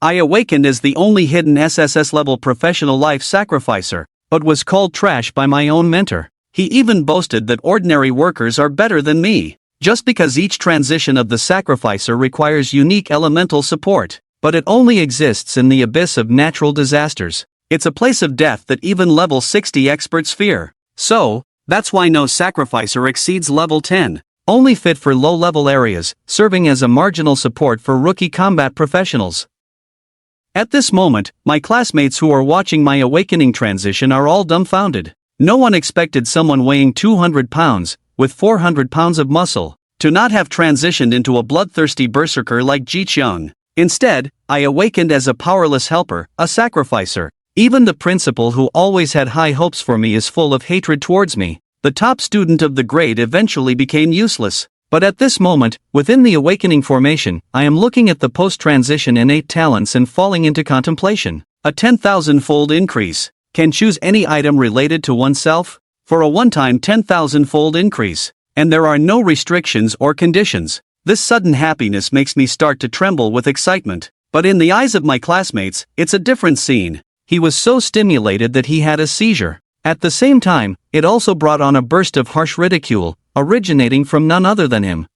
I awakened as the only hidden SSS-level professional life sacrificer, but was called trash by my own mentor. He even boasted that ordinary workers are better than me, just because each transition of the sacrificer requires unique elemental support, but it only exists in the abyss of natural disasters. It's a place of death that even level 60 experts fear. So, that's why no sacrificer exceeds level 10, only fit for low-level areas, serving as a marginal support for rookie combat professionals. At this moment, my classmates who are watching my awakening transition are all dumbfounded. No one expected someone weighing 200 pounds, with 400 pounds of muscle, to not have transitioned into a bloodthirsty berserker like Ji Cheong. Instead, I awakened as a powerless helper, a sacrificer. Even the principal who always had high hopes for me is full of hatred towards me. The top student of the grade eventually became useless. But at this moment, within the awakening formation, I am looking at the post-transition innate talents and falling into contemplation. A 10,000-fold increase. Can choose any item related to oneself? For a one-time 10,000-fold increase. And there are no restrictions or conditions. This sudden happiness makes me start to tremble with excitement. But in the eyes of my classmates, it's a different scene. He was so stimulated that he had a seizure. At the same time, it also brought on a burst of harsh ridicule, originating from none other than him.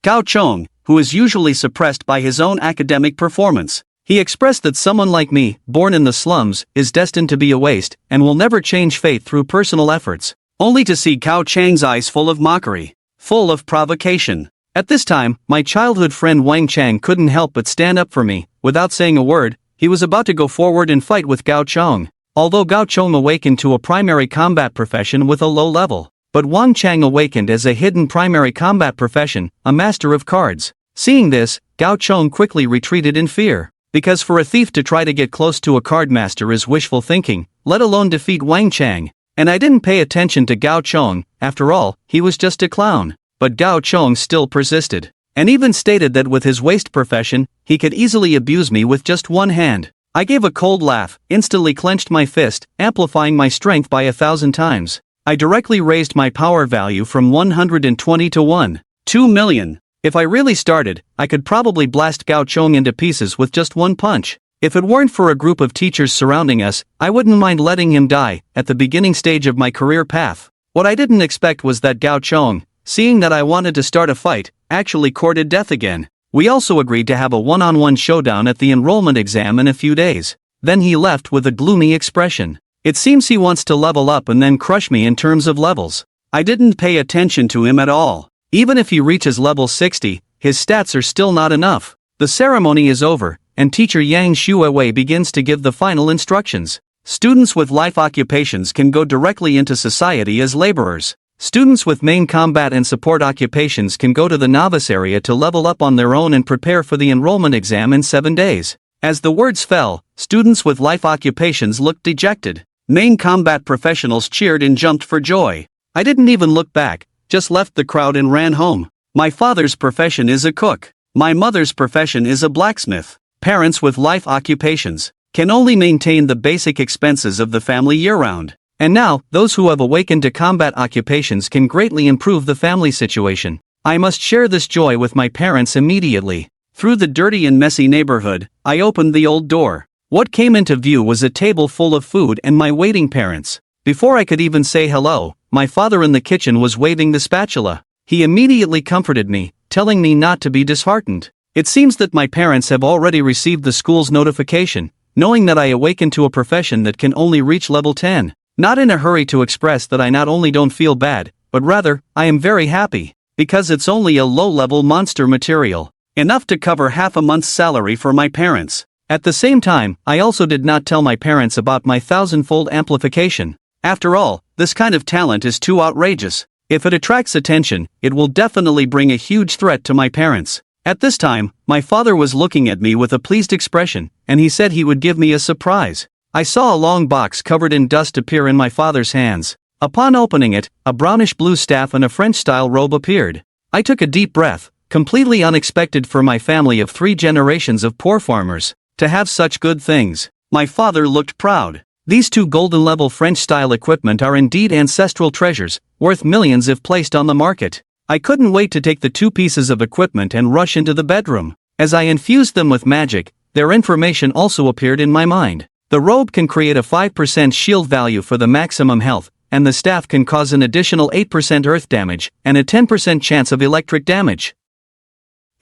Gao Chong, who is usually suppressed by his own academic performance. He expressed that someone like me, born in the slums, is destined to be a waste, and will never change fate through personal efforts, only to see Gao Chang's eyes full of mockery, full of provocation. At this time, my childhood friend Wang Chang couldn't help but stand up for me. Without saying a word, he was about to go forward and fight with Gao Chong. Although Gao Chong awakened to a primary combat profession with a low level, but Wang Chang awakened as a hidden primary combat profession, a master of cards. Seeing this, Gao Chong quickly retreated in fear, because for a thief to try to get close to a card master is wishful thinking, let alone defeat Wang Chang. And I didn't pay attention to Gao Chong. After all, he was just a clown. But Gao Chong still persisted, and even stated that with his waste profession, he could easily abuse me with just one hand. I gave a cold laugh, instantly clenched my fist, amplifying my strength by 1,000 times. I directly raised my power value from 120 to 2 million. If I really started, I could probably blast Gao Chong into pieces with just one punch. If it weren't for a group of teachers surrounding us, I wouldn't mind letting him die, at the beginning stage of my career path. What I didn't expect was that Gao Chong, seeing that I wanted to start a fight, actually courted death again. We also agreed to have a one-on-one showdown at the enrollment exam in a few days. Then he left with a gloomy expression. It seems he wants to level up and then crush me in terms of levels. I didn't pay attention to him at all. Even if he reaches level 60, his stats are still not enough. The ceremony is over, and teacher Yang Shuewei begins to give the final instructions. Students with life occupations can go directly into society as laborers. Students with main combat and support occupations can go to the novice area to level up on their own and prepare for the enrollment exam in 7 days. As the words fell, students with life occupations looked dejected. Main combat professionals cheered and jumped for joy. I didn't even look back, just left the crowd and ran home. My father's profession is a cook. My mother's profession is a blacksmith. Parents with life occupations can only maintain the basic expenses of the family year-round. And now, those who have awakened to combat occupations can greatly improve the family situation. I must share this joy with my parents immediately. Through the dirty and messy neighborhood, I opened the old door. What came into view was a table full of food and my waiting parents. Before I could even say hello, my father in the kitchen was waving the spatula. He immediately comforted me, telling me not to be disheartened. It seems that my parents have already received the school's notification, knowing that I awakened to a profession that can only reach level 10. Not in a hurry to express that I not only don't feel bad, but rather, I am very happy, because it's only a low-level monster material, enough to cover half a month's salary for my parents. At the same time, I also did not tell my parents about my 1,000-fold amplification. After all, this kind of talent is too outrageous. If it attracts attention, it will definitely bring a huge threat to my parents. At this time, my father was looking at me with a pleased expression, and he said he would give me a surprise. I saw a long box covered in dust appear in my father's hands. Upon opening it, a brownish-blue staff and a French-style robe appeared. I took a deep breath, completely unexpected for my family of 3 generations of poor farmers, to have such good things. My father looked proud. These 2 golden-level French-style equipment are indeed ancestral treasures, worth millions if placed on the market. I couldn't wait to take the 2 pieces of equipment and rush into the bedroom. As I infused them with magic, their information also appeared in my mind. The robe can create a 5% shield value for the maximum health, and the staff can cause an additional 8% earth damage and a 10% chance of electric damage.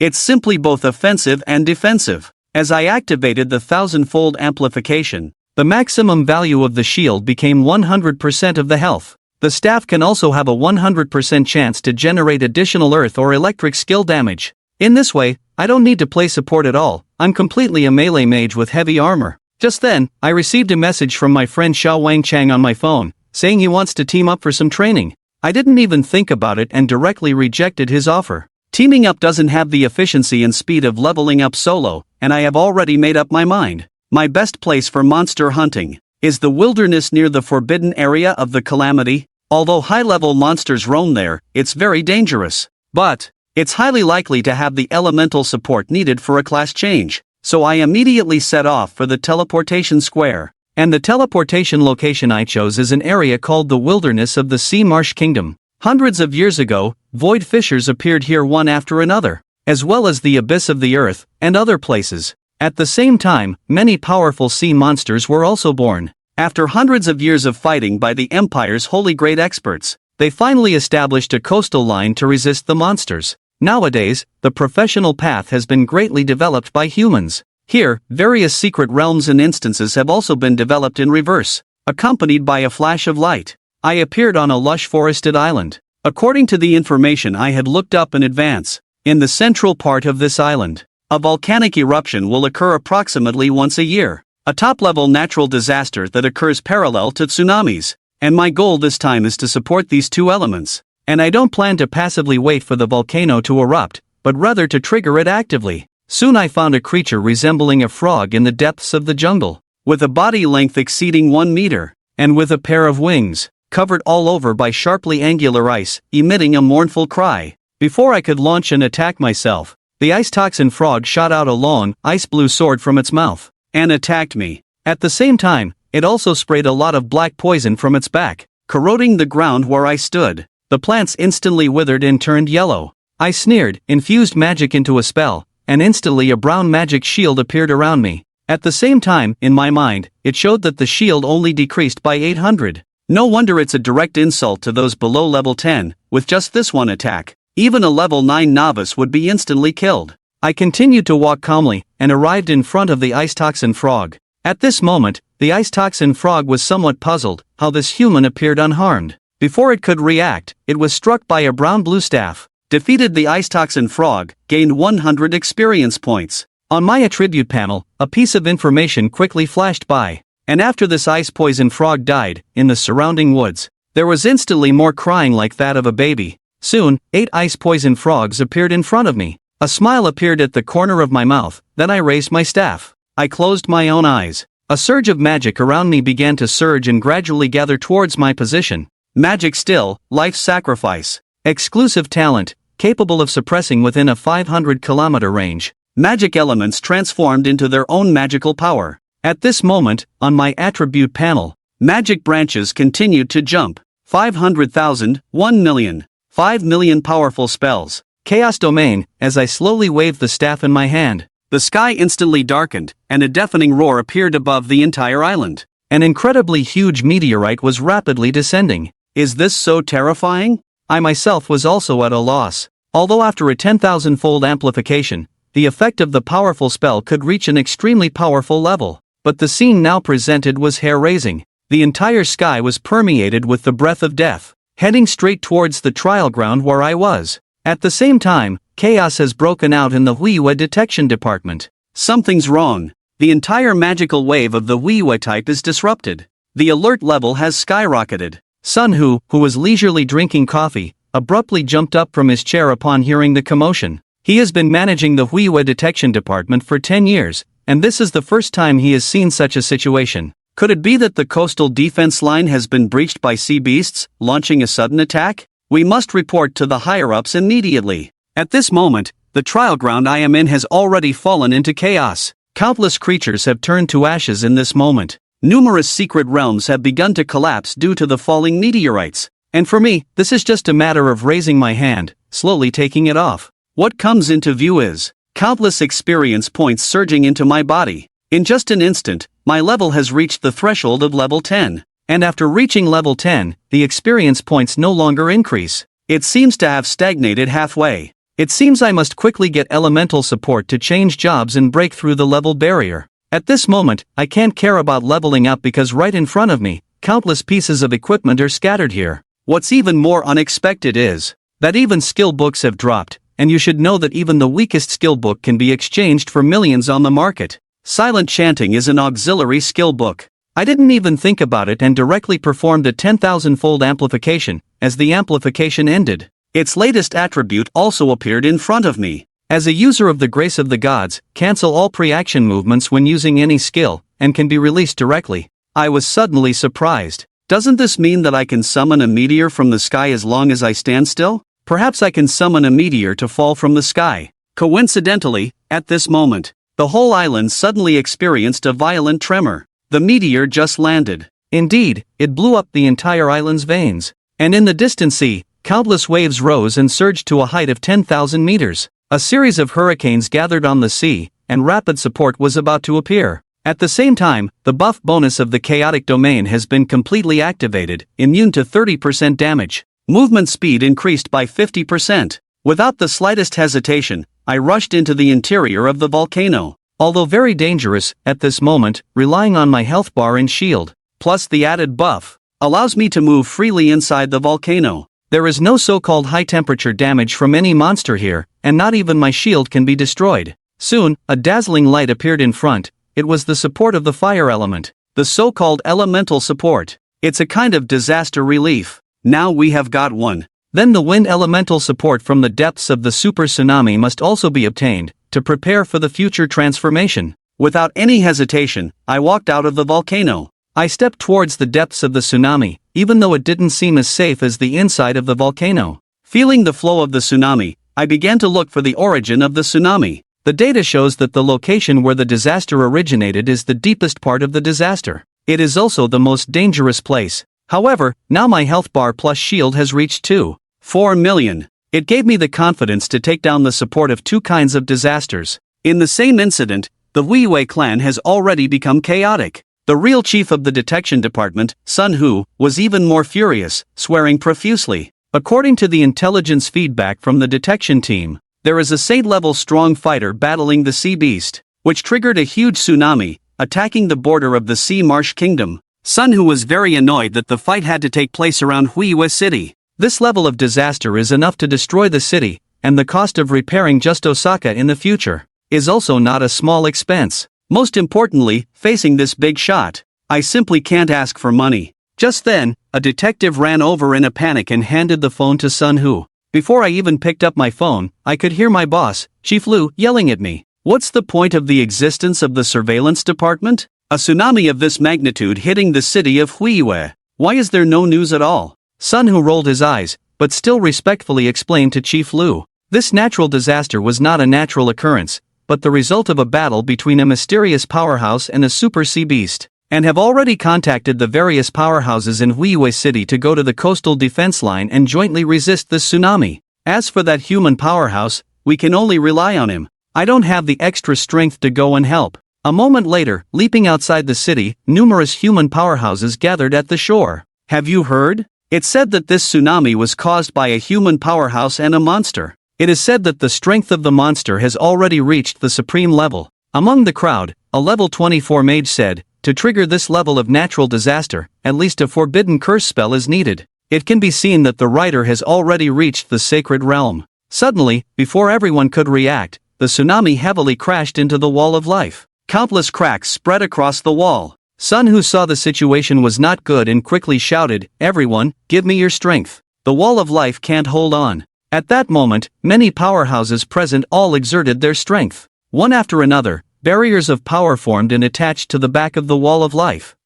It's simply both offensive and defensive. As I activated the 1000-fold amplification, the maximum value of the shield became 100% of the health. The staff can also have a 100% chance to generate additional earth or electric skill damage. In this way, I don't need to play support at all. I'm completely a melee mage with heavy armor. Just then, I received a message from my friend Xiao Wang Chang on my phone, saying he wants to team up for some training. I didn't even think about it and directly rejected his offer. Teaming up doesn't have the efficiency and speed of leveling up solo, and I have already made up my mind. My best place for monster hunting is the wilderness near the forbidden area of the Calamity. Although high-level monsters roam there, it's very dangerous. But it's highly likely to have the elemental support needed for a class change. So I immediately set off for the teleportation square. And the teleportation location I chose is an area called the Wilderness of the Sea Marsh Kingdom. Hundreds of years ago, void fissures appeared here one after another, as well as the abyss of the earth, and other places. At the same time, many powerful sea monsters were also born. After hundreds of years of fighting by the Empire's holy great experts, they finally established a coastal line to resist the monsters. Nowadays, the professional path has been greatly developed by humans. Here, various secret realms and instances have also been developed in reverse, accompanied by a flash of light. I appeared on a lush forested island. According to the information I had looked up in advance, in the central part of this island, a volcanic eruption will occur approximately once a year. A top-level natural disaster that occurs parallel to tsunamis. And my goal this time is to support these two elements. And I don't plan to passively wait for the volcano to erupt, but rather to trigger it actively. Soon I found a creature resembling a frog in the depths of the jungle, with a body length exceeding 1 meter, and with a pair of wings, covered all over by sharply angular ice, emitting a mournful cry. Before I could launch an attack myself, the ice toxin frog shot out a long, ice-blue sword from its mouth, and attacked me. At the same time, it also sprayed a lot of black poison from its back, corroding the ground where I stood. The plants instantly withered and turned yellow. I sneered, infused magic into a spell, and instantly a brown magic shield appeared around me. At the same time, in my mind, it showed that the shield only decreased by 800. No wonder it's a direct insult to those below level 10, with just this one attack. Even a level 9 novice would be instantly killed. I continued to walk calmly, and arrived in front of the ice toxin frog. At this moment, the ice toxin frog was somewhat puzzled how this human appeared unharmed. Before it could react, it was struck by a brown-blue staff. Defeated the ice toxin frog, gained 100 experience points. On my attribute panel, a piece of information quickly flashed by. And after this ice poison frog died, in the surrounding woods, there was instantly more crying like that of a baby. Soon, 8 ice poison frogs appeared in front of me. A smile appeared at the corner of my mouth, then I raised my staff. I closed my own eyes. A surge of magic around me began to surge and gradually gather towards my position. Magic still, life sacrifice. Exclusive talent, capable of suppressing within a 500-kilometer range. Magic elements transformed into their own magical power. At this moment, on my attribute panel, magic branches continued to jump. 500,000, 1 million, 5 million powerful spells. Chaos domain, as I slowly waved the staff in my hand. The sky instantly darkened, and a deafening roar appeared above the entire island. An incredibly huge meteorite was rapidly descending. Is this so terrifying? I myself was also at a loss. Although after a 10,000-fold amplification, the effect of the powerful spell could reach an extremely powerful level. But the scene now presented was hair-raising. The entire sky was permeated with the breath of death, heading straight towards the trial ground where I was. At the same time, chaos has broken out in the Huiwa detection department. Something's wrong. The entire magical wave of the Huiwa type is disrupted. The alert level has skyrocketed. Sun Hu, who was leisurely drinking coffee, abruptly jumped up from his chair upon hearing the commotion. He has been managing the Huiwa detection department for 10 years, and this is the first time he has seen such a situation. Could it be that the coastal defense line has been breached by sea beasts, launching a sudden attack? We must report to the higher-ups immediately. At this moment, the trial ground I am in has already fallen into chaos. Countless creatures have turned to ashes in this moment. Numerous secret realms have begun to collapse due to the falling meteorites. And for me, this is just a matter of raising my hand, slowly taking it off. What comes into view is countless experience points surging into my body. In just an instant, my level has reached the threshold of level 10. And after reaching level 10, the experience points no longer increase. It seems to have stagnated halfway. It seems I must quickly get elemental support to change jobs and break through the level barrier. At this moment, I can't care about leveling up because right in front of me, countless pieces of equipment are scattered here. What's even more unexpected is that even skill books have dropped, and you should know that even the weakest skill book can be exchanged for millions on the market. Silent Chanting is an auxiliary skill book. I didn't even think about it and directly performed a 10,000-fold amplification. As the amplification ended, its latest attribute also appeared in front of me. As a user of the Grace of the Gods, cancel all pre-action movements when using any skill, and can be released directly. I was suddenly surprised. Doesn't this mean that I can summon a meteor from the sky as long as I stand still? Perhaps I can summon a meteor to fall from the sky. Coincidentally, at this moment, the whole island suddenly experienced a violent tremor. The meteor just landed. Indeed, it blew up the entire island's veins. And in the distant sea, countless waves rose and surged to a height of 10,000 meters. A series of hurricanes gathered on the sea, and rapid support was about to appear. At the same time, the buff bonus of the chaotic domain has been completely activated, immune to 30% damage. Movement speed increased by 50%. Without the slightest hesitation, I rushed into the interior of the volcano. Although very dangerous, at this moment, relying on my health bar and shield, plus the added buff, allows me to move freely inside the volcano. There is no so-called high-temperature damage from any monster here, and not even my shield can be destroyed. Soon, a dazzling light appeared in front. It was the support of the fire element, the so-called elemental support. It's a kind of disaster relief. Now we have got one. Then the wind elemental support from the depths of the super tsunami must also be obtained, to prepare for the future transformation. Without any hesitation, I walked out of the volcano. I stepped towards the depths of the tsunami, even though it didn't seem as safe as the inside of the volcano. Feeling the flow of the tsunami, I began to look for the origin of the tsunami. The data shows that the location where the disaster originated is the deepest part of the disaster. It is also the most dangerous place. However, now my health bar plus shield has reached 2.4 million. It gave me the confidence to take down the support of two kinds of disasters. In the same incident, the Huiwei clan has already become chaotic. The real chief of the detection department, Sun Hu, was even more furious, swearing profusely. According to the intelligence feedback from the detection team, there is a saint-level strong fighter battling the sea beast, which triggered a huge tsunami, attacking the border of the Sea Marsh Kingdom. Sun Hu was very annoyed that the fight had to take place around Huiwei City. This level of disaster is enough to destroy the city, and the cost of repairing just Osaka in the future is also not a small expense. Most importantly, facing this big shot, I simply can't ask for money. Just then, a detective ran over in a panic and handed the phone to Sun Hu. Before I even picked up my phone, I could hear my boss, Chief Lu, yelling at me. What's the point of the existence of the surveillance department? A tsunami of this magnitude hitting the city of Huiwei. Why is there no news at all? Sun Hu rolled his eyes, but still respectfully explained to Chief Lu. This natural disaster was not a natural occurrence, but the result of a battle between a mysterious powerhouse and a super sea beast, and have already contacted the various powerhouses in Huiwei City to go to the coastal defense line and jointly resist this tsunami. As for that human powerhouse, we can only rely on him. I don't have the extra strength to go and help. A moment later, leaping outside the city, numerous human powerhouses gathered at the shore. Have you heard? It's said that this tsunami was caused by a human powerhouse and a monster. It is said that the strength of the monster has already reached the supreme level. Among the crowd, a level 24 mage said, to trigger this level of natural disaster, at least a forbidden curse spell is needed. It can be seen that the writer has already reached the sacred realm. Suddenly, before everyone could react, the tsunami heavily crashed into the wall of life. Countless cracks spread across the wall. Sun Hu saw the situation was not good and quickly shouted, "Everyone, give me your strength. The wall of life can't hold on." At that moment, many powerhouses present all exerted their strength. One after another, barriers of power formed and attached to the back of the wall of life.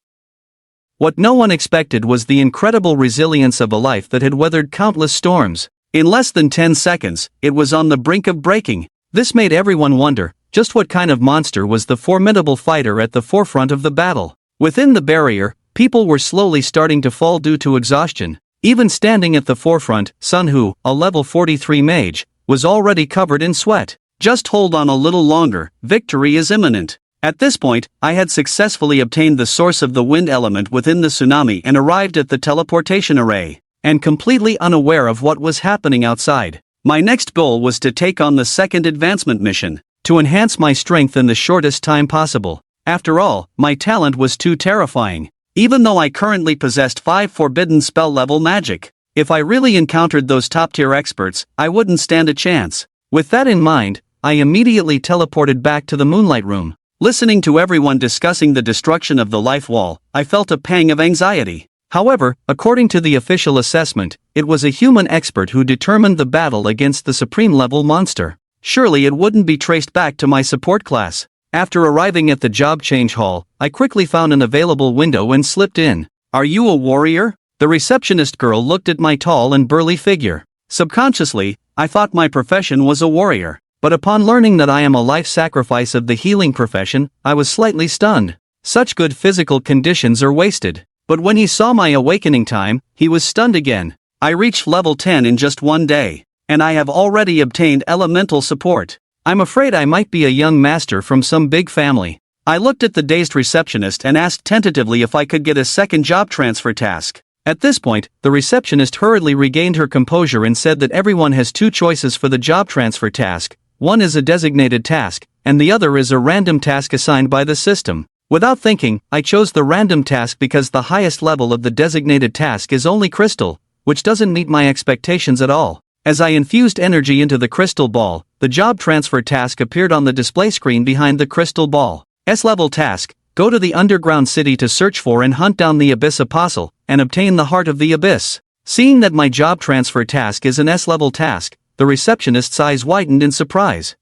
What no one expected was the incredible resilience of a life that had weathered countless storms. In less than 10 seconds, it was on the brink of breaking. This made everyone wonder, just what kind of monster was the formidable fighter at the forefront of the battle. Within the barrier, people were slowly starting to fall due to exhaustion. Even standing at the forefront, Sun Hu, a level 43 mage, was already covered in sweat. Just hold on a little longer, victory is imminent. At this point, I had successfully obtained the source of the wind element within the tsunami and arrived at the teleportation array, and completely unaware of what was happening outside. My next goal was to take on the second advancement mission, to enhance my strength in the shortest time possible. After all, my talent was too terrifying. Even though I currently possessed 5 forbidden spell level magic, if I really encountered those top tier experts, I wouldn't stand a chance. With that in mind, I immediately teleported back to the moonlight room. Listening to everyone discussing the destruction of the life wall, I felt a pang of anxiety. However, according to the official assessment, it was a human expert who determined the battle against the supreme level monster. Surely it wouldn't be traced back to my support class. After arriving at the job change hall, I quickly found an available window and slipped in. "Are you a warrior?" The receptionist girl looked at my tall and burly figure. Subconsciously, I thought my profession was a warrior, but upon learning that I am a life sacrifice of the healing profession, I was slightly stunned. Such good physical conditions are wasted. But when he saw my awakening time, he was stunned again. I reached level 10 in just one day, and I have already obtained elemental support. I'm afraid I might be a young master from some big family. I looked at the dazed receptionist and asked tentatively if I could get a second job transfer task. At this point, the receptionist hurriedly regained her composure and said that everyone has 2 choices for the job transfer task. One is a designated task, and the other is a random task assigned by the system. Without thinking, I chose the random task because the highest level of the designated task is only crystal, which doesn't meet my expectations at all. As I infused energy into the crystal ball, the job transfer task appeared on the display screen behind the crystal ball. S-level task: go to the underground city to search for and hunt down the Abyss Apostle, and obtain the Heart of the Abyss. Seeing that my job transfer task is an S-level task, the receptionist's eyes widened in surprise.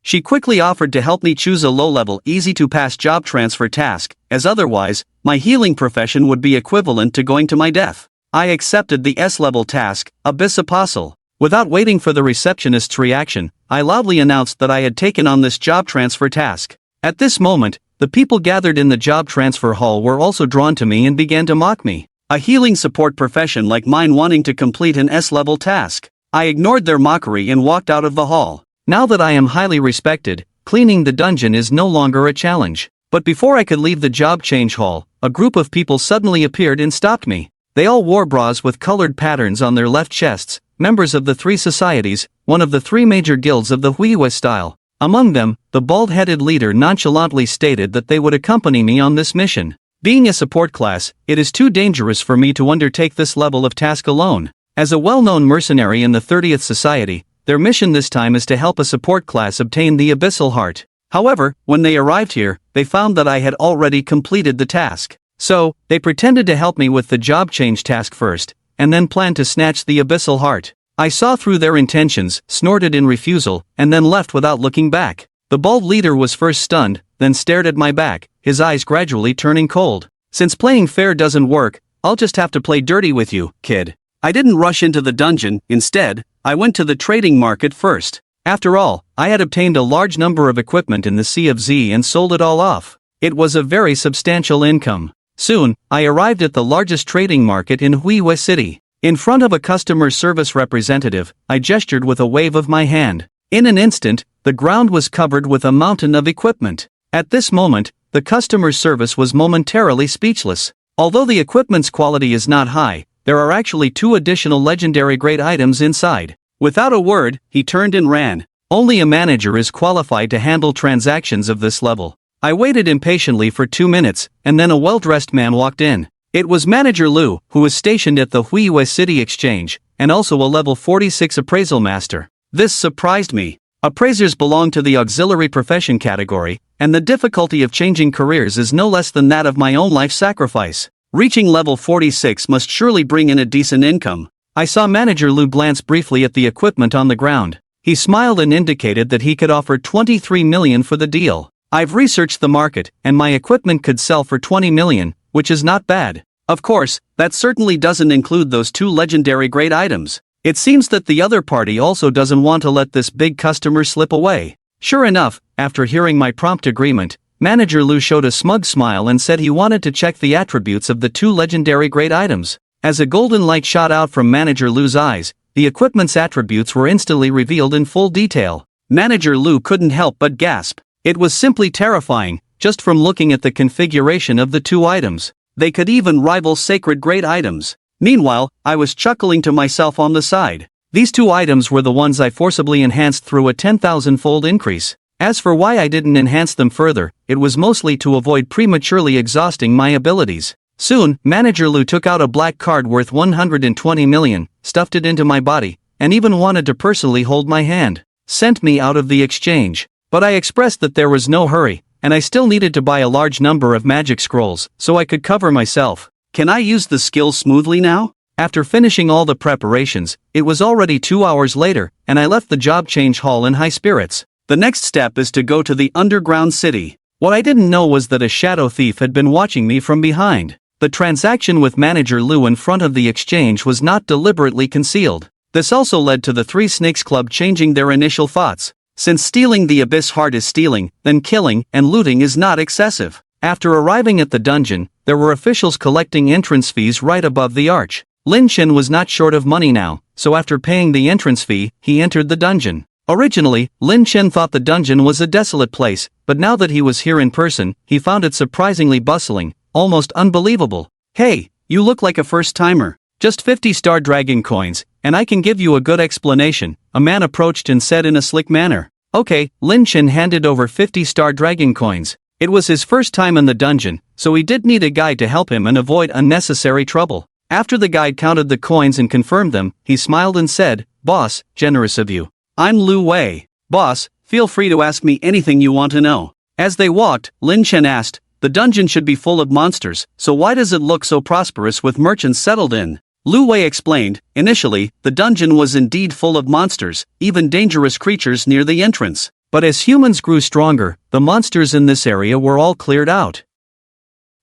She quickly offered to help me choose a low-level, easy-to-pass job transfer task, as otherwise, my healing profession would be equivalent to going to my death. I accepted the S-level task, Abyss Apostle. Without waiting for the receptionist's reaction, I loudly announced that I had taken on this job transfer task. At this moment, the people gathered in the job transfer hall were also drawn to me and began to mock me. A healing support profession like mine wanting to complete an S-level task. I ignored their mockery and walked out of the hall. Now that I am highly respected, cleaning the dungeon is no longer a challenge. But before I could leave the job change hall, a group of people suddenly appeared and stopped me. They all wore bras with colored patterns on their left chests, members of the 3 societies, one of the 3 major guilds of the Huiwa style. Among them, the bald-headed leader nonchalantly stated that they would accompany me on this mission. Being a support class, it is too dangerous for me to undertake this level of task alone. As a well-known mercenary in the 30th Society, their mission this time is to help a support class obtain the Abyssal Heart. However, when they arrived here, they found that I had already completed the task. So, they pretended to help me with the job change task first, and then planned to snatch the Abyssal Heart. I saw through their intentions, snorted in refusal, and then left without looking back. The bald leader was first stunned, then stared at my back, his eyes gradually turning cold. "Since playing fair doesn't work, I'll just have to play dirty with you, kid." I didn't rush into the dungeon. Instead, I went to the trading market first. After all, I had obtained a large number of equipment in the Sea of Z and sold it all off. It was a very substantial income. Soon, I arrived at the largest trading market in Huiwa City. In front of a customer service representative, I gestured with a wave of my hand. In an instant, the ground was covered with a mountain of equipment. At this moment, the customer service was momentarily speechless. Although the equipment's quality is not high, there are actually 2 additional legendary grade items inside. Without a word, he turned and ran. Only a manager is qualified to handle transactions of this level. I waited impatiently for 2 minutes, and then a well-dressed man walked in. It was Manager Liu, who was stationed at the Huiwa City Exchange, and also a level 46 appraisal master. This surprised me. Appraisers belong to the auxiliary profession category, and the difficulty of changing careers is no less than that of my own life sacrifice. Reaching level 46 must surely bring in a decent income. I saw Manager Liu glance briefly at the equipment on the ground. He smiled and indicated that he could offer 23 million for the deal. I've researched the market, and my equipment could sell for 20 million, which is not bad. Of course, that certainly doesn't include those 2 legendary grade items. It seems that the other party also doesn't want to let this big customer slip away. Sure enough, after hearing my prompt agreement, Manager Liu showed a smug smile and said he wanted to check the attributes of the 2 legendary grade items. As a golden light shot out from Manager Liu's eyes, the equipment's attributes were instantly revealed in full detail. Manager Lu couldn't help but gasp. It was simply terrifying, just from looking at the configuration of the two items. They could even rival sacred grade items. Meanwhile, I was chuckling to myself on the side. These two items were the ones I forcibly enhanced through a 10,000-fold increase. As for why I didn't enhance them further, it was mostly to avoid prematurely exhausting my abilities. Soon, Manager Lu took out a black card worth 120 million, stuffed it into my body, and even wanted to personally hold my hand. Sent me out of the exchange. But I expressed that there was no hurry, and I still needed to buy a large number of magic scrolls, so I could cover myself. Can I use the skill smoothly now? After finishing all the preparations, it was already 2 hours later, and I left the job change hall in high spirits. The next step is to go to the underground city. What I didn't know was that a shadow thief had been watching me from behind. The transaction with Manager Lu in front of the exchange was not deliberately concealed. This also led to the Three Snakes Club changing their initial thoughts. Since stealing the Abyss Heart is stealing, then killing and looting is not excessive. After arriving at the dungeon, there were officials collecting entrance fees right above the arch. Lin Chen was not short of money now, so after paying the entrance fee, he entered the dungeon. Originally, Lin Chen thought the dungeon was a desolate place, but now that he was here in person, he found it surprisingly bustling, almost unbelievable. Hey, you look like a first-timer. Just 50 Star Dragon coins, and I can give you a good explanation, a man approached and said in a slick manner. Okay, Lin Chen handed over 50 Star Dragon coins. It was his first time in the dungeon, so he did need a guide to help him and avoid unnecessary trouble. After the guide counted the coins and confirmed them, he smiled and said, "Boss, generous of you. I'm Lu Wei. Boss, feel free to ask me anything you want to know." As they walked, Lin Chen asked, "The dungeon should be full of monsters, so why does it look so prosperous with merchants settled in?" Lu Wei explained, "Initially, the dungeon was indeed full of monsters, even dangerous creatures near the entrance. But as humans grew stronger, the monsters in this area were all cleared out.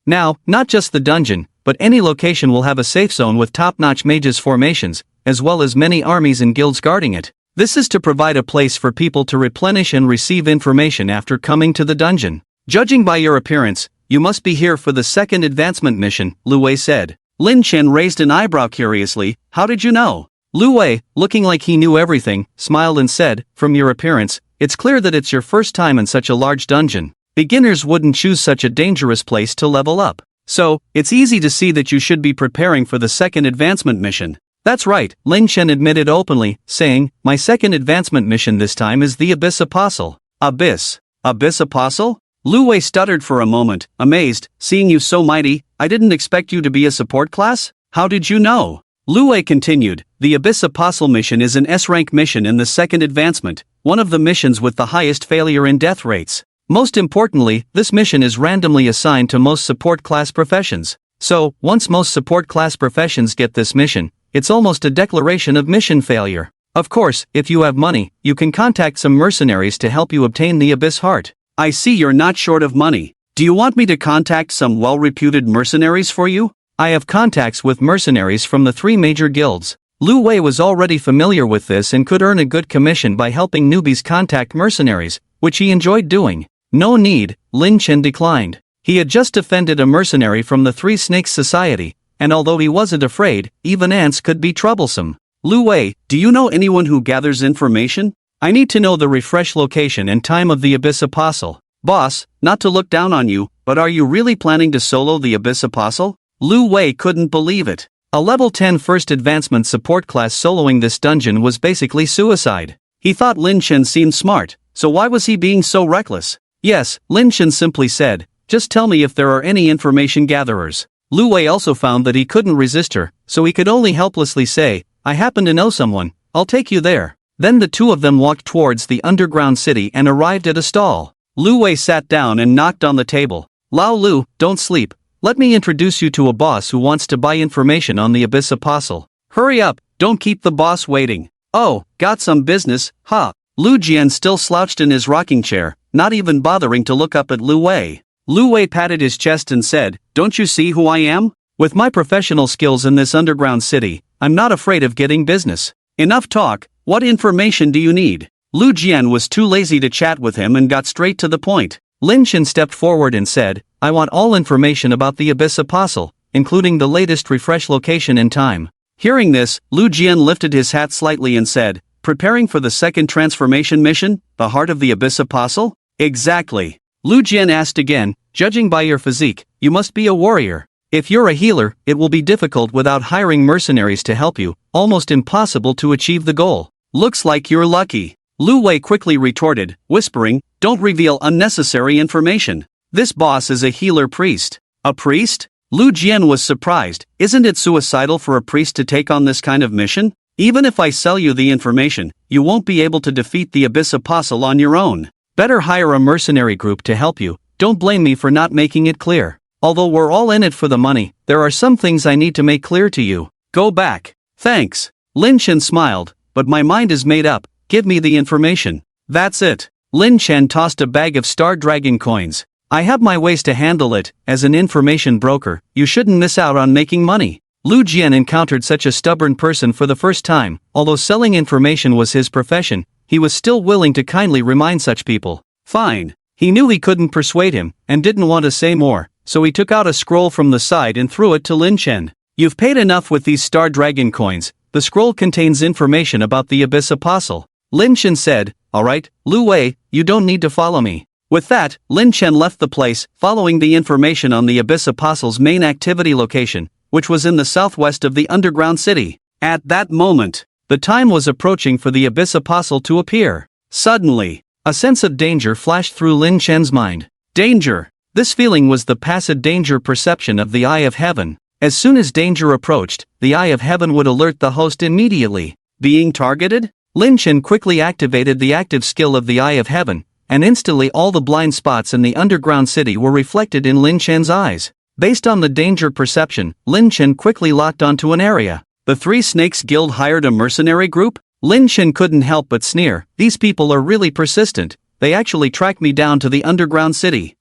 Now, not just the dungeon, but any location will have a safe zone with top-notch mages formations, as well as many armies and guilds guarding it. This is to provide a place for people to replenish and receive information after coming to the dungeon. Judging by your appearance, you must be here for the second advancement mission," Lu Wei said. Lin Chen raised an eyebrow curiously. "How did you know?" Lu Wei, looking like he knew everything, smiled and said, "From your appearance, it's clear that it's your first time in such a large dungeon. Beginners wouldn't choose such a dangerous place to level up. So, it's easy to see that you should be preparing for the second advancement mission." "That's right," Lin Chen admitted openly, saying, "My second advancement mission this time is the Abyss Apostle." "Abyss? Abyss Apostle?" Lu Wei stuttered for a moment, amazed. "Seeing you so mighty, I didn't expect you to be a support class? How did you know?" Lu Wei continued, "The Abyss Apostle mission is an S-rank mission in the second advancement, one of the missions with the highest failure and death rates. Most importantly, this mission is randomly assigned to most support class professions. So, once most support class professions get this mission, it's almost a declaration of mission failure. Of course, if you have money, you can contact some mercenaries to help you obtain the Abyss Heart." "I see you're not short of money. Do you want me to contact some well-reputed mercenaries for you?" "I have contacts with mercenaries from the 3 major guilds." Lu Wei was already familiar with this and could earn a good commission by helping newbies contact mercenaries, which he enjoyed doing. "No need," Lin Chen declined. He had just defended a mercenary from the Three Snakes Society, and although he wasn't afraid, even ants could be troublesome. "Lu Wei, do you know anyone who gathers information? I need to know the refresh location and time of the Abyss Apostle." "Boss, not to look down on you, but are you really planning to solo the Abyss Apostle?" Lu Wei couldn't believe it. A level 10 first advancement support class soloing this dungeon was basically suicide. He thought Lin Chen seemed smart, so why was he being so reckless? "Yes," Lin Chen simply said, "just tell me if there are any information gatherers." Lu Wei also found that he couldn't resist her, so he could only helplessly say, "I happen to know someone, I'll take you there." Then the two of them walked towards the underground city and arrived at a stall. Lu Wei sat down and knocked on the table. "Lao Lu, don't sleep. Let me introduce you to a boss who wants to buy information on the Abyss Apostle. Hurry up, don't keep the boss waiting." "Oh, got some business, huh?" Lu Jian still slouched in his rocking chair, not even bothering to look up at Lu Wei. Lu Wei patted his chest and said, "Don't you see who I am? With my professional skills in this underground city, I'm not afraid of getting business. Enough talk, what information do you need?" Lu Jian was too lazy to chat with him and got straight to the point. Lin Chen stepped forward and said, "I want all information about the Abyss Apostle, including the latest refresh location and time." Hearing this, Lu Jian lifted his hat slightly and said, preparing for the second transformation mission, the Heart of the Abyss Apostle? Exactly. Lu Jian asked again, judging by your physique, you must be a warrior. If you're a healer, it will be difficult without hiring mercenaries to help you, almost impossible to achieve the goal. Looks like you're lucky. Lu Wei quickly retorted, whispering, don't reveal unnecessary information. This boss is a healer priest. A priest? Lu Jian was surprised. Isn't it suicidal for a priest to take on this kind of mission? Even if I sell you the information, you won't be able to defeat the Abyss Apostle on your own. Better hire a mercenary group to help you. Don't blame me for not making it clear. Although we're all in it for the money, there are some things I need to make clear to you. Go back. Thanks. Lin Chen smiled, but my mind is made up. Give me the information. That's it. Lin Chen tossed a bag of Star Dragon coins. I have my ways to handle it. As an information broker, you shouldn't miss out on making money. Lu Jian encountered such a stubborn person for the first time. Although selling information was his profession, he was still willing to kindly remind such people. Fine. He knew he couldn't persuade him, and didn't want to say more, so he took out a scroll from the side and threw it to Lin Chen. You've paid enough with these Star Dragon coins. The scroll contains information about the Abyss Apostle. Lin Chen said, alright, Lu Wei, you don't need to follow me. With that, Lin Chen left the place, following the information on the Abyss Apostle's main activity location, which was in the southwest of the underground city. At that moment, the time was approaching for the Abyss Apostle to appear. Suddenly, a sense of danger flashed through Lin Chen's mind. Danger! This feeling was the passive danger perception of the Eye of Heaven. As soon as danger approached, the Eye of Heaven would alert the host immediately. Being targeted? Lin Chen quickly activated the active skill of the Eye of Heaven, and instantly all the blind spots in the underground city were reflected in Lin Chen's eyes. Based on the danger perception, Lin Chen quickly locked onto an area. The Three Snakes Guild hired a mercenary group? Lin Chen couldn't help but sneer. These people are really persistent. They actually tracked me down to the underground city.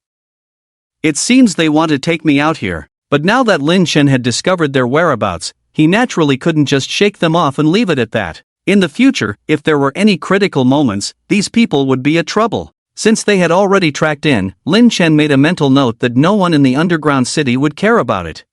It seems they want to take me out here. But now that Lin Chen had discovered their whereabouts, he naturally couldn't just shake them off and leave it at that. In the future, if there were any critical moments, these people would be a trouble. Since they had already tracked in, Lin Chen made a mental note that no one in the underground city would care about it.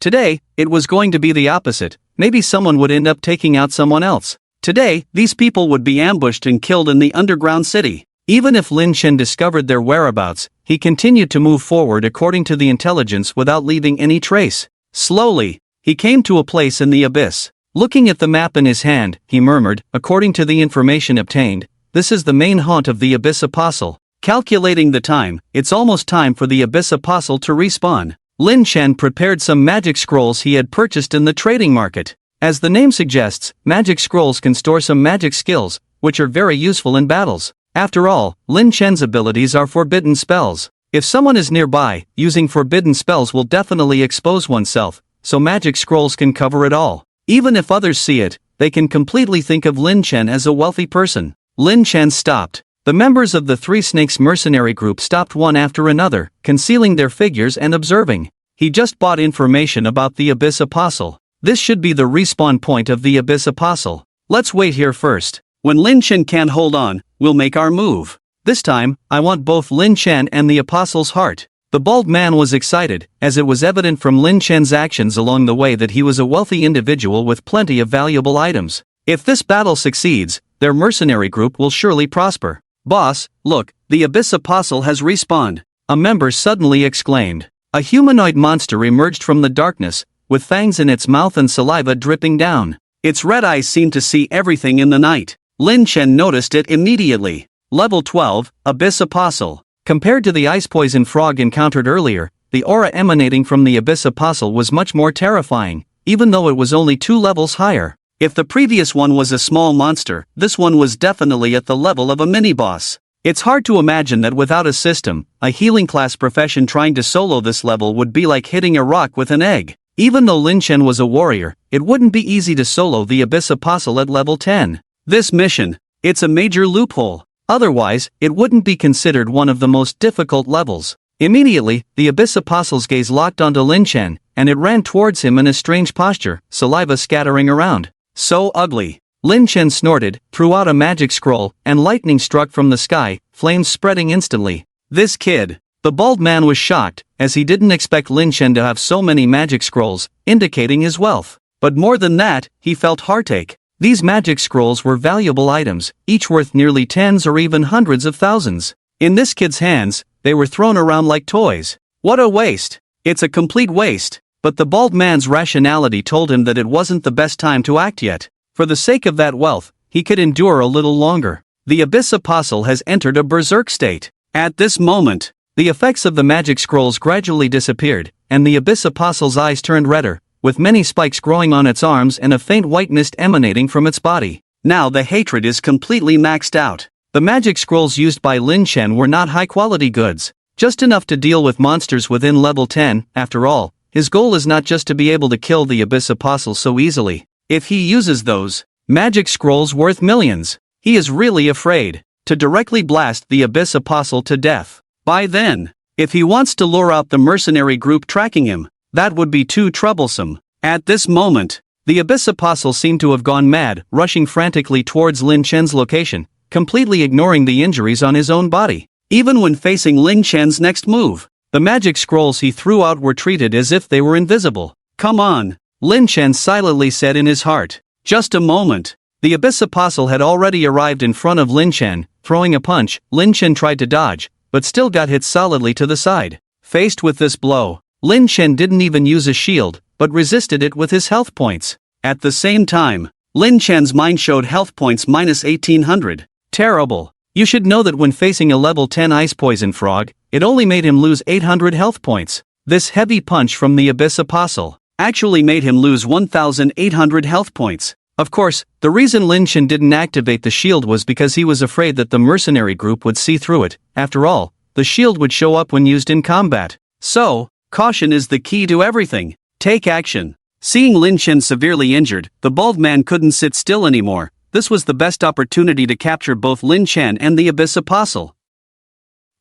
Today, it was going to be the opposite. Maybe someone would end up taking out someone else. Today, these people would be ambushed and killed in the underground city. Even if Lin Chen discovered their whereabouts, he continued to move forward according to the intelligence without leaving any trace. Slowly, he came to a place in the abyss. Looking at the map in his hand, he murmured, according to the information obtained, this is the main haunt of the Abyss Apostle. Calculating the time, it's almost time for the Abyss Apostle to respawn. Lin Chen prepared some magic scrolls he had purchased in the trading market. As the name suggests, magic scrolls can store some magic skills, which are very useful in battles. After all, Lin Chen's abilities are forbidden spells. If someone is nearby, using forbidden spells will definitely expose oneself, so magic scrolls can cover it all. Even if others see it, they can completely think of Lin Chen as a wealthy person. Lin Chen stopped. The members of the Three Snakes mercenary group stopped one after another, concealing their figures and observing. He just bought information about the Abyss Apostle. This should be the respawn point of the Abyss Apostle. Let's wait here first. When Lin Chen can't hold on, we'll make our move. This time, I want both Lin Chen and the Apostle's heart. The bald man was excited, as it was evident from Lin Chen's actions along the way that he was a wealthy individual with plenty of valuable items. If this battle succeeds, their mercenary group will surely prosper. Boss, look, the Abyss Apostle has respawned. A member suddenly exclaimed. A humanoid monster emerged from the darkness, with fangs in its mouth and saliva dripping down. Its red eyes seemed to see everything in the night. Lin Chen noticed it immediately. Level 12, Abyss Apostle. Compared to the ice poison frog encountered earlier, the aura emanating from the Abyss Apostle was much more terrifying, even though it was only 2 levels higher. If the previous one was a small monster, this one was definitely at the level of a mini-boss. It's hard to imagine that without a system, a healing class profession trying to solo this level would be like hitting a rock with an egg. Even though Lin Chen was a warrior, it wouldn't be easy to solo the Abyss Apostle at level 10. This mission, it's a major loophole. Otherwise, it wouldn't be considered one of the most difficult levels. Immediately, the Abyss Apostle's gaze locked onto Lin Chen, and it ran towards him in a strange posture, saliva scattering around. So ugly. Lin Chen snorted, threw out a magic scroll, and lightning struck from the sky, flames spreading instantly. This kid. The bald man was shocked, as he didn't expect Lin Chen to have so many magic scrolls, indicating his wealth. But more than that, he felt heartache. These magic scrolls were valuable items, each worth nearly tens or even hundreds of thousands. In this kid's hands, they were thrown around like toys. What a waste! It's a complete waste. But the bald man's rationality told him that it wasn't the best time to act yet. For the sake of that wealth, he could endure a little longer. The Abyss Apostle has entered a berserk state. At this moment, the effects of the magic scrolls gradually disappeared, and the Abyss Apostle's eyes turned redder, with many spikes growing on its arms and a faint white mist emanating from its body. Now the hatred is completely maxed out. The magic scrolls used by Lin Chen were not high-quality goods, just enough to deal with monsters within level 10. After all, his goal is not just to be able to kill the Abyss Apostle so easily. If he uses those magic scrolls worth millions, he is really afraid to directly blast the Abyss Apostle to death. By then, if he wants to lure out the mercenary group tracking him, that would be too troublesome. At this moment, the Abyss Apostle seemed to have gone mad, rushing frantically towards Lin Chen's location, completely ignoring the injuries on his own body. Even when facing Lin Chen's next move, the magic scrolls he threw out were treated as if they were invisible. Come on, Lin Chen silently said in his heart. Just a moment. The Abyss Apostle had already arrived in front of Lin Chen. Throwing a punch, Lin Chen tried to dodge, but still got hit solidly to the side. Faced with this blow, Lin Chen didn't even use a shield, but resisted it with his health points. At the same time, Lin Chen's mind showed health points minus 1800. Terrible. You should know that when facing a level 10 ice poison frog, it only made him lose 800 health points. This heavy punch from the Abyss Apostle actually made him lose 1,800 health points. Of course, the reason Lin Chen didn't activate the shield was because he was afraid that the mercenary group would see through it. After all, the shield would show up when used in combat. So, caution is the key to everything. Take action. Seeing Lin Chen severely injured, the bald man couldn't sit still anymore. This was the best opportunity to capture both Lin Chen and the Abyss Apostle.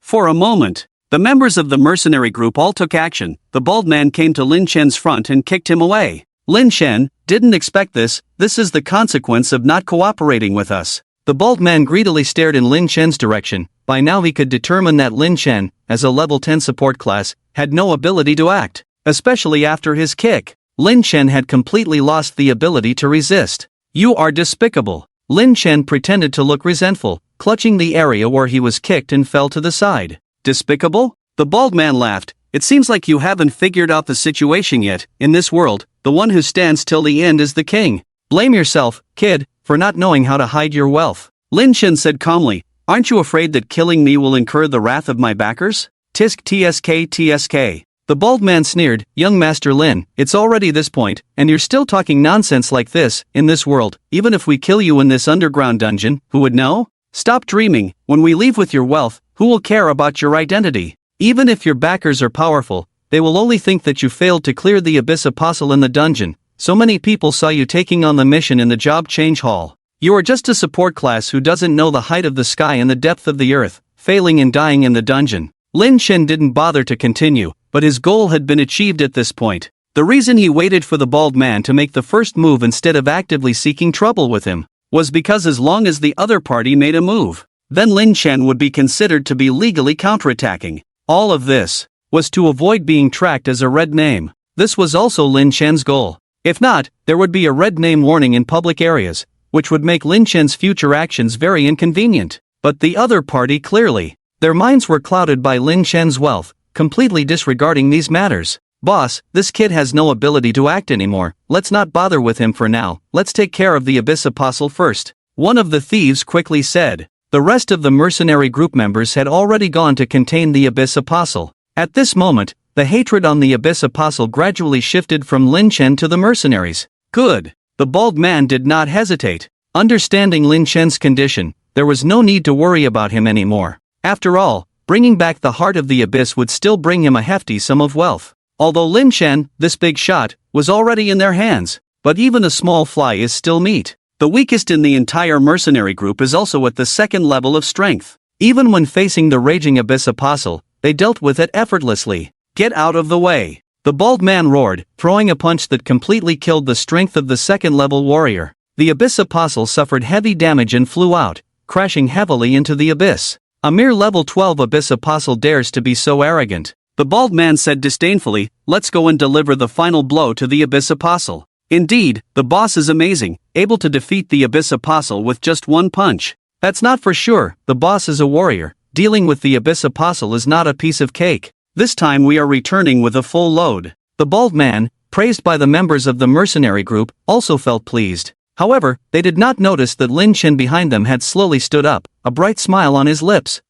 For a moment, the members of the mercenary group all took action. The bald man came to Lin Chen's front and kicked him away. Lin Chen didn't expect this. This is the consequence of not cooperating with us. The bald man greedily stared in Lin Chen's direction. By now he could determine that Lin Chen, as a level 10 support class, had no ability to act, especially after his kick. Lin Chen had completely lost the ability to resist. You are despicable. Lin Chen pretended to look resentful, clutching the area where he was kicked and fell to the side. Despicable? The bald man laughed. It seems like you haven't figured out the situation yet. In this world, the one who stands till the end is the king. Blame yourself, kid, for not knowing how to hide your wealth. Lin Chen said calmly, aren't you afraid that killing me will incur the wrath of my backers? Tisk tsk tsk. The bald man sneered, young Master Lin, it's already this point, and you're still talking nonsense like this. In this world, even if we kill you in this underground dungeon, who would know? Stop dreaming. When we leave with your wealth, who will care about your identity? Even if your backers are powerful, they will only think that you failed to clear the Abyss Apostle in the dungeon. So many people saw you taking on the mission in the job change hall. You are just a support class who doesn't know the height of the sky and the depth of the earth, failing and dying in the dungeon. Lin Chen didn't bother to continue, but his goal had been achieved at this point. The reason he waited for the bald man to make the first move instead of actively seeking trouble with him was because as long as the other party made a move, then Lin Chen would be considered to be legally counterattacking. All of this was to avoid being tracked as a red name. This was also Lin Chen's goal. If not, there would be a red name warning in public areas, which would make Lin Chen's future actions very inconvenient. But the other party clearly, their minds were clouded by Lin Chen's wealth, completely disregarding these matters. Boss, this kid has no ability to act anymore. Let's not bother with him for now. Let's take care of the Abyss Apostle first. One of the thieves quickly said. The rest of the mercenary group members had already gone to contain the Abyss Apostle. At this moment, the hatred on the Abyss Apostle gradually shifted from Lin Chen to the mercenaries. Good. The bald man did not hesitate. Understanding Lin Chen's condition, there was no need to worry about him anymore. After all, bringing back the heart of the Abyss would still bring him a hefty sum of wealth. Although Lin Chen, this big shot, was already in their hands, but even a small fly is still meat. The weakest in the entire mercenary group is also at the second level of strength. Even when facing the raging Abyss Apostle, they dealt with it effortlessly. Get out of the way. The bald man roared, throwing a punch that completely killed the strength of the second-level warrior. The Abyss Apostle suffered heavy damage and flew out, crashing heavily into the abyss. A mere level 12 Abyss Apostle dares to be so arrogant. The bald man said disdainfully, let's go and deliver the final blow to the Abyss Apostle. Indeed, the boss is amazing, able to defeat the Abyss Apostle with just one punch. That's not for sure, the boss is a warrior. Dealing with the Abyss Apostle is not a piece of cake. This time we are returning with a full load. The bald man, praised by the members of the mercenary group, also felt pleased. However, they did not notice that Lin Chen behind them had slowly stood up, a bright smile on his lips.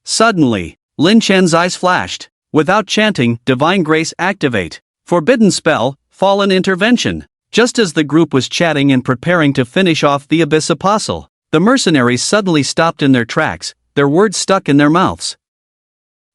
Suddenly, Lin Chen's eyes flashed. Without chanting, Divine Grace activate. Forbidden spell, Fallen Intervention. Just as the group was chatting and preparing to finish off the Abyss Apostle, the mercenaries suddenly stopped in their tracks, their words stuck in their mouths.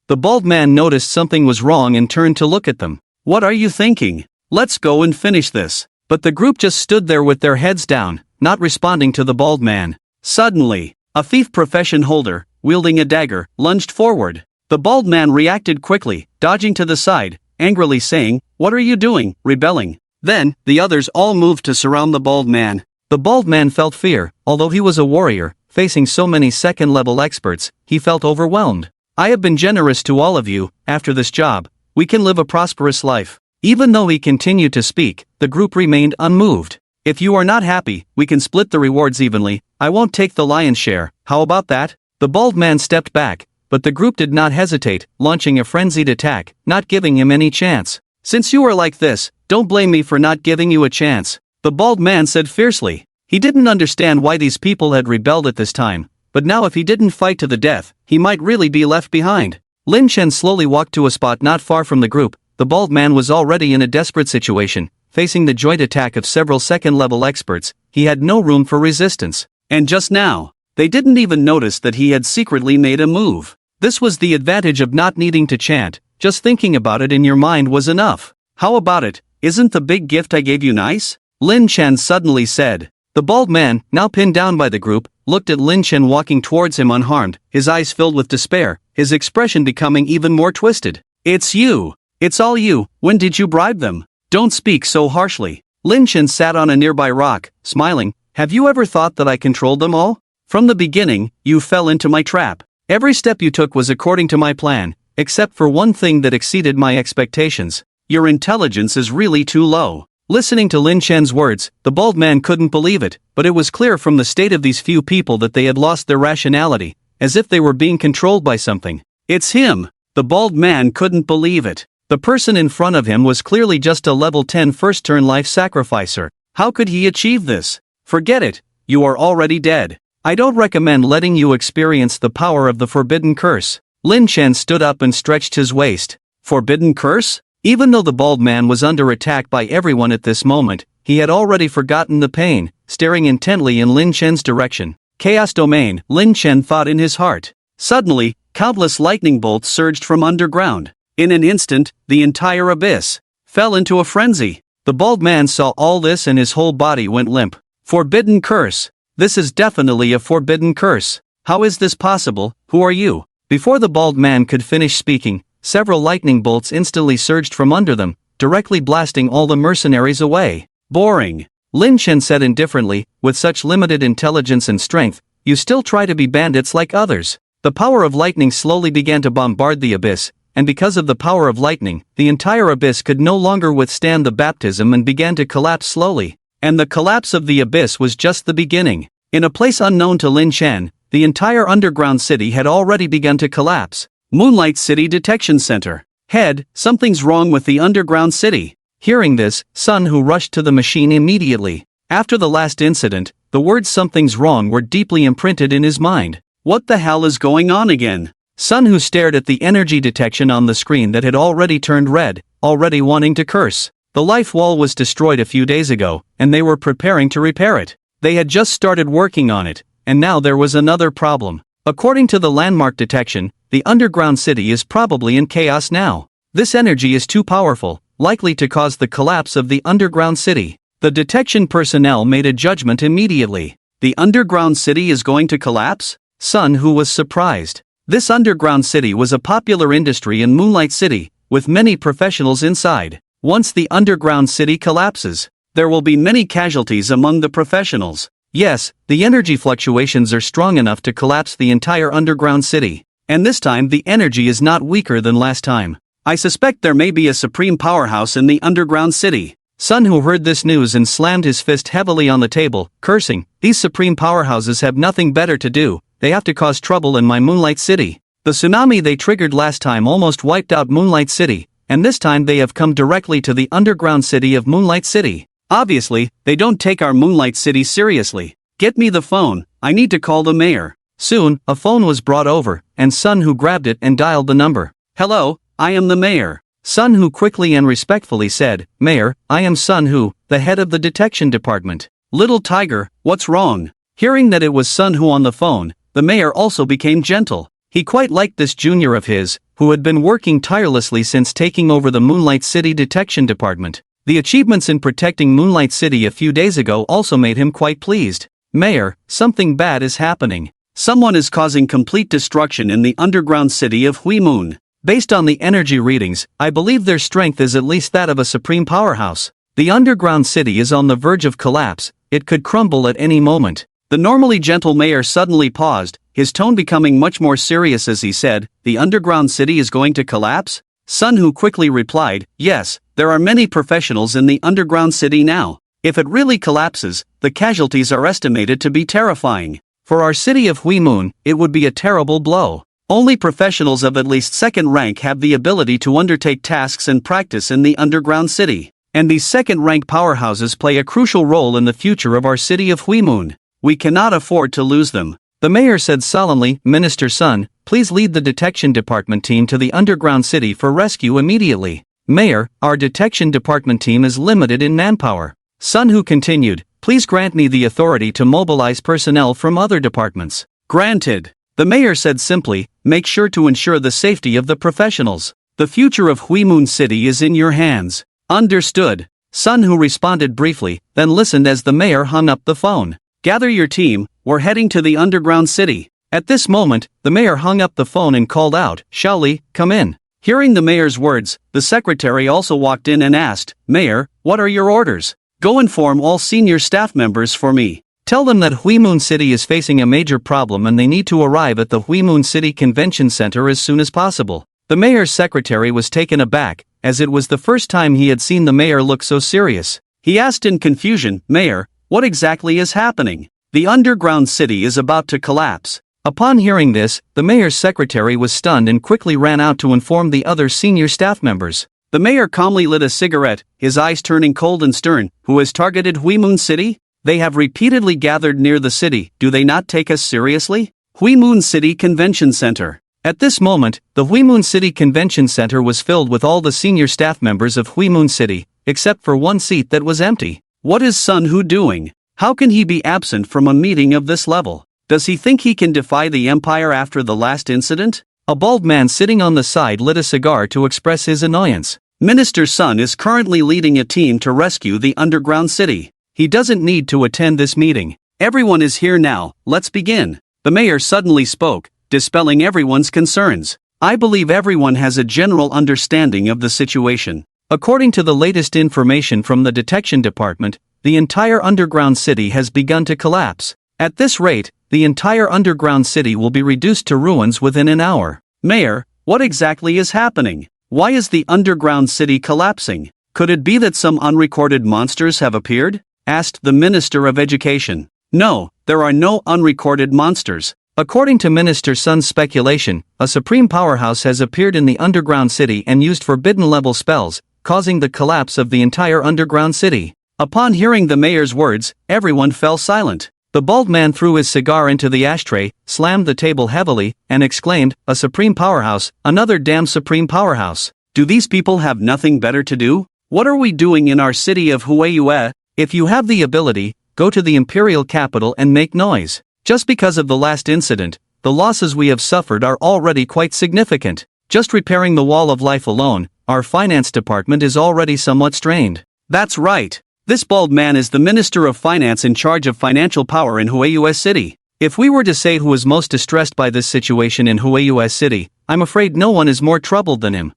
The bald man noticed something was wrong and turned to look at them. What are you thinking? Let's go and finish this. But the group just stood there with their heads down, not responding to the bald man. Suddenly, a thief profession holder, wielding a dagger, lunged forward. The bald man reacted quickly, dodging to the side, angrily saying, "What are you doing, rebelling?" Then, the others all moved to surround the bald man. The bald man felt fear, although he was a warrior, facing so many second-level experts, he felt overwhelmed. I have been generous to all of you, after this job, we can live a prosperous life. Even though he continued to speak, the group remained unmoved. If you are not happy, we can split the rewards evenly, I won't take the lion's share, how about that? The bald man stepped back, but the group did not hesitate, launching a frenzied attack, not giving him any chance. Since you are like this, don't blame me for not giving you a chance, the bald man said fiercely. He didn't understand why these people had rebelled at this time, but now if he didn't fight to the death, he might really be left behind. Lin Chen slowly walked to a spot not far from the group. The bald man was already in a desperate situation, facing the joint attack of several second-level experts. He had no room for resistance. And just now, they didn't even notice that he had secretly made a move. This was the advantage of not needing to chant, just thinking about it in your mind was enough. How about it, isn't the big gift I gave you nice? Lin Chen suddenly said. The bald man, now pinned down by the group, looked at Lin Chen walking towards him unharmed, his eyes filled with despair, his expression becoming even more twisted. It's you! It's all you, when did you bribe them? Don't speak so harshly. Lin Chen sat on a nearby rock, smiling. Have you ever thought that I controlled them all? From the beginning, you fell into my trap. Every step you took was according to my plan, except for one thing that exceeded my expectations. Your intelligence is really too low. Listening to Lin Chen's words, the bald man couldn't believe it, but it was clear from the state of these few people that they had lost their rationality, as if they were being controlled by something. It's him! The bald man couldn't believe it. The person in front of him was clearly just a level 10 first-turn life sacrificer. How could he achieve this? Forget it, you are already dead. I don't recommend letting you experience the power of the forbidden curse. Lin Chen stood up and stretched his waist. Forbidden curse? Even though the bald man was under attack by everyone at this moment, he had already forgotten the pain, staring intently in Lin Chen's direction. Chaos domain, Lin Chen thought in his heart. Suddenly, countless lightning bolts surged from underground. In an instant, the entire abyss fell into a frenzy. The bald man saw all this and his whole body went limp. Forbidden curse. This is definitely a forbidden curse. How is this possible? Who are you? Before the bald man could finish speaking, several lightning bolts instantly surged from under them, directly blasting all the mercenaries away. Boring. Lin Chen said indifferently, with such limited intelligence and strength, you still try to be bandits like others. The power of lightning slowly began to bombard the abyss, and because of the power of lightning, the entire abyss could no longer withstand the baptism and began to collapse slowly. And the collapse of the abyss was just the beginning. In a place unknown to Lin Chen, the entire underground city had already begun to collapse. Moonlight City Detection Center. Head, something's wrong with the underground city. Hearing this, Sun Hu rushed to the machine immediately. After the last incident, the words something's wrong were deeply imprinted in his mind. What the hell is going on again? Sun Hu stared at the energy detection on the screen that had already turned red, already wanting to curse. The life wall was destroyed a few days ago, and they were preparing to repair it. They had just started working on it, and now there was another problem. According to the landmark detection, the underground city is probably in chaos now. This energy is too powerful, likely to cause the collapse of the underground city. The detection personnel made a judgment immediately. The underground city is going to collapse? Sun Hu was surprised. This underground city was a popular industry in Moonlight City, with many professionals inside. Once the underground city collapses, there will be many casualties among the professionals. Yes, the energy fluctuations are strong enough to collapse the entire underground city. And this time the energy is not weaker than last time. I suspect there may be a supreme powerhouse in the underground city. Sun Hu heard this news and slammed his fist heavily on the table, cursing, "These supreme powerhouses have nothing better to do, they have to cause trouble in my Moonlight City. The tsunami they triggered last time almost wiped out Moonlight City, and this time they have come directly to the underground city of Moonlight City. Obviously, they don't take our Moonlight City seriously. Get me the phone, I need to call the mayor." Soon, a phone was brought over, and Sun Hu grabbed it and dialed the number. "Hello, I am the mayor." Sun Hu quickly and respectfully said, "Mayor, I am Sun Hu, the head of the detection department." "Little tiger, what's wrong?" Hearing that it was Sun Hu on the phone, the mayor also became gentle. He quite liked this junior of his, who had been working tirelessly since taking over the Moonlight City Detection Department. The achievements in protecting Moonlight City a few days ago also made him quite pleased. "Mayor, something bad is happening. Someone is causing complete destruction in the underground city of Hui Moon. Based on the energy readings, I believe their strength is at least that of a supreme powerhouse. The underground city is on the verge of collapse, it could crumble at any moment." The normally gentle mayor suddenly paused, his tone becoming much more serious as he said, "The underground city is going to collapse?" Sun Hu quickly replied, "Yes, there are many professionals in the underground city now. If it really collapses, the casualties are estimated to be terrifying. For our city of Hui Moon, it would be a terrible blow. Only professionals of at least second rank have the ability to undertake tasks and practice in the underground city. And these second-rank powerhouses play a crucial role in the future of our city of Hui Moon. We cannot afford to lose them." The mayor said solemnly, "Minister Sun, please lead the detection department team to the underground city for rescue immediately." "Mayor, our detection department team is limited in manpower." Sun Hu continued, "Please grant me the authority to mobilize personnel from other departments." "Granted." The mayor said simply, "Make sure to ensure the safety of the professionals. The future of Hui Moon City is in your hands." "Understood." Sun Hu responded briefly, then listened as the mayor hung up the phone. "Gather your team, we're heading to the underground city." At this moment, the mayor hung up the phone and called out, "Shaoli, come in." Hearing the mayor's words, the secretary also walked in and asked, "Mayor, what are your orders?" "Go inform all senior staff members for me. Tell them that Hui Moon City is facing a major problem and they need to arrive at the Hui Moon City Convention Center as soon as possible." The mayor's secretary was taken aback, as it was the first time he had seen the mayor look so serious. He asked in confusion, "Mayor, what exactly is happening? The underground city is about to collapse." Upon hearing this, the mayor's secretary was stunned and quickly ran out to inform the other senior staff members. The mayor calmly lit a cigarette, his eyes turning cold and stern. "Who has targeted Hui Moon City? They have repeatedly gathered near the city, do they not take us seriously? Hui Moon City Convention Center." At this moment, the Hui Moon City Convention Center was filled with all the senior staff members of Hui Moon City, except for one seat that was empty. What is Sun Hu doing? How can he be absent from a meeting of this level? Does he think he can defy the Empire after the last incident? A bald man sitting on the side lit a cigar to express his annoyance. "Minister Sun is currently leading a team to rescue the underground city. He doesn't need to attend this meeting. Everyone is here now, let's begin." The mayor suddenly spoke, dispelling everyone's concerns. "I believe everyone has a general understanding of the situation. According to the latest information from the detection department, the entire underground city has begun to collapse. At this rate, the entire underground city will be reduced to ruins within an hour." "Mayor, what exactly is happening? Why is the underground city collapsing? Could it be that some unrecorded monsters have appeared?" asked the Minister of Education. "No, there are no unrecorded monsters. According to Minister Sun's speculation, a supreme powerhouse has appeared in the underground city and used forbidden-level spells, causing the collapse of the entire underground city." Upon hearing the mayor's words, everyone fell silent. The bald man threw his cigar into the ashtray, slammed the table heavily, and exclaimed, "A supreme powerhouse, another damn supreme powerhouse. Do these people have nothing better to do? What are we doing in our city of Hueyue? If you have the ability, go to the imperial capital and make noise. Just because of the last incident, the losses we have suffered are already quite significant. Just repairing the wall of life alone, our finance department is already somewhat strained." "That's right. This bald man is the Minister of Finance in charge of financial power in Hueyue City. If we were to say who is most distressed by this situation in Hueyue City, I'm afraid no one is more troubled than him."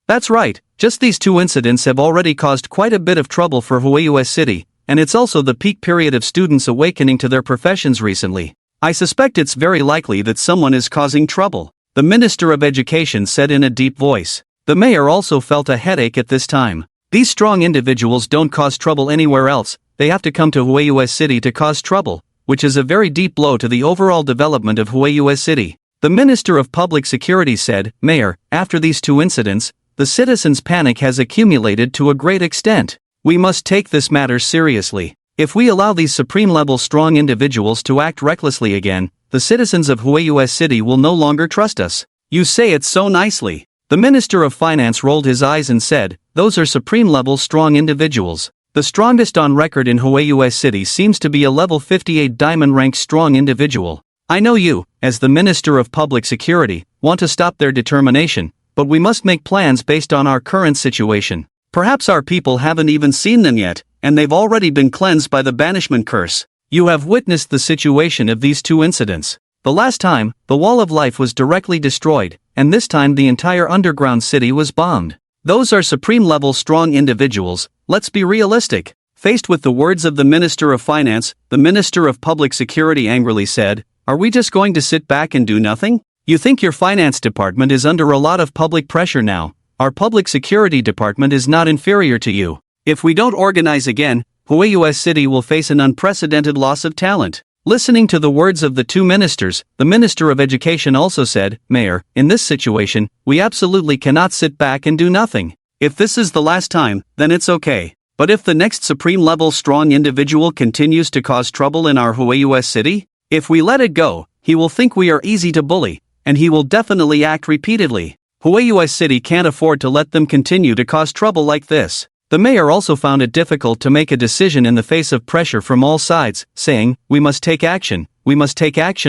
"That's right, just these two incidents have already caused quite a bit of trouble for Hueyue City, and it's also the peak period of students awakening to their professions recently. I suspect it's very likely that someone is causing trouble," the Minister of Education said in a deep voice. The mayor also felt a headache at this time. These strong individuals don't cause trouble anywhere else, they have to come to Huayue City to cause trouble, which is a very deep blow to the overall development of Huayue City. The Minister of Public Security said, Mayor, after these two incidents, the citizens' panic has accumulated to a great extent. We must take this matter seriously. If we allow these supreme-level strong individuals to act recklessly again, the citizens of Huayue City will no longer trust us. You say it so nicely. The Minister of Finance rolled his eyes and said, those are supreme-level strong individuals. The strongest on record in Huayue City seems to be a level 58 diamond-ranked strong individual. I know you, as the Minister of Public Security, want to stop their determination, but we must make plans based on our current situation. Perhaps our people haven't even seen them yet, and they've already been cleansed by the banishment curse. You have witnessed the situation of these two incidents. The last time, the Wall of Life was directly destroyed, and this time the entire underground city was bombed. Those are supreme-level strong individuals, let's be realistic. Faced with the words of the Minister of Finance, the Minister of Public Security angrily said, are we just going to sit back and do nothing? You think your finance department is under a lot of public pressure now. Our public security department is not inferior to you. If we don't organize again, Huayue City will face an unprecedented loss of talent. Listening to the words of the two ministers, the Minister of Education also said, Mayor, in this situation, we absolutely cannot sit back and do nothing. If this is the last time, then it's okay. But if the next supreme-level strong individual continues to cause trouble in our Huayue City, if we let it go, he will think we are easy to bully, and he will definitely act repeatedly. Huayue City can't afford to let them continue to cause trouble like this. The mayor also found it difficult to make a decision in the face of pressure from all sides, saying, we must take action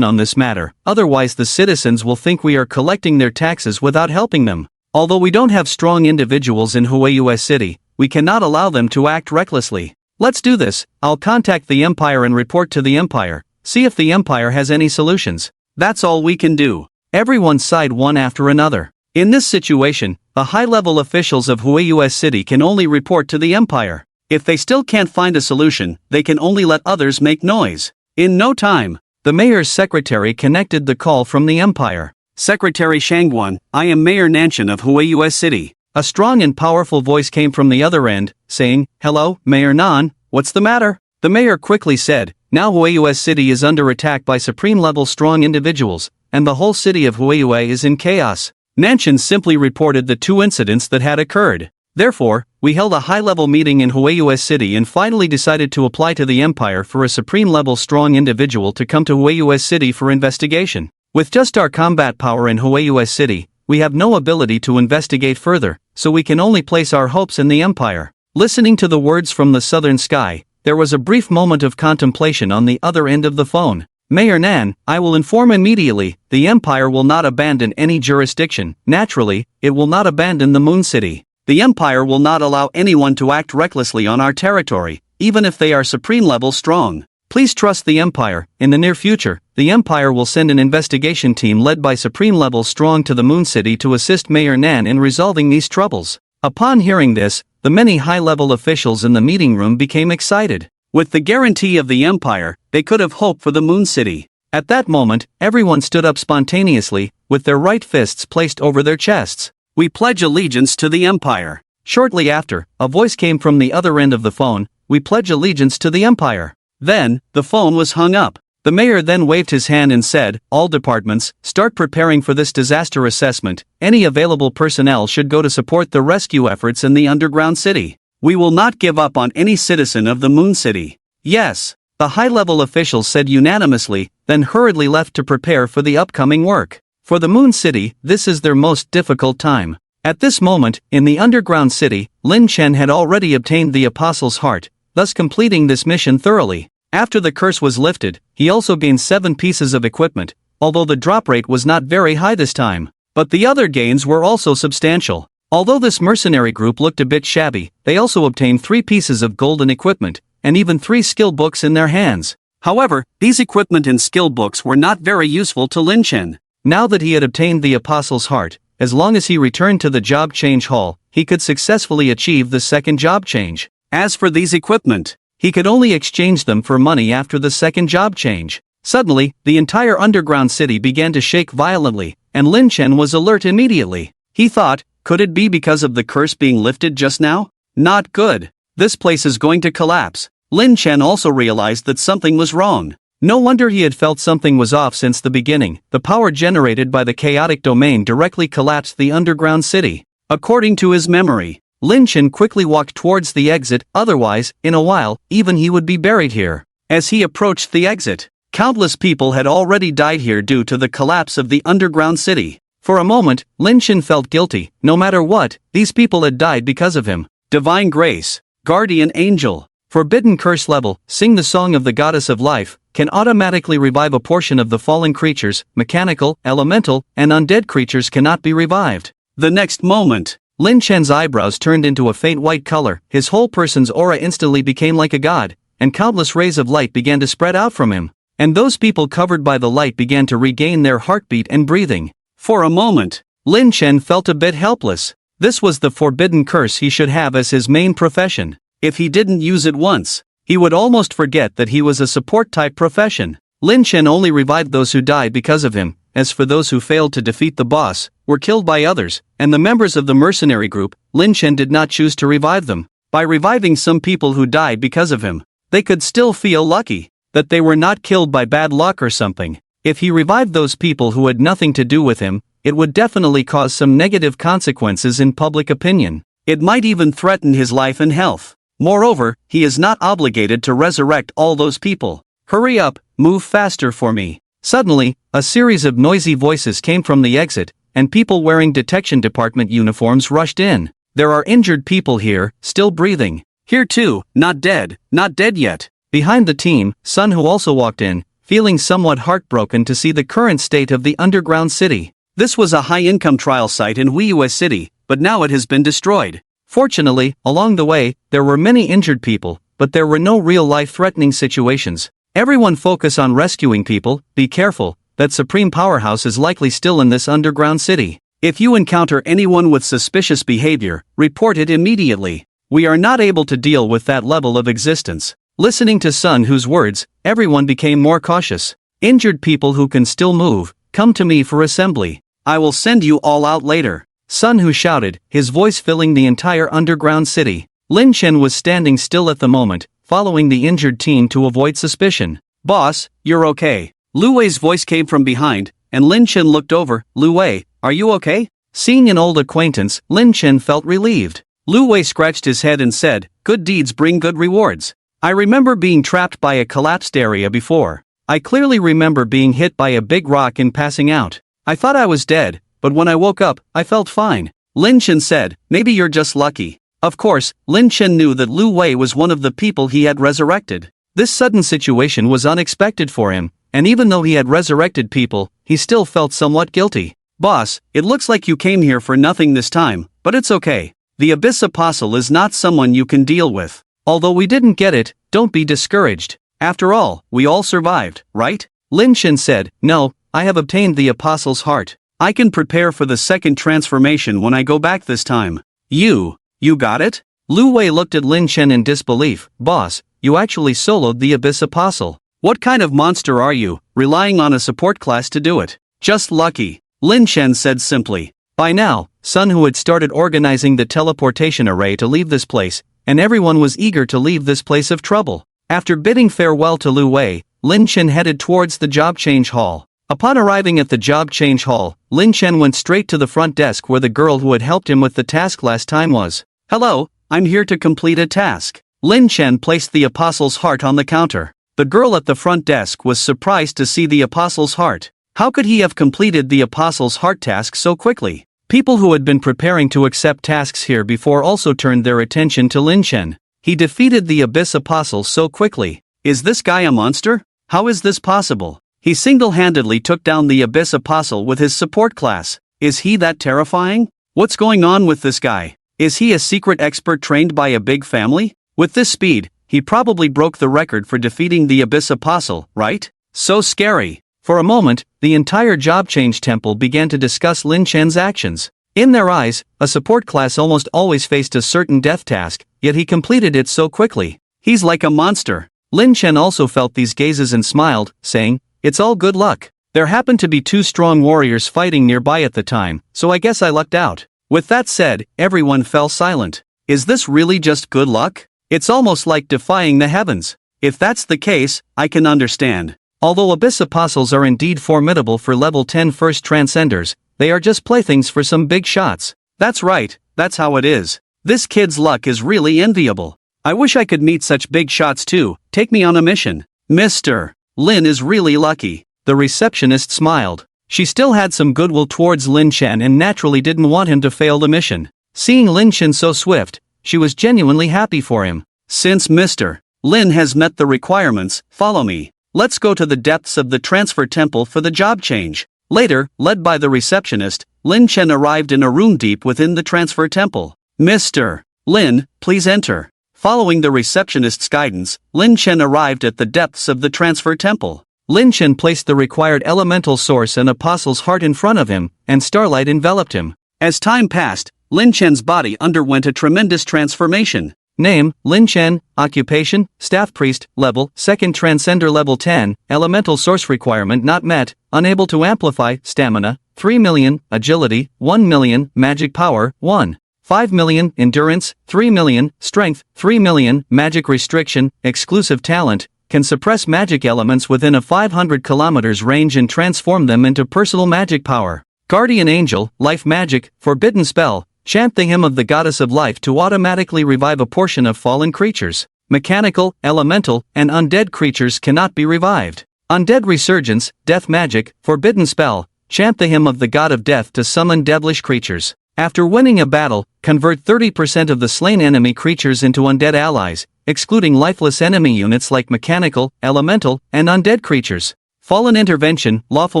on this matter, otherwise the citizens will think we are collecting their taxes without helping them. Although we don't have strong individuals in Huayue City, we cannot allow them to act recklessly. Let's do this, I'll contact the Empire and report to the Empire, see if the Empire has any solutions. That's all we can do. Everyone sighed one after another. In this situation, the high-level officials of Huayue City can only report to the Empire. If they still can't find a solution, they can only let others make noise. In no time, the mayor's secretary connected the call from the Empire. Secretary Shangguan, I am Mayor Nanshan of Huayue City. A strong and powerful voice came from the other end, saying, hello, Mayor Nan, what's the matter? The mayor quickly said, now Huayue City is under attack by supreme-level strong individuals, and the whole city of Huayue is in chaos. Nanshan simply reported the two incidents that had occurred. Therefore, we held a high-level meeting in Huayue City and finally decided to apply to the Empire for a supreme-level strong individual to come to Huayue City for investigation. With just our combat power in Huayue City, we have no ability to investigate further, so we can only place our hopes in the Empire. Listening to the words from the southern sky, there was a brief moment of contemplation on the other end of the phone. Mayor Nan, I will inform immediately, the Empire will not abandon any jurisdiction. Naturally, it will not abandon the Moon City. The Empire will not allow anyone to act recklessly on our territory, even if they are supreme-level strong. Please trust the Empire. In the near future, the Empire will send an investigation team led by supreme-level strong to the Moon City to assist Mayor Nan in resolving these troubles. Upon hearing this, the many high-level officials in the meeting room became excited. With the guarantee of the Empire, they could have hoped for the Moon City. At that moment, everyone stood up spontaneously, with their right fists placed over their chests. We pledge allegiance to the Empire. Shortly after, a voice came from the other end of the phone, we pledge allegiance to the Empire. Then, the phone was hung up. The mayor then waved his hand and said, all departments, start preparing for this disaster assessment. Any available personnel should go to support the rescue efforts in the underground city. We will not give up on any citizen of the Moon City. Yes, the high-level officials said unanimously, then hurriedly left to prepare for the upcoming work. For the Moon City, this is their most difficult time. At this moment, in the underground city, Lin Chen had already obtained the Apostle's Heart, thus completing this mission thoroughly. After the curse was lifted, he also gained 7 pieces of equipment, although the drop rate was not very high this time. But the other gains were also substantial. Although this mercenary group looked a bit shabby, they also obtained 3 pieces of golden equipment, and even 3 skill books in their hands. However, these equipment and skill books were not very useful to Lin Chen. Now that he had obtained the Apostle's Heart, as long as he returned to the job change hall, he could successfully achieve the second job change. As for these equipment, he could only exchange them for money after the second job change. Suddenly, the entire underground city began to shake violently, and Lin Chen was alert immediately. He thought, could it be because of the curse being lifted just now? Not good. This place is going to collapse. Lin Chen also realized that something was wrong. No wonder he had felt something was off since the beginning. The power generated by the chaotic domain directly collapsed the underground city. According to his memory, Lin Chen quickly walked towards the exit, otherwise, in a while, even he would be buried here. As he approached the exit, countless people had already died here due to the collapse of the underground city. For a moment, Lin Chen felt guilty. No matter what, these people had died because of him. Divine Grace, Guardian Angel, Forbidden Curse level, sing the song of the Goddess of Life, can automatically revive a portion of the fallen creatures. Mechanical, elemental, and undead creatures cannot be revived. The next moment, Lin Chen's eyebrows turned into a faint white color, his whole person's aura instantly became like a god, and countless rays of light began to spread out from him. And those people covered by the light began to regain their heartbeat and breathing. For a moment, Lin Chen felt a bit helpless. This was the forbidden curse he should have as his main profession. If he didn't use it once, he would almost forget that he was a support-type profession. Lin Chen only revived those who died because of him. As for those who failed to defeat the boss, were killed by others, and the members of the mercenary group, Lin Chen did not choose to revive them. By reviving some people who died because of him, they could still feel lucky that they were not killed by bad luck or something. If he revived those people who had nothing to do with him, it would definitely cause some negative consequences in public opinion. It might even threaten his life and health. Moreover, he is not obligated to resurrect all those people. Hurry up, move faster for me. Suddenly, a series of noisy voices came from the exit, and people wearing detection department uniforms rushed in. There are injured people here, still breathing. Here too, not dead yet. Behind the team, Sun Hu also walked in, feeling somewhat heartbroken to see the current state of the underground city. This was a high-income trial site in Huiyue City, but now it has been destroyed. Fortunately, along the way, there were many injured people, but there were no real life-threatening situations. Everyone focus on rescuing people. Be careful, that supreme powerhouse is likely still in this underground city. If you encounter anyone with suspicious behavior, report it immediately. We are not able to deal with that level of existence. Listening to Sun Hu's words, everyone became more cautious. Injured people who can still move, come to me for assembly. I will send you all out later. Sun Hu shouted, his voice filling the entire underground city. Lin Chen was standing still at the moment, following the injured team to avoid suspicion. Boss, you're okay. Lu Wei's voice came from behind, and Lin Chen looked over. Lu Wei, are you okay? Seeing an old acquaintance, Lin Chen felt relieved. Lu Wei scratched his head and said, good deeds bring good rewards. I remember being trapped by a collapsed area before. I clearly remember being hit by a big rock and passing out. I thought I was dead, but when I woke up, I felt fine. Lin Chen said, maybe you're just lucky. Of course, Lin Chen knew that Lu Wei was one of the people he had resurrected. This sudden situation was unexpected for him, and even though he had resurrected people, he still felt somewhat guilty. Boss, it looks like you came here for nothing this time, but it's okay. The Abyss Apostle is not someone you can deal with. Although we didn't get it, don't be discouraged. After all, we all survived, right? Lin Chen said, no, I have obtained the Apostle's heart. I can prepare for the second transformation when I go back this time. You got it? Lu Wei looked at Lin Chen in disbelief. Boss, you actually soloed the Abyss Apostle. What kind of monster are you, relying on a support class to do it? Just lucky, Lin Chen said simply. By now, Sun Hu had started organizing the teleportation array to leave this place, and everyone was eager to leave this place of trouble. After bidding farewell to Lu Wei, Lin Chen headed towards the job change hall. Upon arriving at the job change hall, Lin Chen went straight to the front desk where the girl who had helped him with the task last time was. Hello, I'm here to complete a task. Lin Chen placed the Apostle's heart on the counter. The girl at the front desk was surprised to see the Apostle's heart. How could he have completed the Apostle's heart task so quickly? People who had been preparing to accept tasks here before also turned their attention to Lin Chen. He defeated the Abyss Apostle so quickly. Is this guy a monster? How is this possible? He single-handedly took down the Abyss Apostle with his support class. Is he that terrifying? What's going on with this guy? Is he a secret expert trained by a big family? With this speed, he probably broke the record for defeating the Abyss Apostle, right? So scary. For a moment, the entire job change temple began to discuss Lin Chen's actions. In their eyes, a support class almost always faced a certain death task, yet he completed it so quickly. He's like a monster. Lin Chen also felt these gazes and smiled, saying, it's all good luck. There happened to be two strong warriors fighting nearby at the time, so I guess I lucked out. With that said, everyone fell silent. Is this really just good luck? It's almost like defying the heavens. If that's the case, I can understand. Although Abyss Apostles are indeed formidable for level 10 first transcenders, they are just playthings for some big shots. That's right, that's how it is. This kid's luck is really enviable. I wish I could meet such big shots too. Take me on a mission. Mr. Lin is really lucky. The receptionist smiled. She still had some goodwill towards Lin Chen and naturally didn't want him to fail the mission. Seeing Lin Chen so swift, she was genuinely happy for him. Since Mr. Lin has met the requirements, follow me. Let's go to the depths of the transfer temple for the job change. Later, led by the receptionist, Lin Chen arrived in a room deep within the transfer temple. Mr. Lin, please enter. Following the receptionist's guidance, Lin Chen arrived at the depths of the transfer temple. Lin Chen placed the required elemental source and apostle's heart in front of him, and starlight enveloped him. As time passed, Lin Chen's body underwent a tremendous transformation. Name, Lin Chen. Occupation, Staff Priest. Level, Second Transcender Level 10. Elemental Source Requirement not met. Unable to amplify. Stamina, 3 million. Agility, 1 million. Magic Power, 1. 5 million. Endurance, 3 million. Strength, 3 million. Magic Restriction, Exclusive Talent. Can suppress magic elements within a 500 kilometers range and transform them into personal magic power. Guardian Angel, Life Magic, Forbidden Spell. Chant the hymn of the Goddess of Life to automatically revive a portion of fallen creatures. Mechanical, elemental, and undead creatures cannot be revived. Undead Resurgence, Death Magic, Forbidden Spell. Chant the hymn of the God of Death to summon devilish creatures. After winning a battle, convert 30% of the slain enemy creatures into undead allies, excluding lifeless enemy units like mechanical, elemental, and undead creatures. Fallen Intervention, Lawful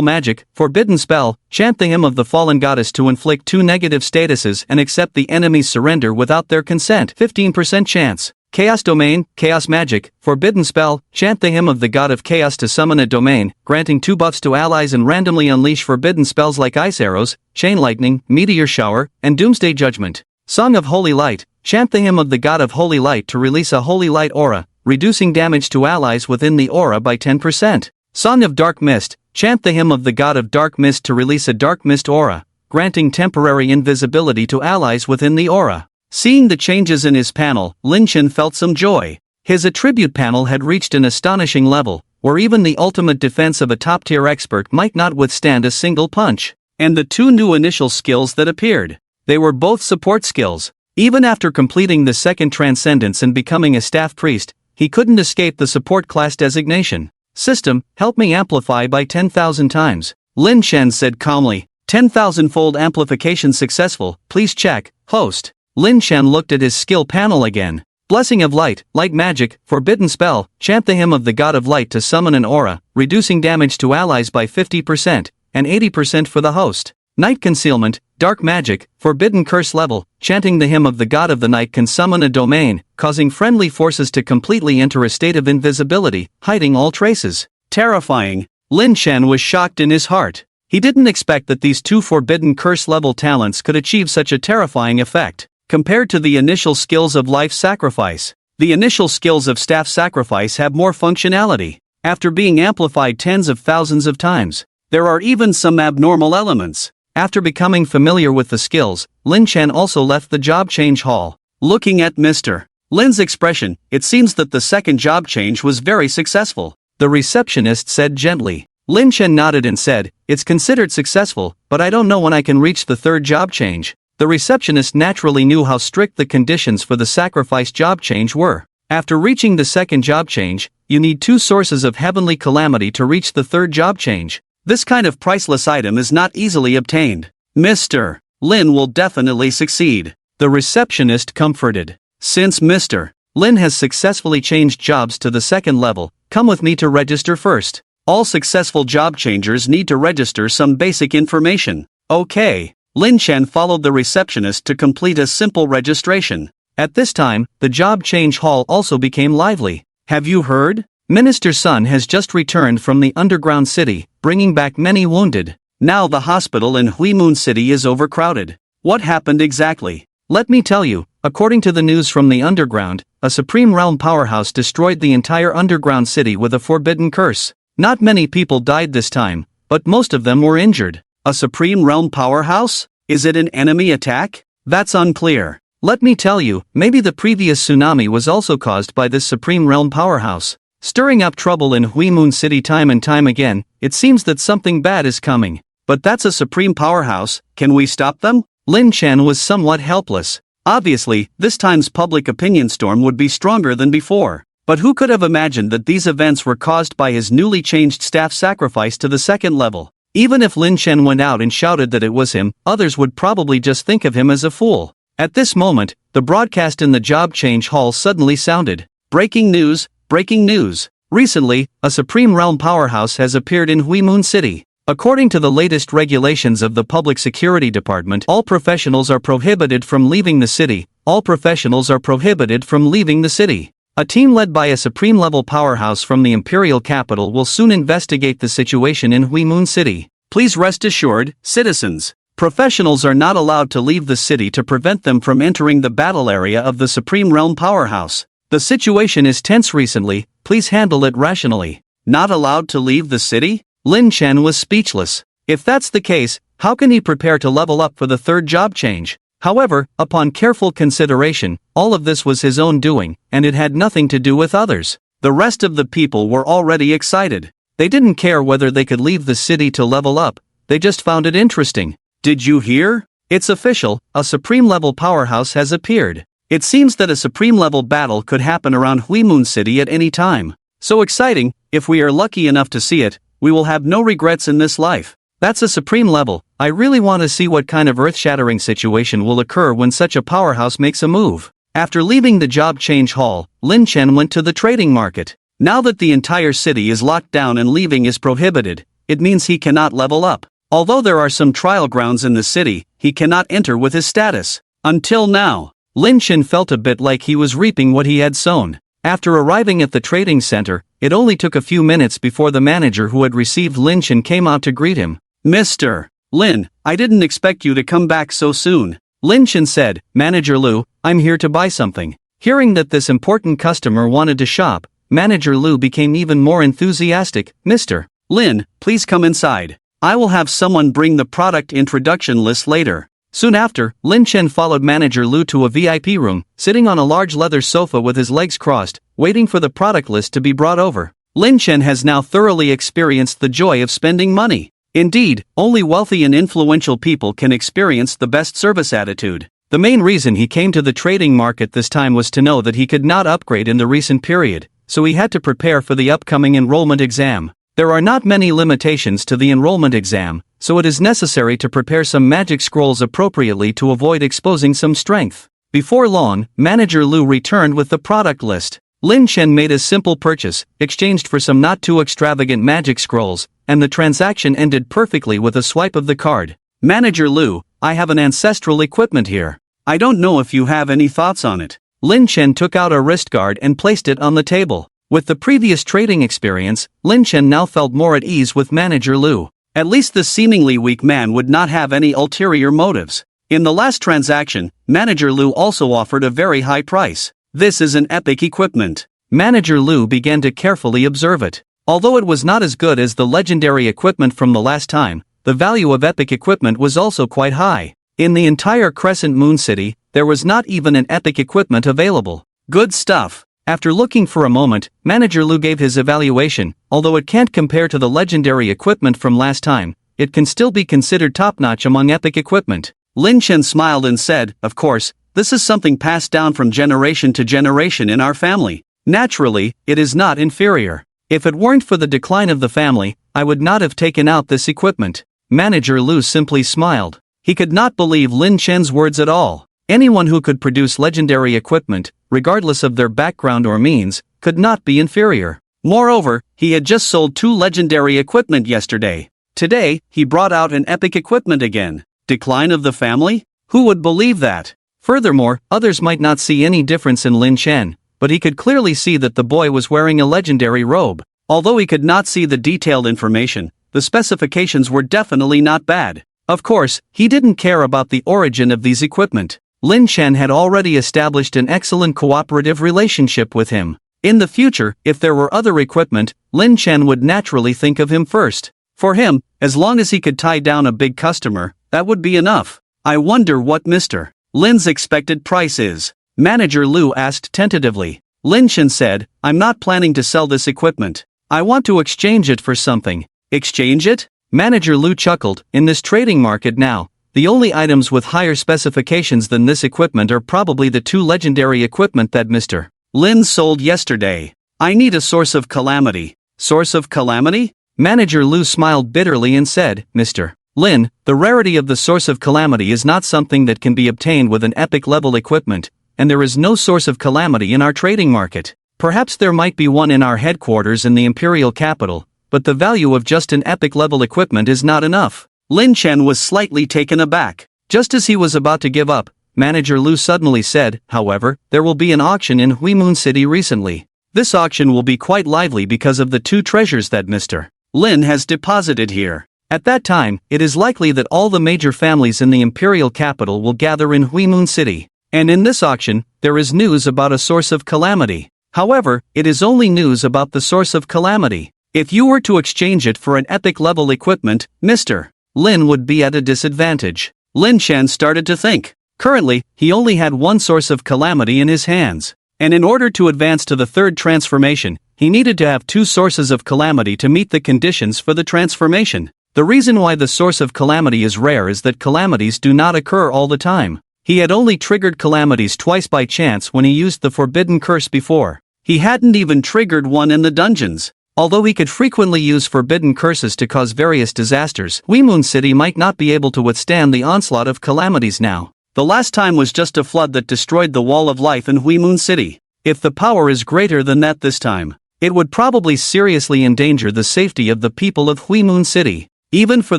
Magic, Forbidden Spell. Chant the hymn of the fallen goddess to inflict 2 negative statuses and accept the enemy's surrender without their consent. 15% chance. Chaos Domain, Chaos Magic, Forbidden Spell. Chant the hymn of the god of chaos to summon a domain, granting 2 buffs to allies and randomly unleash forbidden spells like Ice Arrows, Chain Lightning, Meteor Shower, and Doomsday Judgment. Song of Holy Light. Chant the hymn of the god of Holy Light to release a Holy Light aura, reducing damage to allies within the aura by 10%. Song of Dark Mist. Chant the hymn of the god of Dark Mist to release a Dark Mist aura, granting temporary invisibility to allies within the aura. Seeing the changes in his panel, Lin Chen felt some joy. His attribute panel had reached an astonishing level, where even the ultimate defense of a top-tier expert might not withstand a single punch. And the 2 new initial skills that appeared. They were both support skills. Even after completing the second transcendence and becoming a staff priest, he couldn't escape the support class designation. System, help me amplify by 10,000 times. Lin Chen said calmly. 10,000-fold amplification successful, please check. Host. Lin Chen looked at his skill panel again. Blessing of Light, Light Magic, Forbidden Spell. Chant the hymn of the God of Light to summon an aura, reducing damage to allies by 50%, and 80% for the host. Night Concealment, Dark Magic, Forbidden Curse Level. Chanting the hymn of the God of the Night can summon a domain, causing friendly forces to completely enter a state of invisibility, hiding all traces. Terrifying. Lin Chen was shocked in his heart. He didn't expect that these 2 Forbidden Curse level talents could achieve such a terrifying effect. Compared to the initial skills of Life Sacrifice, the initial skills of Staff Sacrifice have more functionality. After being amplified tens of thousands of times, there are even some abnormal elements. After becoming familiar with the skills, Lin Chen also left the job change hall. Looking at Mr. Lin's expression, it seems that the second job change was very successful. The receptionist said gently. Lin Chen nodded and said, it's considered successful, but I don't know when I can reach the third job change. The receptionist naturally knew how strict the conditions for the sacrifice job change were. After reaching the second job change, you need 2 sources of heavenly calamity to reach the third job change. This kind of priceless item is not easily obtained. Mr. Lin will definitely succeed. The receptionist comforted. Since Mr. Lin has successfully changed jobs to the second level, come with me to register first. All successful job changers need to register some basic information. Okay. Lin Chen followed the receptionist to complete a simple registration. At this time, the job change hall also became lively. Have you heard? Minister Sun has just returned from the underground city, bringing back many wounded. Now the hospital in Huimun City is overcrowded. What happened exactly? Let me tell you, according to the news from the underground, a Supreme Realm powerhouse destroyed the entire underground city with a forbidden curse. Not many people died this time, but most of them were injured. A Supreme Realm powerhouse? Is it an enemy attack? That's unclear. Let me tell you, maybe the previous tsunami was also caused by this Supreme Realm powerhouse. Stirring up trouble in Huimun City time and time again, it seems that something bad is coming. But that's a supreme powerhouse, can we stop them? Lin Chen was somewhat helpless. Obviously, this time's public opinion storm would be stronger than before. But who could have imagined that these events were caused by his newly changed staff sacrifice to the second level? Even if Lin Chen went out and shouted that it was him, others would probably just think of him as a fool. At this moment, the broadcast in the job change hall suddenly sounded. Breaking news, breaking news. Recently, a Supreme Realm powerhouse has appeared in Huimun City. According to the latest regulations of the Public Security Department, all professionals are prohibited from leaving the city. All professionals are prohibited from leaving the city. A team led by a supreme-level powerhouse from the imperial capital will soon investigate the situation in Huimun City. Please rest assured, citizens, professionals are not allowed to leave the city to prevent them from entering the battle area of the Supreme Realm powerhouse. The situation is tense recently, please handle it rationally. Not allowed to leave the city? Lin Chen was speechless. If that's the case, how can he prepare to level up for the third job change? However, upon careful consideration, all of this was his own doing, and it had nothing to do with others. The rest of the people were already excited. They didn't care whether they could leave the city to level up, they just found it interesting. Did you hear? It's official, a supreme-level powerhouse has appeared. It seems that a supreme-level battle could happen around Huimun City at any time. So exciting, if we are lucky enough to see it, we will have no regrets in this life. That's a supreme level. I really want to see what kind of earth-shattering situation will occur when such a powerhouse makes a move. After leaving the job change hall, Lin Chen went to the trading market. Now that the entire city is locked down and leaving is prohibited, it means he cannot level up. Although there are some trial grounds in the city, he cannot enter with his status. Until now, Lin Chen felt a bit like he was reaping what he had sown. After arriving at the trading center, it only took a few minutes before the manager who had received Lin Chen came out to greet him. Mr. Lin, I didn't expect you to come back so soon. Lin Chen said, Manager Lu, I'm here to buy something. Hearing that this important customer wanted to shop, Manager Lu became even more enthusiastic. Mr. Lin, please come inside. I will have someone bring the product introduction list later. Soon after, Lin Chen followed Manager Lu to a VIP room, sitting on a large leather sofa with his legs crossed, waiting for the product list to be brought over. Lin Chen has now thoroughly experienced the joy of spending money. Indeed, only wealthy and influential people can experience the best service attitude. The main reason he came to the trading market this time was to know that he could not upgrade in the recent period, so he had to prepare for the upcoming enrollment exam. There are not many limitations to the enrollment exam, so it is necessary to prepare some magic scrolls appropriately to avoid exposing some strength. Before long, Manager Lu returned with the product list. Lin Chen made a simple purchase, exchanged for some not too extravagant magic scrolls, and the transaction ended perfectly with a swipe of the card. Manager Lu, I have an ancestral equipment here. I don't know if you have any thoughts on it. Lin Chen took out a wrist guard and placed it on the table. With the previous trading experience, Lin Chen now felt more at ease with Manager Lu. At least the seemingly weak man would not have any ulterior motives. In the last transaction, Manager Lu also offered a very high price. This is an epic equipment. Manager Lu began to carefully observe it. Although it was not as good as the legendary equipment from the last time, the value of epic equipment was also quite high. In the entire Crescent Moon City, there was not even an epic equipment available. Good stuff. After looking for a moment, Manager Lu gave his evaluation. Although it can't compare to the legendary equipment from last time, it can still be considered top-notch among epic equipment. Lin Chen smiled and said, of course, this is something passed down from generation to generation in our family. Naturally, it is not inferior. If it weren't for the decline of the family, I would not have taken out this equipment. Manager Lu simply smiled. He could not believe Lin Chen's words at all. Anyone who could produce legendary equipment, regardless of their background or means, could not be inferior. Moreover, he had just sold 2 legendary equipment yesterday. Today, he brought out an epic equipment again. Decline of the family? Who would believe that? Furthermore, others might not see any difference in Lin Chen, but he could clearly see that the boy was wearing a legendary robe. Although he could not see the detailed information, the specifications were definitely not bad. Of course, he didn't care about the origin of these equipment. Lin Chen had already established an excellent cooperative relationship with him. In the future, if there were other equipment, Lin Chen would naturally think of him first. For him, as long as he could tie down a big customer, that would be enough. I wonder what Mr. Lin's expected price is? Manager Lu asked tentatively. Lin Chen said, I'm not planning to sell this equipment. I want to exchange it for something. Exchange it? Manager Lu chuckled, in this trading market now, the only items with higher specifications than this equipment are probably the two legendary equipment that Mr. Lin sold yesterday. I need a source of calamity. Source of calamity? Manager Lu smiled bitterly and said, Mr. Lin, the rarity of the source of calamity is not something that can be obtained with an epic level equipment, and there is no source of calamity in our trading market. Perhaps there might be one in our headquarters in the imperial capital, but the value of just an epic level equipment is not enough. Lin Chen was slightly taken aback. Just as he was about to give up, Manager Lu suddenly said, however, there will be an auction in Huimun City recently. This auction will be quite lively because of the two treasures that Mr. Lin has deposited here. At that time, it is likely that all the major families in the imperial capital will gather in Huimun City. And in this auction, there is news about a source of calamity. However, it is only news about the source of calamity. If you were to exchange it for an epic level equipment, Mr. Lin would be at a disadvantage. Lin Chen started to think. Currently, he only had one source of calamity in his hands. And in order to advance to the third transformation, he needed to have two sources of calamity to meet the conditions for the transformation. The reason why the source of calamity is rare is that calamities do not occur all the time. He had only triggered calamities twice by chance when he used the forbidden curse before. He hadn't even triggered one in the dungeons. Although he could frequently use forbidden curses to cause various disasters, Huimun City might not be able to withstand the onslaught of calamities now. The last time was just a flood that destroyed the wall of life in Huimun City. If the power is greater than that this time, it would probably seriously endanger the safety of the people of Huimun City, even for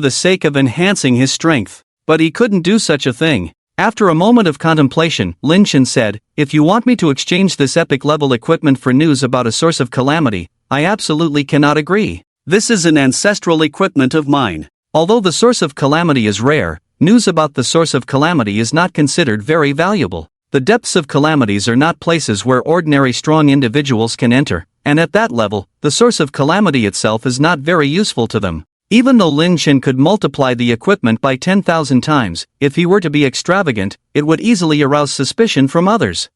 the sake of enhancing his strength. But he couldn't do such a thing. After a moment of contemplation, Lin Chen said, if you want me to exchange this epic level equipment for news about a source of calamity, I absolutely cannot agree. This is an ancestral equipment of mine. Although the source of calamity is rare, news about the source of calamity is not considered very valuable. The depths of calamities are not places where ordinary strong individuals can enter, and at that level, the source of calamity itself is not very useful to them. Even though Lin Chen could multiply the equipment by 10,000 times, if he were to be extravagant, it would easily arouse suspicion from others.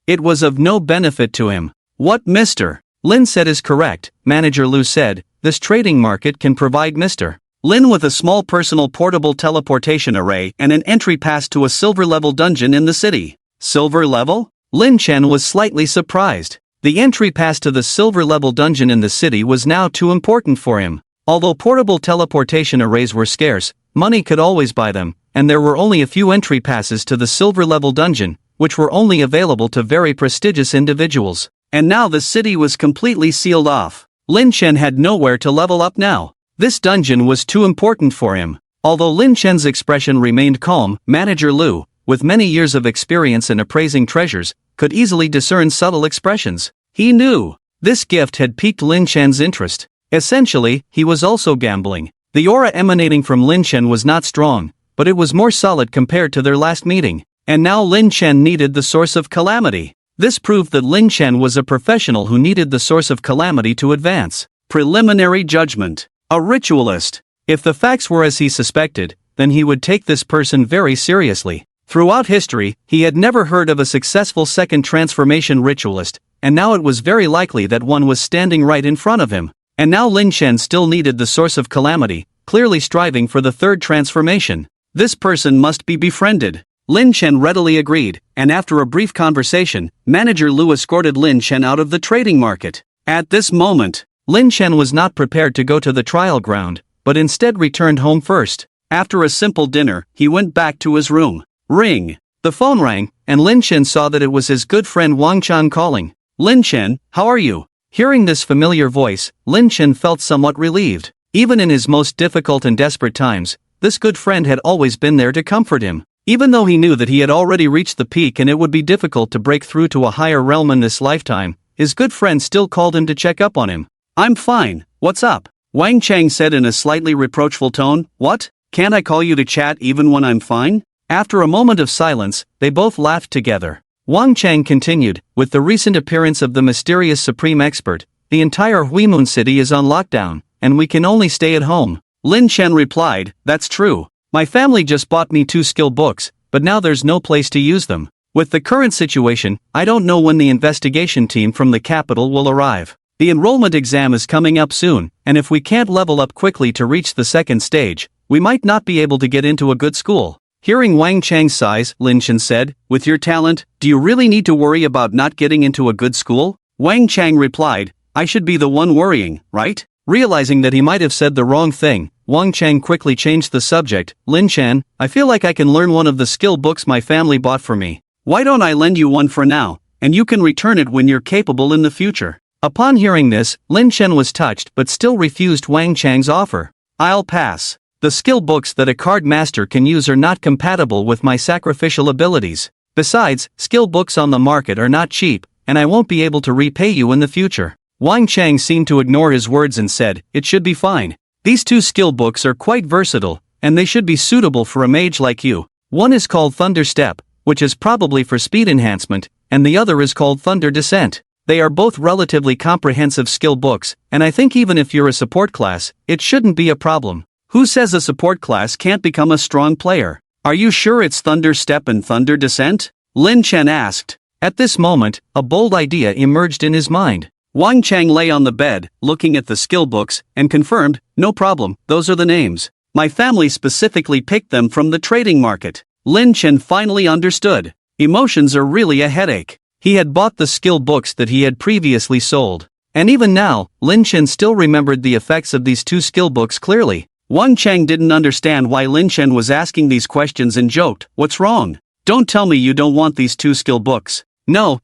It was of no benefit to him. What Mr. Lin said is correct, Manager Lu said. This trading market can provide Mr. Lin with a small personal portable teleportation array and an entry pass to a silver level dungeon in the city. Silver level? Lin Chen was slightly surprised. The entry pass to the silver level dungeon in the city was now too important for him. Although portable teleportation arrays were scarce, money could always buy them, and there were only a few entry passes to the silver level dungeon, which were only available to very prestigious individuals. And now the city was completely sealed off. Lin Chen had nowhere to level up now. This dungeon was too important for him. Although Lin Chen's expression remained calm, Manager Lu, with many years of experience in appraising treasures, could easily discern subtle expressions. He knew this gift had piqued Lin Chen's interest. Essentially, he was also gambling. The aura emanating from Lin Chen was not strong, but it was more solid compared to their last meeting. And now Lin Chen needed the source of calamity. This proved that Lin Chen was a professional who needed the source of calamity to advance. Preliminary judgment. A ritualist. If the facts were as he suspected, then he would take this person very seriously. Throughout history, he had never heard of a successful second transformation ritualist, and now it was very likely that one was standing right in front of him. And now Lin Chen still needed the source of calamity, clearly striving for the third transformation. This person must be befriended. Lin Chen readily agreed, and after a brief conversation, Manager Lu escorted Lin Chen out of the trading market. At this moment, Lin Chen was not prepared to go to the trial ground, but instead returned home first. After a simple dinner, he went back to his room. Ring. The phone rang, and Lin Chen saw that it was his good friend Wang Chan calling. Lin Chen, how are you? Hearing this familiar voice, Lin Chen felt somewhat relieved. Even in his most difficult and desperate times, this good friend had always been there to comfort him. Even though he knew that he had already reached the peak and it would be difficult to break through to a higher realm in this lifetime, his good friend still called him to check up on him. I'm fine, what's up? Wang Chang said in a slightly reproachful tone. What? Can't I call you to chat even when I'm fine? After a moment of silence, they both laughed together. Wang Chang continued, with the recent appearance of the mysterious supreme expert, the entire Huimun city is on lockdown, and we can only stay at home. Lin Chen replied, that's true. My family just bought me 2 skill books, but now there's no place to use them. With the current situation, I don't know when the investigation team from the capital will arrive. The enrollment exam is coming up soon, and if we can't level up quickly to reach the second stage, we might not be able to get into a good school. Hearing Wang Chang's sighs, Lin Chen said, "With your talent, do you really need to worry about not getting into a good school?" Wang Chang replied, "I should be the one worrying, right?" Realizing that he might have said the wrong thing, Wang Chang quickly changed the subject. "Lin Chen, I feel like I can learn one of the skill books my family bought for me. Why don't I lend you one for now, and you can return it when you're capable in the future?" Upon hearing this, Lin Chen was touched but still refused Wang Chang's offer. "I'll pass. The skill books that a card master can use are not compatible with my sacrificial abilities. Besides, skill books on the market are not cheap, and I won't be able to repay you in the future." Wang Chang seemed to ignore his words and said, "It should be fine. These two skill books are quite versatile, and they should be suitable for a mage like you. One is called Thunder Step, which is probably for speed enhancement, and the other is called Thunder Descent. They are both relatively comprehensive skill books, and I think even if you're a support class, it shouldn't be a problem." "Who says a support class can't become a strong player? Are you sure it's Thunder Step and Thunder Descent?" Lin Chen asked. At this moment, a bold idea emerged in his mind. Wang Chang lay on the bed, looking at the skill books, and confirmed, "No problem, those are the names. My family specifically picked them from the trading market." Lin Chen finally understood. Emotions are really a headache. He had bought the skill books that he had previously sold. And even now, Lin Chen still remembered the effects of these two skill books clearly. Wang Chang didn't understand why Lin Chen was asking these questions and joked, "What's wrong? Don't tell me you don't want these two skill books." No,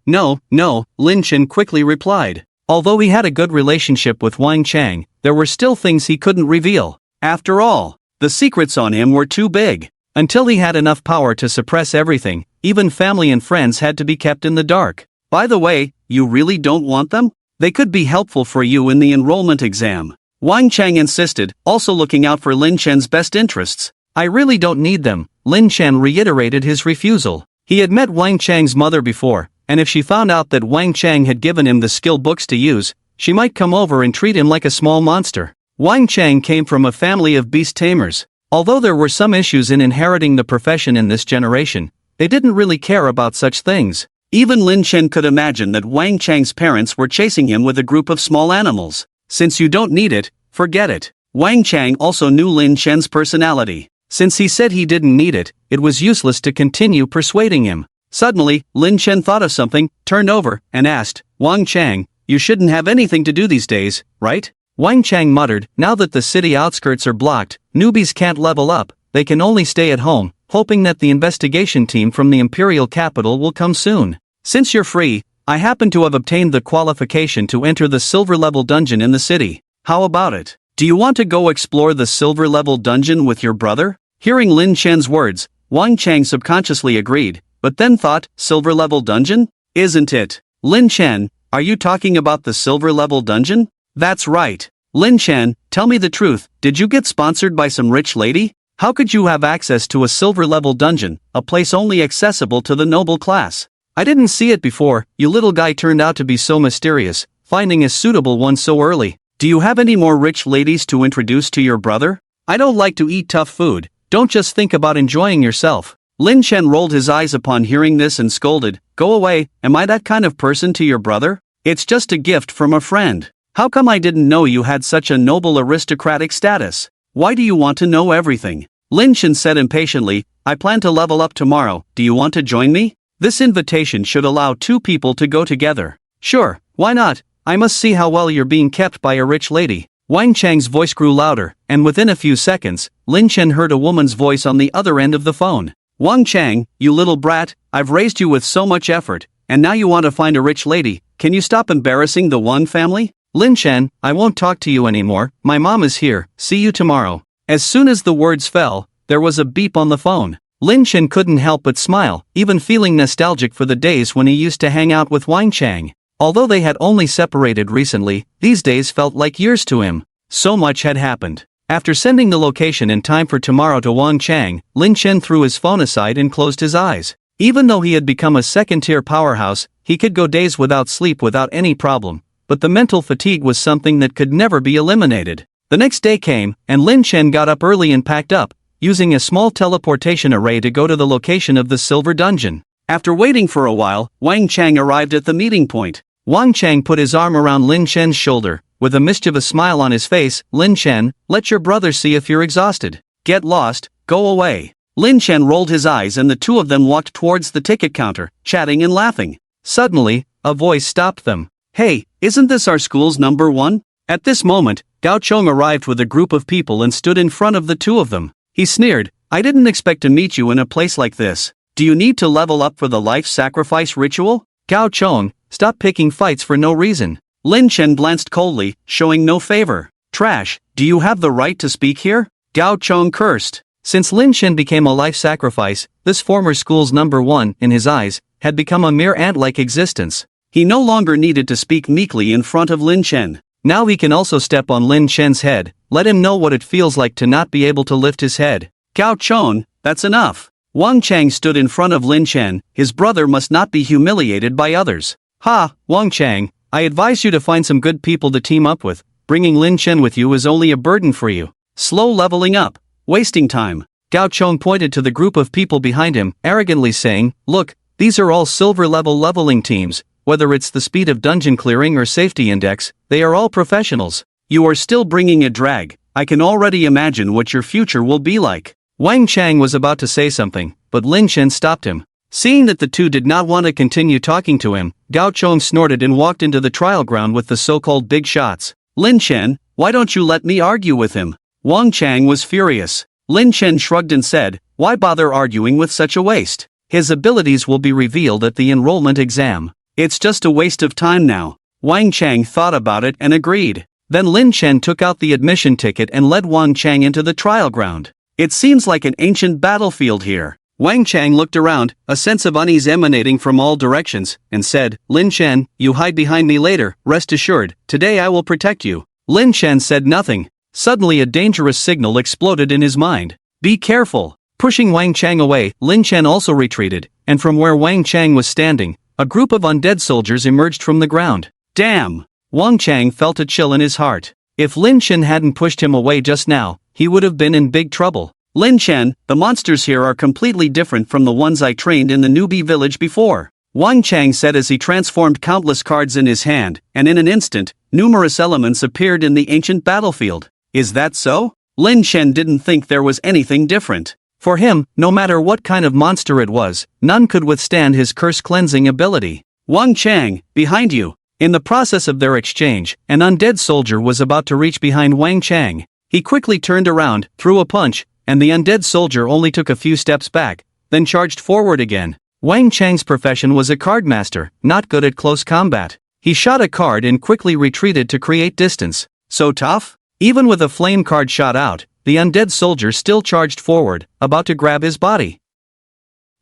Lin Chen quickly replied. Although he had a good relationship with Wang Chang, there were still things he couldn't reveal. After all, the secrets on him were too big. Until he had enough power to suppress everything, even family and friends had to be kept in the dark. "By the way, you really don't want them? They could be helpful for you in the enrollment exam." Wang Chang insisted, also looking out for Lin Chen's best interests. "I really don't need them." Lin Chen reiterated his refusal. He had met Wang Chang's mother before, and if she found out that Wang Chang had given him the skill books to use, she might come over and treat him like a small monster. Wang Chang came from a family of beast tamers. Although there were some issues in inheriting the profession in this generation, they didn't really care about such things. Even Lin Chen could imagine that Wang Chang's parents were chasing him with a group of small animals. Since you don't need it, forget it. Wang Chang also knew Lin Chen's personality. Since he said he didn't need it, it was useless to continue persuading him. Suddenly, Lin Chen thought of something, turned over, and asked, "Wang Chang, you shouldn't have anything to do these days, right?" Wang Chang muttered, "Now that the city outskirts are blocked, newbies can't level up, they can only stay at home, hoping that the investigation team from the imperial capital will come soon. Since you're free, I happen to have obtained the qualification to enter the silver level dungeon in the city. How about it? Do you want to go explore the silver level dungeon with your brother?" Hearing Lin Chen's words, Wang Chang subconsciously agreed, but then thought, "Silver level dungeon? Isn't it? Lin Chen, are you talking about the silver level dungeon?" "That's right. Lin Chen, tell me the truth, did you get sponsored by some rich lady? How could you have access to a silver level dungeon, a place only accessible to the noble class? I didn't see it before." You little guy turned out to be so mysterious, finding a suitable one so early. "Do you have any more rich ladies to introduce to your brother? I don't like to eat tough food, don't just think about enjoying yourself." Lin Chen rolled his eyes upon hearing this and scolded, "Go away, am I that kind of person to your brother? It's just a gift from a friend. How come I didn't know you had such a noble aristocratic status? Why do you want to know everything?" Lin Chen said impatiently, "I plan to level up tomorrow, do you want to join me? This invitation should allow two people to go together." "Sure, why not? I must see how well you're being kept by a rich lady." Wang Chang's voice grew louder, and within a few seconds, Lin Chen heard a woman's voice on the other end of the phone. "Wang Chang, you little brat, I've raised you with so much effort, and now you want to find a rich lady. Can you stop embarrassing the Wang family?" "Lin Chen, I won't talk to you anymore, my mom is here, see you tomorrow." As soon as the words fell, there was a beep on the phone. Lin Chen couldn't help but smile, even feeling nostalgic for the days when he used to hang out with Wang Chang. Although they had only separated recently, these days felt like years to him. So much had happened. After sending the location in time for tomorrow to Wang Chang, Lin Chen threw his phone aside and closed his eyes. Even though he had become a second-tier powerhouse, he could go days without sleep without any problem, but the mental fatigue was something that could never be eliminated. The next day came, and Lin Chen got up early and packed up. using a small teleportation array to go to the location of the silver dungeon. After waiting for a while, Wang Chang arrived at the meeting point. Wang Chang put his arm around Lin Chen's shoulder. With a mischievous smile on his face, Lin Chen, let your brother see if you're exhausted. Get lost, go away. Lin Chen rolled his eyes and the two of them walked towards the ticket counter, chatting and laughing. Suddenly, a voice stopped them. Hey, isn't this our school's number one? At this moment, Gao Chong arrived with a group of people and stood in front of the two of them. He sneered, I didn't expect to meet you in a place like this. Do you need to level up for the life sacrifice ritual? Gao Chong, stop picking fights for no reason. Lin Chen glanced coldly, showing no favor. Trash, do you have the right to speak here? Gao Chong cursed. Since Lin Chen became a life sacrifice, this former school's number one, in his eyes, had become a mere ant-like existence. He no longer needed to speak meekly in front of Lin Chen. Now he can also step on Lin Chen's head, let him know what it feels like to not be able to lift his head. Gao Chong, that's enough. Wang Chang stood in front of Lin Chen, his brother must not be humiliated by others. Ha, Wang Chang, I advise you to find some good people to team up with. Bringing Lin Chen with you is only a burden for you. Slow leveling up. Wasting time. Gao Chong pointed to the group of people behind him, arrogantly saying, look, these are all silver level leveling teams. Whether it's the speed of dungeon clearing or safety index, they are all professionals. You are still bringing a drag. I can already imagine what your future will be like. Wang Chang was about to say something, but Lin Chen stopped him. Seeing that the two did not want to continue talking to him, Gao Chong snorted and walked into the trial ground with the so-called big shots. Lin Chen, why don't you let me argue with him? Wang Chang was furious. Lin Chen shrugged and said, why bother arguing with such a waste? His abilities will be revealed at the enrollment exam. It's just a waste of time now. Wang Chang thought about it and agreed. Then Lin Chen took out the admission ticket and led Wang Chang into the trial ground. It seems like an ancient battlefield here. Wang Chang looked around, a sense of unease emanating from all directions, and said, Lin Chen, you hide behind me later, rest assured, today I will protect you. Lin Chen said nothing. Suddenly a dangerous signal exploded in his mind. Be careful. Pushing Wang Chang away, Lin Chen also retreated, and from where Wang Chang was standing, a group of undead soldiers emerged from the ground. Damn! Wang Chang felt a chill in his heart. If Lin Chen hadn't pushed him away just now, he would have been in big trouble. Lin Chen, the monsters here are completely different from the ones I trained in the newbie village before. Wang Chang said as he transformed countless cards in his hand, and in an instant, numerous elements appeared in the ancient battlefield. Is that so? Lin Chen didn't think there was anything different. For him, no matter what kind of monster it was, none could withstand his curse cleansing ability. Wang Chang, behind you. In the process of their exchange, an undead soldier was about to reach behind Wang Chang. He quickly turned around, threw a punch, and the undead soldier only took a few steps back, then charged forward again. Wang Chang's profession was a card master, not good at close combat. He shot a card and quickly retreated to create distance. So tough? Even with a flame card shot out, the undead soldier still charged forward, about to grab his body.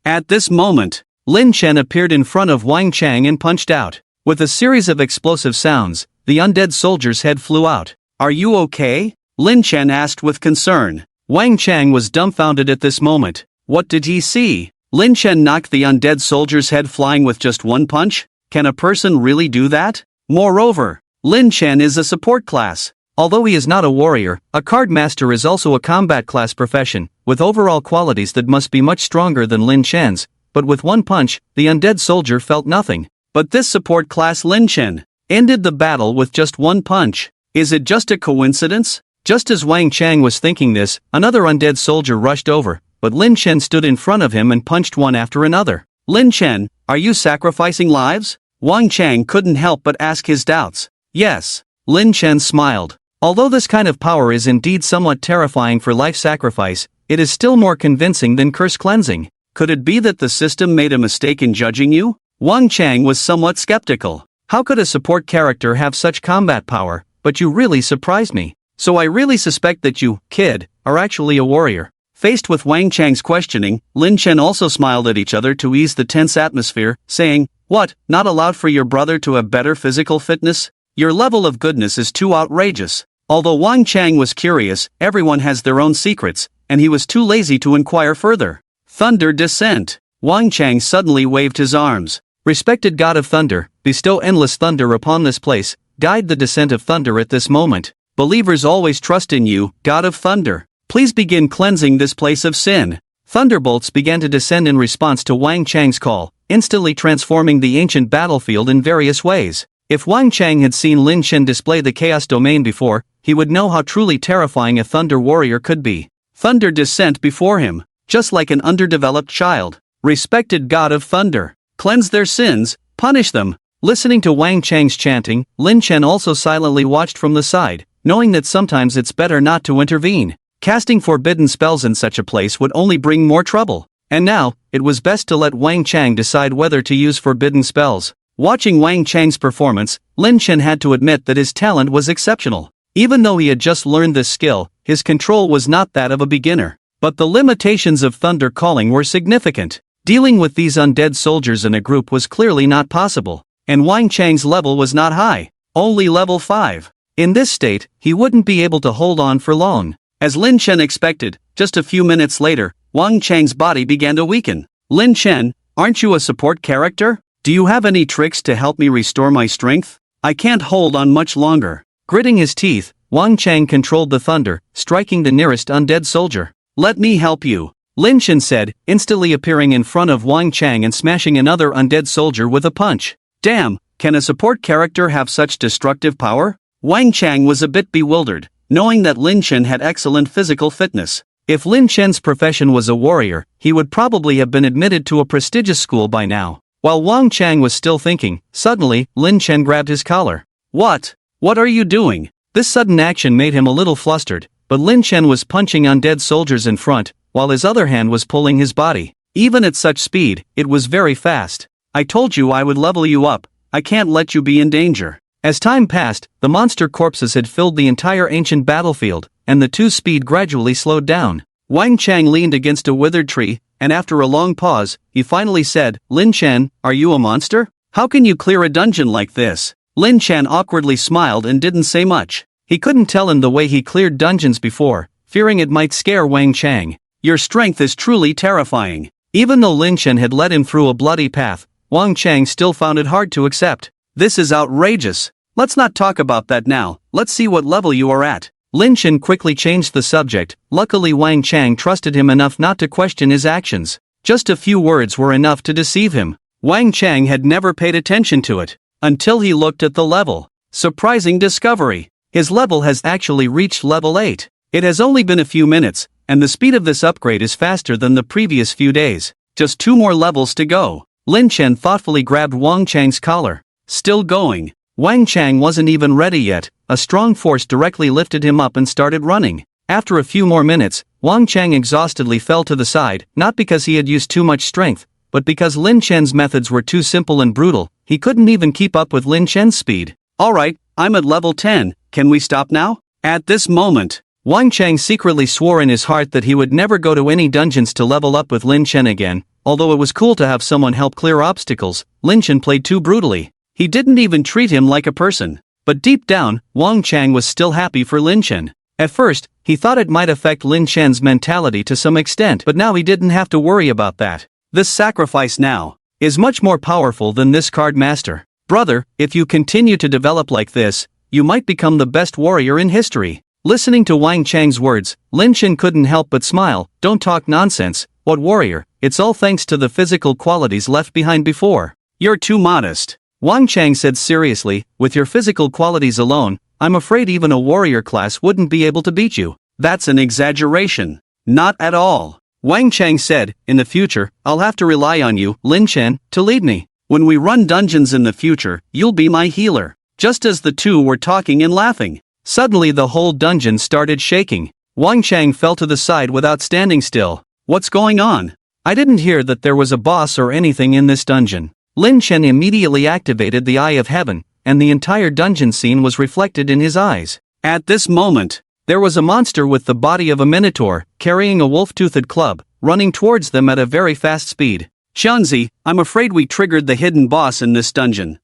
At this moment, Lin Chen appeared in front of Wang Chang and punched out. With a series of explosive sounds, the undead soldier's head flew out. Are you okay? Lin Chen asked with concern. Wang Chang was dumbfounded at this moment. What did he see? Lin Chen knocked the undead soldier's head flying with just one punch? Can a person really do that? Moreover, Lin Chen is a support class. Although he is not a warrior, a card master is also a combat class profession, with overall qualities that must be much stronger than Lin Chen's, but with one punch, the undead soldier felt nothing. But this support class Lin Chen ended the battle with just one punch. Is it just a coincidence? Just as Wang Chang was thinking this, another undead soldier rushed over, but Lin Chen stood in front of him and punched one after another. Lin Chen, are you sacrificing lives? Wang Chang couldn't help but ask his doubts. Yes. Lin Chen smiled. Although this kind of power is indeed somewhat terrifying for life sacrifice, it is still more convincing than curse cleansing. Could it be that the system made a mistake in judging you? Wang Chang was somewhat skeptical. How could a support character have such combat power? But you really surprised me. So I really suspect that you, kid, are actually a warrior. Faced with Wang Chang's questioning, Lin Chen also smiled at each other to ease the tense atmosphere, saying, What, not allowed for your brother to have better physical fitness? Your level of goodness is too outrageous. Although Wang Chang was curious, everyone has their own secrets, and he was too lazy to inquire further. Thunder descent. Wang Chang suddenly waved his arms. Respected God of Thunder, bestow endless thunder upon this place, guide the descent of thunder at this moment. Believers always trust in you, God of Thunder. Please begin cleansing this place of sin. Thunderbolts began to descend in response to Wang Chang's call, instantly transforming the ancient battlefield in various ways. If Wang Chang had seen Lin Chen display the Chaos Domain before, he would know how truly terrifying a Thunder Warrior could be. Thunder descent before him, just like an underdeveloped child. Respected God of Thunder, cleanse their sins, punish them. Listening to Wang Chang's chanting, Lin Chen also silently watched from the side, knowing that sometimes it's better not to intervene. Casting forbidden spells in such a place would only bring more trouble. And now, it was best to let Wang Chang decide whether to use forbidden spells. Watching Wang Chang's performance, Lin Chen had to admit that his talent was exceptional. Even though he had just learned this skill, his control was not that of a beginner. But the limitations of thunder calling were significant. Dealing with these undead soldiers in a group was clearly not possible. And Wang Chang's level was not high, only level 5. In this state, he wouldn't be able to hold on for long. As Lin Chen expected, just a few minutes later, Wang Chang's body began to weaken. Lin Chen, aren't you a support character? Do you have any tricks to help me restore my strength? I can't hold on much longer. Gritting his teeth, Wang Chang controlled the thunder, striking the nearest undead soldier. Let me help you, Lin Chen said, instantly appearing in front of Wang Chang and smashing another undead soldier with a punch. Damn, can a support character have such destructive power? Wang Chang was a bit bewildered, knowing that Lin Chen had excellent physical fitness. If Lin Chen's profession was a warrior, he would probably have been admitted to a prestigious school by now. While Wang Chang was still thinking, suddenly, Lin Chen grabbed his collar. What? What are you doing? This sudden action made him a little flustered, but Lin Chen was punching undead soldiers in front, while his other hand was pulling his body. Even at such speed, it was very fast. I told you I would level you up, I can't let you be in danger. As time passed, the monster corpses had filled the entire ancient battlefield, and the two's speed gradually slowed down. Wang Chang leaned against a withered tree, and after a long pause, he finally said, Lin Chen, are you a monster? How can you clear a dungeon like this? Lin Chen awkwardly smiled and didn't say much. He couldn't tell him the way he cleared dungeons before, fearing it might scare Wang Chang. Your strength is truly terrifying. Even though Lin Chen had led him through a bloody path, Wang Chang still found it hard to accept. This is outrageous. Let's not talk about that now, let's see what level you are at. Lin Chen quickly changed the subject. Luckily Wang Chang trusted him enough not to question his actions. Just a few words were enough to deceive him. Wang Chang had never paid attention to it, until he looked at the level. Surprising discovery. His level has actually reached level 8. It has only been a few minutes, and the speed of this upgrade is faster than the previous few days. Just 2 more levels to go. Lin Chen thoughtfully grabbed Wang Chang's collar. Still going. Wang Chang wasn't even ready yet. A strong force directly lifted him up and started running. After a few more minutes, Wang Chang exhaustedly fell to the side, not because he had used too much strength, but because Lin Chen's methods were too simple and brutal. He couldn't even keep up with Lin Chen's speed. Alright, I'm at level 10, can we stop now? At this moment, Wang Chang secretly swore in his heart that he would never go to any dungeons to level up with Lin Chen again. Although it was cool to have someone help clear obstacles, Lin Chen played too brutally. He didn't even treat him like a person. But deep down, Wang Chang was still happy for Lin Chen. At first, he thought it might affect Lin Chen's mentality to some extent, but now he didn't have to worry about that. This sacrifice now is much more powerful than this card master. Brother, if you continue to develop like this, you might become the best warrior in history. Listening to Wang Chang's words, Lin Chen couldn't help but smile. Don't talk nonsense. What warrior? It's all thanks to the physical qualities left behind before. You're too modest. Wang Chang said seriously, with your physical qualities alone, I'm afraid even a warrior class wouldn't be able to beat you. That's an exaggeration. Not at all. Wang Chang said, in the future, I'll have to rely on you, Lin Chen, to lead me. When we run dungeons in the future, you'll be my healer. Just as the two were talking and laughing, suddenly the whole dungeon started shaking. Wang Chang fell to the side without standing still. What's going on? I didn't hear that there was a boss or anything in this dungeon. Lin Chen immediately activated the Eye of Heaven, and the entire dungeon scene was reflected in his eyes. At this moment, there was a monster with the body of a minotaur, carrying a wolf-toothed club, running towards them at a very fast speed. Xianzi, I'm afraid we triggered the hidden boss in this dungeon.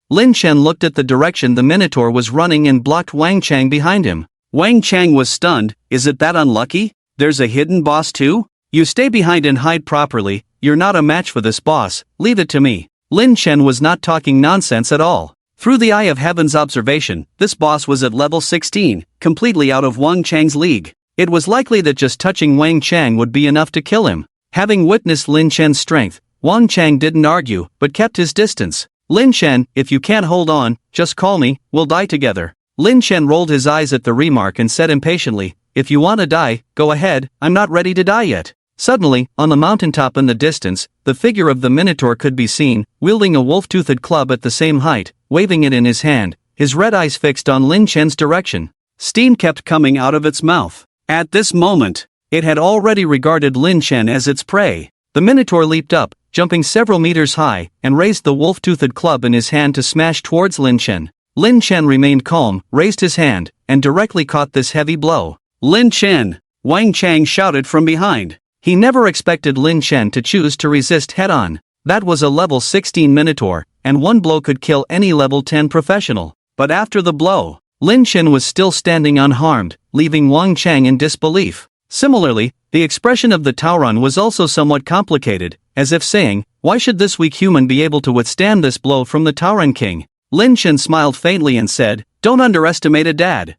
Lin Chen looked at the direction the minotaur was running and blocked Wang Chang behind him. Wang Chang was stunned. Is it that unlucky? There's a hidden boss too? You stay behind and hide properly. You're not a match for this boss, leave it to me. Lin Chen was not talking nonsense at all. Through the Eye of Heaven's observation, this boss was at level 16, completely out of Wang Chang's league. It was likely that just touching Wang Chang would be enough to kill him. Having witnessed Lin Chen's strength, Wang Chang didn't argue, but kept his distance. Lin Chen, if you can't hold on, just call me, we'll die together. Lin Chen rolled his eyes at the remark and said impatiently, if you want to die, go ahead, I'm not ready to die yet. Suddenly, on the mountaintop in the distance, the figure of the Minotaur could be seen, wielding a wolf-toothed club at the same height, waving it in his hand, his red eyes fixed on Lin Chen's direction. Steam kept coming out of its mouth. At this moment, it had already regarded Lin Chen as its prey. The Minotaur leaped up, jumping several meters high, and raised the wolf-toothed club in his hand to smash towards Lin Chen. Lin Chen remained calm, raised his hand, and directly caught this heavy blow. Lin Chen! Wang Chang shouted from behind. He never expected Lin Chen to choose to resist head-on. That was a level 16 Minotaur, and one blow could kill any level 10 professional. But after the blow, Lin Chen was still standing unharmed, leaving Wang Chang in disbelief. Similarly, the expression of the Tauron was also somewhat complicated, as if saying, why should this weak human be able to withstand this blow from the Tauron King? Lin Chen smiled faintly and said, don't underestimate a dad.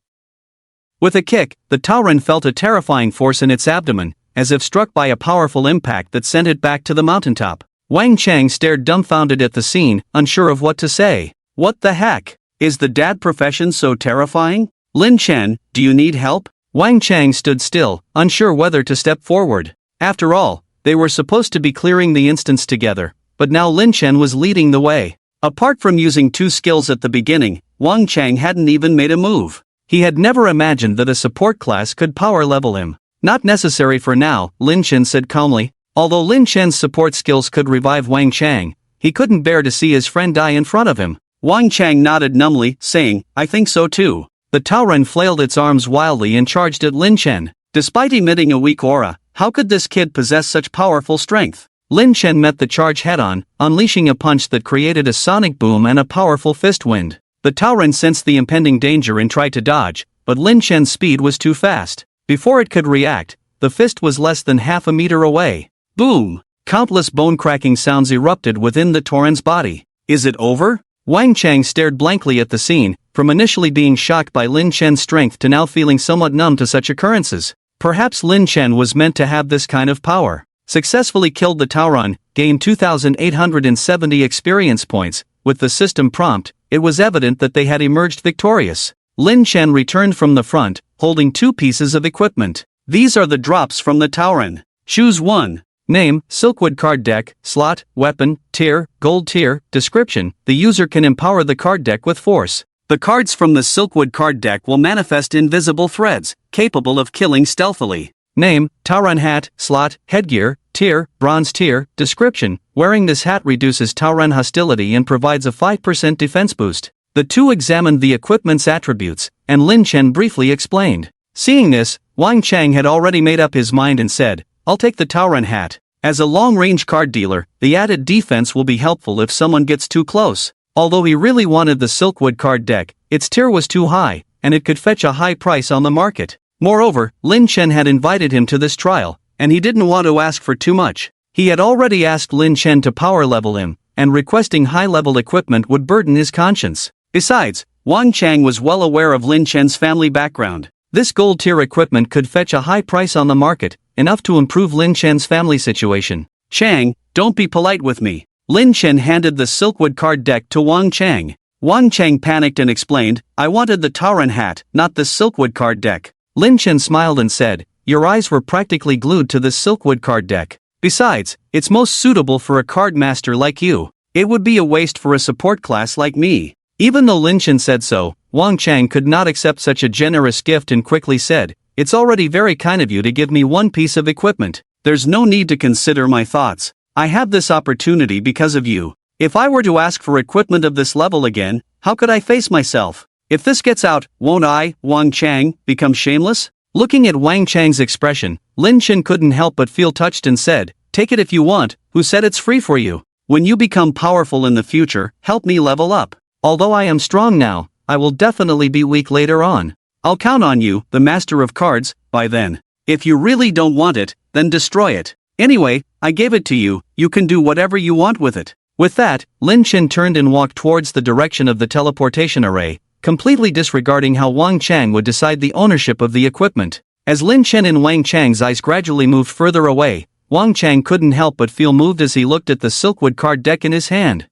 With a kick, the Tauron felt a terrifying force in its abdomen, as if struck by a powerful impact that sent it back to the mountaintop. Wang Chang stared dumbfounded at the scene, unsure of what to say. What the heck? Is the dad profession so terrifying? Lin Chen, do you need help? Wang Chang stood still, unsure whether to step forward. After all, they were supposed to be clearing the instance together, but now Lin Chen was leading the way. Apart from using two skills at the beginning, Wang Chang hadn't even made a move. He had never imagined that a support class could power level him. Not necessary for now, Lin Chen said calmly. Although Lin Chen's support skills could revive Wang Chang, he couldn't bear to see his friend die in front of him. Wang Chang nodded numbly, saying, I think so too. The Tauron flailed its arms wildly and charged at Lin Chen. Despite emitting a weak aura, how could this kid possess such powerful strength? Lin Chen met the charge head-on, unleashing a punch that created a sonic boom and a powerful fist wind. The Tauron sensed the impending danger and tried to dodge, but Lin Chen's speed was too fast. Before it could react, the fist was less than half a meter away. Boom! Countless bone-cracking sounds erupted within the Tauron's body. Is it over? Wang Chang stared blankly at the scene, from initially being shocked by Lin Chen's strength to now feeling somewhat numb to such occurrences. Perhaps Lin Chen was meant to have this kind of power. Successfully killed the Tauron, gained 2,870 experience points. With the system prompt, it was evident that they had emerged victorious. Lin Chen returned from the front, holding two pieces of equipment. These are the drops from the Tauron. Choose one. Name, Silkwood card deck, slot, weapon, tier, gold tier, description. The user can empower the card deck with force. The cards from the Silkwood card deck will manifest invisible threads, capable of killing stealthily. Name, Tauron hat, slot, headgear, tier, bronze tier, description. Wearing this hat reduces Tauron hostility and provides a 5% defense boost. The two examined the equipment's attributes, and Lin Chen briefly explained. Seeing this, Wang Chang had already made up his mind and said, I'll take the Tauron hat. As a long-range card dealer, the added defense will be helpful if someone gets too close. Although he really wanted the Silkwood card deck, its tier was too high, and it could fetch a high price on the market. Moreover, Lin Chen had invited him to this trial, and he didn't want to ask for too much. He had already asked Lin Chen to power level him, and requesting high-level equipment would burden his conscience. Besides, Wang Chang was well aware of Lin Chen's family background. This gold-tier equipment could fetch a high price on the market, enough to improve Lin Chen's family situation. Chang, don't be polite with me. Lin Chen handed the Silkwood card deck to Wang Chang. Wang Chang panicked and explained, I wanted the Tauron hat, not the Silkwood card deck. Lin Chen smiled and said, your eyes were practically glued to this Silkwood card deck. Besides, it's most suitable for a card master like you. It would be a waste for a support class like me. Even though Lin Chen said so, Wang Chang could not accept such a generous gift and quickly said, it's already very kind of you to give me one piece of equipment. There's no need to consider my thoughts. I have this opportunity because of you. If I were to ask for equipment of this level again, how could I face myself? If this gets out, won't I, Wang Chang, become shameless? Looking at Wang Chang's expression, Lin Chen couldn't help but feel touched and said, take it if you want, who said it's free for you? When you become powerful in the future, help me level up. Although I am strong now, I will definitely be weak later on. I'll count on you, the master of cards, by then. If you really don't want it, then destroy it. Anyway, I gave it to you, you can do whatever you want with it. With that, Lin Chen turned and walked towards the direction of the teleportation array, completely disregarding how Wang Chang would decide the ownership of the equipment. As Lin Chen and Wang Chang's eyes gradually moved further away, Wang Chang couldn't help but feel moved as he looked at the silkwood card deck in his hand.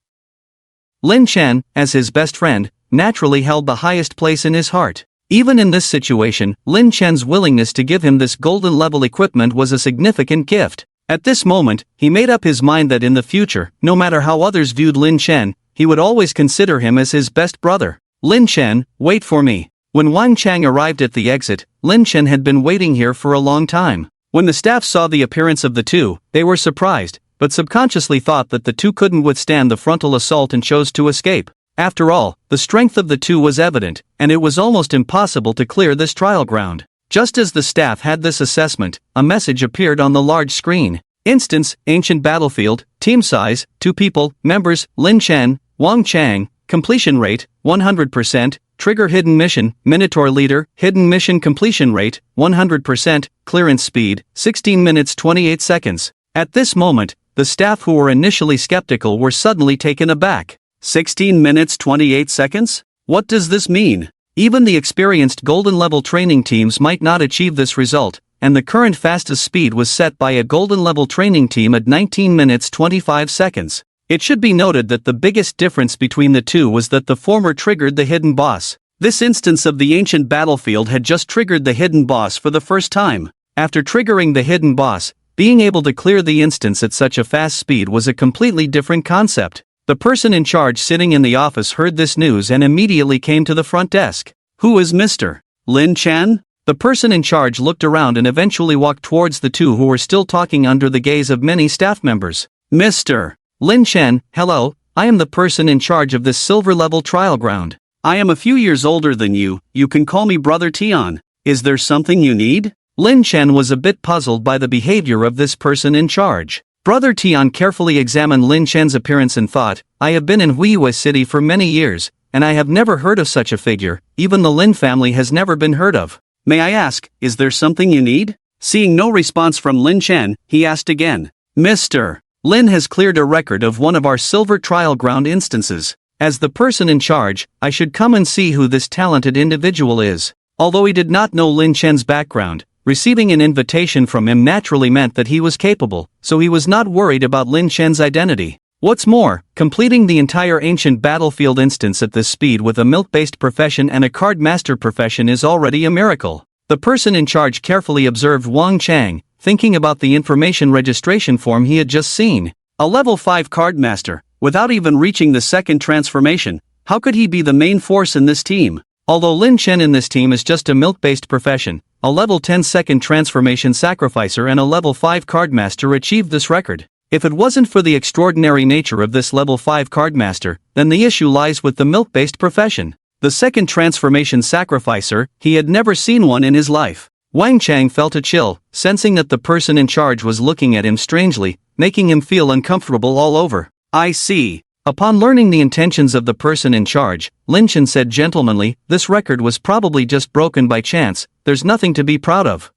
Lin Chen, as his best friend, naturally held the highest place in his heart. Even in this situation, Lin Chen's willingness to give him this golden level equipment was a significant gift. At this moment, he made up his mind that in the future, no matter how others viewed Lin Chen, he would always consider him as his best brother. Lin Chen, wait for me. When Wang Chang arrived at the exit, Lin Chen had been waiting here for a long time. When the staff saw the appearance of the two, they were surprised, but subconsciously thought that the two couldn't withstand the frontal assault and chose to escape. After all, the strength of the two was evident, and it was almost impossible to clear this trial ground. Just as the staff had this assessment, a message appeared on the large screen. Instance, Ancient Battlefield, Team Size, 2 people, Members, Lin Chen, Wang Chang, Completion Rate, 100%, Trigger Hidden Mission, Minotaur Leader, Hidden Mission Completion Rate, 100%, Clearance Speed, 16 minutes 28 seconds. At this moment, the staff who were initially skeptical were suddenly taken aback. 16 minutes 28 seconds? What does this mean? Even the experienced golden level training teams might not achieve this result, and the current fastest speed was set by a golden level training team at 19 minutes 25 seconds. It should be noted that the biggest difference between the two was that the former triggered the hidden boss. This instance of the Ancient Battlefield had just triggered the hidden boss for the first time. After triggering the hidden boss, being able to clear the instance at such a fast speed was a completely different concept. The person in charge sitting in the office heard this news and immediately came to the front desk. Who is Mr. Lin Chen? The person in charge looked around and eventually walked towards the two who were still talking under the gaze of many staff members. Mr. Lin Chen, hello, I am the person in charge of this silver level trial ground. I am a few years older than you can call me Brother Tian. Is there something you need? Lin Chen was a bit puzzled by the behavior of this person in charge. Brother Tian carefully examined Lin Chen's appearance and thought, I have been in Huiyue City for many years, and I have never heard of such a figure, even the Lin family has never been heard of. May I ask, is there something you need? Seeing no response from Lin Chen, he asked again. Mr. Lin has cleared a record of one of our silver trial ground instances. As the person in charge, I should come and see who this talented individual is. Although he did not know Lin Chen's background, receiving an invitation from him naturally meant that he was capable, so he was not worried about Lin Chen's identity. What's more, completing the entire Ancient Battlefield instance at this speed with a milk-based profession and a card master profession is already a miracle. The person in charge carefully observed Wang Chang, thinking about the information registration form he had just seen. A level 5 card master, without even reaching the second transformation, how could he be the main force in this team? Although Lin Chen in this team is just a milk-based profession, a level 10 second transformation sacrificer and a level 5 card master achieved this record. If it wasn't for the extraordinary nature of this level 5 card master, then the issue lies with the milk-based profession. The second transformation sacrificer, he had never seen one in his life. Wang Chang felt a chill, sensing that the person in charge was looking at him strangely, making him feel uncomfortable all over. I see. Upon learning the intentions of the person in charge, Lin Chen said gentlemanly, this record was probably just broken by chance, there's nothing to be proud of.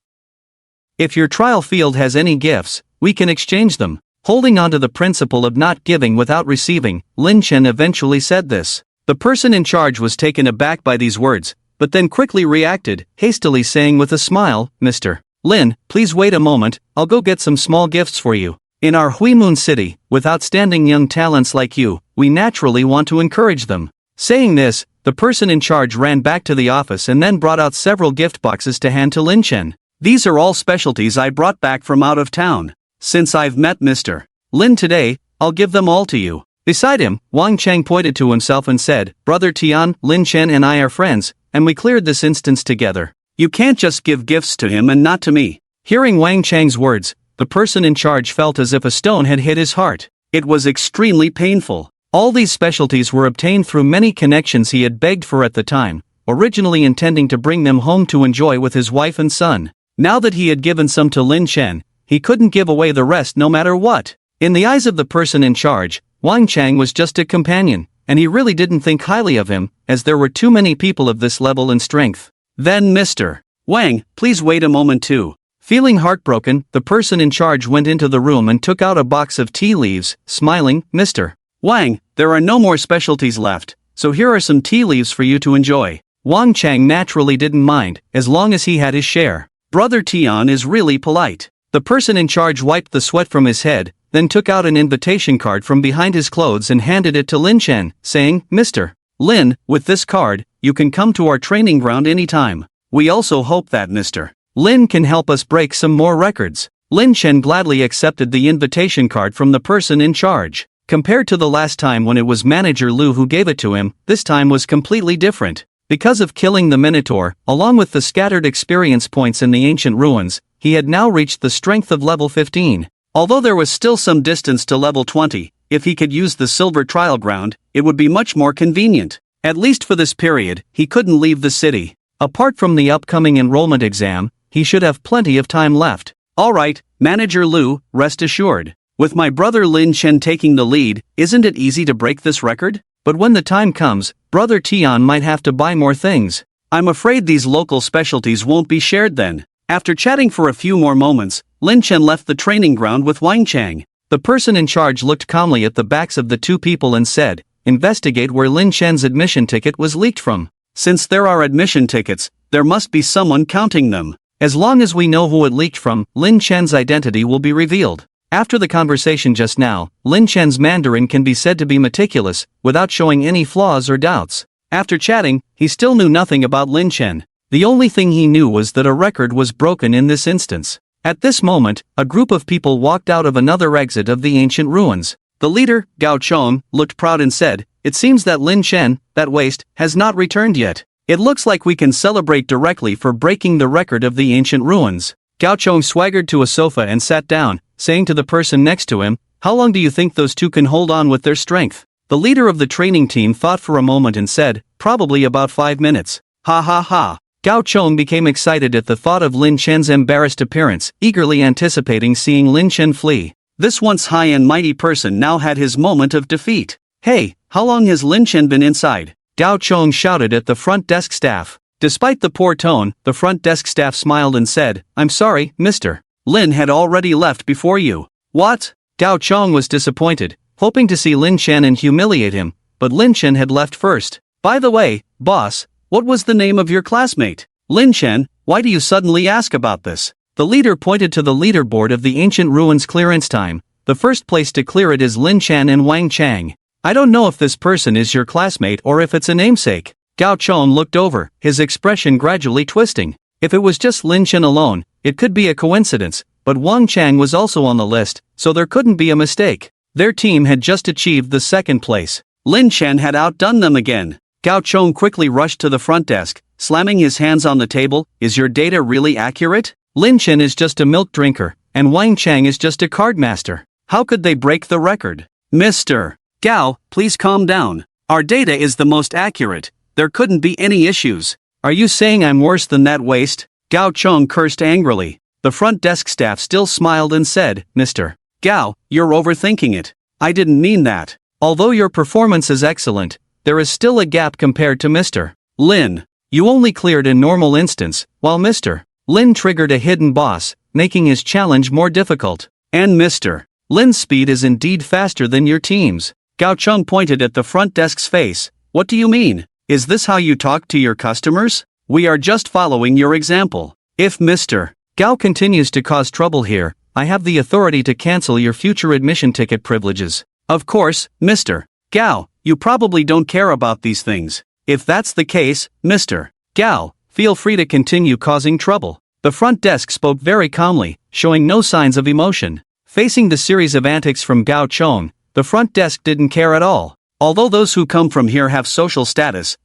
If your trial field has any gifts, we can exchange them. Holding on to the principle of not giving without receiving, Lin Chen eventually said this. The person in charge was taken aback by these words, but then quickly reacted, hastily saying with a smile, Mr. Lin, please wait a moment, I'll go get some small gifts for you. In our Huimun City, with outstanding young talents like you, we naturally want to encourage them. Saying this, the person in charge ran back to the office and then brought out several gift boxes to hand to Lin Chen. These are all specialties I brought back from out of town. Since I've met Mr. Lin today, I'll give them all to you. Beside him, Wang Chang pointed to himself and said, Brother Tian, Lin Chen and I are friends, and we cleared this instance together. You can't just give gifts to him and not to me. Hearing Wang Chang's words, the person in charge felt as if a stone had hit his heart. It was extremely painful. All these specialties were obtained through many connections he had begged for at the time, originally intending to bring them home to enjoy with his wife and son. Now that he had given some to Lin Chen, he couldn't give away the rest no matter what. In the eyes of the person in charge, Wang Chang was just a companion, and he really didn't think highly of him, as there were too many people of this level and strength. Then Mr. Wang, please wait a moment too. Feeling heartbroken, the person in charge went into the room and took out a box of tea leaves, smiling, Mr. Wang, there are no more specialties left, so here are some tea leaves for you to enjoy. Wang Chang naturally didn't mind, as long as he had his share. Brother Tian is really polite. The person in charge wiped the sweat from his head, then took out an invitation card from behind his clothes and handed it to Lin Chen, saying, Mr. Lin, with this card, you can come to our training ground anytime. We also hope that Mr. Lin can help us break some more records. Lin Chen gladly accepted the invitation card from the person in charge. Compared to the last time when it was Manager Lu who gave it to him, this time was completely different. Because of killing the Minotaur, along with the scattered experience points in the ancient ruins, he had now reached the strength of level 15. Although there was still some distance to level 20, if he could use the silver trial ground, it would be much more convenient. At least for this period, he couldn't leave the city. Apart from the upcoming enrollment exam, he should have plenty of time left. Alright, Manager Lu, rest assured. With my brother Lin Chen taking the lead, isn't it easy to break this record? But when the time comes, Brother Tian might have to buy more things. I'm afraid these local specialties won't be shared then. After chatting for a few more moments, Lin Chen left the training ground with Wang Chang. The person in charge looked calmly at the backs of the two people and said, investigate where Lin Chen's admission ticket was leaked from. Since there are admission tickets, there must be someone counting them. As long as we know who it leaked from, Lin Chen's identity will be revealed. After the conversation just now, Lin Chen's Mandarin can be said to be meticulous, without showing any flaws or doubts. After chatting, he still knew nothing about Lin Chen. The only thing he knew was that a record was broken in this instance. At this moment, a group of people walked out of another exit of the ancient ruins. The leader, Gao Chong, looked proud and said, it seems that Lin Chen, that waste, has not returned yet. It looks like we can celebrate directly for breaking the record of the ancient ruins. Gao Chong swaggered to a sofa and sat down, saying to the person next to him, how long do you think those two can hold on with their strength? The leader of the training team thought for a moment and said, probably about 5 minutes. Ha ha ha. Gao Chong became excited at the thought of Lin Chen's embarrassed appearance, eagerly anticipating seeing Lin Chen flee. This once high and mighty person now had his moment of defeat. Hey, how long has Lin Chen been inside? Gao Chong shouted at the front desk staff. Despite the poor tone, the front desk staff smiled and said, I'm sorry, Mr. Lin had already left before you. What? Gao Chong was disappointed, hoping to see Lin Chen and humiliate him, but Lin Chen had left first. By the way, boss, what was the name of your classmate? Lin Chen, why do you suddenly ask about this? The leader pointed to the leaderboard of the ancient ruins clearance time. The first place to clear it is Lin Chen and Wang Chang. I don't know if this person is your classmate or if it's a namesake. Gao Chong looked over, his expression gradually twisting. If it was just Lin Chen alone, it could be a coincidence, but Wang Chang was also on the list, so there couldn't be a mistake. Their team had just achieved the second place. Lin Chen had outdone them again. Gao Chong quickly rushed to the front desk, slamming his hands on the table. Is your data really accurate? Lin Chen is just a milk drinker, and Wang Chang is just a card master. How could they break the record? Mr. Gao, please calm down. Our data is the most accurate. There couldn't be any issues. Are you saying I'm worse than that waste? Gao Chong cursed angrily. The front desk staff still smiled and said, Mr. Gao, you're overthinking it. I didn't mean that. Although your performance is excellent, there is still a gap compared to Mr. Lin. You only cleared a normal instance, while Mr. Lin triggered a hidden boss, making his challenge more difficult. And Mr. Lin's speed is indeed faster than your team's. Gao Chong pointed at the front desk's face. What do you mean? Is this how you talk to your customers? We are just following your example. If Mr. Gao continues to cause trouble here, I have the authority to cancel your future admission ticket privileges. Of course, Mr. Gao, you probably don't care about these things. If that's the case, Mr. Gao, feel free to continue causing trouble. The front desk spoke very calmly, showing no signs of emotion. Facing the series of antics from Gao Chong, the front desk didn't care at all. Although those who come from here have social status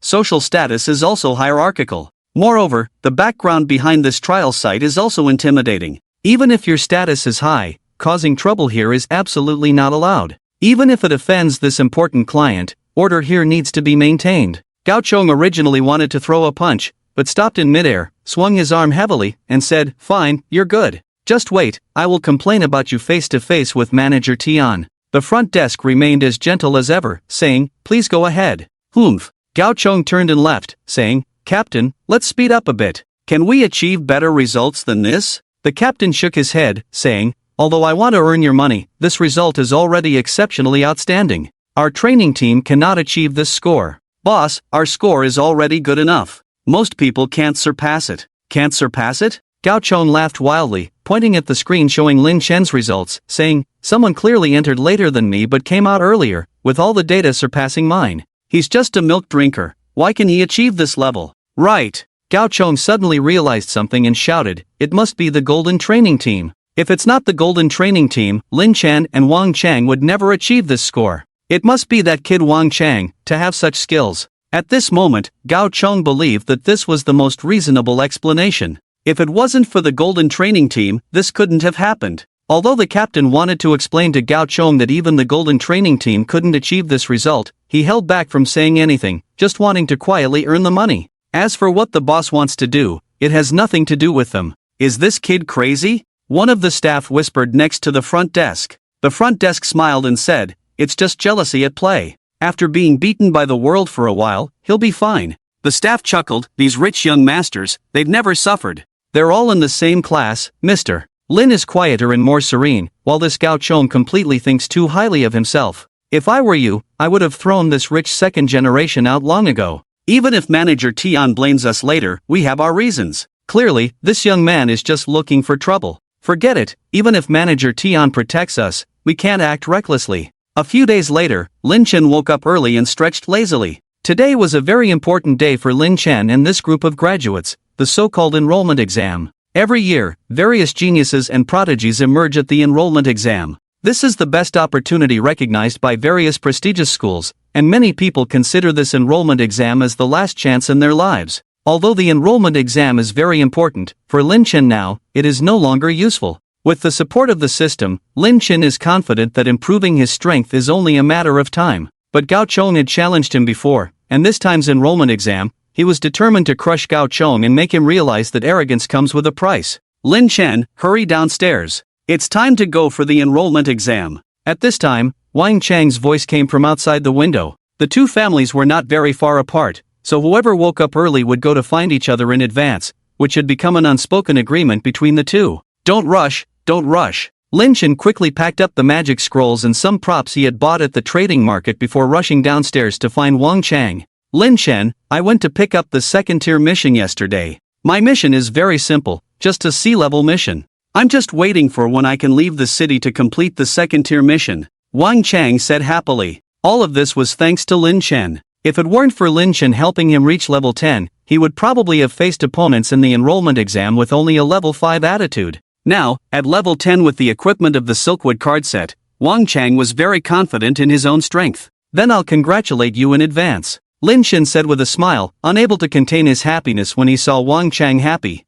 is also hierarchical. Moreover, the background behind this trial site is also intimidating. Even if your status is high, causing trouble here is absolutely not allowed. Even if it offends this important client, order here needs to be maintained. Gao Chong originally wanted to throw a punch, but stopped in midair, swung his arm heavily, and said, fine, you're good. Just wait, I will complain about you face to face with Manager Tian. The front desk remained as gentle as ever, saying, please go ahead. Humph. Gao Chong turned and left, saying, Captain, let's speed up a bit. Can we achieve better results than this? The captain shook his head, saying, although I want to earn your money, this result is already exceptionally outstanding. Our training team cannot achieve this score. Boss, our score is already good enough. Most people can't surpass it. Can't surpass it? Gao Chong laughed wildly, pointing at the screen showing Lin Chen's results, saying, "Someone clearly entered later than me but came out earlier, with all the data surpassing mine. He's just a milk drinker. Why can he achieve this level?" Right. Gao Chong suddenly realized something and shouted, "It must be the Golden Training Team. If it's not the Golden Training Team, Lin Chen and Wang Chang would never achieve this score. It must be that kid Wang Chang, to have such skills." At this moment, Gao Chong believed that this was the most reasonable explanation. If it wasn't for the Golden Training Team, this couldn't have happened. Although the captain wanted to explain to Gao Chong that even the Golden Training Team couldn't achieve this result, he held back from saying anything, just wanting to quietly earn the money. As for what the boss wants to do, it has nothing to do with them. "Is this kid crazy?" one of the staff whispered next to the front desk. The front desk smiled and said, "It's just jealousy at play. After being beaten by the world for a while, he'll be fine." The staff chuckled, "These rich young masters, they've never suffered. They're all in the same class, Mr. Lin is quieter and more serene, while this Gao Chong completely thinks too highly of himself. If I were you, I would have thrown this rich second generation out long ago. Even if Manager Tian blames us later, we have our reasons. Clearly, this young man is just looking for trouble. Forget it, even if Manager Tian protects us, we can't act recklessly." A few days later, Lin Chen woke up early and stretched lazily. Today was a very important day for Lin Chen and this group of graduates, the so-called enrollment exam. Every year, various geniuses and prodigies emerge at the enrollment exam. This is the best opportunity recognized by various prestigious schools, and many people consider this enrollment exam as the last chance in their lives. Although the enrollment exam is very important, for Lin Chen now, it is no longer useful. With the support of the system, Lin Chen is confident that improving his strength is only a matter of time. But Gao Chong had challenged him before, and this time's enrollment exam, he was determined to crush Gao Chong and make him realize that arrogance comes with a price. "Lin Chen, hurry downstairs. It's time to go for the enrollment exam." At this time, Wang Chang's voice came from outside the window. The two families were not very far apart, so whoever woke up early would go to find each other in advance, which had become an unspoken agreement between the two. "Don't rush, don't rush." Lin Chen quickly packed up the magic scrolls and some props he had bought at the trading market before rushing downstairs to find Wang Chang. "Lin Chen, I went to pick up the second-tier mission yesterday. My mission is very simple, just a sea-level mission. I'm just waiting for when I can leave the city to complete the second-tier mission," Wang Chang said happily. All of this was thanks to Lin Chen. If it weren't for Lin Chen helping him reach level 10, he would probably have faced opponents in the enrollment exam with only a level 5 attitude. Now, at level 10 with the equipment of the Silkwood card set, Wang Chang was very confident in his own strength. "Then I'll congratulate you in advance," Lin Chen said with a smile, unable to contain his happiness when he saw Wang Chang happy.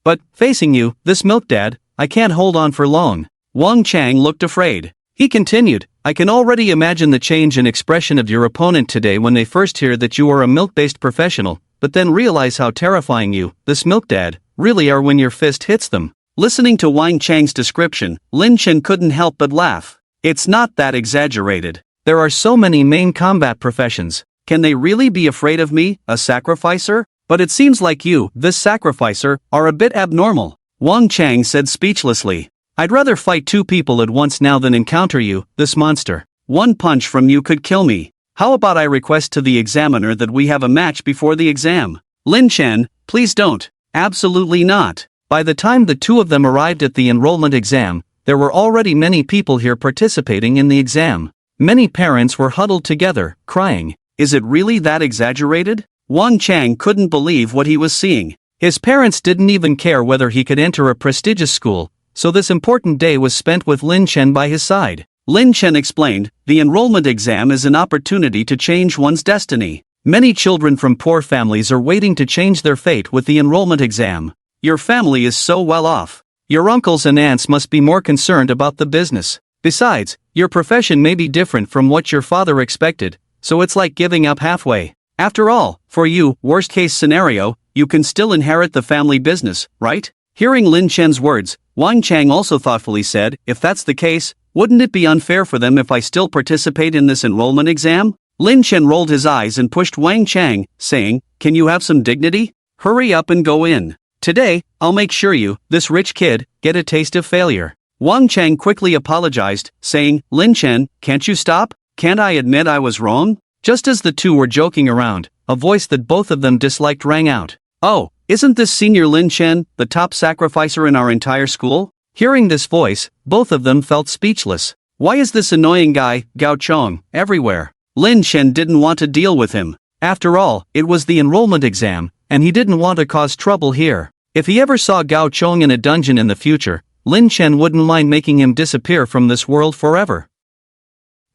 "But, facing you, this milk dad, I can't hold on for long." Wang Chang looked afraid. He continued, "I can already imagine the change in expression of your opponent today when they first hear that you are a milk-based professional, but then realize how terrifying you, this milk dad, really are when your fist hits them." Listening to Wang Chang's description, Lin Chen couldn't help but laugh. It's not that exaggerated. There are so many main combat professions. Can they really be afraid of me, a sacrificer? But it seems like you, this sacrificer, are a bit abnormal. Wang Chang said speechlessly. "I'd rather fight two people at once now than encounter you, this monster. One punch from you could kill me. How about I request to the examiner that we have a match before the exam?" "Lin Chen, please don't." "Absolutely not." By the time the two of them arrived at the enrollment exam, there were already many people here participating in the exam. Many parents were huddled together, crying. Is it really that exaggerated? Wang Chang couldn't believe what he was seeing. His parents didn't even care whether he could enter a prestigious school, so this important day was spent with Lin Chen by his side. Lin Chen explained, "The enrollment exam is an opportunity to change one's destiny. Many children from poor families are waiting to change their fate with the enrollment exam. Your family is so well off. Your uncles and aunts must be more concerned about the business. Besides, your profession may be different from what your father expected, so it's like giving up halfway. After all, for you, worst case scenario, you can still inherit the family business, right?" Hearing Lin Chen's words, Wang Chang also thoughtfully said, "If that's the case, wouldn't it be unfair for them if I still participate in this enrollment exam?" Lin Chen rolled his eyes and pushed Wang Chang, saying, "Can you have some dignity? Hurry up and go in. Today, I'll make sure you, this rich kid, get a taste of failure." Wang Chang quickly apologized, saying, "Lin Chen, can't you stop? Can't I admit I was wrong?" Just as the two were joking around, a voice that both of them disliked rang out. "Oh, Isn't this Senior Lin Chen, the top sacrificer in our entire school? Hearing this voice, both of them felt speechless. Why is this annoying guy, Gao Chong, everywhere? Lin Chen didn't want to deal with him. After all, it was the enrollment exam, and he didn't want to cause trouble here. If he ever saw Gao Chong in a dungeon in the future, Lin Chen wouldn't mind making him disappear from this world forever.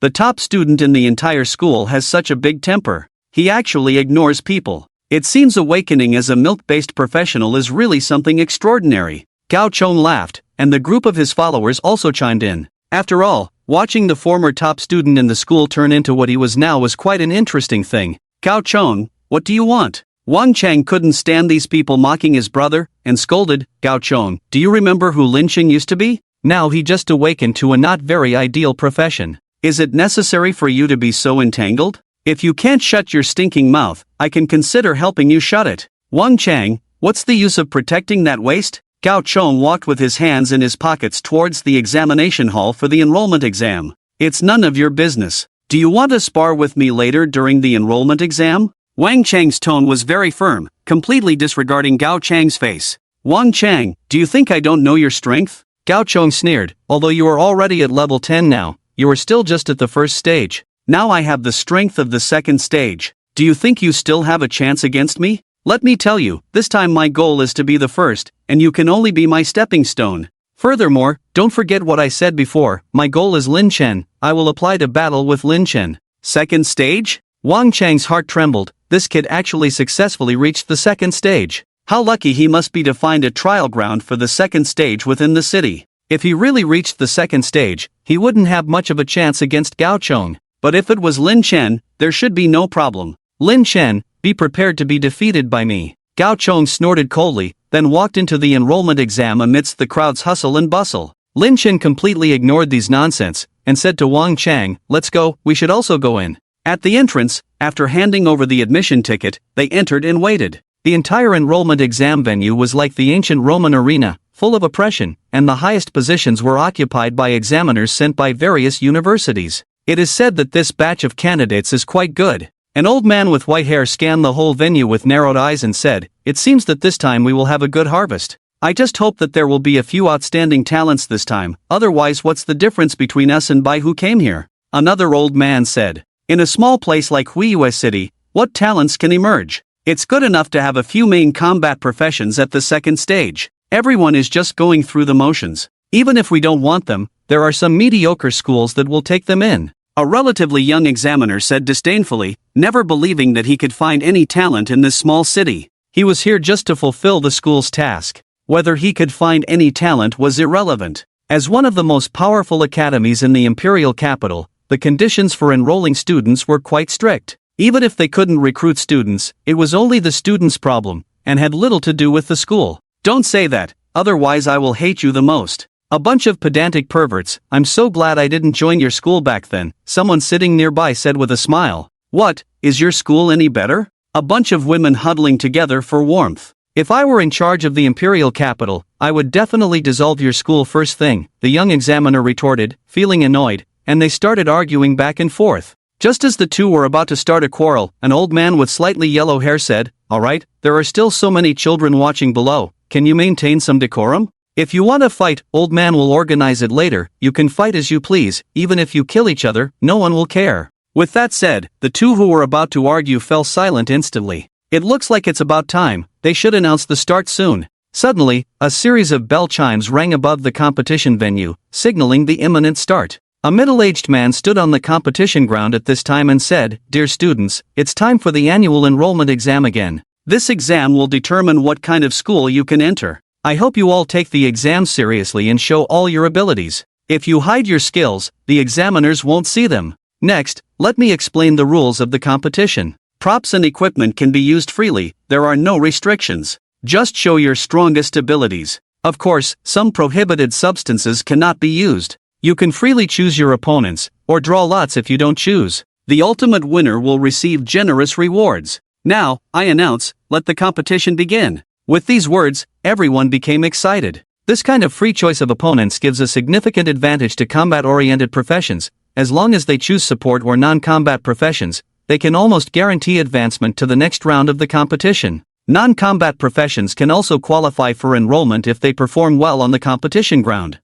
The top student in the entire school has such a big temper. He actually ignores people. It seems awakening as a milk-based professional is really something extraordinary. Gao Chong laughed, and the group of his followers also chimed in. After all, watching the former top student in the school turn into what he was now was quite an interesting thing. Gao Chong, what do you want? Wang Chang couldn't stand these people mocking his brother, and scolded, Gao Chong, do you remember who Lin Qing used to be? Now he just awakened to a not very ideal profession. Is it necessary for you to be so entangled? If you can't shut your stinking mouth, I can consider helping you shut it. Wang Chang, what's the use of protecting that waste? Gao Chong walked with his hands in his pockets towards the examination hall for the enrollment exam. It's none of your business. Do you want to spar with me later during the enrollment exam? Wang Chang's tone was very firm, completely disregarding Gao Chang's face. Wang Chang, do you think I don't know your strength? Gao Chong sneered, although you are already at level 10 now, you are still just at the first stage. Now I have the strength of the second stage. Do you think you still have a chance against me? Let me tell you, this time my goal is to be the first, and you can only be my stepping stone. Furthermore, don't forget what I said before, my goal is Lin Chen, I will apply to battle with Lin Chen. Second stage? Wang Chang's heart trembled, this kid actually successfully reached the second stage. How lucky he must be to find a trial ground for the second stage within the city. If he really reached the second stage, he wouldn't have much of a chance against Gao Chong. But if it was Lin Chen, there should be no problem. Lin Chen, be prepared to be defeated by me. Gao Chong snorted coldly, then walked into the enrollment exam amidst the crowd's hustle and bustle. Lin Chen completely ignored these nonsense, and said to Wang Chang, let's go, we should also go in. At the entrance, after handing over the admission ticket, they entered and waited. The entire enrollment exam venue was like the ancient Roman arena, full of oppression, and the highest positions were occupied by examiners sent by various universities. It is said that this batch of candidates is quite good. An old man with white hair scanned the whole venue with narrowed eyes and said, it seems that this time we will have a good harvest. I just hope that there will be a few outstanding talents this time, otherwise what's the difference between us and Bai who came here? Another old man said. In a small place like Huiyue City, what talents can emerge? It's good enough to have a few main combat professions at the second stage. Everyone is just going through the motions. Even if we don't want them, there are some mediocre schools that will take them in. A relatively young examiner said disdainfully, never believing that he could find any talent in this small city. He was here just to fulfill the school's task. Whether he could find any talent was irrelevant. As one of the most powerful academies in the imperial capital, the conditions for enrolling students were quite strict. Even if they couldn't recruit students, it was only the students' problem, and had little to do with the school. Don't say that, otherwise I will hate you the most. A bunch of pedantic perverts, I'm so glad I didn't join your school back then, someone sitting nearby said with a smile. What, is your school any better? A bunch of women huddling together for warmth. If I were in charge of the imperial capital, I would definitely dissolve your school first thing, the young examiner retorted, feeling annoyed, and they started arguing back and forth. Just as the two were about to start a quarrel, an old man with slightly yellow hair said, all right, there are still so many children watching below, can you maintain some decorum? If you want to fight, old man will organize it later, you can fight as you please, even if you kill each other, no one will care. With that said, the two who were about to argue fell silent instantly. It looks like it's about time, they should announce the start soon. Suddenly, a series of bell chimes rang above the competition venue, signaling the imminent start. A middle-aged man stood on the competition ground at this time and said, Dear students, it's time for the annual enrollment exam again. This exam will determine what kind of school you can enter. I hope you all take the exam seriously and show all your abilities. If you hide your skills, the examiners won't see them. Next, let me explain the rules of the competition. Props and equipment can be used freely, there are no restrictions. Just show your strongest abilities. Of course, some prohibited substances cannot be used. You can freely choose your opponents, or draw lots if you don't choose. The ultimate winner will receive generous rewards. Now, I announce, let the competition begin. With these words, everyone became excited. This kind of free choice of opponents gives a significant advantage to combat-oriented professions. As long as they choose support or non-combat professions, they can almost guarantee advancement to the next round of the competition. Non-combat professions can also qualify for enrollment if they perform well on the competition ground.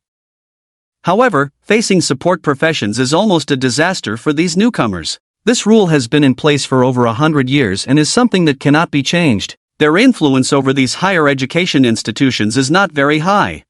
However, facing support professions is almost a disaster for these newcomers. This rule has been in place for over 100 years and is something that cannot be changed. Their influence over these higher education institutions is not very high.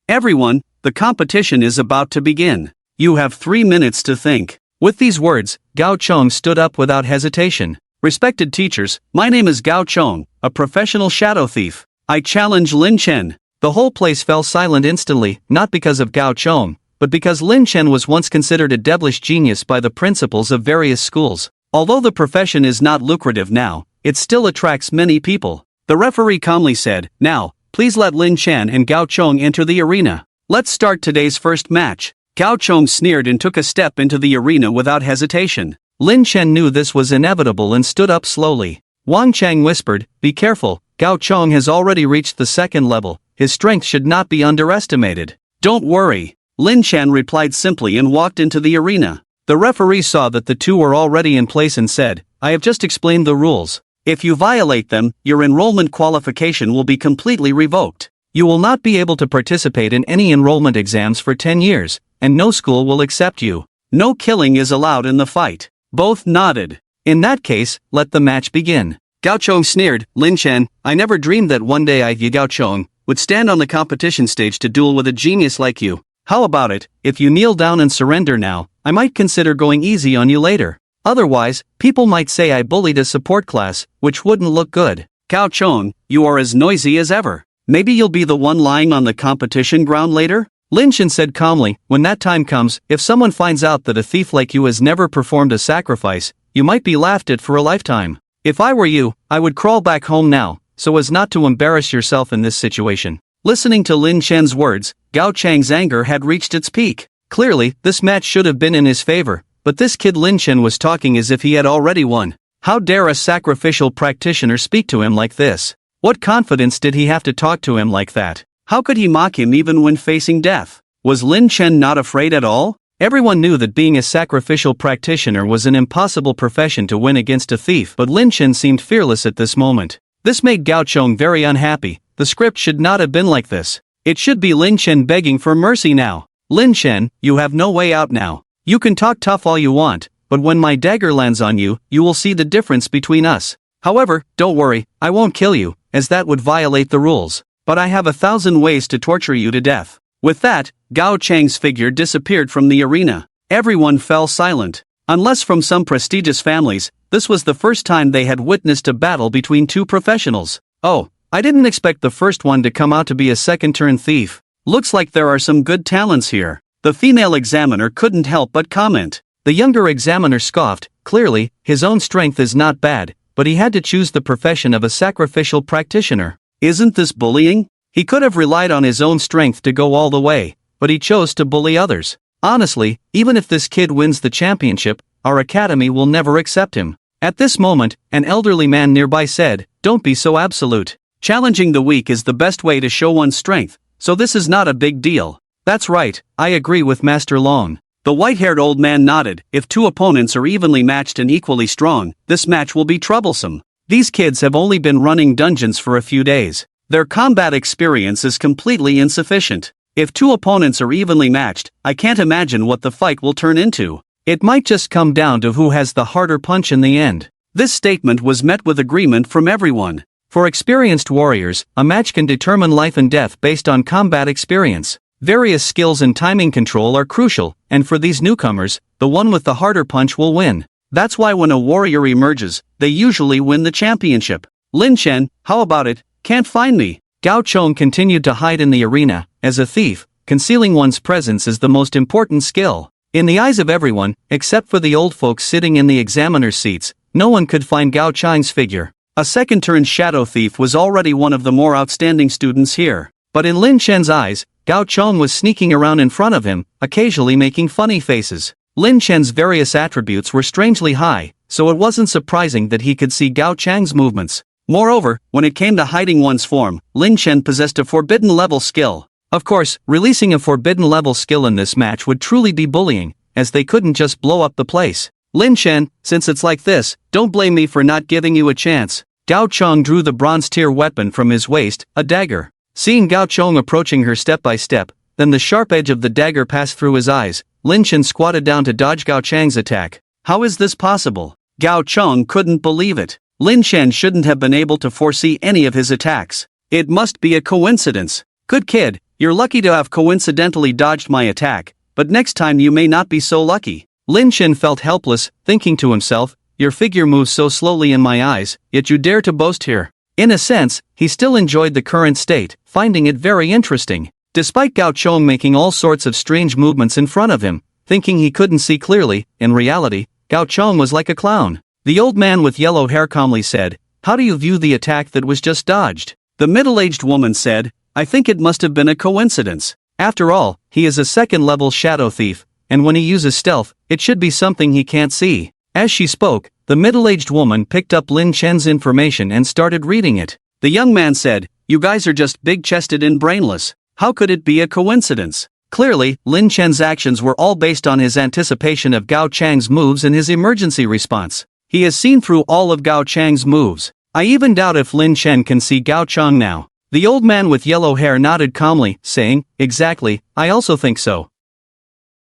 Everyone, the competition is about to begin. You have 3 minutes to think. With these words, Gao Chong stood up without hesitation. Respected teachers, my name is Gao Chong, a professional shadow thief. I challenge Lin Chen. The whole place fell silent instantly, not because of Gao Chong, but because Lin Chen was once considered a devilish genius by the principals of various schools. Although the profession is not lucrative now, it still attracts many people. The referee calmly said, "Now, please let Lin Chen and Gao Chong enter the arena. Let's start today's first match." Gao Chong sneered and took a step into the arena without hesitation. Lin Chen knew this was inevitable and stood up slowly. Wang Chang whispered, "Be careful, Gao Chong has already reached the second level. His strength should not be underestimated." "Don't worry," Lin Chen replied simply and walked into the arena. The referee saw that the two were already in place and said, "I have just explained the rules. If you violate them, your enrollment qualification will be completely revoked. You will not be able to participate in any enrollment exams for 10 years, and no school will accept you. No killing is allowed in the fight." Both nodded. "In that case, let the match begin." Gao Chong sneered, "Lin Chen, I never dreamed that one day I, Gao Chong, would stand on the competition stage to duel with a genius like you. How about it, if you kneel down and surrender now, I might consider going easy on you later. Otherwise, people might say I bullied a support class, which wouldn't look good." "Gao Chong, you are as noisy as ever. Maybe you'll be the one lying on the competition ground later?" Lin Chen said calmly, "When that time comes, if someone finds out that a thief like you has never performed a sacrifice, you might be laughed at for a lifetime. If I were you, I would crawl back home now, so as not to embarrass yourself in this situation." Listening to Lin Chen's words, Gao Chang's anger had reached its peak. Clearly, this match should have been in his favor, but this kid Lin Chen was talking as if he had already won. How dare a sacrificial practitioner speak to him like this? What confidence did he have to talk to him like that? How could he mock him even when facing death? Was Lin Chen not afraid at all? Everyone knew that being a sacrificial practitioner was an impossible profession to win against a thief, but Lin Chen seemed fearless at this moment. This made Gao Chong very unhappy. The script should not have been like this. It should be Lin Chen begging for mercy now. "Lin Chen, you have no way out now. You can talk tough all you want, but when my dagger lands on you, you will see the difference between us. However, don't worry, I won't kill you, as that would violate the rules. But I have 1,000 ways to torture you to death." With that, Gao Chang's figure disappeared from the arena. Everyone fell silent. Unless from some prestigious families, this was the first time they had witnessed a battle between two professionals. "Oh, I didn't expect the first one to come out to be a second-turn thief. Looks like there are some good talents here." The female examiner couldn't help but comment. The younger examiner scoffed. Clearly, his own strength is not bad, but he had to choose the profession of a sacrificial practitioner. Isn't this bullying? He could have relied on his own strength to go all the way, but he chose to bully others. Honestly, even if this kid wins the championship, our academy will never accept him. At this moment, an elderly man nearby said, "Don't be so absolute. Challenging the weak is the best way to show one's strength, so this is not a big deal." "That's right, I agree with Master Long." The white-haired old man nodded. "If two opponents are evenly matched and equally strong, this match will be troublesome. These kids have only been running dungeons for a few days. Their combat experience is completely insufficient. If two opponents are evenly matched, I can't imagine what the fight will turn into. It might just come down to who has the harder punch in the end." This statement was met with agreement from everyone. For experienced warriors, a match can determine life and death based on combat experience. Various skills and timing control are crucial, and for these newcomers, the one with the harder punch will win. That's why when a warrior emerges, they usually win the championship. "Lin Chen, how about it? Can't find me." Gao Chong continued to hide in the arena. As a thief, concealing one's presence is the most important skill. In the eyes of everyone, except for the old folks sitting in the examiner's seats, no one could find Gao Chang's figure. A second-turn shadow thief was already one of the more outstanding students here. But in Lin Chen's eyes, Gao Chong was sneaking around in front of him, occasionally making funny faces. Lin Chen's various attributes were strangely high, so it wasn't surprising that he could see Gao Chang's movements. Moreover, when it came to hiding one's form, Lin Chen possessed a forbidden-level skill. Of course, releasing a forbidden-level skill in this match would truly be bullying, as they couldn't just blow up the place. "Lin Chen, since it's like this, don't blame me for not giving you a chance. Gao Chong drew the bronze-tier weapon from his waist, a dagger. Seeing Gao Chong approaching her step by step, then the sharp edge of the dagger passed through his eyes, Lin Chen squatted down to dodge Gao Chang's attack. How is this possible? Gao Chong couldn't believe it. Lin Chen shouldn't have been able to foresee any of his attacks. It must be a coincidence. Good kid, you're lucky to have coincidentally dodged my attack, but next time you may not be so lucky. Lin Chen felt helpless, thinking to himself, your figure moves so slowly in my eyes, yet you dare to boast here. In a sense, he still enjoyed the current state, finding it very interesting. Despite Gao Chong making all sorts of strange movements in front of him, thinking he couldn't see clearly, in reality, Gao Chong was like a clown. The old man with yellow hair calmly said, how do you view the attack that was just dodged? The middle-aged woman said, I think it must have been a coincidence. After all, he is a second-level shadow thief, and when he uses stealth, it should be something he can't see. As she spoke, the middle-aged woman picked up Lin Chen's information and started reading it. The young man said, you guys are just big-chested and brainless. How could it be a coincidence? Clearly, Lin Chen's actions were all based on his anticipation of Gao Chang's moves and his emergency response. He has seen through all of Gao Chang's moves. I even doubt if Lin Chen can see Gao Chang now. The old man with yellow hair nodded calmly, saying, exactly, I also think so.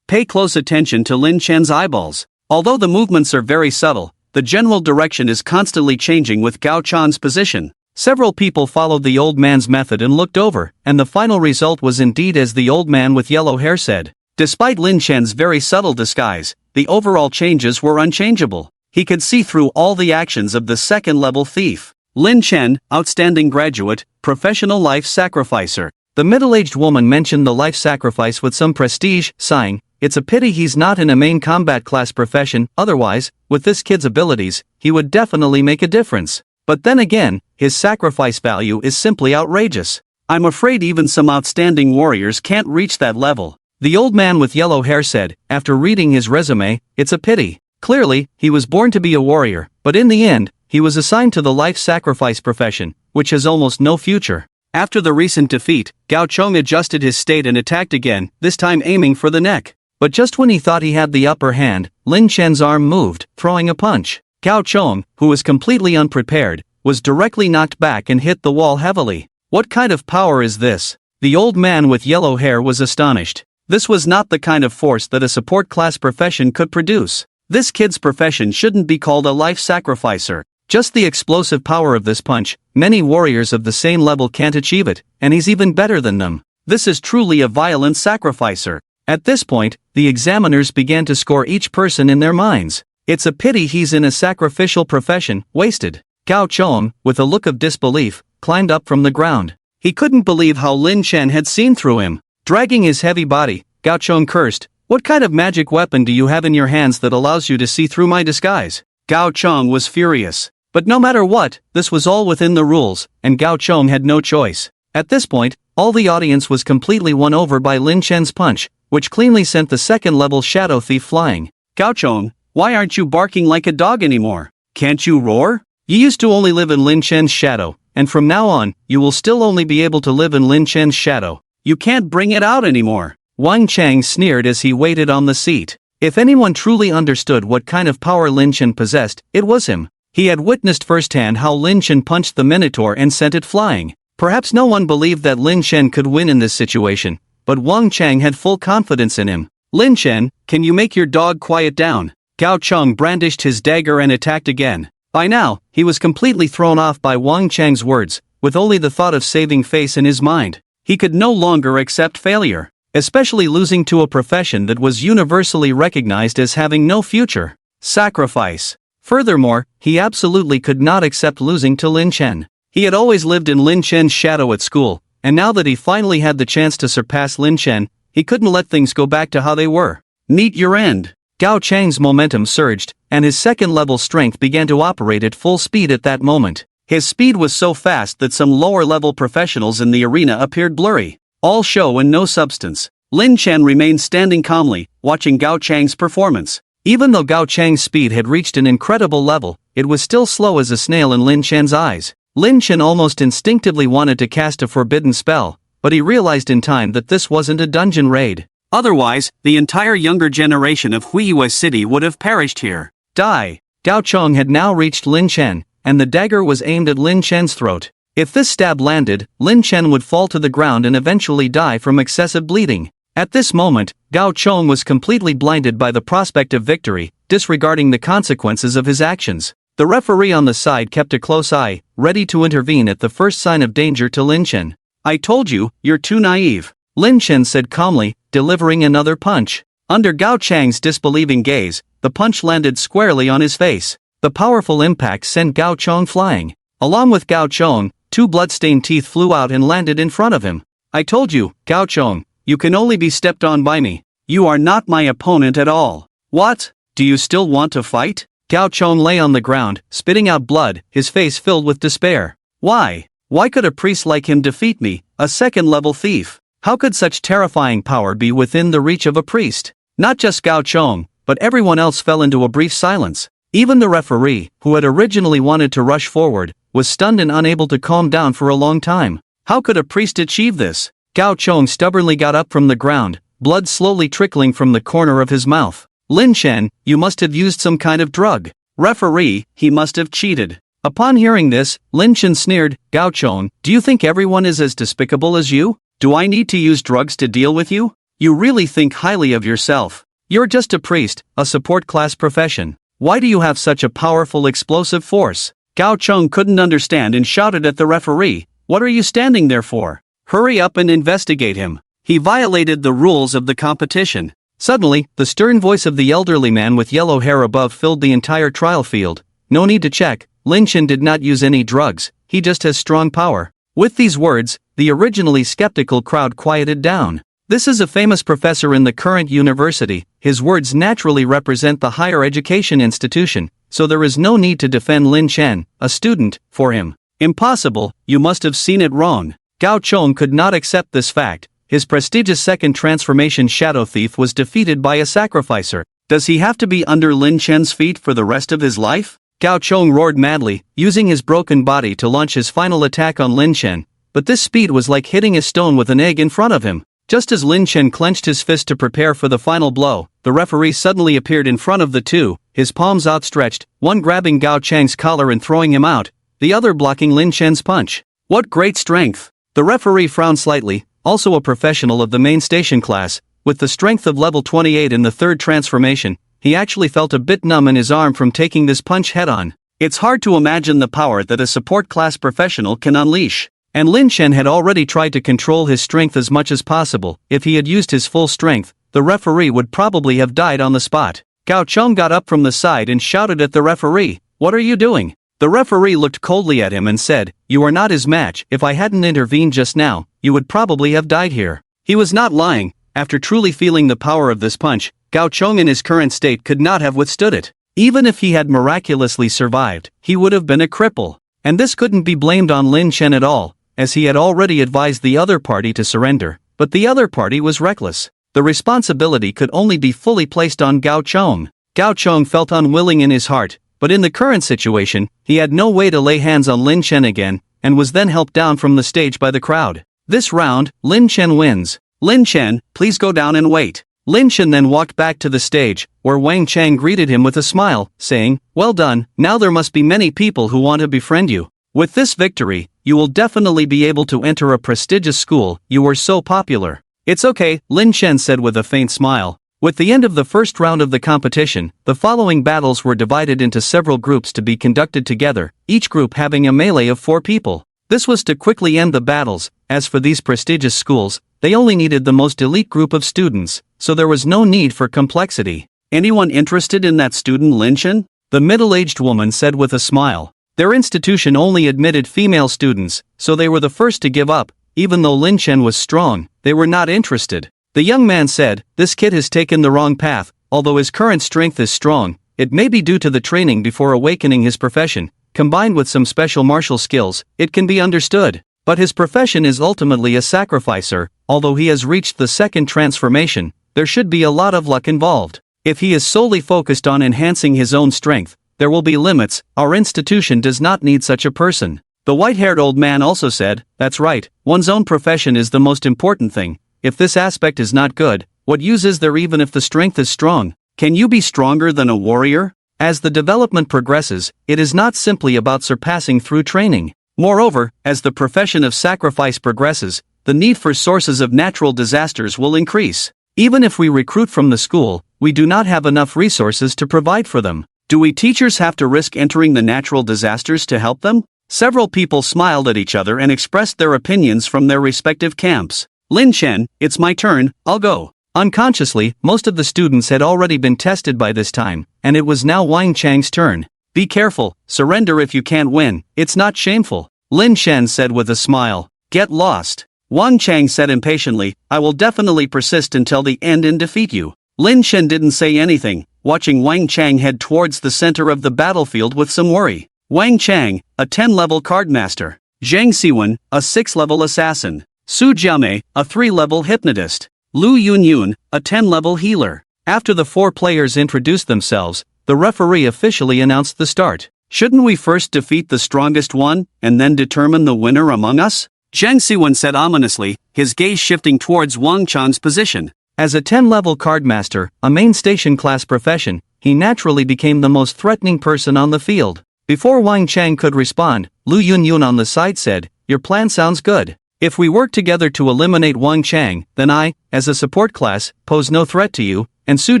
Pay close attention to Lin Chen's eyeballs. Although the movements are very subtle, the general direction is constantly changing with Gao Chang's position. Several people followed the old man's method and looked over, and the final result was indeed as the old man with yellow hair said. Despite Lin Chen's very subtle disguise, the overall changes were unchangeable. He could see through all the actions of the second-level thief. Lin Chen, outstanding graduate, professional life sacrificer. The middle-aged woman mentioned the life sacrifice with some prestige, sighing, it's a pity he's not in a main combat class profession, otherwise, with this kid's abilities, he would definitely make a difference. But then again, his sacrifice value is simply outrageous. I'm afraid even some outstanding warriors can't reach that level. The old man with yellow hair said, after reading his resume, it's a pity. Clearly, he was born to be a warrior, but in the end, he was assigned to the life sacrifice profession, which has almost no future. After the recent defeat, Gao Chong adjusted his state and attacked again, this time aiming for the neck. But just when he thought he had the upper hand, Lin Chen's arm moved, throwing a punch. Gao Chong, who was completely unprepared, was directly knocked back and hit the wall heavily. What kind of power is this? The old man with yellow hair was astonished. This was not the kind of force that a support class profession could produce. This kid's profession shouldn't be called a life sacrificer. Just the explosive power of this punch, many warriors of the same level can't achieve it, and he's even better than them. This is truly a violent sacrificer. At this point, the examiners began to score each person in their minds. It's a pity he's in a sacrificial profession, wasted. Gao Chong, with a look of disbelief, climbed up from the ground. He couldn't believe how Lin Chen had seen through him. Dragging his heavy body, Gao Chong cursed, what kind of magic weapon do you have in your hands that allows you to see through my disguise? Gao Chong was furious. But no matter what, this was all within the rules, and Gao Chong had no choice. At this point, all the audience was completely won over by Lin Chen's punch, which cleanly sent the second-level shadow thief flying. Gao Chong, why aren't you barking like a dog anymore? Can't you roar? You used to only live in Lin Chen's shadow, and from now on, you will still only be able to live in Lin Chen's shadow. You can't bring it out anymore. Wang Chang sneered as he waited on the seat. If anyone truly understood what kind of power Lin Chen possessed, it was him. He had witnessed firsthand how Lin Chen punched the Minotaur and sent it flying. Perhaps no one believed that Lin Chen could win in this situation, but Wang Chang had full confidence in him. Lin Chen, can you make your dog quiet down? Gao Chong brandished his dagger and attacked again. By now, he was completely thrown off by Wang Chang's words, with only the thought of saving face in his mind. He could no longer accept failure, especially losing to a profession that was universally recognized as having no future. Sacrifice. Furthermore, he absolutely could not accept losing to Lin Chen. He had always lived in Lin Chen's shadow at school, and now that he finally had the chance to surpass Lin Chen, he couldn't let things go back to how they were. Meet your end. Gao Chang's momentum surged, and his second-level strength began to operate at full speed at that moment. His speed was so fast that some lower-level professionals in the arena appeared blurry. All show and no substance. Lin Chen remained standing calmly, watching Gao Chang's performance. Even though Gao Chang's speed had reached an incredible level, it was still slow as a snail in Lin Chen's eyes. Lin Chen almost instinctively wanted to cast a forbidden spell, but he realized in time that this wasn't a dungeon raid. Otherwise, the entire younger generation of Huiyue City would have perished here. Die! Gao Chong had now reached Lin Chen, and the dagger was aimed at Lin Chen's throat. If this stab landed, Lin Chen would fall to the ground and eventually die from excessive bleeding. At this moment, Gao Chong was completely blinded by the prospect of victory, disregarding the consequences of his actions. The referee on the side kept a close eye, ready to intervene at the first sign of danger to Lin Chen. "I told you, you're too naive," Lin Chen said calmly, delivering another punch. Under Gao Chang's disbelieving gaze, the punch landed squarely on his face. The powerful impact sent Gao Chong flying. Along with Gao Chong, 2 blood-stained teeth flew out and landed in front of him. "I told you, Gao Chong, you can only be stepped on by me. You are not my opponent at all." "What? Do you still want to fight?" Gao Chong lay on the ground, spitting out blood, his face filled with despair. "Why? Why could a priest like him defeat me, a second-level thief? How could such terrifying power be within the reach of a priest?" Not just Gao Chong, but everyone else fell into a brief silence. Even the referee, who had originally wanted to rush forward, was stunned and unable to calm down for a long time. How could a priest achieve this? Gao Chong stubbornly got up from the ground, blood slowly trickling from the corner of his mouth. "Lin Chen, you must have used some kind of drug. Referee, he must have cheated." Upon hearing this, Lin Chen sneered, "Gao Chong, do you think everyone is as despicable as you? Do I need to use drugs to deal with you? You really think highly of yourself. You're just a priest, a support class profession. Why do you have such a powerful explosive force?" Gao Chong couldn't understand and shouted at the referee, "What are you standing there for? Hurry up and investigate him. He violated the rules of the competition." Suddenly, the stern voice of the elderly man with yellow hair above filled the entire trial field. "No need to check, Lin Chen did not use any drugs, he just has strong power." With these words, the originally skeptical crowd quieted down. This is a famous professor in the current university, his words naturally represent the higher education institution, so there is no need to defend Lin Chen, a student, for him. "Impossible, you must have seen it wrong." Gao Chong could not accept this fact. His prestigious second transformation shadow thief was defeated by a sacrificer. Does he have to be under Lin Chen's feet for the rest of his life? Gao Chong roared madly, using his broken body to launch his final attack on Lin Chen, but this speed was like hitting a stone with an egg in front of him. Just as Lin Chen clenched his fist to prepare for the final blow, the referee suddenly appeared in front of the two, his palms outstretched, one grabbing Gao Chang's collar and throwing him out, the other blocking Lin Chen's punch. "What great strength!" The referee frowned slightly, also a professional of the main station class, with the strength of level 28 in the third transformation. He actually felt a bit numb in his arm from taking this punch head-on. It's hard to imagine the power that a support class professional can unleash. And Lin Chen had already tried to control his strength as much as possible. If he had used his full strength, the referee would probably have died on the spot. Gao Chong got up from the side and shouted at the referee, "What are you doing?" The referee looked coldly at him and said, "You are not his match. If I hadn't intervened just now, you would probably have died here." He was not lying. After truly feeling the power of this punch, Gao Chong in his current state could not have withstood it. Even if he had miraculously survived, he would have been a cripple. And this couldn't be blamed on Lin Chen at all, as he had already advised the other party to surrender, but the other party was reckless. The responsibility could only be fully placed on Gao Chong. Gao Chong felt unwilling in his heart, but in the current situation, he had no way to lay hands on Lin Chen again, and was then helped down from the stage by the crowd. This round, Lin Chen wins. "Lin Chen, please go down and wait." Lin Chen then walked back to the stage, where Wang Chang greeted him with a smile, saying, "Well done, now there must be many people who want to befriend you. With this victory, you will definitely be able to enter a prestigious school, you were so popular." "It's okay," Lin Chen said with a faint smile. With the end of the first round of the competition, the following battles were divided into several groups to be conducted together, each group having a melee of 4 people. This was to quickly end the battles. As for these prestigious schools, they only needed the most elite group of students, so there was no need for complexity. "Anyone interested in that student Lin Chen?" the middle-aged woman said with a smile. Their institution only admitted female students, so they were the first to give up. Even though Lin Chen was strong, they were not interested. The young man said, "This kid has taken the wrong path. Although his current strength is strong, it may be due to the training before awakening his profession. Combined with some special martial skills, it can be understood. But his profession is ultimately a sacrificer. Although he has reached the second transformation, there should be a lot of luck involved. If he is solely focused on enhancing his own strength, there will be limits. Our institution does not need such a person." The white-haired old man also said, "That's right, one's own profession is the most important thing. If this aspect is not good, what use is there even if the strength is strong? Can you be stronger than a warrior?" As the development progresses, it is not simply about surpassing through training. Moreover, as the profession of sacrifice progresses, the need for sources of natural disasters will increase. Even if we recruit from the school, we do not have enough resources to provide for them. Do we teachers have to risk entering the natural disasters to help them? Several people smiled at each other and expressed their opinions from their respective camps. Lin Chen, it's my turn, I'll go. Unconsciously, most of the students had already been tested by this time, and it was now Wang Chang's turn. Be careful, surrender if you can't win, it's not shameful. Lin Chen said with a smile. Get lost. Wang Chang said impatiently, I will definitely persist until the end and defeat you. Lin Chen didn't say anything, watching Wang Chang head towards the center of the battlefield with some worry. Wang Chang, a 10-level cardmaster. Zhang Siwen, a 6-level assassin. Su Jiamei, a 3-level hypnotist. Lu Yunyun, a 10-level healer. After the 4 players introduced themselves, the referee officially announced the start. Shouldn't we first defeat the strongest one, and then determine the winner among us? Zhang Siwen said ominously, his gaze shifting towards Wang Chang's position. As a 10-level cardmaster, a main station class profession, he naturally became the most threatening person on the field. Before Wang Chang could respond, Lu Yunyun on the side said, your plan sounds good. If we work together to eliminate Wang Chang, then I, as a support class, pose no threat to you, and Su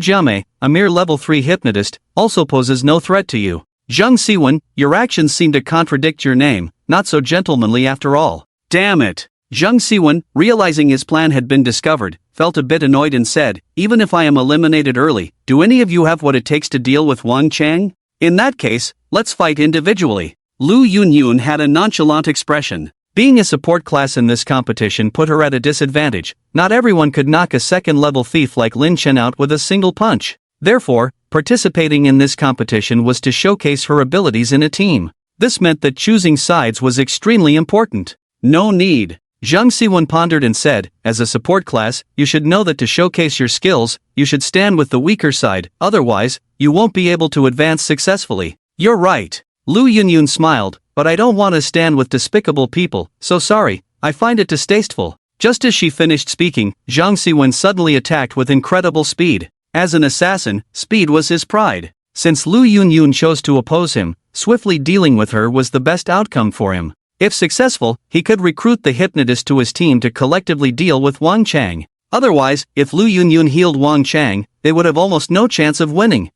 Jiamei, a mere level 3 hypnotist, also poses no threat to you. Zhang Siwen, your actions seem to contradict your name, not so gentlemanly after all. Damn it! Zhang Siwen, realizing his plan had been discovered, felt a bit annoyed and said, even if I am eliminated early, do any of you have what it takes to deal with Wang Chang? In that case, let's fight individually. Lu Yunyun had a nonchalant expression. Being a support class in this competition put her at a disadvantage. Not everyone could knock a second-level thief like Lin Chen out with a single punch. Therefore, participating in this competition was to showcase her abilities in a team. This meant that choosing sides was extremely important. No need. Zhang Siwen pondered and said, as a support class, you should know that to showcase your skills, you should stand with the weaker side, otherwise, you won't be able to advance successfully. You're right. Lu Yunyun smiled, but I don't want to stand with despicable people, so sorry, I find it distasteful. Just as she finished speaking, Zhang Siwen suddenly attacked with incredible speed. As an assassin, speed was his pride. Since Lu Yunyun chose to oppose him, swiftly dealing with her was the best outcome for him. If successful, he could recruit the hypnotist to his team to collectively deal with Wang Chang. Otherwise, if Lu Yunyun healed Wang Chang, they would have almost no chance of winning.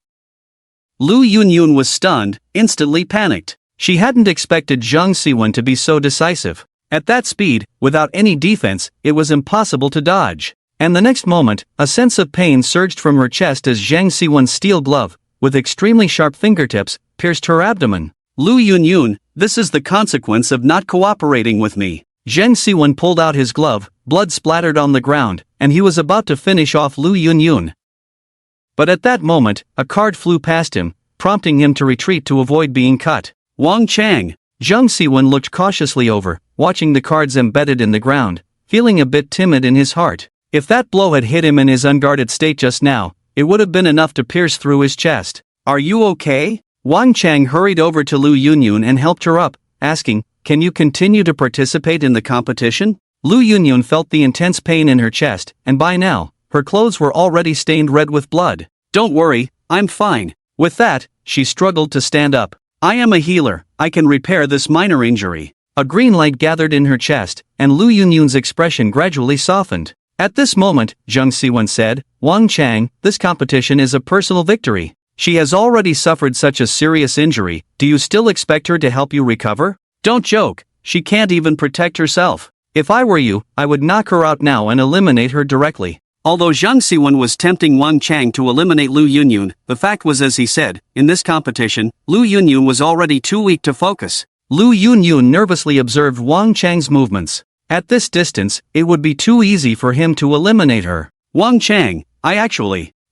Lu Yunyun was stunned, instantly panicked. She hadn't expected Zhang Siwen to be so decisive. At that speed, without any defense, it was impossible to dodge. And the next moment, a sense of pain surged from her chest as Zhang Siwen's steel glove, with extremely sharp fingertips, pierced her abdomen. Lu Yunyun, this is the consequence of not cooperating with me. Zhang Siwen pulled out his glove, blood splattered on the ground, and he was about to finish off Lu Yunyun. But at that moment, a card flew past him, prompting him to retreat to avoid being cut. Wang Chang. Zhang Siwen looked cautiously over, watching the cards embedded in the ground, feeling a bit timid in his heart. If that blow had hit him in his unguarded state just now, it would have been enough to pierce through his chest. Are you okay? Wang Chang hurried over to Lu Yunyun and helped her up, asking, can you continue to participate in the competition? Lu Yunyun felt the intense pain in her chest, and by now, her clothes were already stained red with blood. Don't worry, I'm fine. With that, she struggled to stand up. I am a healer, I can repair this minor injury. A green light gathered in her chest, and Lu Yunyun's expression gradually softened. At this moment, Zhang Siwen said, Wang Chang, this competition is a personal victory. She has already suffered such a serious injury, do you still expect her to help you recover? Don't joke, she can't even protect herself. If I were you, I would knock her out now and eliminate her directly. Although Zhang Siwen was tempting Wang Chang to eliminate Lu Yunyun, the fact was as he said, in this competition, Lu Yunyun was already too weak to focus. Lu Yunyun nervously observed Wang Chang's movements. At this distance, it would be too easy for him to eliminate her. Wang Chang,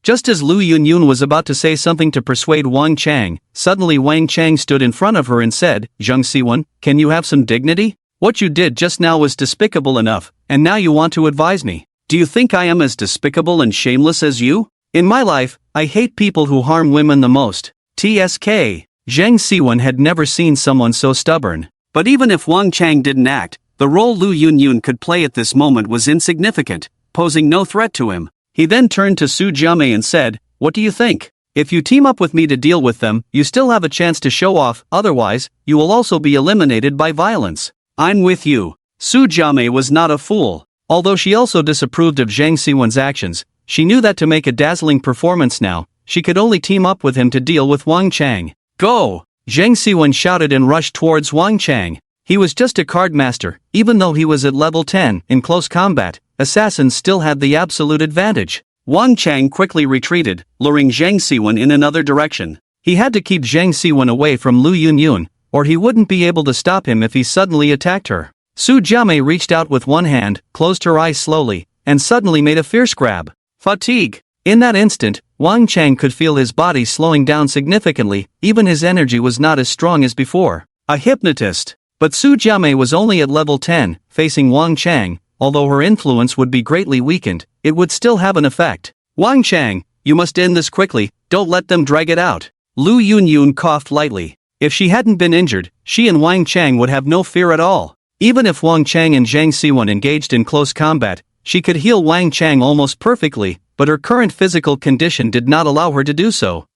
Just as Lu Yunyun was about to say something to persuade Wang Chang, suddenly Wang Chang stood in front of her and said, Zhang Siwen, can you have some dignity? What you did just now was despicable enough, and now you want to advise me. Do you think I am as despicable and shameless as you? In my life, I hate people who harm women the most. TSK. Zhang Siwen had never seen someone so stubborn. But even if Wang Chang didn't act, the role Lu Yunyun could play at this moment was insignificant, posing no threat to him. He then turned to Su Jiamei and said, what do you think? If you team up with me to deal with them, you still have a chance to show off, otherwise, you will also be eliminated by violence. I'm with you. Su Jiamei was not a fool. Although she also disapproved of Zhang Siwen's actions, she knew that to make a dazzling performance now, she could only team up with him to deal with Wang Chang. Go! Zhang Siwen shouted and rushed towards Wang Chang. He was just a card master, even though he was at level 10, in close combat, assassins still had the absolute advantage. Wang Chang quickly retreated, luring Zhang Siwen in another direction. He had to keep Zhang Siwen away from Lu Yunyun, or he wouldn't be able to stop him if he suddenly attacked her. Su Jiamei reached out with one hand, closed her eyes slowly, and suddenly made a fierce grab. Fatigue! In that instant, Wang Chang could feel his body slowing down significantly, even his energy was not as strong as before. A hypnotist! But Su Jiamei was only at level 10, facing Wang Chang. Although her influence would be greatly weakened, it would still have an effect. Wang Chang, you must end this quickly, don't let them drag it out. Lu Yunyun coughed lightly. If she hadn't been injured, she and Wang Chang would have no fear at all. Even if Wang Chang and Zhang Siwen engaged in close combat, she could heal Wang Chang almost perfectly, but her current physical condition did not allow her to do so.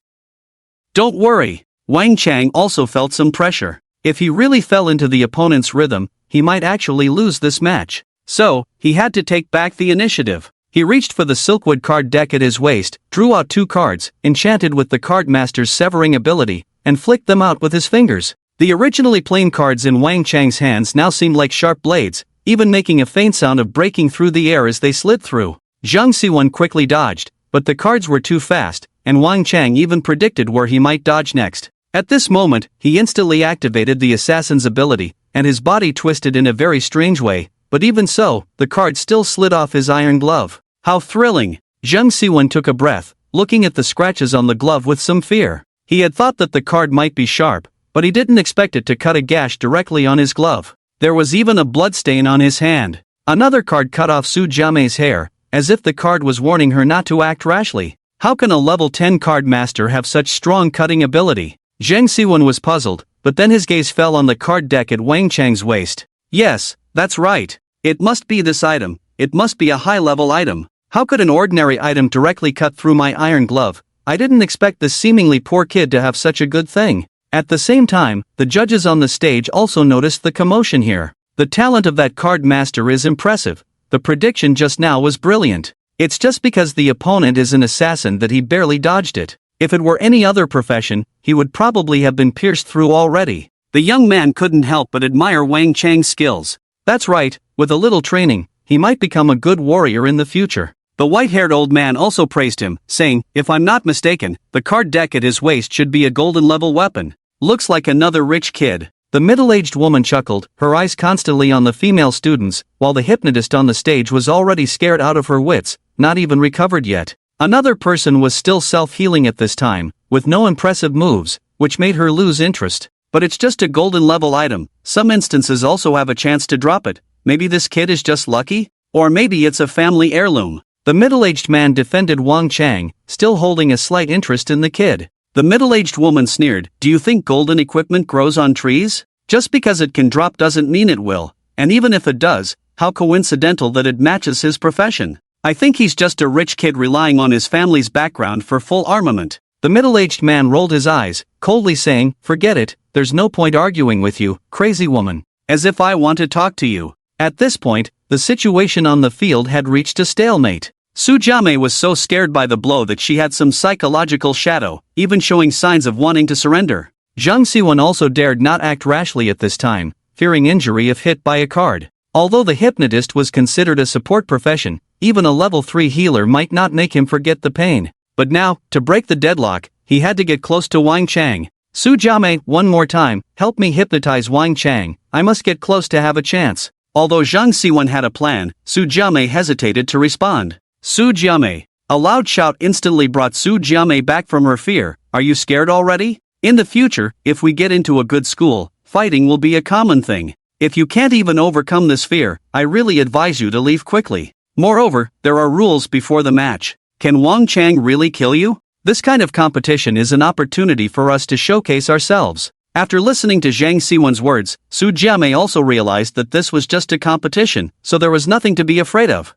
Don't worry. Wang Chang also felt some pressure. If he really fell into the opponent's rhythm, he might actually lose this match. So, he had to take back the initiative. He reached for the Silkwood card deck at his waist, drew out 2 cards, enchanted with the card master's severing ability, and flicked them out with his fingers. The originally plain cards in Wang Chang's hands now seemed like sharp blades, even making a faint sound of breaking through the air as they slid through. Zhang Siwen quickly dodged, but the cards were too fast, and Wang Chang even predicted where he might dodge next. At this moment, he instantly activated the assassin's ability, and his body twisted in a very strange way. But even so, the card still slid off his iron glove. How thrilling! Zhang Siwen took a breath, looking at the scratches on the glove with some fear. He had thought that the card might be sharp, but he didn't expect it to cut a gash directly on his glove. There was even a bloodstain on his hand. Another card cut off Su Jiamei's hair, as if the card was warning her not to act rashly. How can a level 10 card master have such strong cutting ability? Zhang Siwen was puzzled, but then his gaze fell on the card deck at Wang Chang's waist. Yes, that's right. It must be this item. It must be a high-level item. How could an ordinary item directly cut through my iron glove? I didn't expect this seemingly poor kid to have such a good thing. At the same time, the judges on the stage also noticed the commotion here. The talent of that card master is impressive. The prediction just now was brilliant. It's just because the opponent is an assassin that he barely dodged it. If it were any other profession, he would probably have been pierced through already. The young man couldn't help but admire Wang Chang's skills. That's right, with a little training, he might become a good warrior in the future. The white-haired old man also praised him, saying, if I'm not mistaken, the card deck at his waist should be a golden-level weapon. Looks like another rich kid. The middle-aged woman chuckled, her eyes constantly on the female students, while the hypnotist on the stage was already scared out of her wits, not even recovered yet. Another person was still self-healing at this time, with no impressive moves, which made her lose interest. But it's just a golden-level item. Some instances also have a chance to drop it. Maybe this kid is just lucky? Or maybe it's a family heirloom. The middle-aged man defended Wang Chang, still holding a slight interest in the kid. The middle-aged woman sneered, do you think golden equipment grows on trees? Just because it can drop doesn't mean it will. And even if it does, how coincidental that it matches his profession. I think he's just a rich kid relying on his family's background for full armament. The middle-aged man rolled his eyes, coldly saying, forget it, there's no point arguing with you, crazy woman. As if I want to talk to you. At this point, the situation on the field had reached a stalemate. Su Jiamei was so scared by the blow that she had some psychological shadow, even showing signs of wanting to surrender. Zhang Siwen also dared not act rashly at this time, fearing injury if hit by a card. Although the hypnotist was considered a support profession, even a level 3 healer might not make him forget the pain. But now, to break the deadlock, he had to get close to Wang Chang. Su Jiamei, one more time, help me hypnotize Wang Chang, I must get close to have a chance. Although Zhang Siwen had a plan, Su Jiamei hesitated to respond. Su Jiamei. A loud shout instantly brought Su Jiamei back from her fear. Are you scared already? In the future, if we get into a good school, fighting will be a common thing. If you can't even overcome this fear, I really advise you to leave quickly. Moreover, there are rules before the match. Can Wang Chang really kill you? This kind of competition is an opportunity for us to showcase ourselves. After listening to Zhang Siwen's words, Su Jiamei also realized that this was just a competition, so there was nothing to be afraid of.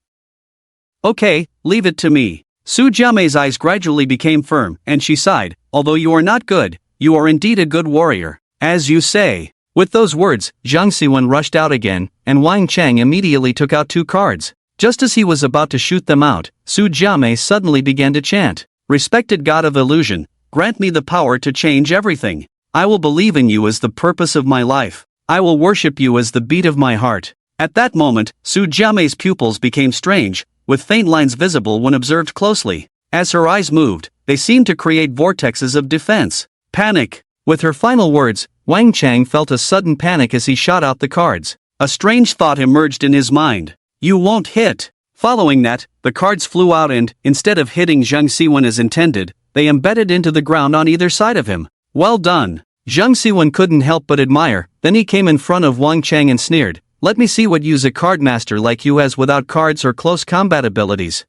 Okay, leave it to me. Su Jiamei's eyes gradually became firm, and she sighed, although you are not good, you are indeed a good warrior, as you say. With those words, Zhang Siwen rushed out again, and Wang Chang immediately took out 2 cards. Just as he was about to shoot them out, Su Jiamei suddenly began to chant, "Respected God of illusion, grant me the power to change everything. I will believe in you as the purpose of my life. I will worship you as the beat of my heart." At that moment, Su Jiamei's pupils became strange, with faint lines visible when observed closely. As her eyes moved, they seemed to create vortexes of defense. Panic. With her final words, Wang Chang felt a sudden panic as he shot out the cards. A strange thought emerged in his mind. You won't hit. Following that, the cards flew out and, instead of hitting Zhang Siwen as intended, they embedded into the ground on either side of him. Well done. Zhang Siwen couldn't help but admire. Then he came in front of Wang Chang and sneered, "Let me see what use a card master like you has without cards or close combat abilities.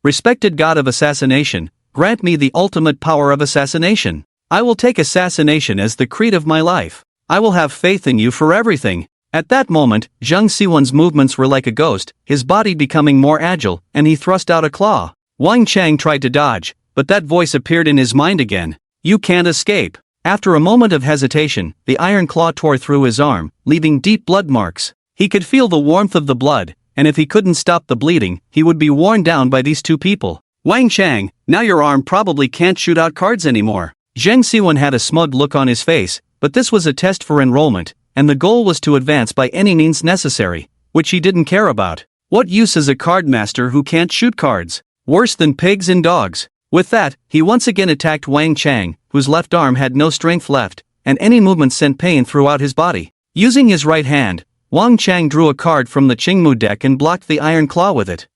Respected God of assassination, grant me the ultimate power of assassination. I will take assassination as the creed of my life. I will have faith in you for everything." At that moment, Zhang Siwen's movements were like a ghost, his body becoming more agile, and he thrust out a claw. Wang Chang tried to dodge, but that voice appeared in his mind again. You can't escape. After a moment of hesitation, the iron claw tore through his arm, leaving deep blood marks. He could feel the warmth of the blood, and if he couldn't stop the bleeding, he would be worn down by these 2 people. Wang Chang, now your arm probably can't shoot out cards anymore. Zhang Siwen had a smug look on his face, but this was a test for enrollment, and the goal was to advance by any means necessary, which he didn't care about. What use is a card master who can't shoot cards? Worse than pigs and dogs. With that, he once again attacked Wang Chang, whose left arm had no strength left, and any movement sent pain throughout his body. Using his right hand, Wang Chang drew a card from the Qingmu deck and blocked the iron claw with it.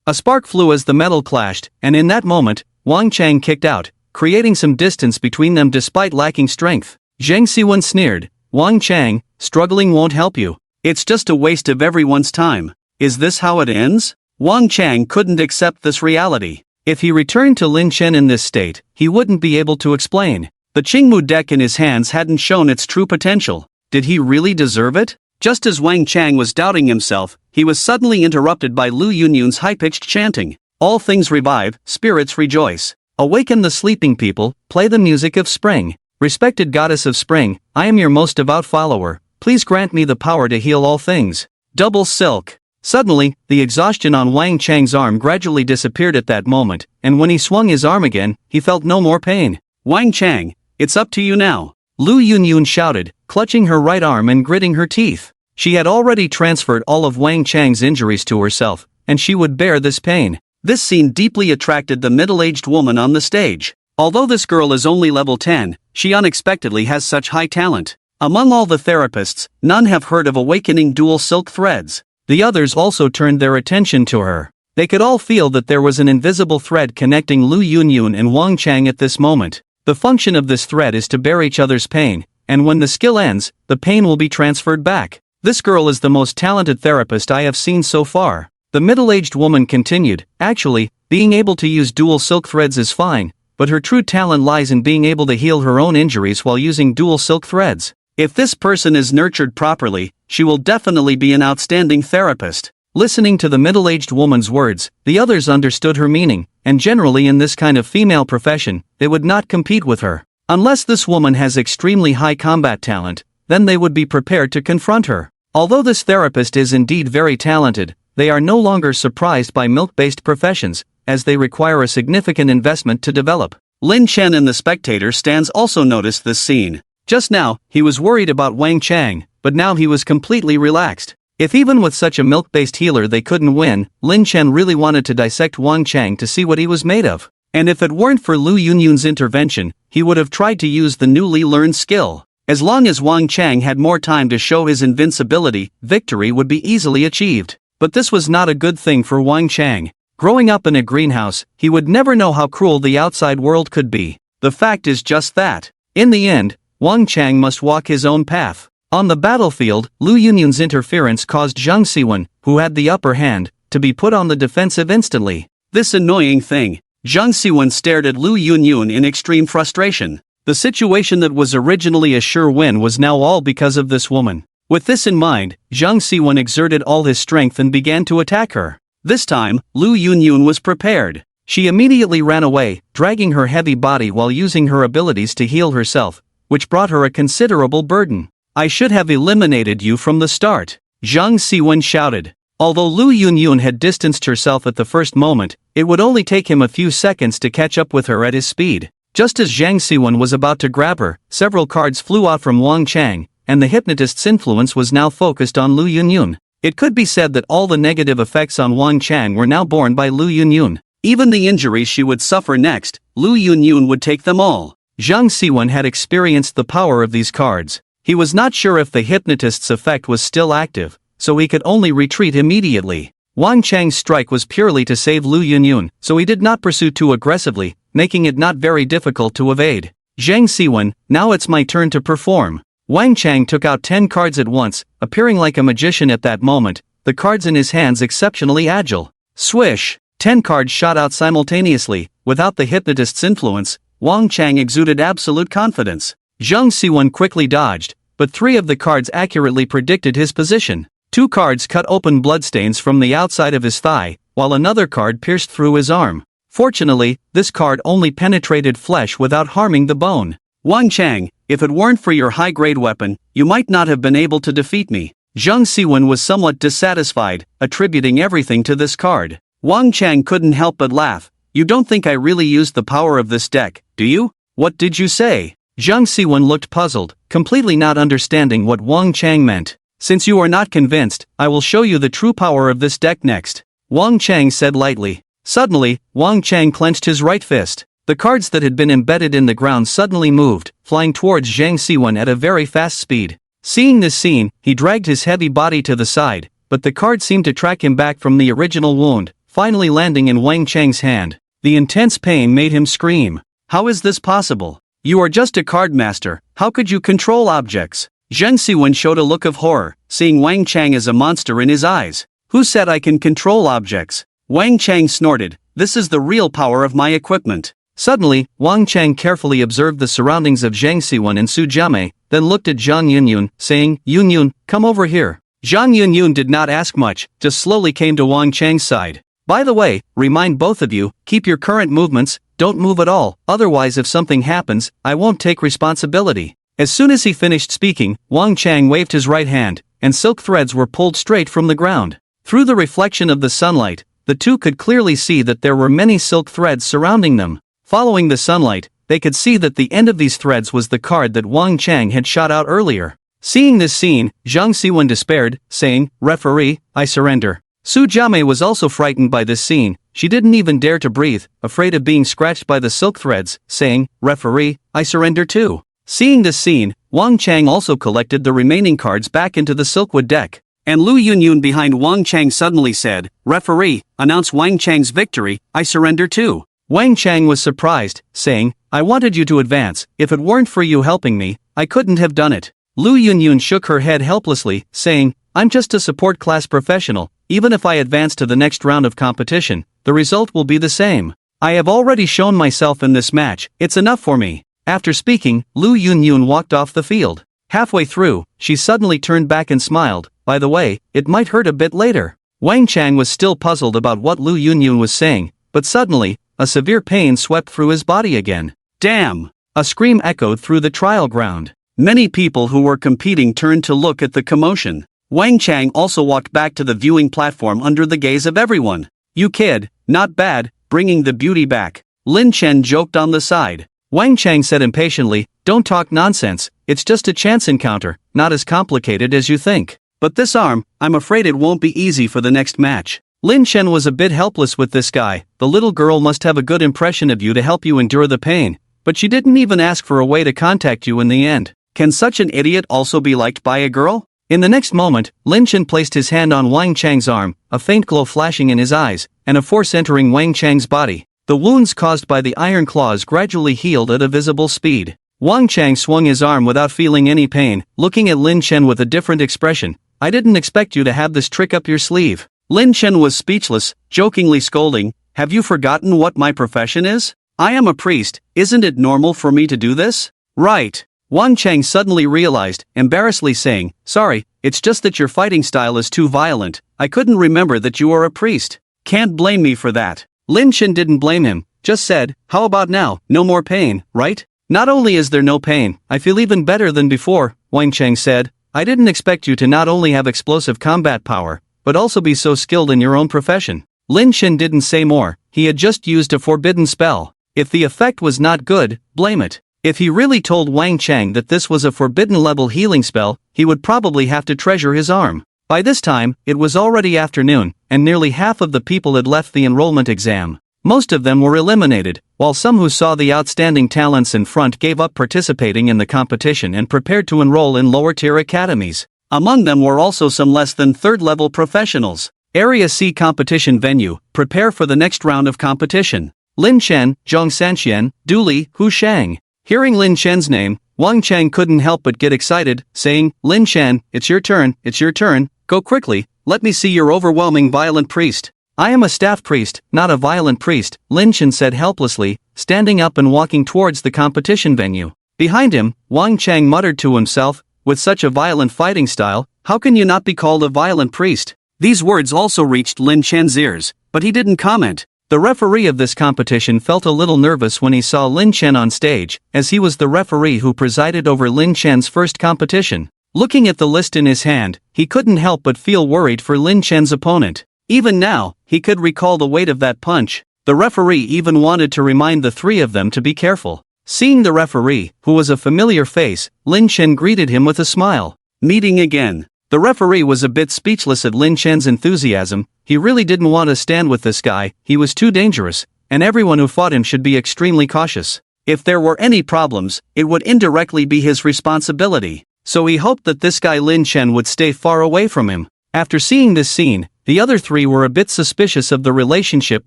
A spark flew as the metal clashed, and in that moment, Wang Chang kicked out, creating some distance between them despite lacking strength. Zhang Siwen sneered, "Wang Chang, struggling won't help you. It's just a waste of everyone's time. Is this how it ends?" Wang Chang couldn't accept this reality. If he returned to Lin Chen in this state, he wouldn't be able to explain. The Qingmu deck in his hands hadn't shown its true potential. Did he really deserve it? Just as Wang Chang was doubting himself, he was suddenly interrupted by Lu Yunyun's high-pitched chanting. All things revive, spirits rejoice. Awaken the sleeping people, play the music of spring. Respected goddess of spring, I am your most devout follower. Please grant me the power to heal all things. Double silk. Suddenly, the exhaustion on Wang Chang's arm gradually disappeared at that moment, and when he swung his arm again, he felt no more pain. Wang Chang, it's up to you now. Lu Yunyun shouted, clutching her right arm and gritting her teeth. She had already transferred all of Wang Chang's injuries to herself, and she would bear this pain. This scene deeply attracted the middle-aged woman on the stage. Although this girl is only level 10, she unexpectedly has such high talent. Among all the therapists, none have heard of awakening dual silk threads. The others also turned their attention to her. They could all feel that there was an invisible thread connecting Lu Yunyun and Wang Chang at this moment. The function of this thread is to bear each other's pain, and when the skill ends, the pain will be transferred back. This girl is the most talented therapist I have seen so far. The middle-aged woman continued, actually, being able to use dual silk threads is fine, but her true talent lies in being able to heal her own injuries while using dual silk threads. If this person is nurtured properly, she will definitely be an outstanding therapist. Listening to the middle-aged woman's words, the others understood her meaning, and generally in this kind of female profession, they would not compete with her. Unless this woman has extremely high combat talent, then they would be prepared to confront her. Although this therapist is indeed very talented, they are no longer surprised by milk-based professions, as they require a significant investment to develop. Lin Chen in the spectator stands also noticed this scene. Just now, he was worried about Wang Chang, but now he was completely relaxed. If even with such a milk-based healer they couldn't win, Lin Chen really wanted to dissect Wang Chang to see what he was made of. And if it weren't for Lu Yunyun's intervention, he would have tried to use the newly learned skill. As long as Wang Chang had more time to show his invincibility, victory would be easily achieved. But this was not a good thing for Wang Chang. Growing up in a greenhouse, he would never know how cruel the outside world could be. The fact is just that. In the end, Wang Chang must walk his own path. On the battlefield, Lu Yunyun's interference caused Zhang Siwen, who had the upper hand, to be put on the defensive instantly. This annoying thing. Zhang Siwen stared at Lu Yunyun in extreme frustration. The situation that was originally a sure win was now all because of this woman. With this in mind, Zhang Siwen exerted all his strength and began to attack her. This time, Lu Yunyun was prepared. She immediately ran away, dragging her heavy body while using her abilities to heal herself, which brought her a considerable burden. I should have eliminated you from the start, Zhang Siwen shouted. Although Lu Yunyun had distanced herself at the first moment, it would only take him a few seconds to catch up with her at his speed. Just as Zhang Siwen was about to grab her, several cards flew out from Wang Chang, and the hypnotist's influence was now focused on Lu Yunyun. It could be said that all the negative effects on Wang Chang were now borne by Lu Yunyun. Even the injuries she would suffer next, Lu Yunyun would take them all. Zhang Siwen had experienced the power of these cards. He was not sure if the hypnotist's effect was still active, so he could only retreat immediately. Wang Chang's strike was purely to save Lu Yunyun, so he did not pursue too aggressively, making it not very difficult to evade. Zhang Siwen, now it's my turn to perform. Wang Chang took out 10 cards at once, appearing like a magician at that moment, the cards in his hands exceptionally agile. Swish! 10 cards shot out simultaneously. Without the hypnotist's influence, Wang Chang exuded absolute confidence. Zhang Siwen quickly dodged, but 3 of the cards accurately predicted his position. 2 cards cut open bloodstains from the outside of his thigh, while another card pierced through his arm. Fortunately, this card only penetrated flesh without harming the bone. Wang Chang, if it weren't for your high-grade weapon, you might not have been able to defeat me. Zhang Siwen was somewhat dissatisfied, attributing everything to this card. Wang Chang couldn't help but laugh. You don't think I really used the power of this deck, do you? What did you say? Zhang Siwen looked puzzled, completely not understanding what Wang Chang meant. Since you are not convinced, I will show you the true power of this deck next, Wang Chang said lightly. Suddenly, Wang Chang clenched his right fist. The cards that had been embedded in the ground suddenly moved, flying towards Zhang Siwen at a very fast speed. Seeing this scene, he dragged his heavy body to the side, but the card seemed to track him back from the original wound, finally landing in Wang Chang's hand. The intense pain made him scream. How is this possible? You are just a card master, how could you control objects? Zhang Siwen showed a look of horror, seeing Wang Chang as a monster in his eyes. Who said I can control objects? Wang Chang snorted, this is the real power of my equipment. Suddenly, Wang Chang carefully observed the surroundings of Zhang Siwen and Su Jiamei, then looked at Zhang Yunyun, saying, Yunyun, come over here. Zhang Yunyun did not ask much, just slowly came to Wang Chang's side. By the way, remind both of you, keep your current movements, don't move at all, otherwise if something happens, I won't take responsibility. As soon as he finished speaking, Wang Chang waved his right hand, and silk threads were pulled straight from the ground. Through the reflection of the sunlight, the two could clearly see that there were many silk threads surrounding them. Following the sunlight, they could see that the end of these threads was the card that Wang Chang had shot out earlier. Seeing this scene, Zhang Siwen despaired, saying, Referee, I surrender. Su Jiamei was also frightened by this scene. She didn't even dare to breathe, afraid of being scratched by the silk threads, saying, Referee, I surrender too. Seeing this scene, Wang Chang also collected the remaining cards back into the silkwood deck. And Lu Yunyun behind Wang Chang suddenly said, Referee, announce Wang Chang's victory, I surrender too. Wang Chang was surprised, saying, I wanted you to advance, if it weren't for you helping me, I couldn't have done it. Lu Yunyun shook her head helplessly, saying, I'm just a support class professional, even if I advance to the next round of competition, the result will be the same. I have already shown myself in this match, it's enough for me. After speaking, Lu Yunyun walked off the field. Halfway through, she suddenly turned back and smiled, by the way, it might hurt a bit later. Wang Chang was still puzzled about what Lu Yunyun was saying, but suddenly, a severe pain swept through his body again. Damn! A scream echoed through the trial ground. Many people who were competing turned to look at the commotion. Wang Chang also walked back to the viewing platform under the gaze of everyone. You kid, not bad, bringing the beauty back. Lin Chen joked on the side. Wang Chang said impatiently, don't talk nonsense, it's just a chance encounter, not as complicated as you think. But this arm, I'm afraid it won't be easy for the next match. Lin Chen was a bit helpless with this guy. The little girl must have a good impression of you to help you endure the pain, but she didn't even ask for a way to contact you in the end. Can such an idiot also be liked by a girl? In the next moment, Lin Chen placed his hand on Wang Chang's arm, a faint glow flashing in his eyes, and a force entering Wang Chang's body. The wounds caused by the iron claws gradually healed at a visible speed. Wang Chang swung his arm without feeling any pain, looking at Lin Chen with a different expression. I didn't expect you to have this trick up your sleeve. Lin Chen was speechless, jokingly scolding, have you forgotten what my profession is? I am a priest, isn't it normal for me to do this? Right. Wang Chang suddenly realized, embarrassedly saying, sorry, it's just that your fighting style is too violent, I couldn't remember that you are a priest. Can't blame me for that. Lin Chen didn't blame him, just said, how about now, no more pain, right? Not only is there no pain, I feel even better than before, Wang Cheng said. I didn't expect you to not only have explosive combat power, but also be so skilled in your own profession. Lin Chen didn't say more, he had just used a forbidden spell. If the effect was not good, blame it. If he really told Wang Cheng that this was a forbidden level healing spell, he would probably have to treasure his arm. By this time, it was already afternoon, and nearly half of the people had left the enrollment exam. Most of them were eliminated, while some who saw the outstanding talents in front gave up participating in the competition and prepared to enroll in lower-tier academies. Among them were also some less than third-level professionals. Area C competition venue, prepare for the next round of competition. Lin Chen, Zhong Sanxian, Du Li, Hu Shang. Hearing Lin Chen's name, Wang Cheng couldn't help but get excited, saying, Lin Chen, it's your turn, go quickly, let me see your overwhelming violent priest. I am a staff priest, not a violent priest, Lin Chen said helplessly, standing up and walking towards the competition venue. Behind him, Wang Cheng muttered to himself, with such a violent fighting style, how can you not be called a violent priest? These words also reached Lin Chen's ears, but he didn't comment. The referee of this competition felt a little nervous when he saw Lin Chen on stage, as he was the referee who presided over Lin Chen's first competition. Looking at the list in his hand, he couldn't help but feel worried for Lin Chen's opponent. Even now, he could recall the weight of that punch. The referee even wanted to remind the three of them to be careful. Seeing the referee, who was a familiar face, Lin Chen greeted him with a smile. Meeting again. The referee was a bit speechless at Lin Chen's enthusiasm. He really didn't want to stand with this guy, he was too dangerous, and everyone who fought him should be extremely cautious. If there were any problems, it would indirectly be his responsibility. So he hoped that this guy Lin Chen would stay far away from him. After seeing this scene, the other three were a bit suspicious of the relationship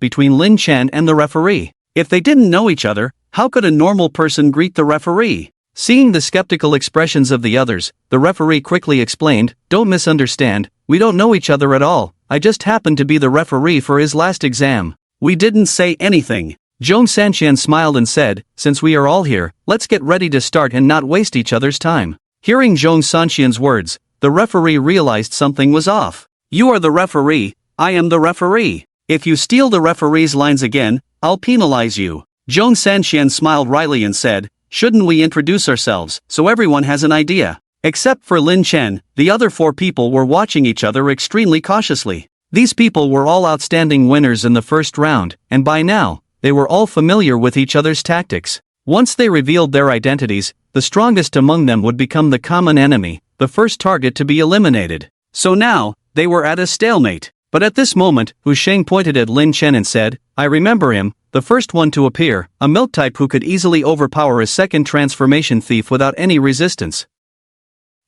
between Lin Chen and the referee. If they didn't know each other, how could a normal person greet the referee? Seeing the skeptical expressions of the others, the referee quickly explained, don't misunderstand, we don't know each other at all, I just happened to be the referee for his last exam. We didn't say anything. Zhong Sanxian smiled and said, since we are all here, let's get ready to start and not waste each other's time. Hearing Zhong Sanxian's words, the referee realized something was off. You are the referee, I am the referee. If you steal the referee's lines again, I'll penalize you. Zhong Sanxian smiled wryly and said, shouldn't we introduce ourselves, so everyone has an idea? Except for Lin Chen, the other four people were watching each other extremely cautiously. These people were all outstanding winners in the first round, and by now, they were all familiar with each other's tactics. Once they revealed their identities, the strongest among them would become the common enemy, the first target to be eliminated. So now, they were at a stalemate. But at this moment, Hu Sheng pointed at Lin Chen and said, I remember him, the first one to appear, a milk type who could easily overpower a second transformation thief without any resistance.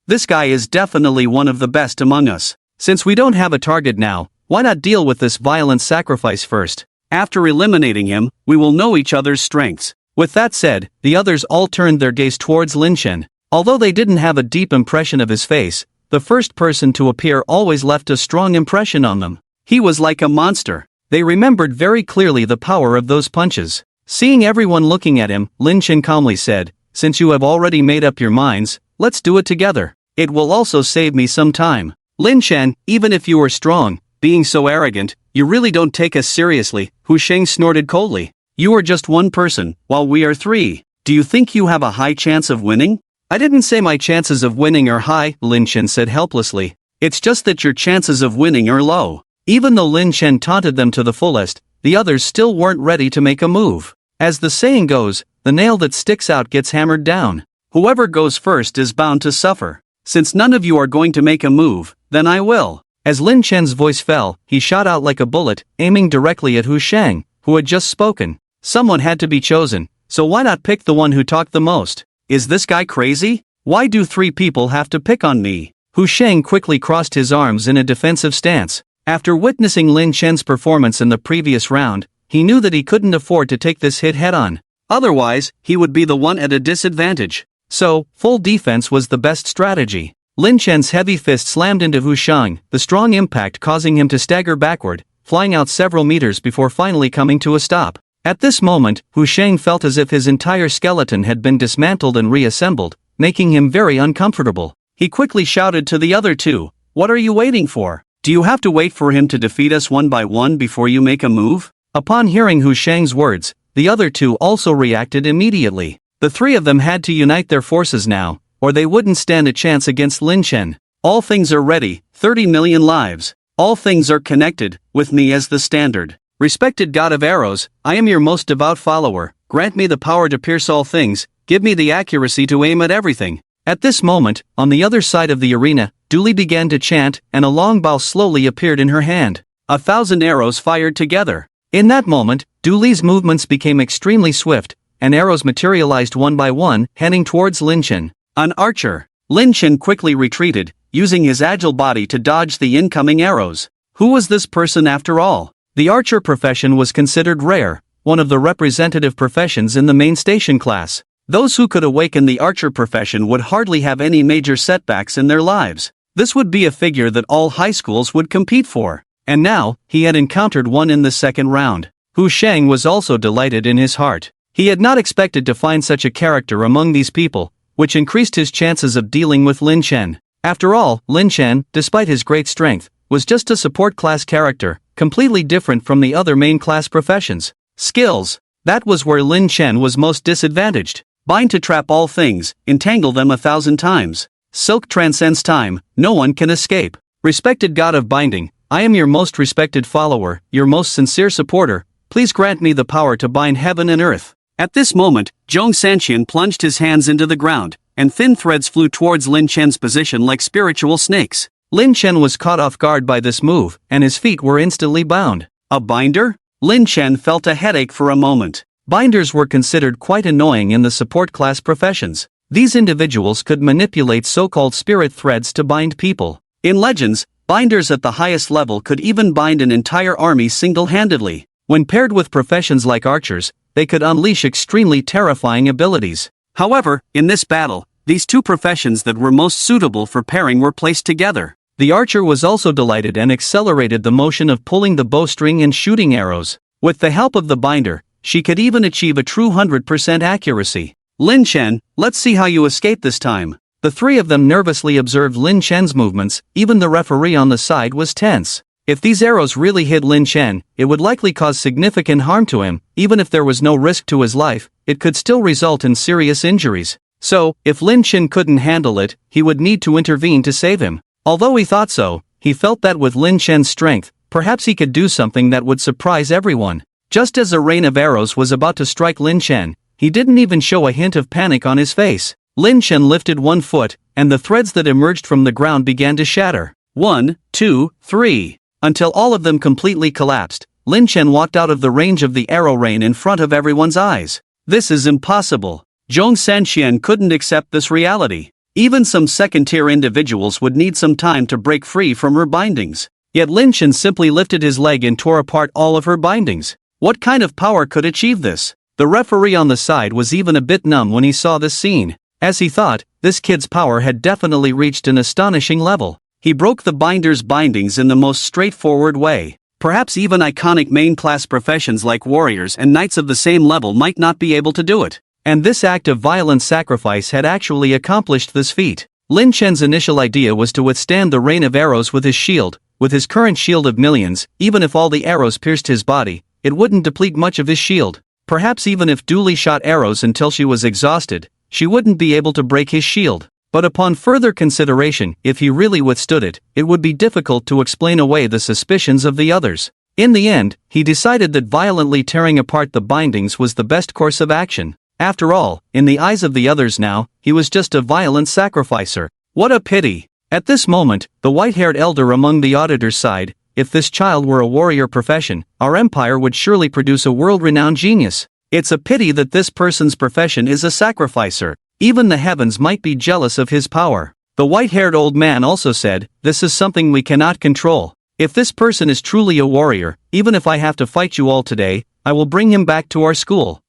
This guy is definitely one of the best among us. Since we don't have a target now, why not deal with this violent sacrifice first? After eliminating him, we will know each other's strengths. With that said, the others all turned their gaze towards Lin Chen. Although they didn't have a deep impression of his face, the first person to appear always left a strong impression on them. He was like a monster. They remembered very clearly the power of those punches. Seeing everyone looking at him, Lin Chen calmly said, since you have already made up your minds, let's do it together. It will also save me some time. Lin Chen, even if you are strong, being so arrogant, you really don't take us seriously, Hu Sheng snorted coldly. You are just one person, while we are three. Do you think you have a high chance of winning? I didn't say my chances of winning are high, Lin Chen said helplessly. It's just that your chances of winning are low. Even though Lin Chen taunted them to the fullest, the others still weren't ready to make a move. As the saying goes, the nail that sticks out gets hammered down. Whoever goes first is bound to suffer. Since none of you are going to make a move, then I will. As Lin Chen's voice fell, he shot out like a bullet, aiming directly at Hu Sheng, who had just spoken. Someone had to be chosen, so why not pick the one who talked the most? Is this guy crazy? Why do three people have to pick on me? Hu Sheng quickly crossed his arms in a defensive stance. After witnessing Lin Chen's performance in the previous round, he knew that he couldn't afford to take this hit head-on. Otherwise, he would be the one at a disadvantage. So, full defense was the best strategy. Lin Chen's heavy fist slammed into Hu Sheng, the strong impact causing him to stagger backward, flying out several meters before finally coming to a stop. At this moment, Hu Sheng felt as if his entire skeleton had been dismantled and reassembled, making him very uncomfortable. He quickly shouted to the other two, what are you waiting for? Do you have to wait for him to defeat us one by one before you make a move? Upon hearing Hu Shang's words, the other two also reacted immediately. The three of them had to unite their forces now, or they wouldn't stand a chance against Lin Chen. All things are ready, 30 million lives. All things are connected, with me as the standard. Respected God of Arrows, I am your most devout follower. Grant me the power to pierce all things, give me the accuracy to aim at everything. At this moment, on the other side of the arena, Dooley began to chant, and a long bow slowly appeared in her hand. 1,000 arrows fired together. In that moment, Dooley's movements became extremely swift, and arrows materialized one by one, heading towards Lin Chen. An archer. Lin Chen quickly retreated, using his agile body to dodge the incoming arrows. Who was this person after all? The archer profession was considered rare, one of the representative professions in the main station class. Those who could awaken the archer profession would hardly have any major setbacks in their lives. This would be a figure that all high schools would compete for. And now, he had encountered one in the second round. Hu Shang was also delighted in his heart. He had not expected to find such a character among these people, which increased his chances of dealing with Lin Chen. After all, Lin Chen, despite his great strength, was just a support class character, completely different from the other main class professions. Skills. That was where Lin Chen was most disadvantaged. Bind to trap all things, entangle them 1,000 times. Silk transcends time, no one can escape. Respected God of Binding, I am your most respected follower, your most sincere supporter. Please grant me the power to bind heaven and earth. At this moment, Zhong Sanqian plunged his hands into the ground, and thin threads flew towards Lin Chen's position like spiritual snakes. Lin Chen was caught off guard by this move, and his feet were instantly bound. A binder? Lin Chen felt a headache for a moment. Binders were considered quite annoying in the support class professions. These individuals could manipulate so-called spirit threads to bind people. In Legends, binders at the highest level could even bind an entire army single-handedly. When paired with professions like archers, they could unleash extremely terrifying abilities. However, in this battle, these two professions that were most suitable for pairing were placed together. The archer was also delighted and accelerated the motion of pulling the bowstring and shooting arrows. With the help of the binder, she could even achieve a true 100% accuracy. Lin Chen, let's see how you escape this time. The three of them nervously observed Lin Chen's movements, even the referee on the side was tense. If these arrows really hit Lin Chen, it would likely cause significant harm to him. Even if there was no risk to his life, it could still result in serious injuries. So, if Lin Chen couldn't handle it, he would need to intervene to save him. Although he thought so, he felt that with Lin Chen's strength, perhaps he could do something that would surprise everyone. Just as a rain of arrows was about to strike Lin Chen, he didn't even show a hint of panic on his face. Lin Chen lifted one foot, and the threads that emerged from the ground began to shatter. 1, 2, 3. Until all of them completely collapsed, Lin Chen walked out of the range of the arrow rain in front of everyone's eyes. This is impossible. Zhong Sanqian couldn't accept this reality. Even some second-tier individuals would need some time to break free from her bindings. Yet Lin Chen simply lifted his leg and tore apart all of her bindings. What kind of power could achieve this? The referee on the side was even a bit numb when he saw this scene. As he thought, this kid's power had definitely reached an astonishing level. He broke the binder's bindings in the most straightforward way. Perhaps even iconic main-class professions like warriors and knights of the same level might not be able to do it. And this act of violent sacrifice had actually accomplished this feat. Lin Chen's initial idea was to withstand the rain of arrows with his shield. With his current shield of millions, even if all the arrows pierced his body, it wouldn't deplete much of his shield. Perhaps even if Dooley shot arrows until she was exhausted, she wouldn't be able to break his shield. But upon further consideration, if he really withstood it, it would be difficult to explain away the suspicions of the others. In the end, he decided that violently tearing apart the bindings was the best course of action. After all, in the eyes of the others now, he was just a violent sacrificer. What a pity! At this moment, the white-haired elder among the auditors sighed. If this child were a warrior profession, our empire would surely produce a world-renowned genius. It's a pity that this person's profession is a sacrificer. Even the heavens might be jealous of his power. The white-haired old man also said, this is something we cannot control. If this person is truly a warrior, even if I have to fight you all today, I will bring him back to our school.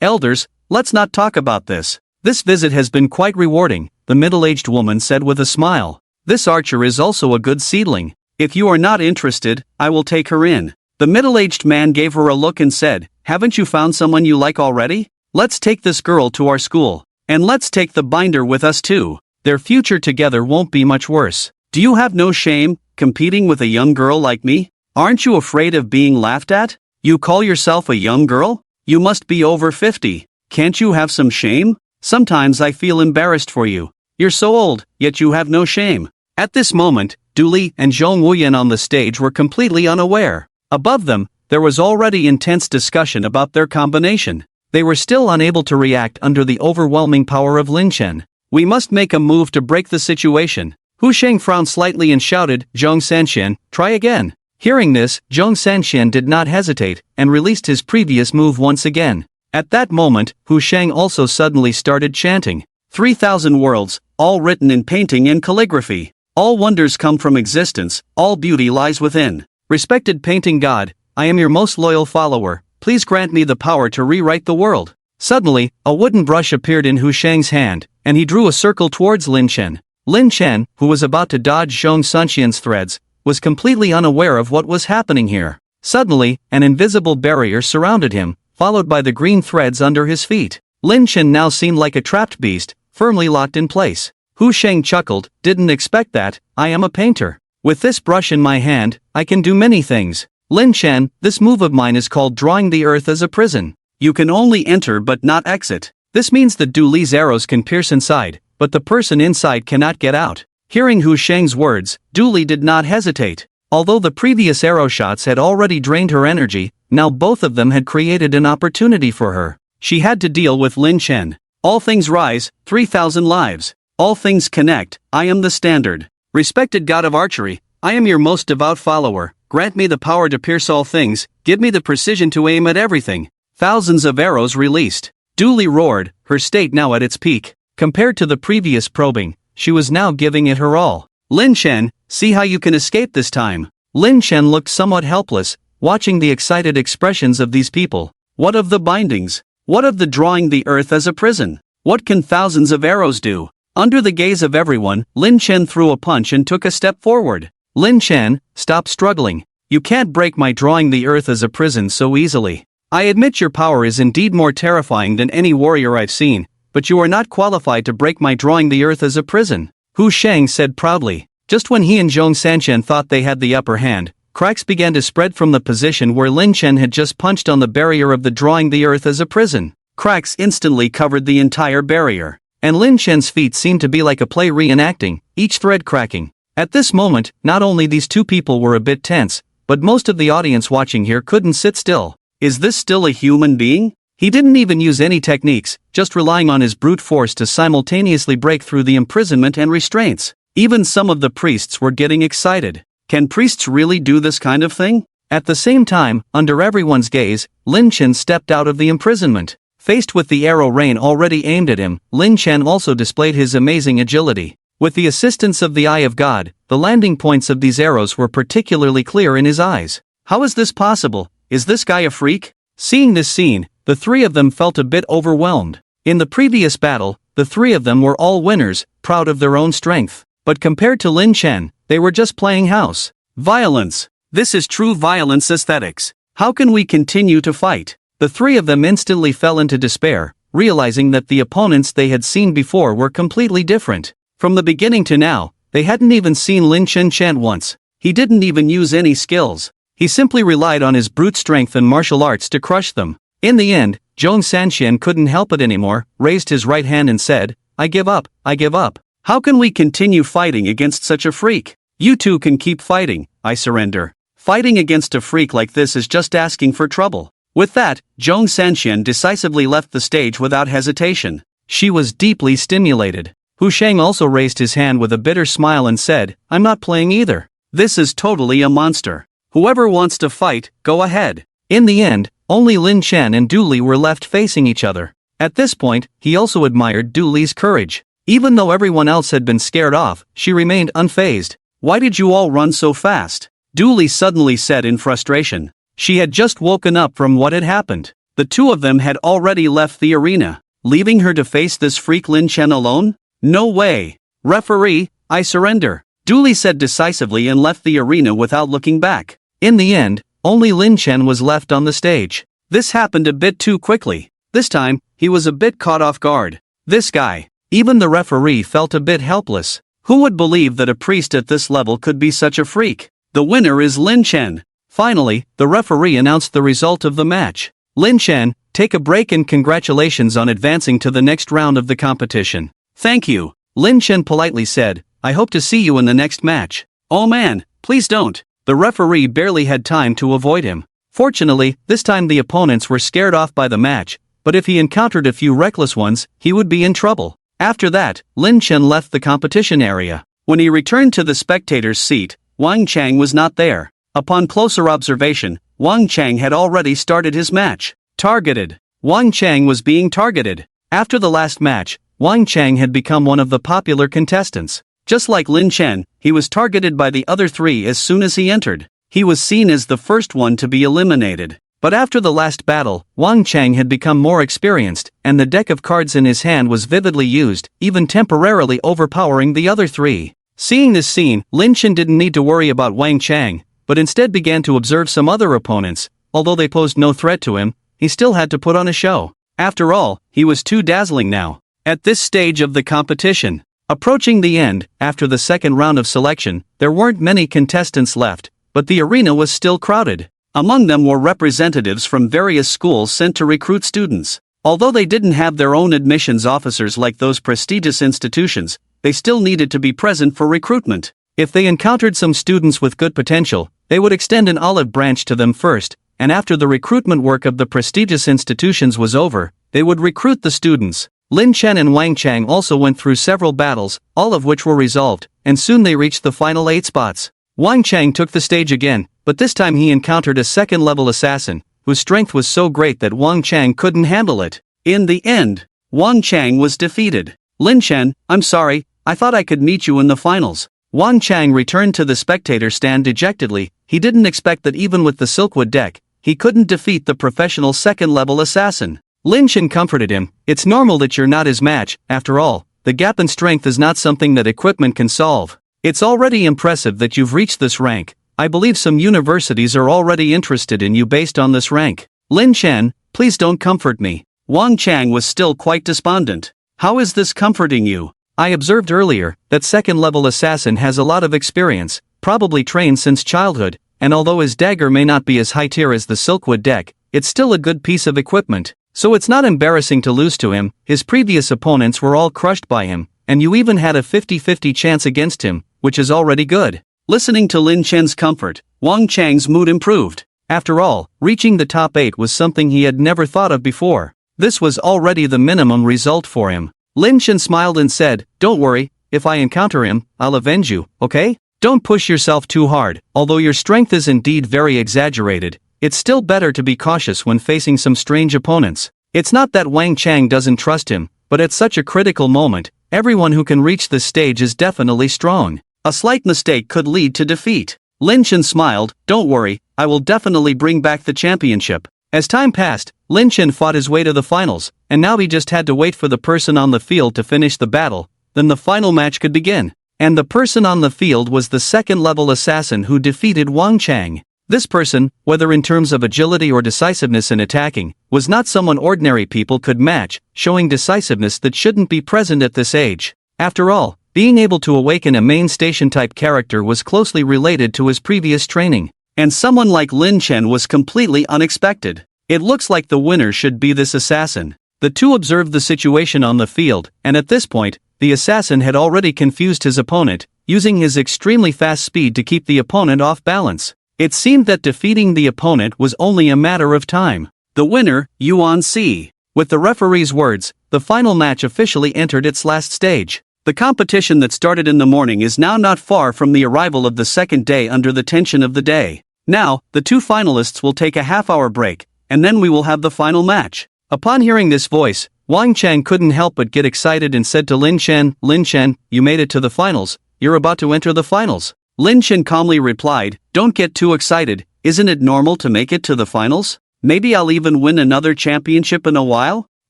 Elders, let's not talk about this. This visit has been quite rewarding, the middle-aged woman said with a smile. This archer is also a good seedling. If you are not interested, I will take her in. The middle-aged man gave her a look and said, haven't you found someone you like already? Let's take this girl to our school. And let's take the binder with us too. Their future together won't be much worse. Do you have no shame? competing with a young girl like me? Aren't you afraid of being laughed at? You call yourself a young girl? You must be over 50. Can't you have some shame? Sometimes I feel embarrassed for you. You're so old, yet you have no shame. At this moment, Du Li and Zhong Wuyan on the stage were completely unaware. Above them, there was already intense discussion about their combination. They were still unable to react under the overwhelming power of Lin Chen. We must make a move to break the situation. Hu Sheng frowned slightly and shouted, Zhong Sanxian, try again. Hearing this, Zhong Sanxian did not hesitate, and released his previous move once again. At that moment, Hu Sheng also suddenly started chanting. 3,000 worlds, all written in painting and calligraphy. All wonders come from existence, all beauty lies within. Respected painting god, I am your most loyal follower, please grant me the power to rewrite the world. Suddenly, a wooden brush appeared in Hu Sheng's hand, and he drew a circle towards Lin Chen. Lin Chen, who was about to dodge Zhong Sanxian's threads, was completely unaware of what was happening here. Suddenly, an invisible barrier surrounded him, followed by the green threads under his feet. Lin Chen now seemed like a trapped beast, firmly locked in place. Hu Sheng chuckled, didn't expect that, I am a painter. With this brush in my hand, I can do many things. Lin Chen, this move of mine is called drawing the earth as a prison. You can only enter but not exit. This means that Du Li's arrows can pierce inside, but the person inside cannot get out. Hearing Hu Sheng's words, Du Li did not hesitate. Although the previous arrow shots had already drained her energy, now both of them had created an opportunity for her. She had to deal with Lin Chen. All things rise, 3,000 lives. All things connect, I am the standard. Respected god of archery, I am your most devout follower. Grant me the power to pierce all things, give me the precision to aim at everything. Thousands of arrows released. Du Li roared, her state now at its peak. Compared to the previous probing, she was now giving it her all. Lin Chen, see how you can escape this time. Lin Chen looked somewhat helpless, watching the excited expressions of these people. What of the bindings? What of the drawing the earth as a prison? What can thousands of arrows do? Under the gaze of everyone, Lin Chen threw a punch and took a step forward. Lin Chen, stop struggling. You can't break my drawing the earth as a prison so easily. I admit your power is indeed more terrifying than any warrior I've seen, but you are not qualified to break my drawing the earth as a prison. Hu Sheng said proudly. Just when he and Zhong Sanxian thought they had the upper hand, cracks began to spread from the position where Lin Chen had just punched on the barrier of the drawing the earth as a prison. Cracks instantly covered the entire barrier, and Lin Chen's feet seemed to be like a play reenacting, each thread cracking. At this moment, not only these two people were a bit tense, but most of the audience watching here couldn't sit still. Is this still a human being? He didn't even use any techniques, just relying on his brute force to simultaneously break through the imprisonment and restraints. Even some of the priests were getting excited. Can priests really do this kind of thing? At the same time, under everyone's gaze, Lin Chen stepped out of the imprisonment. Faced with the arrow rain already aimed at him, Lin Chen also displayed his amazing agility. With the assistance of the Eye of God, the landing points of these arrows were particularly clear in his eyes. How is this possible? Is this guy a freak? Seeing this scene, the three of them felt a bit overwhelmed. In the previous battle, the three of them were all winners, proud of their own strength. But compared to Lin Chen, they were just playing house. Violence. This is true violence aesthetics. How can we continue to fight? The three of them instantly fell into despair, realizing that the opponents they had seen before were completely different. From the beginning to now, they hadn't even seen Lin Chen chant once. He didn't even use any skills. He simply relied on his brute strength and martial arts to crush them. In the end, Zhong Sanxian couldn't help it anymore, raised his right hand and said, I give up, I give up. How can we continue fighting against such a freak? You two can keep fighting, I surrender. Fighting against a freak like this is just asking for trouble. With that, Zhong Sanxian decisively left the stage without hesitation. She was deeply stimulated. Hu Sheng also raised his hand with a bitter smile and said, I'm not playing either. This is totally a monster. Whoever wants to fight, go ahead. In the end, only Lin Chen and Du Li were left facing each other. At this point, he also admired Du Li's courage. Even though everyone else had been scared off, she remained unfazed. Why did you all run so fast? Du Li suddenly said in frustration. She had just woken up from what had happened. The two of them had already left the arena, leaving her to face this freak Lin Chen alone? No way. Referee, I surrender. Du Li said decisively and left the arena without looking back. In the end, only Lin Chen was left on the stage. This happened a bit too quickly. This time, he was a bit caught off guard. This guy. Even the referee felt a bit helpless. Who would believe that a priest at this level could be such a freak? The winner is Lin Chen. Finally, the referee announced the result of the match. Lin Chen, take a break and congratulations on advancing to the next round of the competition. Thank you, Lin Chen politely said. I hope to see you in the next match. Oh man, please don't. The referee barely had time to avoid him. Fortunately, this time the opponents were scared off by the match, but if he encountered a few reckless ones, he would be in trouble. After that, Lin Chen left the competition area. When he returned to the spectator's seat, Wang Chang was not there. Upon closer observation, Wang Chang had already started his match. Targeted. Wang Chang was being targeted. After the last match, Wang Chang had become one of the popular contestants. Just like Lin Chen, he was targeted by the other three as soon as he entered. He was seen as the first one to be eliminated. But after the last battle, Wang Chang had become more experienced, and the deck of cards in his hand was vividly used, even temporarily overpowering the other three. Seeing this scene, Lin Chen didn't need to worry about Wang Chang, but instead began to observe some other opponents. Although they posed no threat to him, he still had to put on a show. After all, he was too dazzling now. At this stage of the competition, approaching the end, after the second round of selection, there weren't many contestants left, but the arena was still crowded. Among them were representatives from various schools sent to recruit students. Although they didn't have their own admissions officers like those prestigious institutions, they still needed to be present for recruitment. If they encountered some students with good potential, they would extend an olive branch to them first, and after the recruitment work of the prestigious institutions was over, they would recruit the students. Lin Chen and Wang Chang also went through several battles, all of which were resolved, and soon they reached the final 8 spots. Wang Chang took the stage again, but this time he encountered a second-level assassin, whose strength was so great that Wang Chang couldn't handle it. In the end, Wang Chang was defeated. Lin Chen, I'm sorry, I thought I could meet you in the finals. Wang Chang returned to the spectator stand dejectedly. He didn't expect that even with the Silkwood deck, he couldn't defeat the professional second-level assassin. Lin Chen comforted him. It's normal that you're not his match. After all, the gap in strength is not something that equipment can solve. It's already impressive that you've reached this rank. I believe some universities are already interested in you based on this rank. Lin Chen, please don't comfort me. Wang Chang was still quite despondent. How is this comforting you? I observed earlier that second-level assassin has a lot of experience, probably trained since childhood, and although his dagger may not be as high tier as the Silkwood deck, it's still a good piece of equipment. So it's not embarrassing to lose to him. His previous opponents were all crushed by him, and you even had a 50-50 chance against him, which is already good. Listening to Lin Chen's comfort, Wang Chang's mood improved. After all, reaching the top 8 was something he had never thought of before. This was already the minimum result for him. Lin Chen smiled and said, "Don't worry, if I encounter him, I'll avenge you, okay? Don't push yourself too hard. Although your strength is indeed very exaggerated, it's still better to be cautious when facing some strange opponents." It's not that Wang Chang doesn't trust him, but at such a critical moment, everyone who can reach this stage is definitely strong. A slight mistake could lead to defeat. Lin Chen smiled, "Don't worry, I will definitely bring back the championship." As time passed, Lin Chen fought his way to the finals, and now he just had to wait for the person on the field to finish the battle, then the final match could begin. And the person on the field was the second-level assassin who defeated Wang Chang. This person, whether in terms of agility or decisiveness in attacking, was not someone ordinary people could match, showing decisiveness that shouldn't be present at this age. After all, being able to awaken a main station-type character was closely related to his previous training. And someone like Lin Chen was completely unexpected. It looks like the winner should be this assassin. The two observed the situation on the field, and at this point, the assassin had already confused his opponent, using his extremely fast speed to keep the opponent off balance. It seemed that defeating the opponent was only a matter of time. The winner, Yuan Si. With the referee's words, the final match officially entered its last stage. The competition that started in the morning is now not far from the arrival of the second day under the tension of the day. Now, the two finalists will take a half-hour break, and then we will have the final match. Upon hearing this voice, Wang Chang couldn't help but get excited and said to Lin Chen, "Lin Chen, you made it to the finals. You're about to enter the finals." Lin Chen calmly replied, "Don't get too excited. Isn't it normal to make it to the finals? Maybe I'll even win another championship in a while?"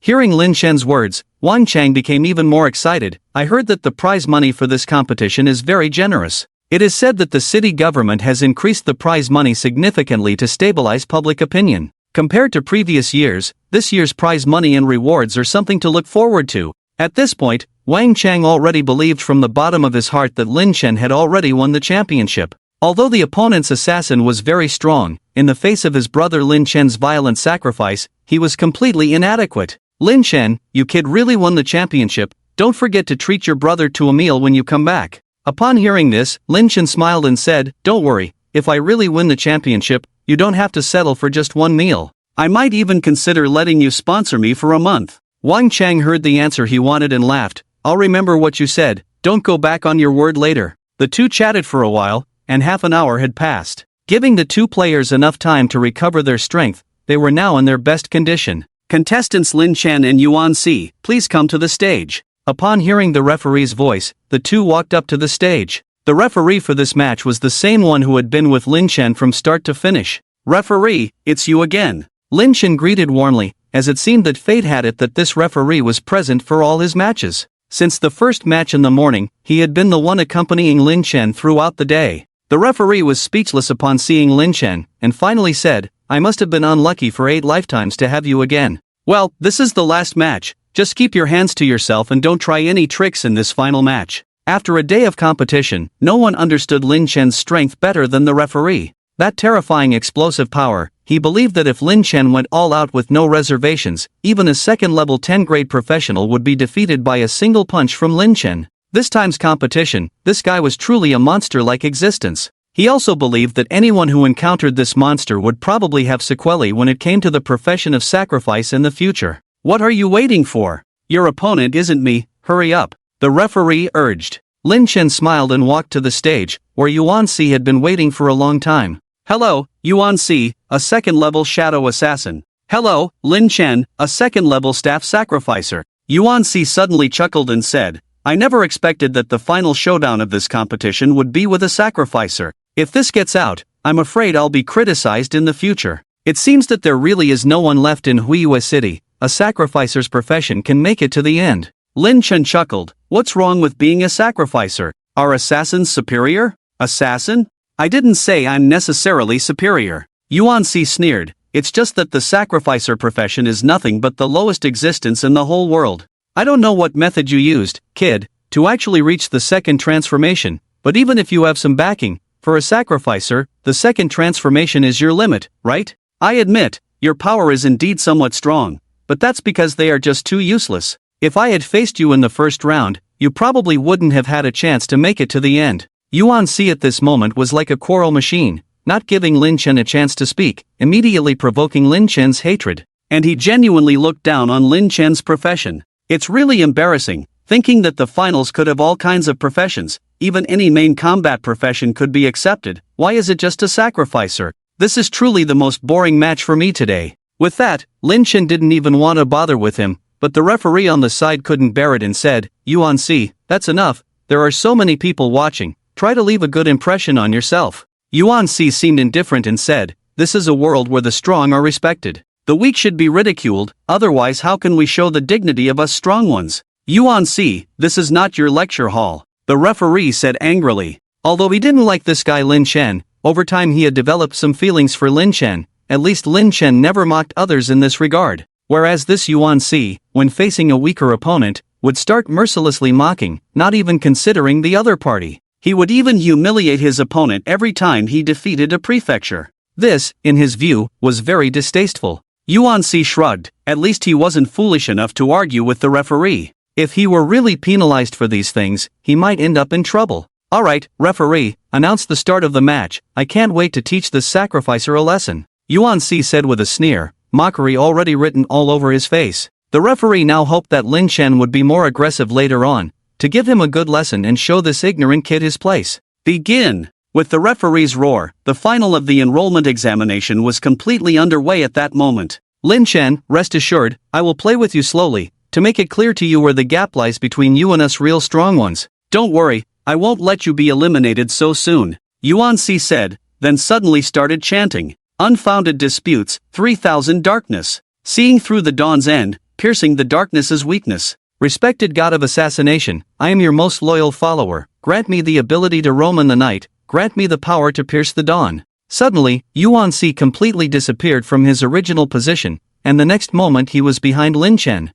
Hearing Lin Chen's words, Wang Chang became even more excited. "I heard that the prize money for this competition is very generous. It is said that the city government has increased the prize money significantly to stabilize public opinion. Compared to previous years, this year's prize money and rewards are something to look forward to." At this point, Wang Chang already believed from the bottom of his heart that Lin Chen had already won the championship. Although the opponent's assassin was very strong, in the face of his brother Lin Chen's violent sacrifice, he was completely inadequate. Lin Chen, you kid really won the championship, don't forget to treat your brother to a meal when you come back. Upon hearing this, Lin Chen smiled and said, don't worry, if I really win the championship, you don't have to settle for just one meal. I might even consider letting you sponsor me for a month. Wang Chang heard the answer he wanted and laughed. I'll remember what you said, don't go back on your word later. The two chatted for a while, and half an hour had passed. Giving the two players enough time to recover their strength, they were now in their best condition. Contestants Lin Chen and Yuan Si, please come to the stage. Upon hearing the referee's voice, the two walked up to the stage. The referee for this match was the same one who had been with Lin Chen from start to finish. Referee, it's you again. Lin Chen greeted warmly, as it seemed that fate had it that this referee was present for all his matches. Since the first match in the morning, he had been the one accompanying Lin Chen throughout the day. The referee was speechless upon seeing Lin Chen, and finally said, I must have been unlucky for 8 lifetimes to have you again. Well, this is the last match, just keep your hands to yourself and don't try any tricks in this final match. After a day of competition, no one understood Lin Chen's strength better than the referee. That terrifying explosive power, he believed that if Lin Chen went all out with no reservations, even a second-level 10-grade professional would be defeated by a single punch from Lin Chen. This time's competition, this guy was truly a monster-like existence. He also believed that anyone who encountered this monster would probably have sequelae when it came to the profession of sacrifice in the future. What are you waiting for? Your opponent isn't me, hurry up, the referee urged. Lin Chen smiled and walked to the stage, where Yuan Si had been waiting for a long time. Hello, Yuan Si, a second-level shadow assassin. Hello, Lin Chen, a second-level staff sacrificer. Yuan Si suddenly chuckled and said, I never expected that the final showdown of this competition would be with a sacrificer. If this gets out, I'm afraid I'll be criticized in the future. It seems that there really is no one left in Huiyue City. A sacrificer's profession can make it to the end. Lin Chen chuckled, what's wrong with being a sacrificer? Are assassins superior? Assassin? I didn't say I'm necessarily superior. Yuan Si sneered, it's just that the sacrificer profession is nothing but the lowest existence in the whole world. I don't know what method you used, kid, to actually reach the second transformation, but even if you have some backing, for a sacrificer, the second transformation is your limit, right? I admit, your power is indeed somewhat strong, but that's because they are just too useless. If I had faced you in the first round, you probably wouldn't have had a chance to make it to the end. Yuan Si at this moment was like a quarrel machine, not giving Lin Chen a chance to speak, immediately provoking Lin Chen's hatred. And he genuinely looked down on Lin Chen's profession. It's really embarrassing, thinking that the finals could have all kinds of professions, even any main combat profession could be accepted. Why is it just a sacrificer? This is truly the most boring match for me today. With that, Lin Chen didn't even want to bother with him, but the referee on the side couldn't bear it and said, Yuan Si, that's enough, there are so many people watching, try to leave a good impression on yourself. Yuan Si seemed indifferent and said, this is a world where the strong are respected. The weak should be ridiculed, otherwise how can we show the dignity of us strong ones? Yuan Si, this is not your lecture hall, the referee said angrily. Although he didn't like this guy Lin Chen, over time he had developed some feelings for Lin Chen, at least Lin Chen never mocked others in this regard, whereas this Yuan Si, when facing a weaker opponent, would start mercilessly mocking, not even considering the other party. He would even humiliate his opponent every time he defeated a prefecture. This, in his view, was very distasteful. Yuan Si shrugged, at least he wasn't foolish enough to argue with the referee. If he were really penalized for these things, he might end up in trouble. Alright, referee, announce the start of the match, I can't wait to teach this sacrificer a lesson. Yuan Si said with a sneer, mockery already written all over his face. The referee now hoped that Lin Chen would be more aggressive later on, to give him a good lesson and show this ignorant kid his place. Begin! With the referee's roar, the final of the enrollment examination was completely underway at that moment. Lin Chen, rest assured, I will play with you slowly, to make it clear to you where the gap lies between you and us real strong ones. Don't worry, I won't let you be eliminated so soon, Yuan Si said, then suddenly started chanting, unfounded disputes, 3000 darkness. Seeing through the dawn's end, piercing the darkness's weakness. Respected God of assassination, I am your most loyal follower, grant me the ability to roam in the night, grant me the power to pierce the dawn. Suddenly, Yuan Si completely disappeared from his original position, and the next moment he was behind Lin Chen.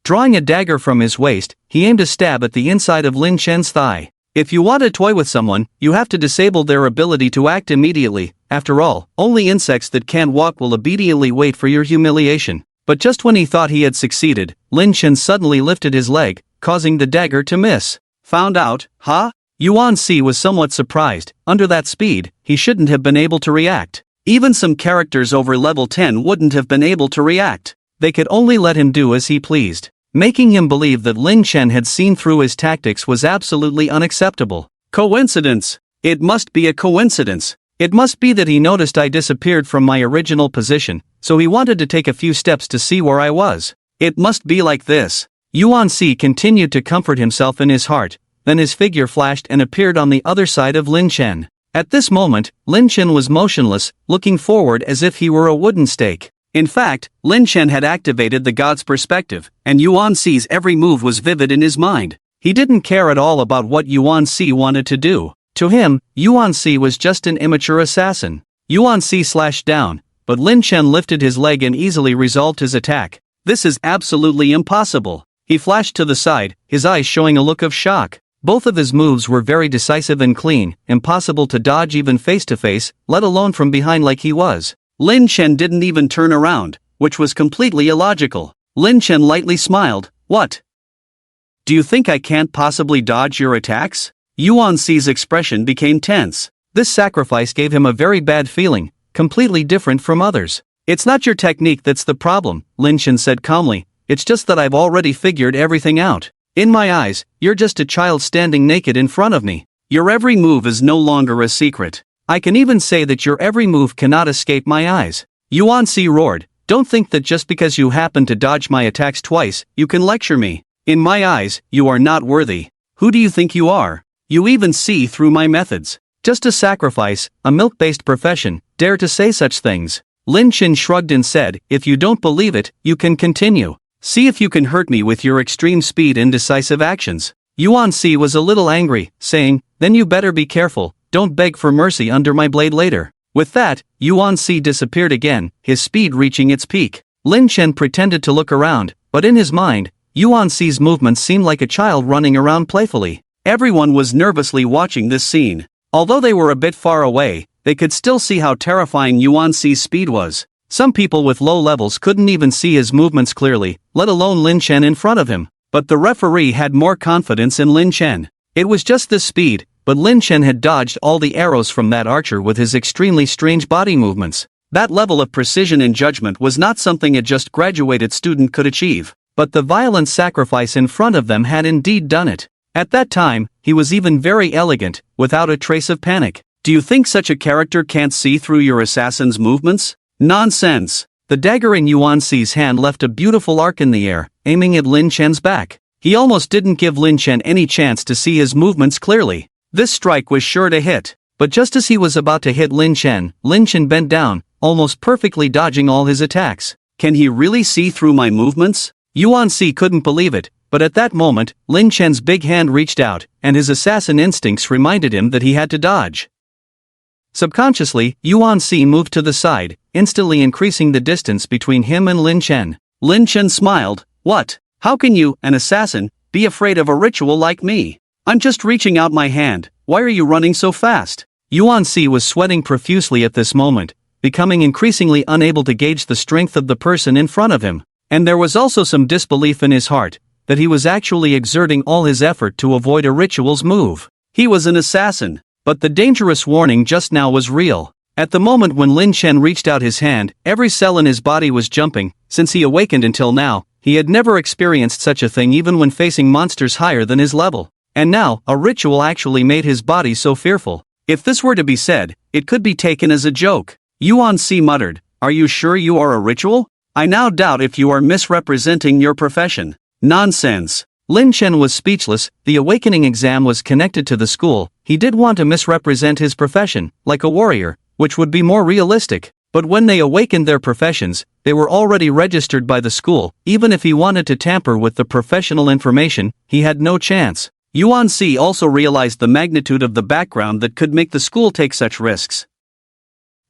Drawing a dagger from his waist, he aimed a stab at the inside of Lin Chen's thigh. If you want to toy with someone, you have to disable their ability to act immediately. After all, only insects that can't walk will obediently wait for your humiliation. But just when he thought he had succeeded, Lin Chen suddenly lifted his leg, causing the dagger to miss. Found out, huh? Yuan Si was somewhat surprised. Under that speed, he shouldn't have been able to react. Even some characters over level 10 wouldn't have been able to react. They could only let him do as he pleased. Making him believe that Lin Chen had seen through his tactics was absolutely unacceptable. Coincidence. It must be a coincidence. It must be that he noticed I disappeared from my original position, so he wanted to take a few steps to see where I was. It must be like this. Yuan Si continued to comfort himself in his heart, then his figure flashed and appeared on the other side of Lin Chen. At this moment, Lin Chen was motionless, looking forward as if he were a wooden stake. In fact, Lin Chen had activated the god's perspective, and Yuan Si's every move was vivid in his mind. He didn't care at all about what Yuan Si wanted to do. To him, Yuan Si was just an immature assassin. Yuan Si slashed down, but Lin Chen lifted his leg and easily resolved his attack. This is absolutely impossible. He flashed to the side, his eyes showing a look of shock. Both of his moves were very decisive and clean, impossible to dodge even face to face, let alone from behind like he was. Lin Chen didn't even turn around, which was completely illogical. Lin Chen lightly smiled. What? Do you think I can't possibly dodge your attacks? Yuan Si's expression became tense. This sacrifice gave him a very bad feeling, completely different from others. It's not your technique that's the problem, Lin Chen said calmly. It's just that I've already figured everything out. In my eyes, you're just a child standing naked in front of me. Your every move is no longer a secret. I can even say that your every move cannot escape my eyes. Yuan Si roared. Don't think that just because you happen to dodge my attacks twice, you can lecture me. In my eyes, you are not worthy. Who do you think you are? You even see through my methods. Just a sacrifice, a milk-based profession, dare to say such things. Lin Chen shrugged and said, if you don't believe it, you can continue. See if you can hurt me with your extreme speed and decisive actions. Yuan Si was a little angry, saying, then you better be careful. Don't beg for mercy under my blade later. With that, Yuan Si disappeared again, his speed reaching its peak. Lin Chen pretended to look around, but in his mind, Yuan Si's movements seemed like a child running around playfully. Everyone was nervously watching this scene. Although they were a bit far away, they could still see how terrifying Yuan Si's speed was. Some people with low levels couldn't even see his movements clearly, let alone Lin Chen in front of him. But the referee had more confidence in Lin Chen. It was just this speed, but Lin Chen had dodged all the arrows from that archer with his extremely strange body movements. That level of precision and judgment was not something a just graduated student could achieve, but the violent sacrifice in front of them had indeed done it. At that time, he was even very elegant, without a trace of panic. Do you think such a character can't see through your assassin's movements? Nonsense! The dagger in Yuan Si's hand left a beautiful arc in the air, aiming at Lin Chen's back. He almost didn't give Lin Chen any chance to see his movements clearly. This strike was sure to hit, but just as he was about to hit Lin Chen bent down, almost perfectly dodging all his attacks. Can he really see through my movements? Yuan Si couldn't believe it, but at that moment, Lin Chen's big hand reached out, and his assassin instincts reminded him that he had to dodge. Subconsciously, Yuan Si moved to the side, instantly increasing the distance between him and Lin Chen. Lin Chen smiled. What? How can you, an assassin, be afraid of a ritual like me? I'm just reaching out my hand. Why are you running so fast? Yuan Si was sweating profusely at this moment, becoming increasingly unable to gauge the strength of the person in front of him. And there was also some disbelief in his heart, that he was actually exerting all his effort to avoid a ritual's move. He was an assassin, but the dangerous warning just now was real. At the moment when Lin Chen reached out his hand, every cell in his body was jumping. Since he awakened until now, he had never experienced such a thing even when facing monsters higher than his level. And now, a ritual actually made his body so fearful. If this were to be said, it could be taken as a joke. Yuan Si muttered, "Are you sure you are a ritual? I now doubt if you are misrepresenting your profession." Nonsense. Lin Chen was speechless. The awakening exam was connected to the school. He did want to misrepresent his profession, like a warrior, which would be more realistic. But when they awakened their professions, they were already registered by the school. Even if he wanted to tamper with the professional information, he had no chance. Yuan Si also realized the magnitude of the background that could make the school take such risks.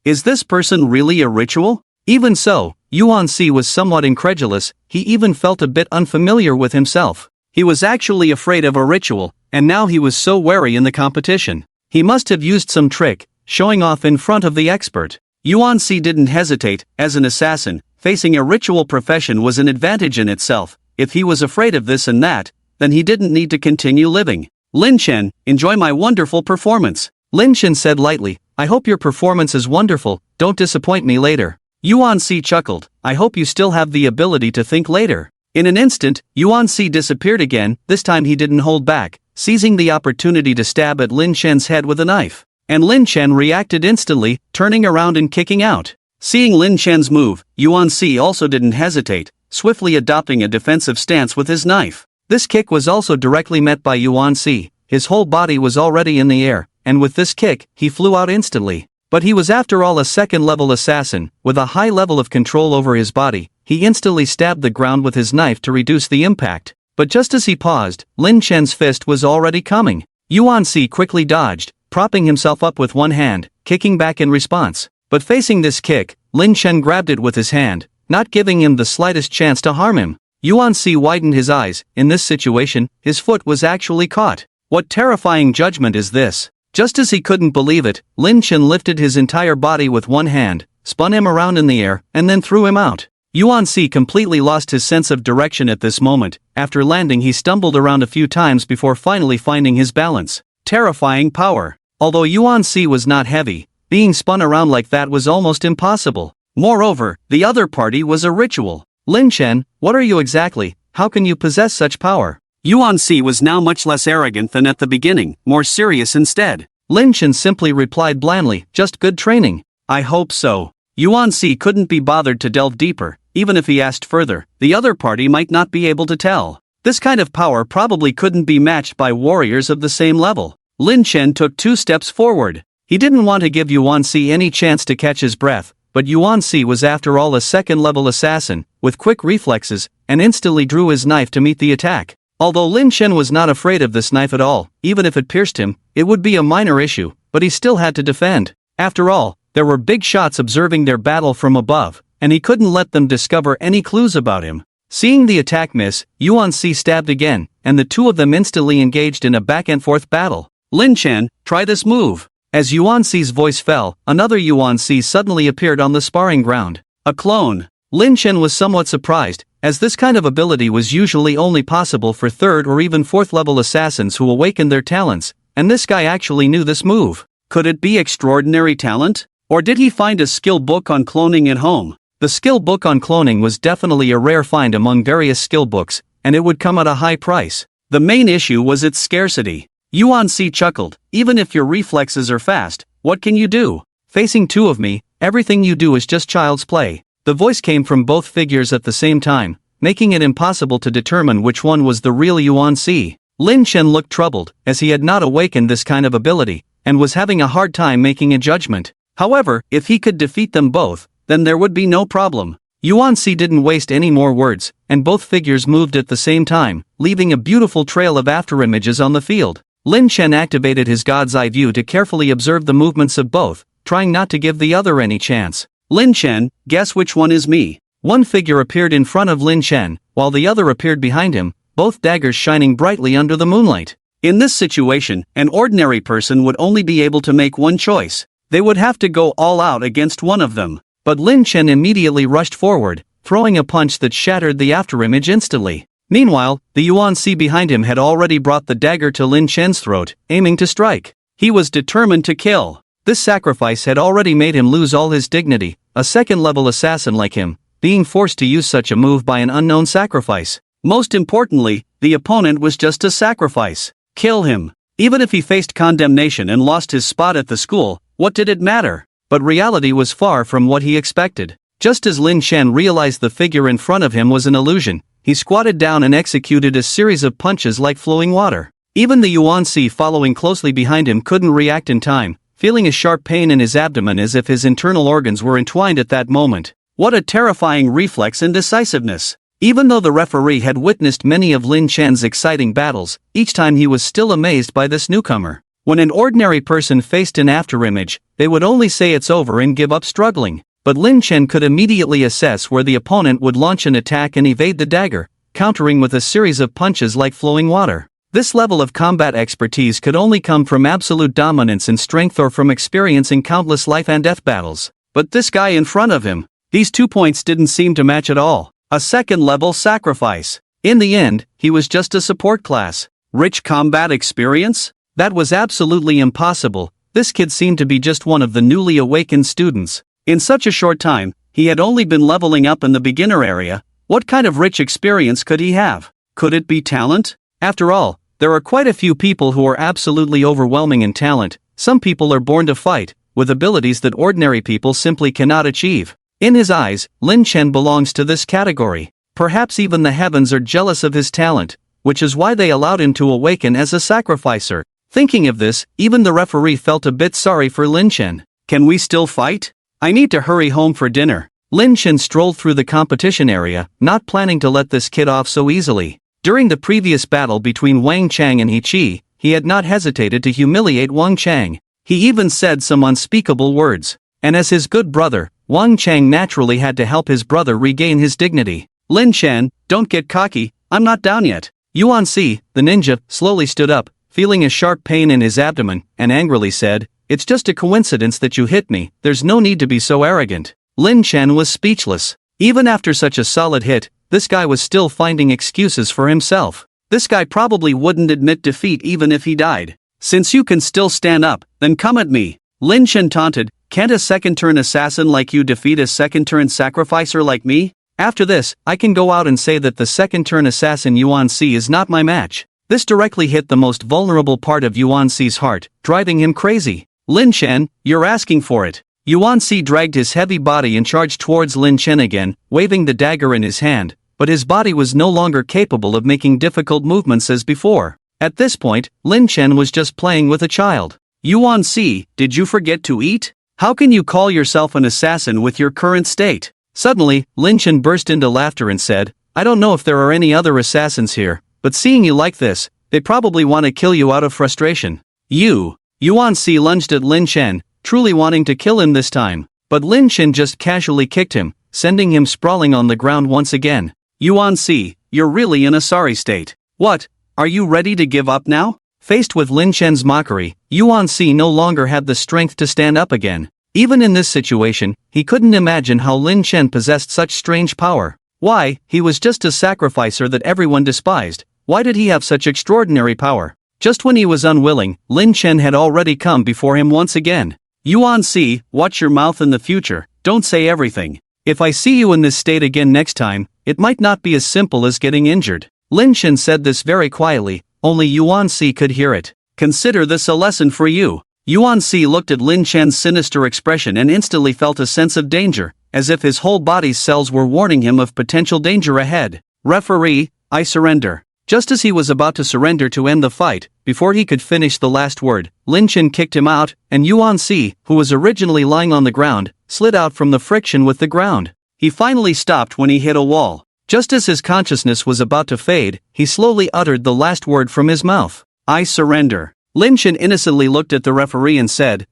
Is this person really a ritual? Even so, Yuan Si was somewhat incredulous, he even felt a bit unfamiliar with himself. He was actually afraid of a ritual, and now he was so wary in the competition. He must have used some trick, showing off in front of the expert. Yuan Si didn't hesitate. As an assassin, facing a ritual profession was an advantage in itself. If he was afraid of this and that, then he didn't need to continue living. Lin Chen, enjoy my wonderful performance. Lin Chen said lightly, I hope your performance is wonderful, don't disappoint me later. Yuan Si chuckled, I hope you still have the ability to think later. In an instant, Yuan Si disappeared again. This time he didn't hold back, seizing the opportunity to stab at Lin Chen's head with a knife. And Lin Chen reacted instantly, turning around and kicking out. Seeing Lin Chen's move, Yuan Si also didn't hesitate, swiftly adopting a defensive stance with his knife. This kick was also directly met by Yuan Si. His whole body was already in the air, and with this kick, he flew out instantly. But he was after all a second-level assassin, with a high level of control over his body. He instantly stabbed the ground with his knife to reduce the impact. But just as he paused, Lin Chen's fist was already coming. Yuan Si quickly dodged, propping himself up with one hand, kicking back in response. But facing this kick, Lin Chen grabbed it with his hand, not giving him the slightest chance to harm him. Yuan Si widened his eyes. In this situation, his foot was actually caught. What terrifying judgment is this? Just as he couldn't believe it, Lin Chen lifted his entire body with one hand, spun him around in the air, and then threw him out. Yuan Si completely lost his sense of direction at this moment. After landing, he stumbled around a few times before finally finding his balance. Terrifying power. Although Yuan Si was not heavy, being spun around like that was almost impossible. Moreover, the other party was a ritual. Lin Chen, what are you exactly? How can you possess such power? Yuan Si was now much less arrogant than at the beginning, more serious instead. Lin Chen simply replied blandly, just good training. I hope so. Yuan Si couldn't be bothered to delve deeper. Even if he asked further, the other party might not be able to tell. This kind of power probably couldn't be matched by warriors of the same level. Lin Chen took 2 steps forward. He didn't want to give Yuan Si any chance to catch his breath, but Yuan Si was after all a second-level assassin, with quick reflexes, and instantly drew his knife to meet the attack. Although Lin Chen was not afraid of this knife at all, even if it pierced him, it would be a minor issue, but he still had to defend. After all, there were big shots observing their battle from above, and he couldn't let them discover any clues about him. Seeing the attack miss, Yuan Si stabbed again, and the two of them instantly engaged in a back-and-forth battle. Lin Chen, try this move. As Yuan Si's voice fell, another Yuan Si suddenly appeared on the sparring ground. A clone. Lin Chen was somewhat surprised, as this kind of ability was usually only possible for 3rd or even 4th level assassins who awakened their talents, and this guy actually knew this move. Could it be extraordinary talent? Or did he find a skill book on cloning at home? The skill book on cloning was definitely a rare find among various skill books, and it would come at a high price. The main issue was its scarcity. Yuan Si chuckled, even if your reflexes are fast, what can you do? Facing 2 of me, everything you do is just child's play. The voice came from both figures at the same time, making it impossible to determine which one was the real Yuan Si. Lin Chen looked troubled, as he had not awakened this kind of ability, and was having a hard time making a judgment. However, if he could defeat them both, then there would be no problem. Yuan Si didn't waste any more words, and both figures moved at the same time, leaving a beautiful trail of afterimages on the field. Lin Chen activated his God's Eye view to carefully observe the movements of both, trying not to give the other any chance. Lin Chen, guess which one is me? One figure appeared in front of Lin Chen, while the other appeared behind him, both daggers shining brightly under the moonlight. In this situation, an ordinary person would only be able to make one choice. They would have to go all out against one of them. But Lin Chen immediately rushed forward, throwing a punch that shattered the afterimage instantly. Meanwhile, the Yuan Si behind him had already brought the dagger to Lin Chen's throat, aiming to strike. He was determined to kill. This sacrifice had already made him lose all his dignity, a second-level assassin like him, being forced to use such a move by an unknown sacrifice. Most importantly, the opponent was just a sacrifice. Kill him. Even if he faced condemnation and lost his spot at the school, what did it matter? But reality was far from what he expected. Just as Lin Chen realized the figure in front of him was an illusion, he squatted down and executed a series of punches like flowing water. Even the Yuan Si following closely behind him couldn't react in time, feeling a sharp pain in his abdomen as if his internal organs were entwined at that moment. What a terrifying reflex and decisiveness! Even though the referee had witnessed many of Lin Chen's exciting battles, each time he was still amazed by this newcomer. When an ordinary person faced an afterimage, they would only say it's over and give up struggling. but Lin Chen could immediately assess where the opponent would launch an attack and evade the dagger, countering with a series of punches like flowing water. This level of combat expertise could only come from absolute dominance in strength or from experiencing countless life and death battles. But this guy in front of him, these 2 points didn't seem to match at all. A second-level sacrifice. In the end, he was just a support class. Rich combat experience? That was absolutely impossible. This kid seemed to be just one of the newly awakened students. In such a short time, he had only been leveling up in the beginner area. What kind of rich experience could he have? Could it be talent? After all, there are quite a few people who are absolutely overwhelming in talent. Some people are born to fight, with abilities that ordinary people simply cannot achieve. In his eyes, Lin Chen belongs to this category. Perhaps even the heavens are jealous of his talent, which is why they allowed him to awaken as a sacrificer. Thinking of this, even the referee felt a bit sorry for Lin Chen. Can we still fight? I need to hurry home for dinner. Lin Chen strolled through the competition area, not planning to let this kid off so easily. During the previous battle between Wang Chang and He Qi, he had not hesitated to humiliate Wang Chang. He even said some unspeakable words. And as his good brother, Wang Chang naturally had to help his brother regain his dignity. Lin Chen, don't get cocky, I'm not down yet. Yuan Si, the ninja, slowly stood up, feeling a sharp pain in his abdomen, and angrily said, "It's just a coincidence that you hit me, there's no need to be so arrogant." Lin Chen was speechless. Even after such a solid hit, this guy was still finding excuses for himself. This guy probably wouldn't admit defeat even if he died. Since you can still stand up, then come at me. Lin Chen taunted, "Can't a second-turn assassin like you defeat a second-turn sacrificer like me? After this, I can go out and say that the second-turn assassin Yuan Si is not my match." This directly hit the most vulnerable part of Yuan Si's heart, driving him crazy. "Lin Chen, you're asking for it." Yuan Si dragged his heavy body and charged towards Lin Chen again, waving the dagger in his hand, but his body was no longer capable of making difficult movements as before. At this point, Lin Chen was just playing with a child. "Yuan Si, did you forget to eat? How can you call yourself an assassin with your current state?" Suddenly, Lin Chen burst into laughter and said, "I don't know if there are any other assassins here, but seeing you like this, they probably want to kill you out of frustration." Yuan Si lunged at Lin Chen, truly wanting to kill him this time, but Lin Chen just casually kicked him, sending him sprawling on the ground once again. "Yuan Si, you're really in a sorry state. What, are you ready to give up now?" Faced with Lin Chen's mockery, Yuan Si no longer had the strength to stand up again. Even in this situation, he couldn't imagine how Lin Chen possessed such strange power. Why, he was just a sacrificer that everyone despised. Why did he have such extraordinary power? Just when he was unwilling, Lin Chen had already come before him once again. "Yuan Si, watch your mouth in the future, don't say everything. If I see you in this state again next time, it might not be as simple as getting injured." Lin Chen said this very quietly, only Yuan Si could hear it. "Consider this a lesson for you." Yuan Si looked at Lin Chen's sinister expression and instantly felt a sense of danger, as if his whole body's cells were warning him of potential danger ahead. "Referee, I surrender." Just as he was about to surrender to end the fight, before he could finish the last word, Lin Chen kicked him out, and Yuan Si, who was originally lying on the ground, slid out from the friction with the ground. He finally stopped when he hit a wall. Just as his consciousness was about to fade, he slowly uttered the last word from his mouth. "I surrender." Lin Chen innocently looked at the referee and said,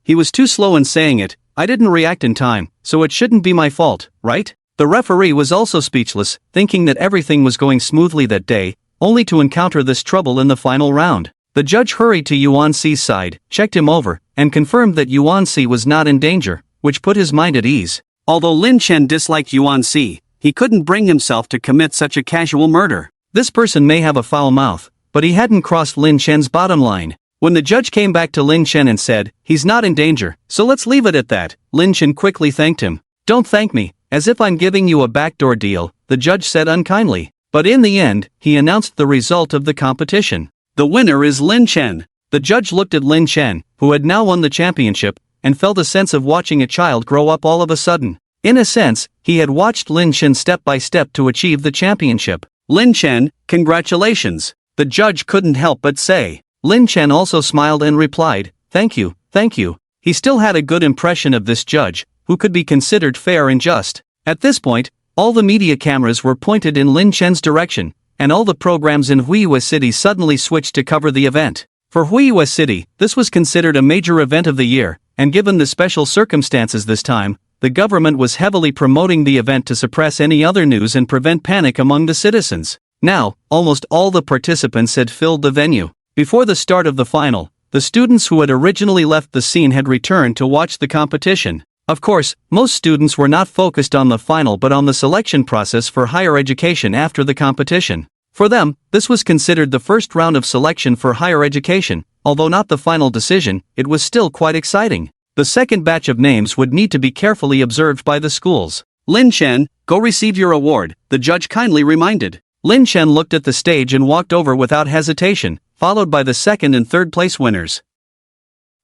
He was too slow in saying it, I didn't react in time, so it shouldn't be my fault, right?" The referee was also speechless, thinking that everything was going smoothly that day, only to encounter this trouble in the final round. The judge hurried to Yuan Si's side, checked him over, and confirmed that Yuan Si was not in danger, which put his mind at ease. Although Lin Chen disliked Yuan Si, he couldn't bring himself to commit such a casual murder. This person may have a foul mouth, but he hadn't crossed Lin Chen's bottom line. When the judge came back to Lin Chen and said, "He's not in danger, so let's leave it at that," Lin Chen quickly thanked him. "Don't thank me, as if I'm giving you a backdoor deal," the judge said unkindly. But in the end, he announced the result of the competition. The winner is Lin Chen. The judge looked at Lin Chen, who had now won the championship, and felt a sense of watching a child grow up all of a sudden. In a sense, he had watched Lin Chen step by step to achieve the championship. "Lin Chen, congratulations," the judge couldn't help but say. Lin Chen also smiled and replied, thank you. He still had a good impression of this judge, who could be considered fair and just. At this point, all the media cameras were pointed in Lin Chen's direction, and all the programs in Huiyue City suddenly switched to cover the event. For Huiyue City, this was considered a major event of the year, and given the special circumstances this time, the government was heavily promoting the event to suppress any other news and prevent panic among the citizens. Now, almost all the participants had filled the venue. Before the start of the final, the students who had originally left the scene had returned to watch the competition. Of course, most students were not focused on the final but on the selection process for higher education after the competition. For them, this was considered the first round of selection for higher education. Although not the final decision, it was still quite exciting. The second batch of names would need to be carefully observed by the schools. Lin Chen, go receive your award, the judge kindly reminded. Lin Chen looked at the stage and walked over without hesitation, followed by the second and third place winners.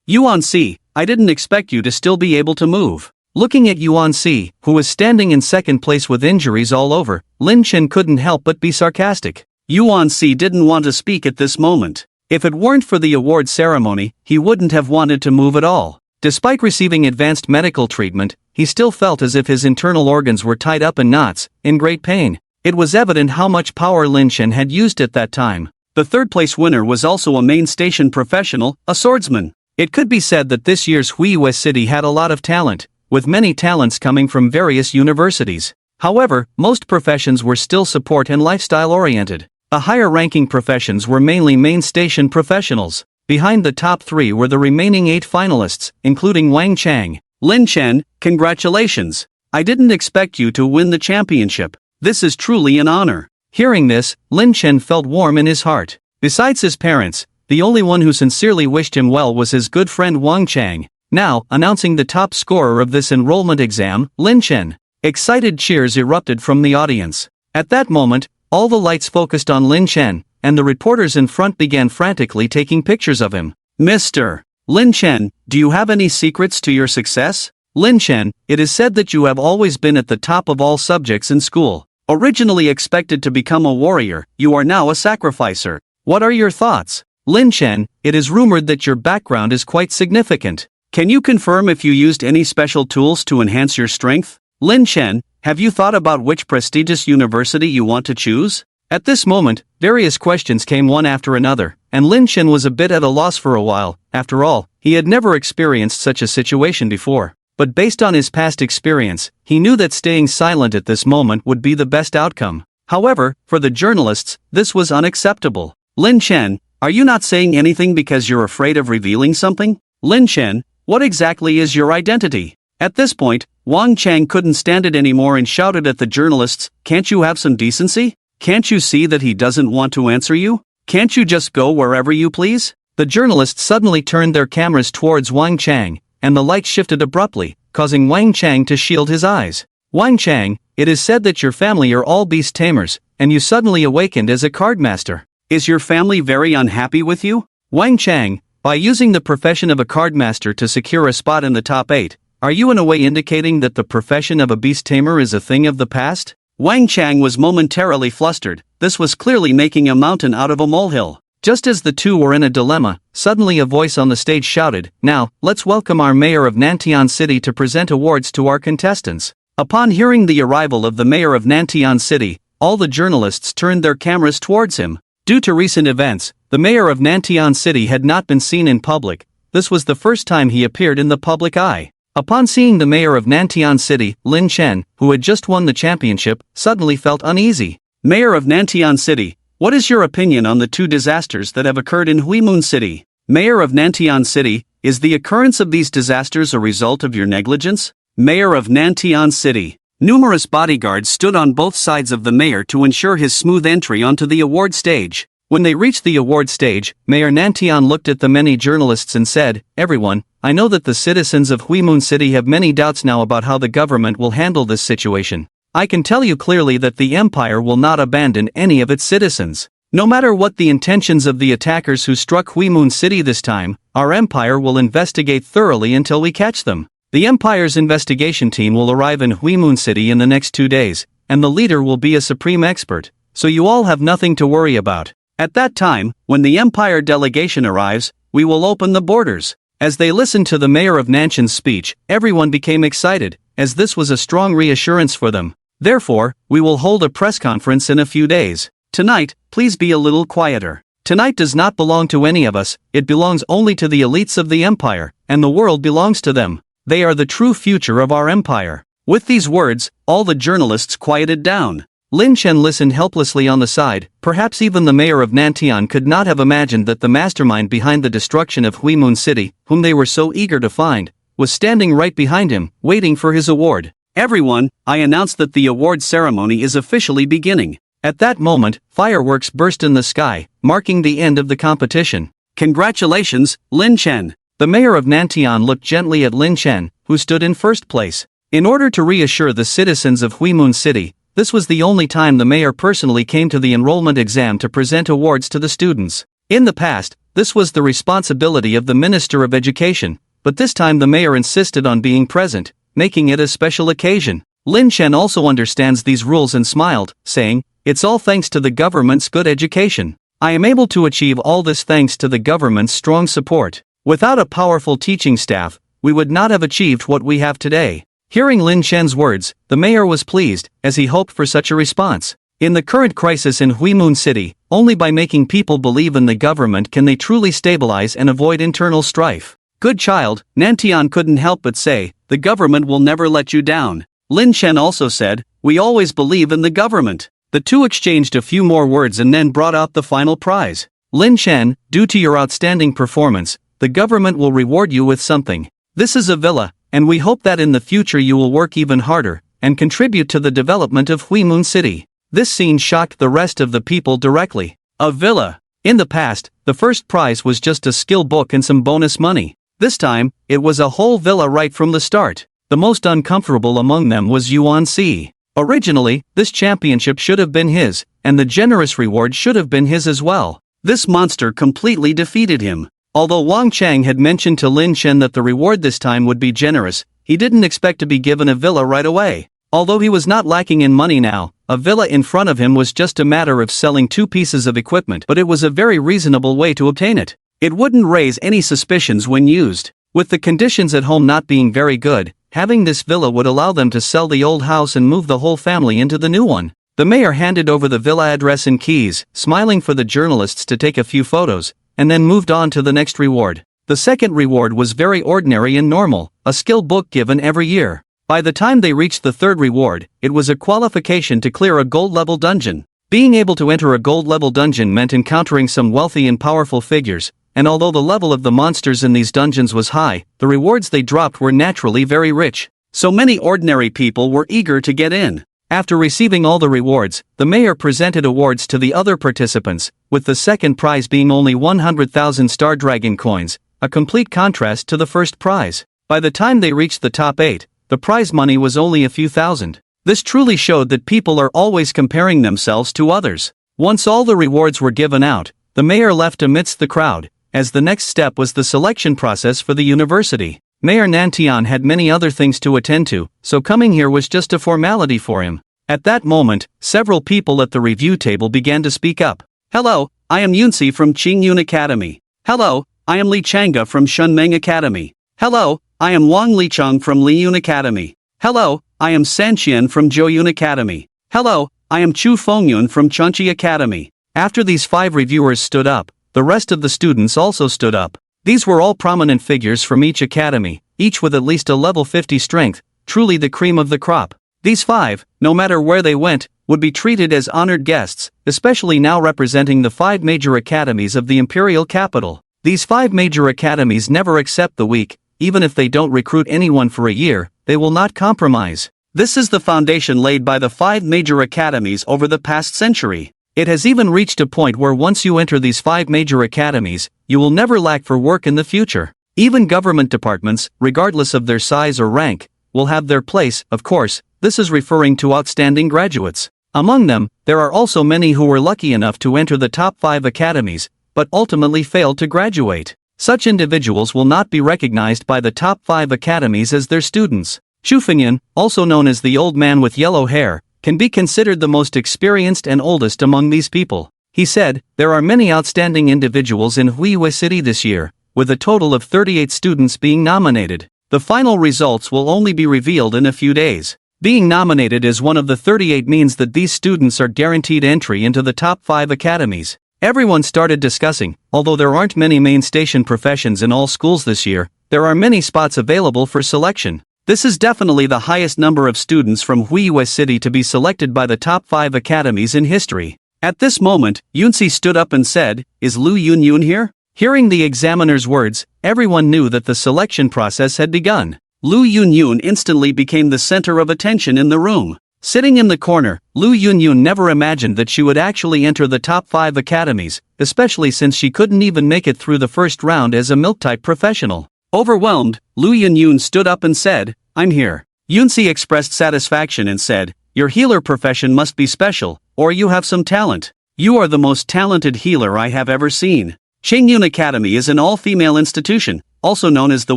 Yuan Si, I didn't expect you to still be able to move. Looking at Yuan Si, who was standing in second place with injuries all over, Lin Chen couldn't help but be sarcastic. Yuan Si didn't want to speak at this moment. If it weren't for the award ceremony, he wouldn't have wanted to move at all. Despite receiving advanced medical treatment, he still felt as if his internal organs were tied up in knots, in great pain. It was evident how much power Lin Chen had used at that time. The third place winner was also a main station professional, a swordsman. It could be said that this year's Huiyue City had a lot of talent, with many talents coming from various universities. However, most professions were still support and lifestyle-oriented. The higher-ranking professions were mainly main station professionals. Behind the top three were the remaining 8 finalists, including Wang Chang. Lin Chen, congratulations. I didn't expect you to win the championship. This is truly an honor. Hearing this, Lin Chen felt warm in his heart. Besides his parents, the only one who sincerely wished him well was his good friend Wang Chang. Now, announcing the top scorer of this enrollment exam, Lin Chen. Excited cheers erupted from the audience. At that moment, all the lights focused on Lin Chen, and the reporters in front began frantically taking pictures of him. Mr. Lin Chen, do you have any secrets to your success? Lin Chen, it is said that you have always been at the top of all subjects in school. Originally expected to become a warrior, you are now a sacrificer. What are your thoughts? Lin Chen, it is rumored that your background is quite significant. Can you confirm if you used any special tools to enhance your strength? Lin Chen, have you thought about which prestigious university you want to choose? At this moment, various questions came one after another, and Lin Chen was a bit at a loss for a while. After all, he had never experienced such a situation before. But based on his past experience, he knew that staying silent at this moment would be the best outcome. However, for the journalists, this was unacceptable. Lin Chen, are you not saying anything because you're afraid of revealing something? Lin Chen, what exactly is your identity? At this point, Wang Chang couldn't stand it anymore and shouted at the journalists, can't you have some decency? Can't you see that he doesn't want to answer you? Can't you just go wherever you please? The journalists suddenly turned their cameras towards Wang Chang, and the light shifted abruptly, causing Wang Chang to shield his eyes. Wang Chang, it is said that your family are all beast tamers, and you suddenly awakened as a card master. Is your family very unhappy with you? Wang Chang, by using the profession of a card master to secure a spot in the top 8, are you in a way indicating that the profession of a beast tamer is a thing of the past? Wang Chang was momentarily flustered. This was clearly making a mountain out of a molehill. Just as the two were in a dilemma, suddenly a voice on the stage shouted, now, let's welcome our mayor of Nantian City to present awards to our contestants. Upon hearing the arrival of the mayor of Nantian City, all the journalists turned their cameras towards him. Due to recent events, the mayor of Nantian City had not been seen in public. This was the first time he appeared in the public eye. Upon seeing the mayor of Nantian City, Lin Chen, who had just won the championship, suddenly felt uneasy. Mayor of Nantian City, what is your opinion on the 2 disasters that have occurred in Huimun City? Mayor of Nantian City, is the occurrence of these disasters a result of your negligence? Mayor of Nantian City. Numerous bodyguards stood on both sides of the mayor to ensure his smooth entry onto the award stage. When they reached the award stage, Mayor Nantian looked at the many journalists and said, everyone, I know that the citizens of Huimun City have many doubts now about how the government will handle this situation. I can tell you clearly that the empire will not abandon any of its citizens. No matter what the intentions of the attackers who struck Huimun City this time, our empire will investigate thoroughly until we catch them. The empire's investigation team will arrive in Huimun City in the next 2 days, and the leader will be a supreme expert, so you all have nothing to worry about. At that time, when the empire delegation arrives, we will open the borders. As they listened to the mayor of Nanshan's speech, everyone became excited, as this was a strong reassurance for them. Therefore, we will hold a press conference in a few days. Tonight, please be a little quieter. Tonight does not belong to any of us, it belongs only to the elites of the empire, and the world belongs to them. They are the true future of our empire." With these words, all the journalists quieted down. Lin Chen listened helplessly on the side. Perhaps even the mayor of Nantian could not have imagined that the mastermind behind the destruction of Huimun City, whom they were so eager to find, was standing right behind him, waiting for his award. "Everyone, I announce that the award ceremony is officially beginning." At that moment, fireworks burst in the sky, marking the end of the competition. "Congratulations, Lin Chen." The mayor of Nantian looked gently at Lin Chen, who stood in first place. In order to reassure the citizens of Huimun City, this was the only time the mayor personally came to the enrollment exam to present awards to the students. In the past, this was the responsibility of the Minister of Education, but this time the mayor insisted on being present, making it a special occasion. Lin Chen also understands these rules and smiled, saying, "It's all thanks to the government's good education. I am able to achieve all this thanks to the government's strong support. Without a powerful teaching staff, we would not have achieved what we have today." Hearing Lin Chen's words, the mayor was pleased, as he hoped for such a response. In the current crisis in Huimun City, only by making people believe in the government can they truly stabilize and avoid internal strife. "Good child," Nantian couldn't help but say, "the government will never let you down." Lin Chen also said, "We always believe in the government." The two exchanged a few more words and then brought out the final prize. "Lin Chen, due to your outstanding performance, the government will reward you with something. This is a villa, and we hope that in the future you will work even harder and contribute to the development of Huimun City." This scene shocked the rest of the people directly. A villa. In the past, the first prize was just a skill book and some bonus money. This time, it was a whole villa right from the start. The most uncomfortable among them was Yuan Si. Originally, this championship should have been his, and the generous reward should have been his as well. This monster completely defeated him. Although Wang Chang had mentioned to Lin Chen that the reward this time would be generous, he didn't expect to be given a villa right away. Although he was not lacking in money now, a villa in front of him was just a matter of selling 2 pieces of equipment, but it was a very reasonable way to obtain it. It wouldn't raise any suspicions when used. With the conditions at home not being very good, having this villa would allow them to sell the old house and move the whole family into the new one. The mayor handed over the villa address and keys, smiling for the journalists to take a few photos, and then moved on to the next reward. The second reward was very ordinary and normal, a skill book given every year. By the time they reached the third reward, it was a qualification to clear a gold-level dungeon. Being able to enter a gold-level dungeon meant encountering some wealthy and powerful figures, and although the level of the monsters in these dungeons was high, the rewards they dropped were naturally very rich. So many ordinary people were eager to get in. After receiving all the rewards, the mayor presented awards to the other participants, with the second prize being only 100,000 Star Dragon coins, a complete contrast to the first prize. By the time they reached the top 8, the prize money was only a few thousand. This truly showed that people are always comparing themselves to others. Once all the rewards were given out, the mayor left amidst the crowd, as the next step was the selection process for the university. Mayor Nantian had many other things to attend to, so coming here was just a formality for him. At that moment, several people at the review table began to speak up. "Hello, I am Yunsi from Qingyun Academy. Hello, I am Li Changa from Shunmeng Academy. Hello, I am Wang Licheng from Liyun Academy. Hello, I am Sanqian from Zhouyun Academy. Hello, I am Chu Fengyun from Chunchi Academy." After these 5 reviewers stood up, the rest of the students also stood up. These were all prominent figures from each academy, each with at least a level 50 strength, truly the cream of the crop. These 5, no matter where they went, would be treated as honored guests, especially now representing the 5 major academies of the imperial capital. These 5 major academies never accept the weak. Even if they don't recruit anyone for a year, they will not compromise. This is the foundation laid by the 5 major academies over the past century. It has even reached a point where once you enter these 5 major academies, you will never lack for work in the future. Even government departments, regardless of their size or rank, will have their place. Of course, this is referring to outstanding graduates. Among them, there are also many who were lucky enough to enter the top 5 academies, but ultimately failed to graduate. Such individuals will not be recognized by the top 5 academies as their students. Xu Fengyan, also known as the old man with yellow hair, can be considered the most experienced and oldest among these people. He said, "There are many outstanding individuals in Huiwe City this year, with a total of 38 students being nominated. The final results will only be revealed in a few days." Being nominated as one of the 38 means that these students are guaranteed entry into the top 5 academies. Everyone started discussing, although there aren't many main station professions in all schools this year, there are many spots available for selection. This is definitely the highest number of students from Huiyue City to be selected by the top 5 academies in history. At this moment, Yunsi stood up and said, "Is Lu Yunyun here?" Hearing the examiner's words, everyone knew that the selection process had begun. Lu Yunyun instantly became the center of attention in the room. Sitting in the corner, Lu Yunyun never imagined that she would actually enter the top 5 academies, especially since she couldn't even make it through the first round as a milk-type professional. Overwhelmed, Lu Yunyun stood up and said, "I'm here." Yunsi expressed satisfaction and said, "Your healer profession must be special, or you have some talent. You are the most talented healer I have ever seen." Qingyun Academy is an all-female institution, also known as the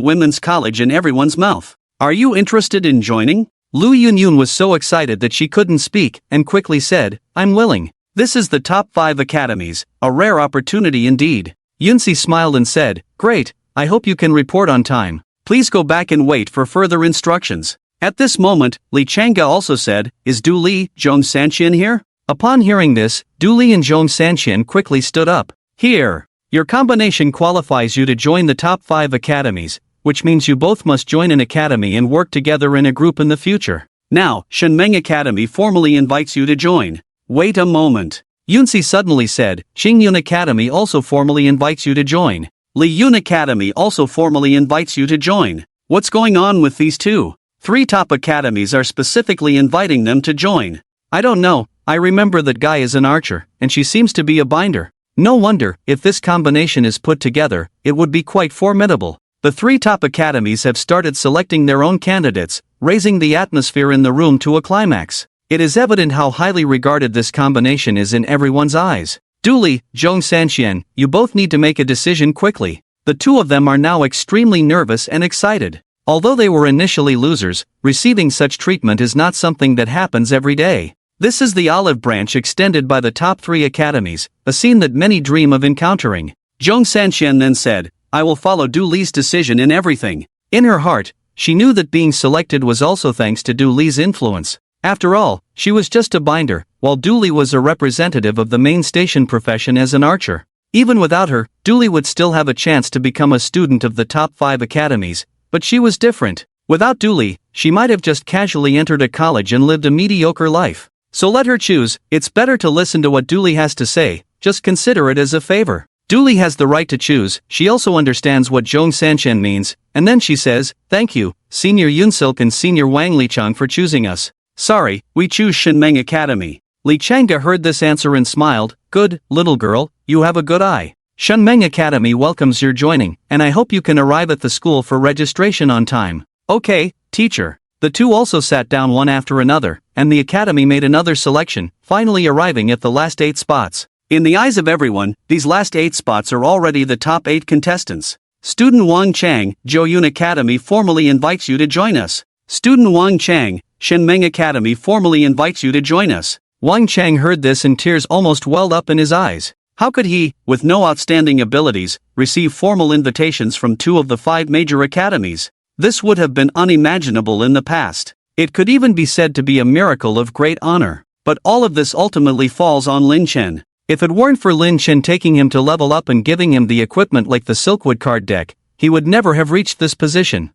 women's college in everyone's mouth. Are you interested in joining? Lu Yunyun was so excited that she couldn't speak, and quickly said, "I'm willing. This is the top 5 academies, a rare opportunity indeed." Yunsi smiled and said, "Great, I hope you can report on time. Please go back and wait for further instructions." At this moment, Li Changge also said, "Is Du Li, Zhong Sanqian here?" Upon hearing this, Du Li and Zhong Sanqian quickly stood up. "Here. Your combination qualifies you to join the top 5 academies, which means you both must join an academy and work together in a group in the future. Now, Shenmeng Academy formally invites you to join." "Wait a moment." Yunsi suddenly said, "Qingyun Academy also formally invites you to join. Li Yun Academy also formally invites you to join. What's going on with these two? 3 top academies are specifically inviting them to join. I don't know, I remember that guy is an archer, and she seems to be a binder. No wonder, if this combination is put together, it would be quite formidable." The 3 top academies have started selecting their own candidates, raising the atmosphere in the room to a climax. It is evident how highly regarded this combination is in everyone's eyes. Du Li, Zhong Sanqian, you both need to make a decision quickly. The 2 of them are now extremely nervous and excited. Although they were initially losers, receiving such treatment is not something that happens every day. This is the olive branch extended by the top 3 academies, a scene that many dream of encountering. Zhong Sanqian then said, "I will follow Du Li's decision in everything." In her heart, she knew that being selected was also thanks to Du Li's influence. After all, she was just a binder, while Du Li was a representative of the main station profession as an archer. Even without her, Du Li would still have a chance to become a student of the top 5 academies, but she was different. Without Du Li, she might have just casually entered a college and lived a mediocre life. So let her choose. It's better to listen to what Du Li has to say, just consider it as a favor. Du Li has the right to choose. She also understands what Zhong Sanqian means, and then she says, "Thank you, Senior Yunsilk and Senior Wang Lichang for choosing us. Sorry, we choose Shenmeng Academy." Li Changge heard this answer and smiled. "Good, little girl, you have a good eye. Shenmeng Academy welcomes your joining, and I hope you can arrive at the school for registration on time." "Okay, teacher." The 2 also sat down one after another, and the academy made another selection, finally arriving at the last 8 spots. In the eyes of everyone, these last 8 spots are already the top 8 contestants. Student Wang Chang, Zhouyun Academy formally invites you to join us. Student Wang Chang, Shenmeng Academy formally invites you to join us. Wang Chang heard this and tears almost welled up in his eyes. How could he, with no outstanding abilities, receive formal invitations from 2 of the 5 major academies? This would have been unimaginable in the past. It could even be said to be a miracle of great honor. But all of this ultimately falls on Lin Chen. If it weren't for Lin Chen taking him to level up and giving him the equipment like the Silkwood card deck, he would never have reached this position.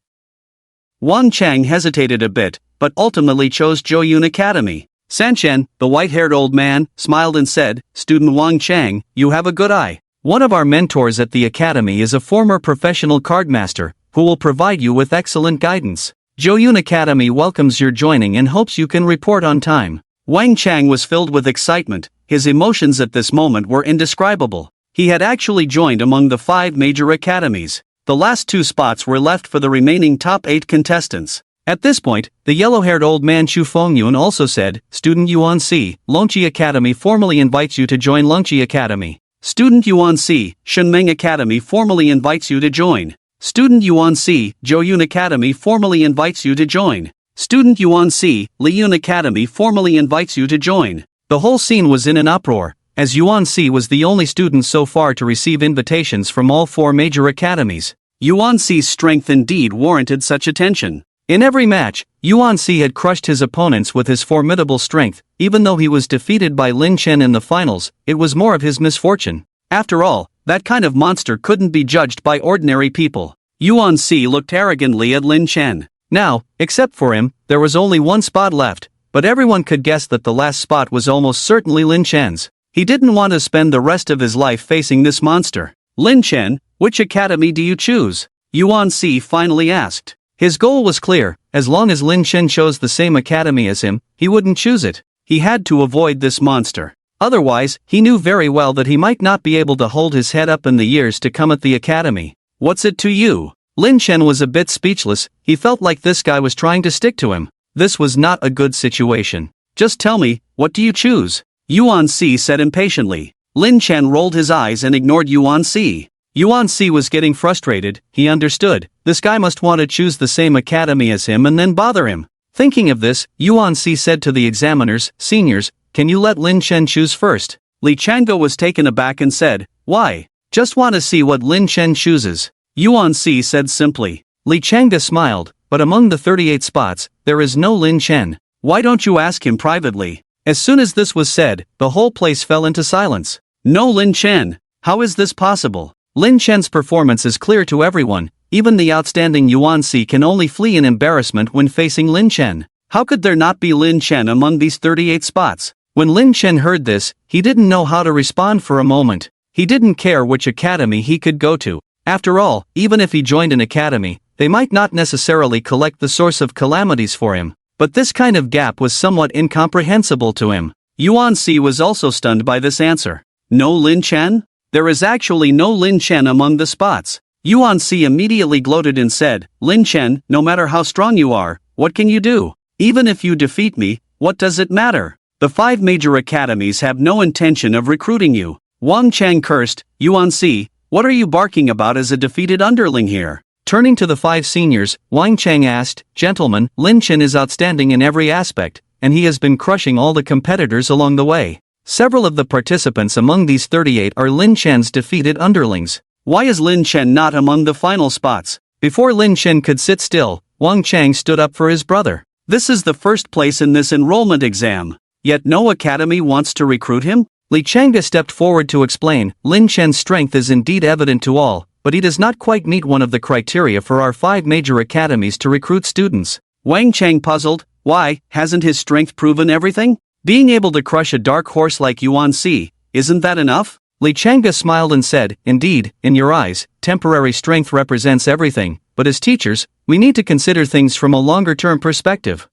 Wang Chang hesitated a bit, but ultimately chose Zhouyun Academy. Sanchen, the white-haired old man, smiled and said, "Student Wang Chang, you have a good eye. One of our mentors at the academy is a former professional cardmaster, who will provide you with excellent guidance. Zhouyun Academy welcomes your joining and hopes you can report on time." Wang Chang was filled with excitement. His emotions at this moment were indescribable. He had actually joined among the 5 major academies. The last 2 spots were left for the remaining top 8 contestants. At this point, the yellow-haired old man Chu Fengyun also said, "Student Yuan Si, Longqi Academy formally invites you to join Longqi Academy." Student Yuan Si, Shenmeng Academy formally invites you to join. Student Yuan Si, Zhouyun Academy formally invites you to join. Student Yuan Si, Liyun Academy formally invites you to join. The whole scene was in an uproar, as Yuan Si was the only student so far to receive invitations from all 4 major academies. Yuan Si's strength indeed warranted such attention. In every match, Yuan Si had crushed his opponents with his formidable strength. Even though he was defeated by Lin Chen in the finals, it was more of his misfortune. After all, that kind of monster couldn't be judged by ordinary people. Yuan Si looked arrogantly at Lin Chen. Now, except for him, there was only one spot left, but everyone could guess that the last spot was almost certainly Lin Chen's. He didn't want to spend the rest of his life facing this monster. Lin Chen, which academy do you choose? Yuan Si finally asked. His goal was clear: as long as Lin Chen chose the same academy as him, he wouldn't choose it. He had to avoid this monster. Otherwise, he knew very well that he might not be able to hold his head up in the years to come at the academy. What's it to you? Lin Chen was a bit speechless. He felt like this guy was trying to stick to him. This was not a good situation. Just tell me, what do you choose? Yuan Si said impatiently. Lin Chen rolled his eyes and ignored Yuan Si. Yuan Si was getting frustrated. He understood. This guy must want to choose the same academy as him and then bother him. Thinking of this, Yuan Si said to the examiners, "Seniors, can you let Lin Chen choose first?" Li Changge was taken aback and said, "Why?" "Just want to see what Lin Chen chooses," Yuan Si said simply. Li Changge smiled, "But among the 38 spots, there is no Lin Chen. Why don't you ask him privately?" As soon as this was said, the whole place fell into silence. No Lin Chen. How is this possible? Lin Chen's performance is clear to everyone. Even the outstanding Yuan Si can only flee in embarrassment when facing Lin Chen. How could there not be Lin Chen among these 38 spots? When Lin Chen heard this, he didn't know how to respond for a moment. He didn't care which academy he could go to. After all, even if he joined an academy, they might not necessarily collect the source of calamities for him. But this kind of gap was somewhat incomprehensible to him. Yuan Si was also stunned by this answer. No Lin Chen? There is actually no Lin Chen among the spots. Yuan Si immediately gloated and said, "Lin Chen, no matter how strong you are, what can you do? Even if you defeat me, what does it matter? The 5 major academies have no intention of recruiting you." Wang Chang cursed. "Yuan Si, what are you barking about as a defeated underling here?" Turning to the 5 seniors, Wang Chang asked, "Gentlemen, Lin Chen is outstanding in every aspect, and he has been crushing all the competitors along the way. Several of the participants among these 38 are Lin Chen's defeated underlings. Why is Lin Chen not among the final spots?" Before Lin Chen could sit still, Wang Chang stood up for his brother. "This is the first place in this enrollment exam. Yet no academy wants to recruit him?" Li Changge stepped forward to explain, "Lin Chen's strength is indeed evident to all, but he does not quite meet one of the criteria for our 5 major academies to recruit students." Wang Chang puzzled. Why, hasn't his strength proven everything? Being able to crush a dark horse like Yuan Si, isn't that enough? Li Changge smiled and said, "Indeed, in your eyes, temporary strength represents everything, but as teachers, we need to consider things from a longer-term perspective."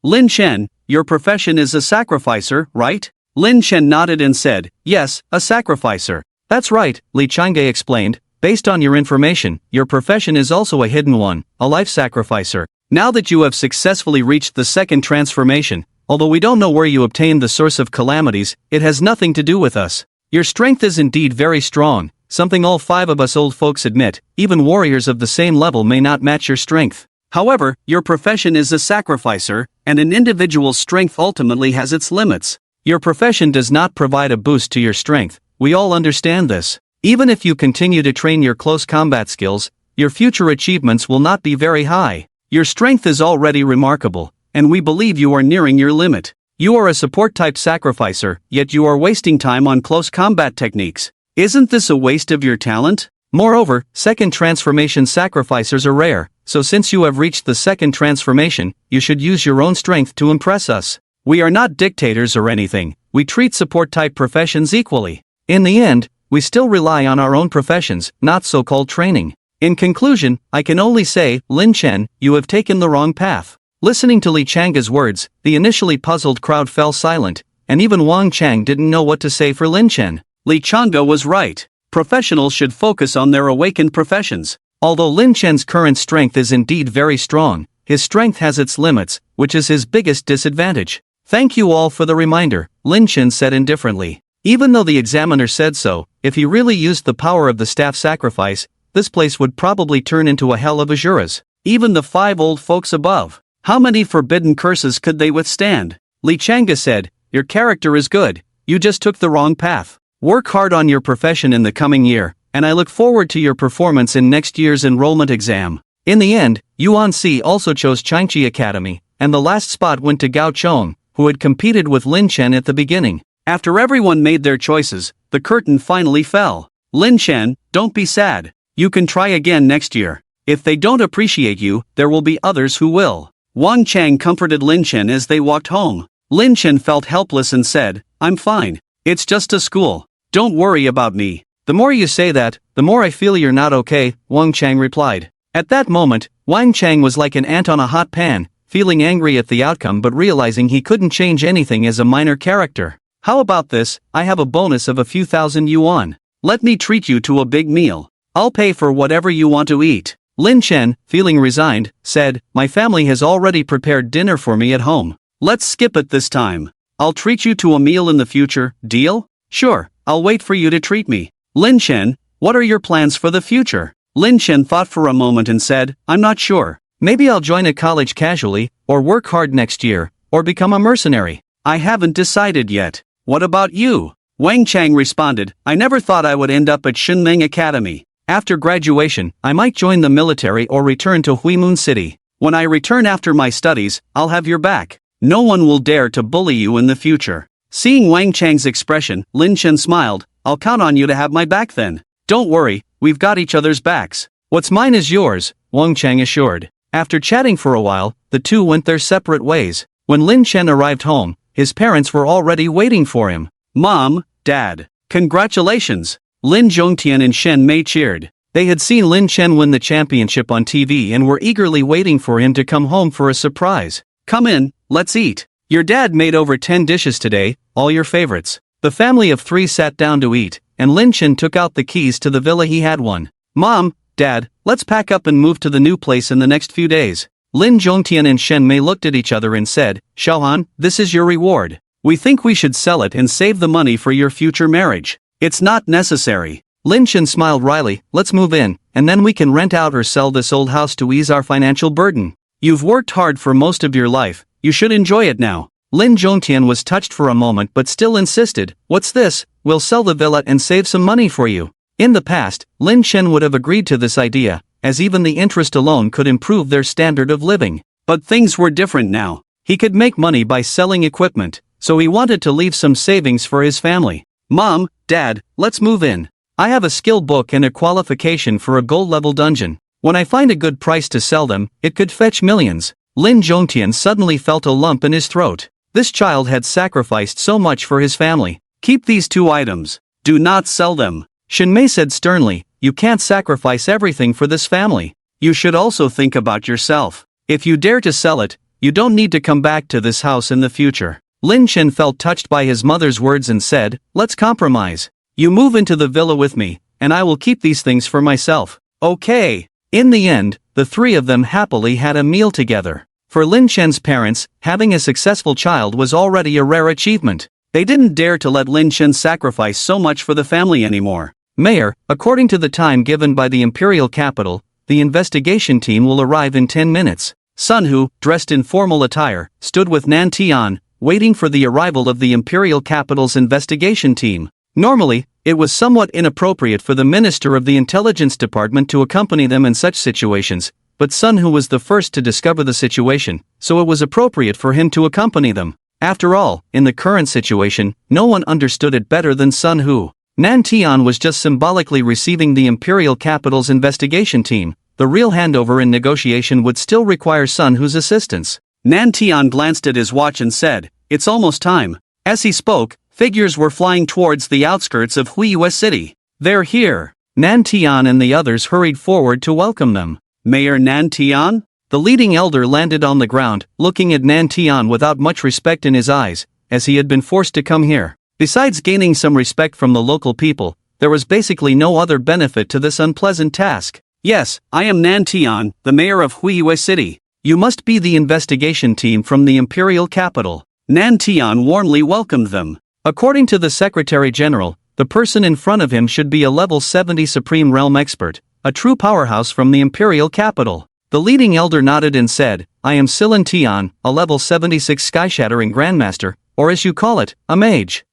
"Lin Chen, your profession is a sacrificer, right?" Lin Chen nodded and said, "Yes, a sacrificer." "That's right," Li Changge explained. "Based on your information, your profession is also a hidden one, a life sacrificer. Now that you have successfully reached the second transformation, although we don't know where you obtained the source of calamities, it has nothing to do with us. Your strength is indeed very strong, something all 5 of us old folks admit. Even warriors of the same level may not match your strength. However, your profession is a sacrificer, and an individual's strength ultimately has its limits. Your profession does not provide a boost to your strength. We all understand this. Even if you continue to train your close combat skills, your future achievements will not be very high. Your strength is already remarkable, and we believe you are nearing your limit. You are a support-type sacrificer, yet you are wasting time on close combat techniques. Isn't this a waste of your talent? Moreover, second transformation sacrificers are rare, so since you have reached the second transformation, you should use your own strength to impress us. We are not dictators or anything. We treat support-type professions equally. In the end, we still rely on our own professions, not so-called training. In conclusion, I can only say, Lin Chen, you have taken the wrong path." Listening to Li Changge's words, the initially puzzled crowd fell silent, and even Wang Chang didn't know what to say for Lin Chen. Li Changge was right. Professionals should focus on their awakened professions. Although Lin Chen's current strength is indeed very strong, his strength has its limits, which is his biggest disadvantage. "Thank you all for the reminder," Lin Chen said indifferently. Even though the examiner said so, if he really used the power of the staff sacrifice, this place would probably turn into a hell of Ajuras. Even the 5 old folks above. How many forbidden curses could they withstand? Li Changge said, "Your character is good, you just took the wrong path. Work hard on your profession in the coming year, and I look forward to your performance in next year's enrollment exam." In the end, Yuan Si also chose Changchi Academy, and the last spot went to Gao Chong, who had competed with Lin Chen at the beginning. After everyone made their choices, the curtain finally fell. "Lin Chen, don't be sad. You can try again next year. If they don't appreciate you, there will be others who will. Wang Chang comforted Lin Chen as they walked home. Lin Chen felt helpless and said, I'm fine. It's just a school. Don't worry about me. The more you say that, the more I feel you're not okay, Wang Chang replied. At that moment, Wang Chang was like an ant on a hot pan, feeling angry at the outcome but realizing he couldn't change anything as a minor character. How about this? I have a bonus of a few thousand yuan. Let me treat you to a big meal. I'll pay for whatever you want to eat. Lin Chen, feeling resigned, said, my family has already prepared dinner for me at home. Let's skip it this time. I'll treat you to a meal in the future, deal? Sure, I'll wait for you to treat me. Lin Chen, what are your plans for the future? Lin Chen thought for a moment and said, I'm not sure. Maybe I'll join a college casually, or work hard next year, or become a mercenary. I haven't decided yet. What about you? Wang Chang responded, I never thought I would end up at Shinmeng Academy. After graduation, I might join the military or return to Huimun City. When I return after my studies, I'll have your back. No one will dare to bully you in the future. Seeing Wang Chang's expression, Lin Chen smiled, I'll count on you to have my back then. Don't worry, we've got each other's backs. What's mine is yours, Wang Chang assured. After chatting for a while, the two went their separate ways. When Lin Chen arrived home, his parents were already waiting for him. Mom, Dad, congratulations! Lin Zhongtian and Shen Mei cheered. They had seen Lin Chen win the championship on TV and were eagerly waiting for him to come home for a surprise. Come in, let's eat. Your dad made over 10 dishes today, all your favorites. The family of 3 sat down to eat, and Lin Chen took out the keys to the villa he had won. Mom, Dad, let's pack up and move to the new place in the next few days. Lin Zhongtian and Shen Mei looked at each other and said, Xiaohan, this is your reward. We think we should sell it and save the money for your future marriage. It's not necessary. Lin Chen smiled wryly, let's move in, and then we can rent out or sell this old house to ease our financial burden. You've worked hard for most of your life, you should enjoy it now. Lin Zhongtian was touched for a moment but still insisted, what's this? We'll sell the villa and save some money for you. In the past, Lin Chen would have agreed to this idea, as even the interest alone could improve their standard of living. But things were different now. He could make money by selling equipment, so he wanted to leave some savings for his family. Mom, Dad, let's move in. I have a skill book and a qualification for a gold-level dungeon. When I find a good price to sell them, it could fetch millions. Lin Zhongtian suddenly felt a lump in his throat. This child had sacrificed so much for his family. Keep these 2 items. Do not sell them. Shen Mei said sternly, you can't sacrifice everything for this family. You should also think about yourself. If you dare to sell it, you don't need to come back to this house in the future. Lin Chen felt touched by his mother's words and said, let's compromise. You move into the villa with me, and I will keep these things for myself. Okay. In the end, the 3 of them happily had a meal together. For Lin Chen's parents, having a successful child was already a rare achievement. They didn't dare to let Lin Chen sacrifice so much for the family anymore. Mayor, according to the time given by the imperial capital, the investigation team will arrive in 10 minutes. Sun Hu, dressed in formal attire, stood with Nan Tian, waiting for the arrival of the imperial capital's investigation team. Normally, it was somewhat inappropriate for the Minister of the Intelligence Department to accompany them in such situations, but Sun Hu was the first to discover the situation, so it was appropriate for him to accompany them. After all, in the current situation, no one understood it better than Sun Hu. Nan Tian was just symbolically receiving the imperial capital's investigation team. The real handover and negotiation would still require Sun Hu's assistance. Nan Tian glanced at his watch and said, it's almost time. As he spoke, figures were flying towards the outskirts of Huiyue City. They're here. Nan Tian and the others hurried forward to welcome them. Mayor Nan Tian? The leading elder landed on the ground, looking at Nan Tian without much respect in his eyes, as he had been forced to come here. Besides gaining some respect from the local people, there was basically no other benefit to this unpleasant task. Yes, I am Nan Tian, the mayor of Huiyue City. You must be the investigation team from the imperial capital. Nan Tian warmly welcomed them. According to the Secretary General, the person in front of him should be a level 70 Supreme Realm expert, a true powerhouse from the imperial capital. The leading elder nodded and said, I am Silan Tian, a level 76 Sky-Shattering Grandmaster, or as you call it, a mage.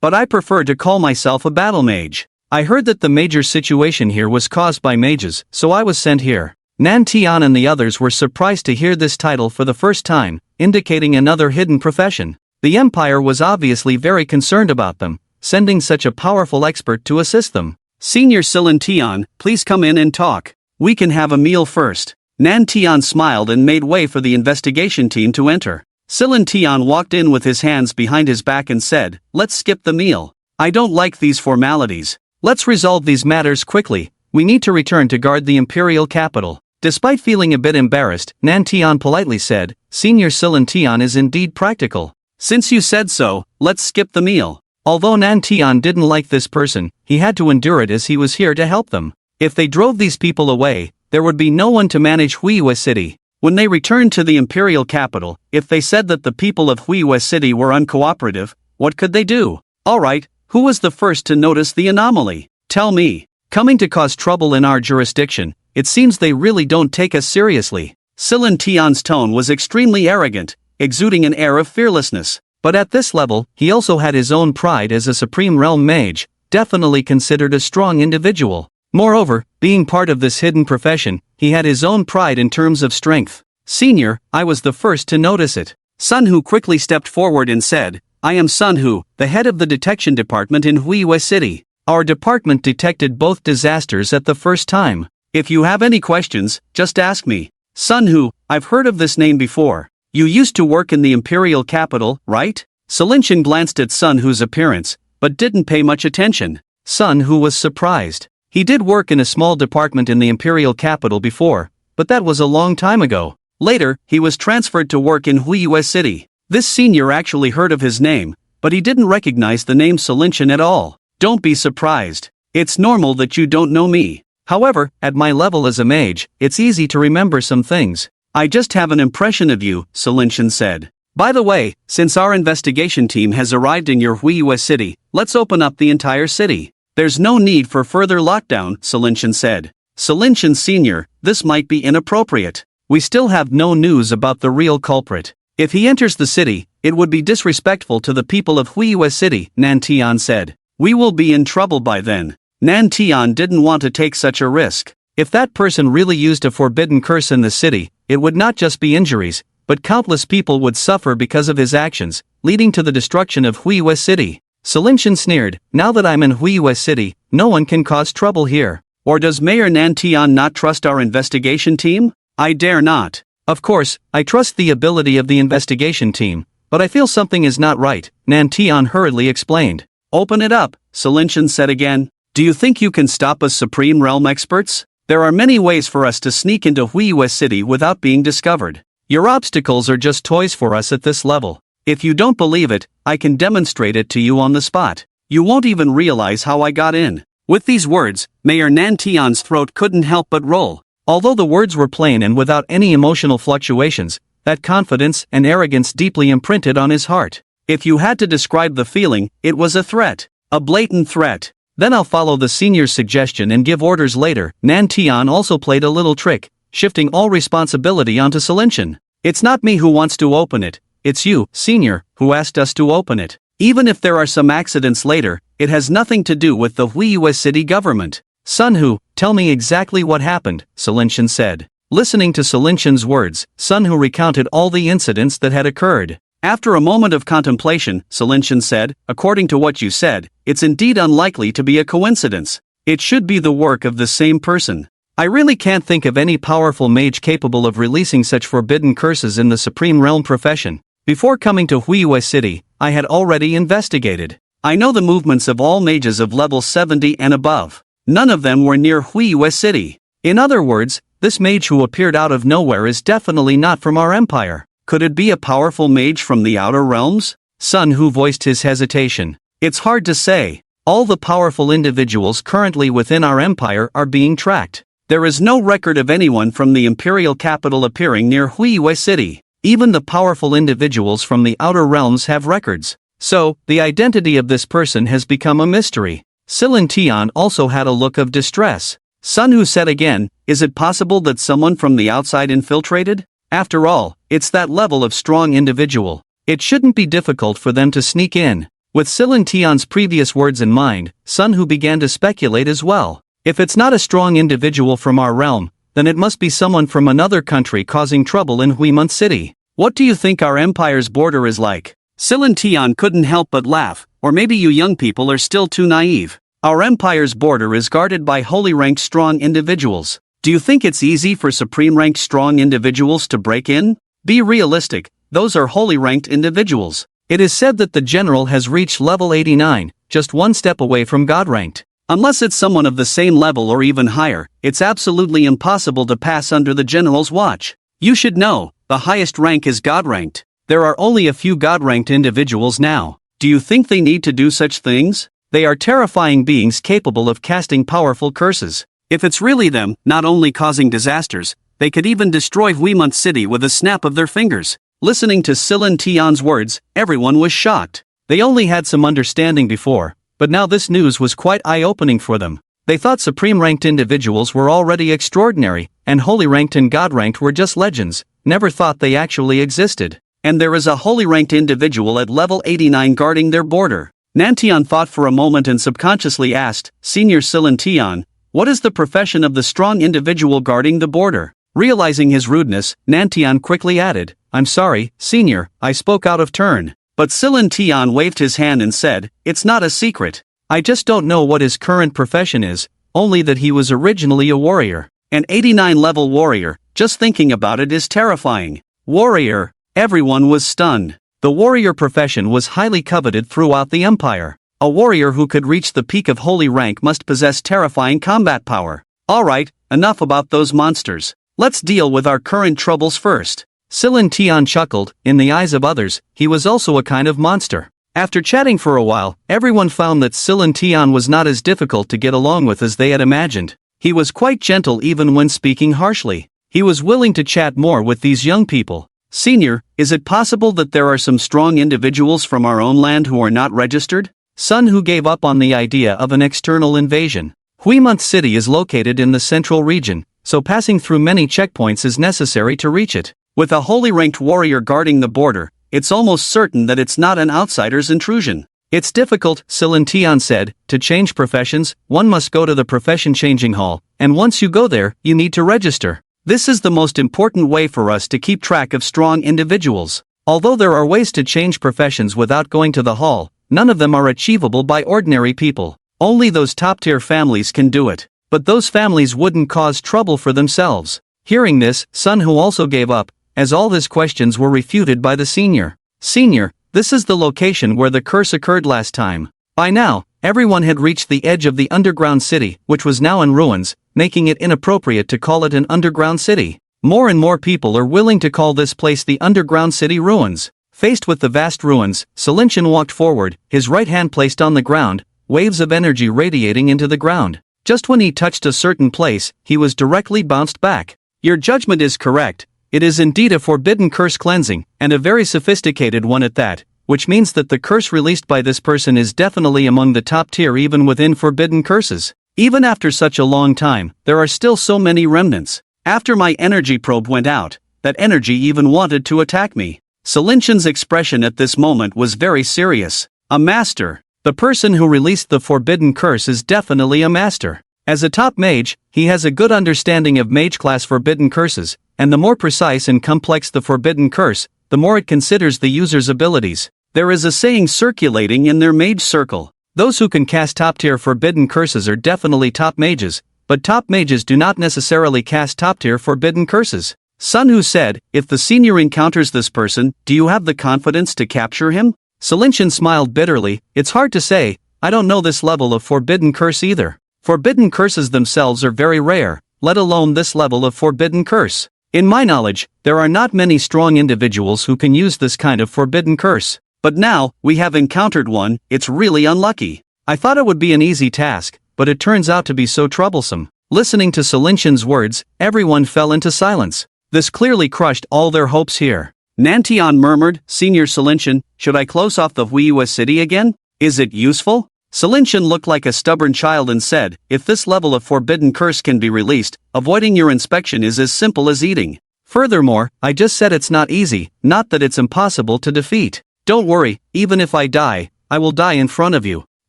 But I prefer to call myself a battle mage. I heard that the major situation here was caused by mages, so I was sent here. Nan Tian and the others were surprised to hear this title for the first time, indicating another hidden profession. The Empire was obviously very concerned about them, sending such a powerful expert to assist them. Senior Silin Tian, please come in and talk. We can have a meal first. Nan Tian smiled and made way for the investigation team to enter. Silin Tian walked in with his hands behind his back and said, "Let's skip the meal. I don't like these formalities. Let's resolve these matters quickly. We need to return to guard the imperial capital." Despite feeling a bit embarrassed, Nan Tian politely said, "Senior Silin Tian is indeed practical. Since you said so, let's skip the meal." Although Nan Tian didn't like this person, he had to endure it as he was here to help them. If they drove these people away, there would be no one to manage Huiyue City. When they returned to the imperial capital, if they said that the people of Huiyue City were uncooperative, what could they do? Alright, who was the first to notice the anomaly? Tell me. Coming to cause trouble in our jurisdiction, it seems they really don't take us seriously. Silin Tian's tone was extremely arrogant, exuding an air of fearlessness. But at this level, he also had his own pride as a Supreme Realm Mage, definitely considered a strong individual. Moreover, being part of this hidden profession, he had his own pride in terms of strength. "Senior, I was the first to notice it." Sun Hu quickly stepped forward and said, "I am Sun Hu, the head of the detection department in Huiyue City. Our department detected both disasters at the first time. If you have any questions, just ask me." "Sun Hu, I've heard of this name before. You used to work in the imperial capital, right?" Silinshin glanced at Sun Hu's appearance, but didn't pay much attention. Sun Hu was surprised. He did work in a small department in the imperial capital before, but that was a long time ago. Later, he was transferred to work in Huiyue City. This senior actually heard of his name, but he didn't recognize the name Silinshin at all. "Don't be surprised. It's normal that you don't know me. However, at my level as a mage, it's easy to remember some things. I just have an impression of you," Silinshin said. "By the way, since our investigation team has arrived in your Huiyue City, let's open up the entire city. There's no need for further lockdown," Silinshin said. "Silinshin Sr., this might be inappropriate. We still have no news about the real culprit. If he enters the city, it would be disrespectful to the people of Huiyue City," Nan Tian said. "We will be in trouble by then." Nan Tian didn't want to take such a risk. If that person really used a forbidden curse in the city, it would not just be injuries, but countless people would suffer because of his actions, leading to the destruction of Huiyue City. Silinshin sneered, "Now that I'm in Huiyue City, no one can cause trouble here." Or does Mayor Nan Tian not trust our investigation team? I dare not. Of course, I trust the ability of the investigation team, but I feel something is not right, Nan Tian hurriedly explained. "Open it up," Silinshin said again. "Do you think you can stop us Supreme Realm experts? There are many ways for us to sneak into Huiyue City without being discovered. Your obstacles are just toys for us at this level. If you don't believe it, I can demonstrate it to you on the spot. You won't even realize how I got in." With these words, Mayor Nan Tian's throat couldn't help but roll. Although the words were plain and without any emotional fluctuations, that confidence and arrogance deeply imprinted on his heart. If you had to describe the feeling, it was a threat. A blatant threat. "Then I'll follow the senior's suggestion and give orders later." Nan Tian also played a little trick, shifting all responsibility onto Silinshin. "It's not me who wants to open it, it's you, senior, who asked us to open it. Even if there are some accidents later, it has nothing to do with the Huiyue City government." "Sun Hu, tell me exactly what happened," Silinshin said. Listening to Silinshin's words, Sun Hu recounted all the incidents that had occurred. After a moment of contemplation, Silinshin said, "According to what you said, it's indeed unlikely to be a coincidence. It should be the work of the same person. I really can't think of any powerful mage capable of releasing such forbidden curses in the Supreme Realm profession. Before coming to Huiyue City, I had already investigated. I know the movements of all mages of level 70 and above. None of them were near Huiyue City. In other words, this mage who appeared out of nowhere is definitely not from our empire. Could it be a powerful mage from the outer realms?" Sun Hu voiced his hesitation. "It's hard to say. All the powerful individuals currently within our empire are being tracked. There is no record of anyone from the imperial capital appearing near Huiyue City. Even the powerful individuals from the outer realms have records. So, the identity of this person has become a mystery." Silin Tian also had a look of distress. Sun Hu said again, "Is it possible that someone from the outside infiltrated? After all, it's that level of strong individual. It shouldn't be difficult for them to sneak in." With Silin Tian's previous words in mind, Sun Hu began to speculate as well. If it's not a strong individual from our realm, then it must be someone from another country causing trouble in Huimun City. What do you think our empire's border is like? Silin Tian couldn't help but laugh, or maybe you young people are still too naive. Our empire's border is guarded by holy ranked strong individuals. Do you think it's easy for supreme ranked strong individuals to break in? Be realistic, those are holy ranked individuals. It is said that the general has reached level 89, just one step away from God ranked. Unless it's someone of the same level or even higher, it's absolutely impossible to pass under the general's watch. You should know, the highest rank is God ranked. There are only a few God ranked individuals now. Do you think they need to do such things? They are terrifying beings capable of casting powerful curses. If it's really them, not only causing disasters, they could even destroy Huimont City with a snap of their fingers. Listening to Silin Tian's words, everyone was shocked. They only had some understanding before, but now this news was quite eye-opening for them. They thought supreme-ranked individuals were already extraordinary, and holy-ranked and God-ranked were just legends, never thought they actually existed. And there is a holy-ranked individual at level 89 guarding their border. Nantian thought for a moment and subconsciously asked, Senior Silin Tian, what is the profession of the strong individual guarding the border? Realizing his rudeness, Nantian quickly added, I'm sorry, Senior, I spoke out of turn. But Silin Tian waved his hand and said, it's not a secret. I just don't know what his current profession is, only that he was originally a warrior. An 89-level warrior, just thinking about it is terrifying. Warrior. Everyone was stunned. The warrior profession was highly coveted throughout the empire. A warrior who could reach the peak of holy rank must possess terrifying combat power. Alright, enough about those monsters. Let's deal with our current troubles first. Silin Tian chuckled. In the eyes of others, he was also a kind of monster. After chatting for a while, everyone found that Silin Tian was not as difficult to get along with as they had imagined. He was quite gentle even when speaking harshly. He was willing to chat more with these young people. Senior, is it possible that there are some strong individuals from our own land who are not registered? Sun who gave up on the idea of an external invasion. Huimont City is located in the central region, so passing through many checkpoints is necessary to reach it. With a holy ranked warrior guarding the border, it's almost certain that it's not an outsider's intrusion. It's difficult, Silin Tian said, to change professions, one must go to the profession changing hall, and once you go there, you need to register. This is the most important way for us to keep track of strong individuals. Although there are ways to change professions without going to the hall, none of them are achievable by ordinary people. Only those top-tier families can do it. But those families wouldn't cause trouble for themselves. Hearing this, Sun Hu also gave up, as all his questions were refuted by the senior. Senior, this is the location where the curse occurred last time. By now, everyone had reached the edge of the underground city, which was now in ruins, making it inappropriate to call it an underground city. More and more people are willing to call this place the underground city ruins. Faced with the vast ruins, Silinshan walked forward, his right hand placed on the ground, waves of energy radiating into the ground. Just when he touched a certain place, he was directly bounced back. Your judgment is correct. It is indeed a forbidden curse cleansing, and a very sophisticated one at that, which means that the curse released by this person is definitely among the top tier even within forbidden curses. Even after such a long time, there are still so many remnants. After my energy probe went out, that energy even wanted to attack me. Silinshan's expression at this moment was very serious. A master. The person who released the forbidden curse is definitely a master. As a top mage, he has a good understanding of mage class forbidden curses, and the more precise and complex the forbidden curse, the more it considers the user's abilities. There is a saying circulating in their mage circle. Those who can cast top-tier forbidden curses are definitely top mages, but top mages do not necessarily cast top-tier forbidden curses. Sun Hu said, if the senior encounters this person, do you have the confidence to capture him? Silinshan smiled bitterly, it's hard to say, I don't know this level of forbidden curse either. Forbidden curses themselves are very rare, let alone this level of forbidden curse. In my knowledge, there are not many strong individuals who can use this kind of forbidden curse. But now, we have encountered one, it's really unlucky. I thought it would be an easy task, but it turns out to be so troublesome. Listening to Silinshan's words, everyone fell into silence. This clearly crushed all their hopes here. Nantian murmured, Senior Silinshan, should I close off the Huiyue city again? Is it useful? Silinshan looked like a stubborn child and said, if this level of forbidden curse can be released, avoiding your inspection is as simple as eating. Furthermore, I just said it's not easy, not that it's impossible to defeat. Don't worry, even if I die, I will die in front of you.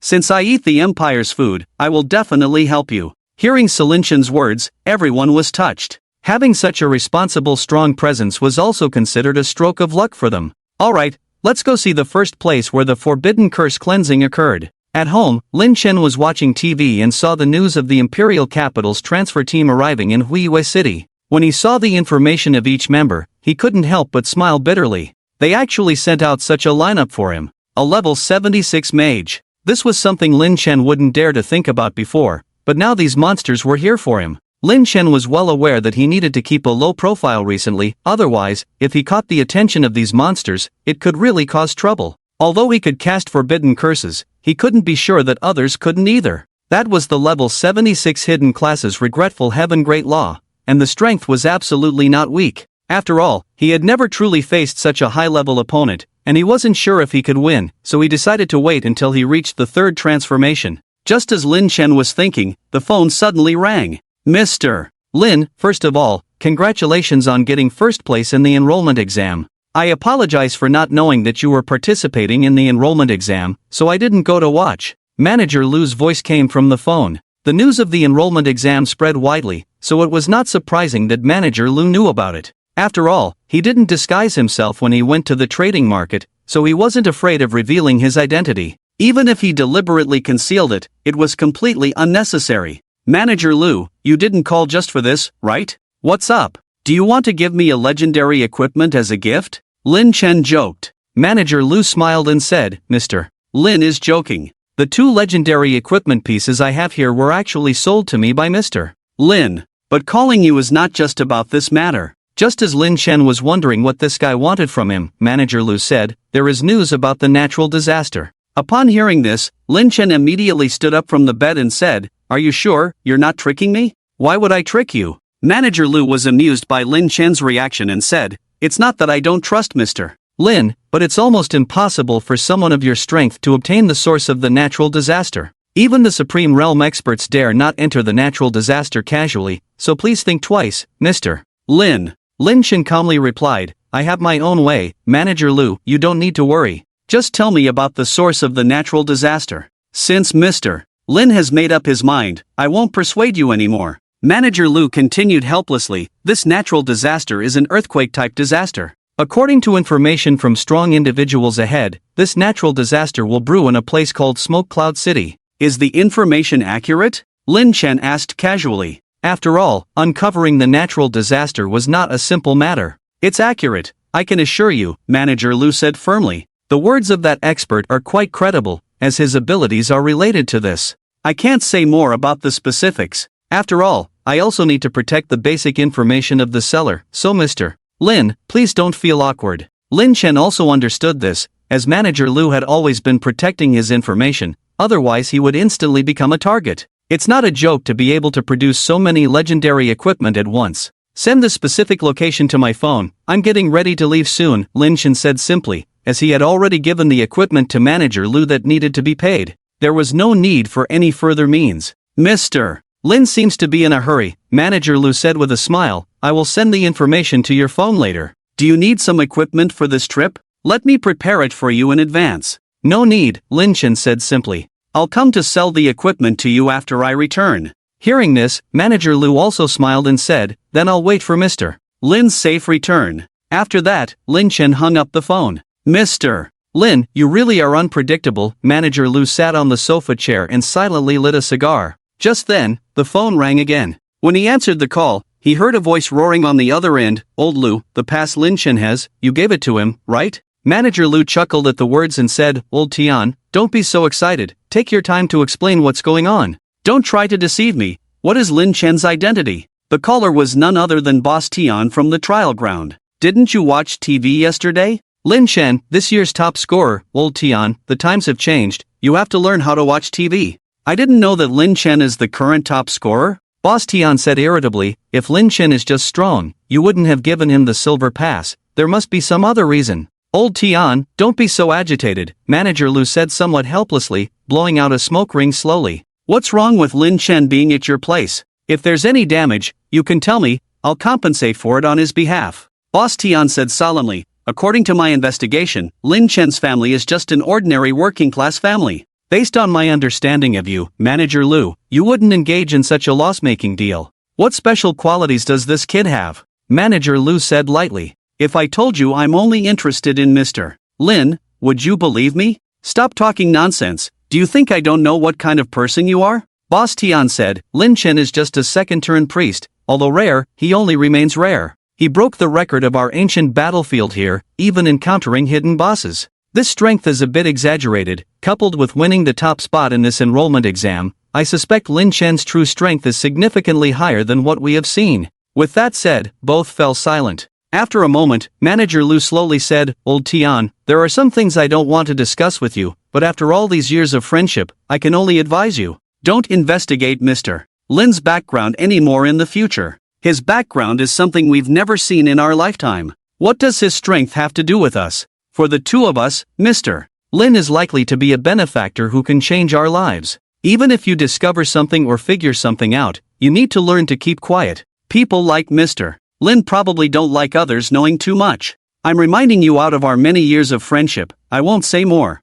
Since I eat the Empire's food, I will definitely help you. Hearing Silinshan's words, everyone was touched. Having such a responsible strong presence was also considered a stroke of luck for them. Alright, let's go see the first place where the forbidden curse cleansing occurred. At home, Lin Chen was watching TV and saw the news of the Imperial Capital's transfer team arriving in Huiyue City. When he saw the information of each member, he couldn't help but smile bitterly. They actually sent out such a lineup for him. A level 76 mage. This was something Lin Chen wouldn't dare to think about before, but now these monsters were here for him. Lin Chen was well aware that he needed to keep a low profile recently, otherwise, if he caught the attention of these monsters, it could really cause trouble. Although he could cast forbidden curses, he couldn't be sure that others couldn't either. That was the level 76 hidden class's regretful heaven great law, and the strength was absolutely not weak. After all, he had never truly faced such a high-level opponent, and he wasn't sure if he could win, so he decided to wait until he reached the third transformation. Just as Lin Chen was thinking, the phone suddenly rang. Mr. Lin, first of all, congratulations on getting first place in the enrollment exam. I apologize for not knowing that you were participating in the enrollment exam, so I didn't go to watch. Manager Lu's voice came from the phone. The news of the enrollment exam spread widely, so it was not surprising that Manager Lu knew about it. After all, he didn't disguise himself when he went to the trading market, so he wasn't afraid of revealing his identity. Even if he deliberately concealed it, it was completely unnecessary. Manager Lu, you didn't call just for this, right? What's up? Do you want to give me a legendary equipment as a gift? Lin Chen joked. Manager Lu smiled and said, Mr. Lin is joking. The 2 legendary equipment pieces I have here were actually sold to me by Mr. Lin. But calling you is not just about this matter. Just as Lin Chen was wondering what this guy wanted from him, Manager Lu said, there is news about the natural disaster. Upon hearing this, Lin Chen immediately stood up from the bed and said, Are you sure you're not tricking me? Why would I trick you? Manager Lu was amused by Lin Chen's reaction and said, It's not that I don't trust Mr. Lin, but it's almost impossible for someone of your strength to obtain the source of the natural disaster. Even the Supreme Realm experts dare not enter the natural disaster casually, so please think twice, Mr. Lin. Lin Chen calmly replied, I have my own way, Manager Lu, you don't need to worry. Just tell me about the source of the natural disaster. Since Mr. Lin has made up his mind, I won't persuade you anymore. Manager Lu continued helplessly, this natural disaster is an earthquake-type disaster. According to information from strong individuals ahead, this natural disaster will brew in a place called Smoke Cloud City. Is the information accurate? Lin Chen asked casually. After all, uncovering the natural disaster was not a simple matter. It's accurate, I can assure you, Manager Lu said firmly. The words of that expert are quite credible, as his abilities are related to this. I can't say more about the specifics. After all, I also need to protect the basic information of the seller, so Mr. Lin, please don't feel awkward. Lin Chen also understood this, as Manager Lu had always been protecting his information, otherwise he would instantly become a target. It's not a joke to be able to produce so many legendary equipment at once. Send the specific location to my phone, I'm getting ready to leave soon, Lin Chen said simply, as he had already given the equipment to Manager Lu that needed to be paid. There was no need for any further means. Mr. Lin seems to be in a hurry, Manager Lu said with a smile, I will send the information to your phone later. Do you need some equipment for this trip? Let me prepare it for you in advance. No need, Lin Chen said simply. I'll come to sell the equipment to you after I return. Hearing this, Manager Lu also smiled and said, then I'll wait for Mr. Lin's safe return. After that, Lin Chen hung up the phone. Mr. Lin, you really are unpredictable, Manager Lu sat on the sofa chair and silently lit a cigar. Just then, the phone rang again. When he answered the call, he heard a voice roaring on the other end, Old Lu, the pass Lin Chen has, you gave it to him, right? Manager Lu chuckled at the words and said, Old Tian, don't be so excited, take your time to explain what's going on. Don't try to deceive me, what is Lin Chen's identity? The caller was none other than Boss Tian from the trial ground. Didn't you watch TV yesterday? Lin Chen, this year's top scorer, Old Tian, the times have changed, you have to learn how to watch TV. I didn't know that Lin Chen is the current top scorer. Boss Tian said irritably, if Lin Chen is just strong, you wouldn't have given him the silver pass, there must be some other reason. Old Tian, don't be so agitated, Manager Lu said somewhat helplessly, blowing out a smoke ring slowly. What's wrong with Lin Chen being at your place? If there's any damage, you can tell me, I'll compensate for it on his behalf. Boss Tian said solemnly, according to my investigation, Lin Chen's family is just an ordinary working-class family. Based on my understanding of you, Manager Lu, you wouldn't engage in such a loss-making deal. What special qualities does this kid have? Manager Lu said lightly. If I told you I'm only interested in Mr. Lin, would you believe me? Stop talking nonsense, Do you think I don't know what kind of person you are? Boss Tian said. Lin Chen is just a second-turn priest, although rare, he only remains rare. He broke the record of our ancient battlefield here, even encountering hidden bosses. This strength is a bit exaggerated, coupled with winning the top spot in this enrollment exam. I suspect Lin Chen's true strength is significantly higher than what we have seen. With that said, both fell silent. After a moment, Manager Lu slowly said, Old Tian, there are some things I don't want to discuss with you, but after all these years of friendship, I can only advise you. Don't investigate Mr. Lin's background anymore in the future. His background is something we've never seen in our lifetime. What does his strength have to do with us? For the two of us, Mr. Lin is likely to be a benefactor who can change our lives. Even if you discover something or figure something out, you need to learn to keep quiet. People like Mr. Lin probably don't like others knowing too much. I'm reminding you out of our many years of friendship, I won't say more.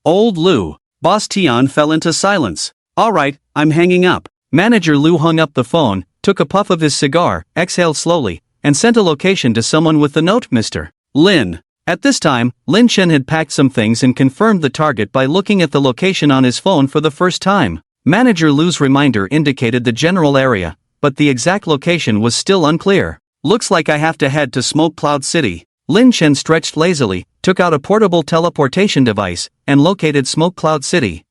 Old Lu. Boss Tian fell into silence. Alright, I'm hanging up. Manager Lu hung up the phone, took a puff of his cigar, exhaled slowly, and sent a location to someone with the note Mr. Lin. At this time, Lin Chen had packed some things and confirmed the target by looking at the location on his phone for the first time. Manager Lu's reminder indicated the general area, but the exact location was still unclear. Looks like I have to head to Smoke Cloud City. Lin Chen stretched lazily, took out a portable teleportation device, and located Smoke Cloud City.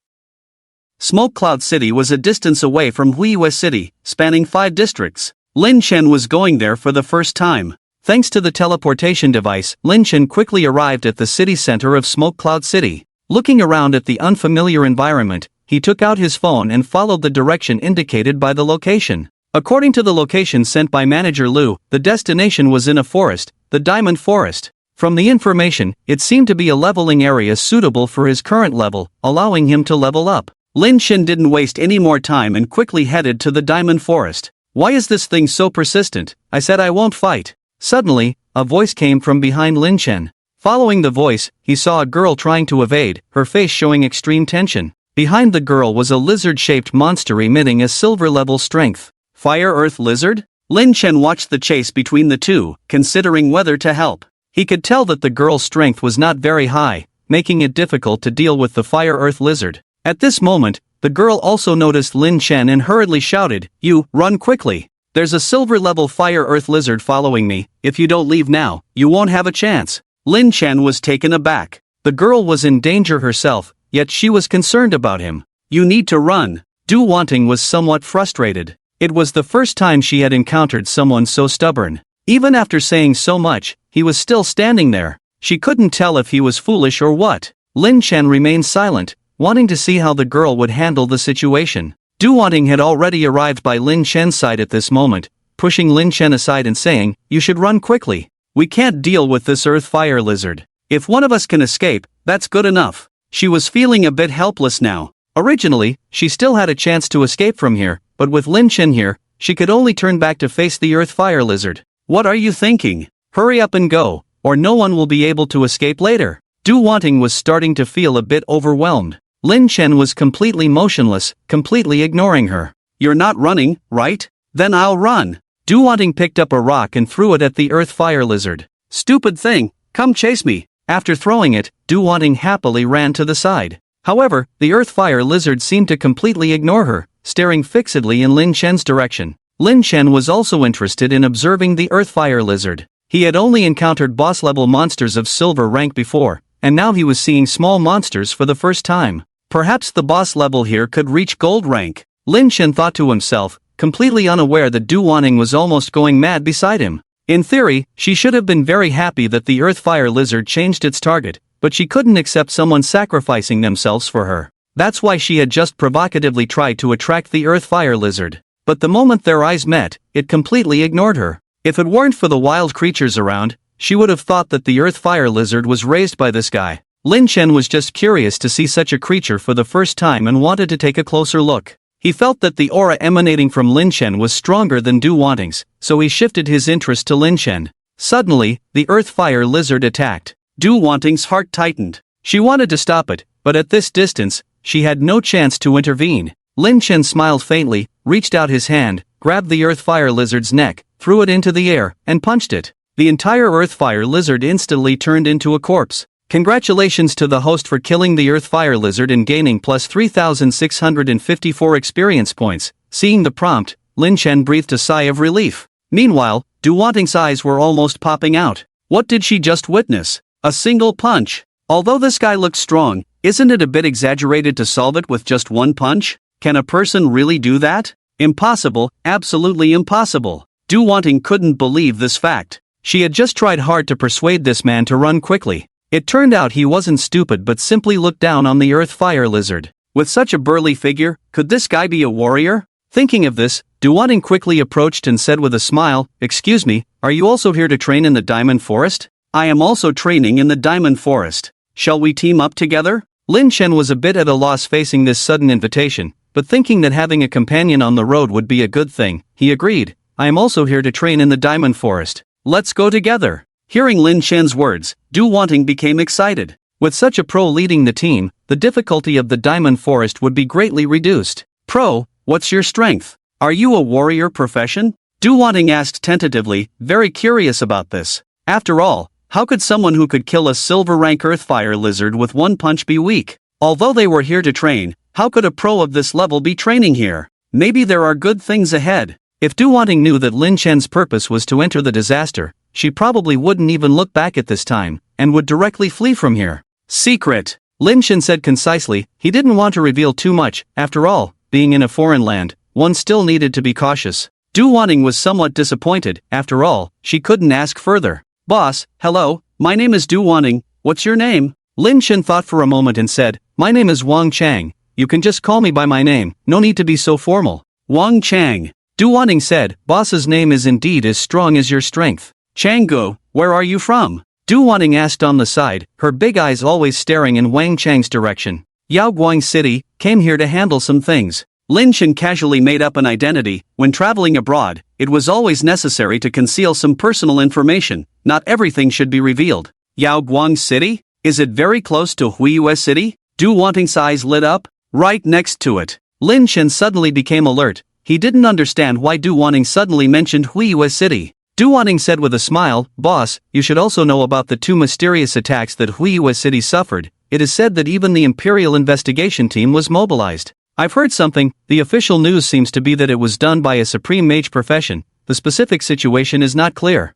Smoke Cloud City was a distance away from Huiyue City, spanning 5 districts. Lin Chen was going there for the first time. Thanks to the teleportation device, Lin Chen quickly arrived at the city center of Smoke Cloud City. Looking around at the unfamiliar environment, he took out his phone and followed the direction indicated by the location. According to the location sent by Manager Lu, the destination was in a forest, the Diamond Forest. From the information, it seemed to be a leveling area suitable for his current level, allowing him to level up. Lin Chen didn't waste any more time and quickly headed to the Diamond Forest. Why is this thing so persistent? I said I won't fight. Suddenly, a voice came from behind Lin Chen. Following the voice, he saw a girl trying to evade, her face showing extreme tension. Behind the girl was a lizard-shaped monster emitting a silver-level strength. Fire Earth Lizard? Lin Chen watched the chase between the two, considering whether to help. He could tell that the girl's strength was not very high, making it difficult to deal with the Fire Earth Lizard. At this moment, the girl also noticed Lin Chen and hurriedly shouted, "You, run quickly! There's a silver-level Fire Earth Lizard following me. If you don't leave now, you won't have a chance." Lin Chen was taken aback. The girl was in danger herself, yet she was concerned about him. "You need to run." Du Wanting was somewhat frustrated. It was the first time she had encountered someone so stubborn. Even after saying so much, he was still standing there. She couldn't tell if he was foolish or what. Lin Chen remained silent, wanting to see how the girl would handle the situation. Du Wanting had already arrived by Lin Chen's side at this moment, pushing Lin Chen aside and saying, "You should run quickly. We can't deal with this Earth Fire Lizard. If one of us can escape, that's good enough." She was feeling a bit helpless now. Originally, she still had a chance to escape from here, but with Lin Chen here, she could only turn back to face the Earth Fire Lizard. "What are you thinking? Hurry up and go, or no one will be able to escape later." Du Wanting was starting to feel a bit overwhelmed. Lin Chen was completely motionless, completely ignoring her. "You're not running, right? Then I'll run." Du Wanting picked up a rock and threw it at the Earth Fire Lizard. "Stupid thing, come chase me." After throwing it, Du Wanting happily ran to the side. However, the Earth Fire Lizard seemed to completely ignore her, staring fixedly in Lin Chen's direction. Lin Chen was also interested in observing the Earth Fire Lizard. He had only encountered boss-level monsters of silver rank before, and now he was seeing small monsters for the first time. Perhaps the boss level here could reach gold rank. Lin Chen thought to himself, completely unaware that Du Wanting was almost going mad beside him. In theory, she should have been very happy that the Earth Fire Lizard changed its target, but she couldn't accept someone sacrificing themselves for her. That's why she had just provocatively tried to attract the Earth Fire Lizard. But the moment their eyes met, it completely ignored her. If it weren't for the wild creatures around, she would have thought that the Earth Fire Lizard was raised by this guy. Lin Chen was just curious to see such a creature for the first time and wanted to take a closer look. He felt that the aura emanating from Lin Chen was stronger than Du Wanting's, so he shifted his interest to Lin Chen. Suddenly, the Earth Fire Lizard attacked. Du Wanting's heart tightened. She wanted to stop it, but at this distance, she had no chance to intervene. Lin Chen smiled faintly, reached out his hand, grabbed the Earth Fire Lizard's neck, threw it into the air, and punched it. The entire Earth Fire Lizard instantly turned into a corpse. Congratulations to the host for killing the Earth Fire Lizard and gaining plus 3,654 experience points. Seeing the prompt, Lin Chen breathed a sigh of relief. Meanwhile, Du Wanting's eyes were almost popping out. What did she just witness? A single punch. Although this guy looks strong, isn't it a bit exaggerated to solve it with just one punch? Can a person really do that? Impossible, absolutely impossible. Du Wanting couldn't believe this fact. She had just tried hard to persuade this man to run quickly. It turned out he wasn't stupid but simply looked down on the Earth Fire Lizard. With such a burly figure, could this guy be a warrior? Thinking of this, Du Wanting quickly approached and said with a smile, "Excuse me, are you also here to train in the Diamond Forest?" "I am also training in the Diamond Forest. Shall we team up together?" Lin Chen was a bit at a loss facing this sudden invitation, but thinking that having a companion on the road would be a good thing, he agreed. "I am also here to train in the Diamond Forest. Let's go together." Hearing Lin Chen's words, Du Wanting became excited. With such a pro leading the team, the difficulty of the Diamond Forest would be greatly reduced. "Pro, what's your strength? Are you a warrior profession?" Du Wanting asked tentatively, very curious about this. After all, how could someone who could kill a silver-rank Earthfire Lizard with one punch be weak? Although they were here to train, how could a pro of this level be training here? Maybe there are good things ahead. If Du Wanting knew that Lin Chen's purpose was to enter the disaster, she probably wouldn't even look back at this time, and would directly flee from here. "Secret," Lin Chen said concisely. He didn't want to reveal too much. After all, being in a foreign land, one still needed to be cautious. Du Wanting was somewhat disappointed. After all, she couldn't ask further. "Boss, hello, my name is Du Wanting. What's your name?" Lin Chen thought for a moment and said, "My name is Wang Chang. You can just call me by my name, no need to be so formal." "Wang Chang," Du Wanting said, "Boss's name is indeed as strong as your strength." "Changgu, where are you from?" Du Wanting asked on the side, her big eyes always staring in Wang Chang's direction. "Yaoguang City, came here to handle some things." Lin Chen casually made up an identity. When traveling abroad, it was always necessary to conceal some personal information. Not everything should be revealed. "Yaoguang City? Is it very close to Huiyue City?" Du Wanting's eyes lit up. "Right next to it." Lin Chen suddenly became alert. He didn't understand why Du Wanting suddenly mentioned Huiyue City. Du Wanting said with a smile, "Boss, you should also know about the two mysterious attacks that Huiyue City suffered. It is said that even the Imperial investigation team was mobilized." "I've heard something. The official news seems to be that it was done by a supreme mage profession. The specific situation is not clear."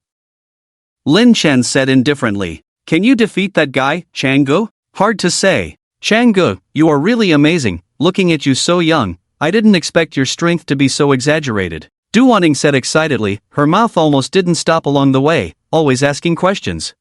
Lin Chen said indifferently. "Can you defeat that guy, Changgu?" "Hard to say." "Changgu, you are really amazing. Looking at you so young, I didn't expect your strength to be so exaggerated." Du Wanting said excitedly, her mouth almost didn't stop along the way, always asking questions.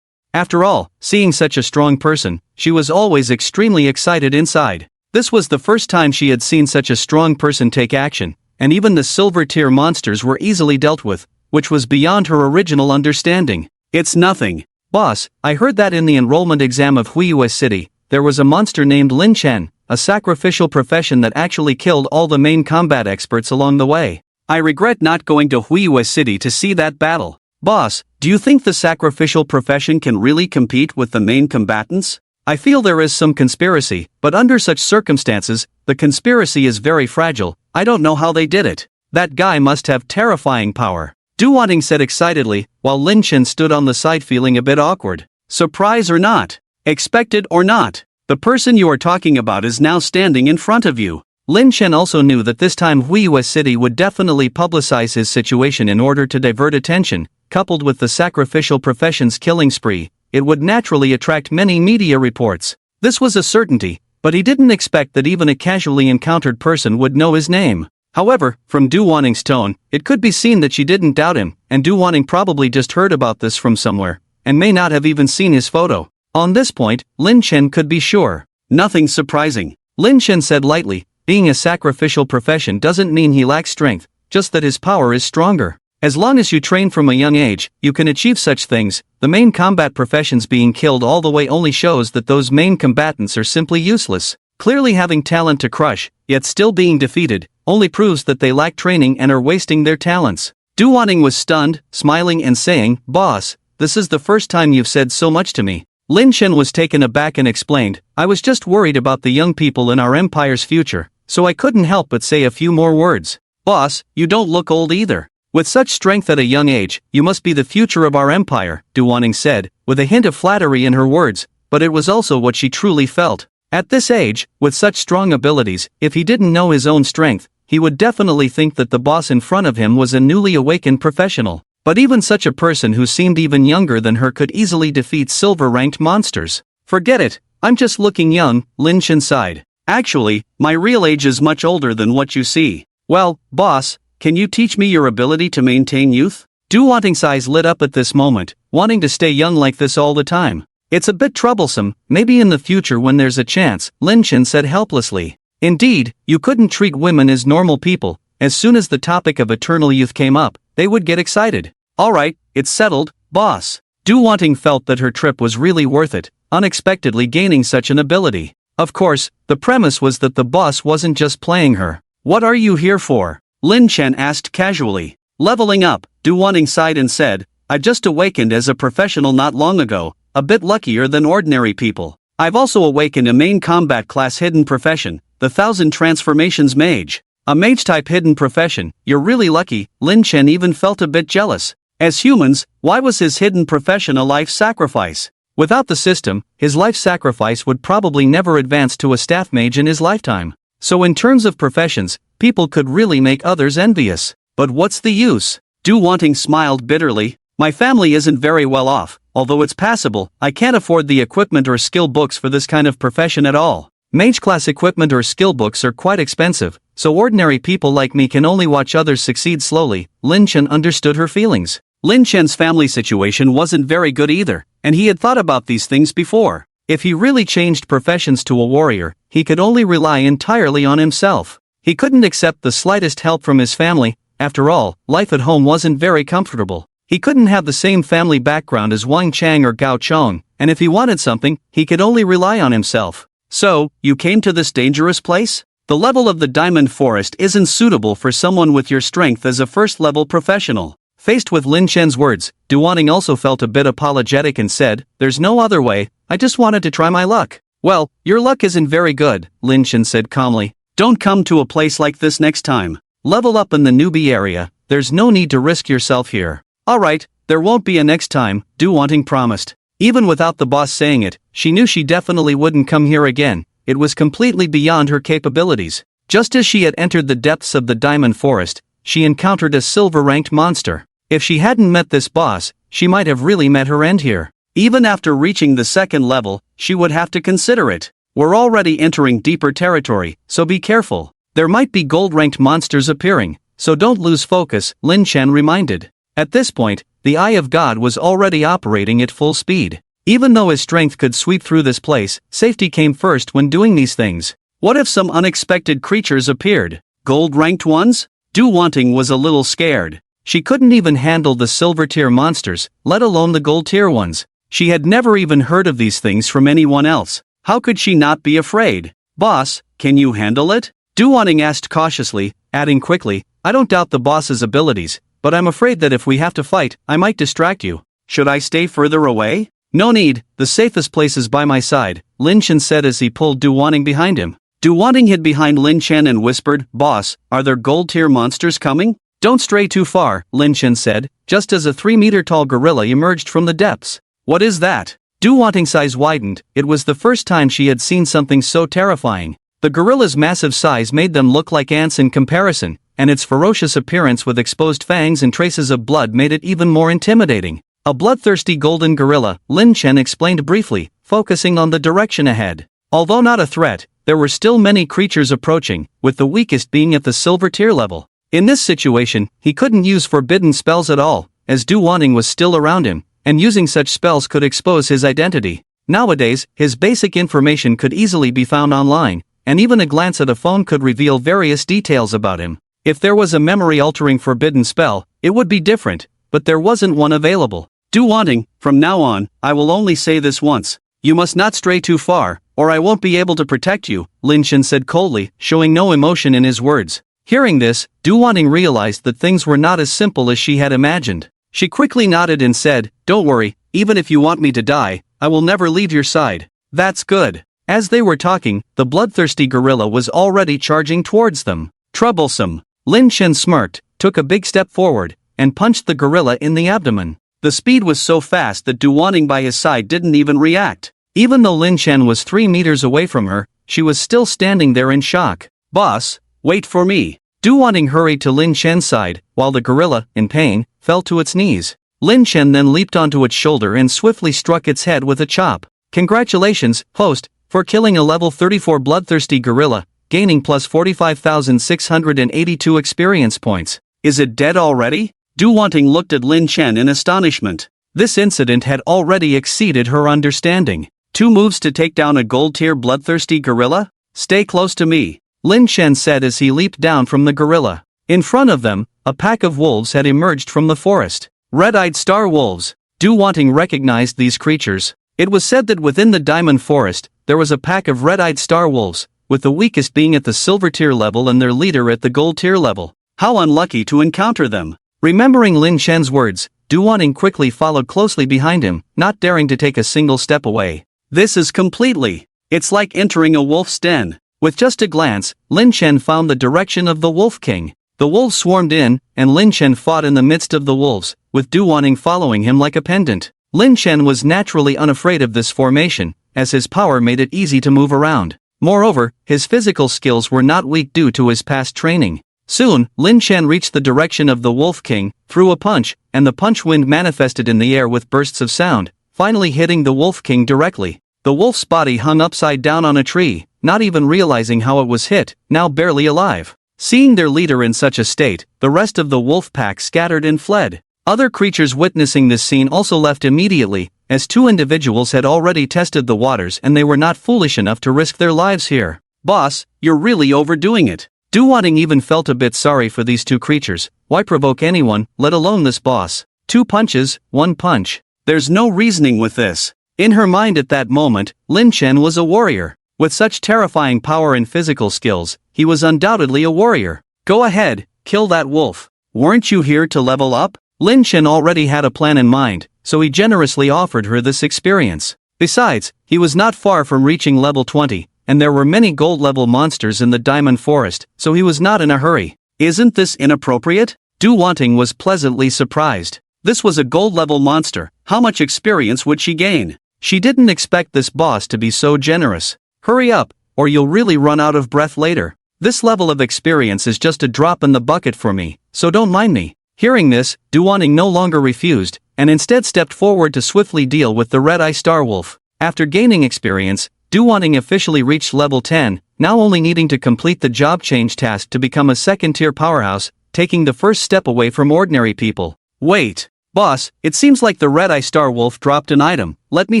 After all, seeing such a strong person, she was always extremely excited inside. This was the first time she had seen such a strong person take action, and even the silver-tier monsters were easily dealt with, which was beyond her original understanding. "It's nothing. Boss, I heard that in the enrollment exam of Huiyue City, there was a monster named Lin Chen, a sacrificial profession that actually killed all the main combat experts along the way. I regret not going to Huiyue City to see that battle." "Boss, do you think the sacrificial profession can really compete with the main combatants?" "I feel there is some conspiracy, but under such circumstances, the conspiracy is very fragile. I don't know how they did it. That guy must have terrifying power," Du Wanting said excitedly, while Lin Chen stood on the side feeling a bit awkward. "Surprise or not, expected or not, the person you are talking about is now standing in front of you." Lin Chen also knew that this time Huiyue City would definitely publicize his situation in order to divert attention. Coupled with the sacrificial profession's killing spree, it would naturally attract many media reports. This was a certainty, but he didn't expect that even a casually encountered person would know his name. However, from Du Wanting's tone, it could be seen that she didn't doubt him, and Du Wanting probably just heard about this from somewhere, and may not have even seen his photo. On this point, Lin Chen could be sure. "Nothing surprising," Lin Chen said lightly. "Being a sacrificial profession doesn't mean he lacks strength, just that his power is stronger. As long as you train from a young age, you can achieve such things. The main combat professions being killed all the way only shows that those main combatants are simply useless. Clearly having talent to crush, yet still being defeated, only proves that they lack training and are wasting their talents." Du Wanting was stunned, smiling and saying, "Boss, this is the first time you've said so much to me." Lin Chen was taken aback and explained, "I was just worried about the young people in our empire's future, so I couldn't help but say a few more words." "Boss, you don't look old either. With such strength at a young age, you must be the future of our empire, Du Wanting said, with a hint of flattery in her words, but it was also what she truly felt. At this age, with such strong abilities, if he didn't know his own strength, he would definitely think that the boss in front of him was a newly awakened professional. But even such a person who seemed even younger than her could easily defeat silver-ranked monsters. Forget it, I'm just looking young, Lin Chen sighed. Actually, my real age is much older than what you see. Well, boss, can you teach me your ability to maintain youth? Du Wanting's eyes lit up at this moment, wanting to stay young like this all the time. It's a bit troublesome, maybe in the future when there's a chance, Lin Chen said helplessly. Indeed, you couldn't treat women as normal people. As soon as the topic of eternal youth came up, they would get excited. Alright, it's settled, boss. Du Wanting felt that her trip was really worth it, unexpectedly gaining such an ability. Of course, the premise was that the boss wasn't just playing her. What are you here for? Lin Chen asked casually. Leveling up, Du Wanting sighed and said, I just awakened as a professional not long ago, a bit luckier than ordinary people. I've also awakened a main combat class hidden profession, the 1000 Transformations Mage. A mage-type hidden profession, you're really lucky. Lin Chen even felt a bit jealous. As humans, why was his hidden profession a life sacrifice? Without the system, his life sacrifice would probably never advance to a staff mage in his lifetime. So in terms of professions, people could really make others envious. But what's the use? Du Wanting smiled bitterly. My family isn't very well off, although it's passable. I can't afford the equipment or skill books for this kind of profession at all. Mage class equipment or skill books are quite expensive, so ordinary people like me can only watch others succeed slowly. Lin Chen understood her feelings. Lin Chen's family situation wasn't very good either, and he had thought about these things before. If he really changed professions to a warrior, he could only rely entirely on himself. He couldn't accept the slightest help from his family. After all, life at home wasn't very comfortable. He couldn't have the same family background as Wang Chang or Gao Chong, and if he wanted something, he could only rely on himself. So, you came to this dangerous place? The level of the Diamond Forest isn't suitable for someone with your strength as a first-level professional. Faced with Lin Chen's words, Du Wanting also felt a bit apologetic and said, There's no other way, I just wanted to try my luck. Well, your luck isn't very good, Lin Chen said calmly. Don't come to a place like this next time. Level up in the newbie area, there's no need to risk yourself here. Alright, there won't be a next time, Du Wanting promised. Even without the boss saying it, she knew she definitely wouldn't come here again. It was completely beyond her capabilities. Just as she had entered the depths of the Diamond Forest, she encountered a silver-ranked monster. If she hadn't met this boss, she might have really met her end here. Even after reaching the second level, she would have to consider it. We're already entering deeper territory, so be careful. There might be gold-ranked monsters appearing, so don't lose focus, Lin Chen reminded. At this point, the Eye of God was already operating at full speed. Even though his strength could sweep through this place, safety came first when doing these things. What if some unexpected creatures appeared? Gold-ranked ones? Du Wanting was a little scared. She couldn't even handle the silver-tier monsters, let alone the gold-tier ones. She had never even heard of these things from anyone else. How could she not be afraid? Boss, can you handle it? Du Wanting asked cautiously, adding quickly, I don't doubt the boss's abilities, but I'm afraid that if we have to fight, I might distract you. Should I stay further away? No need, the safest place is by my side, Lin Chen said as he pulled Du Wanting behind him. Du Wanting hid behind Lin Chen and whispered, Boss, are there gold-tier monsters coming? Don't stray too far, Lin Chen said, just as a 3-meter-tall gorilla emerged from the depths. What is that? Du Wanting's eyes widened. It was the first time she had seen something so terrifying. The gorilla's massive size made them look like ants in comparison, and its ferocious appearance with exposed fangs and traces of blood made it even more intimidating. A bloodthirsty golden gorilla, Lin Chen explained briefly, focusing on the direction ahead. Although not a threat, there were still many creatures approaching, with the weakest being at the silver tier level. In this situation, he couldn't use forbidden spells at all, as Du Wanting was still around him, and using such spells could expose his identity. Nowadays, his basic information could easily be found online, and even a glance at a phone could reveal various details about him. If there was a memory-altering forbidden spell, it would be different, but there wasn't one available. Du Wanting, from now on, I will only say this once. You must not stray too far, or I won't be able to protect you, Lin Chen said coldly, showing no emotion in his words. Hearing this, Du Wanting realized that things were not as simple as she had imagined. She quickly nodded and said, Don't worry, even if you want me to die, I will never leave your side. That's good. As they were talking, the bloodthirsty gorilla was already charging towards them. Troublesome. Lin Chen smirked, took a big step forward, and punched the gorilla in the abdomen. The speed was so fast that Du Wanting by his side didn't even react. Even though Lin Chen was 3 meters away from her, she was still standing there in shock. "Boss, wait for me." Du Wanting hurried to Lin Chen's side, while the gorilla, in pain, fell to its knees. Lin Chen then leaped onto its shoulder and swiftly struck its head with a chop. "Congratulations, host, for killing a level 34 bloodthirsty gorilla, gaining plus 45,682 experience points. Is it dead already?" Du Wanting looked at Lin Chen in astonishment. This incident had already exceeded her understanding. 2 moves to take down a gold-tier bloodthirsty gorilla? "Stay close to me," Lin Chen said as he leaped down from the gorilla. In front of them, a pack of wolves had emerged from the forest. Red-eyed star wolves. Du Wanting recognized these creatures. It was said that within the Diamond Forest, there was a pack of red-eyed star wolves, with the weakest being at the silver tier level and their leader at the gold tier level. How unlucky to encounter them. Remembering Lin Chen's words, Du Wanting quickly followed closely behind him, not daring to take a single step away. This is completely. It's like entering a wolf's den. With just a glance, Lin Chen found the direction of the Wolf King. The wolves swarmed in, and Lin Chen fought in the midst of the wolves, with Du Wanting following him like a pendant. Lin Chen was naturally unafraid of this formation, as his power made it easy to move around. Moreover, his physical skills were not weak due to his past training. Soon, Lin Chen reached the direction of the Wolf King, threw a punch, and the punch wind manifested in the air with bursts of sound, finally hitting the Wolf King directly. The wolf's body hung upside down on a tree, not even realizing how it was hit, now barely alive. Seeing their leader in such a state, the rest of the wolf pack scattered and fled. Other creatures witnessing this scene also left immediately, as 2 individuals had already tested the waters and they were not foolish enough to risk their lives here. "Boss, you're really overdoing it." Du Wanting even felt a bit sorry for these 2 creatures. Why provoke anyone, let alone this boss? 2 punches, 1 punch. There's no reasoning with this. In her mind at that moment, Lin Chen was a warrior. With such terrifying power and physical skills, he was undoubtedly a warrior. "Go ahead, kill that wolf. Weren't you here to level up?" Lin Chen already had a plan in mind, so he generously offered her this experience. Besides, he was not far from reaching level 20, and there were many gold-level monsters in the Diamond Forest, so he was not in a hurry. "Isn't this inappropriate?" Du Wanting was pleasantly surprised. This was a gold-level monster. How much experience would she gain? She didn't expect this boss to be so generous. "Hurry up, or you'll really run out of breath later. This level of experience is just a drop in the bucket for me, so don't mind me." Hearing this, Du Wanting no longer refused, and instead stepped forward to swiftly deal with the red-eye star wolf. After gaining experience, Du Wanting officially reached level 10, now only needing to complete the job change task to become a second-tier powerhouse, taking the first step away from ordinary people. "Wait, boss, it seems like the red-eye star wolf dropped an item. Let me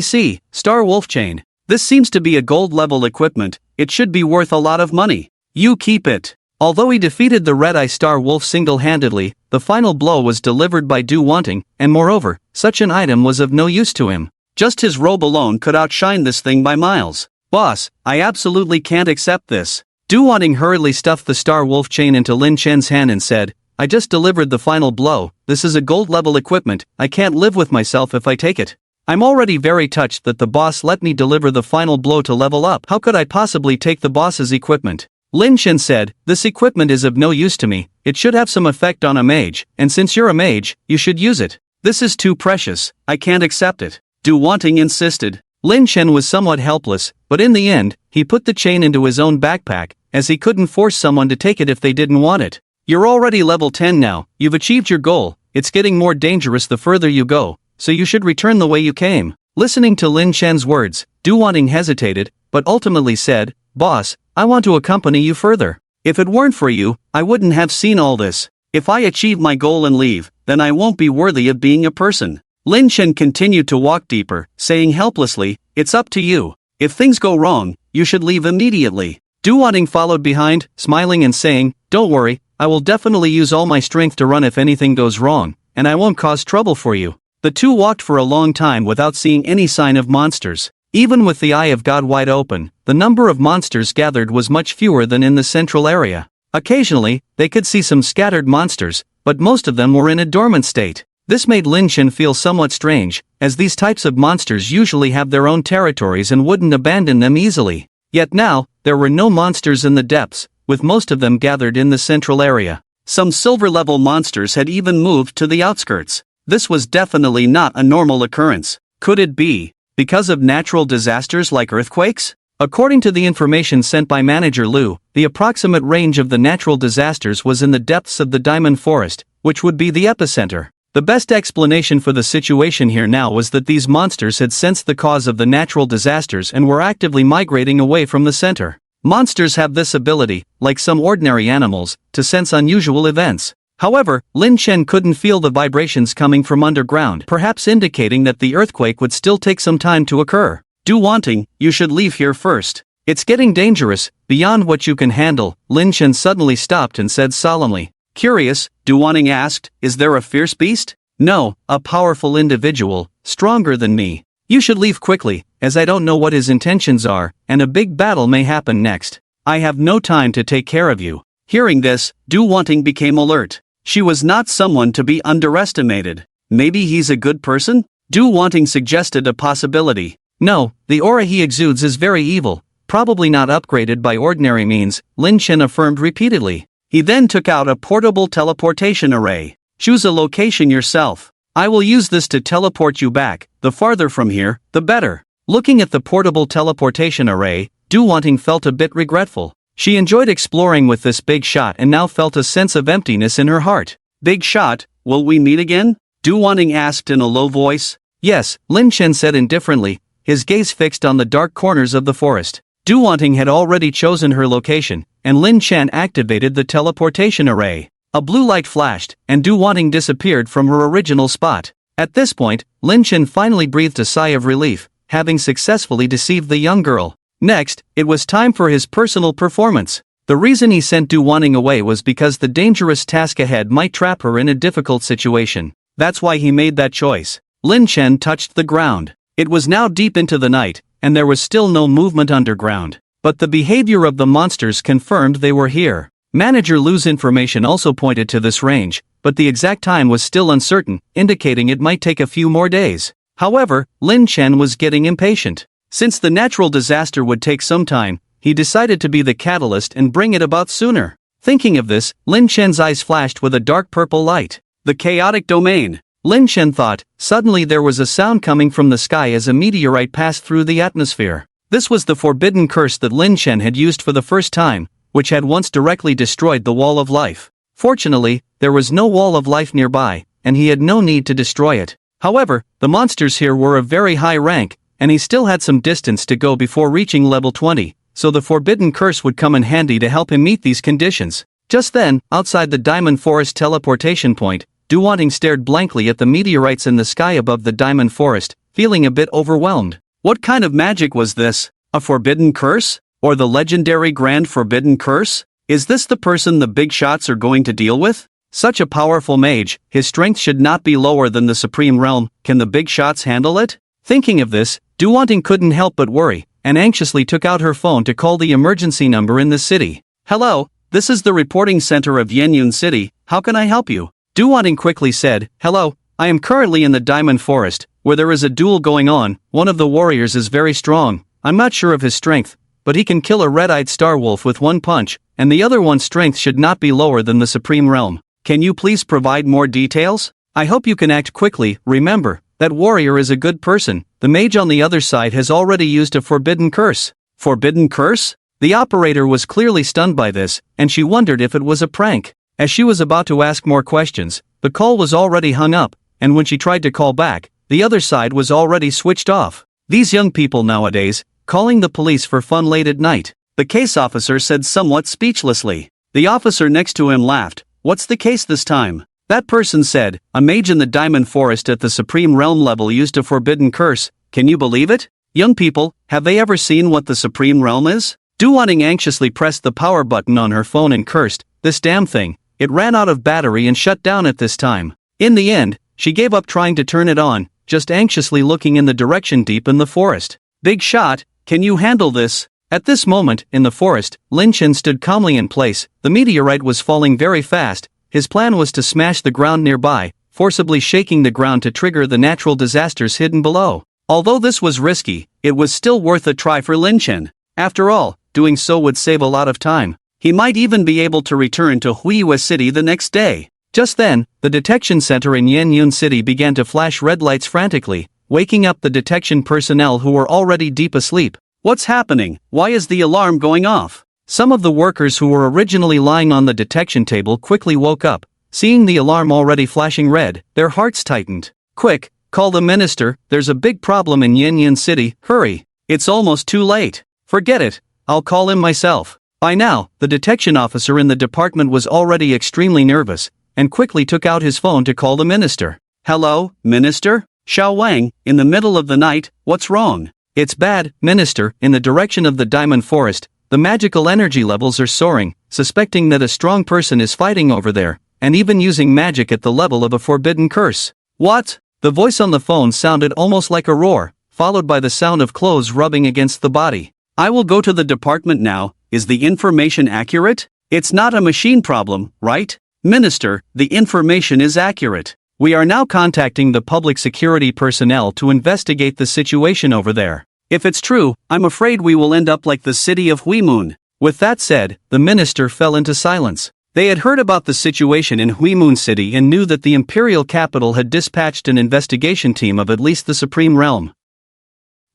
see. Star wolf chain. This seems to be a gold-level equipment. It should be worth a lot of money. You keep it." Although he defeated the red-eye star wolf single-handedly, the final blow was delivered by Du Wanting, and moreover, such an item was of no use to him. Just his robe alone could outshine this thing by miles. "Boss, I absolutely can't accept this." Du Wanting hurriedly stuffed the star wolf chain into Lin Chen's hand and said, "I just delivered the final blow. This is a gold-level equipment. I can't live with myself if I take it. I'm already very touched that the boss let me deliver the final blow to level up. How could I possibly take the boss's equipment?" Lin Chen said, "This equipment is of no use to me. It should have some effect on a mage, and since you're a mage, you should use it. This is too precious. I can't accept it." Du Wanting insisted. Lin Chen was somewhat helpless, but in the end, he put the chain into his own backpack, as he couldn't force someone to take it if they didn't want it. "You're already level 10 now. You've achieved your goal. It's getting more dangerous the further you go, so you should return the way you came." Listening to Lin Chen's words, Du Wanting hesitated, but ultimately said, "Boss, I want to accompany you further. If it weren't for you, I wouldn't have seen all this. If I achieve my goal and leave, then I won't be worthy of being a person." Lin Chen continued to walk deeper, saying helplessly, "It's up to you. If things go wrong, you should leave immediately." Du Wanting followed behind, smiling and saying, "Don't worry, I will definitely use all my strength to run if anything goes wrong, and I won't cause trouble for you." The two walked for a long time without seeing any sign of monsters. Even with the Eye of God wide open, the number of monsters gathered was much fewer than in the central area. Occasionally, they could see some scattered monsters, but most of them were in a dormant state. This made Lin Chen feel somewhat strange, as these types of monsters usually have their own territories and wouldn't abandon them easily. Yet now, there were no monsters in the depths, with most of them gathered in the central area. Some silver-level monsters had even moved to the outskirts. This was definitely not a normal occurrence. Could it be because of natural disasters like earthquakes? According to the information sent by Manager Liu, the approximate range of the natural disasters was in the depths of the Diamond Forest, which would be the epicenter. The best explanation for the situation here now was that these monsters had sensed the cause of the natural disasters and were actively migrating away from the center. Monsters have this ability, like some ordinary animals, to sense unusual events. However, Lin Chen couldn't feel the vibrations coming from underground, perhaps indicating that the earthquake would still take some time to occur. Do wanting, you should leave here first. It's getting dangerous, beyond what you can handle. Lin Chen suddenly stopped and said solemnly. Curious, Du Wanting asked, is there a fierce beast? No, a powerful individual, stronger than me. You should leave quickly, as I don't know what his intentions are, and a big battle may happen next. I have no time to take care of you. Hearing this, Du Wanting became alert. She was not someone to be underestimated. Maybe he's a good person? Du Wanting suggested a possibility. No, the aura he exudes is very evil, probably not upgraded by ordinary means, Lin Chen affirmed repeatedly. He then took out a portable teleportation array. Choose a location yourself. I will use this to teleport you back, the farther from here, the better. Looking at the portable teleportation array, Du Wanting felt a bit regretful. She enjoyed exploring with this big shot and now felt a sense of emptiness in her heart. Big shot, will we meet again? Du Wanting asked in a low voice. Yes, Lin Chen said indifferently, his gaze fixed on the dark corners of the forest. Du Wanting had already chosen her location, and Lin Chen activated the teleportation array. A blue light flashed, and Du Wanting disappeared from her original spot. At this point, Lin Chen finally breathed a sigh of relief, having successfully deceived the young girl. Next, it was time for his personal performance. The reason he sent Du Wanting away was because the dangerous task ahead might trap her in a difficult situation. That's why he made that choice. Lin Chen touched the ground. It was now deep into the night, and there was still no movement underground. But the behavior of the monsters confirmed they were here. Manager Liu's information also pointed to this range, but the exact time was still uncertain, indicating it might take a few more days. However, Lin Chen was getting impatient. Since the natural disaster would take some time, he decided to be the catalyst and bring it about sooner. Thinking of this, Lin Chen's eyes flashed with a dark purple light. The chaotic domain. Lin Chen thought. Suddenly there was a sound coming from the sky as a meteorite passed through the atmosphere. This was the forbidden curse that Lin Chen had used for the first time, which had once directly destroyed the wall of life. Fortunately, there was no wall of life nearby, and he had no need to destroy it. However, the monsters here were of very high rank, and he still had some distance to go before reaching level 20, so the forbidden curse would come in handy to help him meet these conditions. Just then, outside the Diamond Forest teleportation point, Du Wanting stared blankly at the meteorites in the sky above the Diamond Forest, feeling a bit overwhelmed. What kind of magic was this? A forbidden curse? Or the legendary Grand Forbidden Curse? Is this the person the big shots are going to deal with? Such a powerful mage, his strength should not be lower than the Supreme Realm. Can the big shots handle it? Thinking of this, Du Wanting couldn't help but worry, and anxiously took out her phone to call the emergency number in the city. Hello, this is the reporting center of Yenyun City, how can I help you? Du Wanting quickly said, hello, I am currently in the Diamond Forest, where there is a duel going on. One of the warriors is very strong. I'm not sure of his strength, but he can kill a red-eyed star wolf with one punch, and the other one's strength should not be lower than the Supreme Realm. Can you please provide more details? I hope you can act quickly. Remember, that warrior is a good person. The mage on the other side has already used a forbidden curse. Forbidden curse? The operator was clearly stunned by this, and she wondered if it was a prank. As she was about to ask more questions, the call was already hung up, and when she tried to call back, the other side was already switched off. These young people nowadays, calling the police for fun late at night. The case officer said somewhat speechlessly. The officer next to him laughed. What's the case this time? That person said, a mage in the Diamond Forest at the Supreme Realm level used a forbidden curse. Can you believe it? Young people, have they ever seen what the Supreme Realm is? Du Wanting anxiously pressed the power button on her phone and cursed, this damn thing. It ran out of battery and shut down at this time. In the end, she gave up trying to turn it on, just anxiously looking in the direction deep in the forest. Big shot, can you handle this? At this moment, in the forest, Lin Chen stood calmly in place. The meteorite was falling very fast. His plan was to smash the ground nearby, forcibly shaking the ground to trigger the natural disasters hidden below. Although this was risky, it was still worth a try for Lin Chen. After all, doing so would save a lot of time. He might even be able to return to Huiyue City the next day. Just then, the detection center in Yanyun City began to flash red lights frantically, waking up the detection personnel who were already deep asleep. What's happening? Why is the alarm going off? Some of the workers who were originally lying on the detection table quickly woke up. Seeing the alarm already flashing red, their hearts tightened. Quick, call the minister, there's a big problem in Yanyun City, hurry. It's almost too late. Forget it, I'll call him myself. By now, the detection officer in the department was already extremely nervous, and quickly took out his phone to call the minister. Hello, minister? Xiao Wang, in the middle of the night, what's wrong? It's bad, minister, in the direction of the diamond forest, the magical energy levels are soaring, suspecting that a strong person is fighting over there, and even using magic at the level of a forbidden curse. What? The voice on the phone sounded almost like a roar, followed by the sound of clothes rubbing against the body. I will go to the department now, is the information accurate? It's not a machine problem, right? Minister, the information is accurate. We are now contacting the public security personnel to investigate the situation over there. If it's true, I'm afraid we will end up like the city of Huimun. With that said, the minister fell into silence. They had heard about the situation in Huimun City and knew that the imperial capital had dispatched an investigation team of at least the supreme realm.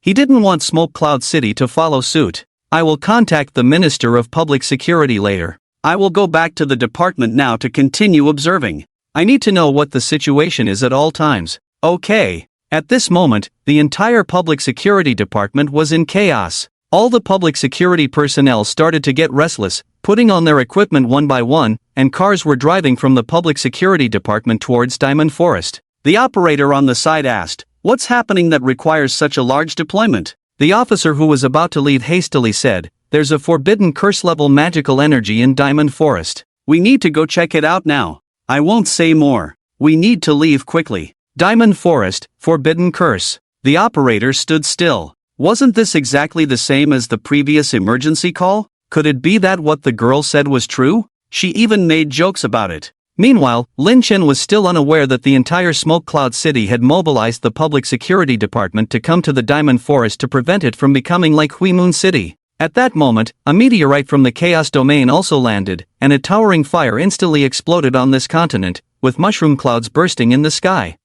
He didn't want Smoke Cloud City to follow suit. I will contact the Minister of Public Security later. I will go back to the department now to continue observing. I need to know what the situation is at all times. Okay. At this moment, the entire public security department was in chaos. All the public security personnel started to get restless, putting on their equipment one by one, and cars were driving from the public security department towards Diamond Forest. The operator on the side asked, "What's happening that requires such a large deployment?" The officer who was about to leave hastily said, "There's a forbidden curse-level magical energy in Diamond Forest. We need to go check it out now. I won't say more. We need to leave quickly." Diamond Forest, forbidden curse. The operator stood still. Wasn't this exactly the same as the previous emergency call? Could it be that what the girl said was true? She even made jokes about it. Meanwhile, Lin Chen was still unaware that the entire Smoke Cloud City had mobilized the public security department to come to the Diamond Forest to prevent it from becoming like Huimun City. At that moment, a meteorite from the Chaos Domain also landed, and a towering fire instantly exploded on this continent, with mushroom clouds bursting in the sky.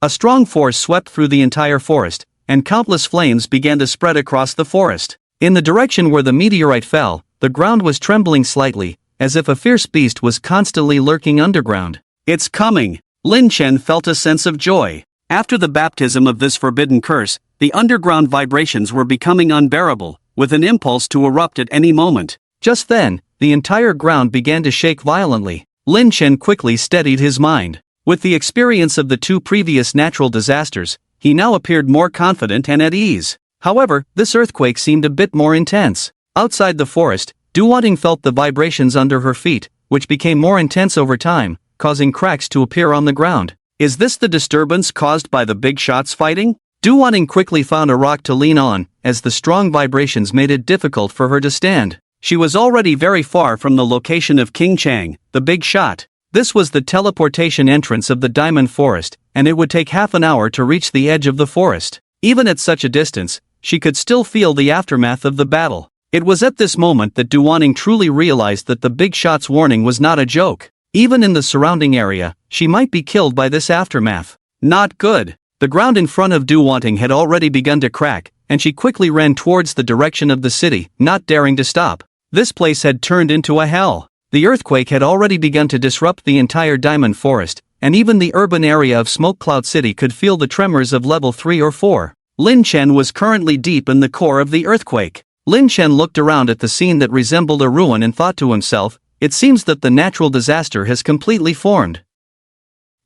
A strong force swept through the entire forest, and countless flames began to spread across the forest. In the direction where the meteorite fell, the ground was trembling slightly, as if a fierce beast was constantly lurking underground. It's coming! Lin Chen felt a sense of joy. After the baptism of this forbidden curse, the underground vibrations were becoming unbearable, with an impulse to erupt at any moment. Just then, the entire ground began to shake violently. Lin Chen quickly steadied his mind. With the experience of the two previous natural disasters, he now appeared more confident and at ease. However, this earthquake seemed a bit more intense. Outside the forest, Duwanting felt the vibrations under her feet, which became more intense over time, causing cracks to appear on the ground. Is this the disturbance caused by the big shots fighting? Duwanting quickly found a rock to lean on, as the strong vibrations made it difficult for her to stand. She was already very far from the location of King Chang, the big shot. This was the teleportation entrance of the Diamond Forest, and it would take half an hour to reach the edge of the forest. Even at such a distance, she could still feel the aftermath of the battle. It was at this moment that Duwanting truly realized that the big shot's warning was not a joke. Even in the surrounding area, she might be killed by this aftermath. Not good. The ground in front of Duwanting had already begun to crack, and she quickly ran towards the direction of the city, not daring to stop. This place had turned into a hell. The earthquake had already begun to disrupt the entire Diamond Forest, and even the urban area of Smoke Cloud City could feel the tremors of level 3 or 4. Lin Chen was currently deep in the core of the earthquake. Lin Chen looked around at the scene that resembled a ruin and thought to himself, it seems that the natural disaster has completely formed.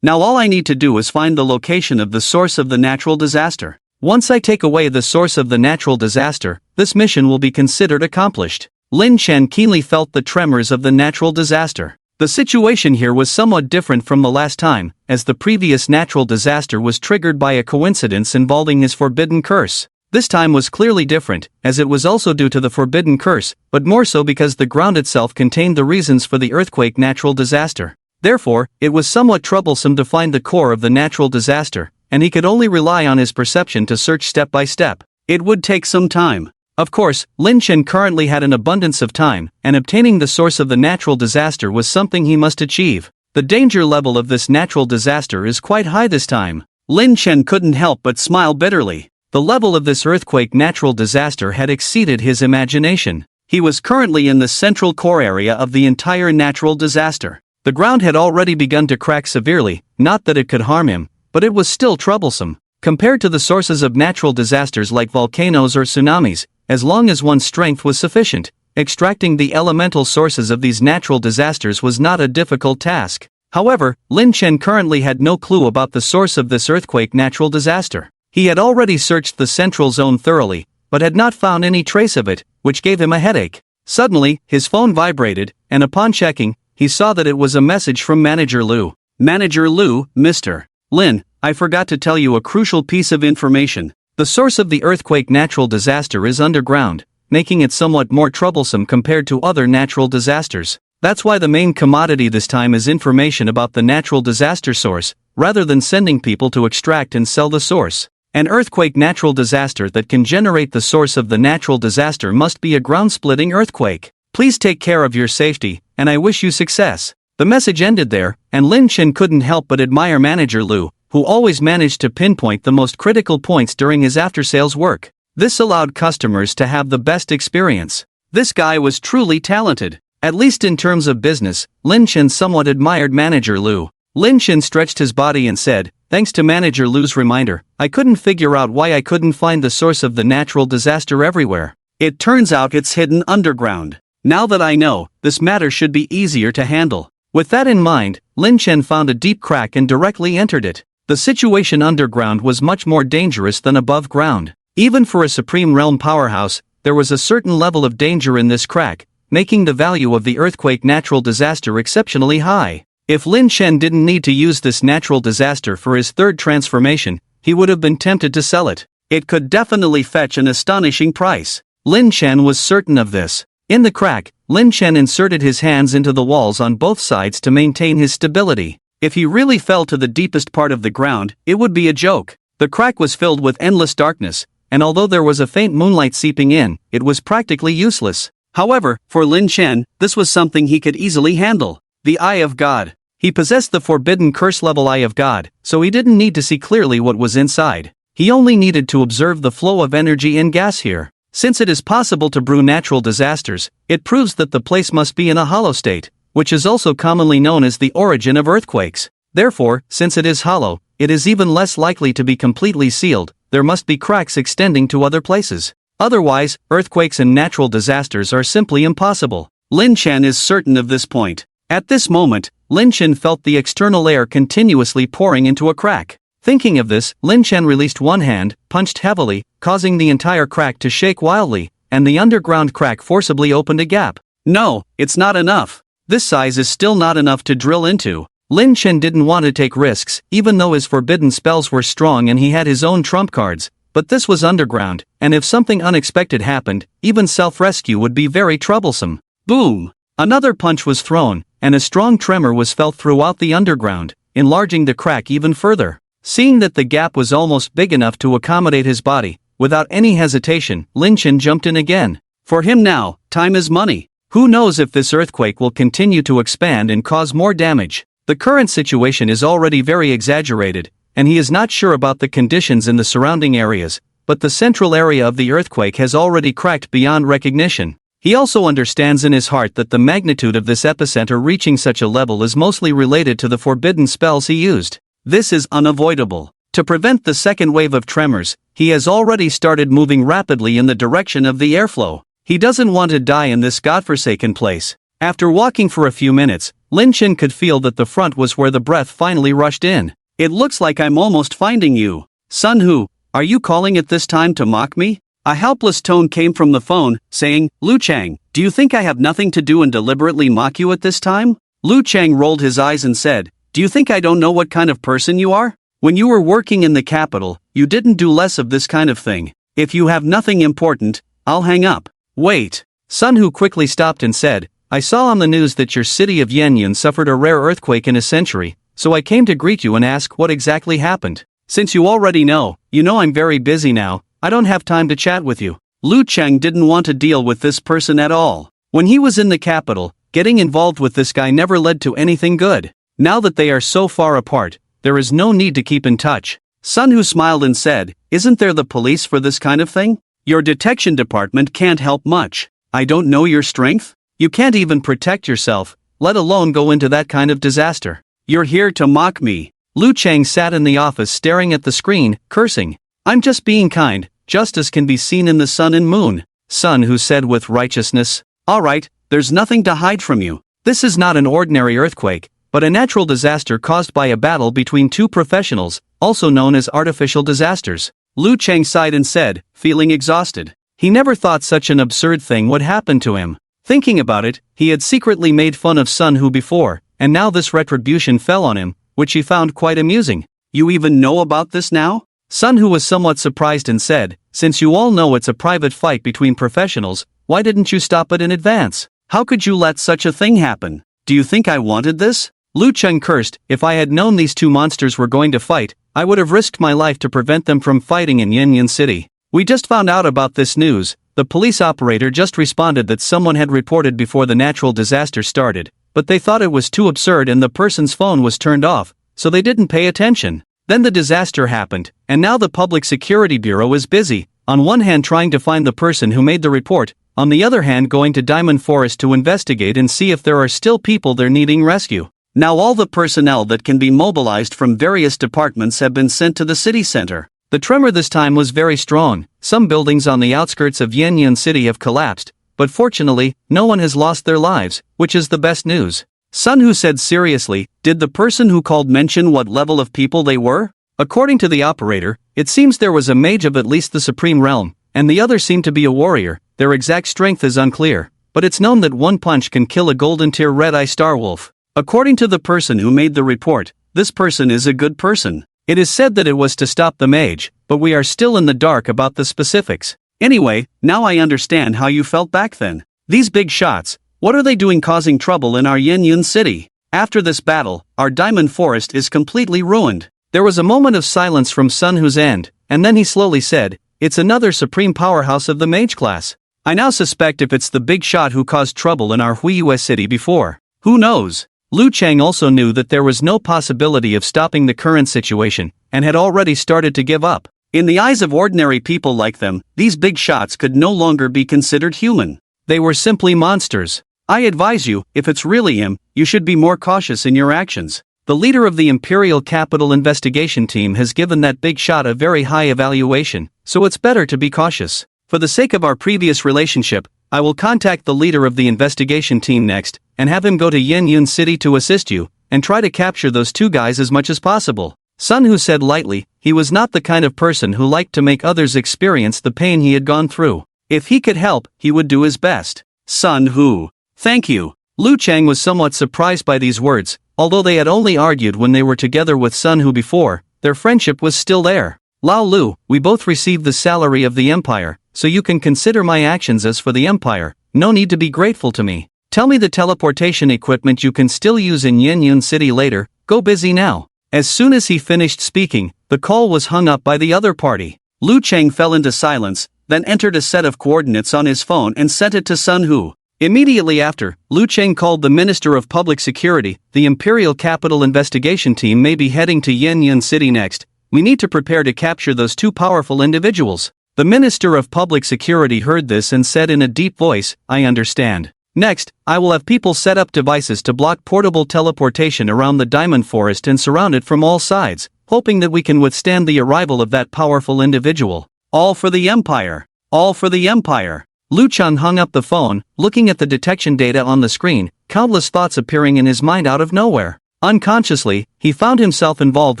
Now all I need to do is find the location of the source of the natural disaster. Once I take away the source of the natural disaster, this mission will be considered accomplished. Lin Chen keenly felt the tremors of the natural disaster. The situation here was somewhat different from the last time, as the previous natural disaster was triggered by a coincidence involving his forbidden curse. This time was clearly different, as it was also due to the forbidden curse, but more so because the ground itself contained the reasons for the earthquake natural disaster. Therefore, it was somewhat troublesome to find the core of the natural disaster, and he could only rely on his perception to search step by step. It would take some time. Of course, Lin Chen currently had an abundance of time, and obtaining the source of the natural disaster was something he must achieve. The danger level of this natural disaster is quite high this time. Lin Chen couldn't help but smile bitterly. The level of this earthquake natural disaster had exceeded his imagination. He was currently in the central core area of the entire natural disaster. The ground had already begun to crack severely, not that it could harm him, but it was still troublesome. Compared to the sources of natural disasters like volcanoes or tsunamis, as long as one's strength was sufficient, extracting the elemental sources of these natural disasters was not a difficult task. However, Lin Chen currently had no clue about the source of this earthquake natural disaster. He had already searched the central zone thoroughly, but had not found any trace of it, which gave him a headache. Suddenly, his phone vibrated, and upon checking, he saw that it was a message from Manager Liu. Manager Liu, Mr. Lin, I forgot to tell you a crucial piece of information. The source of the earthquake natural disaster is underground, making it somewhat more troublesome compared to other natural disasters. That's why the main commodity this time is information about the natural disaster source, rather than sending people to extract and sell the source. An earthquake natural disaster that can generate the source of the natural disaster must be a ground-splitting earthquake. Please take care of your safety, and I wish you success. The message ended there, and Lin Chen couldn't help but admire Manager Liu, who always managed to pinpoint the most critical points during his after-sales work. This allowed customers to have the best experience. This guy was truly talented. At least in terms of business, Lin Chen somewhat admired Manager Liu. Lin Chen stretched his body and said, thanks to Manager Liu's reminder, I couldn't figure out why I couldn't find the source of the natural disaster everywhere. It turns out it's hidden underground. Now that I know, this matter should be easier to handle. With that in mind, Lin Chen found a deep crack and directly entered it. The situation underground was much more dangerous than above ground. Even for a Supreme Realm powerhouse, there was a certain level of danger in this crack, making the value of the earthquake natural disaster exceptionally high. If Lin Chen didn't need to use this natural disaster for his third transformation, he would have been tempted to sell it. It could definitely fetch an astonishing price. Lin Chen was certain of this. In the crack, Lin Chen inserted his hands into the walls on both sides to maintain his stability. If he really fell to the deepest part of the ground, it would be a joke. The crack was filled with endless darkness, and although there was a faint moonlight seeping in, it was practically useless. However, for Lin Chen, this was something he could easily handle. The Eye of God. He possessed the forbidden curse-level Eye of God, so he didn't need to see clearly what was inside. He only needed to observe the flow of energy and gas here. Since it is possible to brew natural disasters, it proves that the place must be in a hollow state, which is also commonly known as the origin of earthquakes. Therefore, since it is hollow, it is even less likely to be completely sealed. There must be cracks extending to other places. Otherwise, earthquakes and natural disasters are simply impossible. Lin Chen is certain of this point. At this moment, Lin Chen felt the external air continuously pouring into a crack. Thinking of this, Lin Chen released one hand, punched heavily, causing the entire crack to shake wildly, and the underground crack forcibly opened a gap. No, it's not enough. This size is still not enough to drill into. Lin Chen didn't want to take risks, even though his forbidden spells were strong and he had his own trump cards. But this was underground, and if something unexpected happened, even self-rescue would be very troublesome. Boom! Another punch was thrown, and a strong tremor was felt throughout the underground, enlarging the crack even further. Seeing that the gap was almost big enough to accommodate his body, without any hesitation, Lin Chen jumped in again. For him now, time is money. Who knows if this earthquake will continue to expand and cause more damage? The current situation is already very exaggerated, and he is not sure about the conditions in the surrounding areas, but the central area of the earthquake has already cracked beyond recognition. He also understands in his heart that the magnitude of this epicenter reaching such a level is mostly related to the forbidden spells he used. This is unavoidable. To prevent the second wave of tremors, he has already started moving rapidly in the direction of the airflow. He doesn't want to die in this godforsaken place. After walking for a few minutes, Lin Chen could feel that the front was where the breath finally rushed in. It looks like I'm almost finding you. Sun Hu, are you calling at this time to mock me? A helpless tone came from the phone, saying, Lu Chang, do you think I have nothing to do and deliberately mock you at this time? Lu Chang rolled his eyes and said, do you think I don't know what kind of person you are? When you were working in the capital, you didn't do less of this kind of thing. If you have nothing important, I'll hang up. Wait. Sun Hu quickly stopped and said, I saw on the news that your city of Yanyan suffered a rare earthquake in a century, so I came to greet you and ask what exactly happened. Since you already know, I'm very busy now, I don't have time to chat with you. Lu Cheng didn't want to deal with this person at all. When he was in the capital, getting involved with this guy never led to anything good. Now that they are so far apart, there is no need to keep in touch. Sun Hu smiled and said, "Isn't there the police for this kind of thing? Your detection department can't help much. I don't know your strength? You can't even protect yourself, let alone go into that kind of disaster. You're here to mock me." Lu Cheng sat in the office staring at the screen, cursing. "I'm just being kind, justice can be seen in the sun and moon," Sun Hu said with righteousness. "Alright, there's nothing to hide from you. This is not an ordinary earthquake, but a natural disaster caused by a battle between two professionals, also known as artificial disasters." Lu Cheng sighed and said, feeling exhausted. He never thought such an absurd thing would happen to him. Thinking about it, he had secretly made fun of Sun Hu before, and now this retribution fell on him, which he found quite amusing. "You even know about this now?" Sun Hu was somewhat surprised and said, "Since you all know it's a private fight between professionals, why didn't you stop it in advance? How could you let such a thing happen? Do you think I wanted this?" Lu Cheng cursed, "If I had known these two monsters were going to fight, I would have risked my life to prevent them from fighting in Yanyan City. We just found out about this news." The police operator just responded that someone had reported before the natural disaster started, but they thought it was too absurd and the person's phone was turned off, so they didn't pay attention. Then the disaster happened, and now the Public Security Bureau is busy, on one hand trying to find the person who made the report, on the other hand going to Diamond Forest to investigate and see if there are still people there needing rescue. Now all the personnel that can be mobilized from various departments have been sent to the city center. The tremor this time was very strong. Some buildings on the outskirts of Yanyan City have collapsed, but fortunately, no one has lost their lives, which is the best news. Sun Hu said seriously, "Did the person who called mention what level of people they were?" According to the operator, it seems there was a mage of at least the Supreme Realm, and the other seemed to be a warrior. Their exact strength is unclear, but it's known that one punch can kill a golden tier red-eye starwolf. According to the person who made the report, this person is a good person. It is said that it was to stop the mage, but we are still in the dark about the specifics. Anyway, now I understand how you felt back then. These big shots, what are they doing causing trouble in our Yanyan City? After this battle, our Diamond Forest is completely ruined. There was a moment of silence from Sun Hu's end, and then he slowly said, "It's another supreme powerhouse of the mage class. I now suspect if it's the big shot who caused trouble in our Huiyue City before. Who knows?" Lu Cheng also knew that there was no possibility of stopping the current situation, and had already started to give up. In the eyes of ordinary people like them, these big shots could no longer be considered human. They were simply monsters. "I advise you, if it's really him, you should be more cautious in your actions. The leader of the Imperial Capital Investigation Team has given that big shot a very high evaluation, so it's better to be cautious. For the sake of our previous relationship, I will contact the leader of the investigation team next, and have him go to Yanyan City to assist you, and try to capture those two guys as much as possible." Sun Hu said lightly. He was not the kind of person who liked to make others experience the pain he had gone through. If he could help, he would do his best. "Sun Hu, thank you." Lu Cheng was somewhat surprised by these words. Although they had only argued when they were together with Sun Hu before, their friendship was still there. "Lao Lu, we both received the salary of the Empire, so you can consider my actions as for the Empire. No need to be grateful to me. Tell me the teleportation equipment you can still use in Yanyan City later. Go busy now." As soon as he finished speaking, the call was hung up by the other party. Lu Cheng fell into silence, then entered a set of coordinates on his phone and sent it to Sun Hu. Immediately after, Lu Cheng called the Minister of Public Security. "The Imperial Capital Investigation Team may be heading to Yanyan City next. We need to prepare to capture those two powerful individuals." The Minister of Public Security heard this and said in a deep voice, "I understand. Next, I will have people set up devices to block portable teleportation around the Diamond Forest and surround it from all sides, hoping that we can withstand the arrival of that powerful individual. All for the Empire. All for the Empire." Lu Cheng hung up the phone, looking at the detection data on the screen, countless thoughts appearing in his mind out of nowhere. Unconsciously, he found himself involved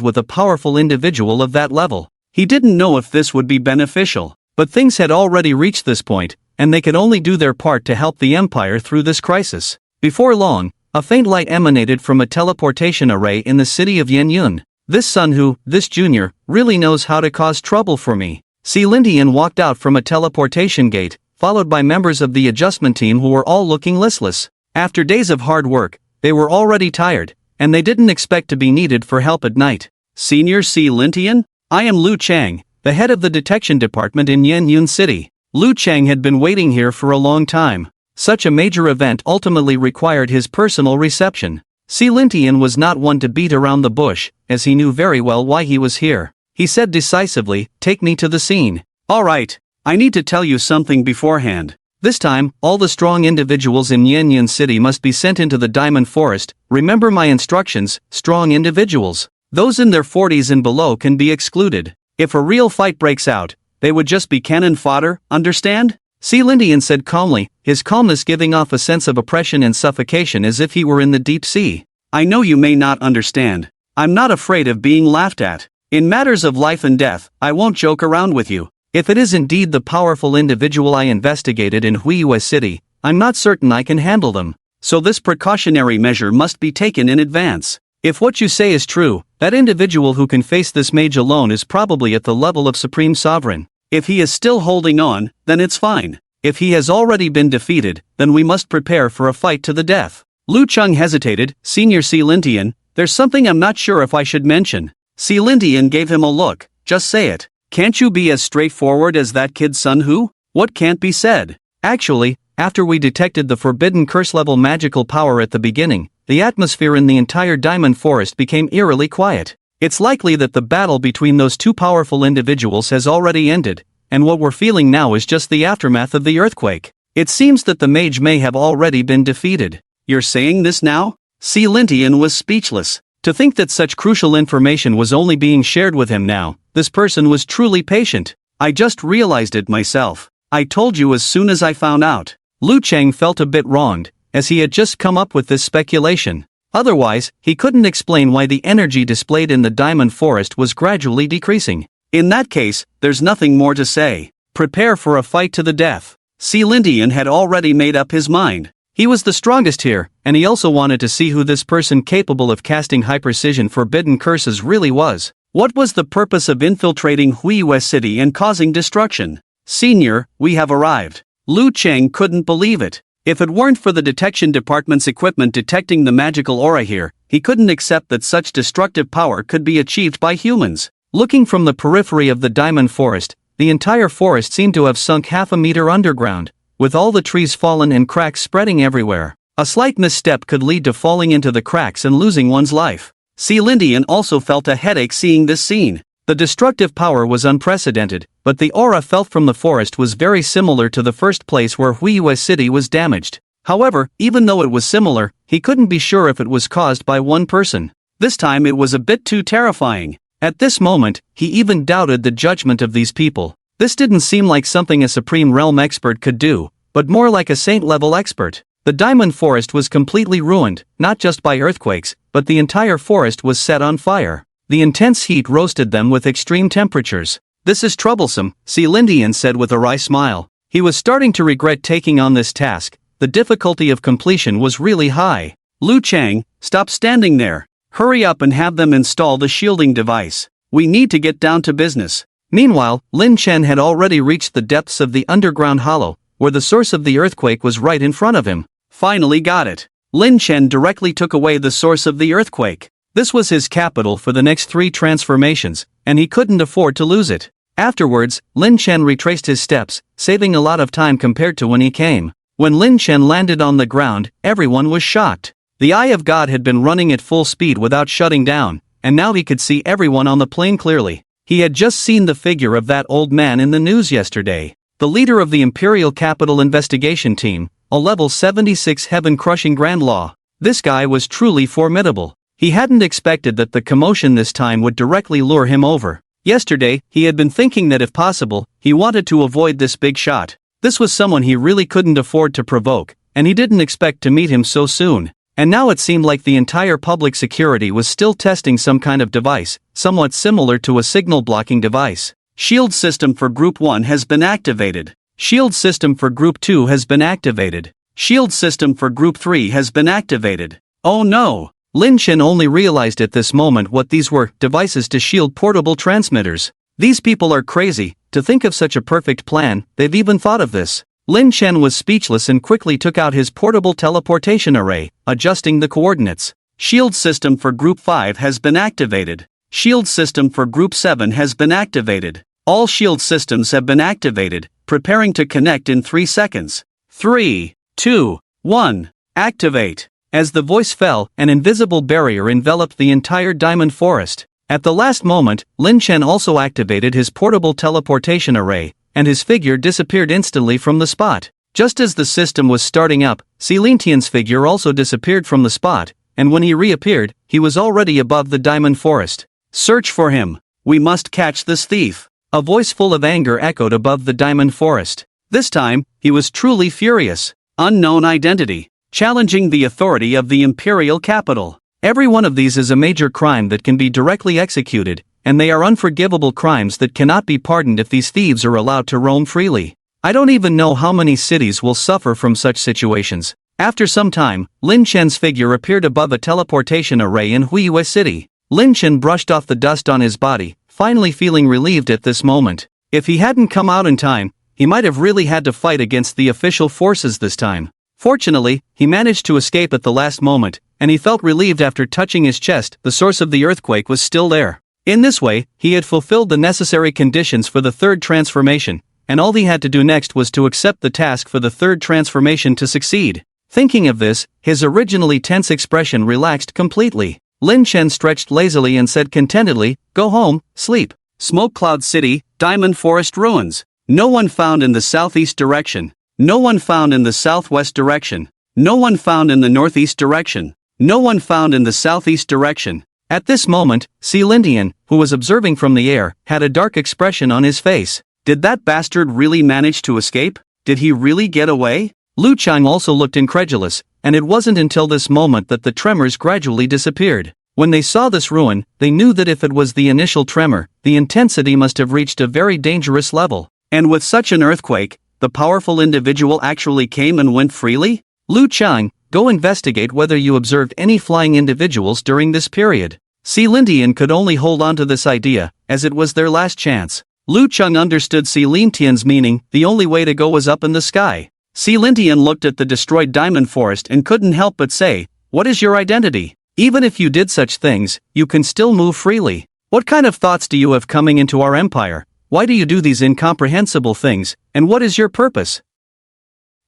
with a powerful individual of that level. He didn't know if this would be beneficial, but things had already reached this point, and they could only do their part to help the Empire through this crisis. Before long, a faint light emanated from a teleportation array in the city of Yanyan. "This Sun Hu, this junior, really knows how to cause trouble for me." Si Lintian walked out from a teleportation gate, followed by members of the adjustment team who were all looking listless. After days of hard work, they were already tired, and they didn't expect to be needed for help at night. "Senior Si Lintian? I am Lu Cheng, the head of the detection department in Yanyan City." Lu Chang had been waiting here for a long time. Such a major event ultimately required his personal reception. Si Lintian was not one to beat around the bush, as he knew very well why he was here. He said decisively, "Take me to the scene." "All right. I need to tell you something beforehand. This time, all the strong individuals in Yanyan City must be sent into the Diamond Forest. Remember my instructions, strong individuals. Those in their 40s and below can be excluded. If a real fight breaks out, they would just be cannon fodder, understand?" Si Lintian said calmly, his calmness giving off a sense of oppression and suffocation as if he were in the deep sea. "I know you may not understand. I'm not afraid of being laughed at. In matters of life and death, I won't joke around with you. If it is indeed the powerful individual I investigated in Huiyue City, I'm not certain I can handle them. So this precautionary measure must be taken in advance. If what you say is true, that individual who can face this mage alone is probably at the level of Supreme Sovereign. If he is still holding on, then it's fine. If he has already been defeated, then we must prepare for a fight to the death." Lu Cheng hesitated. "Senior Si Lintian, there's something I'm not sure if I should mention." Si Lintian gave him a look. "Just say it. Can't you be as straightforward as that kid Sun Hu? What can't be said?" "Actually, after we detected the forbidden curse-level magical power at the beginning, the atmosphere in the entire Diamond Forest became eerily quiet. It's likely that the battle between those two powerful individuals has already ended, and what we're feeling now is just the aftermath of the earthquake. It seems that the mage may have already been defeated." "You're saying this now?" Si Lintian was speechless. To think that such crucial information was only being shared with him now, this person was truly patient. "I just realized it myself. I told you as soon as I found out." Lu Cheng felt a bit wronged, as he had just come up with this speculation. Otherwise, he couldn't explain why the energy displayed in the Diamond Forest was gradually decreasing. "In that case, there's nothing more to say. Prepare for a fight to the death." Si Lintian had already made up his mind. He was the strongest here, and he also wanted to see who this person capable of casting high-precision forbidden curses really was. What was the purpose of infiltrating Huiyue City and causing destruction? "Senior, we have arrived." Lu Cheng couldn't believe it. If it weren't for the detection department's equipment detecting the magical aura here, he couldn't accept that such destructive power could be achieved by humans. Looking from the periphery of the Diamond Forest, the entire forest seemed to have sunk half a meter underground, with all the trees fallen and cracks spreading everywhere. A slight misstep could lead to falling into the cracks and losing one's life. Si Lintian also felt a headache seeing this scene. The destructive power was unprecedented, but the aura felt from the forest was very similar to the first place where Huiyue City was damaged. However, even though it was similar, he couldn't be sure if it was caused by one person. This time it was a bit too terrifying. At this moment, he even doubted the judgment of these people. This didn't seem like something a Supreme Realm expert could do, but more like a saint-level expert. The Diamond Forest was completely ruined, not just by earthquakes, but the entire forest was set on fire. The intense heat roasted them with extreme temperatures. "This is troublesome," Si Lintian said with a wry smile. He was starting to regret taking on this task. The difficulty of completion was really high. "Lu Cheng, stop standing there. Hurry up and have them install the shielding device. We need to get down to business." Meanwhile, Lin Chen had already reached the depths of the underground hollow, where the source of the earthquake was right in front of him. "Finally got it." Lin Chen directly took away the source of the earthquake. This was his capital for the next 3 transformations, and he couldn't afford to lose it. Afterwards, Lin Chen retraced his steps, saving a lot of time compared to when he came. When Lin Chen landed on the ground, everyone was shocked. The Eye of God had been running at full speed without shutting down, and now he could see everyone on the plain clearly. He had just seen the figure of that old man in the news yesterday. The leader of the Imperial Capital Investigation Team, a level 76 heaven-crushing Grand Law. This guy was truly formidable. He hadn't expected that the commotion this time would directly lure him over. Yesterday, he had been thinking that if possible, he wanted to avoid this big shot. This was someone he really couldn't afford to provoke, and he didn't expect to meet him so soon. And now it seemed like the entire public security was still testing some kind of device, somewhat similar to a signal-blocking device. Shield system for Group 1 has been activated. Shield system for Group 2 has been activated. Shield system for Group 3 has been activated. Oh no! Lin Chen only realized at this moment what these were: devices to shield portable transmitters. These people are crazy. To think of such a perfect plan, they've even thought of this. Lin Chen was speechless and quickly took out his portable teleportation array, adjusting the coordinates. Shield system for Group 5 has been activated. Shield system for Group 7 has been activated. All shield systems have been activated, preparing to connect in 3 seconds. 3, 2, 1, activate. As the voice fell, an invisible barrier enveloped the entire diamond forest. At the last moment, Lin Chen also activated his portable teleportation array, and his figure disappeared instantly from the spot. Just as the system was starting up, Lin Tian's figure also disappeared from the spot, and when he reappeared, he was already above the diamond forest. Search for him. We must catch this thief. A voice full of anger echoed above the diamond forest. This time, he was truly furious. Unknown identity. Challenging the authority of the imperial capital. Every one of these is a major crime that can be directly executed, and they are unforgivable crimes that cannot be pardoned if these thieves are allowed to roam freely. I don't even know how many cities will suffer from such situations. After some time, Lin Chen's figure appeared above a teleportation array in Huiyue City. Lin Chen brushed off the dust on his body, finally feeling relieved at this moment. If he hadn't come out in time, he might have really had to fight against the official forces this time. Fortunately, he managed to escape at the last moment, and he felt relieved after touching his chest. The source of the earthquake was still there. In this way, he had fulfilled the necessary conditions for the third transformation, and all he had to do next was to accept the task for the third transformation to succeed. Thinking of this, his originally tense expression relaxed completely. Lin Chen stretched lazily and said contentedly, "Go home, sleep." Smoke Cloud City, Diamond Forest Ruins. No one found in the southeast direction. No one found in the southwest direction. No one found in the northeast direction. No one found in the southeast direction. At this moment, Lin Tian, who was observing from the air, had a dark expression on his face. Did that bastard really manage to escape? Did he really get away? Lu Chang also looked incredulous, and it wasn't until this moment that the tremors gradually disappeared. When they saw this ruin, they knew that if it was the initial tremor, the intensity must have reached a very dangerous level. And with such an earthquake, the powerful individual actually came and went freely? Lu Chang, go investigate whether you observed any flying individuals during this period. Lin Tian could only hold on to this idea, as it was their last chance. Lu Chang understood Lin Tian's meaning. The only way to go was up in the sky. Lin Tian looked at the destroyed diamond forest and couldn't help but say, "What is your identity? Even if you did such things, you can still move freely. What kind of thoughts do you have coming into our empire? Why do you do these incomprehensible things, and what is your purpose?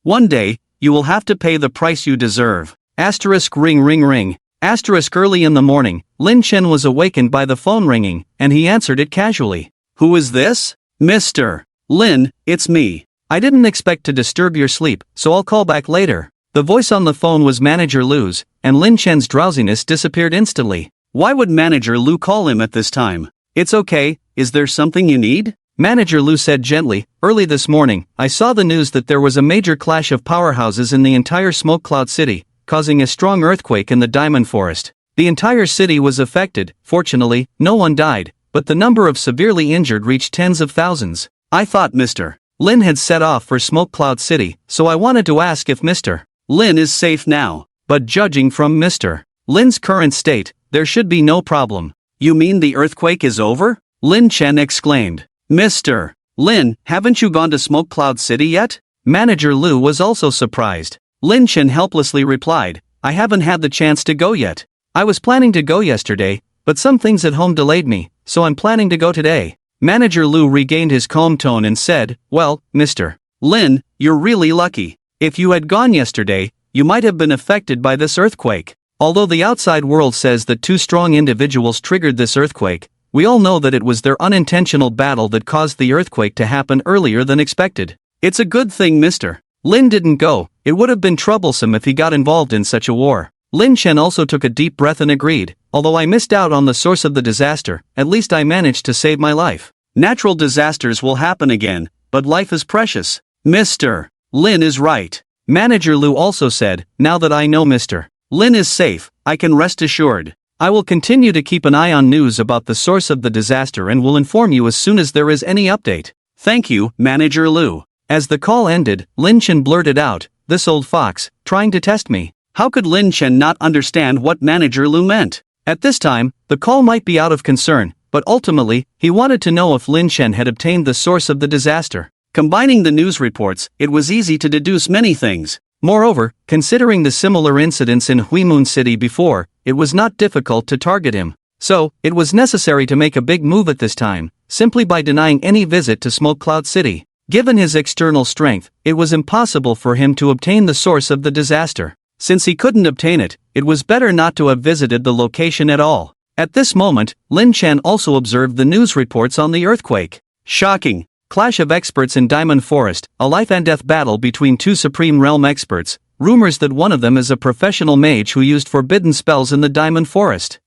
One day, you will have to pay the price you deserve." Asterisk ring ring ring. Asterisk early in the morning, Lin Chen was awakened by the phone ringing, and he answered it casually. "Who is this?" "Mr. Lin, it's me. I didn't expect to disturb your sleep, so I'll call back later." The voice on the phone was Manager Lu's, and Lin Chen's drowsiness disappeared instantly. Why would Manager Lu call him at this time? "It's okay, is there something you need?" Manager Lu said gently, "Early this morning, I saw the news that there was a major clash of powerhouses in the entire Smoke Cloud City, causing a strong earthquake in the Diamond Forest. The entire city was affected. Fortunately, no one died, but the number of severely injured reached tens of thousands. I thought Mr. Lin had set off for Smoke Cloud City, so I wanted to ask if Mr. Lin is safe now. But judging from Mr. Lin's current state, there should be no problem." "You mean the earthquake is over?" Lin Chen exclaimed. "Mr. Lin, haven't you gone to Smoke Cloud City yet?" Manager Lu was also surprised. Lin Chen helplessly replied, "I haven't had the chance to go yet. I was planning to go yesterday, but some things at home delayed me, so I'm planning to go today." Manager Lu regained his calm tone and said, "Well, Mr. Lin, you're really lucky. If you had gone yesterday, you might have been affected by this earthquake. Although the outside world says that two strong individuals triggered this earthquake, we all know that it was their unintentional battle that caused the earthquake to happen earlier than expected. It's a good thing Mr. Lin didn't go. It would have been troublesome if he got involved in such a war." Lin Chen also took a deep breath and agreed, "Although I missed out on the source of the disaster, at least I managed to save my life. Natural disasters will happen again, but life is precious. Mr. Lin is right." Manager Lu also said, "Now that I know Mr. Lin is safe, I can rest assured. I will continue to keep an eye on news about the source of the disaster and will inform you as soon as there is any update." "Thank you, Manager Lu." As the call ended, Lin Chen blurted out, "This old fox, trying to test me." How could Lin Chen not understand what Manager Lu meant? At this time, the call might be out of concern, but ultimately, he wanted to know if Lin Chen had obtained the source of the disaster. Combining the news reports, it was easy to deduce many things. Moreover, considering the similar incidents in Huimun City before, it was not difficult to target him. So, it was necessary to make a big move at this time, simply by denying any visit to Smoke Cloud City. Given his external strength, it was impossible for him to obtain the source of the disaster. Since he couldn't obtain it, it was better not to have visited the location at all. At this moment, Lin Chen also observed the news reports on the earthquake. Shocking! Clash of experts in Diamond Forest, a life and death battle between two Supreme Realm experts, rumors that one of them is a professional mage who used forbidden spells in the Diamond Forest.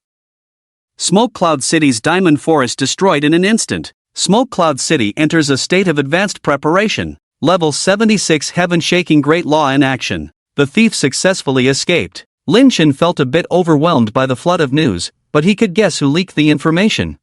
Smoke Cloud City's Diamond Forest destroyed in an instant. Smoke Cloud City enters a state of advanced preparation. Level 76 Heaven-shaking Great Law in action. The thief successfully escaped. Lin Chen felt a bit overwhelmed by the flood of news, but he could guess who leaked the information.